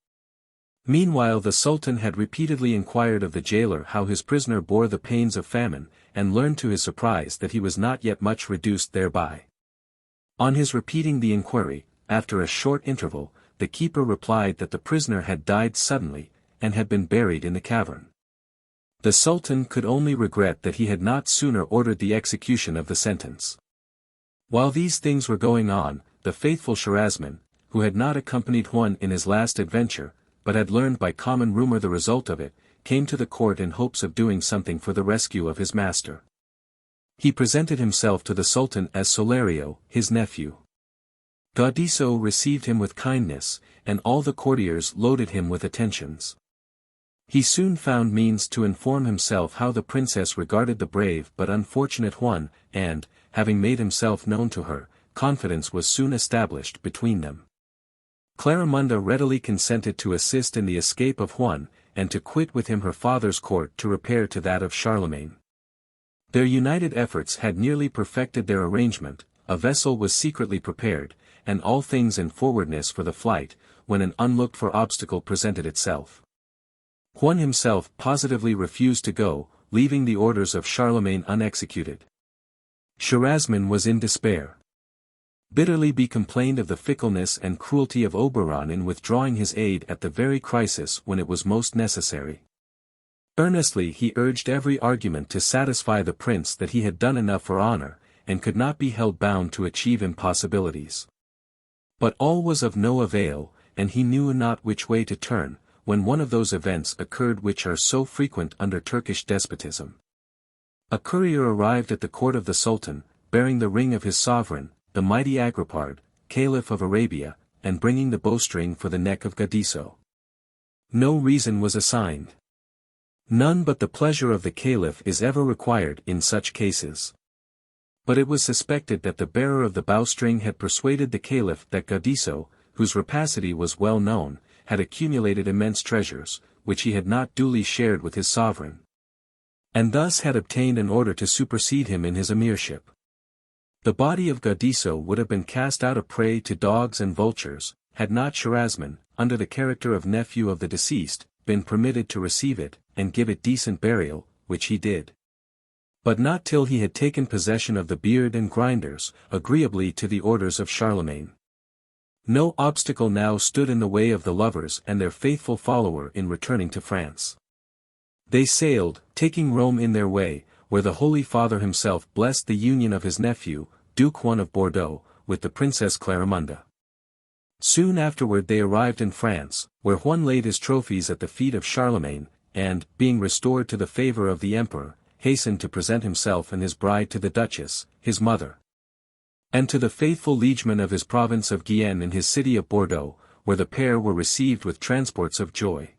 Meanwhile the Sultan had repeatedly inquired of the jailer how his prisoner bore the pains of famine, and learned to his surprise that he was not yet much reduced thereby. On his repeating the inquiry, after a short interval, the keeper replied that the prisoner had died suddenly, and had been buried in the cavern. The Sultan could only regret that he had not sooner ordered the execution of the sentence. While these things were going on, the faithful Scharazman, who had not accompanied Huon in his last adventure, but had learned by common rumor the result of it, came to the court in hopes of doing something for the rescue of his master. He presented himself to the Sultan as Solario, his nephew. Gaudisso received him with kindness, and all the courtiers loaded him with attentions. He soon found means to inform himself how the princess regarded the brave but unfortunate Huon, and, having made himself known to her, confidence was soon established between them. Clarimunda readily consented to assist in the escape of Huon, and to quit with him her father's court to repair to that of Charlemagne. Their united efforts had nearly perfected their arrangement, a vessel was secretly prepared, and all things in forwardness for the flight, when an unlooked-for obstacle presented itself. Huon himself positively refused to go, leaving the orders of Charlemagne unexecuted. Scharazman was in despair. Bitterly he complained of the fickleness and cruelty of Oberon in withdrawing his aid at the very crisis when it was most necessary. Earnestly he urged every argument to satisfy the prince that he had done enough for honor, and could not be held bound to achieve impossibilities. But all was of no avail, and he knew not which way to turn, when one of those events occurred which are so frequent under Turkish despotism. A courier arrived at the court of the Sultan, bearing the ring of his sovereign, the mighty Agripard, Caliph of Arabia, and bringing the bowstring for the neck of Gaudisso. No reason was assigned. None but the pleasure of the Caliph is ever required in such cases. But it was suspected that the bearer of the bowstring had persuaded the Caliph that Gaudisso, whose rapacity was well known, had accumulated immense treasures, which he had not duly shared with his sovereign, and thus had obtained an order to supersede him in his emirship. The body of Gaudisso would have been cast out a prey to dogs and vultures, had not Scharazman, under the character of nephew of the deceased, been permitted to receive it, and give it decent burial, which he did. But not till he had taken possession of the beard and grinders, agreeably to the orders of Charlemagne. No obstacle now stood in the way of the lovers and their faithful follower in returning to France. They sailed, taking Rome in their way, where the Holy Father himself blessed the union of his nephew, Duke Huon of Bordeaux, with the Princess Clarimunda. Soon afterward they arrived in France, where Huon laid his trophies at the feet of Charlemagne, and, being restored to the favor of the emperor, hastened to present himself and his bride to the Duchess, his mother, and to the faithful liegemen of his province of Guyenne in his city of Bordeaux, where the pair were received with transports of joy.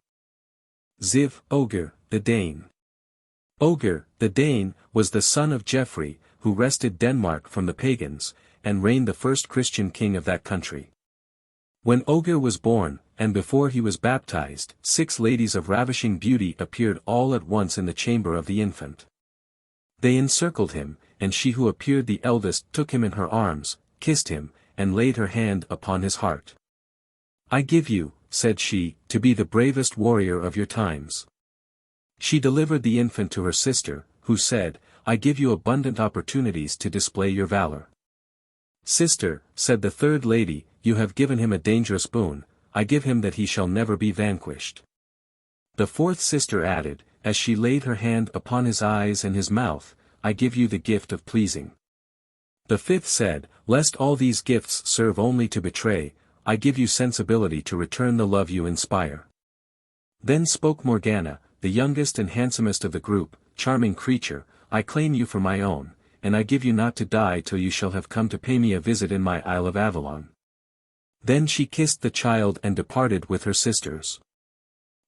XIV. Ogier, the Dane. Ogier, the Dane, was the son of Geoffrey, who wrested Denmark from the pagans, and reigned the first Christian king of that country. When Ogier was born, and before he was baptized, 6 ladies of ravishing beauty appeared all at once in the chamber of the infant. They encircled him, and she who appeared the eldest took him in her arms, kissed him, and laid her hand upon his heart. "I give you," said she, "to be the bravest warrior of your times." She delivered the infant to her sister, who said, "I give you abundant opportunities to display your valor." "Sister," said the third lady, "you have given him a dangerous boon, I give him that he shall never be vanquished." The fourth sister added, as she laid her hand upon his eyes and his mouth, "I give you the gift of pleasing." The fifth said, "Lest all these gifts serve only to betray, I give you sensibility to return the love you inspire." Then spoke Morgana, the youngest and handsomest of the group, "Charming creature, I claim you for my own, and I give you not to die till you shall have come to pay me a visit in my Isle of Avalon." Then she kissed the child and departed with her sisters.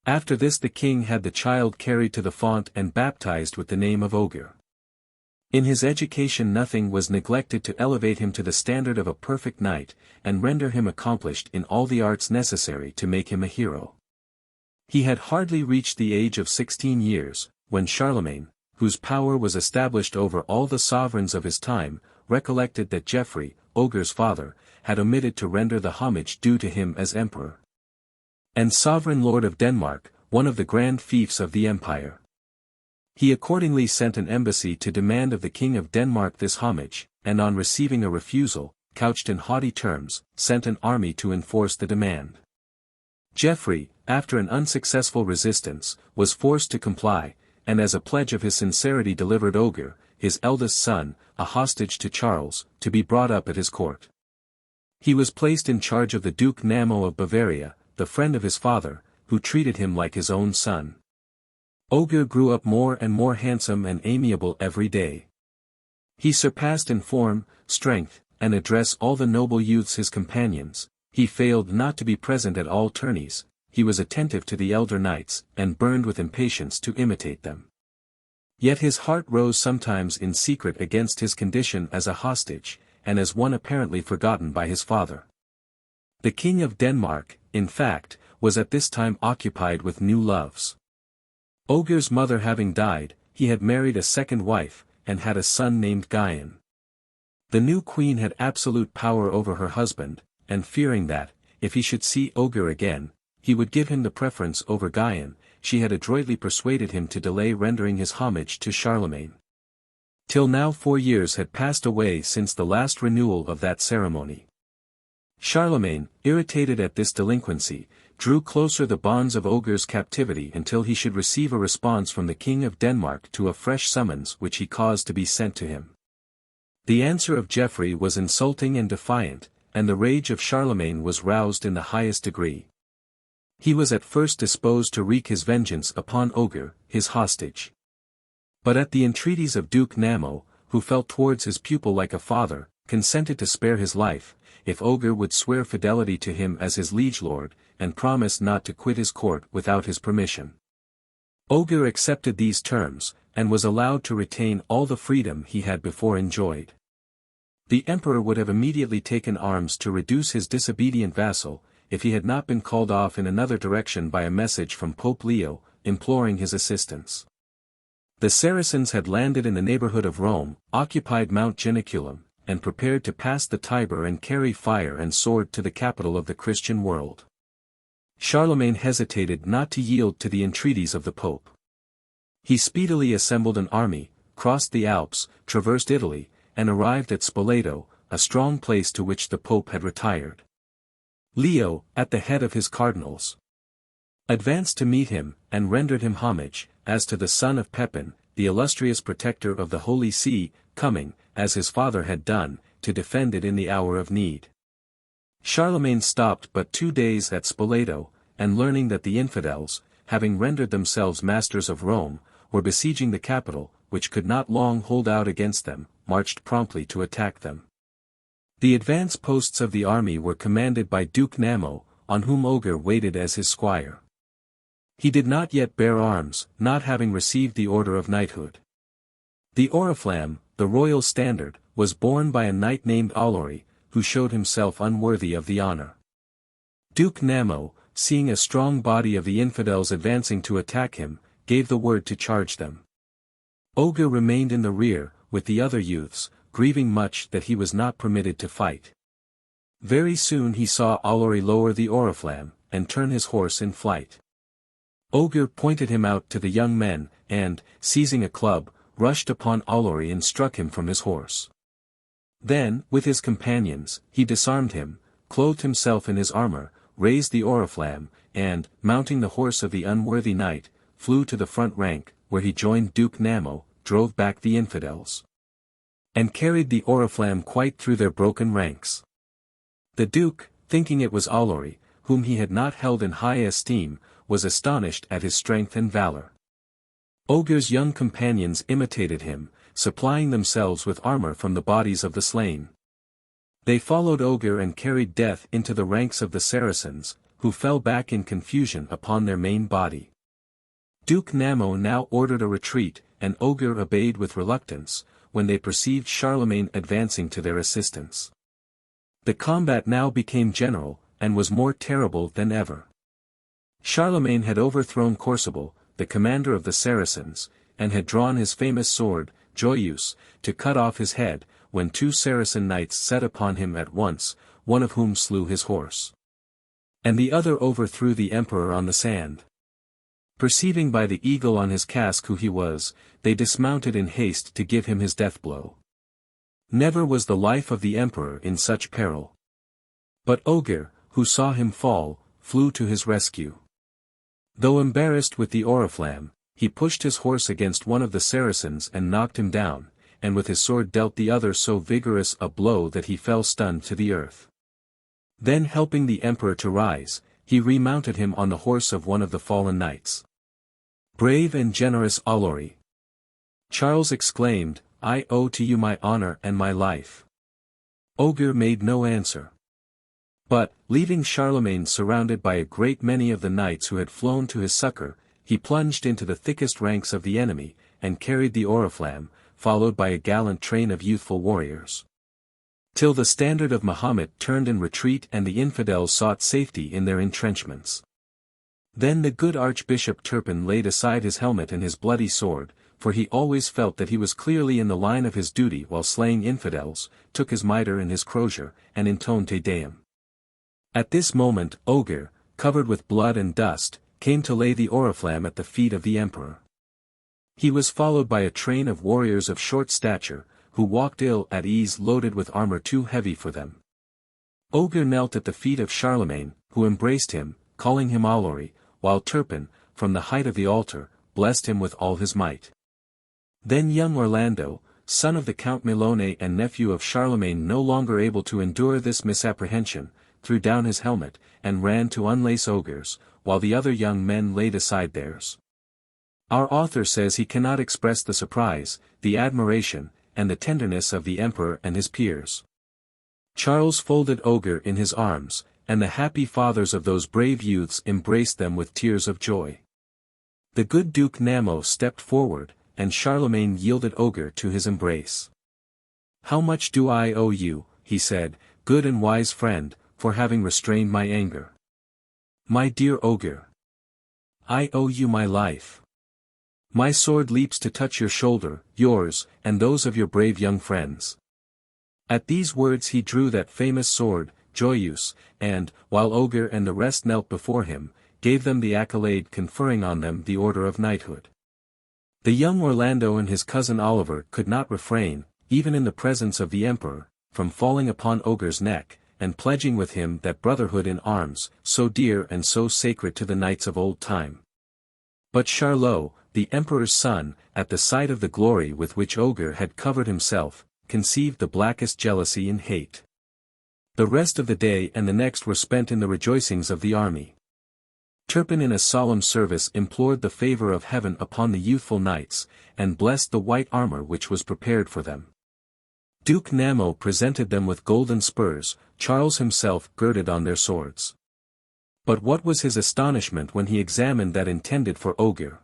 After this the king had the child carried to the font and baptized with the name of Ogier. In his education nothing was neglected to elevate him to the standard of a perfect knight, and render him accomplished in all the arts necessary to make him a hero. He had hardly reached the age of 16 years, when Charlemagne, whose power was established over all the sovereigns of his time, recollected that Geoffrey, Ogier's father, had omitted to render the homage due to him as emperor and sovereign lord of Denmark, one of the grand fiefs of the empire. He accordingly sent an embassy to demand of the king of Denmark this homage, and on receiving a refusal, couched in haughty terms, sent an army to enforce the demand. Geoffrey, after an unsuccessful resistance, was forced to comply, and as a pledge of his sincerity delivered Ogier, his eldest son, a hostage to Charles, to be brought up at his court. He was placed in charge of the Duke Namo of Bavaria, the friend of his father, who treated him like his own son. Ogier grew up more and more handsome and amiable every day. He surpassed in form, strength, and address all the noble youths his companions. He failed not to be present at all tourneys, he was attentive to the elder knights, and burned with impatience to imitate them. Yet his heart rose sometimes in secret against his condition as a hostage, and as one apparently forgotten by his father. The king of Denmark, in fact, was at this time occupied with new loves. Ogier's mother having died, he had married a second wife, and had a son named Guyon. The new queen had absolute power over her husband, and fearing that, if he should see Ogier again, he would give him the preference over Guyon, she had adroitly persuaded him to delay rendering his homage to Charlemagne. Till now 4 years had passed away since the last renewal of that ceremony. Charlemagne, irritated at this delinquency, drew closer the bonds of Ogier's captivity until he should receive a response from the king of Denmark to a fresh summons which he caused to be sent to him. The answer of Geoffrey was insulting and defiant, and the rage of Charlemagne was roused in the highest degree. He was at first disposed to wreak his vengeance upon Ogier, his hostage. But at the entreaties of Duke Namo, who felt towards his pupil like a father, consented to spare his life, if Ogier would swear fidelity to him as his liege lord, and promise not to quit his court without his permission. Ogier accepted these terms, and was allowed to retain all the freedom he had before enjoyed. The emperor would have immediately taken arms to reduce his disobedient vassal, if he had not been called off in another direction by a message from Pope Leo, imploring his assistance. The Saracens had landed in the neighborhood of Rome, occupied Mount Janiculum, and prepared to pass the Tiber and carry fire and sword to the capital of the Christian world. Charlemagne hesitated not to yield to the entreaties of the Pope. He speedily assembled an army, crossed the Alps, traversed Italy, and arrived at Spoleto, a strong place to which the Pope had retired. Leo, at the head of his cardinals, advanced to meet him, and rendered him homage, as to the son of Pepin, the illustrious protector of the Holy See, coming, as his father had done, to defend it in the hour of need. Charlemagne stopped but 2 days at Spoleto, and learning that the infidels, having rendered themselves masters of Rome, were besieging the capital, which could not long hold out against them, marched promptly to attack them. The advance posts of the army were commanded by Duke Namo, on whom Ogier waited as his squire. He did not yet bear arms, not having received the order of knighthood. The oriflamme, the royal standard, was borne by a knight named Allori, who showed himself unworthy of the honor. Duke Namo, seeing a strong body of the infidels advancing to attack him, gave the word to charge them. Ogier remained in the rear, with the other youths, grieving much that he was not permitted to fight. Very soon he saw Allori lower the oriflamme, and turn his horse in flight. Ogier pointed him out to the young men, and, seizing a club, rushed upon Allori and struck him from his horse. Then, with his companions, he disarmed him, clothed himself in his armor, raised the oriflamme, and, mounting the horse of the unworthy knight, flew to the front rank, where he joined Duke Namo, drove back the infidels, and carried the oriflamme quite through their broken ranks. The duke, thinking it was Allori, whom he had not held in high esteem, was astonished at his strength and valor. Ogier's young companions imitated him, supplying themselves with armor from the bodies of the slain. They followed Ogier and carried death into the ranks of the Saracens, who fell back in confusion upon their main body. Duke Namo now ordered a retreat, and Ogier obeyed with reluctance, when they perceived Charlemagne advancing to their assistance. The combat now became general, and was more terrible than ever. Charlemagne had overthrown Corsuble, the commander of the Saracens, and had drawn his famous sword, Joyeuse, to cut off his head, when 2 Saracen knights set upon him at once, one of whom slew his horse, and the other overthrew the emperor on the sand. Perceiving by the eagle on his casque who he was, they dismounted in haste to give him his death blow. Never was the life of the emperor in such peril. But Ogier, who saw him fall, flew to his rescue. Though embarrassed with the oriflamme, he pushed his horse against one of the Saracens and knocked him down, and with his sword dealt the other so vigorous a blow that he fell stunned to the earth. Then helping the emperor to rise, he remounted him on the horse of one of the fallen knights. Brave and generous Allori! Charles exclaimed, I owe to you my honor and my life. Ogier made no answer. But, leaving Charlemagne surrounded by a great many of the knights who had flown to his succor, he plunged into the thickest ranks of the enemy, and carried the oriflamme, followed by a gallant train of youthful warriors, till the standard of Mahomet turned in retreat and the infidels sought safety in their entrenchments. Then the good Archbishop Turpin laid aside his helmet and his bloody sword, for he always felt that he was clearly in the line of his duty while slaying infidels, took his mitre and his crosier, and intoned Te Deum. At this moment Ogier, covered with blood and dust, came to lay the oriflamme at the feet of the emperor. He was followed by a train of warriors of short stature, who walked ill at ease loaded with armor too heavy for them. Ogier knelt at the feet of Charlemagne, who embraced him, calling him Allori, while Turpin, from the height of the altar, blessed him with all his might. Then young Orlando, son of the Count Milone and nephew of Charlemagne, no longer able to endure this misapprehension, threw down his helmet, and ran to unlace Ogier's, while the other young men laid aside theirs. Our author says he cannot express the surprise, the admiration, and the tenderness of the emperor and his peers. Charles folded Ogier in his arms, and the happy fathers of those brave youths embraced them with tears of joy. The good Duke Namo stepped forward, and Charlemagne yielded Ogier to his embrace. How much do I owe you, he said, good and wise friend, for having restrained my anger. My dear Ogier, I owe you my life. My sword leaps to touch your shoulder, yours, and those of your brave young friends. At these words he drew that famous sword, Joyeuse, and, while Ogier and the rest knelt before him, gave them the accolade conferring on them the order of knighthood. The young Orlando and his cousin Oliver could not refrain, even in the presence of the emperor, from falling upon Ogier's neck, and pledging with him that brotherhood in arms, so dear and so sacred to the knights of old time. But Charlot, the emperor's son, at the sight of the glory with which Ogier had covered himself, conceived the blackest jealousy and hate. The rest of the day and the next were spent in the rejoicings of the army. Turpin in a solemn service implored the favor of heaven upon the youthful knights, and blessed the white armor which was prepared for them. Duke Namo presented them with golden spurs, Charles himself girded on their swords. But what was his astonishment when he examined that intended for Ogier.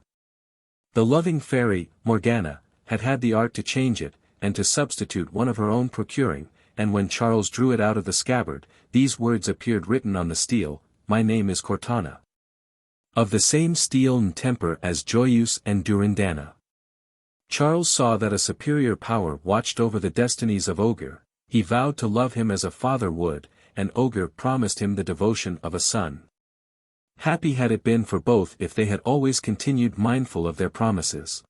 The loving fairy, Morgana, had had the art to change it, and to substitute one of her own procuring, and when Charles drew it out of the scabbard, these words appeared written on the steel, "My name is Cortana. Of the same steel and temper as Joyeuse and Durindana." Charles saw that a superior power watched over the destinies of Ogier, he vowed to love him as a father would, and Ogier promised him the devotion of a son. Happy had it been for both if they had always continued mindful of their promises.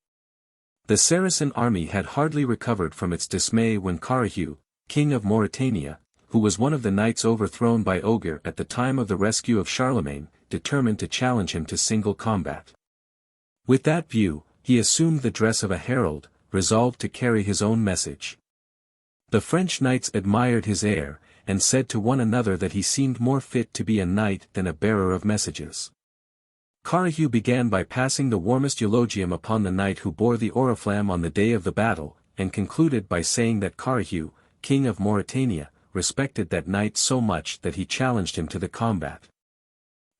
The Saracen army had hardly recovered from its dismay when Carahue, king of Mauritania, who was one of the knights overthrown by Ogier at the time of the rescue of Charlemagne, determined to challenge him to single combat. With that view, he assumed the dress of a herald, resolved to carry his own message. The French knights admired his air, and said to one another that he seemed more fit to be a knight than a bearer of messages. Carahue began by passing the warmest eulogium upon the knight who bore the oriflamme on the day of the battle, and concluded by saying that Carahue, king of Mauritania, respected that knight so much that he challenged him to the combat.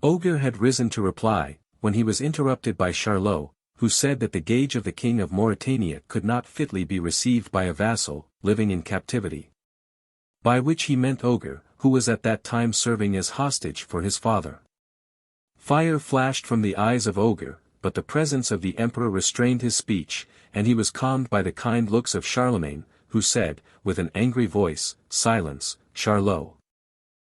Ogier had risen to reply, when he was interrupted by Charlot, who said that the gage of the king of Mauritania could not fitly be received by a vassal, living in captivity. By which he meant Ogier, who was at that time serving as hostage for his father. Fire flashed from the eyes of Ogier, but the presence of the emperor restrained his speech, and he was calmed by the kind looks of Charlemagne, who said, with an angry voice, "Silence, Charlot.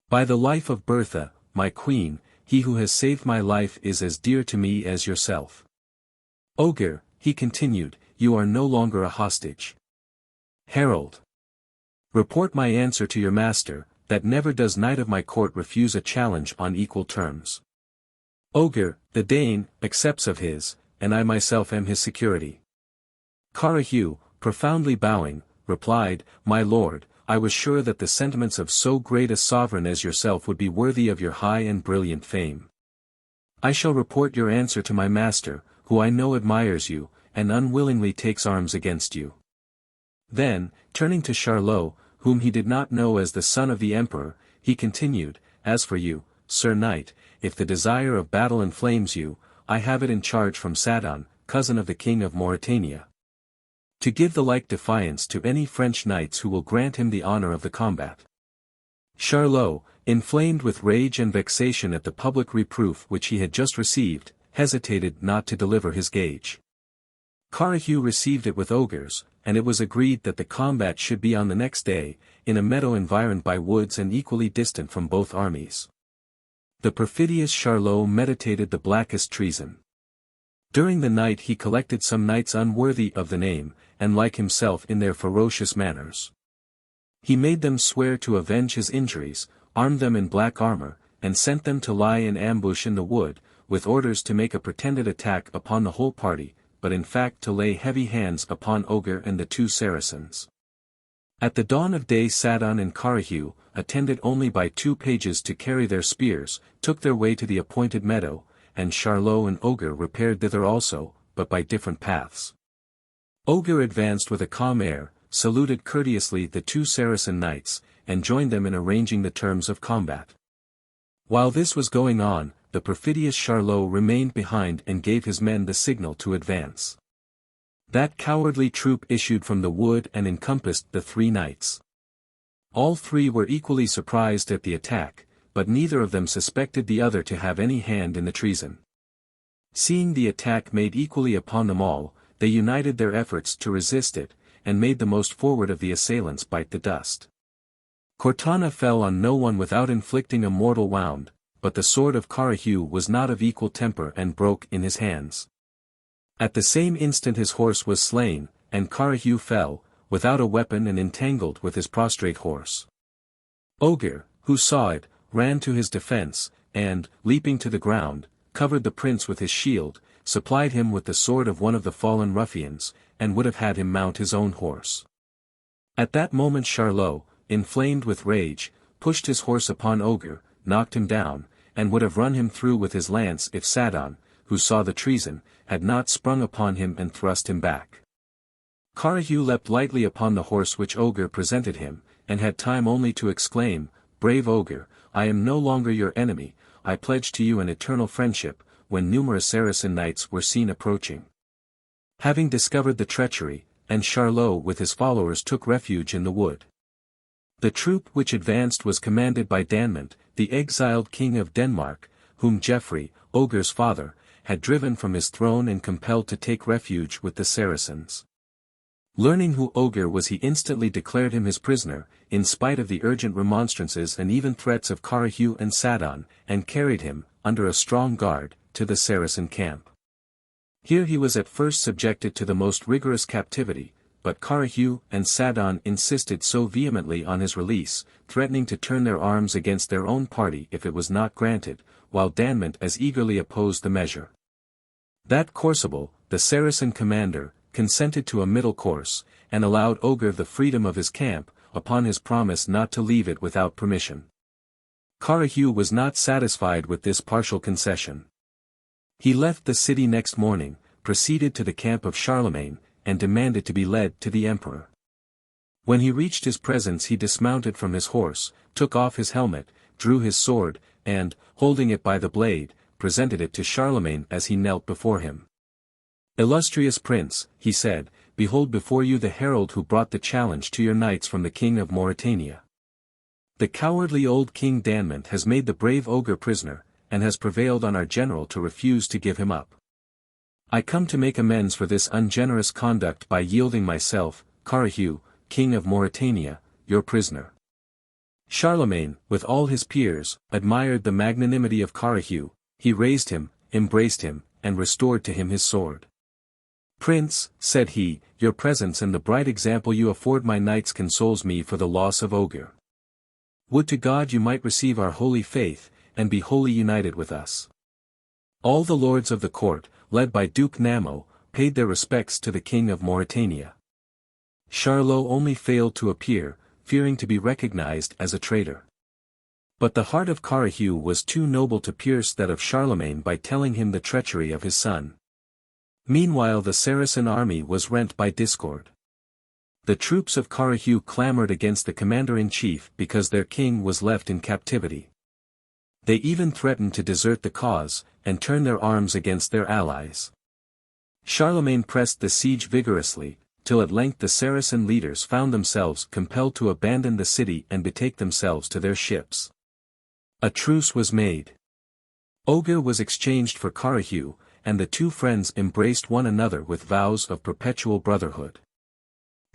By the life of Bertha, my queen, he who has saved my life is as dear to me as yourself. Ogier," he continued, "you are no longer a hostage. Herald. Report my answer to your master, that never does knight of my court refuse a challenge on equal terms. Ogier, the Dane, accepts of his, and I myself am his security." Carahue, profoundly bowing, replied, "My lord, I was sure that the sentiments of so great a sovereign as yourself would be worthy of your high and brilliant fame. I shall report your answer to my master, who I know admires you, and unwillingly takes arms against you." Then, turning to Charlot, whom he did not know as the son of the emperor, he continued, "As for you, Sir Knight, if the desire of battle inflames you, I have it in charge from Sadon, cousin of the king of Mauritania, to give the like defiance to any French knights who will grant him the honor of the combat." Charlot, inflamed with rage and vexation at the public reproof which he had just received, hesitated not to deliver his gage. Carahue received it with Ogier's, and it was agreed that the combat should be on the next day, in a meadow environed by woods and equally distant from both armies. The perfidious Charlot meditated the blackest treason. During the night he collected some knights unworthy of the name, and like himself in their ferocious manners. He made them swear to avenge his injuries, armed them in black armor, and sent them to lie in ambush in the wood, with orders to make a pretended attack upon the whole party, but in fact to lay heavy hands upon Ogier and the two Saracens. At the dawn of day Sadon and Carahue, attended only by 2 pages to carry their spears, took their way to the appointed meadow, and Charlot and Ogier repaired thither also, but by different paths. Ogier advanced with a calm air, saluted courteously the 2 Saracen knights, and joined them in arranging the terms of combat. While this was going on, the perfidious Charlot remained behind and gave his men the signal to advance. That cowardly troop issued from the wood and encompassed the 3 knights. All 3 were equally surprised at the attack, but neither of them suspected the other to have any hand in the treason. Seeing the attack made equally upon them all, they united their efforts to resist it, and made the most forward of the assailants bite the dust. Cortana fell on no one without inflicting a mortal wound, but the sword of Carahue was not of equal temper and broke in his hands. At the same instant his horse was slain, and Carahue fell, without a weapon and entangled with his prostrate horse. Ogier, who saw it, ran to his defense, and, leaping to the ground, covered the prince with his shield, supplied him with the sword of one of the fallen ruffians, and would have had him mount his own horse. At that moment Charlot, inflamed with rage, pushed his horse upon Ogier, knocked him down, and would have run him through with his lance if Sadon, who saw the treason, had not sprung upon him and thrust him back. Carahue leapt lightly upon the horse which Ogier presented him, and had time only to exclaim, "Brave Ogier, I am no longer your enemy, I pledge to you an eternal friendship," when numerous Saracen knights were seen approaching. Having discovered the treachery, and Charlot with his followers took refuge in the wood. The troop which advanced was commanded by Danmont, the exiled king of Denmark, whom Geoffrey, Ogier's father, had driven from his throne and compelled to take refuge with the Saracens. Learning who Ogier was, he instantly declared him his prisoner, in spite of the urgent remonstrances and even threats of Carahue and Sadon, and carried him, under a strong guard, to the Saracen camp. Here he was at first subjected to the most rigorous captivity, but Carahue and Sadon insisted so vehemently on his release, threatening to turn their arms against their own party if it was not granted, while Danmont as eagerly opposed the measure. That Corsable, the Saracen commander, consented to a middle course, and allowed Ogier the freedom of his camp, upon his promise not to leave it without permission. Carahue was not satisfied with this partial concession. He left the city next morning, proceeded to the camp of Charlemagne, and demanded to be led to the emperor. When he reached his presence he dismounted from his horse, took off his helmet, drew his sword, and, holding it by the blade, presented it to Charlemagne as he knelt before him. "Illustrious prince," he said, "behold before you the herald who brought the challenge to your knights from the king of Mauritania. The cowardly old King Danmont has made the brave Ogier prisoner, and has prevailed on our general to refuse to give him up. I come to make amends for this ungenerous conduct by yielding myself, Carahue, king of Mauritania, your prisoner." Charlemagne, with all his peers, admired the magnanimity of Carahue. He raised him, embraced him, and restored to him his sword. "Prince," said he, "your presence and the bright example you afford my knights consoles me for the loss of Ogier. Would to God you might receive our holy faith, and be wholly united with us." All the lords of the court, led by Duke Namo, paid their respects to the king of Mauritania. Charlot only failed to appear, fearing to be recognized as a traitor. But the heart of Carahue was too noble to pierce that of Charlemagne by telling him the treachery of his son. Meanwhile the Saracen army was rent by discord. The troops of Carahue clamored against the commander-in-chief because their king was left in captivity. They even threatened to desert the cause, and turn their arms against their allies. Charlemagne pressed the siege vigorously, till at length the Saracen leaders found themselves compelled to abandon the city and betake themselves to their ships. A truce was made. Ogier was exchanged for Carahue, and the two friends embraced one another with vows of perpetual brotherhood.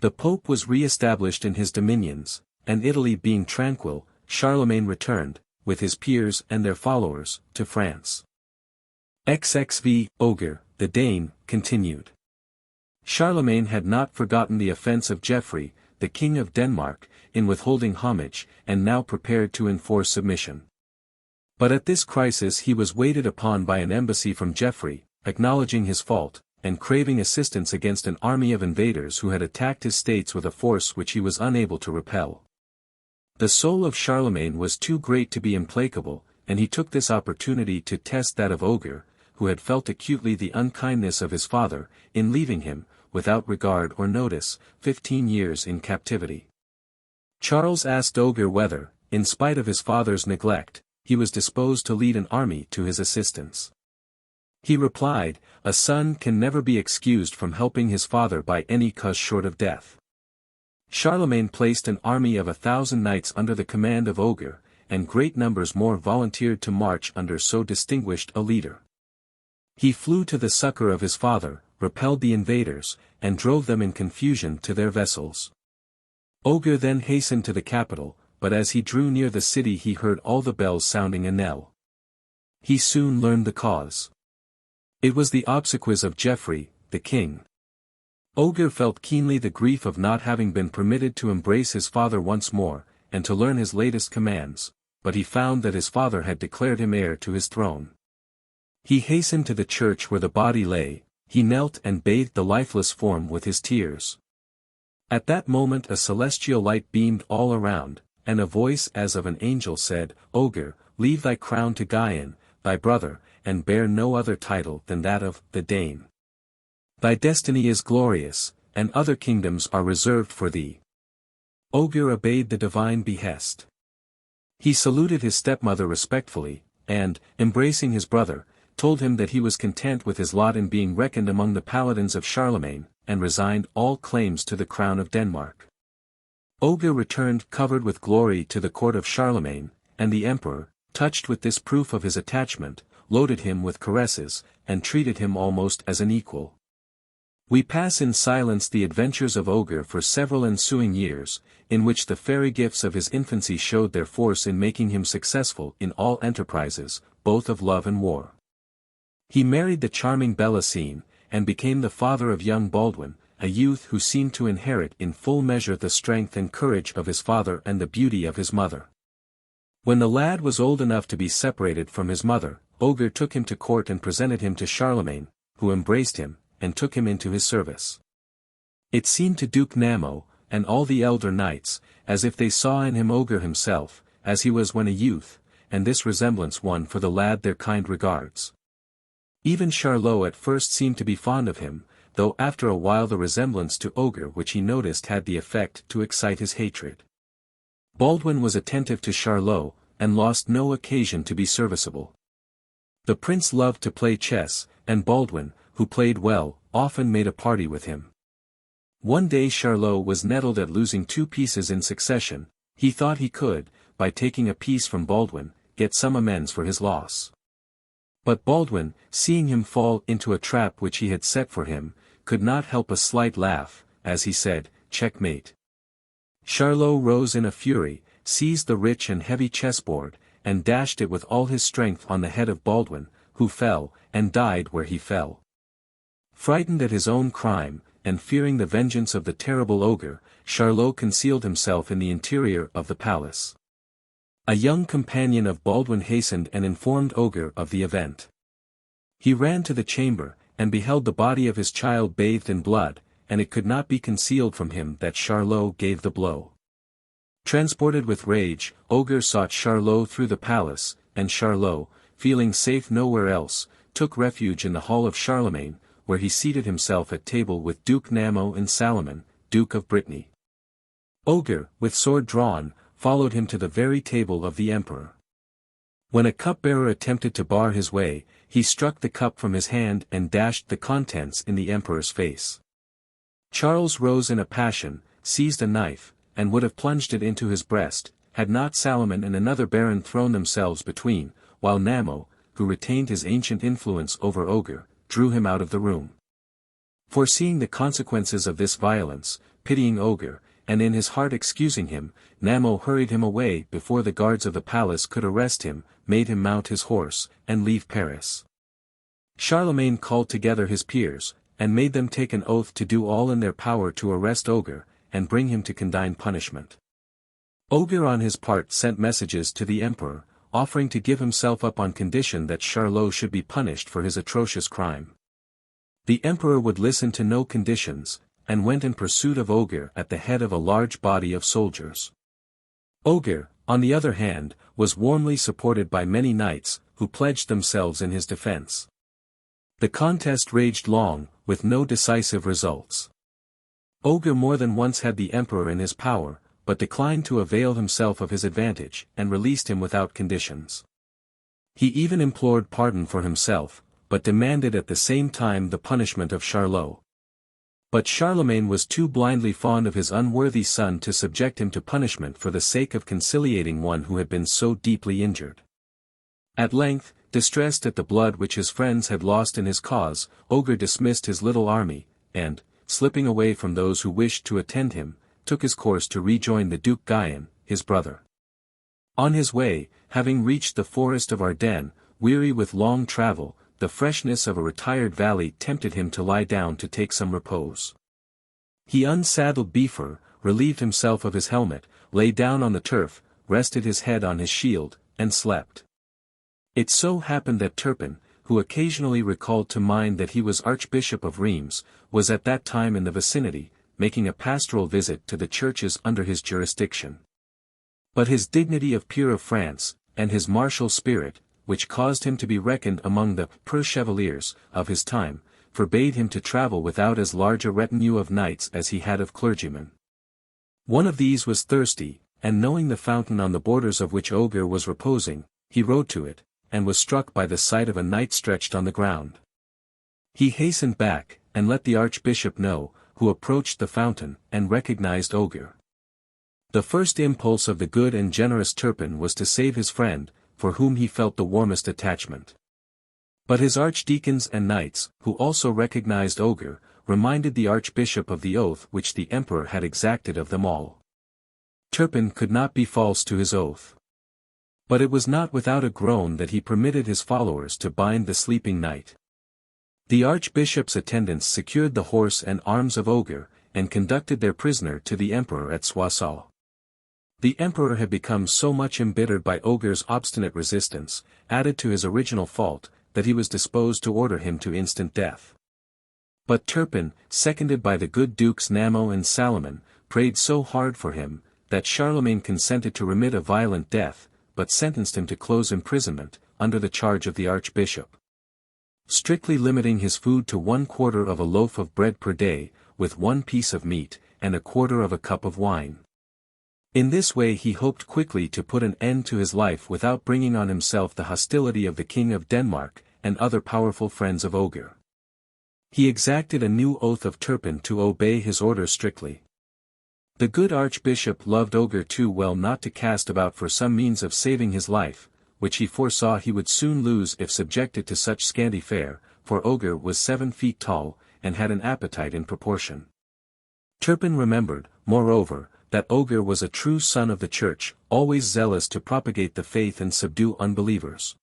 The Pope was re-established in his dominions, and Italy being tranquil, Charlemagne returned, with his peers and their followers, to France. XXV, Ogier, the Dane, continued. Charlemagne had not forgotten the offense of Geoffrey, the king of Denmark, in withholding homage, and now prepared to enforce submission. But at this crisis he was waited upon by an embassy from Geoffrey, acknowledging his fault, and craving assistance against an army of invaders who had attacked his states with a force which he was unable to repel. The soul of Charlemagne was too great to be implacable, and he took this opportunity to test that of Ogier, who had felt acutely the unkindness of his father, in leaving him, without regard or notice, 15 years in captivity. Charles asked Ogier whether, in spite of his father's neglect, he was disposed to lead an army to his assistance. He replied, "A son can never be excused from helping his father by any cause short of death." Charlemagne placed an army of 1,000 knights under the command of Ogier, and great numbers more volunteered to march under so distinguished a leader. He flew to the succor of his father, repelled the invaders, and drove them in confusion to their vessels. Ogier then hastened to the capital, but as he drew near the city he heard all the bells sounding a knell. He soon learned the cause. It was the obsequies of Geoffrey, the king. Ogier felt keenly the grief of not having been permitted to embrace his father once more, and to learn his latest commands, but he found that his father had declared him heir to his throne. He hastened to the church where the body lay, he knelt and bathed the lifeless form with his tears. At that moment a celestial light beamed all around, and a voice as of an angel said, "Ogier, leave thy crown to Guyon, thy brother, and bear no other title than that of the Dane. Thy destiny is glorious, and other kingdoms are reserved for thee." Ogier obeyed the divine behest. He saluted his stepmother respectfully, and, embracing his brother, told him that he was content with his lot in being reckoned among the Paladins of Charlemagne, and resigned all claims to the crown of Denmark. Ogier returned covered with glory to the court of Charlemagne, and the emperor, touched with this proof of his attachment, loaded him with caresses, and treated him almost as an equal. We pass in silence the adventures of Ogier for several ensuing years, in which the fairy gifts of his infancy showed their force in making him successful in all enterprises, both of love and war. He married the charming Bellasyne, and became the father of young Baldwin, a youth who seemed to inherit in full measure the strength and courage of his father and the beauty of his mother. When the lad was old enough to be separated from his mother, Ogier took him to court and presented him to Charlemagne, who embraced him, and took him into his service. It seemed to Duke Namo, and all the elder knights, as if they saw in him Ogier himself, as he was when a youth, and this resemblance won for the lad their kind regards. Even Charlot at first seemed to be fond of him, though after a while the resemblance to Ogier which he noticed had the effect to excite his hatred. Baldwin was attentive to Charlot, and lost no occasion to be serviceable. The prince loved to play chess, and Baldwin, who played well, often made a party with him. One day Charlot was nettled at losing 2 pieces in succession. He thought he could, by taking a piece from Baldwin, get some amends for his loss. But Baldwin, seeing him fall into a trap which he had set for him, could not help a slight laugh, as he said, "Checkmate." Charlot rose in a fury, seized the rich and heavy chessboard, and dashed it with all his strength on the head of Baldwin, who fell, and died where he fell. Frightened at his own crime, and fearing the vengeance of the terrible Ogier, Charlot concealed himself in the interior of the palace. A young companion of Baldwin hastened and informed Ogier of the event. He ran to the chamber, and beheld the body of his child bathed in blood, and it could not be concealed from him that Charlot gave the blow. Transported with rage, Ogier sought Charlot through the palace, and Charlot, feeling safe nowhere else, took refuge in the hall of Charlemagne, where he seated himself at table with Duke Namo and Salomon, Duke of Brittany. Ogier, with sword drawn, followed him to the very table of the emperor. When a cupbearer attempted to bar his way, he struck the cup from his hand and dashed the contents in the emperor's face. Charles rose in a passion, seized a knife, and would have plunged it into his breast, had not Salomon and another baron thrown themselves between, while Namo, who retained his ancient influence over Ogier, drew him out of the room. Foreseeing the consequences of this violence, pitying Ogier, and in his heart excusing him, Namo hurried him away before the guards of the palace could arrest him, made him mount his horse, and leave Paris. Charlemagne called together his peers, and made them take an oath to do all in their power to arrest Ogier, and bring him to condign punishment. Ogier on his part sent messages to the emperor, offering to give himself up on condition that Charlot should be punished for his atrocious crime. The emperor would listen to no conditions, and went in pursuit of Ogier at the head of a large body of soldiers. Ogier, on the other hand, was warmly supported by many knights, who pledged themselves in his defense. The contest raged long, with no decisive results. Ogier more than once had the emperor in his power, but declined to avail himself of his advantage, and released him without conditions. He even implored pardon for himself, but demanded at the same time the punishment of Charlot. But Charlemagne was too blindly fond of his unworthy son to subject him to punishment for the sake of conciliating one who had been so deeply injured. At length, distressed at the blood which his friends had lost in his cause, Ogier dismissed his little army, and, slipping away from those who wished to attend him, took his course to rejoin the Duke Guyon, his brother. On his way, having reached the forest of Ardennes, weary with long travel, the freshness of a retired valley tempted him to lie down to take some repose. He unsaddled Bifur, relieved himself of his helmet, lay down on the turf, rested his head on his shield, and slept. It so happened that Turpin, who occasionally recalled to mind that he was Archbishop of Reims, was at that time in the vicinity, making a pastoral visit to the churches under his jurisdiction. But his dignity of peer of France, and his martial spirit, which caused him to be reckoned among the pur chevaliers of his time, forbade him to travel without as large a retinue of knights as he had of clergymen. One of these was thirsty, and knowing the fountain on the borders of which Ogier was reposing, he rode to it, and was struck by the sight of a knight stretched on the ground. He hastened back, and let the archbishop know, who approached the fountain, and recognized Ogier. The first impulse of the good and generous Turpin was to save his friend, for whom he felt the warmest attachment. But his archdeacons and knights, who also recognized Ogier, reminded the archbishop of the oath which the emperor had exacted of them all. Turpin could not be false to his oath. But it was not without a groan that he permitted his followers to bind the sleeping knight. The archbishop's attendants secured the horse and arms of Ogier, and conducted their prisoner to the emperor at Soissons. The emperor had become so much embittered by Ogier's obstinate resistance, added to his original fault, that he was disposed to order him to instant death. But Turpin, seconded by the good dukes Namo and Salomon, prayed so hard for him, that Charlemagne consented to remit a violent death, but sentenced him to close imprisonment, under the charge of the archbishop. Strictly limiting his food to 1/4 of a loaf of bread per day, with 1 piece of meat, and 1/4 of a cup of wine. In this way he hoped quickly to put an end to his life without bringing on himself the hostility of the King of Denmark, and other powerful friends of Ogier. He exacted a new oath of Turpin to obey his orders strictly. The good archbishop loved Ogier too well not to cast about for some means of saving his life, which he foresaw he would soon lose if subjected to such scanty fare, for Ogier was 7 feet tall, and had an appetite in proportion. Turpin remembered, moreover, that Ogier was a true son of the church, always zealous to propagate the faith and subdue unbelievers.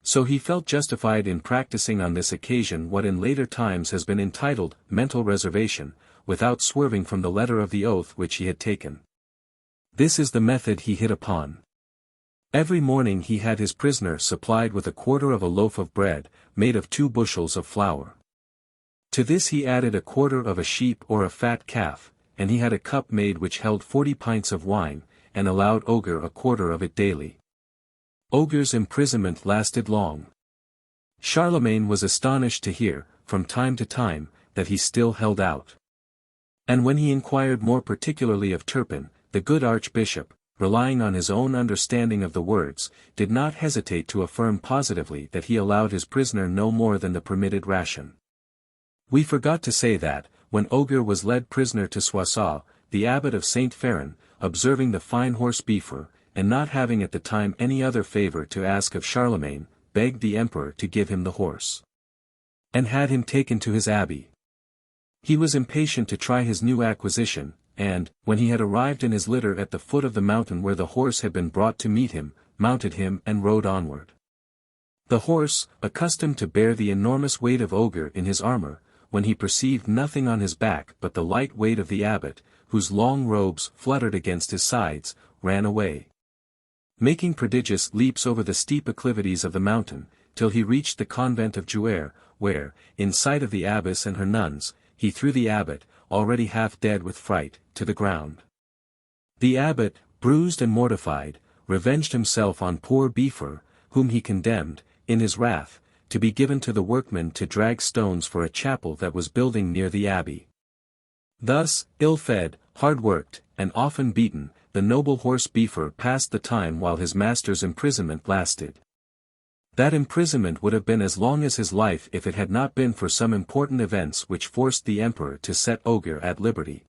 So he felt justified in practicing on this occasion what in later times has been entitled mental reservation, without swerving from the letter of the oath which he had taken. This is the method he hit upon. Every morning he had his prisoner supplied with 1/4 of a loaf of bread, made of 2 bushels of flour. To this he added 1/4 of a sheep or a fat calf, and he had a cup made which held 40 pints of wine, and allowed Ogier 1/4 of it daily. Ogier's imprisonment lasted long. Charlemagne was astonished to hear, from time to time, that he still held out. And when he inquired more particularly of Turpin, the good archbishop, relying on his own understanding of the words, did not hesitate to affirm positively that he allowed his prisoner no more than the permitted ration. We forgot to say that, when Ogier was led prisoner to Soissons, the abbot of Saint Féron, observing the fine horse Bifur, and not having at the time any other favor to ask of Charlemagne, begged the emperor to give him the horse, and had him taken to his abbey. He was impatient to try his new acquisition, and, when he had arrived in his litter at the foot of the mountain where the horse had been brought to meet him, mounted him and rode onward. The horse, accustomed to bear the enormous weight of Ogier in his armor, when he perceived nothing on his back but the light weight of the abbot, whose long robes fluttered against his sides, ran away, making prodigious leaps over the steep acclivities of the mountain, till he reached the convent of Ogier, where, in sight of the abbess and her nuns, he threw the abbot, already half dead with fright, to the ground. The abbot, bruised and mortified, revenged himself on poor Bifur, whom he condemned, in his wrath, to be given to the workmen to drag stones for a chapel that was building near the abbey. Thus, ill-fed, hard-worked, and often beaten, the noble horse Bifur passed the time while his master's imprisonment lasted. That imprisonment would have been as long as his life if it had not been for some important events which forced the emperor to set Ogier at liberty.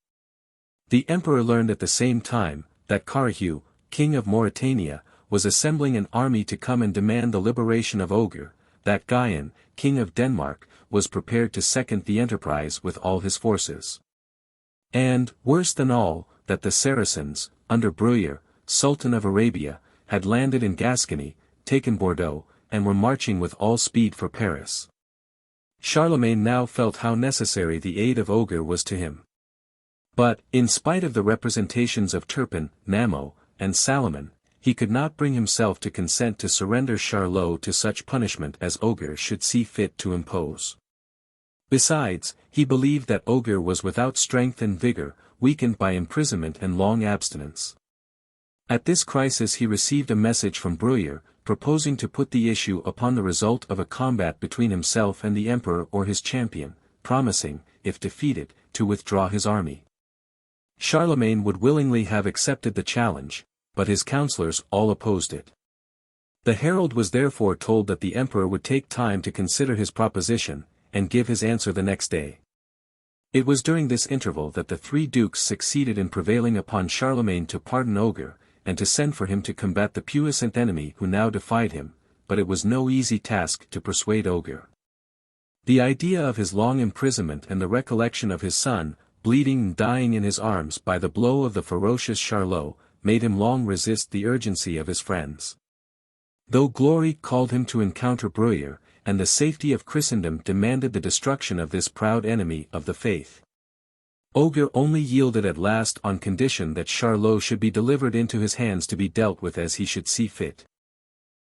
The emperor learned at the same time, that Carahue, king of Mauritania, was assembling an army to come and demand the liberation of Ogier, that Guyon, king of Denmark, was prepared to second the enterprise with all his forces. And, worse than all, that the Saracens, under Bruyere, Sultan of Arabia, had landed in Gascony, taken Bordeaux, and were marching with all speed for Paris. Charlemagne now felt how necessary the aid of Ogier was to him. But, in spite of the representations of Turpin, Namo, and Salomon, he could not bring himself to consent to surrender Charlot to such punishment as Ogier should see fit to impose. Besides, he believed that Ogier was without strength and vigor, weakened by imprisonment and long abstinence. At this crisis he received a message from Bruyere, proposing to put the issue upon the result of a combat between himself and the emperor or his champion, promising, if defeated, to withdraw his army. Charlemagne would willingly have accepted the challenge, but his councillors all opposed it. The herald was therefore told that the emperor would take time to consider his proposition, and give his answer the next day. It was during this interval that the three dukes succeeded in prevailing upon Charlemagne to pardon Ogier, and to send for him to combat the puissant enemy who now defied him, but it was no easy task to persuade Ogier. The idea of his long imprisonment and the recollection of his son, bleeding and dying in his arms by the blow of the ferocious Charlot, made him long resist the urgency of his friends. Though glory called him to encounter Bruyere, and the safety of Christendom demanded the destruction of this proud enemy of the faith, Ogier only yielded at last on condition that Charlot should be delivered into his hands to be dealt with as he should see fit.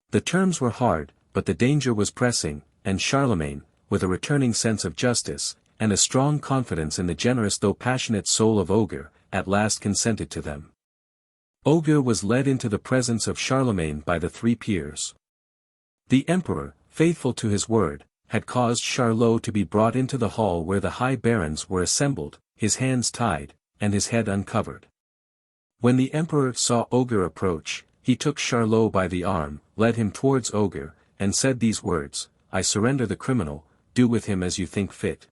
The terms were hard, but the danger was pressing, and Charlemagne, with a returning sense of justice, and a strong confidence in the generous though passionate soul of Ogier, at last consented to them. Ogier was led into the presence of Charlemagne by the three peers. The emperor, faithful to his word, had caused Charlot to be brought into the hall where the high barons were assembled, his hands tied, and his head uncovered. When the emperor saw Ogier approach, he took Charlot by the arm, led him towards Ogier, and said these words, "I surrender the criminal, do with him as you think fit."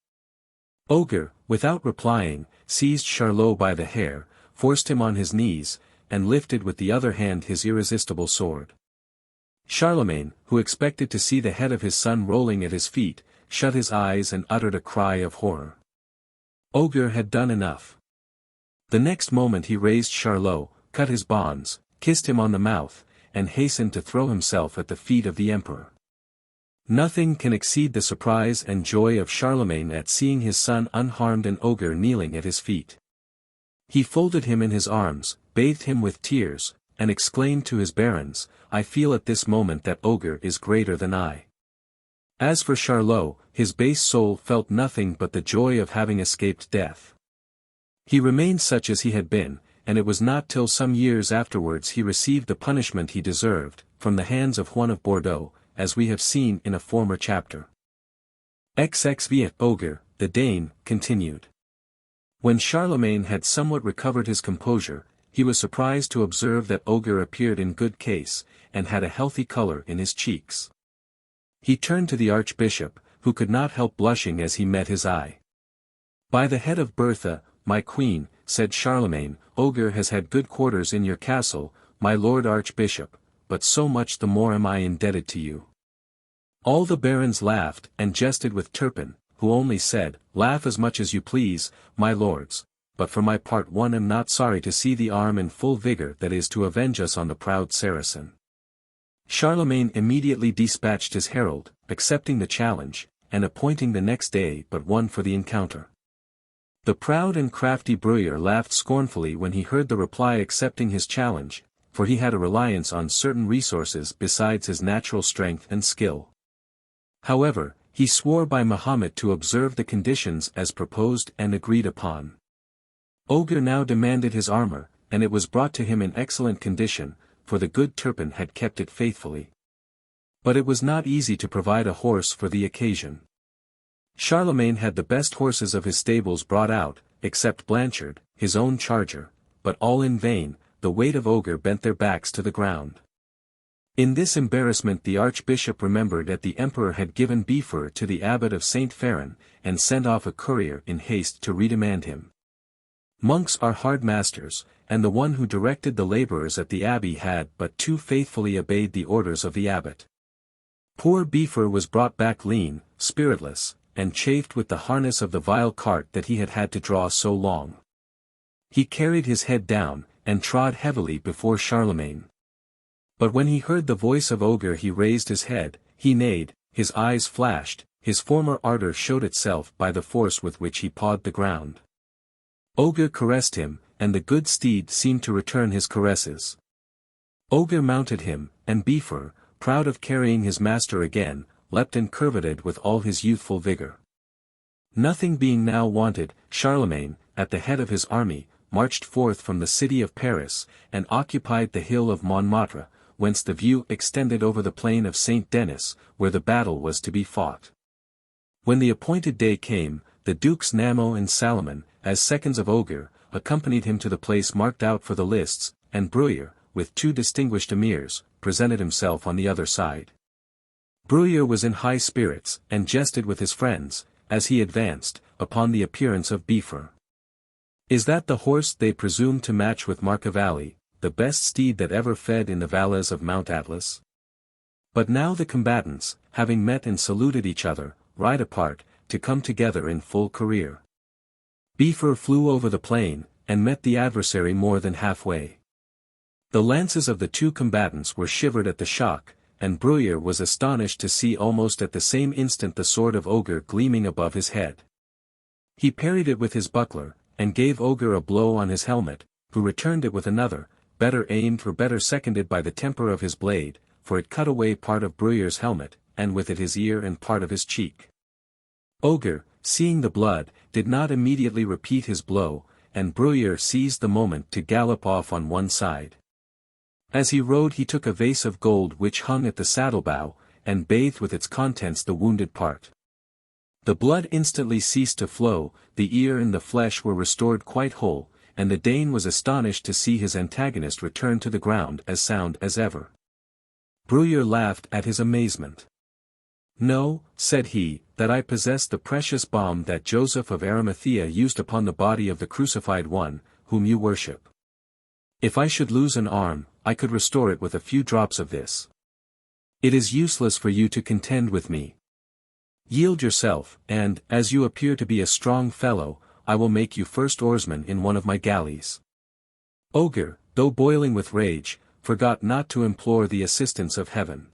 Ogier, without replying, seized Charlot by the hair, forced him on his knees, and lifted with the other hand his irresistible sword. Charlemagne, who expected to see the head of his son rolling at his feet, shut his eyes and uttered a cry of horror. Ogier had done enough. The next moment he raised Charlot, cut his bonds, kissed him on the mouth, and hastened to throw himself at the feet of the emperor. Nothing can exceed the surprise and joy of Charlemagne at seeing his son unharmed and Ogier kneeling at his feet. He folded him in his arms, bathed him with tears, and exclaimed to his barons, "I feel at this moment that Ogier is greater than I." As for Charlot, his base soul felt nothing but the joy of having escaped death. He remained such as he had been, and it was not till some years afterwards he received the punishment he deserved, from the hands of Huon of Bordeaux, as we have seen in a former chapter. XXVIII Ogier, the Dane, continued. When Charlemagne had somewhat recovered his composure, he was surprised to observe that Ogier appeared in good case, and had a healthy colour in his cheeks. He turned to the archbishop, who could not help blushing as he met his eye. "By the head of Bertha, my queen," said Charlemagne, "Ogier has had good quarters in your castle, my lord archbishop, but so much the more am I indebted to you." All the barons laughed and jested with Turpin, who only said, "Laugh as much as you please, my lords, but for my part one am not sorry to see the arm in full vigor that is to avenge us on the proud Saracen." Charlemagne immediately dispatched his herald, accepting the challenge, and appointing the next day but one for the encounter. The proud and crafty Bruyere laughed scornfully when he heard the reply accepting his challenge, for he had a reliance on certain resources besides his natural strength and skill. However, he swore by Mahomet to observe the conditions as proposed and agreed upon. Ogier now demanded his armor, and it was brought to him in excellent condition, for the good Turpin had kept it faithfully. But it was not easy to provide a horse for the occasion. Charlemagne had the best horses of his stables brought out, except Blanchard, his own charger, but all in vain, the weight of Ogier bent their backs to the ground. In this embarrassment the archbishop remembered that the emperor had given beefer to the abbot of St. Farron, and sent off a courier in haste to redemand him. Monks are hard masters, and the one who directed the laborers at the abbey had but too faithfully obeyed the orders of the abbot. Poor beefer was brought back lean, spiritless, and chafed with the harness of the vile cart that he had had to draw so long. He carried his head down, and trod heavily before Charlemagne. But when he heard the voice of Ogier he raised his head, he neighed, his eyes flashed, his former ardor showed itself by the force with which he pawed the ground. Ogier caressed him, and the good steed seemed to return his caresses. Ogier mounted him, and Bifur, proud of carrying his master again, leapt and curveted with all his youthful vigor. Nothing being now wanted, Charlemagne, at the head of his army, marched forth from the city of Paris, and occupied the hill of Montmartre, whence the view extended over the plain of Saint Denis, where the battle was to be fought. When the appointed day came, the Dukes Namo and Salomon, as seconds of Ogier, accompanied him to the place marked out for the lists, and Bruyere, with 2 distinguished emirs, presented himself on the other side. Bruyere was in high spirits, and jested with his friends, as he advanced, upon the appearance of Bifur. Is that the horse they presume to match with Roncesvalles, the best steed that ever fed in the valleys of Mount Atlas? But now the combatants, having met and saluted each other, ride apart, to come together in full career. Bifur flew over the plain, and met the adversary more than halfway. The lances of the 2 combatants were shivered at the shock, and Bruyere was astonished to see almost at the same instant the sword of Ogier gleaming above his head. He parried it with his buckler, and gave Ogier a blow on his helmet, who returned it with another, better aimed or better seconded by the temper of his blade, for it cut away part of Bruyere's helmet, and with it his ear and part of his cheek. Ogier, seeing the blood, did not immediately repeat his blow, and Bruyere seized the moment to gallop off on one side. As he rode he took a vase of gold which hung at the saddle-bow, and bathed with its contents the wounded part. The blood instantly ceased to flow, the ear and the flesh were restored quite whole, and the Dane was astonished to see his antagonist return to the ground as sound as ever. Bruyere laughed at his amazement. "Know," said he, "that I possess the precious balm that Joseph of Arimathea used upon the body of the crucified one, whom you worship. If I should lose an arm, I could restore it with a few drops of this. It is useless for you to contend with me. Yield yourself, and, as you appear to be a strong fellow, I will make you first oarsman in one of my galleys." Ogier, though boiling with rage, forgot not to implore the assistance of heaven.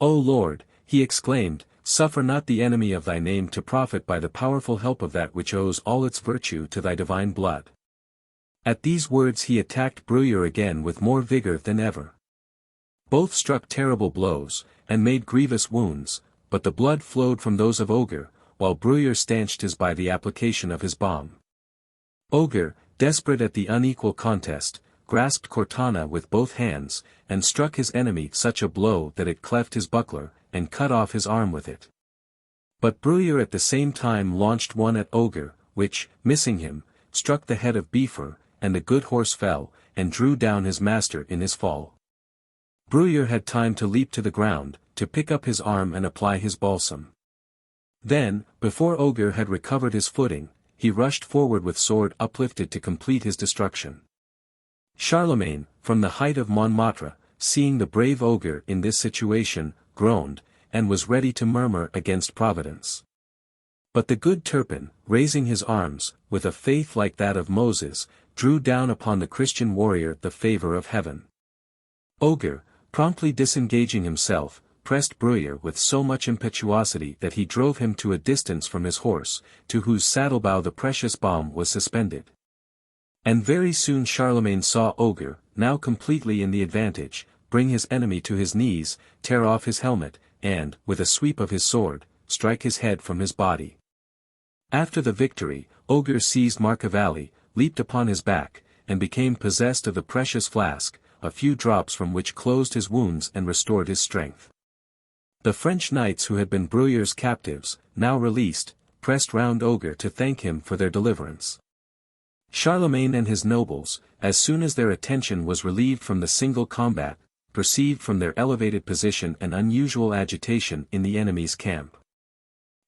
"O Lord," he exclaimed, "suffer not the enemy of thy name to profit by the powerful help of that which owes all its virtue to thy divine blood." At these words he attacked Bruyere again with more vigor than ever. Both struck terrible blows, and made grievous wounds, but the blood flowed from those of Ogier, while Bruyere stanched his by the application of his balm. Ogier, desperate at the unequal contest, grasped Cortana with both hands, and struck his enemy such a blow that it cleft his buckler, and cut off his arm with it. But Bruyere at the same time launched one at Ogier, which, missing him, struck the head of Bifur, and the good horse fell, and drew down his master in his fall. Bruyere had time to leap to the ground, to pick up his arm and apply his balsam. Then, before Ogier had recovered his footing, he rushed forward with sword uplifted to complete his destruction. Charlemagne, from the height of Montmartre, seeing the brave Ogier in this situation, groaned, and was ready to murmur against Providence. But the good Turpin, raising his arms, with a faith like that of Moses, drew down upon the Christian warrior the favor of heaven. Ogier, promptly disengaging himself, pressed Bruyere with so much impetuosity that he drove him to a distance from his horse, to whose saddle-bow the precious balm was suspended. And very soon Charlemagne saw Ogier, now completely in the advantage, bring his enemy to his knees, tear off his helmet, and, with a sweep of his sword, strike his head from his body. After the victory, Ogier seized Roncesvalles, leaped upon his back, and became possessed of the precious flask, a few drops from which closed his wounds and restored his strength. The French knights who had been Bruyere's captives, now released, pressed round Ogier to thank him for their deliverance. Charlemagne and his nobles, as soon as their attention was relieved from the single combat, perceived from their elevated position an unusual agitation in the enemy's camp.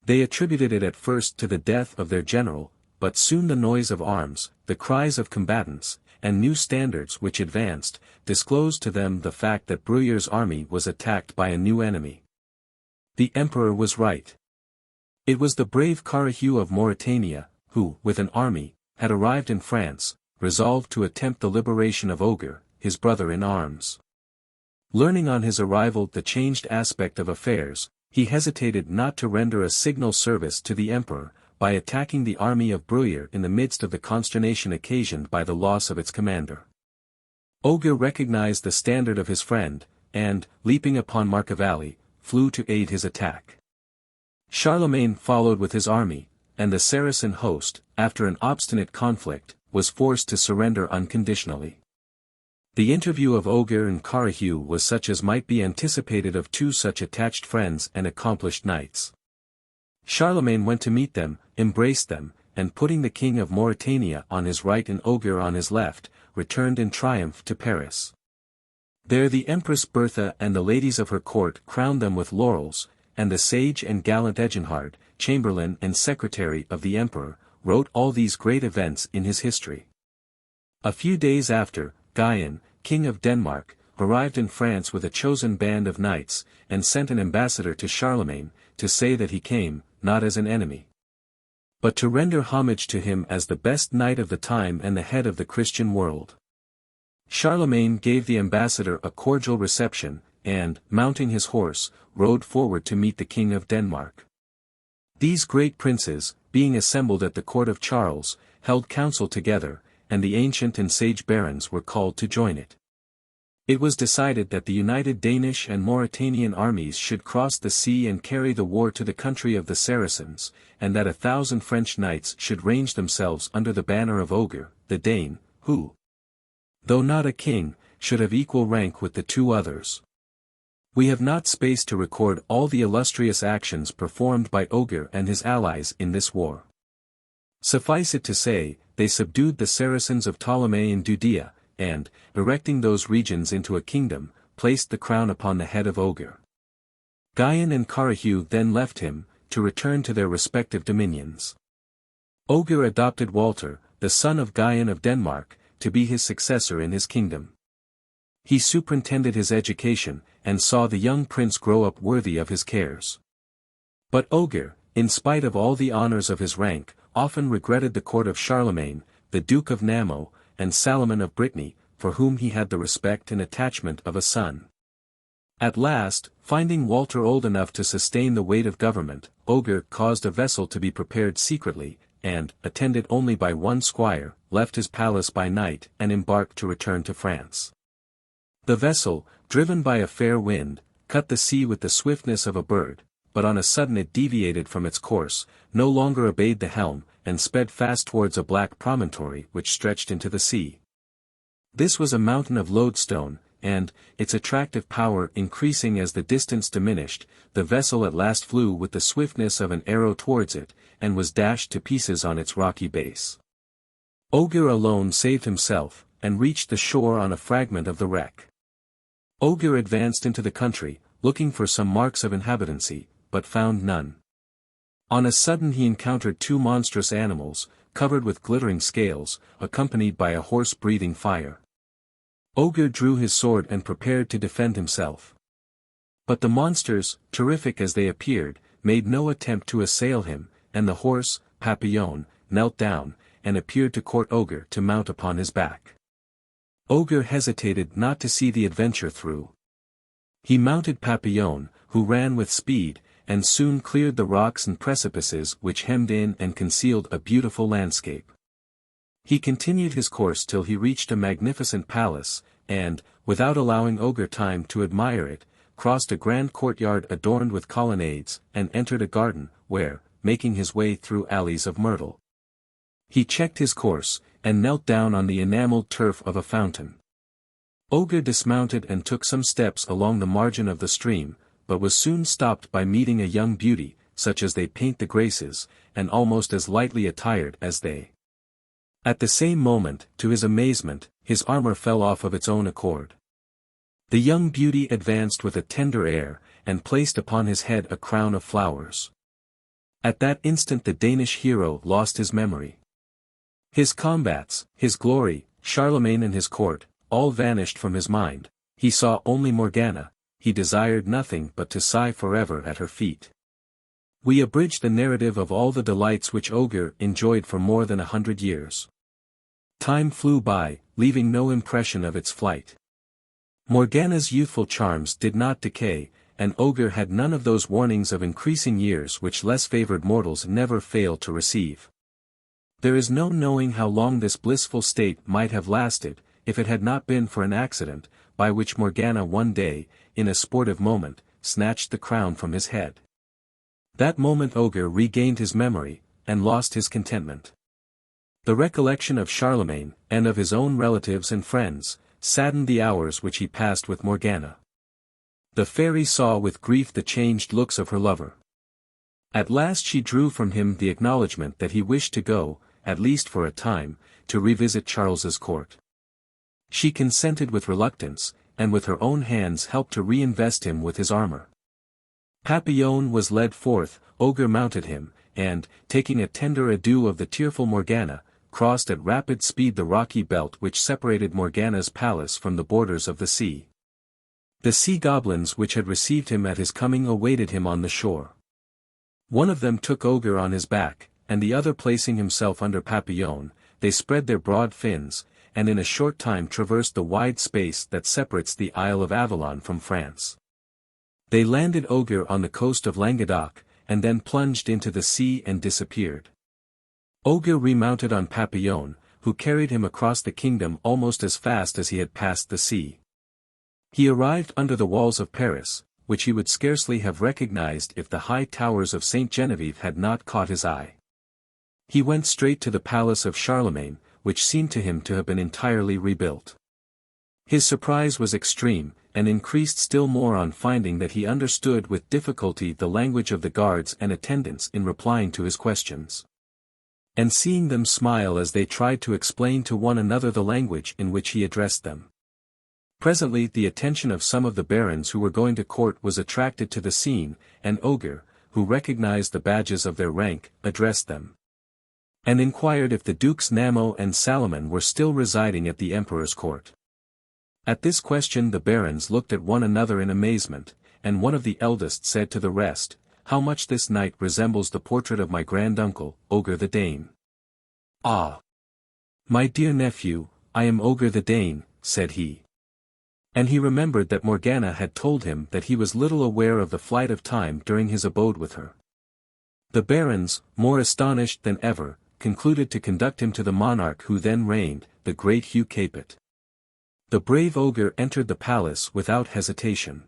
They attributed it at first to the death of their general, but soon the noise of arms, the cries of combatants, and new standards which advanced, disclosed to them the fact that Bruyere's army was attacked by a new enemy. The emperor was right. It was the brave Carahue of Mauritania, who, with an army, had arrived in France, resolved to attempt the liberation of Ogier, his brother in arms. Learning on his arrival the changed aspect of affairs, he hesitated not to render a signal service to the emperor, by attacking the army of Bruyere in the midst of the consternation occasioned by the loss of its commander. Ogier recognized the standard of his friend, and, leaping upon Roncesvalles, flew to aid his attack. Charlemagne followed with his army, and the Saracen host, after an obstinate conflict, was forced to surrender unconditionally. The interview of Ogier and Carahue was such as might be anticipated of two such attached friends and accomplished knights. Charlemagne went to meet them, embraced them, and putting the king of Mauritania on his right and Ogier on his left, returned in triumph to Paris. There the Empress Bertha and the ladies of her court crowned them with laurels, and the sage and gallant Eginhard, chamberlain and secretary of the emperor, wrote all these great events in his history. A few days after, Guyon, king of Denmark, arrived in France with a chosen band of knights, and sent an ambassador to Charlemagne, to say that he came, not as an enemy, but to render homage to him as the best knight of the time and the head of the Christian world. Charlemagne gave the ambassador a cordial reception, and, mounting his horse, rode forward to meet the king of Denmark. These great princes, being assembled at the court of Charles, held council together, and the ancient and sage barons were called to join it. It was decided that the united Danish and Mauritanian armies should cross the sea and carry the war to the country of the Saracens, and that 1,000 French knights should range themselves under the banner of Ogier, the Dane, who, though not a king, should have equal rank with the two others. We have not space to record all the illustrious actions performed by Ogier and his allies in this war. Suffice it to say, they subdued the Saracens of Ptolemy and Judea, and, erecting those regions into a kingdom, placed the crown upon the head of Ogier. Guyon and Carahue then left him, to return to their respective dominions. Ogier adopted Walter, the son of Guyon of Denmark, to be his successor in his kingdom. He superintended his education, and saw the young prince grow up worthy of his cares. But Ogier, in spite of all the honors of his rank, often regretted the court of Charlemagne, the Duke of Namur, and Salomon of Brittany, for whom he had the respect and attachment of a son. At last, finding Walter old enough to sustain the weight of government, Ogier caused a vessel to be prepared secretly, and, attended only by one squire, left his palace by night and embarked to return to France. The vessel, driven by a fair wind, cut the sea with the swiftness of a bird, but on a sudden it deviated from its course, no longer obeyed the helm, and sped fast towards a black promontory which stretched into the sea. This was a mountain of lodestone, and, its attractive power increasing as the distance diminished, the vessel at last flew with the swiftness of an arrow towards it, and was dashed to pieces on its rocky base. Ogier alone saved himself, and reached the shore on a fragment of the wreck. Ogier advanced into the country, looking for some marks of inhabitancy, but found none. On a sudden he encountered two monstrous animals, covered with glittering scales, accompanied by a horse breathing fire. Ogier drew his sword and prepared to defend himself. But the monsters, terrific as they appeared, made no attempt to assail him, and the horse, Papillon, knelt down, and appeared to court Ogier to mount upon his back. Ogier hesitated not to see the adventure through. He mounted Papillon, who ran with speed, and soon cleared the rocks and precipices which hemmed in and concealed a beautiful landscape. He continued his course till he reached a magnificent palace, and, without allowing Ogier time to admire it, crossed a grand courtyard adorned with colonnades, and entered a garden, where, making his way through alleys of myrtle, he checked his course, and knelt down on the enameled turf of a fountain. Ogier dismounted and took some steps along the margin of the stream, but was soon stopped by meeting a young beauty, such as they paint the Graces, and almost as lightly attired as they. At the same moment, to his amazement, his armor fell off of its own accord. The young beauty advanced with a tender air, and placed upon his head a crown of flowers. At that instant the Danish hero lost his memory. His combats, his glory, Charlemagne and his court, all vanished from his mind. He saw only Morgana. He desired nothing but to sigh forever at her feet. We abridge the narrative of all the delights which Ogier enjoyed for more than 100 years. Time flew by, leaving no impression of its flight. Morgana's youthful charms did not decay, and Ogier had none of those warnings of increasing years which less favored mortals never fail to receive. There is no knowing how long this blissful state might have lasted, if it had not been for an accident, by which Morgana one day, in a sportive moment, snatched the crown from his head. That moment Ogier regained his memory, and lost his contentment. The recollection of Charlemagne, and of his own relatives and friends, saddened the hours which he passed with Morgana. The fairy saw with grief the changed looks of her lover. At last she drew from him the acknowledgment that he wished to go, at least for a time, to revisit Charles's court. She consented with reluctance, and with her own hands helped to reinvest him with his armor. Papillon was led forth, Ogier mounted him, and, taking a tender adieu of the tearful Morgana, crossed at rapid speed the rocky belt which separated Morgana's palace from the borders of the sea. The sea goblins which had received him at his coming awaited him on the shore. One of them took Ogier on his back, and the other placing himself under Papillon, they spread their broad fins, and in a short time traversed the wide space that separates the Isle of Avallon from France. They landed Ogier on the coast of Languedoc, and then plunged into the sea and disappeared. Ogier remounted on Papillon, who carried him across the kingdom almost as fast as he had passed the sea. He arrived under the walls of Paris, which he would scarcely have recognized if the high towers of Saint Genevieve had not caught his eye. He went straight to the palace of Charlemagne, which seemed to him to have been entirely rebuilt. His surprise was extreme, and increased still more on finding that he understood with difficulty the language of the guards and attendants in replying to his questions. And seeing them smile as they tried to explain to one another the language in which he addressed them. Presently the attention of some of the barons who were going to court was attracted to the scene, and Ogier, who recognized the badges of their rank, addressed them. And inquired if the Dukes Namo and Salomon were still residing at the emperor's court. At this question the barons looked at one another in amazement, and one of the eldest said to the rest, "How much this knight resembles the portrait of my granduncle, Ogier the Dane." "Ah! My dear nephew, I am Ogier the Dane," said he. And he remembered that Morgana had told him that he was little aware of the flight of time during his abode with her. The barons, more astonished than ever, concluded to conduct him to the monarch who then reigned, the great Hugh Capet. The brave Ogier entered the palace without hesitation.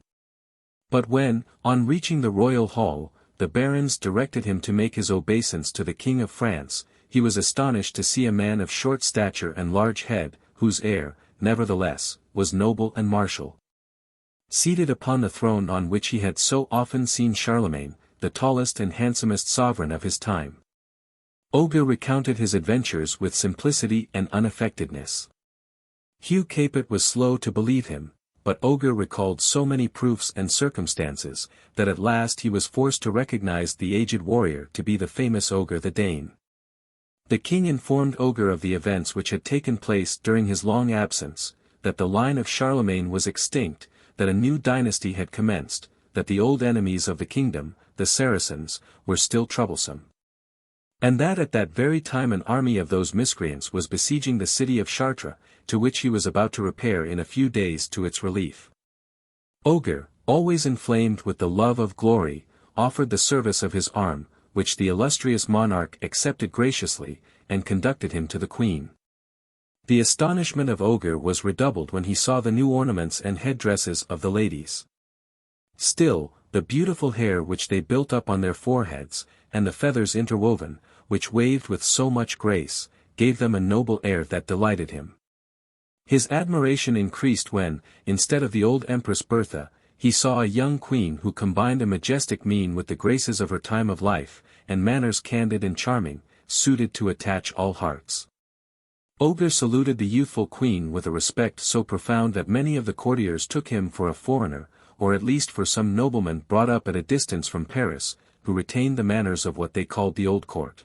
But when, on reaching the royal hall, the barons directed him to make his obeisance to the King of France, he was astonished to see a man of short stature and large head, whose air, nevertheless, was noble and martial. Seated upon the throne on which he had so often seen Charlemagne, the tallest and handsomest sovereign of his time. Ogier recounted his adventures with simplicity and unaffectedness. Hugh Capet was slow to believe him, but Ogier recalled so many proofs and circumstances, that at last he was forced to recognize the aged warrior to be the famous Ogier the Dane. The king informed Ogier of the events which had taken place during his long absence, that the line of Charlemagne was extinct, that a new dynasty had commenced, that the old enemies of the kingdom, the Saracens, were still troublesome. And that at that very time an army of those miscreants was besieging the city of Chartres, to which he was about to repair in a few days to its relief. Ogier, always inflamed with the love of glory, offered the service of his arm, which the illustrious monarch accepted graciously, and conducted him to the queen. The astonishment of Ogier was redoubled when he saw the new ornaments and headdresses of the ladies. Still, the beautiful hair which they built up on their foreheads, and the feathers interwoven, which waved with so much grace, gave them a noble air that delighted him. His admiration increased when, instead of the old Empress Bertha, he saw a young queen who combined a majestic mien with the graces of her time of life, and manners candid and charming, suited to attach all hearts. Ogier saluted the youthful queen with a respect so profound that many of the courtiers took him for a foreigner, or at least for some nobleman brought up at a distance from Paris, who retained the manners of what they called the old court.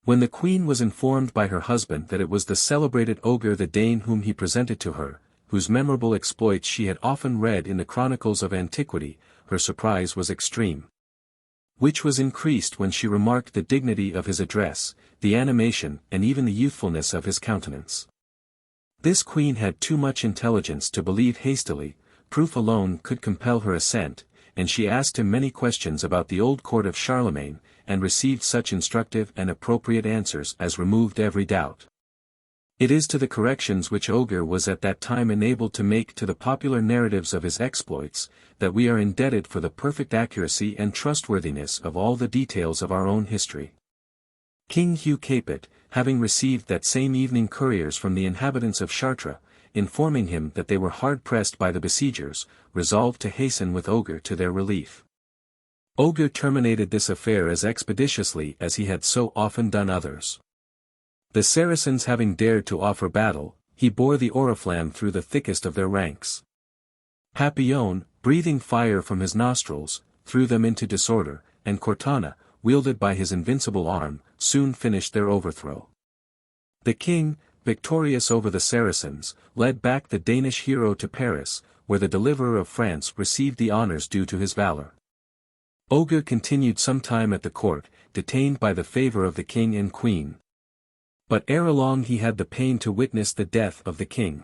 When the queen was informed by her husband that it was the celebrated Ogier the Dane whom he presented to her, whose memorable exploits she had often read in the chronicles of antiquity, her surprise was extreme. Which was increased when she remarked the dignity of his address, the animation and even the youthfulness of his countenance. this queen had too much intelligence to believe hastily, proof alone could compel her assent, and she asked him many questions about the old court of Charlemagne, and received such instructive and appropriate answers as removed every doubt. It is to the corrections which Ogier was at that time enabled to make to the popular narratives of his exploits, that we are indebted for the perfect accuracy and trustworthiness of all the details of our own history. King Hugh Capet, having received that same evening couriers from the inhabitants of Chartres, informing him that they were hard pressed by the besiegers, resolved to hasten with Ogier to their relief. Ogier terminated this affair as expeditiously as he had so often done others. The Saracens having dared to offer battle, he bore the oriflamme through the thickest of their ranks. Papillon, breathing fire from his nostrils, threw them into disorder, and Cortana, wielded by his invincible arm, soon finished their overthrow. The king, victorious over the Saracens, led back the Danish hero to Paris, where the deliverer of France received the honors due to his valor. Ogier continued some time at the court, detained by the favor of the king and queen. But ere long he had the pain to witness the death of the king.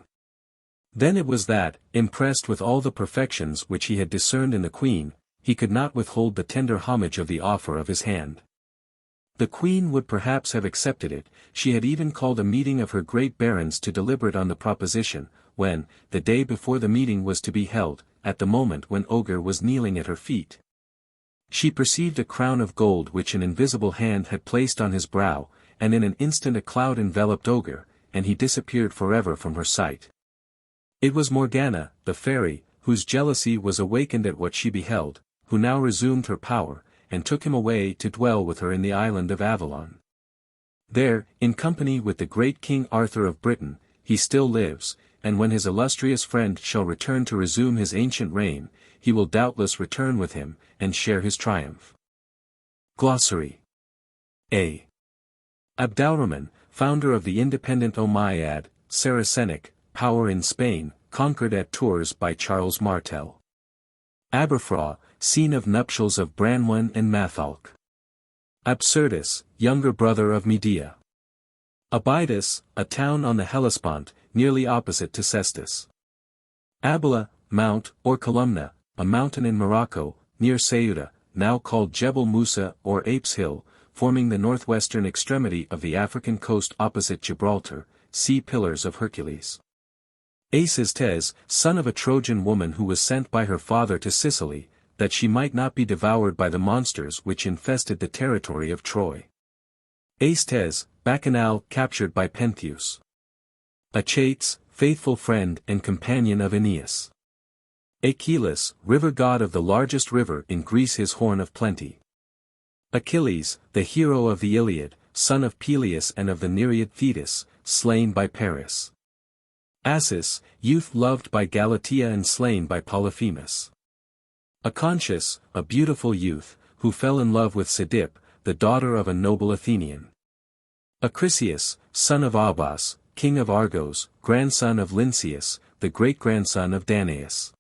Then it was that, impressed with all the perfections which he had discerned in the queen, he could not withhold the tender homage of the offer of his hand. The queen would perhaps have accepted it, she had even called a meeting of her great barons to deliberate on the proposition, when, the day before the meeting was to be held, at the moment when Ogier was kneeling at her feet, she perceived a crown of gold which an invisible hand had placed on his brow, and in an instant a cloud enveloped Ogier, and he disappeared forever from her sight. It was Morgana, the fairy, whose jealousy was awakened at what she beheld, who now resumed her power, and took him away to dwell with her in the island of Avalon. There, in company with the great King Arthur of Britain, he still lives, and when his illustrious friend shall return to resume his ancient reign, he will doubtless return with him, and share his triumph. Glossary. A. Abdalrahman, founder of the independent Umayyad, Saracenic, power in Spain, conquered at Tours by Charles Martel. Aberfraw, scene of nuptials of Branwen and Matholch. Absyrtus, younger brother of Medea. Abydos, a town on the Hellespont, nearly opposite to Cestus. Abila, mount, or columna, a mountain in Morocco, near Ceuta, now called Jebel Musa or Apes Hill, forming the northwestern extremity of the African coast opposite Gibraltar, see Pillars of Hercules. Acestes, son of a Trojan woman who was sent by her father to Sicily, that she might not be devoured by the monsters which infested the territory of Troy. Aestes, Bacchanal captured by Pentheus. Achates, faithful friend and companion of Aeneas. Achilles, river god of the largest river in Greece, his horn of plenty. Achilles, the hero of the Iliad, son of Peleus and of the Nereid Thetis, slain by Paris. Acis, youth loved by Galatea and slain by Polyphemus. Acontius, a beautiful youth, who fell in love with Cydip, the daughter of a noble Athenian. Acrisius, son of Abas, king of Argos, grandson of Lynceus, the great-grandson of Danaus.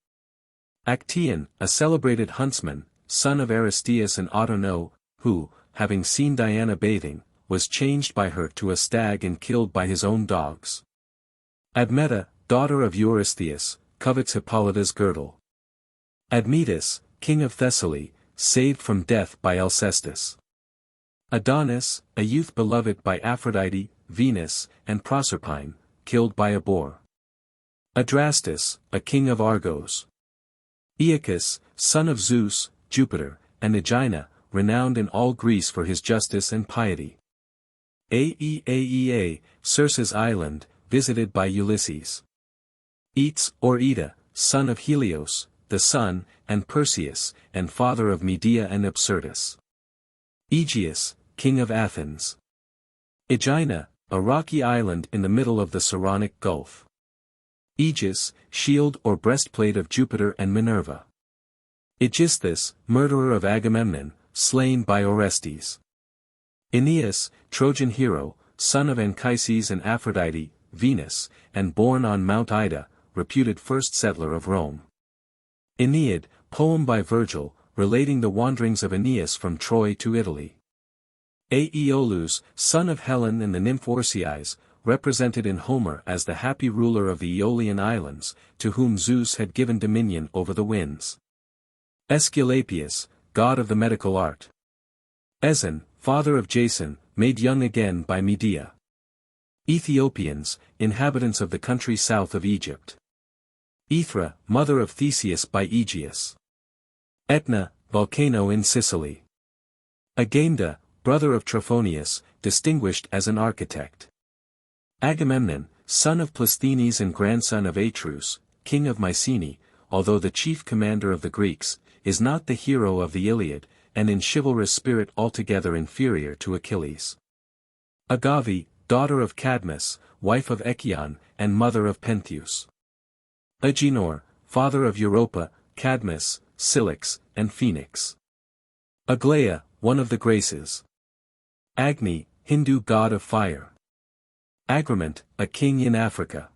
Actaeon, a celebrated huntsman, son of Aristeus and Autonoe, who, having seen Diana bathing, was changed by her to a stag and killed by his own dogs. Admeta, daughter of Eurystheus, covets Hippolyta's girdle. Admetus, king of Thessaly, saved from death by Alcestis. Adonis, a youth beloved by Aphrodite, Venus, and Proserpine, killed by a boar. Adrastus, a king of Argos. Aeacus, son of Zeus, Jupiter, and Aegina, renowned in all Greece for his justice and piety. Aeaea, Circe's island, visited by Ulysses. Aetes or Ida, son of Helios, the sun, and Perseus, and father of Medea and Absyrtus. Aegeus, king of Athens. Aegina, a rocky island in the middle of the Saronic Gulf. Aegis, shield or breastplate of Jupiter and Minerva. Aegisthus, murderer of Agamemnon, slain by Orestes. Aeneas, Trojan hero, son of Anchises and Aphrodite, Venus, and born on Mount Ida, reputed first settler of Rome. Aeneid, poem by Virgil, relating the wanderings of Aeneas from Troy to Italy. Aeolus, son of Helen and the nymph Orsiais, represented in Homer as the happy ruler of the Aeolian Islands, to whom Zeus had given dominion over the winds. Aesculapius, god of the medical art. Ezon, father of Jason, made young again by Medea. Ethiopians, inhabitants of the country south of Egypt. Aethra, mother of Theseus by Aegeus. Etna, volcano in Sicily. Agamda, brother of Trophonius, distinguished as an architect. Agamemnon, son of Plisthenes and grandson of Atreus, king of Mycenae, although the chief commander of the Greeks, is not the hero of the Iliad, and in chivalrous spirit altogether inferior to Achilles. Agave, daughter of Cadmus, wife of Echion, and mother of Pentheus. Agenor, father of Europa, Cadmus, Cilix, and Phoenix. Aglaia, one of the Graces. Agni, Hindu god of fire. Agrement, a king in Africa.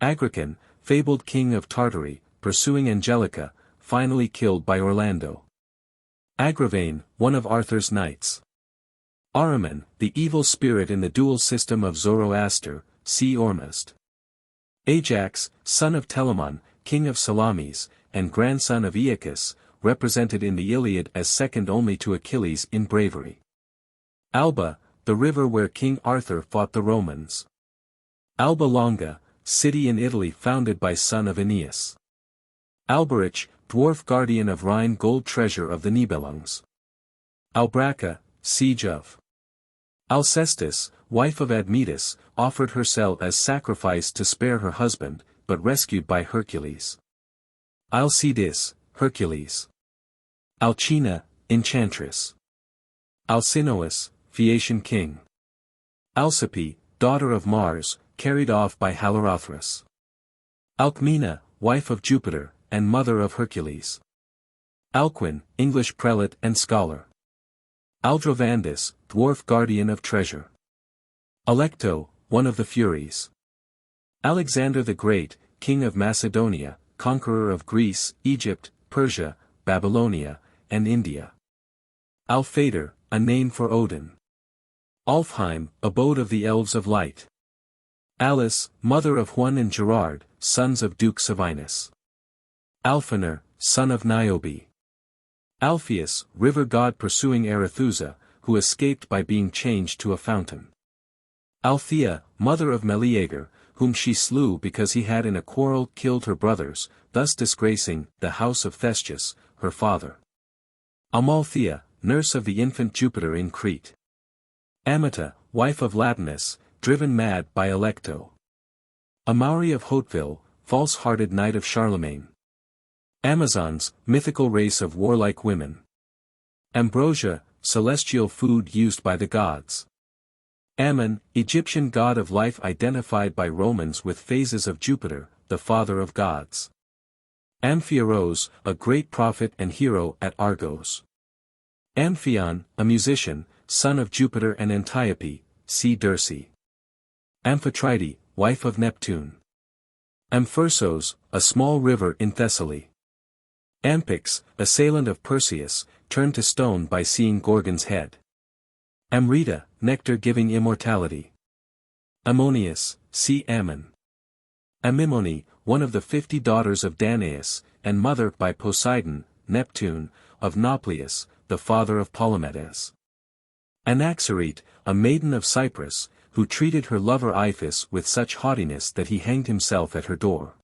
Agrican, fabled king of Tartary, pursuing Angelica, finally killed by Orlando. Agravain, one of Arthur's knights. Ahriman, the evil spirit in the dual system of Zoroaster, see Ormuzd. Ajax, son of Telamon, king of Salamis, and grandson of Aeacus, represented in the Iliad as second only to Achilles in bravery. Alba, the river where King Arthur fought the Romans. Alba Longa, city in Italy founded by son of Aeneas. Alberich, dwarf guardian of Rhine gold treasure of the Nibelungs. Albracca, siege of. Alcestis, wife of Admetus, offered herself as sacrifice to spare her husband, but rescued by Hercules. Alcides, Hercules. Alcina, enchantress. Alcinous, Phaeacian king. Alcippe, daughter of Mars, carried off by Haliarthras. Alcmena, wife of Jupiter, and mother of Hercules. Alcuin, English prelate and scholar. Aldrovandus, dwarf guardian of treasure. Alecto, one of the Furies. Alexander the Great, king of Macedonia, conqueror of Greece, Egypt, Persia, Babylonia, and India. Alphator, a name for Odin. Alfheim, abode of the elves of light. Alice, mother of Juan and Gerard, sons of Duke Savinus. Alphaner, son of Niobe. Alpheus, river god pursuing Arethusa, who escaped by being changed to a fountain. Althea, mother of Meleager, whom she slew because he had in a quarrel killed her brothers, thus disgracing the house of Theseus, her father. Amalthea, nurse of the infant Jupiter in Crete. Amata, wife of Latinus, driven mad by Alecto. Amaury of Hauteville, false-hearted knight of Charlemagne. Amazons, mythical race of warlike women. Ambrosia, celestial food used by the gods. Ammon, Egyptian god of life identified by Romans with phases of Jupiter, the father of gods. Amphiaraos, a great prophet and hero at Argos. Amphion, a musician, son of Jupiter and Antiope, see Dirce. Amphitrite, wife of Neptune. Amphersos, a small river in Thessaly. Ampyx, assailant of Perseus, turned to stone by seeing Gorgon's head. Amrita, nectar-giving immortality. Ammonius, see Ammon. Amymone, one of the 50 daughters of Danaus, and mother by Poseidon, Neptune, of Nauplius, the father of Polymedes. Anaxarete, a maiden of Cyprus, who treated her lover Iphis with such haughtiness that he hanged himself at her door.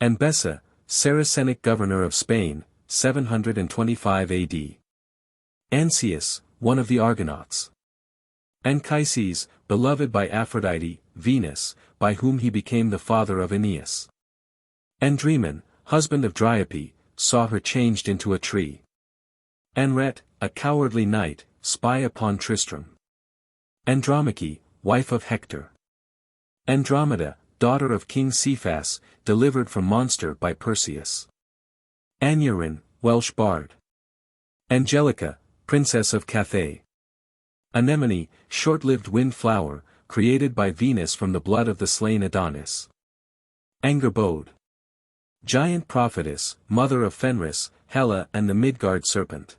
Ambessa, Saracenic governor of Spain, 725 AD. Ancaeus, one of the Argonauts. Anchises, beloved by Aphrodite, Venus, by whom he became the father of Aeneas. Andremon, husband of Dryope, saw her changed into a tree. Anret, a cowardly knight, spy upon Tristram. Andromache, wife of Hector. Andromeda, daughter of King Cephas, delivered from monster by Perseus. Aneurin, Welsh bard. Angelica, princess of Cathay. Anemone, short-lived wind flower, created by Venus from the blood of the slain Adonis. Angerbode. Giant prophetess, mother of Fenris, Hela and the Midgard serpent.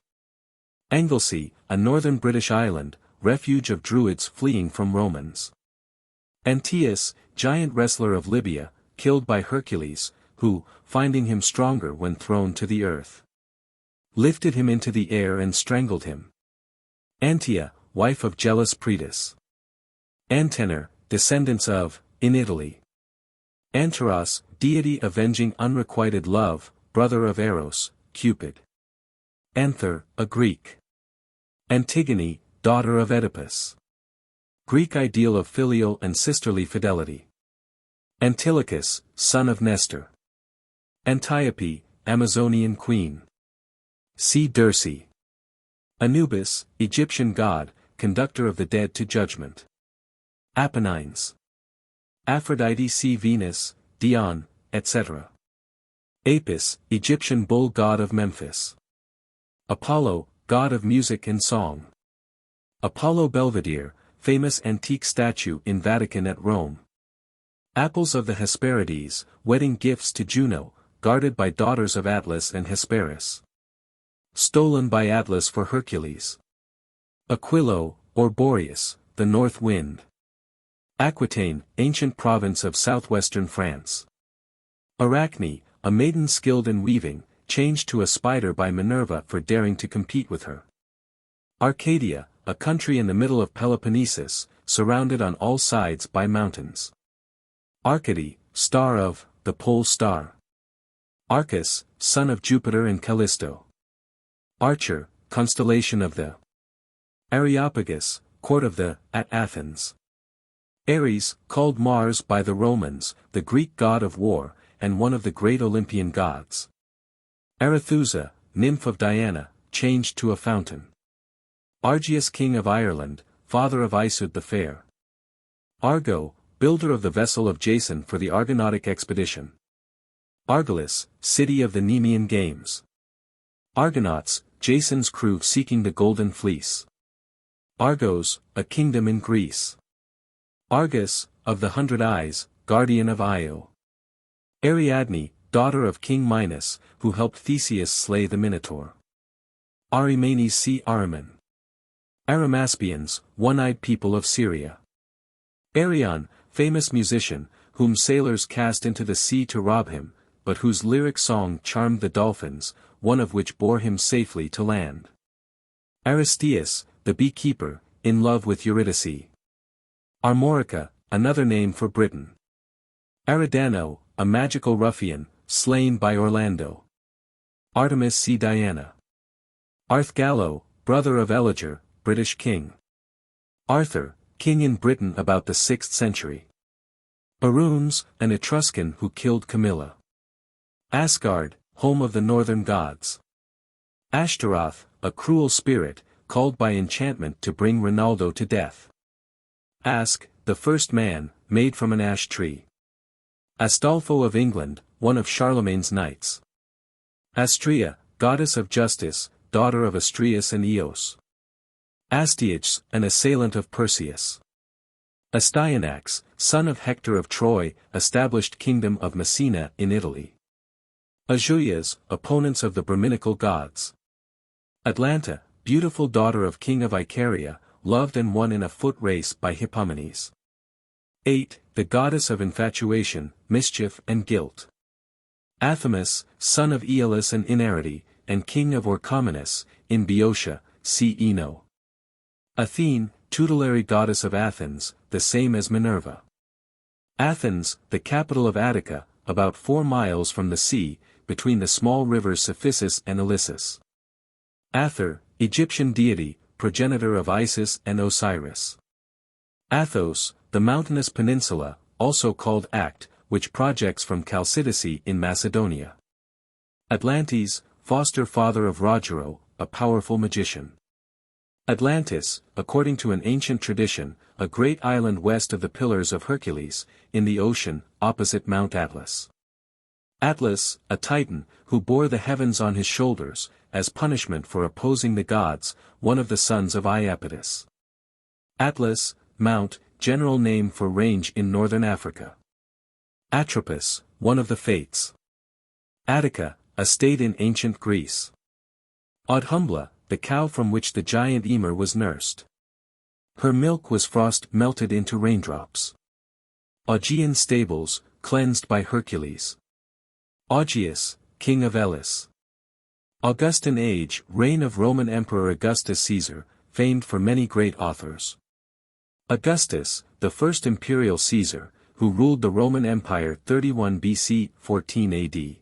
Anglesey, a northern British island, refuge of Druids fleeing from Romans. Antaeus, giant wrestler of Libya, killed by Hercules, who, finding him stronger when thrown to the earth, lifted him into the air and strangled him. Antea, wife of jealous Proetus. Antenor, descendants of, in Italy. Anteros, deity avenging unrequited love, brother of Eros, Cupid. Anther, a Greek. Antigone, daughter of Oedipus. Greek ideal of filial and sisterly fidelity. Antilochus, son of Nestor. Antiope, Amazonian queen. See Dirce. Anubis, Egyptian god, conductor of the dead to judgment. Apennines. Aphrodite, see Venus, Dion, etc. Apis, Egyptian bull god of Memphis. Apollo, god of music and song. Apollo Belvedere, famous antique statue in Vatican at Rome. Apples of the Hesperides, wedding gifts to Juno, guarded by daughters of Atlas and Hesperus. Stolen by Atlas for Hercules. Aquilo, or Boreas, the north wind. Aquitaine, ancient province of southwestern France. Arachne, a maiden skilled in weaving, changed to a spider by Minerva for daring to compete with her. Arcadia, a country in the middle of Peloponnesus, surrounded on all sides by mountains. Arcady, star of, the pole star. Arcas, son of Jupiter and Callisto. Archer, constellation of the Areopagus, court of the, at Athens. Ares, called Mars by the Romans, the Greek god of war, and one of the great Olympian gods. Arethusa, nymph of Diana, changed to a fountain. Argius, king of Ireland, father of Isoude the Fair. Argo, builder of the vessel of Jason for the Argonautic expedition. Argolis, city of the Nemean games. Argonauts, Jason's crew seeking the golden fleece. Argos, a kingdom in Greece. Argus, of the 100 Eyes, guardian of Io. Ariadne, daughter of King Minos, who helped Theseus slay the Minotaur. Arimanes, see Ariman. Arimaspians, one-eyed people of Syria. Arion, famous musician, whom sailors cast into the sea to rob him, but whose lyric song charmed the dolphins, one of which bore him safely to land. Aristeus, the beekeeper, in love with Eurydice. Armorica, another name for Britain. Aridano, a magical ruffian, slain by Orlando. Artemis, see Diana. Arthgallo, brother of Eliger, British king. Arthur, king in Britain about the 6th century. Barunes, an Etruscan who killed Camilla. Asgard, home of the northern gods. Ashtaroth, a cruel spirit, called by enchantment to bring Rinaldo to death. Ask, the first man, made from an ash tree. Astolpho of England, one of Charlemagne's knights. Astrea, goddess of justice, daughter of Astraeus and Eos. Astyages, an assailant of Perseus. Astyanax, son of Hector of Troy, established kingdom of Messina in Italy. Ajulias, opponents of the Brahminical gods. Atlanta, beautiful daughter of king of Icaria, loved and won in a foot race by Hippomenes. 8. The goddess of infatuation, mischief and guilt. Athamas, son of Aeolus and Inarity, and king of Orchomenus, in Boeotia, see Eno. Athene, tutelary goddess of Athens, the same as Minerva. Athens, the capital of Attica, about 4 miles from the sea, between the small rivers Cephissus and Ilissus. Ather, Egyptian deity, progenitor of Isis and Osiris. Athos, the mountainous peninsula, also called Act, which projects from Chalcidice in Macedonia. Atlantes, foster father of Rogero, a powerful magician. Atlantis, according to an ancient tradition, a great island west of the Pillars of Hercules, in the ocean, opposite Mount Atlas. Atlas, a titan, who bore the heavens on his shoulders, as punishment for opposing the gods, one of the sons of Iapetus. Atlas, Mount, general name for range in northern Africa. Atropos, one of the Fates. Attica, a state in ancient Greece. Audhumbla, the cow from which the giant Emer was nursed. Her milk was frost melted into raindrops. Augean stables, cleansed by Hercules. Augeas, king of Elis. Augustan age, reign of Roman Emperor Augustus Caesar, famed for many great authors. Augustus, the first imperial Caesar, who ruled the Roman Empire 31 BC, 14 AD.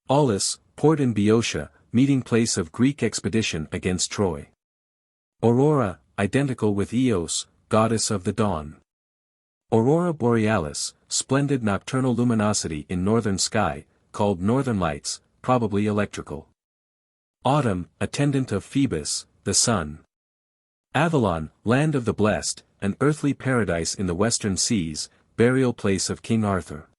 Aulis, port in Boeotia, meeting place of Greek expedition against Troy. Aurora, identical with Eos, goddess of the dawn. Aurora borealis, splendid nocturnal luminosity in northern sky, called northern lights, probably electrical. Autumn, attendant of Phoebus, the sun. Avalon, land of the blessed, an earthly paradise in the western seas, burial place of King Arthur.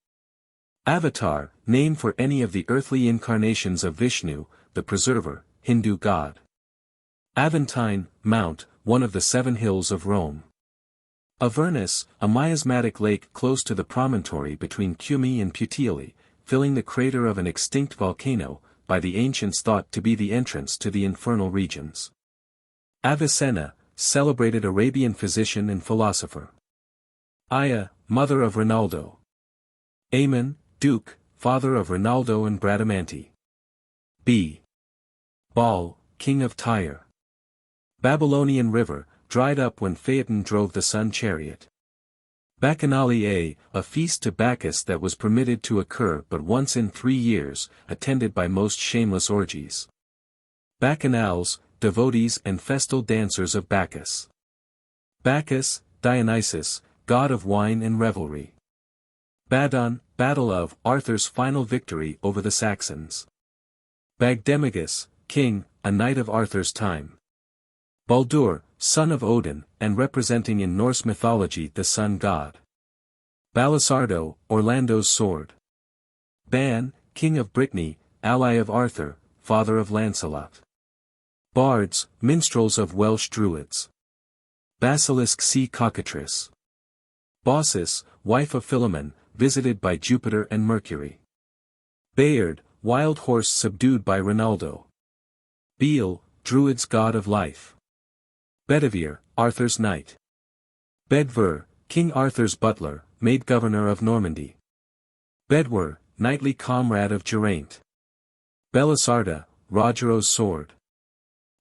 Avatar, name for any of the earthly incarnations of Vishnu, the preserver, Hindu god. Aventine, mount, one of the 7 hills of Rome. Avernus, a miasmatic lake close to the promontory between Cumae and Puteoli, filling the crater of an extinct volcano, by the ancients thought to be the entrance to the infernal regions. Avicenna, celebrated Arabian physician and philosopher. Aya, mother of Rinaldo. Aemon, duke, father of Rinaldo and Bradamante. B. Baal, king of Tyre. Babylonian river, dried up when Phaeton drove the sun chariot. Bacchanalia, a feast to Bacchus that was permitted to occur but once in 3 years, attended by most shameless orgies. Bacchanals, devotees and festal dancers of Bacchus. Bacchus, Dionysus, god of wine and revelry. Badon, battle of Arthur's final victory over the Saxons. Bagdemagus, king, a knight of Arthur's time. Baldur, son of Odin, and representing in Norse mythology the sun god. Balisardo, Orlando's sword. Ban, king of Brittany, ally of Arthur, father of Lancelot. Bards, minstrels of Welsh druids. Basilisk sea cockatrice. Baucis, wife of Philemon, visited by Jupiter and Mercury. Bayard, wild horse subdued by Rinaldo. Beal, druid's god of life. Bedivere, Arthur's knight. Bedver, King Arthur's butler, made governor of Normandy. Bedwer, knightly comrade of Geraint. Belisarda, Rogero's sword.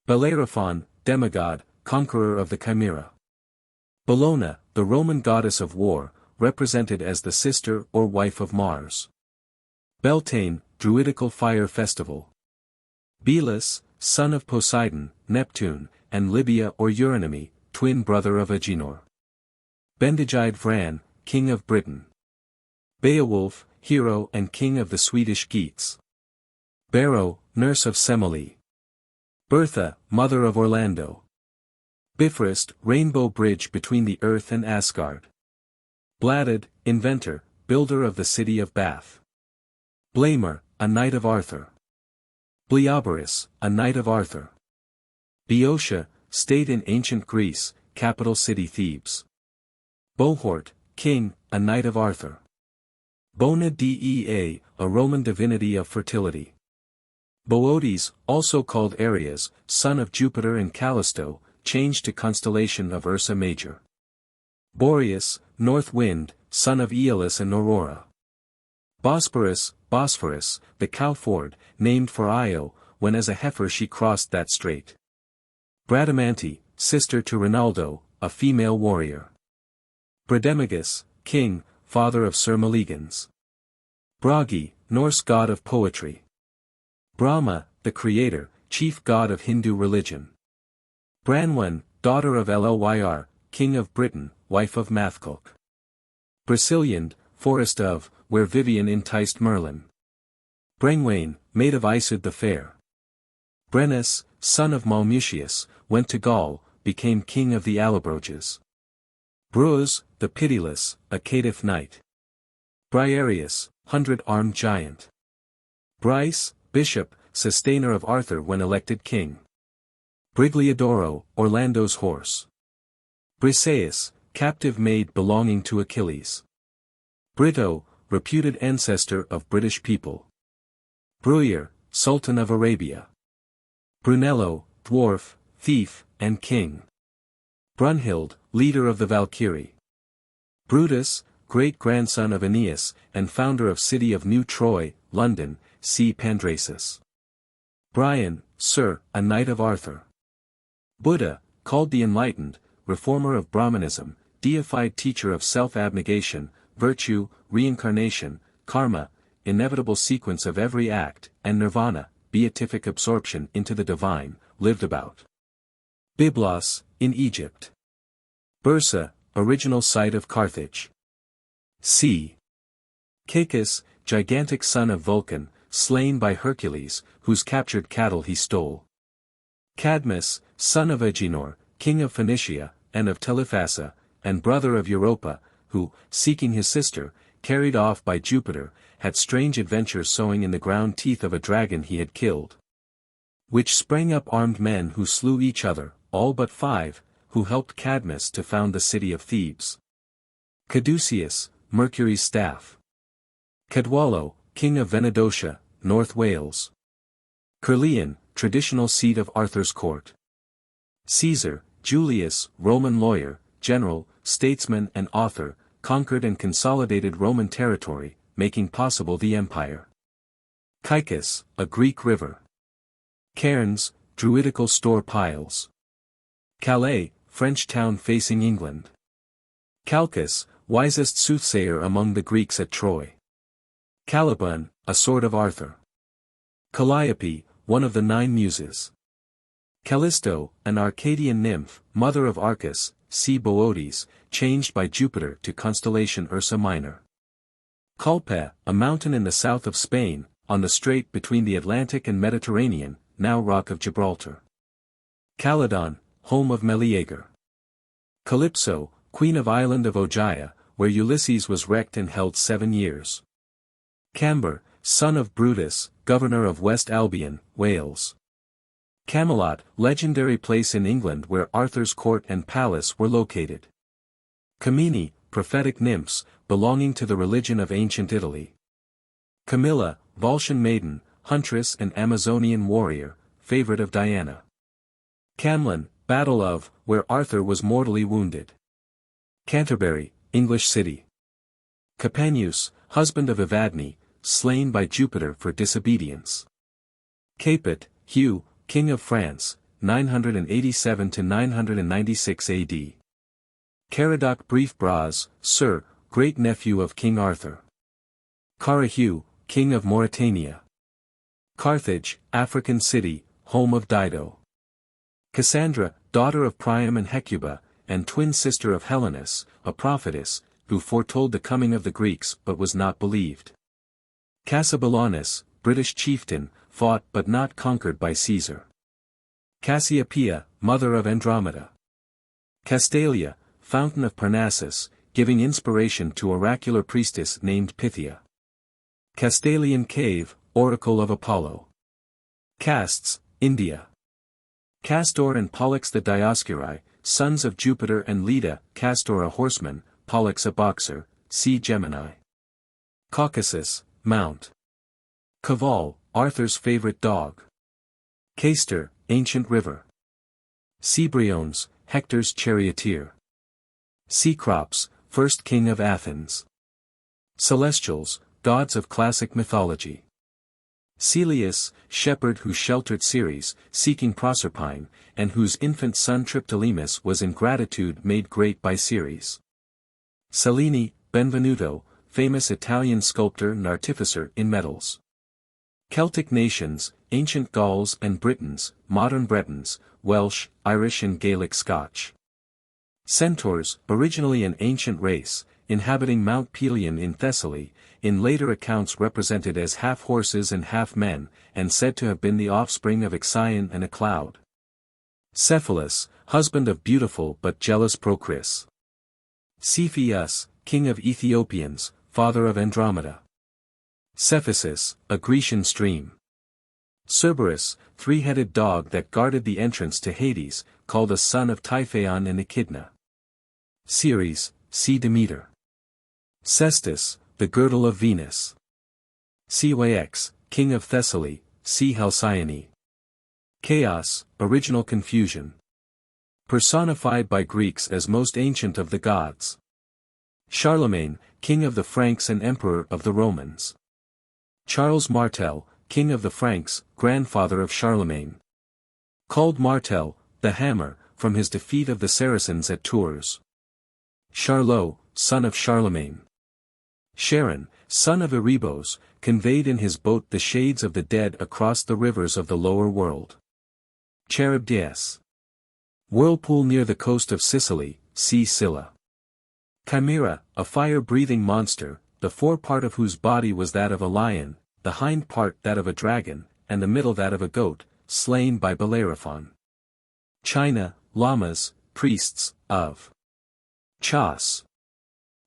Bellerophon, demigod, conqueror of the Chimera. Bellona, the Roman goddess of war, represented as the sister or wife of Mars. Beltane, druidical fire festival. Belus, son of Poseidon, Neptune, and Libya or Eurynome, twin brother of Agenor. Bendigide Vran, king of Britain. Beowulf, hero and king of the Swedish Geats. Barrow, nurse of Semele. Bertha, mother of Orlando. Bifrost, rainbow bridge between the earth and Asgard. Bladud, inventor, builder of the city of Bath. Blamer, a knight of Arthur. Bleobaris, a knight of Arthur. Boeotia, state in ancient Greece, capital city Thebes. Bohort, king, a knight of Arthur. Bona Dea, a Roman divinity of fertility. Boötes, also called Ares, son of Jupiter and Callisto, changed to constellation of Ursa Major. Boreas, north wind, son of Aeolus and Aurora. Bosphorus, the cow ford, named for Io, when as a heifer she crossed that strait. Bradamante, sister to Rinaldo, a female warrior. Brademagus, king, father of Sir Maleagans. Bragi, Norse god of poetry. Brahma, the creator, chief god of Hindu religion. Branwen, daughter of Lyr, king of Britain, wife of Mathcolc. Brasiliand, forest of, where Vivian enticed Merlin. Brengwain, maid of Isoude the Fair. Brennus, son of Malmutius, went to Gaul, became king of the Allobroges. Breus, the pitiless, a caitiff knight. Briareus, 100-armed giant. Bryce, bishop, sustainer of Arthur when elected king. Brigliadoro, Orlando's horse. Briseis, captive maid belonging to Achilles. Brito, reputed ancestor of British people. Bruyere, Sultan of Arabia. Brunello, dwarf, thief, and king. Brunhild, leader of the Valkyrie. Brutus, great-grandson of Aeneas, and founder of city of New Troy, London, c. Pandrasus. Brian, Sir, a knight of Arthur. Buddha, called the Enlightened, reformer of Brahmanism, deified teacher of self-abnegation, virtue, reincarnation, karma, inevitable sequence of every act, and nirvana, beatific absorption into the divine, lived about Byblos, in Egypt. Bursa, original site of Carthage. c. Cacus, gigantic son of Vulcan, slain by Hercules, whose captured cattle he stole. Cadmus, son of Agenor, king of Phoenicia, and of Telephassa, and brother of Europa, who, seeking his sister, carried off by Jupiter, had strange adventures sowing in the ground teeth of a dragon he had killed. Which sprang up armed men who slew each other, all but 5, who helped Cadmus to found the city of Thebes. Caduceus, Mercury's staff. Cadwallo, king of Venedotia, North Wales. Caerleon, traditional seat of Arthur's court. Caesar, Julius, Roman lawyer, general, statesman and author, conquered and consolidated Roman territory, making possible the empire. Caicus, a Greek river. Cairns, druidical store piles. Calais, French town facing England. Calchas, wisest soothsayer among the Greeks at Troy. Caliban, a sword of Arthur. Calliope, one of the 9 muses. Callisto, an Arcadian nymph, mother of Arcas, c. Boötes, changed by Jupiter to constellation Ursa Minor. Calpe, a mountain in the south of Spain, on the strait between the Atlantic and Mediterranean, now Rock of Gibraltar. Caledon, home of Meleager. Calypso, queen of island of Ogier, where Ulysses was wrecked and held 7 years. Camber, son of Brutus, governor of West Albion, Wales. Camelot, legendary place in England where Arthur's court and palace were located. Camini, prophetic nymphs, belonging to the religion of ancient Italy. Camilla, Volscian maiden, huntress and Amazonian warrior, favorite of Diana. Camlan, battle of, where Arthur was mortally wounded. Canterbury, English city. Capaneus, husband of Evadne, slain by Jupiter for disobedience. Capet, Hugh, king of France, 987 to 996 AD. Caradoc Brief Bras, Sir, great-nephew of King Arthur. Carahue, king of Mauritania. Carthage, African city, home of Dido. Cassandra, daughter of Priam and Hecuba, and twin sister of Helenus, a prophetess, who foretold the coming of the Greeks but was not believed. Cassibelanus, British chieftain, fought but not conquered by Caesar. Cassiopeia, mother of Andromeda. Castalia, fountain of Parnassus, giving inspiration to oracular priestess named Pythia. Castalian cave, oracle of Apollo. Castes, India. Castor and Pollux the Dioscuri, sons of Jupiter and Leda, Castor a horseman, Pollux a boxer, c. Gemini. Caucasus, Mount. Caval, Arthur's favorite dog. Caster, ancient river. Cebriones, Hector's charioteer. Cecrops, first king of Athens. Celestials, gods of classic mythology. Celeus, shepherd who sheltered Ceres, seeking Proserpine, and whose infant son Triptolemus was in gratitude made great by Ceres. Cellini, Benvenuto, famous Italian sculptor and artificer in metals. Celtic nations, ancient Gauls and Britons, modern Bretons, Welsh, Irish and Gaelic Scotch. Centaurs, originally an ancient race, inhabiting Mount Pelion in Thessaly, in later accounts represented as half horses and half men, and said to have been the offspring of Ixion and a cloud. Cephalus, husband of beautiful but jealous Procris. Cepheus, king of Ethiopians, father of Andromeda. Cephisus, a Grecian stream. Cerberus, three-headed dog that guarded the entrance to Hades, called a son of Typhaon and Echidna. Ceres, see Demeter. Cestus, the girdle of Venus. Cyx, king of Thessaly, see Halcyone. Chaos, original confusion. Personified by Greeks as most ancient of the gods. Charlemagne, King of the Franks and Emperor of the Romans. Charles Martel, King of the Franks, grandfather of Charlemagne. Called Martel, the Hammer, from his defeat of the Saracens at Tours. Charlot, son of Charlemagne. Charon, son of Erebos, conveyed in his boat the shades of the dead across the rivers of the lower world. Charybdis. Whirlpool near the coast of Sicily, see Scylla. Chimera, a fire-breathing monster, the forepart of whose body was that of a lion, the hind part that of a dragon, and the middle that of a goat, slain by Bellerophon. China, llamas, priests, of Chios.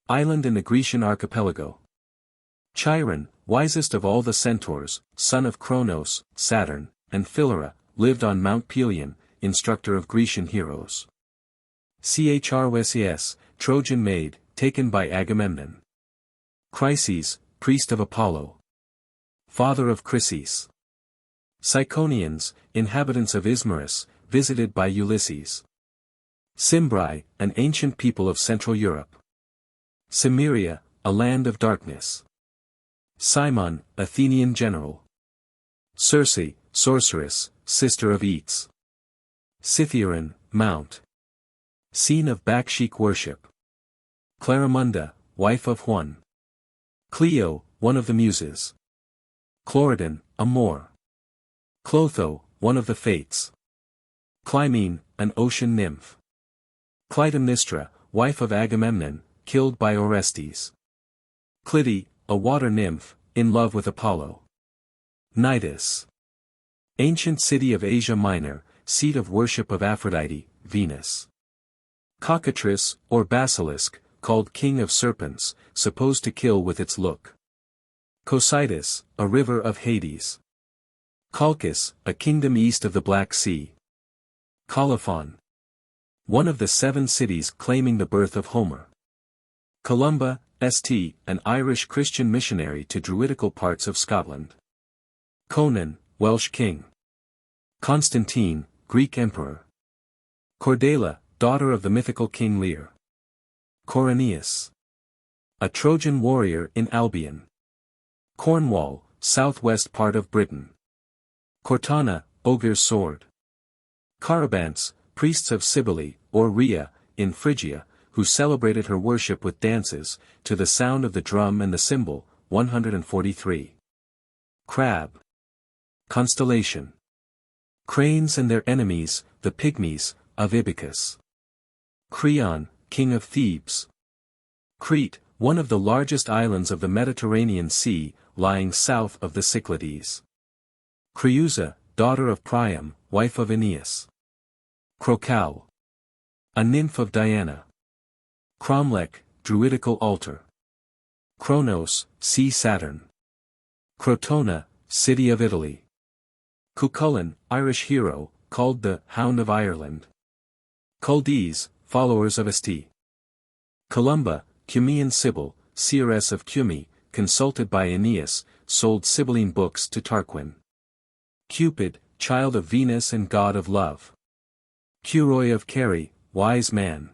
Island in the Grecian archipelago. Chiron, wisest of all the centaurs, son of Cronos, Saturn, and Philyra, lived on Mount Pelion, instructor of Grecian heroes. Chrys, Trojan maid, taken by Agamemnon. Chryses, priest of Apollo. Father of Chryses. Ciconians, inhabitants of Ismarus, visited by Ulysses. Cimbri, an ancient people of Central Europe. Cimmeria, a land of darkness. Cimon, Athenian general. Circe, sorceress, sister of Aetes. Cithæron, mount. Scene of Bakshik worship. Clarimunda, wife of Huon. Clio, one of the Muses. Cloridon, a Moor. Clotho, one of the Fates. Clymene, an ocean nymph. Clytemnestra, wife of Agamemnon, killed by Orestes. Clytie, a water nymph, in love with Apollo. Cnidus. Ancient city of Asia Minor, seat of worship of Aphrodite, Venus. Cockatrice, or basilisk, called king of serpents, supposed to kill with its look. Cocytus, a river of Hades. Colchis, a kingdom east of the Black Sea. Colophon. One of the 7 cities claiming the birth of Homer. Columba, St., an Irish Christian missionary to Druidical parts of Scotland. Conan, Welsh king. Constantine, Greek emperor. Cordelia, daughter of the mythical King Lear. Corineus. A Trojan warrior in Albion. Cornwall, southwest part of Britain. Cortana, Ogier's sword. Carabants, priests of Cybele, or Rhea, in Phrygia, who celebrated her worship with dances, to the sound of the drum and the cymbal, 143. Crab. Constellation. Cranes and their enemies, the Pygmies, of Ibycus. Creon, king of Thebes. Crete, one of the largest islands of the Mediterranean Sea, lying south of the Cyclades. Creusa, daughter of Priam, wife of Aeneas. Crocal. A nymph of Diana. Cromlech, druidical altar. Kronos, see Saturn. Crotona, city of Italy. Cuchulainn, Irish hero, called the Hound of Ireland. Culdees, followers of St. Columba, Cumean Sibyl, seeress of Cumae, consulted by Aeneas, sold Sibylline books to Tarquin. Cupid, child of Venus and god of love. Curoi of Ceri, wise man.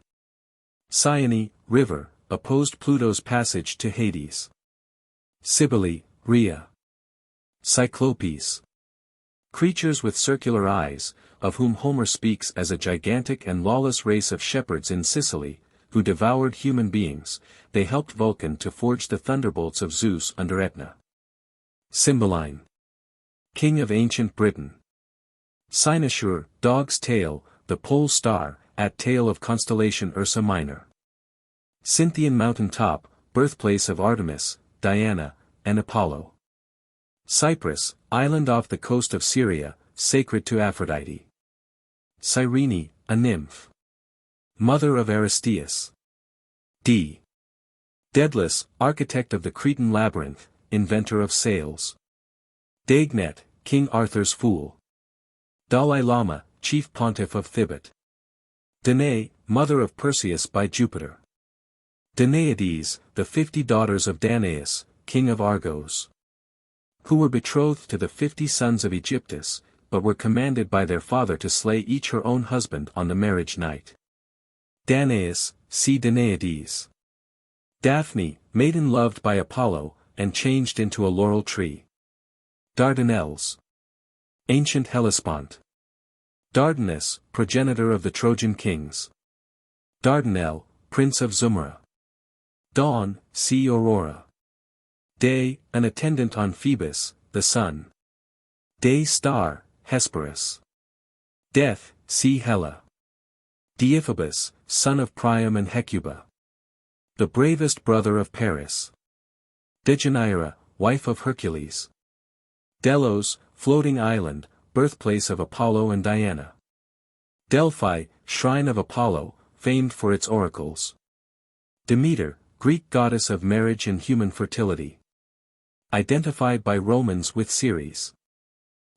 Cyane, river, opposed Pluto's passage to Hades. Cybele, Rhea. Cyclopes. Creatures with circular eyes, of whom Homer speaks as a gigantic and lawless race of shepherds in Sicily, who devoured human beings, they helped Vulcan to forge the thunderbolts of Zeus under Aetna. Cymbeline. King of ancient Britain. Cynosure, dog's tail, the pole star, at tail of constellation Ursa Minor. Cynthian mountain top, birthplace of Artemis, Diana, and Apollo. Cyprus, island off the coast of Syria, sacred to Aphrodite. Cyrene, a nymph. Mother of Aristeus. D. Daedalus, architect of the Cretan labyrinth, inventor of sails. Daignet, King Arthur's fool. Dalai Lama, chief pontiff of Thibet. Danae, mother of Perseus by Jupiter. Danaedes, the 50 daughters of Danaus, king of Argos. Who were betrothed to the 50 sons of Aegyptus, but were commanded by their father to slay each her own husband on the marriage night. Danaus, see Danaedes. Daphne, maiden loved by Apollo, and changed into a laurel tree. Dardanelles. Ancient Hellespont. Dardanus, progenitor of the Trojan kings. Dardanelle, prince of Zumra. Dawn, sea aurora. Day, an attendant on Phoebus, the sun. Day star, Hesperus. Death, sea Helle. Deiphobus, son of Priam and Hecuba. The bravest brother of Paris. Deianira, wife of Hercules. Delos, floating island, birthplace of Apollo and Diana. Delphi, shrine of Apollo, famed for its oracles. Demeter, Greek goddess of marriage and human fertility. Identified by Romans with Ceres.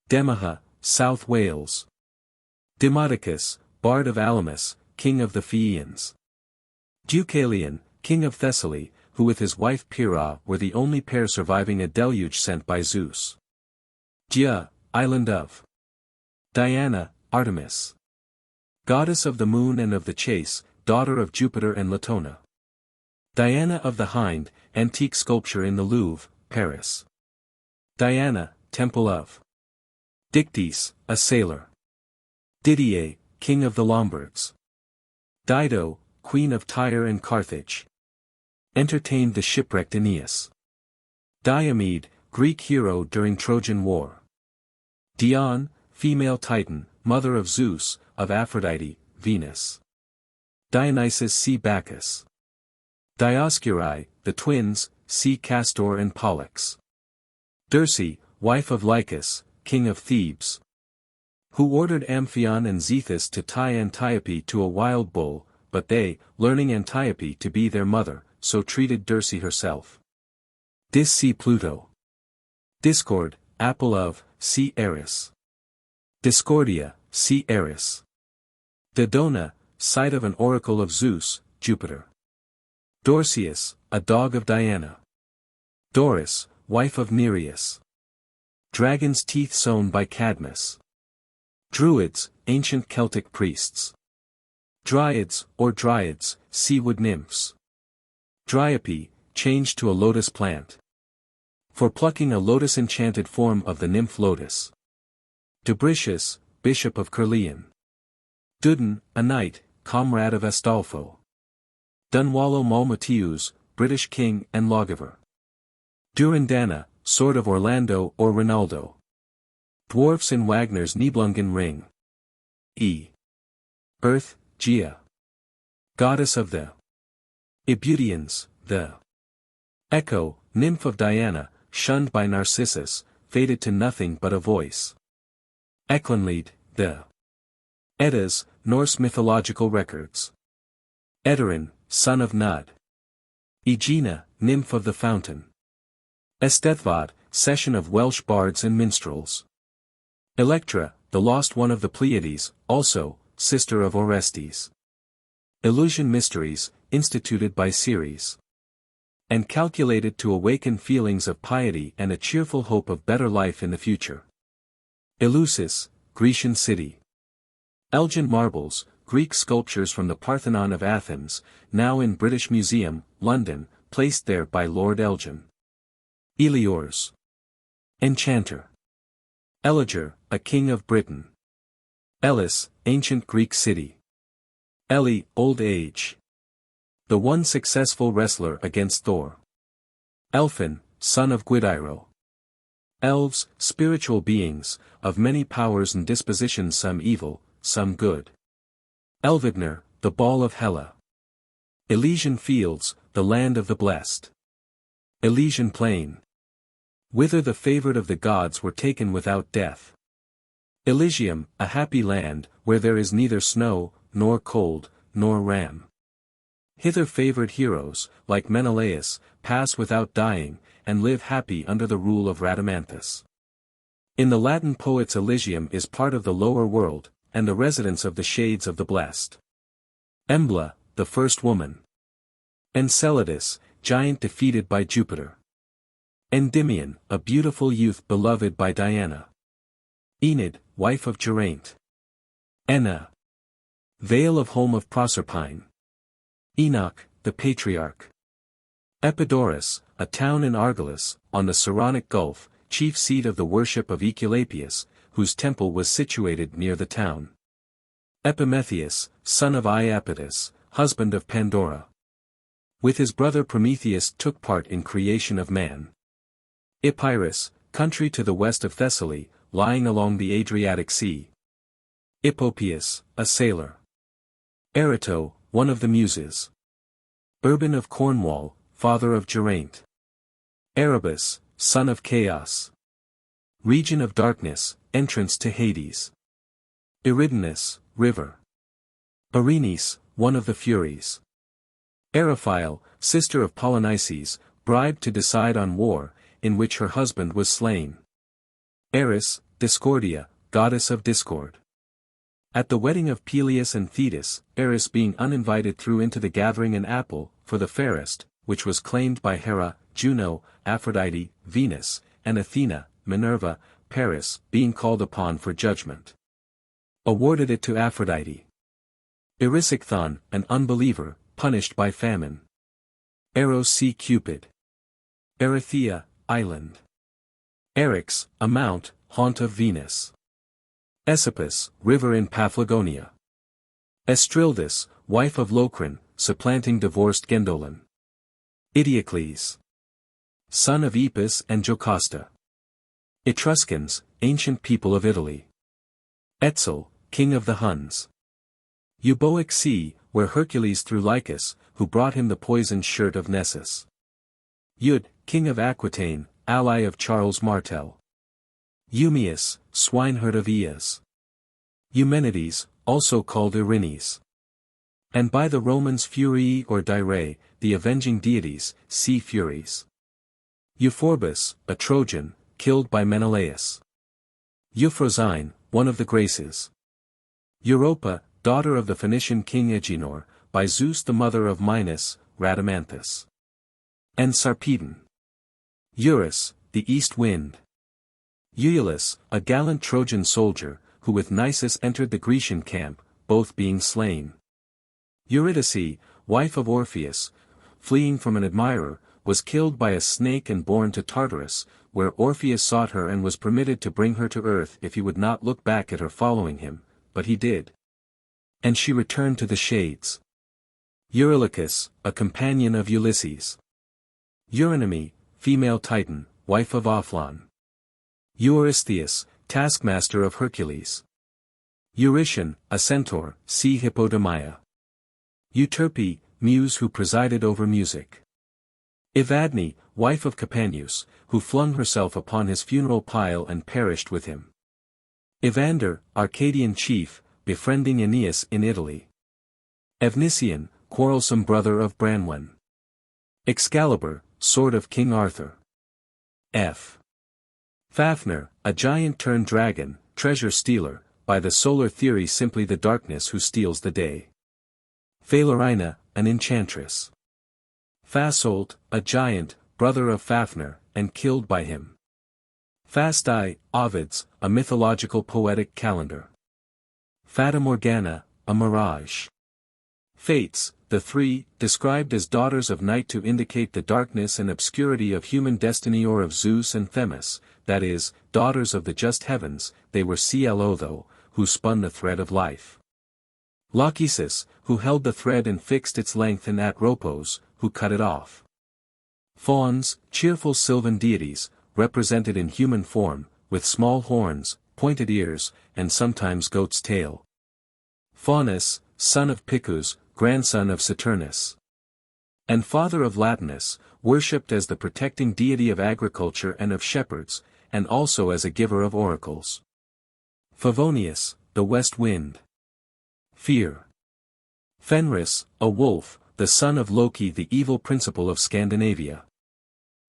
Demaha, South Wales. Demodocus, bard of Alamus, king of the Phaeacians. Deucalion, king of Thessaly, who with his wife Pyrrha were the only pair surviving a deluge sent by Zeus. Dia, island of. Diana, Artemis. Goddess of the moon and of the chase, daughter of Jupiter and Latona. Diana of the Hind, antique sculpture in the Louvre, Paris. Diana, temple of. Dictys, a sailor. Didier, king of the Lombards. Dido, queen of Tyre and Carthage. Entertained the shipwrecked Aeneas. Diomede, Greek hero during Trojan War. Dione, female Titan, mother of Zeus, of Aphrodite, Venus. Dionysus see Bacchus. Dioscuri, the twins, see Castor and Pollux. Dirce, wife of Lycus, king of Thebes. Who ordered Amphion and Zethus to tie Antiope to a wild bull, but they, learning Antiope to be their mother, so treated Dirce herself. Dis see Pluto. Discord, apple of, see Eris. Discordia, see Eris. Dodona, site of an oracle of Zeus, Jupiter. Dorceus, a dog of Diana. Doris, wife of Nereus. Dragon's teeth sown by Cadmus. Druids, ancient Celtic priests. Dryads, or dryads, sea-wood nymphs. Dryope, changed to a lotus plant. For plucking a lotus-enchanted form of the nymph lotus. Dubricius, bishop of Caerleon. Dudon, a knight, comrade of Astolpho. Dunwallo Malmatius, British king and lawgiver. Durindana, sword of Orlando or Rinaldo. Dwarfs in Wagner's Nibelungen ring. Earth, Gaia. Goddess of the Ebudians, the Echo, nymph of Diana, shunned by Narcissus, fated to nothing but a voice. Eklunlied, the Eddas, Norse mythological records. Edarin, son of Nud. Aegina, nymph of the fountain. Eisteddfod, session of Welsh bards and minstrels. Electra, the lost one of the Pleiades, also, sister of Orestes. Illusion mysteries, instituted by Ceres. And calculated to awaken feelings of piety and a cheerful hope of better life in the future. Eleusis, Grecian city. Elgin marbles, Greek sculptures from the Parthenon of Athens, now in British Museum, London, placed there by Lord Elgin. Eliors. Enchanter. Eliger, a king of Britain. Elis, ancient Greek city. Eli, old age. The one successful wrestler against Thor. Elphin, son of Gwydairo. Elves, spiritual beings, of many powers and dispositions, some evil, some good. Elvidner, the ball of Hela. Elysian fields, the land of the blessed. Elysian plain. Whither the favored of the gods were taken without death. Elysium, a happy land, where there is neither snow, nor cold, nor ram. Hither favored heroes, like Menelaus, pass without dying, and live happy under the rule of Rhadamanthus. In the Latin poets Elysium is part of the lower world, and the residence of the shades of the blessed. Embla, the first woman. Enceladus, giant defeated by Jupiter. Endymion, a beautiful youth beloved by Diana. Enid, wife of Geraint. Enna. Vale of home of Proserpine. Enoch, the patriarch. Epidaurus, a town in Argolis, on the Saronic Gulf, chief seat of the worship of Aesculapius, whose temple was situated near the town. Epimetheus, son of Iapetus, husband of Pandora. With his brother Prometheus took part in creation of man. Epirus, country to the west of Thessaly, lying along the Adriatic Sea. Epopæus, a sailor. Erato, one of the Muses. Urban of Cornwall, father of Geraint. Erebus, son of Chaos. Region of darkness, entrance to Hades. Eridanus, river. Berenice, one of the Furies. Eriphyle, sister of Polynices, bribed to decide on war, in which her husband was slain. Eris, Discordia, goddess of discord. At the wedding of Peleus and Thetis, Eris being uninvited threw into the gathering an apple, for the fairest, which was claimed by Hera, Juno, Aphrodite, Venus, and Athena, Minerva, Paris, being called upon for judgment. Awarded it to Aphrodite. Erysichthon, an unbeliever, punished by famine. Eros see Cupid. Erythea, island. Eryx, a mount, haunt of Venus. Aesopus, river in Paphlagonia. Estrildis, wife of Locrine, supplanting divorced Gendolin. Idiocles, son of Epus and Jocasta. Etruscans, ancient people of Italy. Etzel, king of the Huns. Euboic Sea, where Hercules threw Lycus, who brought him the poisoned shirt of Nessus. Eud, king of Aquitaine, ally of Charles Martel. Eumaeus, swineherd of Aeas. Eumenides, also called Erinyes. And by the Romans Furii or Dirae, the avenging deities, sea furies. Euphorbus, a Trojan, killed by Menelaus. Euphrosyne, one of the Graces. Europa, daughter of the Phoenician king Agenor, by Zeus the mother of Minos, Rhadamanthus. And Sarpedon. Eurus, the east wind. Euelus, a gallant Trojan soldier, who with Nisus entered the Grecian camp, both being slain. Eurydice, wife of Orpheus, fleeing from an admirer, was killed by a snake and borne to Tartarus, where Orpheus sought her and was permitted to bring her to earth if he would not look back at her following him, but he did. And she returned to the shades. Eurylochus, a companion of Ulysses. Eurynomé, female Titan, wife of Ophlon. Eurystheus, taskmaster of Hercules. Eurytion, a centaur, see Hippodamia. Euterpe, muse who presided over music. Evadne, wife of Capaneus, who flung herself upon his funeral pile and perished with him. Evander, Arcadian chief, befriending Aeneas in Italy. Evnician, quarrelsome brother of Branwen. Excalibur, sword of King Arthur. F. Fafnir, a giant turned dragon, treasure stealer, by the solar theory simply the darkness who steals the day. Phalerina, an enchantress. Fasolt, a giant, brother of Fafnir, and killed by him. Fasti, Ovid's, a mythological poetic calendar. Fata Morgana, a mirage. Fates, the three, described as daughters of night to indicate the darkness and obscurity of human destiny or of Zeus and Themis, that is, daughters of the just heavens, they were Clo though, who spun the thread of life. Lachesis, who held the thread and fixed its length, and Atropos, who cut it off. Fauns, cheerful sylvan deities, represented in human form, with small horns, pointed ears, and sometimes goat's tail. Faunus, son of Picus, grandson of Saturnus. And father of Latinus, worshipped as the protecting deity of agriculture and of shepherds, and also as a giver of oracles. Favonius, the west wind. Fear. Fenris, a wolf, the son of Loki, the evil principle of Scandinavia.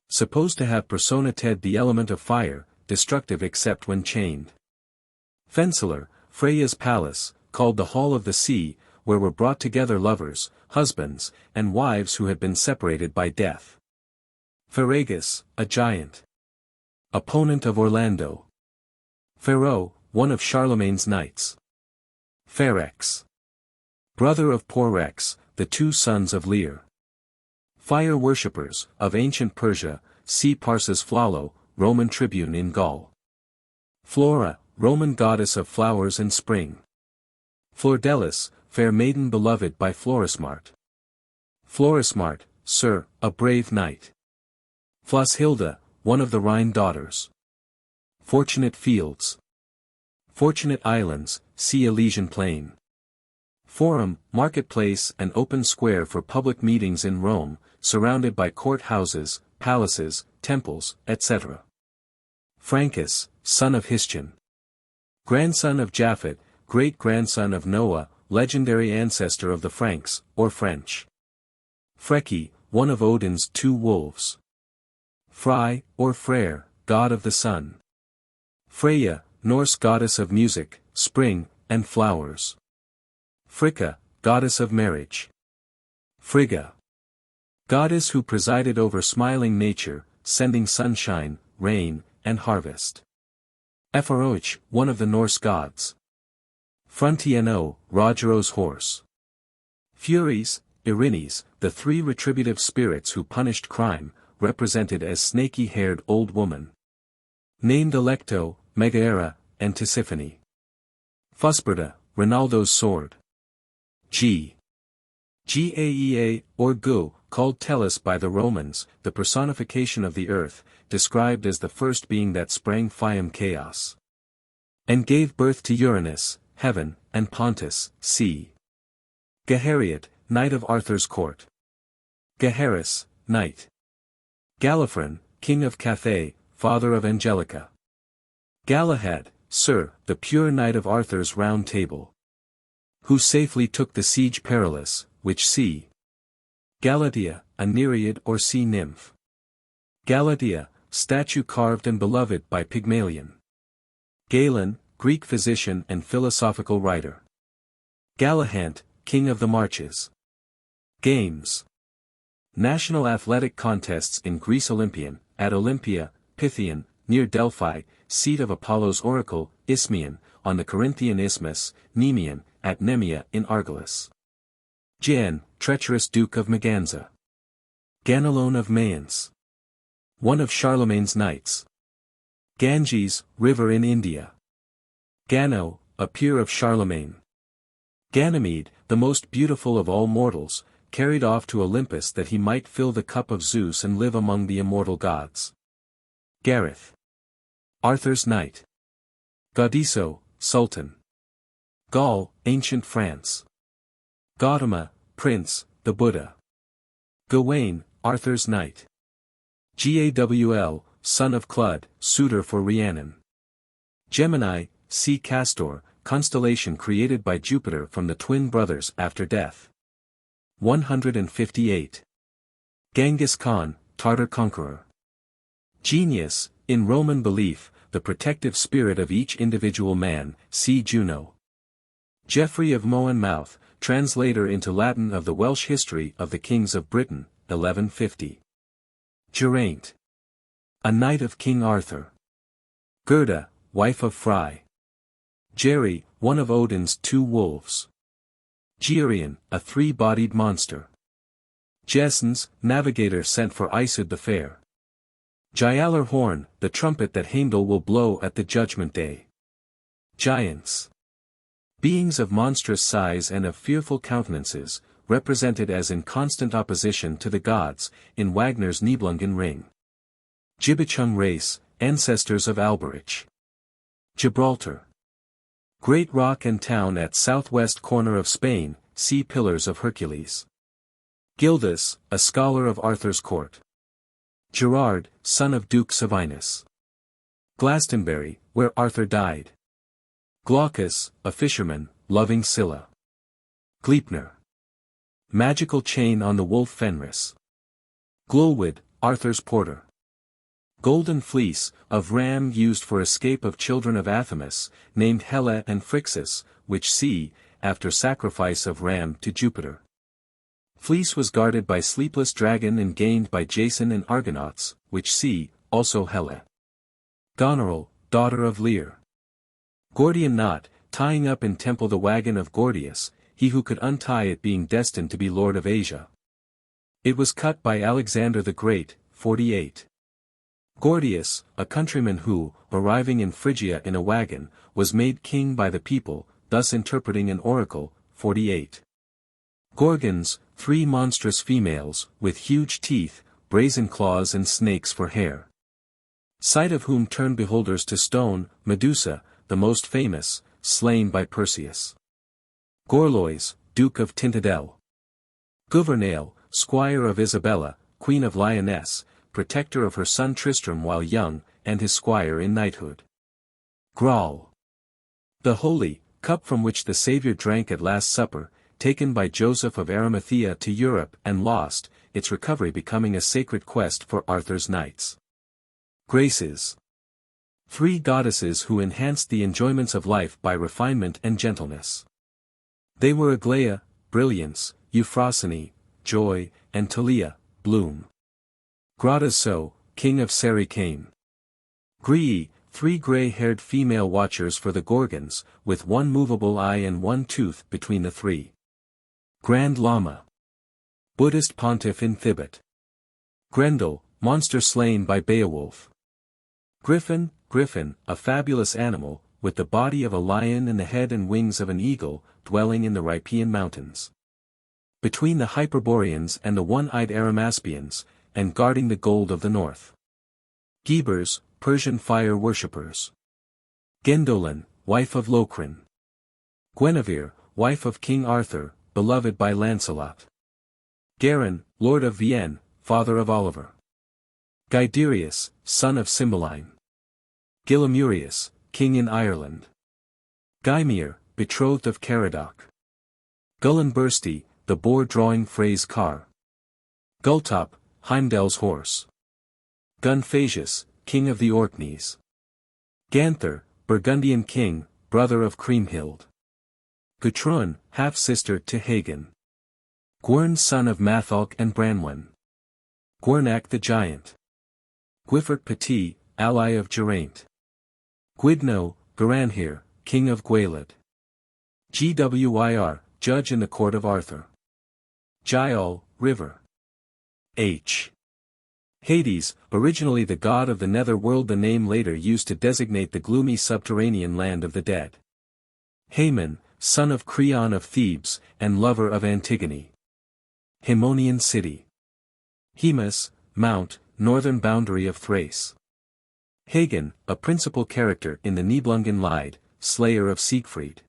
Supposed to have personated the element of fire, destructive except when chained. Fensaler, Freya's palace, called the Hall of the Sea, where were brought together lovers, husbands, and wives who had been separated by death. Ferragus, a giant. Opponent of Orlando. Pharaoh, one of Charlemagne's knights. Pharex. Brother of Porrex, the two sons of Lear. Fire worshippers, of ancient Persia, see Parsus Flalo, Roman tribune in Gaul. Flora, Roman goddess of flowers and spring. Flordelis, fair maiden beloved by Florismart. Florismart, sir, a brave knight. Floshilda, one of the Rhine daughters. Fortunate fields. Fortunate islands, see Elysian plain. Forum, marketplace and open square for public meetings in Rome, surrounded by court houses, palaces, temples, etc. Francus, son of Histion. Grandson of Japhet, great-grandson of Noah, legendary ancestor of the Franks, or French. Freki, one of Odin's 2 wolves. Frey, or Freyr, god of the sun. Freya, Norse goddess of music, spring, and flowers. Fricka, goddess of marriage. Frigga, goddess who presided over smiling nature, sending sunshine, rain, and harvest. Ephoroich, one of the Norse gods. Frontieno, Rogero's horse. Furies, Erinyes, the 3 retributive spirits who punished crime, represented as snaky-haired old woman. Named Alecto, Megaera, and Tisiphone. Fusberta, Rinaldo's sword. Gaea, or Gu, called Tellus by the Romans, the personification of the earth, described as the first being that sprang Fium chaos. And gave birth to Uranus, heaven, and Pontus, sea. Gahariot, knight of Arthur's court. Gaheris, knight. Gallifron, king of Cathay, father of Angelica. Galahad, sir, the pure knight of Arthur's round table. Who safely took the siege perilous, which see. Galatea, a Nereid or sea nymph. Galatea, statue carved and beloved by Pygmalion. Galen, Greek physician and philosophical writer. Galahant, king of the marches. Games. National athletic contests in Greece. Olympian, at Olympia, Pythian, near Delphi, seat of Apollo's oracle, Isthmian, on the Corinthian Isthmus, Nemean, at Nemea in Argolis. Jan, treacherous Duke of Maganza. Ganelon of Mayence. One of Charlemagne's knights. Ganges, river in India. Gano, a peer of Charlemagne. Ganymede, the most beautiful of all mortals, carried off to Olympus that he might fill the cup of Zeus and live among the immortal gods. Gareth. Arthur's knight. Gaudiso, Sultan. Gaul, ancient France. Gautama, Prince, the Buddha. Gawain, Arthur's knight. Gawl, son of Clud, suitor for Rhiannon. Gemini, see Castor, constellation created by Jupiter from the twin brothers after death. 158. Genghis Khan, Tartar conqueror. Genius, in Roman belief, the protective spirit of each individual man, see Juno. Geoffrey of Monmouth, translator into Latin of the Welsh history of the kings of Britain, 1150. Geraint. A knight of King Arthur. Gerda, wife of Frey. Geri, one of Odin's 2 wolves. Geirion, a 3-bodied monster. Jessens, navigator sent for Isud the Fair. Gialar horn, the trumpet that Heimdall will blow at the judgment day. Giants. Beings of monstrous size and of fearful countenances, represented as in constant opposition to the gods, in Wagner's Nibelungen Ring. Gibichung race, ancestors of Alberich. Gibraltar. Great rock and town at southwest corner of Spain, see Pillars of Hercules. Gildas, a scholar of Arthur's court. Gerard, son of Duke Sabinus. Glastonbury, where Arthur died. Glaucus, a fisherman, loving Scylla. Gleipnir. Magical chain on the wolf Fenris. Glulwood, Arthur's porter. Golden fleece, of ram used for escape of children of Athamas, named Helle and Phrixus, which see, after sacrifice of ram to Jupiter. Fleece was guarded by sleepless dragon and gained by Jason and Argonauts, which see, also Helle. Goneril, daughter of Lear. Gordian knot, tying up in temple the wagon of Gordius, he who could untie it being destined to be lord of Asia. It was cut by Alexander the Great, 48. Gordius, a countryman who, arriving in Phrygia in a wagon, was made king by the people, thus interpreting an oracle, 48. Gorgons, 3 monstrous females, with huge teeth, brazen claws and snakes for hair. Sight of whom turned beholders to stone, Medusa, the most famous, slain by Perseus. Gorlois, Duke of Tintadel. Gouvernail, squire of Isabella, Queen of Lyonesse, protector of her son Tristram while young, and his squire in knighthood. Graal. The holy cup from which the Saviour drank at Last Supper, taken by Joseph of Arimathea to Europe and lost, its recovery becoming a sacred quest for Arthur's knights. Graces. 3 goddesses who enhanced the enjoyments of life by refinement and gentleness. They were Aglaia, brilliance, Euphrosyne, joy, and Talia, bloom. Gradasso, king of Sericane. Grii, 3 grey-haired female watchers for the Gorgons, with 1 movable eye and 1 tooth between the 3. Grand Lama. Buddhist pontiff in Thibet. Grendel, monster slain by Beowulf. Griffin, a fabulous animal, with the body of a lion and the head and wings of an eagle, dwelling in the Rhipaean mountains. Between the Hyperboreans and the one-eyed Arimaspians, and guarding the gold of the north. Gebers, Persian fire worshippers. Gendolen, wife of Locrine. Guinevere, wife of King Arthur, beloved by Lancelot. Garin, lord of Vienne, father of Oliver. Guiderius, son of Cymbeline. Gillamurius, king in Ireland. Gymir, betrothed of Caradoc. Gullinbursti, the boar-drawing phrase car. Gulltop, Heimdall's horse. Gunphasius, king of the Orkneys. Ganther, Burgundian king, brother of Kriemhild. Gutruan, half-sister to Hagen. Gwern, son of Matholch and Branwen. Gwernac the giant. Gwyffert Petit, ally of Geraint. Gwyddno, Garanhir, king of Gwaelod. Gwir, judge in the court of Arthur. Gial, river. H. Hades, originally the god of the nether world, the name later used to designate the gloomy subterranean land of the dead. Haemon, son of Creon of Thebes, and lover of Antigone. Haemonian city. Hemus, mount, northern boundary of Thrace. Hagen, a principal character in the Nibelungen Lied, slayer of Siegfried.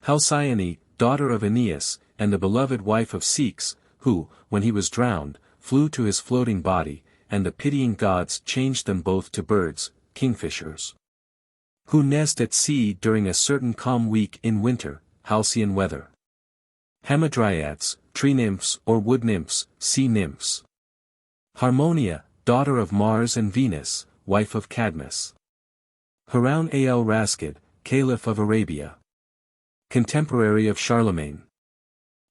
Halcyone, daughter of Aeneas, and the beloved wife of Ceyx, who, when he was drowned, flew to his floating body, and the pitying gods changed them both to birds, kingfishers. Who nest at sea during a certain calm week in winter, halcyon weather. Hamadryads, tree nymphs or wood nymphs, sea nymphs. Harmonia, daughter of Mars and Venus, wife of Cadmus. Harun al Rashid, Caliph of Arabia. Contemporary of Charlemagne.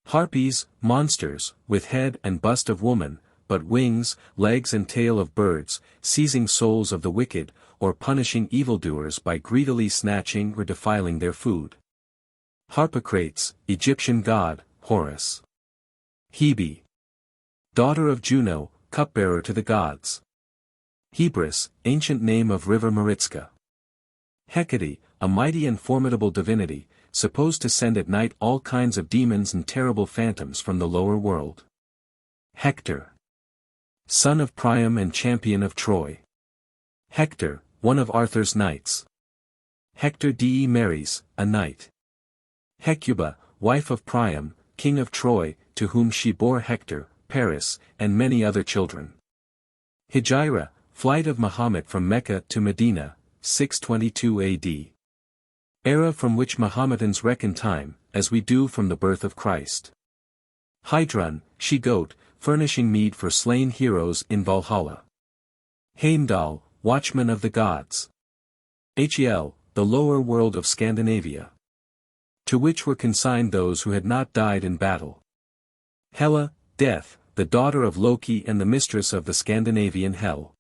Harpies, monsters, with head and bust of woman, but wings, legs and tail of birds, seizing souls of the wicked, or punishing evildoers by greedily snatching or defiling their food. Harpocrates, Egyptian god, Horus. Hebe. Daughter of Juno, cupbearer to the gods. Hebrus, ancient name of river Maritska. Hecate, a mighty and formidable divinity, supposed to send at night all kinds of demons and terrible phantoms from the lower world. Hector. Son of Priam and champion of Troy. Hector, one of Arthur's knights. Hector de Maris, a knight. Hecuba, wife of Priam, king of Troy, to whom she bore Hector, Paris, and many other children. Hijira, flight of Mahomet from Mecca to Medina, 622 AD. Era from which Mahometans reckon time, as we do from the birth of Christ. Hydrun, she-goat, furnishing mead for slain heroes in Valhalla. Heimdall, watchman of the gods. Hel, the lower world of Scandinavia. To which were consigned those who had not died in battle. Hela, death, the daughter of Loki and the mistress of the Scandinavian Hel.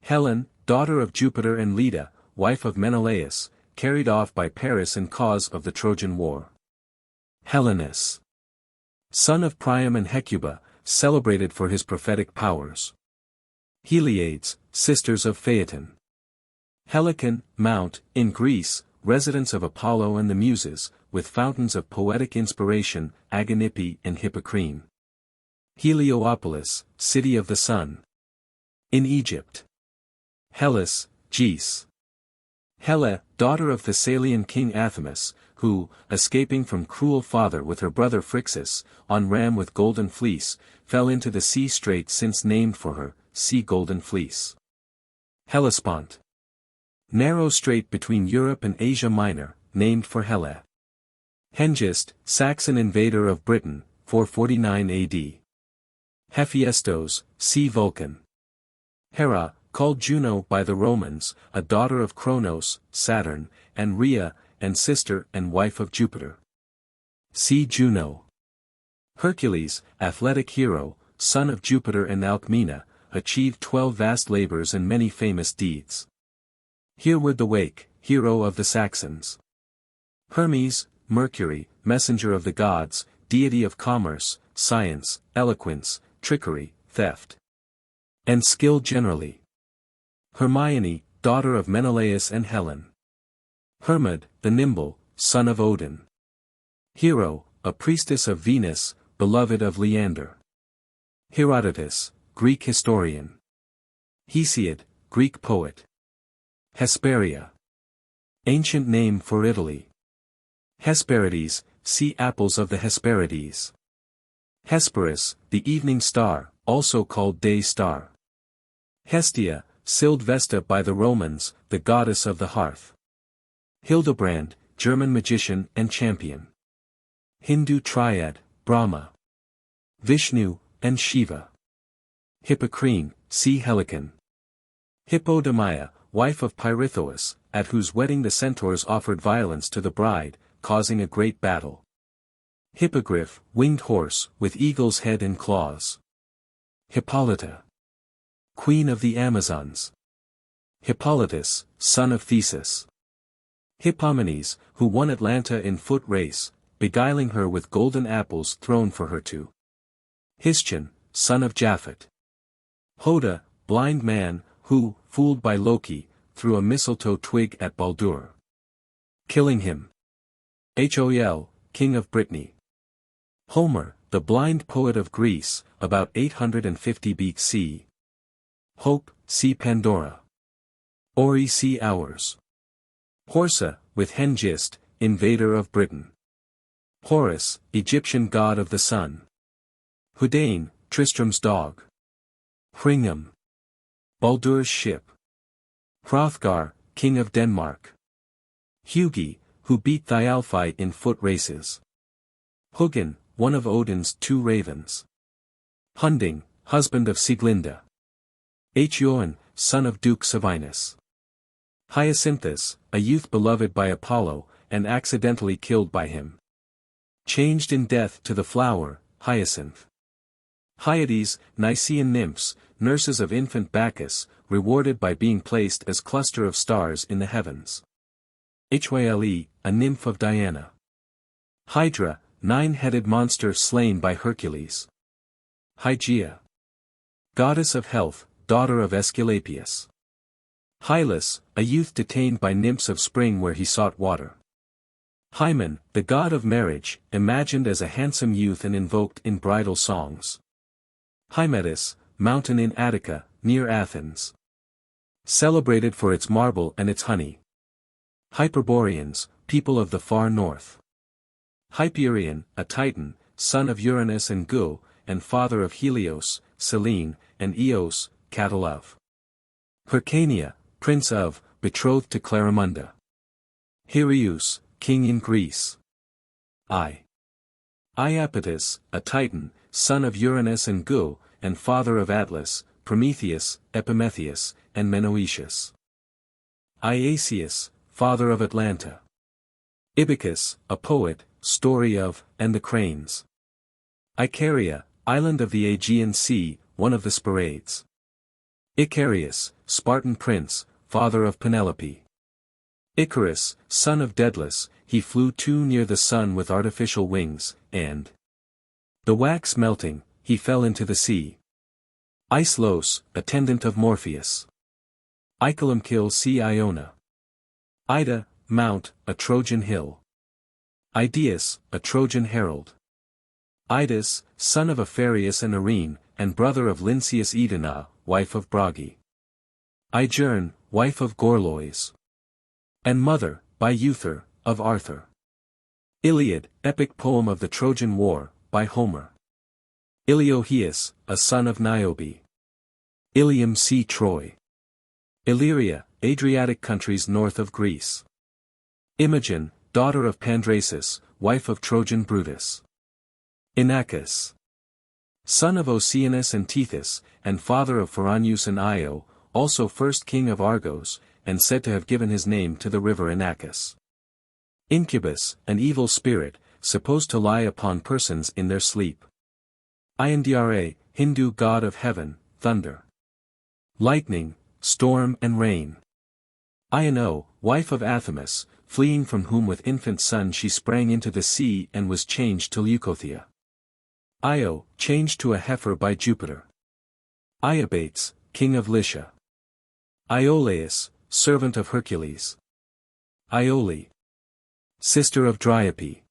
Helen, daughter of Jupiter and Leda, wife of Menelaus, carried off by Paris in cause of the Trojan War. Helenus. Son of Priam and Hecuba, celebrated for his prophetic powers. Heliades, sisters of Phaeton. Helicon, Mount, in Greece, residence of Apollo and the Muses, with fountains of poetic inspiration, Agonippe and Hippocrene. Heliopolis, city of the sun. In Egypt. Hellas, Geese. Helle, daughter of Thessalian king Athamas, who, escaping from cruel father with her brother Phrixus, on ram with golden fleece, fell into the sea strait since named for her, sea golden fleece. Hellespont. Narrow strait between Europe and Asia Minor, named for Helle. Hengist, Saxon invader of Britain, 449 AD. Hephaestos, sea Vulcan. Hera, called Juno by the Romans, a daughter of Cronos, Saturn, and Rhea, and sister and wife of Jupiter. See Juno. Hercules, athletic hero, son of Jupiter and Alcmena, achieved 12 vast labors and many famous deeds. Hereward the Wake, hero of the Saxons. Hermes, Mercury, messenger of the gods, deity of commerce, science, eloquence, trickery, theft, and skill generally. Hermione, daughter of Menelaus and Helen. Hermod, the nimble, son of Odin. Hero, a priestess of Venus, beloved of Leander. Herodotus, Greek historian. Hesiod, Greek poet. Hesperia. Ancient name for Italy. Hesperides, see Apples of the Hesperides. Hesperus, the evening star, also called day star. Hestia, Sylvesta by the Romans, the goddess of the hearth. Hildebrand, German magician and champion. Hindu triad, Brahma, Vishnu, and Shiva. Hippocrene, see Helicon. Hippodamia, wife of Pirithous, at whose wedding the centaurs offered violence to the bride, causing a great battle. Hippogriff, winged horse, with eagle's head and claws. Hippolyta, queen of the Amazons. Hippolytus, son of Theseus. Hippomenes, who won Atlanta in foot race, beguiling her with golden apples thrown for her to. Hischon, son of Japhet. Hoda, blind man, who, fooled by Loki, threw a mistletoe twig at Baldur, killing him. Hol, king of Brittany. Homer, the blind poet of Greece, about 850 BC. Hope, see Pandora. Ori, see Hours. Horsa, with Hengist, invader of Britain. Horus, Egyptian god of the sun. Houdain, Tristram's dog. Hringham, Baldur's ship. Hrothgar, king of Denmark. Hugi, who beat Thialfi in foot races. Hugin, one of Odin's 2 ravens. Hunding, husband of Sieglinde. Eoin, son of Duke Savinus. Hyacinthus, a youth beloved by Apollo, and accidentally killed by him. Changed in death to the flower, hyacinth. Hyades, Nicean nymphs, nurses of infant Bacchus, rewarded by being placed as cluster of stars in the heavens. Hyle, a nymph of Diana. Hydra, 9-headed monster slain by Hercules. Hygeia, goddess of health, daughter of Aesculapius. Hylas, a youth detained by nymphs of spring where he sought water. Hymen, the god of marriage, imagined as a handsome youth and invoked in bridal songs. Hymettus, mountain in Attica, near Athens. Celebrated for its marble and its honey. Hyperboreans, people of the far north. Hyperion, a Titan, son of Uranus and Gu, and father of Helios, Selene, and Eos, cattle of. Hyrcania, prince of, betrothed to Clarimunda. Hyrieus, king in Greece. Iapetus, a Titan, son of Uranus and Gu, and father of Atlas, Prometheus, Epimetheus, and Menoetius. Iaseus, father of Atlanta. Ibycus, a poet, story of, and the cranes. Icaria, island of the Aegean Sea, one of the Sporades. Icarius, Spartan prince, father of Penelope. Icarus, son of Daedalus, he flew too near the sun with artificial wings, and the wax melting, he fell into the sea. Iselos, attendant of Morpheus. Icolum kills sea Iona. Ida, mount, a Trojan hill. Idaeus, a Trojan herald. Idas, son of Aphareus and Arene, and brother of Lynceus Edina, wife of Bragi. Igerne, wife of Gorlois. And mother, by Euther, of Arthur. Iliad, epic poem of the Trojan War, by Homer. Ilioheus, a son of Niobe. Ilium see Troy. Illyria, Adriatic countries north of Greece. Imogen, daughter of Pandrasus, wife of Trojan Brutus. Inachus, son of Oceanus and Tethys, and father of Pharanius and Io, also first king of Argos, and said to have given his name to the river Inachus. Incubus, an evil spirit, supposed to lie upon persons in their sleep. Iandyare, Hindu god of heaven, thunder. Lightning, storm and rain. Ino, wife of Athamas, fleeing from whom with infant son she sprang into the sea and was changed to Leucothea. Io, changed to a heifer by Jupiter. Iobates, king of Lycia. Iolaus, servant of Hercules. Iole, sister of Dryope.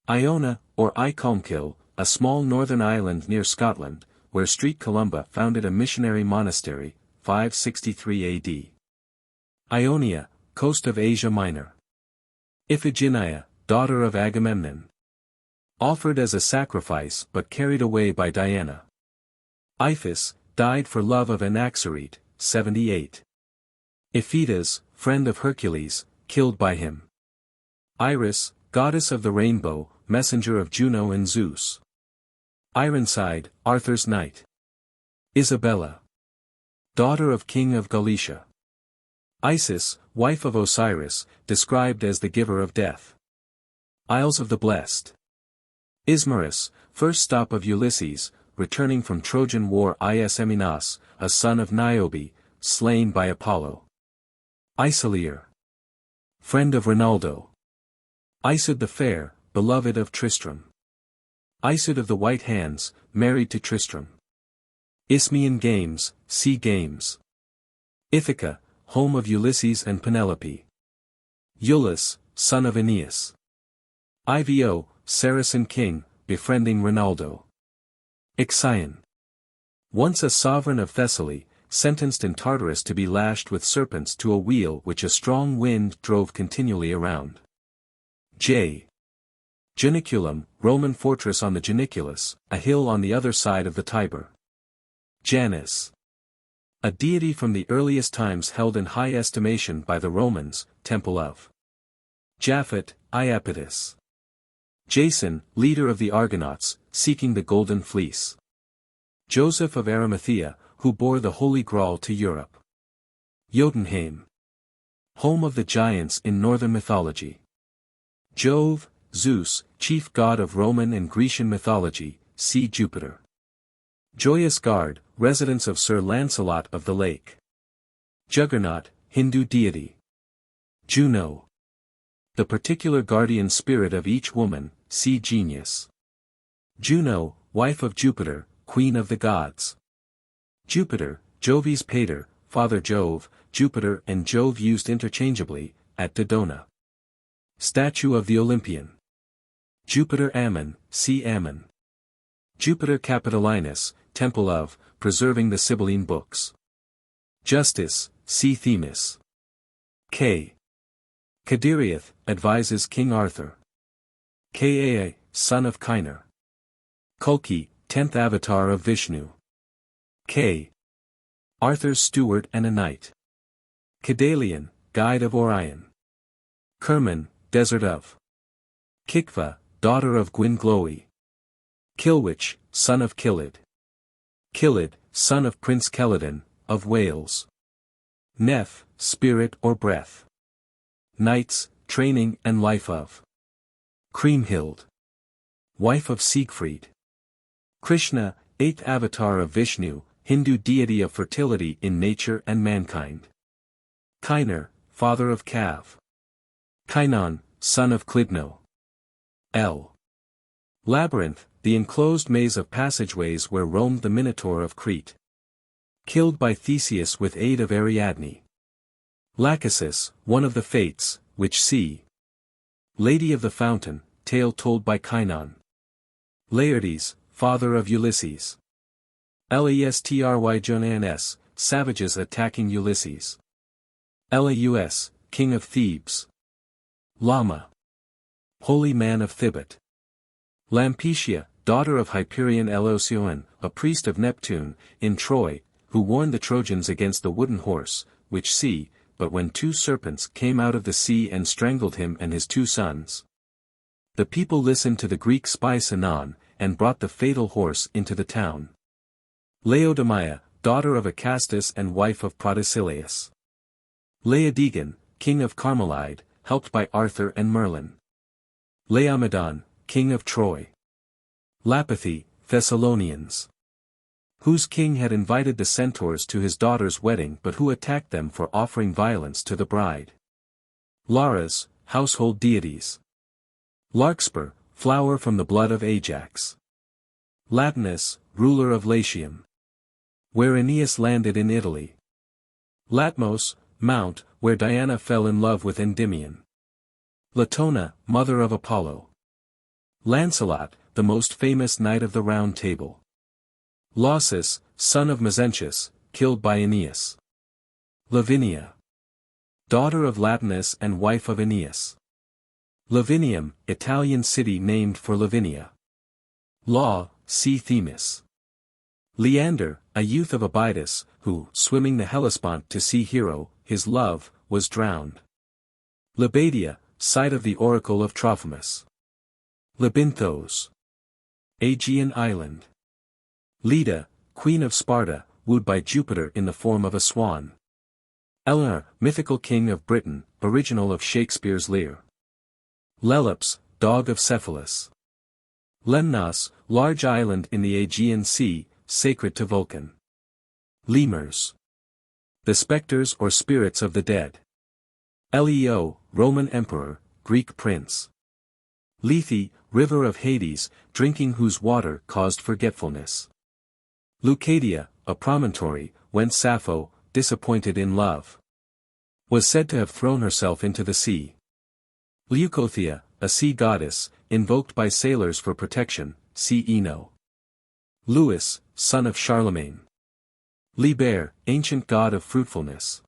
Iona, or Icolmkill, a small northern island near Scotland, where St. Columba founded a missionary monastery, 563 AD. Ionia, coast of Asia Minor. Iphigenia, daughter of Agamemnon. Offered as a sacrifice but carried away by Diana. Iphis, died for love of Anaxarete, 78. Iphitus, friend of Hercules, killed by him. Iris, goddess of the rainbow, messenger of Juno and Zeus. Ironside, Arthur's knight. Isabella, daughter of King of Galatia. Isis, wife of Osiris, described as the giver of death. Isles of the Blessed. Ismarus, first stop of Ulysses, returning from Trojan War. Iseminas, a son of Niobe, slain by Apollo. Isolier, friend of Rinaldo. Isod the Fair, beloved of Tristram. Isod of the White Hands, married to Tristram. Isthmian Games, Sea Games. Ithaca, home of Ulysses and Penelope. Iulus, son of Aeneas. Ivo, Saracen king, befriending Rinaldo. Ixion, once a sovereign of Thessaly, sentenced in Tartarus to be lashed with serpents to a wheel which a strong wind drove continually around. J. Janiculum, Roman fortress on the Janiculus, a hill on the other side of the Tiber. Janus, a deity from the earliest times held in high estimation by the Romans, temple of. Japhet, Iapetus. Jason, leader of the Argonauts, seeking the Golden Fleece. Joseph of Arimathea, who bore the Holy Grail to Europe. Jotunheim, home of the giants in northern mythology. Jove, Zeus, chief god of Roman and Grecian mythology, see Jupiter. Joyous Guard, residence of Sir Lancelot of the Lake. Juggernaut, Hindu deity. Juno, the particular guardian spirit of each woman, see Genius. Juno, wife of Jupiter, queen of the gods. Jupiter, Jove's pater, father Jove, Jupiter and Jove used interchangeably, at Dodona. Statue of the Olympian. Jupiter Ammon, see Ammon. Jupiter Capitolinus, temple of, preserving the Sibylline books. Justice, see Themis. K. Kadiriath, advises King Arthur. Kaa, son of Kyner. Kulki, 10th avatar of Vishnu. K. Arthur's steward and a knight. Kedalion, guide of Orion. Kerman, desert of. Kikva, daughter of Gwyngloi. Kilwich, son of Kilid. Kilid, son of Prince Celadon, of Wales. Neph, spirit or breath. Knights, training and life of. Kriemhild, wife of Siegfried. Krishna, 8th avatar of Vishnu, Hindu deity of fertility in nature and mankind. Kyner, father of Cav. Kynon, son of Clydno. L. Labyrinth, the enclosed maze of passageways where roamed the Minotaur of Crete. Killed by Theseus with aid of Ariadne. Lachesis, one of the Fates, which see. Lady of the Fountain, tale told by Kynon. Laertes, father of Ulysses. Lestryjonanes, savages attacking Ulysses. Laus, king of Thebes. Lama. Holy man of Thibet. Lampetia, daughter of Hyperion Elocyon, a priest of Neptune, in Troy, who warned the Trojans against the wooden horse, which see, but when two serpents came out of the sea and strangled him and his 2 sons. The people listened to the Greek spy Sinon, and brought the fatal horse into the town. Laodamia, daughter of Acastus and wife of Protesilaus. Laodegan, king of Carmelide, helped by Arthur and Merlin. Laomedon, king of Troy. Lapithae, Thessalonians. Whose king had invited the centaurs to his daughter's wedding but who attacked them for offering violence to the bride. Laras, household deities. Larkspur, flower from the blood of Ajax. Latinus, ruler of Latium. Where Aeneas landed in Italy. Latmos, mount, where Diana fell in love with Endymion. Latona, mother of Apollo. Lancelot, the most famous knight of the Round Table. Lausus, son of Mezentius, killed by Aeneas. Lavinia. Daughter of Latinus and wife of Aeneas. Lavinium, Italian city named for Lavinia. Law, see Themis. Leander, a youth of Abydos, who, swimming the Hellespont to see Hero, his love, was drowned. Lebadia, site of the oracle of Trophimus. Lebinthos. Aegean island. Leda, queen of Sparta, wooed by Jupiter in the form of a swan. Eleanor, mythical king of Britain, original of Shakespeare's Lear. Lelops, dog of Cephalus. Lemnos, large island in the Aegean Sea, sacred to Vulcan. Lemurs. The specters or spirits of the dead. Leo, Roman emperor, Greek prince. Lethe, river of Hades, drinking whose water caused forgetfulness. Leucadia, a promontory, whence Sappho, disappointed in love, was said to have thrown herself into the sea. Leucothea, a sea goddess, invoked by sailors for protection, see Eno. Louis, son of Charlemagne. Liber, ancient god of fruitfulness.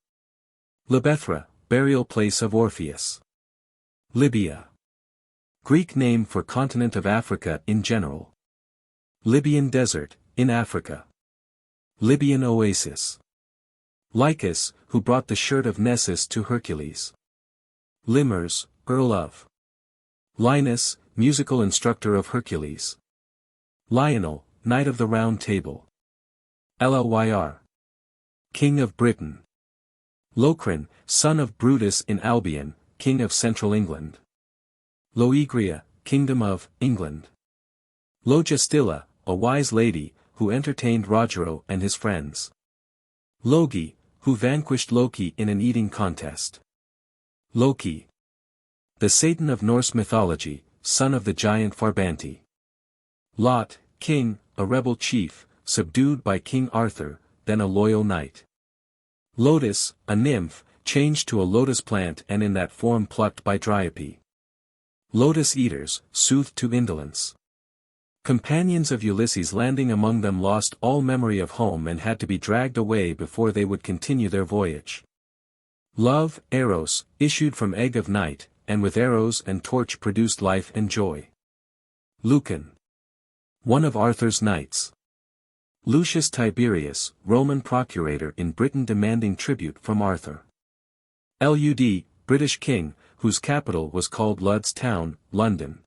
Libethra, burial place of Orpheus. Libya. Greek name for continent of Africa in general. Libyan desert, in Africa. Libyan oasis. Lycus, who brought the shirt of Nessus to Hercules. Limers, earl of. Linus, musical instructor of Hercules. Lionel, knight of the Round Table. Lyr. King of Britain. Locrin, son of Brutus in Albion, king of central England. Loegria, kingdom of England. Logestilla, a wise lady, who entertained Rogero and his friends. Logi, who vanquished Loki in an eating contest. Loki. The Satan of Norse mythology, son of the giant Farbanti. Lot, king, a rebel chief, subdued by King Arthur, then a loyal knight. Lotus, a nymph, changed to a lotus plant and in that form plucked by Dryope. Lotus eaters, soothed to indolence. Companions of Ulysses landing among them lost all memory of home and had to be dragged away before they would continue their voyage. Love, Eros, issued from egg of night, and with arrows and torch produced life and joy. Lucan. One of Arthur's knights. Lucius Tiberius, Roman procurator in Britain demanding tribute from Arthur. Lud, British king, whose capital was called Lud's town, London.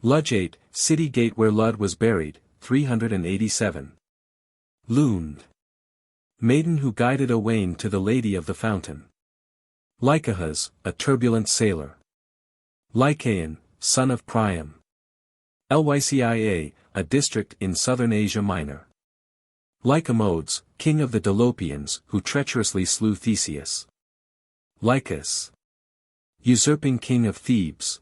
Ludgate, city gate where Lud was buried, 387. Lund. Maiden who guided Owain to the Lady of the Fountain. Lycahas, a turbulent sailor. Lycaon, son of Priam. Lycia, a district in southern Asia Minor. Lycomodes, king of the Dolopians, who treacherously slew Theseus. Lycus. Usurping king of Thebes.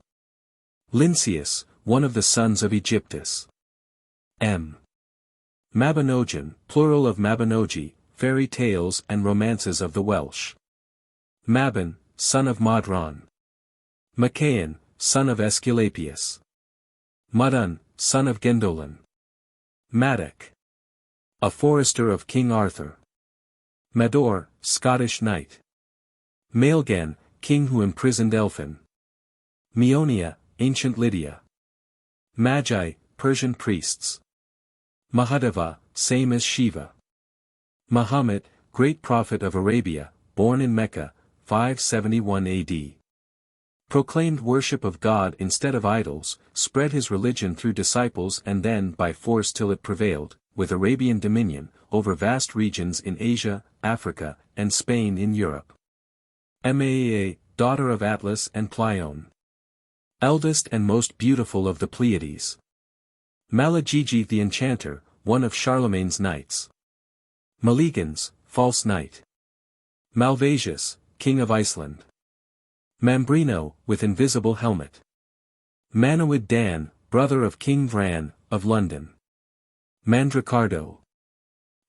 Lynceus, one of the sons of Aegyptus. M. Mabinogion, plural of Mabinogi, fairy tales and romances of the Welsh. Mabon, son of Modron. Macaon, son of Aesculapius. Mudon, son of Gendolan. Maddock, a forester of King Arthur. Medoro, Scottish knight. Maelgan, king who imprisoned Elphin. Meonia, ancient Lydia. Magi, Persian priests. Mahadeva, same as Shiva. Muhammad, great prophet of Arabia, born in Mecca, 571 AD. Proclaimed worship of God instead of idols, spread his religion through disciples and then by force till it prevailed, with Arabian dominion, over vast regions in Asia, Africa, and Spain in Europe. Maa, daughter of Atlas and Pleione. Eldest and most beautiful of the Pleiades. Malagigi the Enchanter, one of Charlemagne's knights. Maligans, false knight. Malvasius, king of Iceland. Mambrino, with invisible helmet. Manawydd Dan, brother of King Vran, of London. Mandricardo,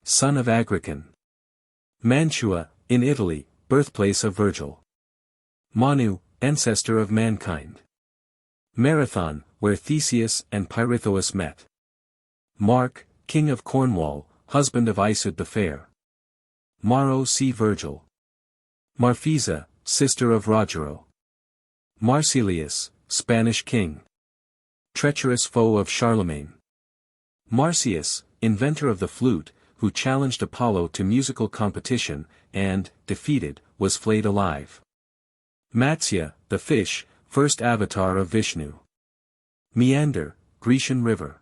son of Agrican. Mantua, in Italy, birthplace of Virgil. Manu, ancestor of mankind. Marathon, where Theseus and Pirithous met. Mark, king of Cornwall, husband of Isoude the Fair. Maro see Virgil. Marfisa, sister of Rogero. Marsilius, Spanish king. Treacherous foe of Charlemagne. Marsyas, inventor of the flute, who challenged Apollo to musical competition, and, defeated, was flayed alive. Matsya, the fish, first avatar of Vishnu. Meander, Grecian river.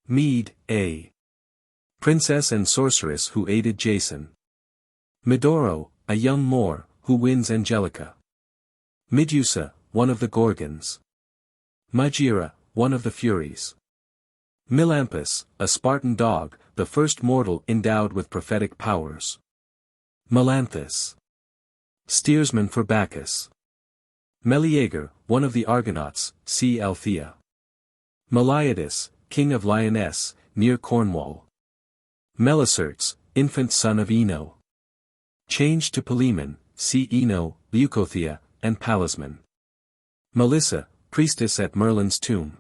Mede, a princess and sorceress who aided Jason. Medoro, a young Moor, who wins Angelica. Medusa, one of the Gorgons. Magira, one of the Furies. Melampus, a Spartan dog, the first mortal endowed with prophetic powers. Melanthus, steersman for Bacchus. Meleager, one of the Argonauts, see Althea. Meliadus, king of Lyonesse, near Cornwall. Melicertes, infant son of Eno. Changed to Palemon, see Eno, Leucothea, and Palisman. Melissa, priestess at Merlin's tomb.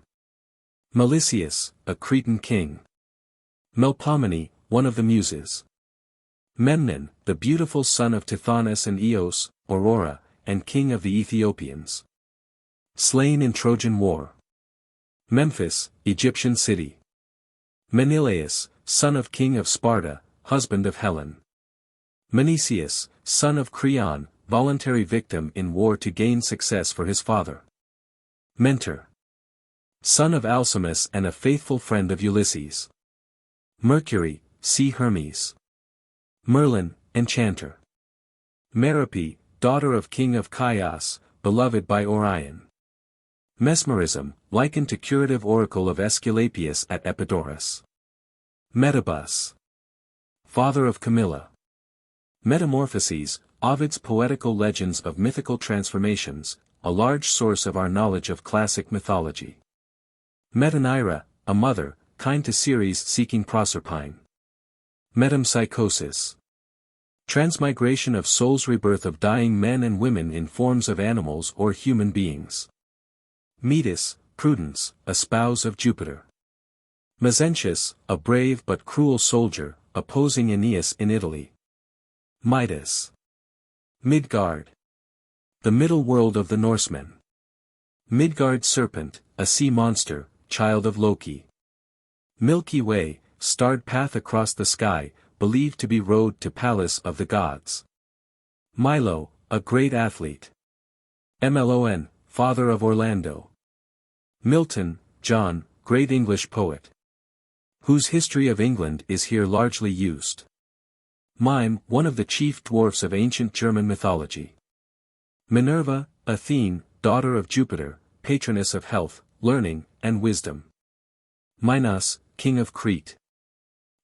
Melicius, a Cretan king. Melpomene, one of the Muses. Memnon, the beautiful son of Tithonus and Eos, Aurora, and king of the Ethiopians. Slain in Trojan War. Memphis, Egyptian city. Menelaus, son of king of Sparta, husband of Helen. Menesius, son of Creon, voluntary victim in war to gain success for his father. Mentor, son of Alcimus and a faithful friend of Ulysses. Mercury, see Hermes. Merlin, enchanter. Merope, daughter of king of Chios, beloved by Orion. Mesmerism, likened to curative oracle of Aesculapius at Epidaurus. Metabus, father of Camilla. Metamorphoses, Ovid's poetical legends of mythical transformations, a large source of our knowledge of classic mythology. Metaneira, a mother, kind to Ceres seeking Proserpine. Metempsychosis, transmigration of souls, rebirth of dying men and women in forms of animals or human beings. Metis, prudence, a spouse of Jupiter. Mezentius, a brave but cruel soldier, opposing Aeneas in Italy. Midas, Midgard, the middle world of the Norsemen. Midgard serpent, a sea monster, child of Loki. Milky Way, starred path across the sky, believed to be road to palace of the gods. Milo, a great athlete. Mlon, father of Orlando. Milton, John, great English poet, whose history of England is here largely used. Mime, one of the chief dwarfs of ancient German mythology. Minerva, Athene, daughter of Jupiter, patroness of health, learning, and wisdom. Minos, king of Crete.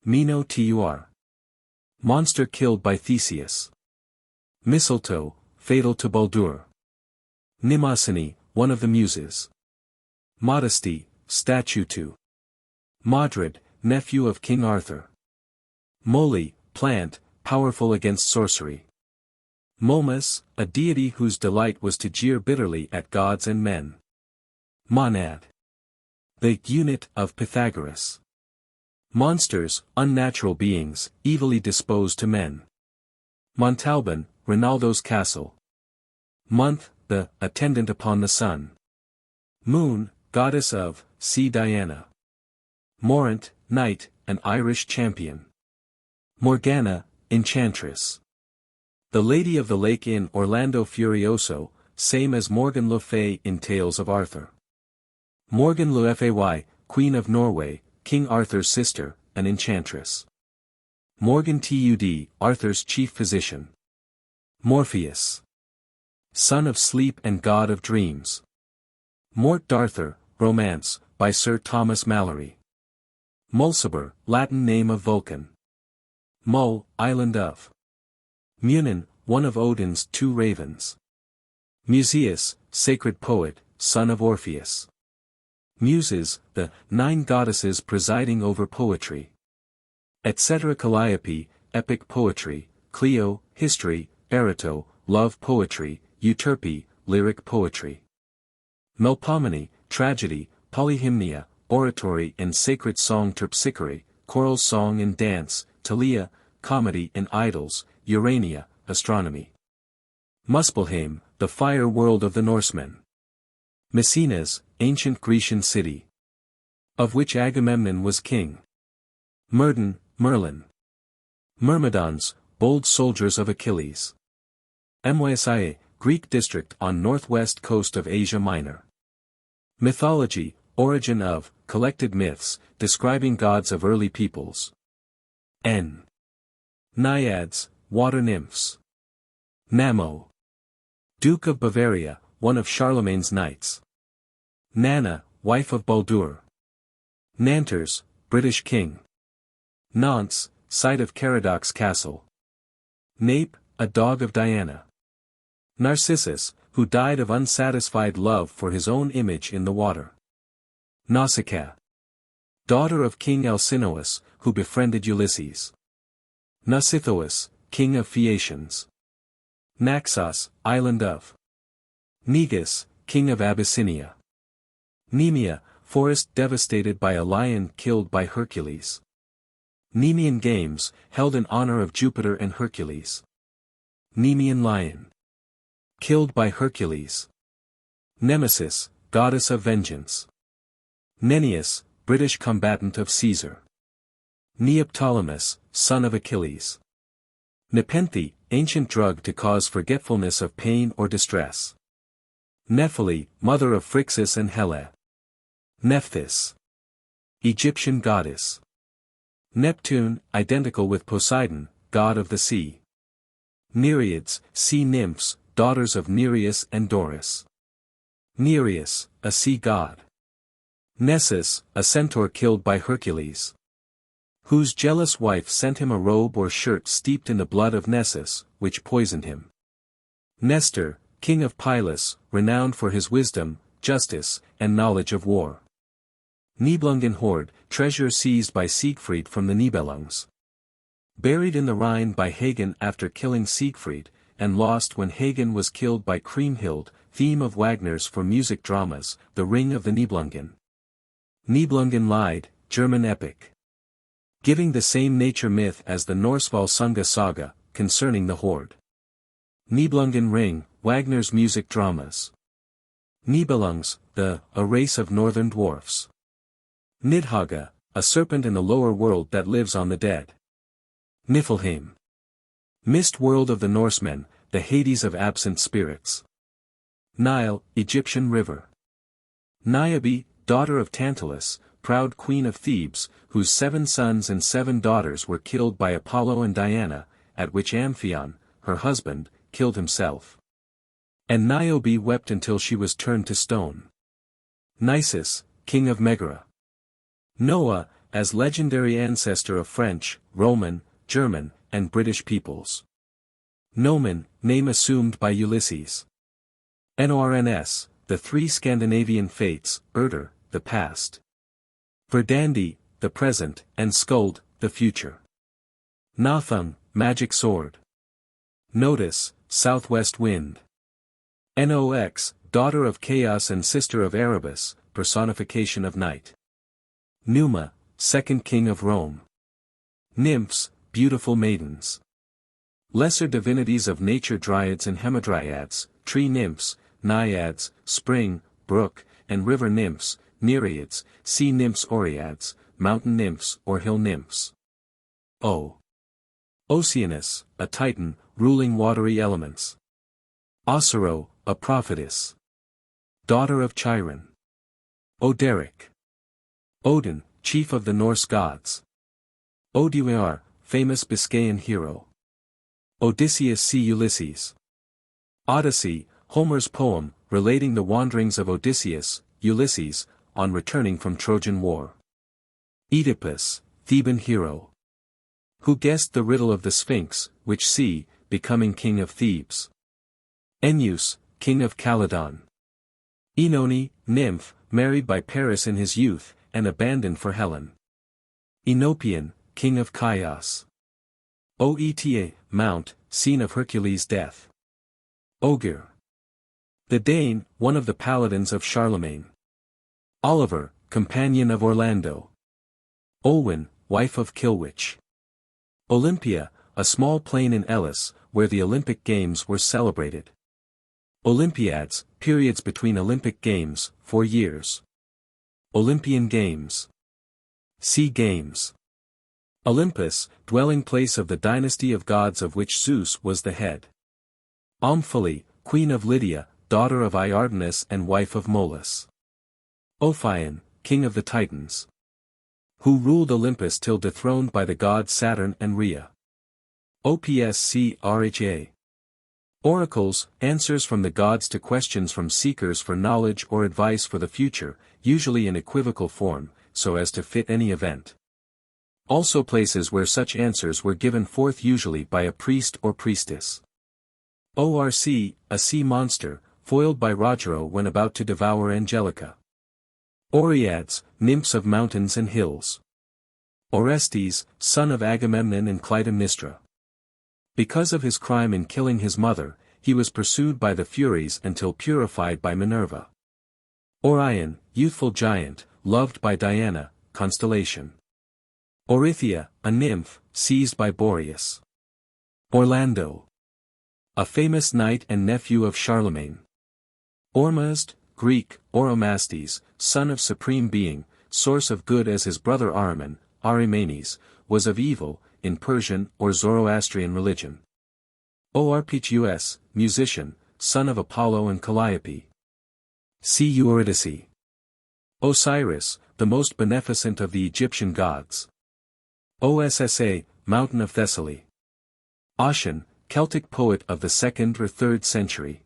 Minotaur, monster killed by Theseus. Mistletoe, fatal to Baldur. Mnemosyne, one of the Muses. Modesty, statue to Modred, nephew of King Arthur. Moli, plant, powerful against sorcery. Momus, a deity whose delight was to jeer bitterly at gods and men. Monad, the unit of Pythagoras. Monsters, unnatural beings, evilly disposed to men. Montalban, Rinaldo's castle. Month, the attendant upon the sun. Moon, goddess of sea Diana. Morant, knight, an Irish champion. Morgana, enchantress. The Lady of the Lake in Orlando Furioso, same as Morgan le Fay in Tales of Arthur. Morgan le Fay, Queen of Norway, King Arthur's sister, an enchantress. Morgan Tud, Arthur's chief physician. Morpheus, son of sleep and god of dreams. Mort d'Arthur, Romance, by Sir Thomas Malory. Mulciber, Latin name of Vulcan. Mull, island of. Munin, one of Odin's 2 ravens. Musaeus, sacred poet, son of Orpheus. Muses, the 9 goddesses presiding over poetry. Etc. Calliope, epic poetry, Clio, history, Erato, love poetry, Euterpe, lyric poetry. Melpomene, tragedy, polyhymnia, oratory and sacred song terpsichore, choral song and dance, Thalia, comedy and idols, Urania, astronomy. Muspelheim, the fire world of the Norsemen. Messines, ancient Grecian city, of which Agamemnon was king. Myrddin, Merlin. Myrmidons, bold soldiers of Achilles. Mysiae, Greek district on northwest coast of Asia Minor. Mythology, origin of, collected myths, describing gods of early peoples. Naiads, water nymphs. Namo, Duke of Bavaria, one of Charlemagne's knights. Nana, wife of Baldur. Nanters, British king. Nantes, site of Caradoc's castle. Nape, a dog of Diana. Narcissus, who died of unsatisfied love for his own image in the water. Nausicaa, daughter of King Alcinous, who befriended Ulysses. Nausithous, king of Phaeacians. Naxos, island of. Negus, king of Abyssinia. Nemea, forest devastated by a lion killed by Hercules. Nemean games, held in honor of Jupiter and Hercules. Nemean lion, killed by Hercules. Nemesis, goddess of vengeance. Nennius, British combatant of Caesar. Neoptolemus, son of Achilles. Nepenthe, ancient drug to cause forgetfulness of pain or distress. Nephele, mother of Phrixus and Helle. Nephthys, Egyptian goddess. Neptune, identical with Poseidon, god of the sea. Nereids, sea nymphs, daughters of Nereus and Doris. Nereus, a sea god. Nessus, a centaur killed by Hercules. Whose jealous wife sent him a robe or shirt steeped in the blood of Nessus, which poisoned him. Nestor, king of Pylos, renowned for his wisdom, justice, and knowledge of war. Nibelungen hoard, treasure seized by Siegfried from the Nibelungs. Buried in the Rhine by Hagen after killing Siegfried, and lost when Hagen was killed by Kriemhild, theme of Wagner's for music dramas, The Ring of the Nibelungen. Nibelungen Lied, German epic. Giving the same nature myth as the Norse Valsunga saga, concerning the horde. Nibelungen Ring, Wagner's music dramas. Nibelungs, a race of northern dwarfs. Nidhogga, a serpent in the lower world that lives on the dead. Niflheim, mist world of the Norsemen, the Hades of absent spirits. Nile, Egyptian river. Niobe, daughter of Tantalus, proud queen of Thebes, whose 7 sons and 7 daughters were killed by Apollo and Diana, at which Amphion, her husband, killed himself. And Niobe wept until she was turned to stone. Nisus, king of Megara. Noah, as legendary ancestor of French, Roman, German, and British peoples. Nomen, name assumed by Ulysses. Norns, the 3 Scandinavian fates, Erder, the past. Verdandi, the present, and Skuld, the future. Nothung, magic sword. Notice, southwest wind. Nox, daughter of chaos and sister of Erebus, personification of night. Numa, second king of Rome. Nymphs, beautiful maidens. Lesser divinities of nature, dryads and hamadryads, tree nymphs, naiads, spring, brook, and river nymphs, nereids, sea nymphs, oreads, mountain nymphs or hill nymphs. O. Oceanus, a titan, ruling watery elements. Osiro, a prophetess. Daughter of Chiron. Oderic. Odin, chief of the Norse gods. Oduar, famous Biscayan hero. Odysseus see Ulysses. Odyssey, Homer's poem, relating the wanderings of Odysseus, Ulysses, on returning from Trojan War. Oedipus, Theban hero. Who guessed the riddle of the Sphinx, which see, becoming king of Thebes. Ennius, king of Calydon. Oenone, nymph, married by Paris in his youth, and abandoned for Helen. Enopion, king of Chios. Oeta, mount, scene of Hercules' death. Ogier. The Dane, one of the Paladins of Charlemagne. Oliver, companion of Orlando. Olwen, wife of Kilwich. Olympia, a small plain in Elis, where the Olympic Games were celebrated. Olympiads, periods between Olympic Games, 4 years. Olympian Games. Sea Games. Olympus, dwelling place of the dynasty of gods of which Zeus was the head. Omphale, queen of Lydia, daughter of Iardanus and wife of Molus. Ophion, king of the Titans. Who ruled Olympus till dethroned by the gods Saturn and Rhea. OPSCRHA. Oracles, answers from the gods to questions from seekers for knowledge or advice for the future, usually in equivocal form, so as to fit any event. Also places where such answers were given forth usually by a priest or priestess. ORC, a sea monster, foiled by Rogero when about to devour Angelica. Oreads, nymphs of mountains and hills. Orestes, son of Agamemnon and Clytemnestra. Because of his crime in killing his mother, he was pursued by the Furies until purified by Minerva. Orion, youthful giant, loved by Diana, constellation. Orythia, a nymph, seized by Boreas. Orlando. A famous knight and nephew of Charlemagne. Ormazd, Greek, Oromastes, son of Supreme Being, source of good as his brother Ahriman, Arimanes, was of evil, in Persian or Zoroastrian religion. Orpheus, musician, son of Apollo and Calliope. See Eurydice. Osiris, the most beneficent of the Egyptian gods. Ossa, mountain of Thessaly. Ossian, Celtic poet of the 2nd or 3rd century.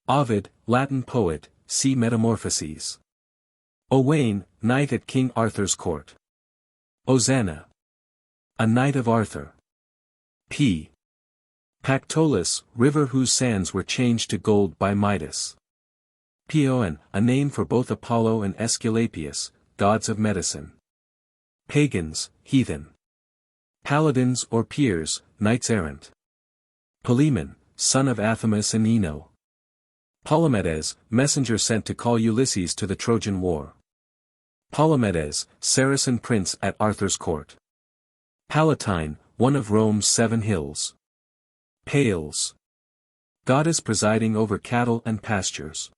Ovid, Latin poet, see Metamorphoses. Owain, knight at King Arthur's court. Ozana. A knight of Arthur. P. Pactolus, river whose sands were changed to gold by Midas. Paeon, a name for both Apollo and Aesculapius, gods of medicine. Pagans, heathen. Paladins or peers, knights errant. Polemon, son of Athamas and Eno. Polymedes, messenger sent to call Ulysses to the Trojan War. Polymedes, Saracen prince at Arthur's court. Palatine, one of Rome's 7 hills. Pales. Goddess presiding over cattle and pastures.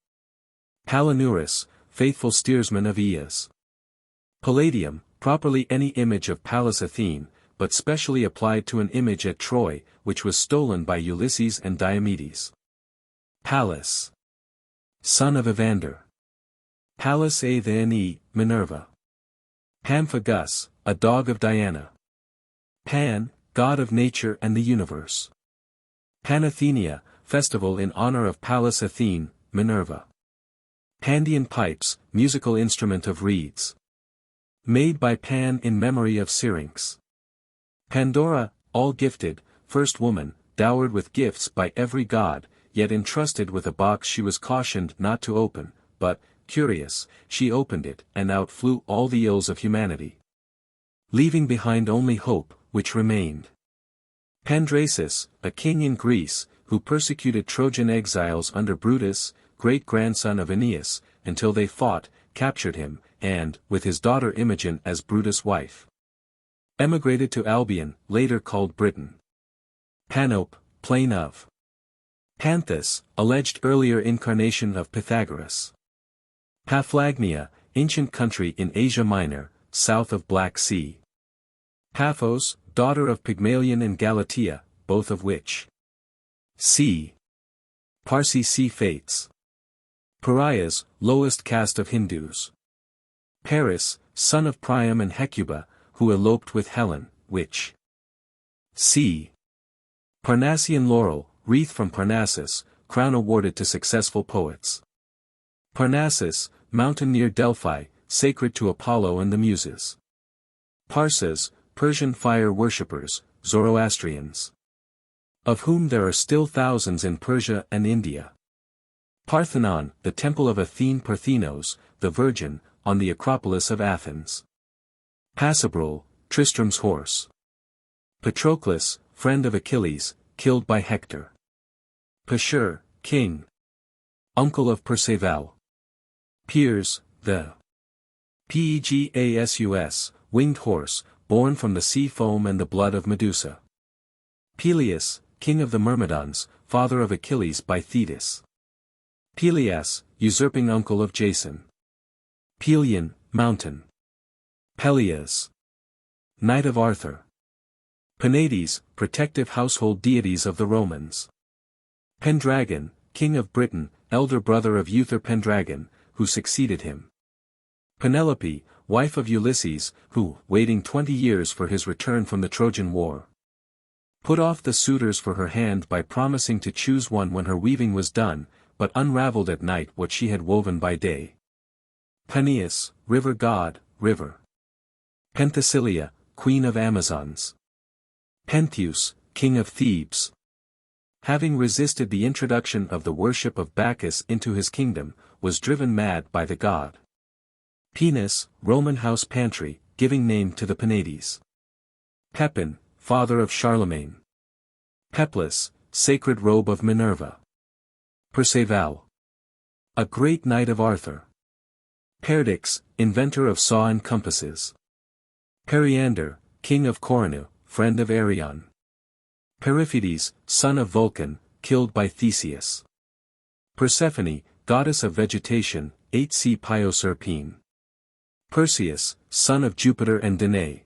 Palinurus, faithful steersman of Aeas. Palladium, properly any image of Pallas Athene, but specially applied to an image at Troy, which was stolen by Ulysses and Diomedes. Pallas. Son of Evander. Pallas Athene, Minerva. Pamphagus, a dog of Diana. Pan, god of nature and the universe. Panathenia, festival in honor of Pallas Athene, Minerva. Pandean pipes, musical instrument of reeds. Made by Pan in memory of Syrinx. Pandora, all-gifted, first woman, dowered with gifts by every god, yet entrusted with a box she was cautioned not to open, but, curious, she opened it and out flew all the ills of humanity. leaving behind only hope, which remained. Pandrasus, a king in Greece, who persecuted Trojan exiles under Brutus, great-grandson of Aeneas, until they fought, captured him, and, with his daughter Imogen as Brutus' wife, emigrated to Albion, later called Britain. Panope, plain of Panthus, alleged earlier incarnation of Pythagoras. Paphlagnia, ancient country in Asia Minor, south of Black Sea. Paphos, daughter of Pygmalion and Galatea, both of which c. Parsi sea fates. Pariahs, lowest caste of Hindus. Paris, son of Priam and Hecuba, who eloped with Helen, which c. Parnassian laurel, wreath from Parnassus, crown awarded to successful poets. Parnassus, mountain near Delphi, sacred to Apollo and the Muses. Parsas, Persian fire worshippers, Zoroastrians, of whom there are still thousands in Persia and India. Parthenon, the temple of Athene Parthenos, the Virgin, on the Acropolis of Athens. Passabrol, Tristram's horse. Patroclus, friend of Achilles, killed by Hector. Pashur, king, uncle of Perceval. Piers, the Pegasus, winged horse, born from the sea foam and the blood of Medusa. Peleus, king of the Myrmidons, father of Achilles by Thetis. Peleus, usurping uncle of Jason. Pelion, mountain. Peleus, knight of Arthur. Penades, protective household deities of the Romans. Pendragon, king of Britain, elder brother of Uther Pendragon, who succeeded him. Penelope, wife of Ulysses, who, waiting 20 years for his return from the Trojan War, put off the suitors for her hand by promising to choose one when her weaving was done, but unraveled at night what she had woven by day. Peneus, river god, river. Penthesilea, queen of Amazons. Pentheus, king of Thebes, having resisted the introduction of the worship of Bacchus into his kingdom, was driven mad by the god. Penis, Roman house pantry, giving name to the Penades. Pepin, father of Charlemagne. Peplus, sacred robe of Minerva. Perceval, a great knight of Arthur. Perdix, inventor of saw and compasses. Periander, king of Coronea, friend of Arion. Periphetes, son of Vulcan, killed by Theseus. Persephone, goddess of vegetation, 8c Pyoserpine. Perseus, son of Jupiter and Danae.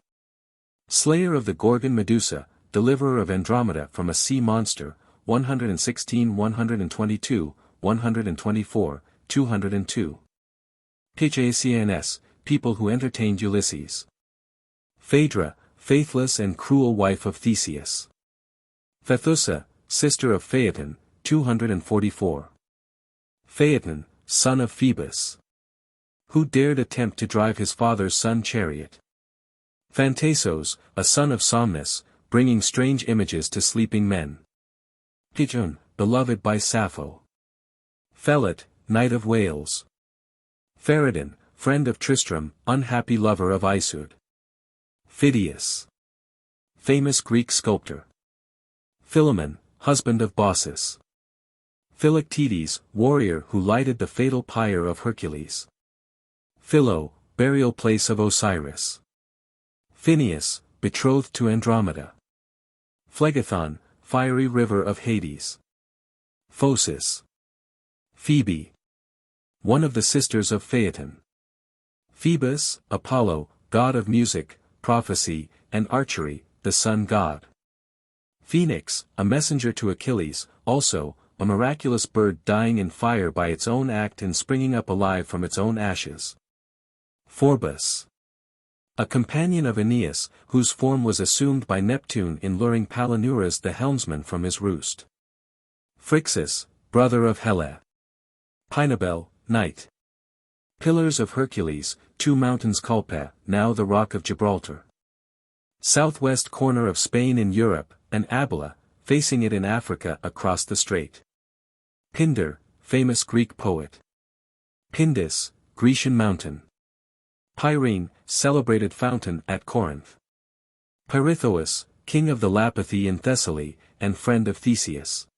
Slayer of the Gorgon Medusa, deliverer of Andromeda from a sea monster, 116 122, 124, 202. Phaeacians, people who entertained Ulysses. Phaedra, faithless and cruel wife of Theseus. Phaethusa, sister of Phaeton, 244. Phaeton, son of Phoebus, who dared attempt to drive his father's sun chariot. Phantasos, a son of Somnus, bringing strange images to sleeping men. Pigeon, beloved by Sappho. Phelot, knight of Wales. Pharadon, friend of Tristram, unhappy lover of Iseud. Phidias, famous Greek sculptor. Philemon, husband of Baucis. Philoctetes, warrior who lighted the fatal pyre of Hercules. Philo, burial place of Osiris. Phineus, betrothed to Andromeda. Phlegethon, fiery river of Hades. Phocis, Phoebe, one of the sisters of Phaeton. Phoebus, Apollo, god of music, prophecy, and archery, the sun god. Phoenix, a messenger to Achilles, also, a miraculous bird dying in fire by its own act and springing up alive from its own ashes. Phorbus, a companion of Aeneas, whose form was assumed by Neptune in luring Palinurus the helmsman from his roost. Phrixus, brother of Helle. Pinabel, knight. Pillars of Hercules, 2 mountains Culpa, now the Rock of Gibraltar. Southwest corner of Spain in Europe, and Abila, facing it in Africa across the strait. Pindar, famous Greek poet. Pindus, Grecian mountain. Pyrene, celebrated fountain at Corinth. Pirithous, king of the Lapithae in Thessaly, and friend of Theseus.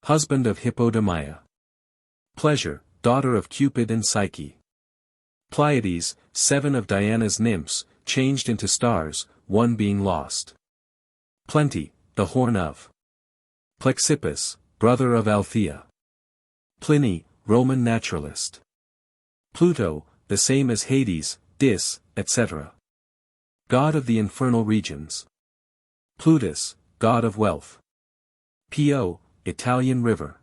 Husband of Hippodamia. Pleasure, daughter of Cupid and Psyche. Pleiades, 7 of Diana's nymphs, changed into stars, one being lost. Plenty, the horn of. Plexippus, brother of Althea. Pliny, Roman naturalist. Pluto, the same as Hades, Dis, etc. God of the infernal regions. Plutus, god of wealth. Po, Italian river.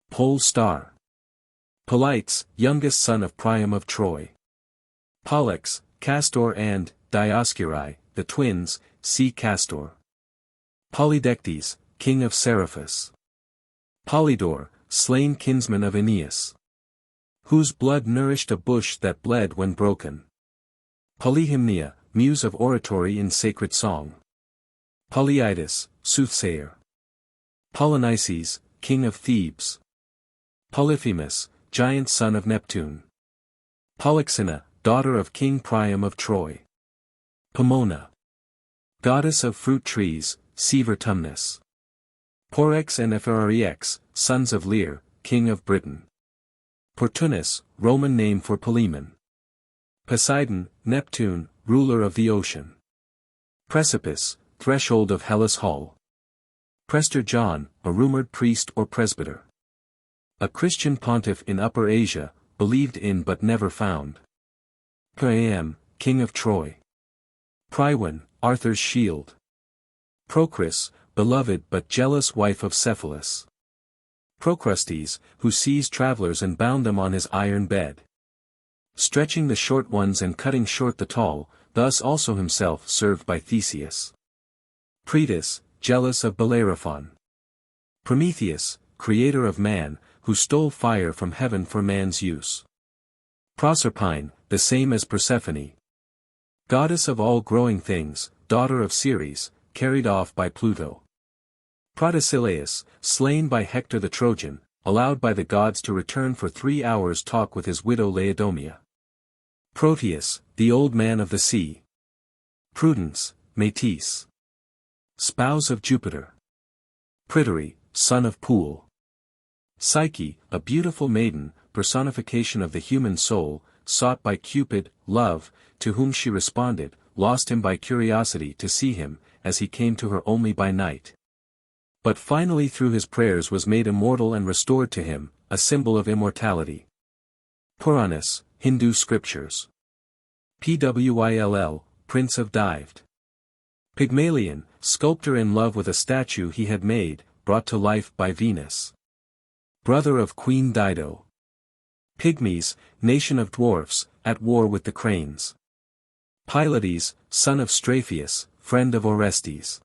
Pole star. Polites, youngest son of Priam of Troy. Pollux, Castor and Dioscuri, the twins, see Castor. Polydectes, king of Seriphus. Polydor, slain kinsman of Aeneas. Whose blood nourished a bush that bled when broken. Polyhymnia, muse of oratory in sacred song. Polyitis, soothsayer. Polynices, king of Thebes. Polyphemus, giant son of Neptune. Polyxena, daughter of King Priam of Troy. Pomona, goddess of fruit trees, see Vertumnus. Porrex and Epherex, sons of Lear, king of Britain. Portunus, Roman name for Polemon. Poseidon, Neptune, ruler of the ocean. Precipice, threshold of Hellas Hall. Prester John, a rumored priest or presbyter. A Christian pontiff in Upper Asia, believed in but never found. Priam, king of Troy. Priwen, Arthur's shield. Procris, beloved but jealous wife of Cephalus. Procrustes, who seized travelers and bound them on his iron bed. Stretching the short ones and cutting short the tall, thus also himself served by Theseus. Proetus, jealous of Bellerophon. Prometheus, creator of man, who stole fire from heaven for man's use. Proserpine, the same as Persephone. Goddess of all growing things, daughter of Ceres, carried off by Pluto. Protesilaus, slain by Hector the Trojan, allowed by the gods to return for 3 hours' talk with his widow Laodomia. Proteus, the old man of the sea. Prudence, Métis. Spouse of Jupiter. Pryderi, son of Pool. Psyche, a beautiful maiden, personification of the human soul, sought by Cupid, love, to whom she responded, lost him by curiosity to see him, as he came to her only by night. But finally through his prayers was made immortal and restored to him, a symbol of immortality. Puranas, Hindu scriptures. Pwyll, prince of Dived. Pygmalion, sculptor in love with a statue he had made, brought to life by Venus. Brother of Queen Dido. Pygmies, nation of dwarfs, at war with the cranes. Pylades, son of Strophius, friend of Orestes.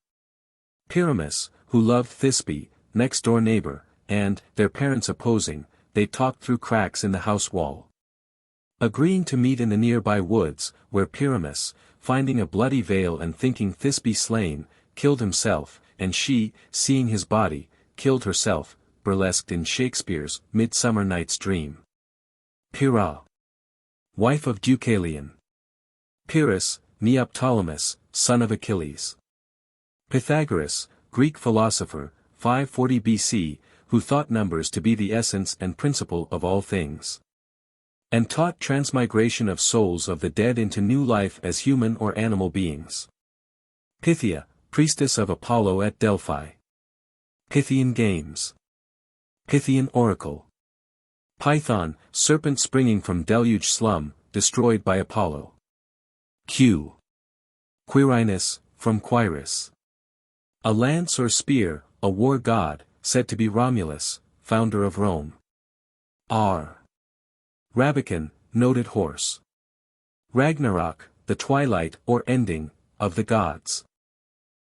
Pyramus, who loved Thisbe, next-door neighbor, and, their parents opposing, they talked through cracks in the house wall. Agreeing to meet in the nearby woods, where Pyramus, finding a bloody veil and thinking Thisbe slain, killed himself, and she, seeing his body, killed herself, burlesqued in Shakespeare's Midsummer Night's Dream. Pyrrha, wife of Deucalion. Pyrrhus, Neoptolemus, son of Achilles. Pythagoras, Greek philosopher, 540 BC, who thought numbers to be the essence and principle of all things. And taught transmigration of souls of the dead into new life as human or animal beings. Pythia, priestess of Apollo at Delphi. Pythian games. Pythian oracle. Python, serpent springing from deluge slum, destroyed by Apollo. Quirinus, from Quiris. A lance or spear, a war god, said to be Romulus, founder of Rome. Rabican, noted horse. Ragnarok, the twilight or ending, of the gods.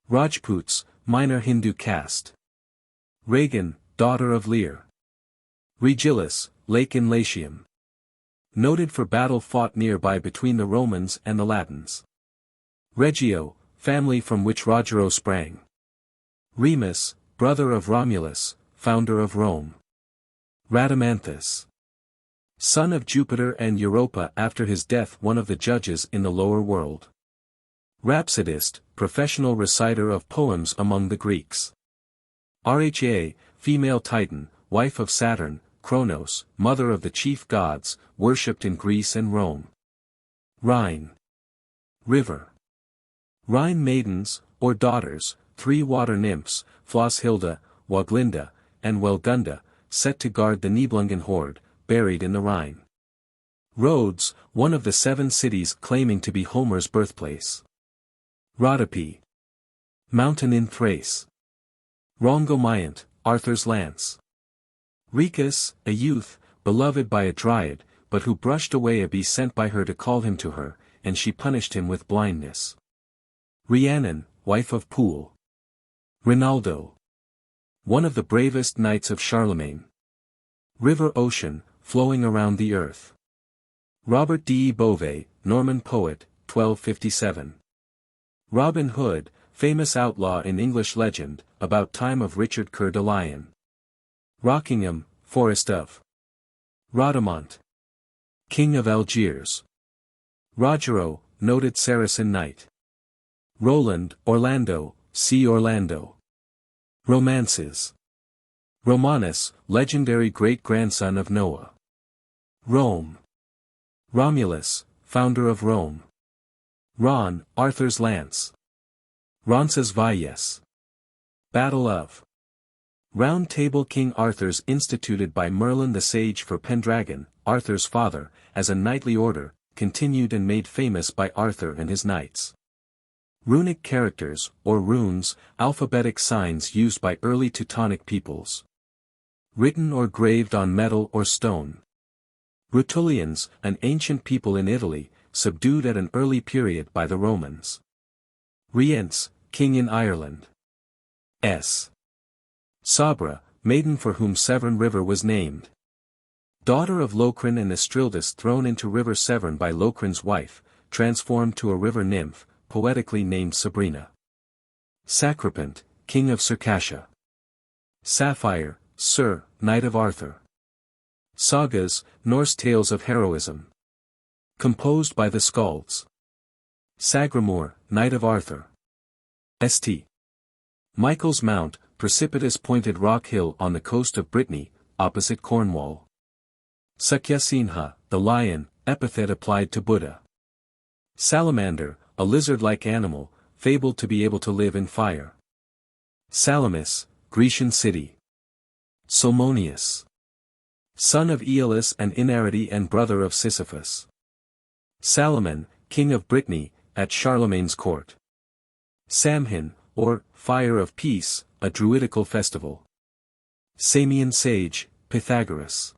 Rajputs, minor Hindu caste. Regan, daughter of Lear. Regillus, lake in Latium. Noted for battle fought nearby between the Romans and the Latins. Regio, family from which Rogero sprang. Remus, brother of Romulus, founder of Rome. Rhadamanthus. Son of Jupiter and Europa, after his death one of the judges in the lower world. Rhapsodist, professional reciter of poems among the Greeks. Rha, female Titan, wife of Saturn, Kronos, mother of the chief gods, worshipped in Greece and Rome. Rhine. River. Rhine maidens, or daughters, 3 water nymphs, Flosshilda, Waglinda, and Welgunda, set to guard the Nibelungen horde, buried in the Rhine. Rhodes, one of the 7 cities claiming to be Homer's birthplace. Rhodope. Mountain in Thrace. Rhongomyant, Arthur's lance. Rhecus, a youth, beloved by a dryad, but who brushed away a bee sent by her to call him to her, and she punished him with blindness. Rhiannon, wife of Poole. Rinaldo. One of the bravest knights of Charlemagne. River Ocean, flowing around the earth. Robert de Beauvais, Norman poet, 1257. Robin Hood, famous outlaw in English legend, about time of Richard Coeur de Lion. Rockingham, Forest of. Bradamante. King of Algiers. Rogero, noted Saracen knight. Roland, Orlando, see Orlando. Romances. Romanus, legendary great-grandson of Noah. Rome. Romulus, founder of Rome. Ron, Arthur's lance. Roncesvalles. Battle of. Round Table. King Arthur's instituted by Merlin the Sage for Pendragon, Arthur's father, as a knightly order, continued and made famous by Arthur and his knights. Runic characters, or runes, alphabetic signs used by early Teutonic peoples. Written or graved on metal or stone. Rutulians, an ancient people in Italy, subdued at an early period by the Romans. Rience, king in Ireland. S. Sabra, maiden for whom Severn River was named. Daughter of Locrine and Estrildus, thrown into River Severn by Locrine's wife, transformed to a river nymph, poetically named Sabrina. Sacripant, king of Circassia. Sapphire, Sir, knight of Arthur. Sagas, Norse tales of heroism. Composed by the Skalds. Sagramor, knight of Arthur. St. Michael's Mount, precipitous pointed rock hill on the coast of Brittany, opposite Cornwall. Sakyasinha, the lion, epithet applied to Buddha. Salamander, a lizard-like animal, fabled to be able to live in fire. Salamis, Grecian city. Salmonius. Son of Aeolus and Inarity and brother of Sisyphus. Salamon, king of Brittany, at Charlemagne's court. Samhain, or Fire of Peace, a druidical festival. Samian sage, Pythagoras.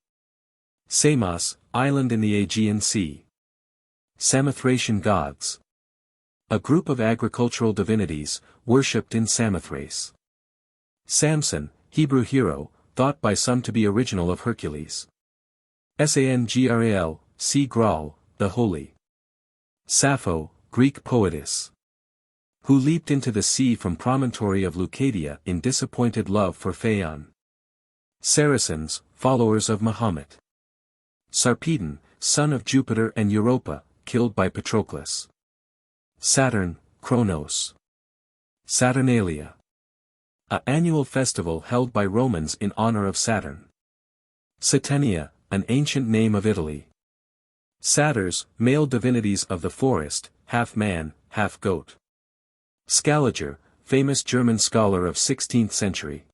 Samos, island in the Aegean Sea. Samothracian gods. A group of agricultural divinities, worshipped in Samothrace. Samson, Hebrew hero, thought by some to be original of Hercules. Sangral, see Graal, the holy. Sappho, Greek poetess. Who leaped into the sea from promontory of Leucadia in disappointed love for Phaon. Saracens, followers of Mahomet. Sarpedon, son of Jupiter and Europa, killed by Patroclus. Saturn, Kronos. Saturnalia. An annual festival held by Romans in honor of Saturn. Saturnia, an ancient name of Italy. Satyrs, male divinities of the forest, half man, half goat. Scaliger, famous German scholar of 16th century.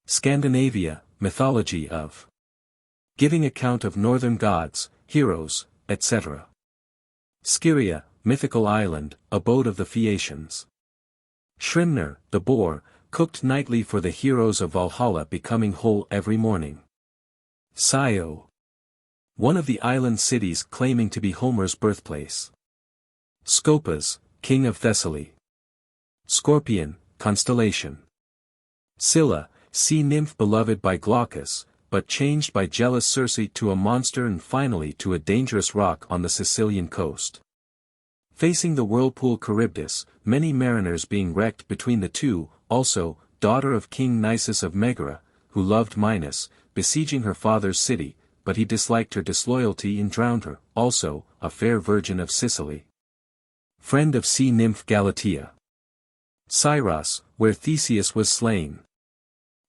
Scandinavia, mythology of. Giving account of northern gods, heroes, etc. Scyria, mythical island, abode of the Phaeacians. Shrimner, the boar, cooked nightly for the heroes of Valhalla, becoming whole every morning. Scio. One of the island cities claiming to be Homer's birthplace. Scopas, king of Thessaly. Scorpion, constellation. Scylla, sea nymph beloved by Glaucus, but changed by jealous Circe to a monster and finally to a dangerous rock on the Sicilian coast. Facing the whirlpool Charybdis, many mariners being wrecked between the two, also, daughter of King Nisus of Megara, who loved Minos, besieging her father's city, but he disliked her disloyalty and drowned her, also, a fair virgin of Sicily. Friend of sea nymph Galatea. Syros, where Theseus was slain.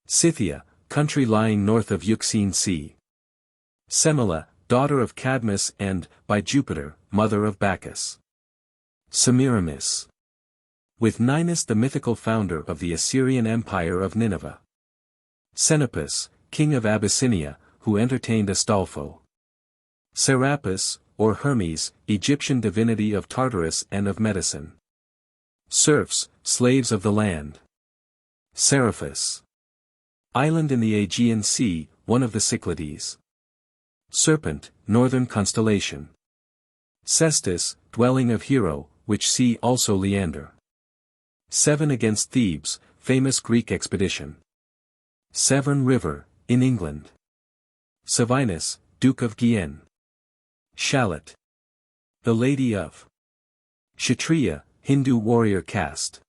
Scythia, country lying north of Euxine Sea. Semele, daughter of Cadmus and, by Jupiter, mother of Bacchus. Semiramis. With Ninus, the mythical founder of the Assyrian Empire of Nineveh. Xenopus, king of Abyssinia, who entertained Astolpho. Serapis, or Hermes, Egyptian divinity of Tartarus and of medicine. Serfs, slaves of the land. Seriphus. Island in the Aegean Sea, one of the Cyclades. Serpent, northern constellation. Cestus, dwelling of Hero, which see also Leander. Severn against Thebes, famous Greek expedition. Severn River, in England. Savinus, Duke of Guienne. Shallot. The Lady of Kshatriya, Hindu warrior caste.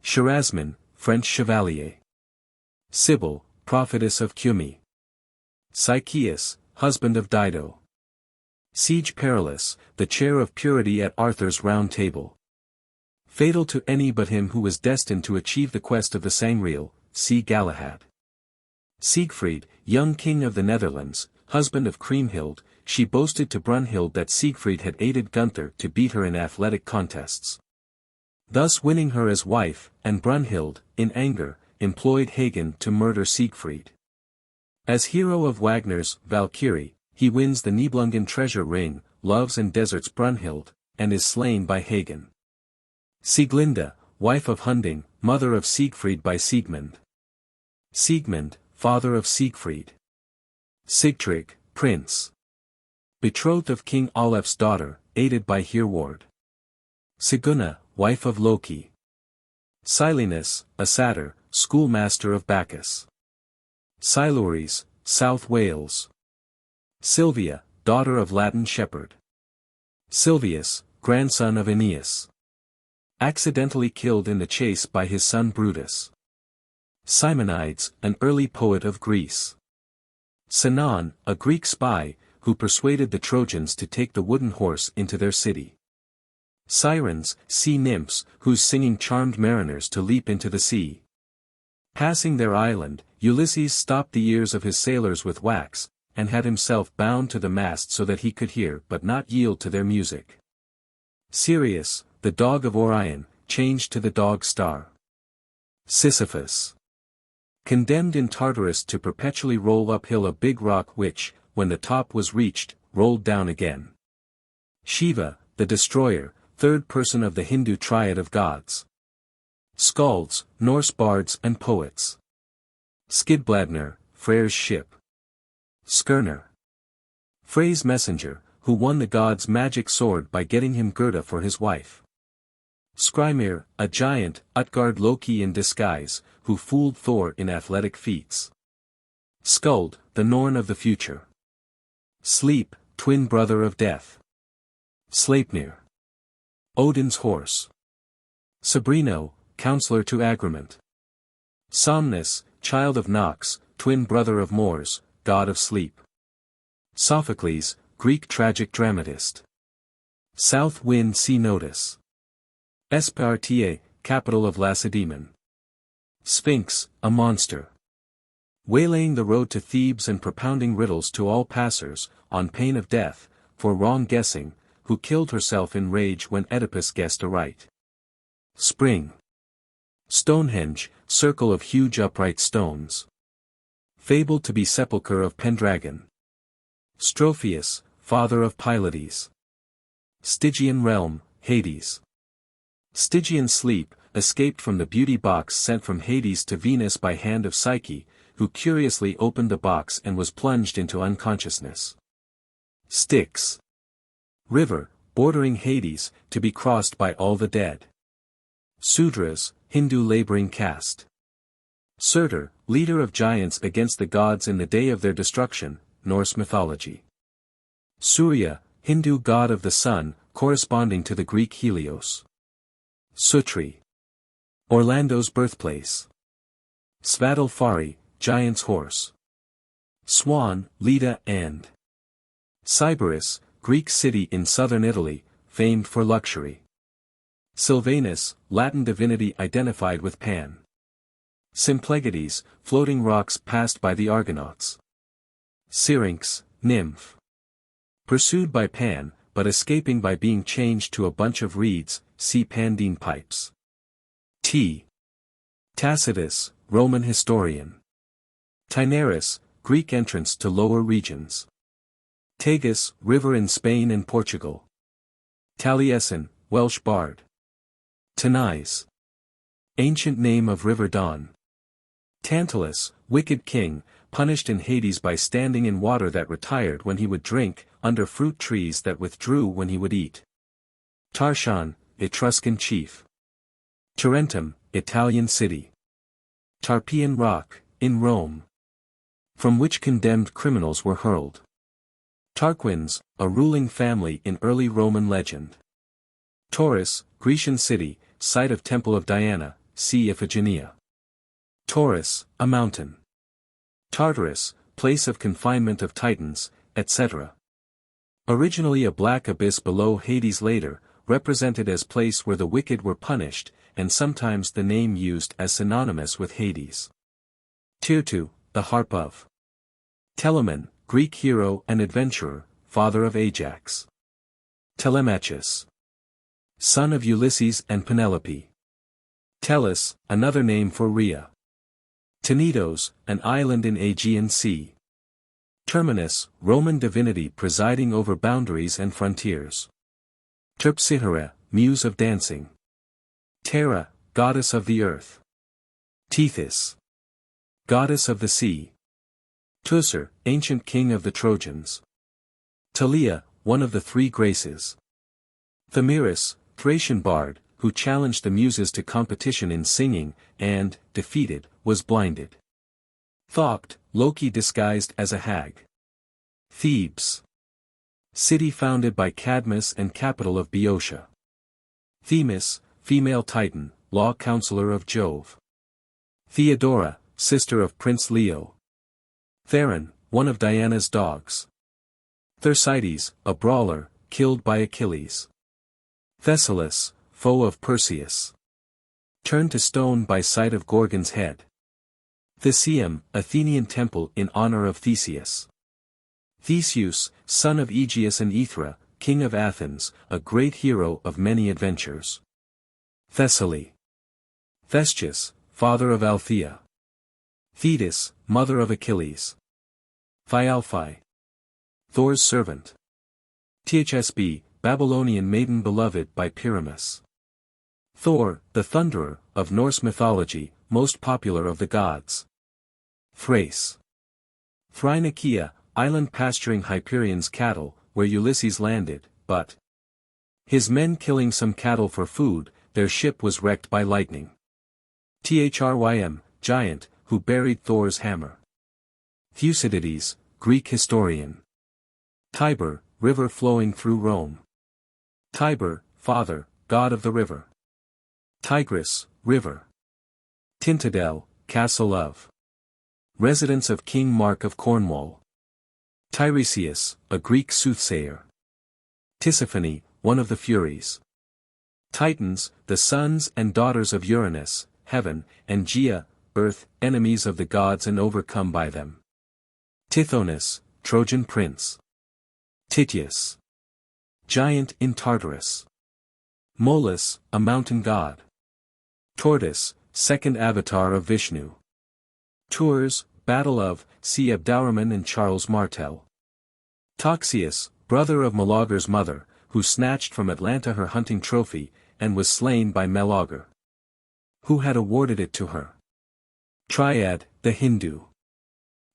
Sharasman, French chevalier. Sibyl, prophetess of Cumae. Sychaeus, husband of Dido. Siege Perilous, the chair of purity at Arthur's Round Table. Fatal to any but him who was destined to achieve the quest of the Sangreal, see Galahad. Siegfried, young king of the Netherlands, husband of Kriemhild, she boasted to Brunhild that Siegfried had aided Gunther to beat her in athletic contests. Thus winning her as wife, and Brunhild, in anger, employed Hagen to murder Siegfried. As hero of Wagner's Valkyrie, he wins the Nibelungen treasure ring, loves and deserts Brunhild, and is slain by Hagen. Sieglinde, wife of Hunding, mother of Siegfried by Siegmund. Siegmund, father of Siegfried. Sigtryg, prince. Betrothed of King Olaf's daughter, aided by Hereward. Siguna, wife of Loki. Silenus, a satyr, schoolmaster of Bacchus. Silures, South Wales. Sylvia, daughter of Latin shepherd. Silvius, grandson of Aeneas. Accidentally killed in the chase by his son Brutus. Simonides, an early poet of Greece. Sinon, a Greek spy, who persuaded the Trojans to take the wooden horse into their city. Sirens, sea nymphs, whose singing charmed mariners to leap into the sea. Passing their island, Ulysses stopped the ears of his sailors with wax, and had himself bound to the mast so that he could hear but not yield to their music. Sirius, the dog of Orion, changed to the dog star. Sisyphus. Condemned in Tartarus to perpetually roll uphill a big rock which, when the top was reached, rolled down again. Shiva, the destroyer, third person of the Hindu triad of gods. Skalds, Norse bards and poets. Skidbladnir, Freyr's ship. Skirnir. Frey's messenger, who won the god's magic sword by getting him Gerda for his wife. Skrymir, a giant, Utgard Loki in disguise, who fooled Thor in athletic feats. Skuld, the Norn of the future. Sleep, twin brother of death. Sleipnir. Odin's horse. Sabrino, counselor to Agrement. Somnus, child of Nox, twin brother of Mors, god of sleep. Sophocles, Greek tragic dramatist. South wind see notice. Spartiae, capital of Lacedaemon. Sphinx, a monster. Waylaying the road to Thebes and propounding riddles to all passers, on pain of death, for wrong guessing, who killed herself in rage when Oedipus guessed aright. Spring. Stonehenge, circle of huge upright stones. Fabled to be sepulchre of Pendragon. Strophius, father of Pylades. Stygian realm, Hades. Stygian sleep, escaped from the beauty box sent from Hades to Venus by hand of Psyche, who curiously opened the box and was plunged into unconsciousness. Styx. River, bordering Hades, to be crossed by all the dead. Sudras, Hindu laboring caste. Surtur, leader of giants against the gods in the day of their destruction, Norse mythology. Surya, Hindu god of the sun, corresponding to the Greek Helios. Sutri. Orlando's birthplace. Svadilfari, giant's horse. Swan, Leda and Sybaris, Greek city in southern Italy, famed for luxury. Silvanus, Latin divinity identified with Pan. Symplegades, floating rocks passed by the Argonauts. Syrinx, nymph. Pursued by Pan, but escaping by being changed to a bunch of reeds, see Pandine pipes. T. Tacitus, Roman historian. Taenarus, Greek entrance to lower regions. Tagus, river in Spain and Portugal. Taliesin, Welsh bard. Tanais. Ancient name of river Don. Tantalus, wicked king, punished in Hades by standing in water that retired when he would drink, under fruit trees that withdrew when he would eat. Tarshan, Etruscan chief. Tarentum, Italian city. Tarpeian rock, in Rome. From which condemned criminals were hurled. Tarquins, a ruling family in early Roman legend. Taurus, Grecian city, site of Temple of Diana, see Iphigenia. Taurus, a mountain. Tartarus, place of confinement of Titans, etc. Originally a black abyss below Hades, later, represented as place where the wicked were punished, and sometimes the name used as synonymous with Hades. Tirtu, the harp of Telamon, Greek hero and adventurer, father of Ajax. Telemachus, son of Ulysses and Penelope. Tellus, another name for Rhea. Tenedos, an island in Aegean Sea. Terminus, Roman divinity presiding over boundaries and frontiers. Terpsichore, muse of dancing. Terra, goddess of the earth. Tethys, goddess of the sea. Teucer, ancient king of the Trojans. Thalia, one of the three graces. Thamyris, Thracian bard, who challenged the muses to competition in singing, and, defeated, was blinded. Thoct, Loki disguised as a hag. Thebes, city founded by Cadmus and capital of Boeotia. Themis, female titan, law counselor of Jove. Theodora, sister of Prince Leo. Theron, one of Diana's dogs. Thersites, a brawler, killed by Achilles. Thessalus, foe of Perseus. Turned to stone by sight of Gorgon's head. Theseum, Athenian temple in honor of Theseus. Theseus, son of Aegeus and Aethra, king of Athens, a great hero of many adventures. Thessaly. Thestius, father of Althea. Thetis, mother of Achilles. Thialphi, Thor's servant. Thsb, Babylonian maiden beloved by Pyramus. Thor, the thunderer, of Norse mythology, most popular of the gods. Thrace. Thrinakia, island pasturing Hyperion's cattle, where Ulysses landed, but his men killing some cattle for food, their ship was wrecked by lightning. Thrym, giant, who buried Thor's hammer. Thucydides, Greek historian. Tiber, river flowing through Rome. Tiber, father, god of the river. Tigris, river. Tintadel, castle of residence of King Mark of Cornwall. Tiresias, a Greek soothsayer. Tisiphone, one of the Furies. Titans, the sons and daughters of Uranus, heaven, and Gaea, earth, enemies of the gods and overcome by them. Tithonus, Trojan prince. Tityus, giant in Tartarus. Molus, a mountain god. Tortoise, second avatar of Vishnu. Tours, battle of, see Abdurrahman and Charles Martel. Toxius, brother of Meleager's mother, who snatched from Atlanta her hunting trophy, and was slain by Meleager, who had awarded it to her. Triad, the Hindu.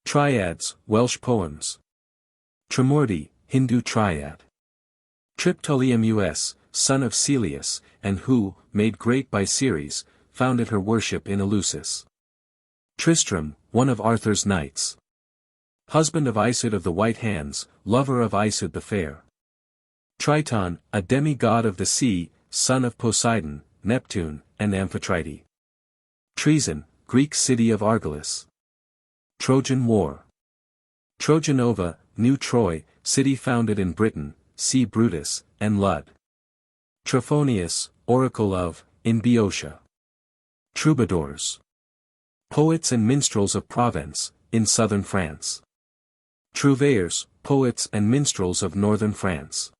Triads, Welsh poems. Trimurti, Hindu triad. Triptolimus, son of Celeus, and who, made great by Ceres, founded her worship in Eleusis. Tristram, one of Arthur's knights. Husband of Isoude of the White Hands, lover of Isoude the Fair. Triton, a demigod of the sea, son of Poseidon, Neptune, and Amphitrite. Treason, Greek city of Argolis. Trojan War. Trojanova, New Troy, city founded in Britain, see Brutus, and Lud. Trophonius, oracle of, in Boeotia. Troubadours. Poets and minstrels of Provence, in southern France. Trouvères, poets and minstrels of northern France.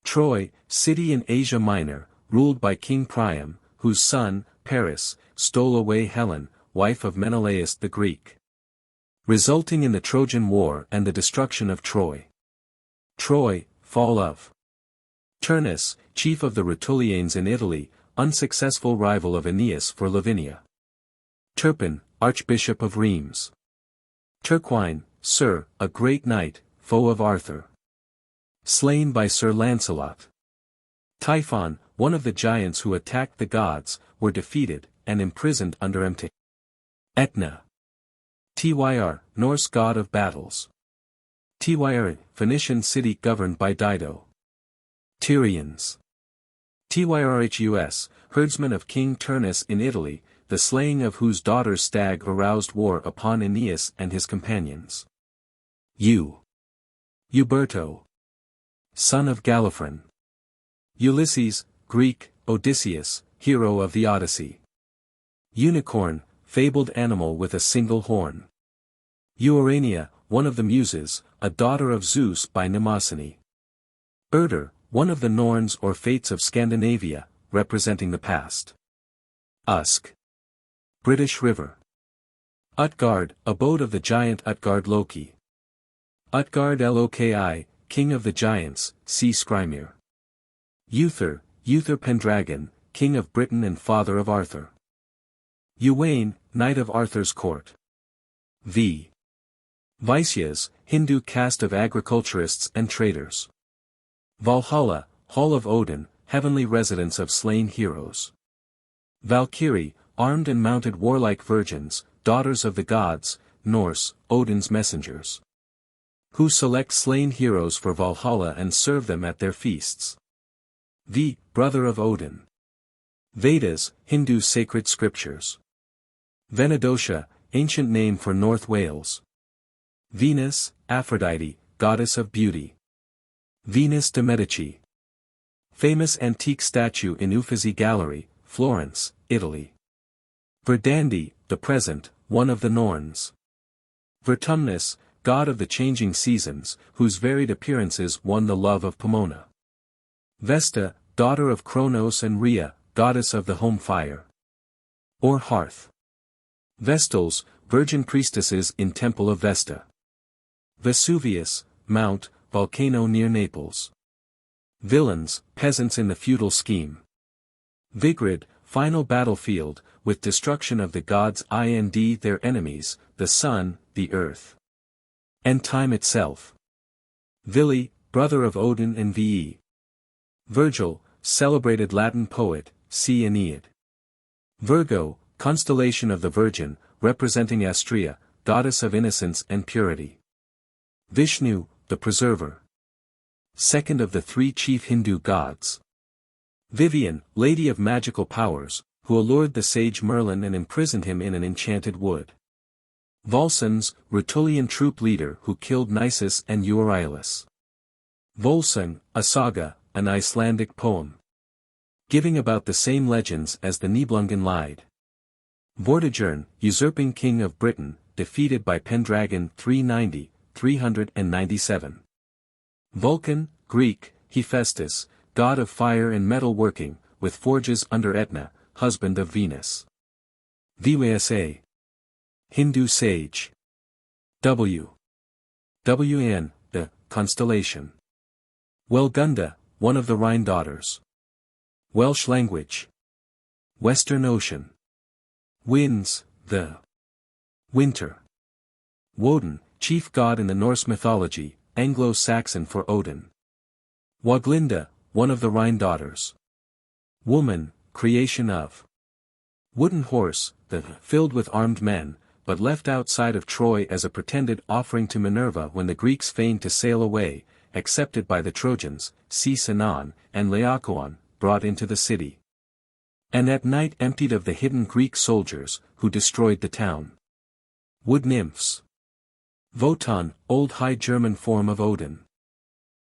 Troy, city in Asia Minor, ruled by King Priam, whose son, Paris, stole away Helen, wife of Menelaus the Greek, resulting in the Trojan War and the destruction of Troy. Troy, fall of. Turnus, chief of the Rutulians in Italy, unsuccessful rival of Aeneas for Lavinia. Turpin, archbishop of Rheims. Turquine, Sir, a great knight, foe of Arthur, slain by Sir Lancelot. Typhon, one of the giants who attacked the gods, were defeated, and imprisoned under Mt. Etna. Tyr, Norse god of battles. Tyr, Phoenician city governed by Dido. Tyrians. Tyrhus, herdsman of King Turnus in Italy, the slaying of whose daughter's stag aroused war upon Aeneas and his companions. Uberto, son of Gallophron. Ulysses, Greek, Odysseus, hero of the Odyssey. Unicorn, fabled animal with a single horn. Urania, one of the Muses, a daughter of Zeus by Mnemosyne. Urder, one of the Norns or Fates of Scandinavia, representing the past. Usk. British River. Utgard, abode of the giant Utgard Loki. Utgard Loki, king of the giants, see Skrymir. Uther, Uther Pendragon, king of Britain and father of Arthur. Uwaine, knight of Arthur's court. V. Vaisyas, Hindu caste of agriculturists and traders. Valhalla, hall of Odin, heavenly residence of slain heroes. Valkyrie, armed and mounted warlike virgins, daughters of the gods, Norse, Odin's messengers, who select slain heroes for Valhalla and serve them at their feasts. V. Brother of Odin. Vedas, Hindu sacred scriptures. Venedotia, ancient name for North Wales. Venus, Aphrodite, goddess of beauty. Venus de Medici. Famous antique statue in Uffizi Gallery, Florence, Italy. Verdandi, the present, one of the Norns. Vertumnus, god of the changing seasons, whose varied appearances won the love of Pomona. Vesta, daughter of Cronos and Rhea, goddess of the home fire. Or hearth. Vestals, virgin priestesses in Temple of Vesta. Vesuvius, mount, volcano near Naples. Villains, peasants in the feudal scheme. Vigrid, final battlefield, with destruction of the gods and their enemies, the sun, the earth, and time itself. Vili, brother of Odin and Ve. Virgil, celebrated Latin poet, see Aeneid. Virgo, constellation of the Virgin, representing Astrea, goddess of innocence and purity. Vishnu, the preserver. Second of the three chief Hindu gods. Vivian, lady of magical powers, who allured the sage Merlin and imprisoned him in an enchanted wood. Volsons, Rutulian troop leader who killed Nisus and Euryalus. Volsung, a saga, an Icelandic poem, giving about the same legends as the Nibelungen Lied. Vortigern, usurping king of Britain, defeated by Pendragon 397. Vulcan, Greek, Hephaestus, god of fire and metal working, with forges under Etna, husband of Venus. Vyasa. Hindu sage. Wn, the constellation. Welgunda, one of the Rhine daughters. Welsh language. Western Ocean. Winds, the winter. Woden, chief god in the Norse mythology, Anglo-Saxon for Odin. Waglinda, one of the Rhine daughters. Woman, creation of. Wooden horse, the filled with armed men, but left outside of Troy as a pretended offering to Minerva when the Greeks feigned to sail away, accepted by the Trojans, see Sinon, and Laocoon, brought into the city. And at night emptied of the hidden Greek soldiers, who destroyed the town. Wood nymphs. Wotan, Old High German form of Odin.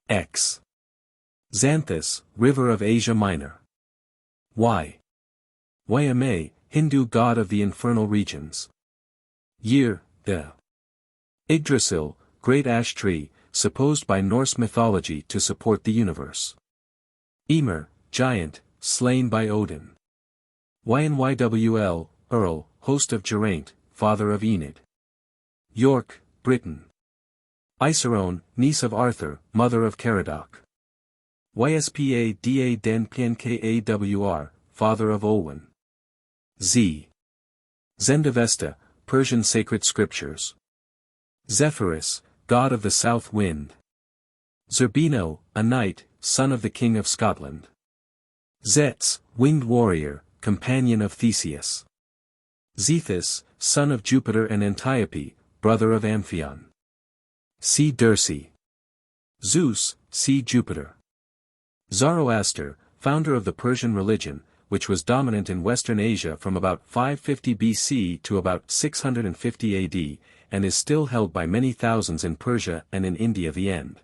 X. Xanthus, River of Asia Minor. Y. Yame, Hindu god of the infernal regions. Year, the. Yggdrasil, great ash tree, supposed by Norse mythology to support the universe. Ymir, giant, slain by Odin. Ynwywl, Earl, host of Geraint, father of Enid. York, Britain. Iserone, niece of Arthur, mother of Caradoc. Yspa da den Pnkawr, father of Olwen. Z. Zendavesta, Persian sacred scriptures. Zephyrus, god of the south wind. Zerbino, a knight, son of the king of Scotland. Zets, winged warrior, companion of Theseus. Zethus, son of Jupiter and Antiope, brother of Amphion. See Dirce. Zeus, see Jupiter. Zoroaster, founder of the Persian religion, which was dominant in Western Asia from about 550 BC to about 650 AD, and is still held by many thousands in Persia and in India. The end.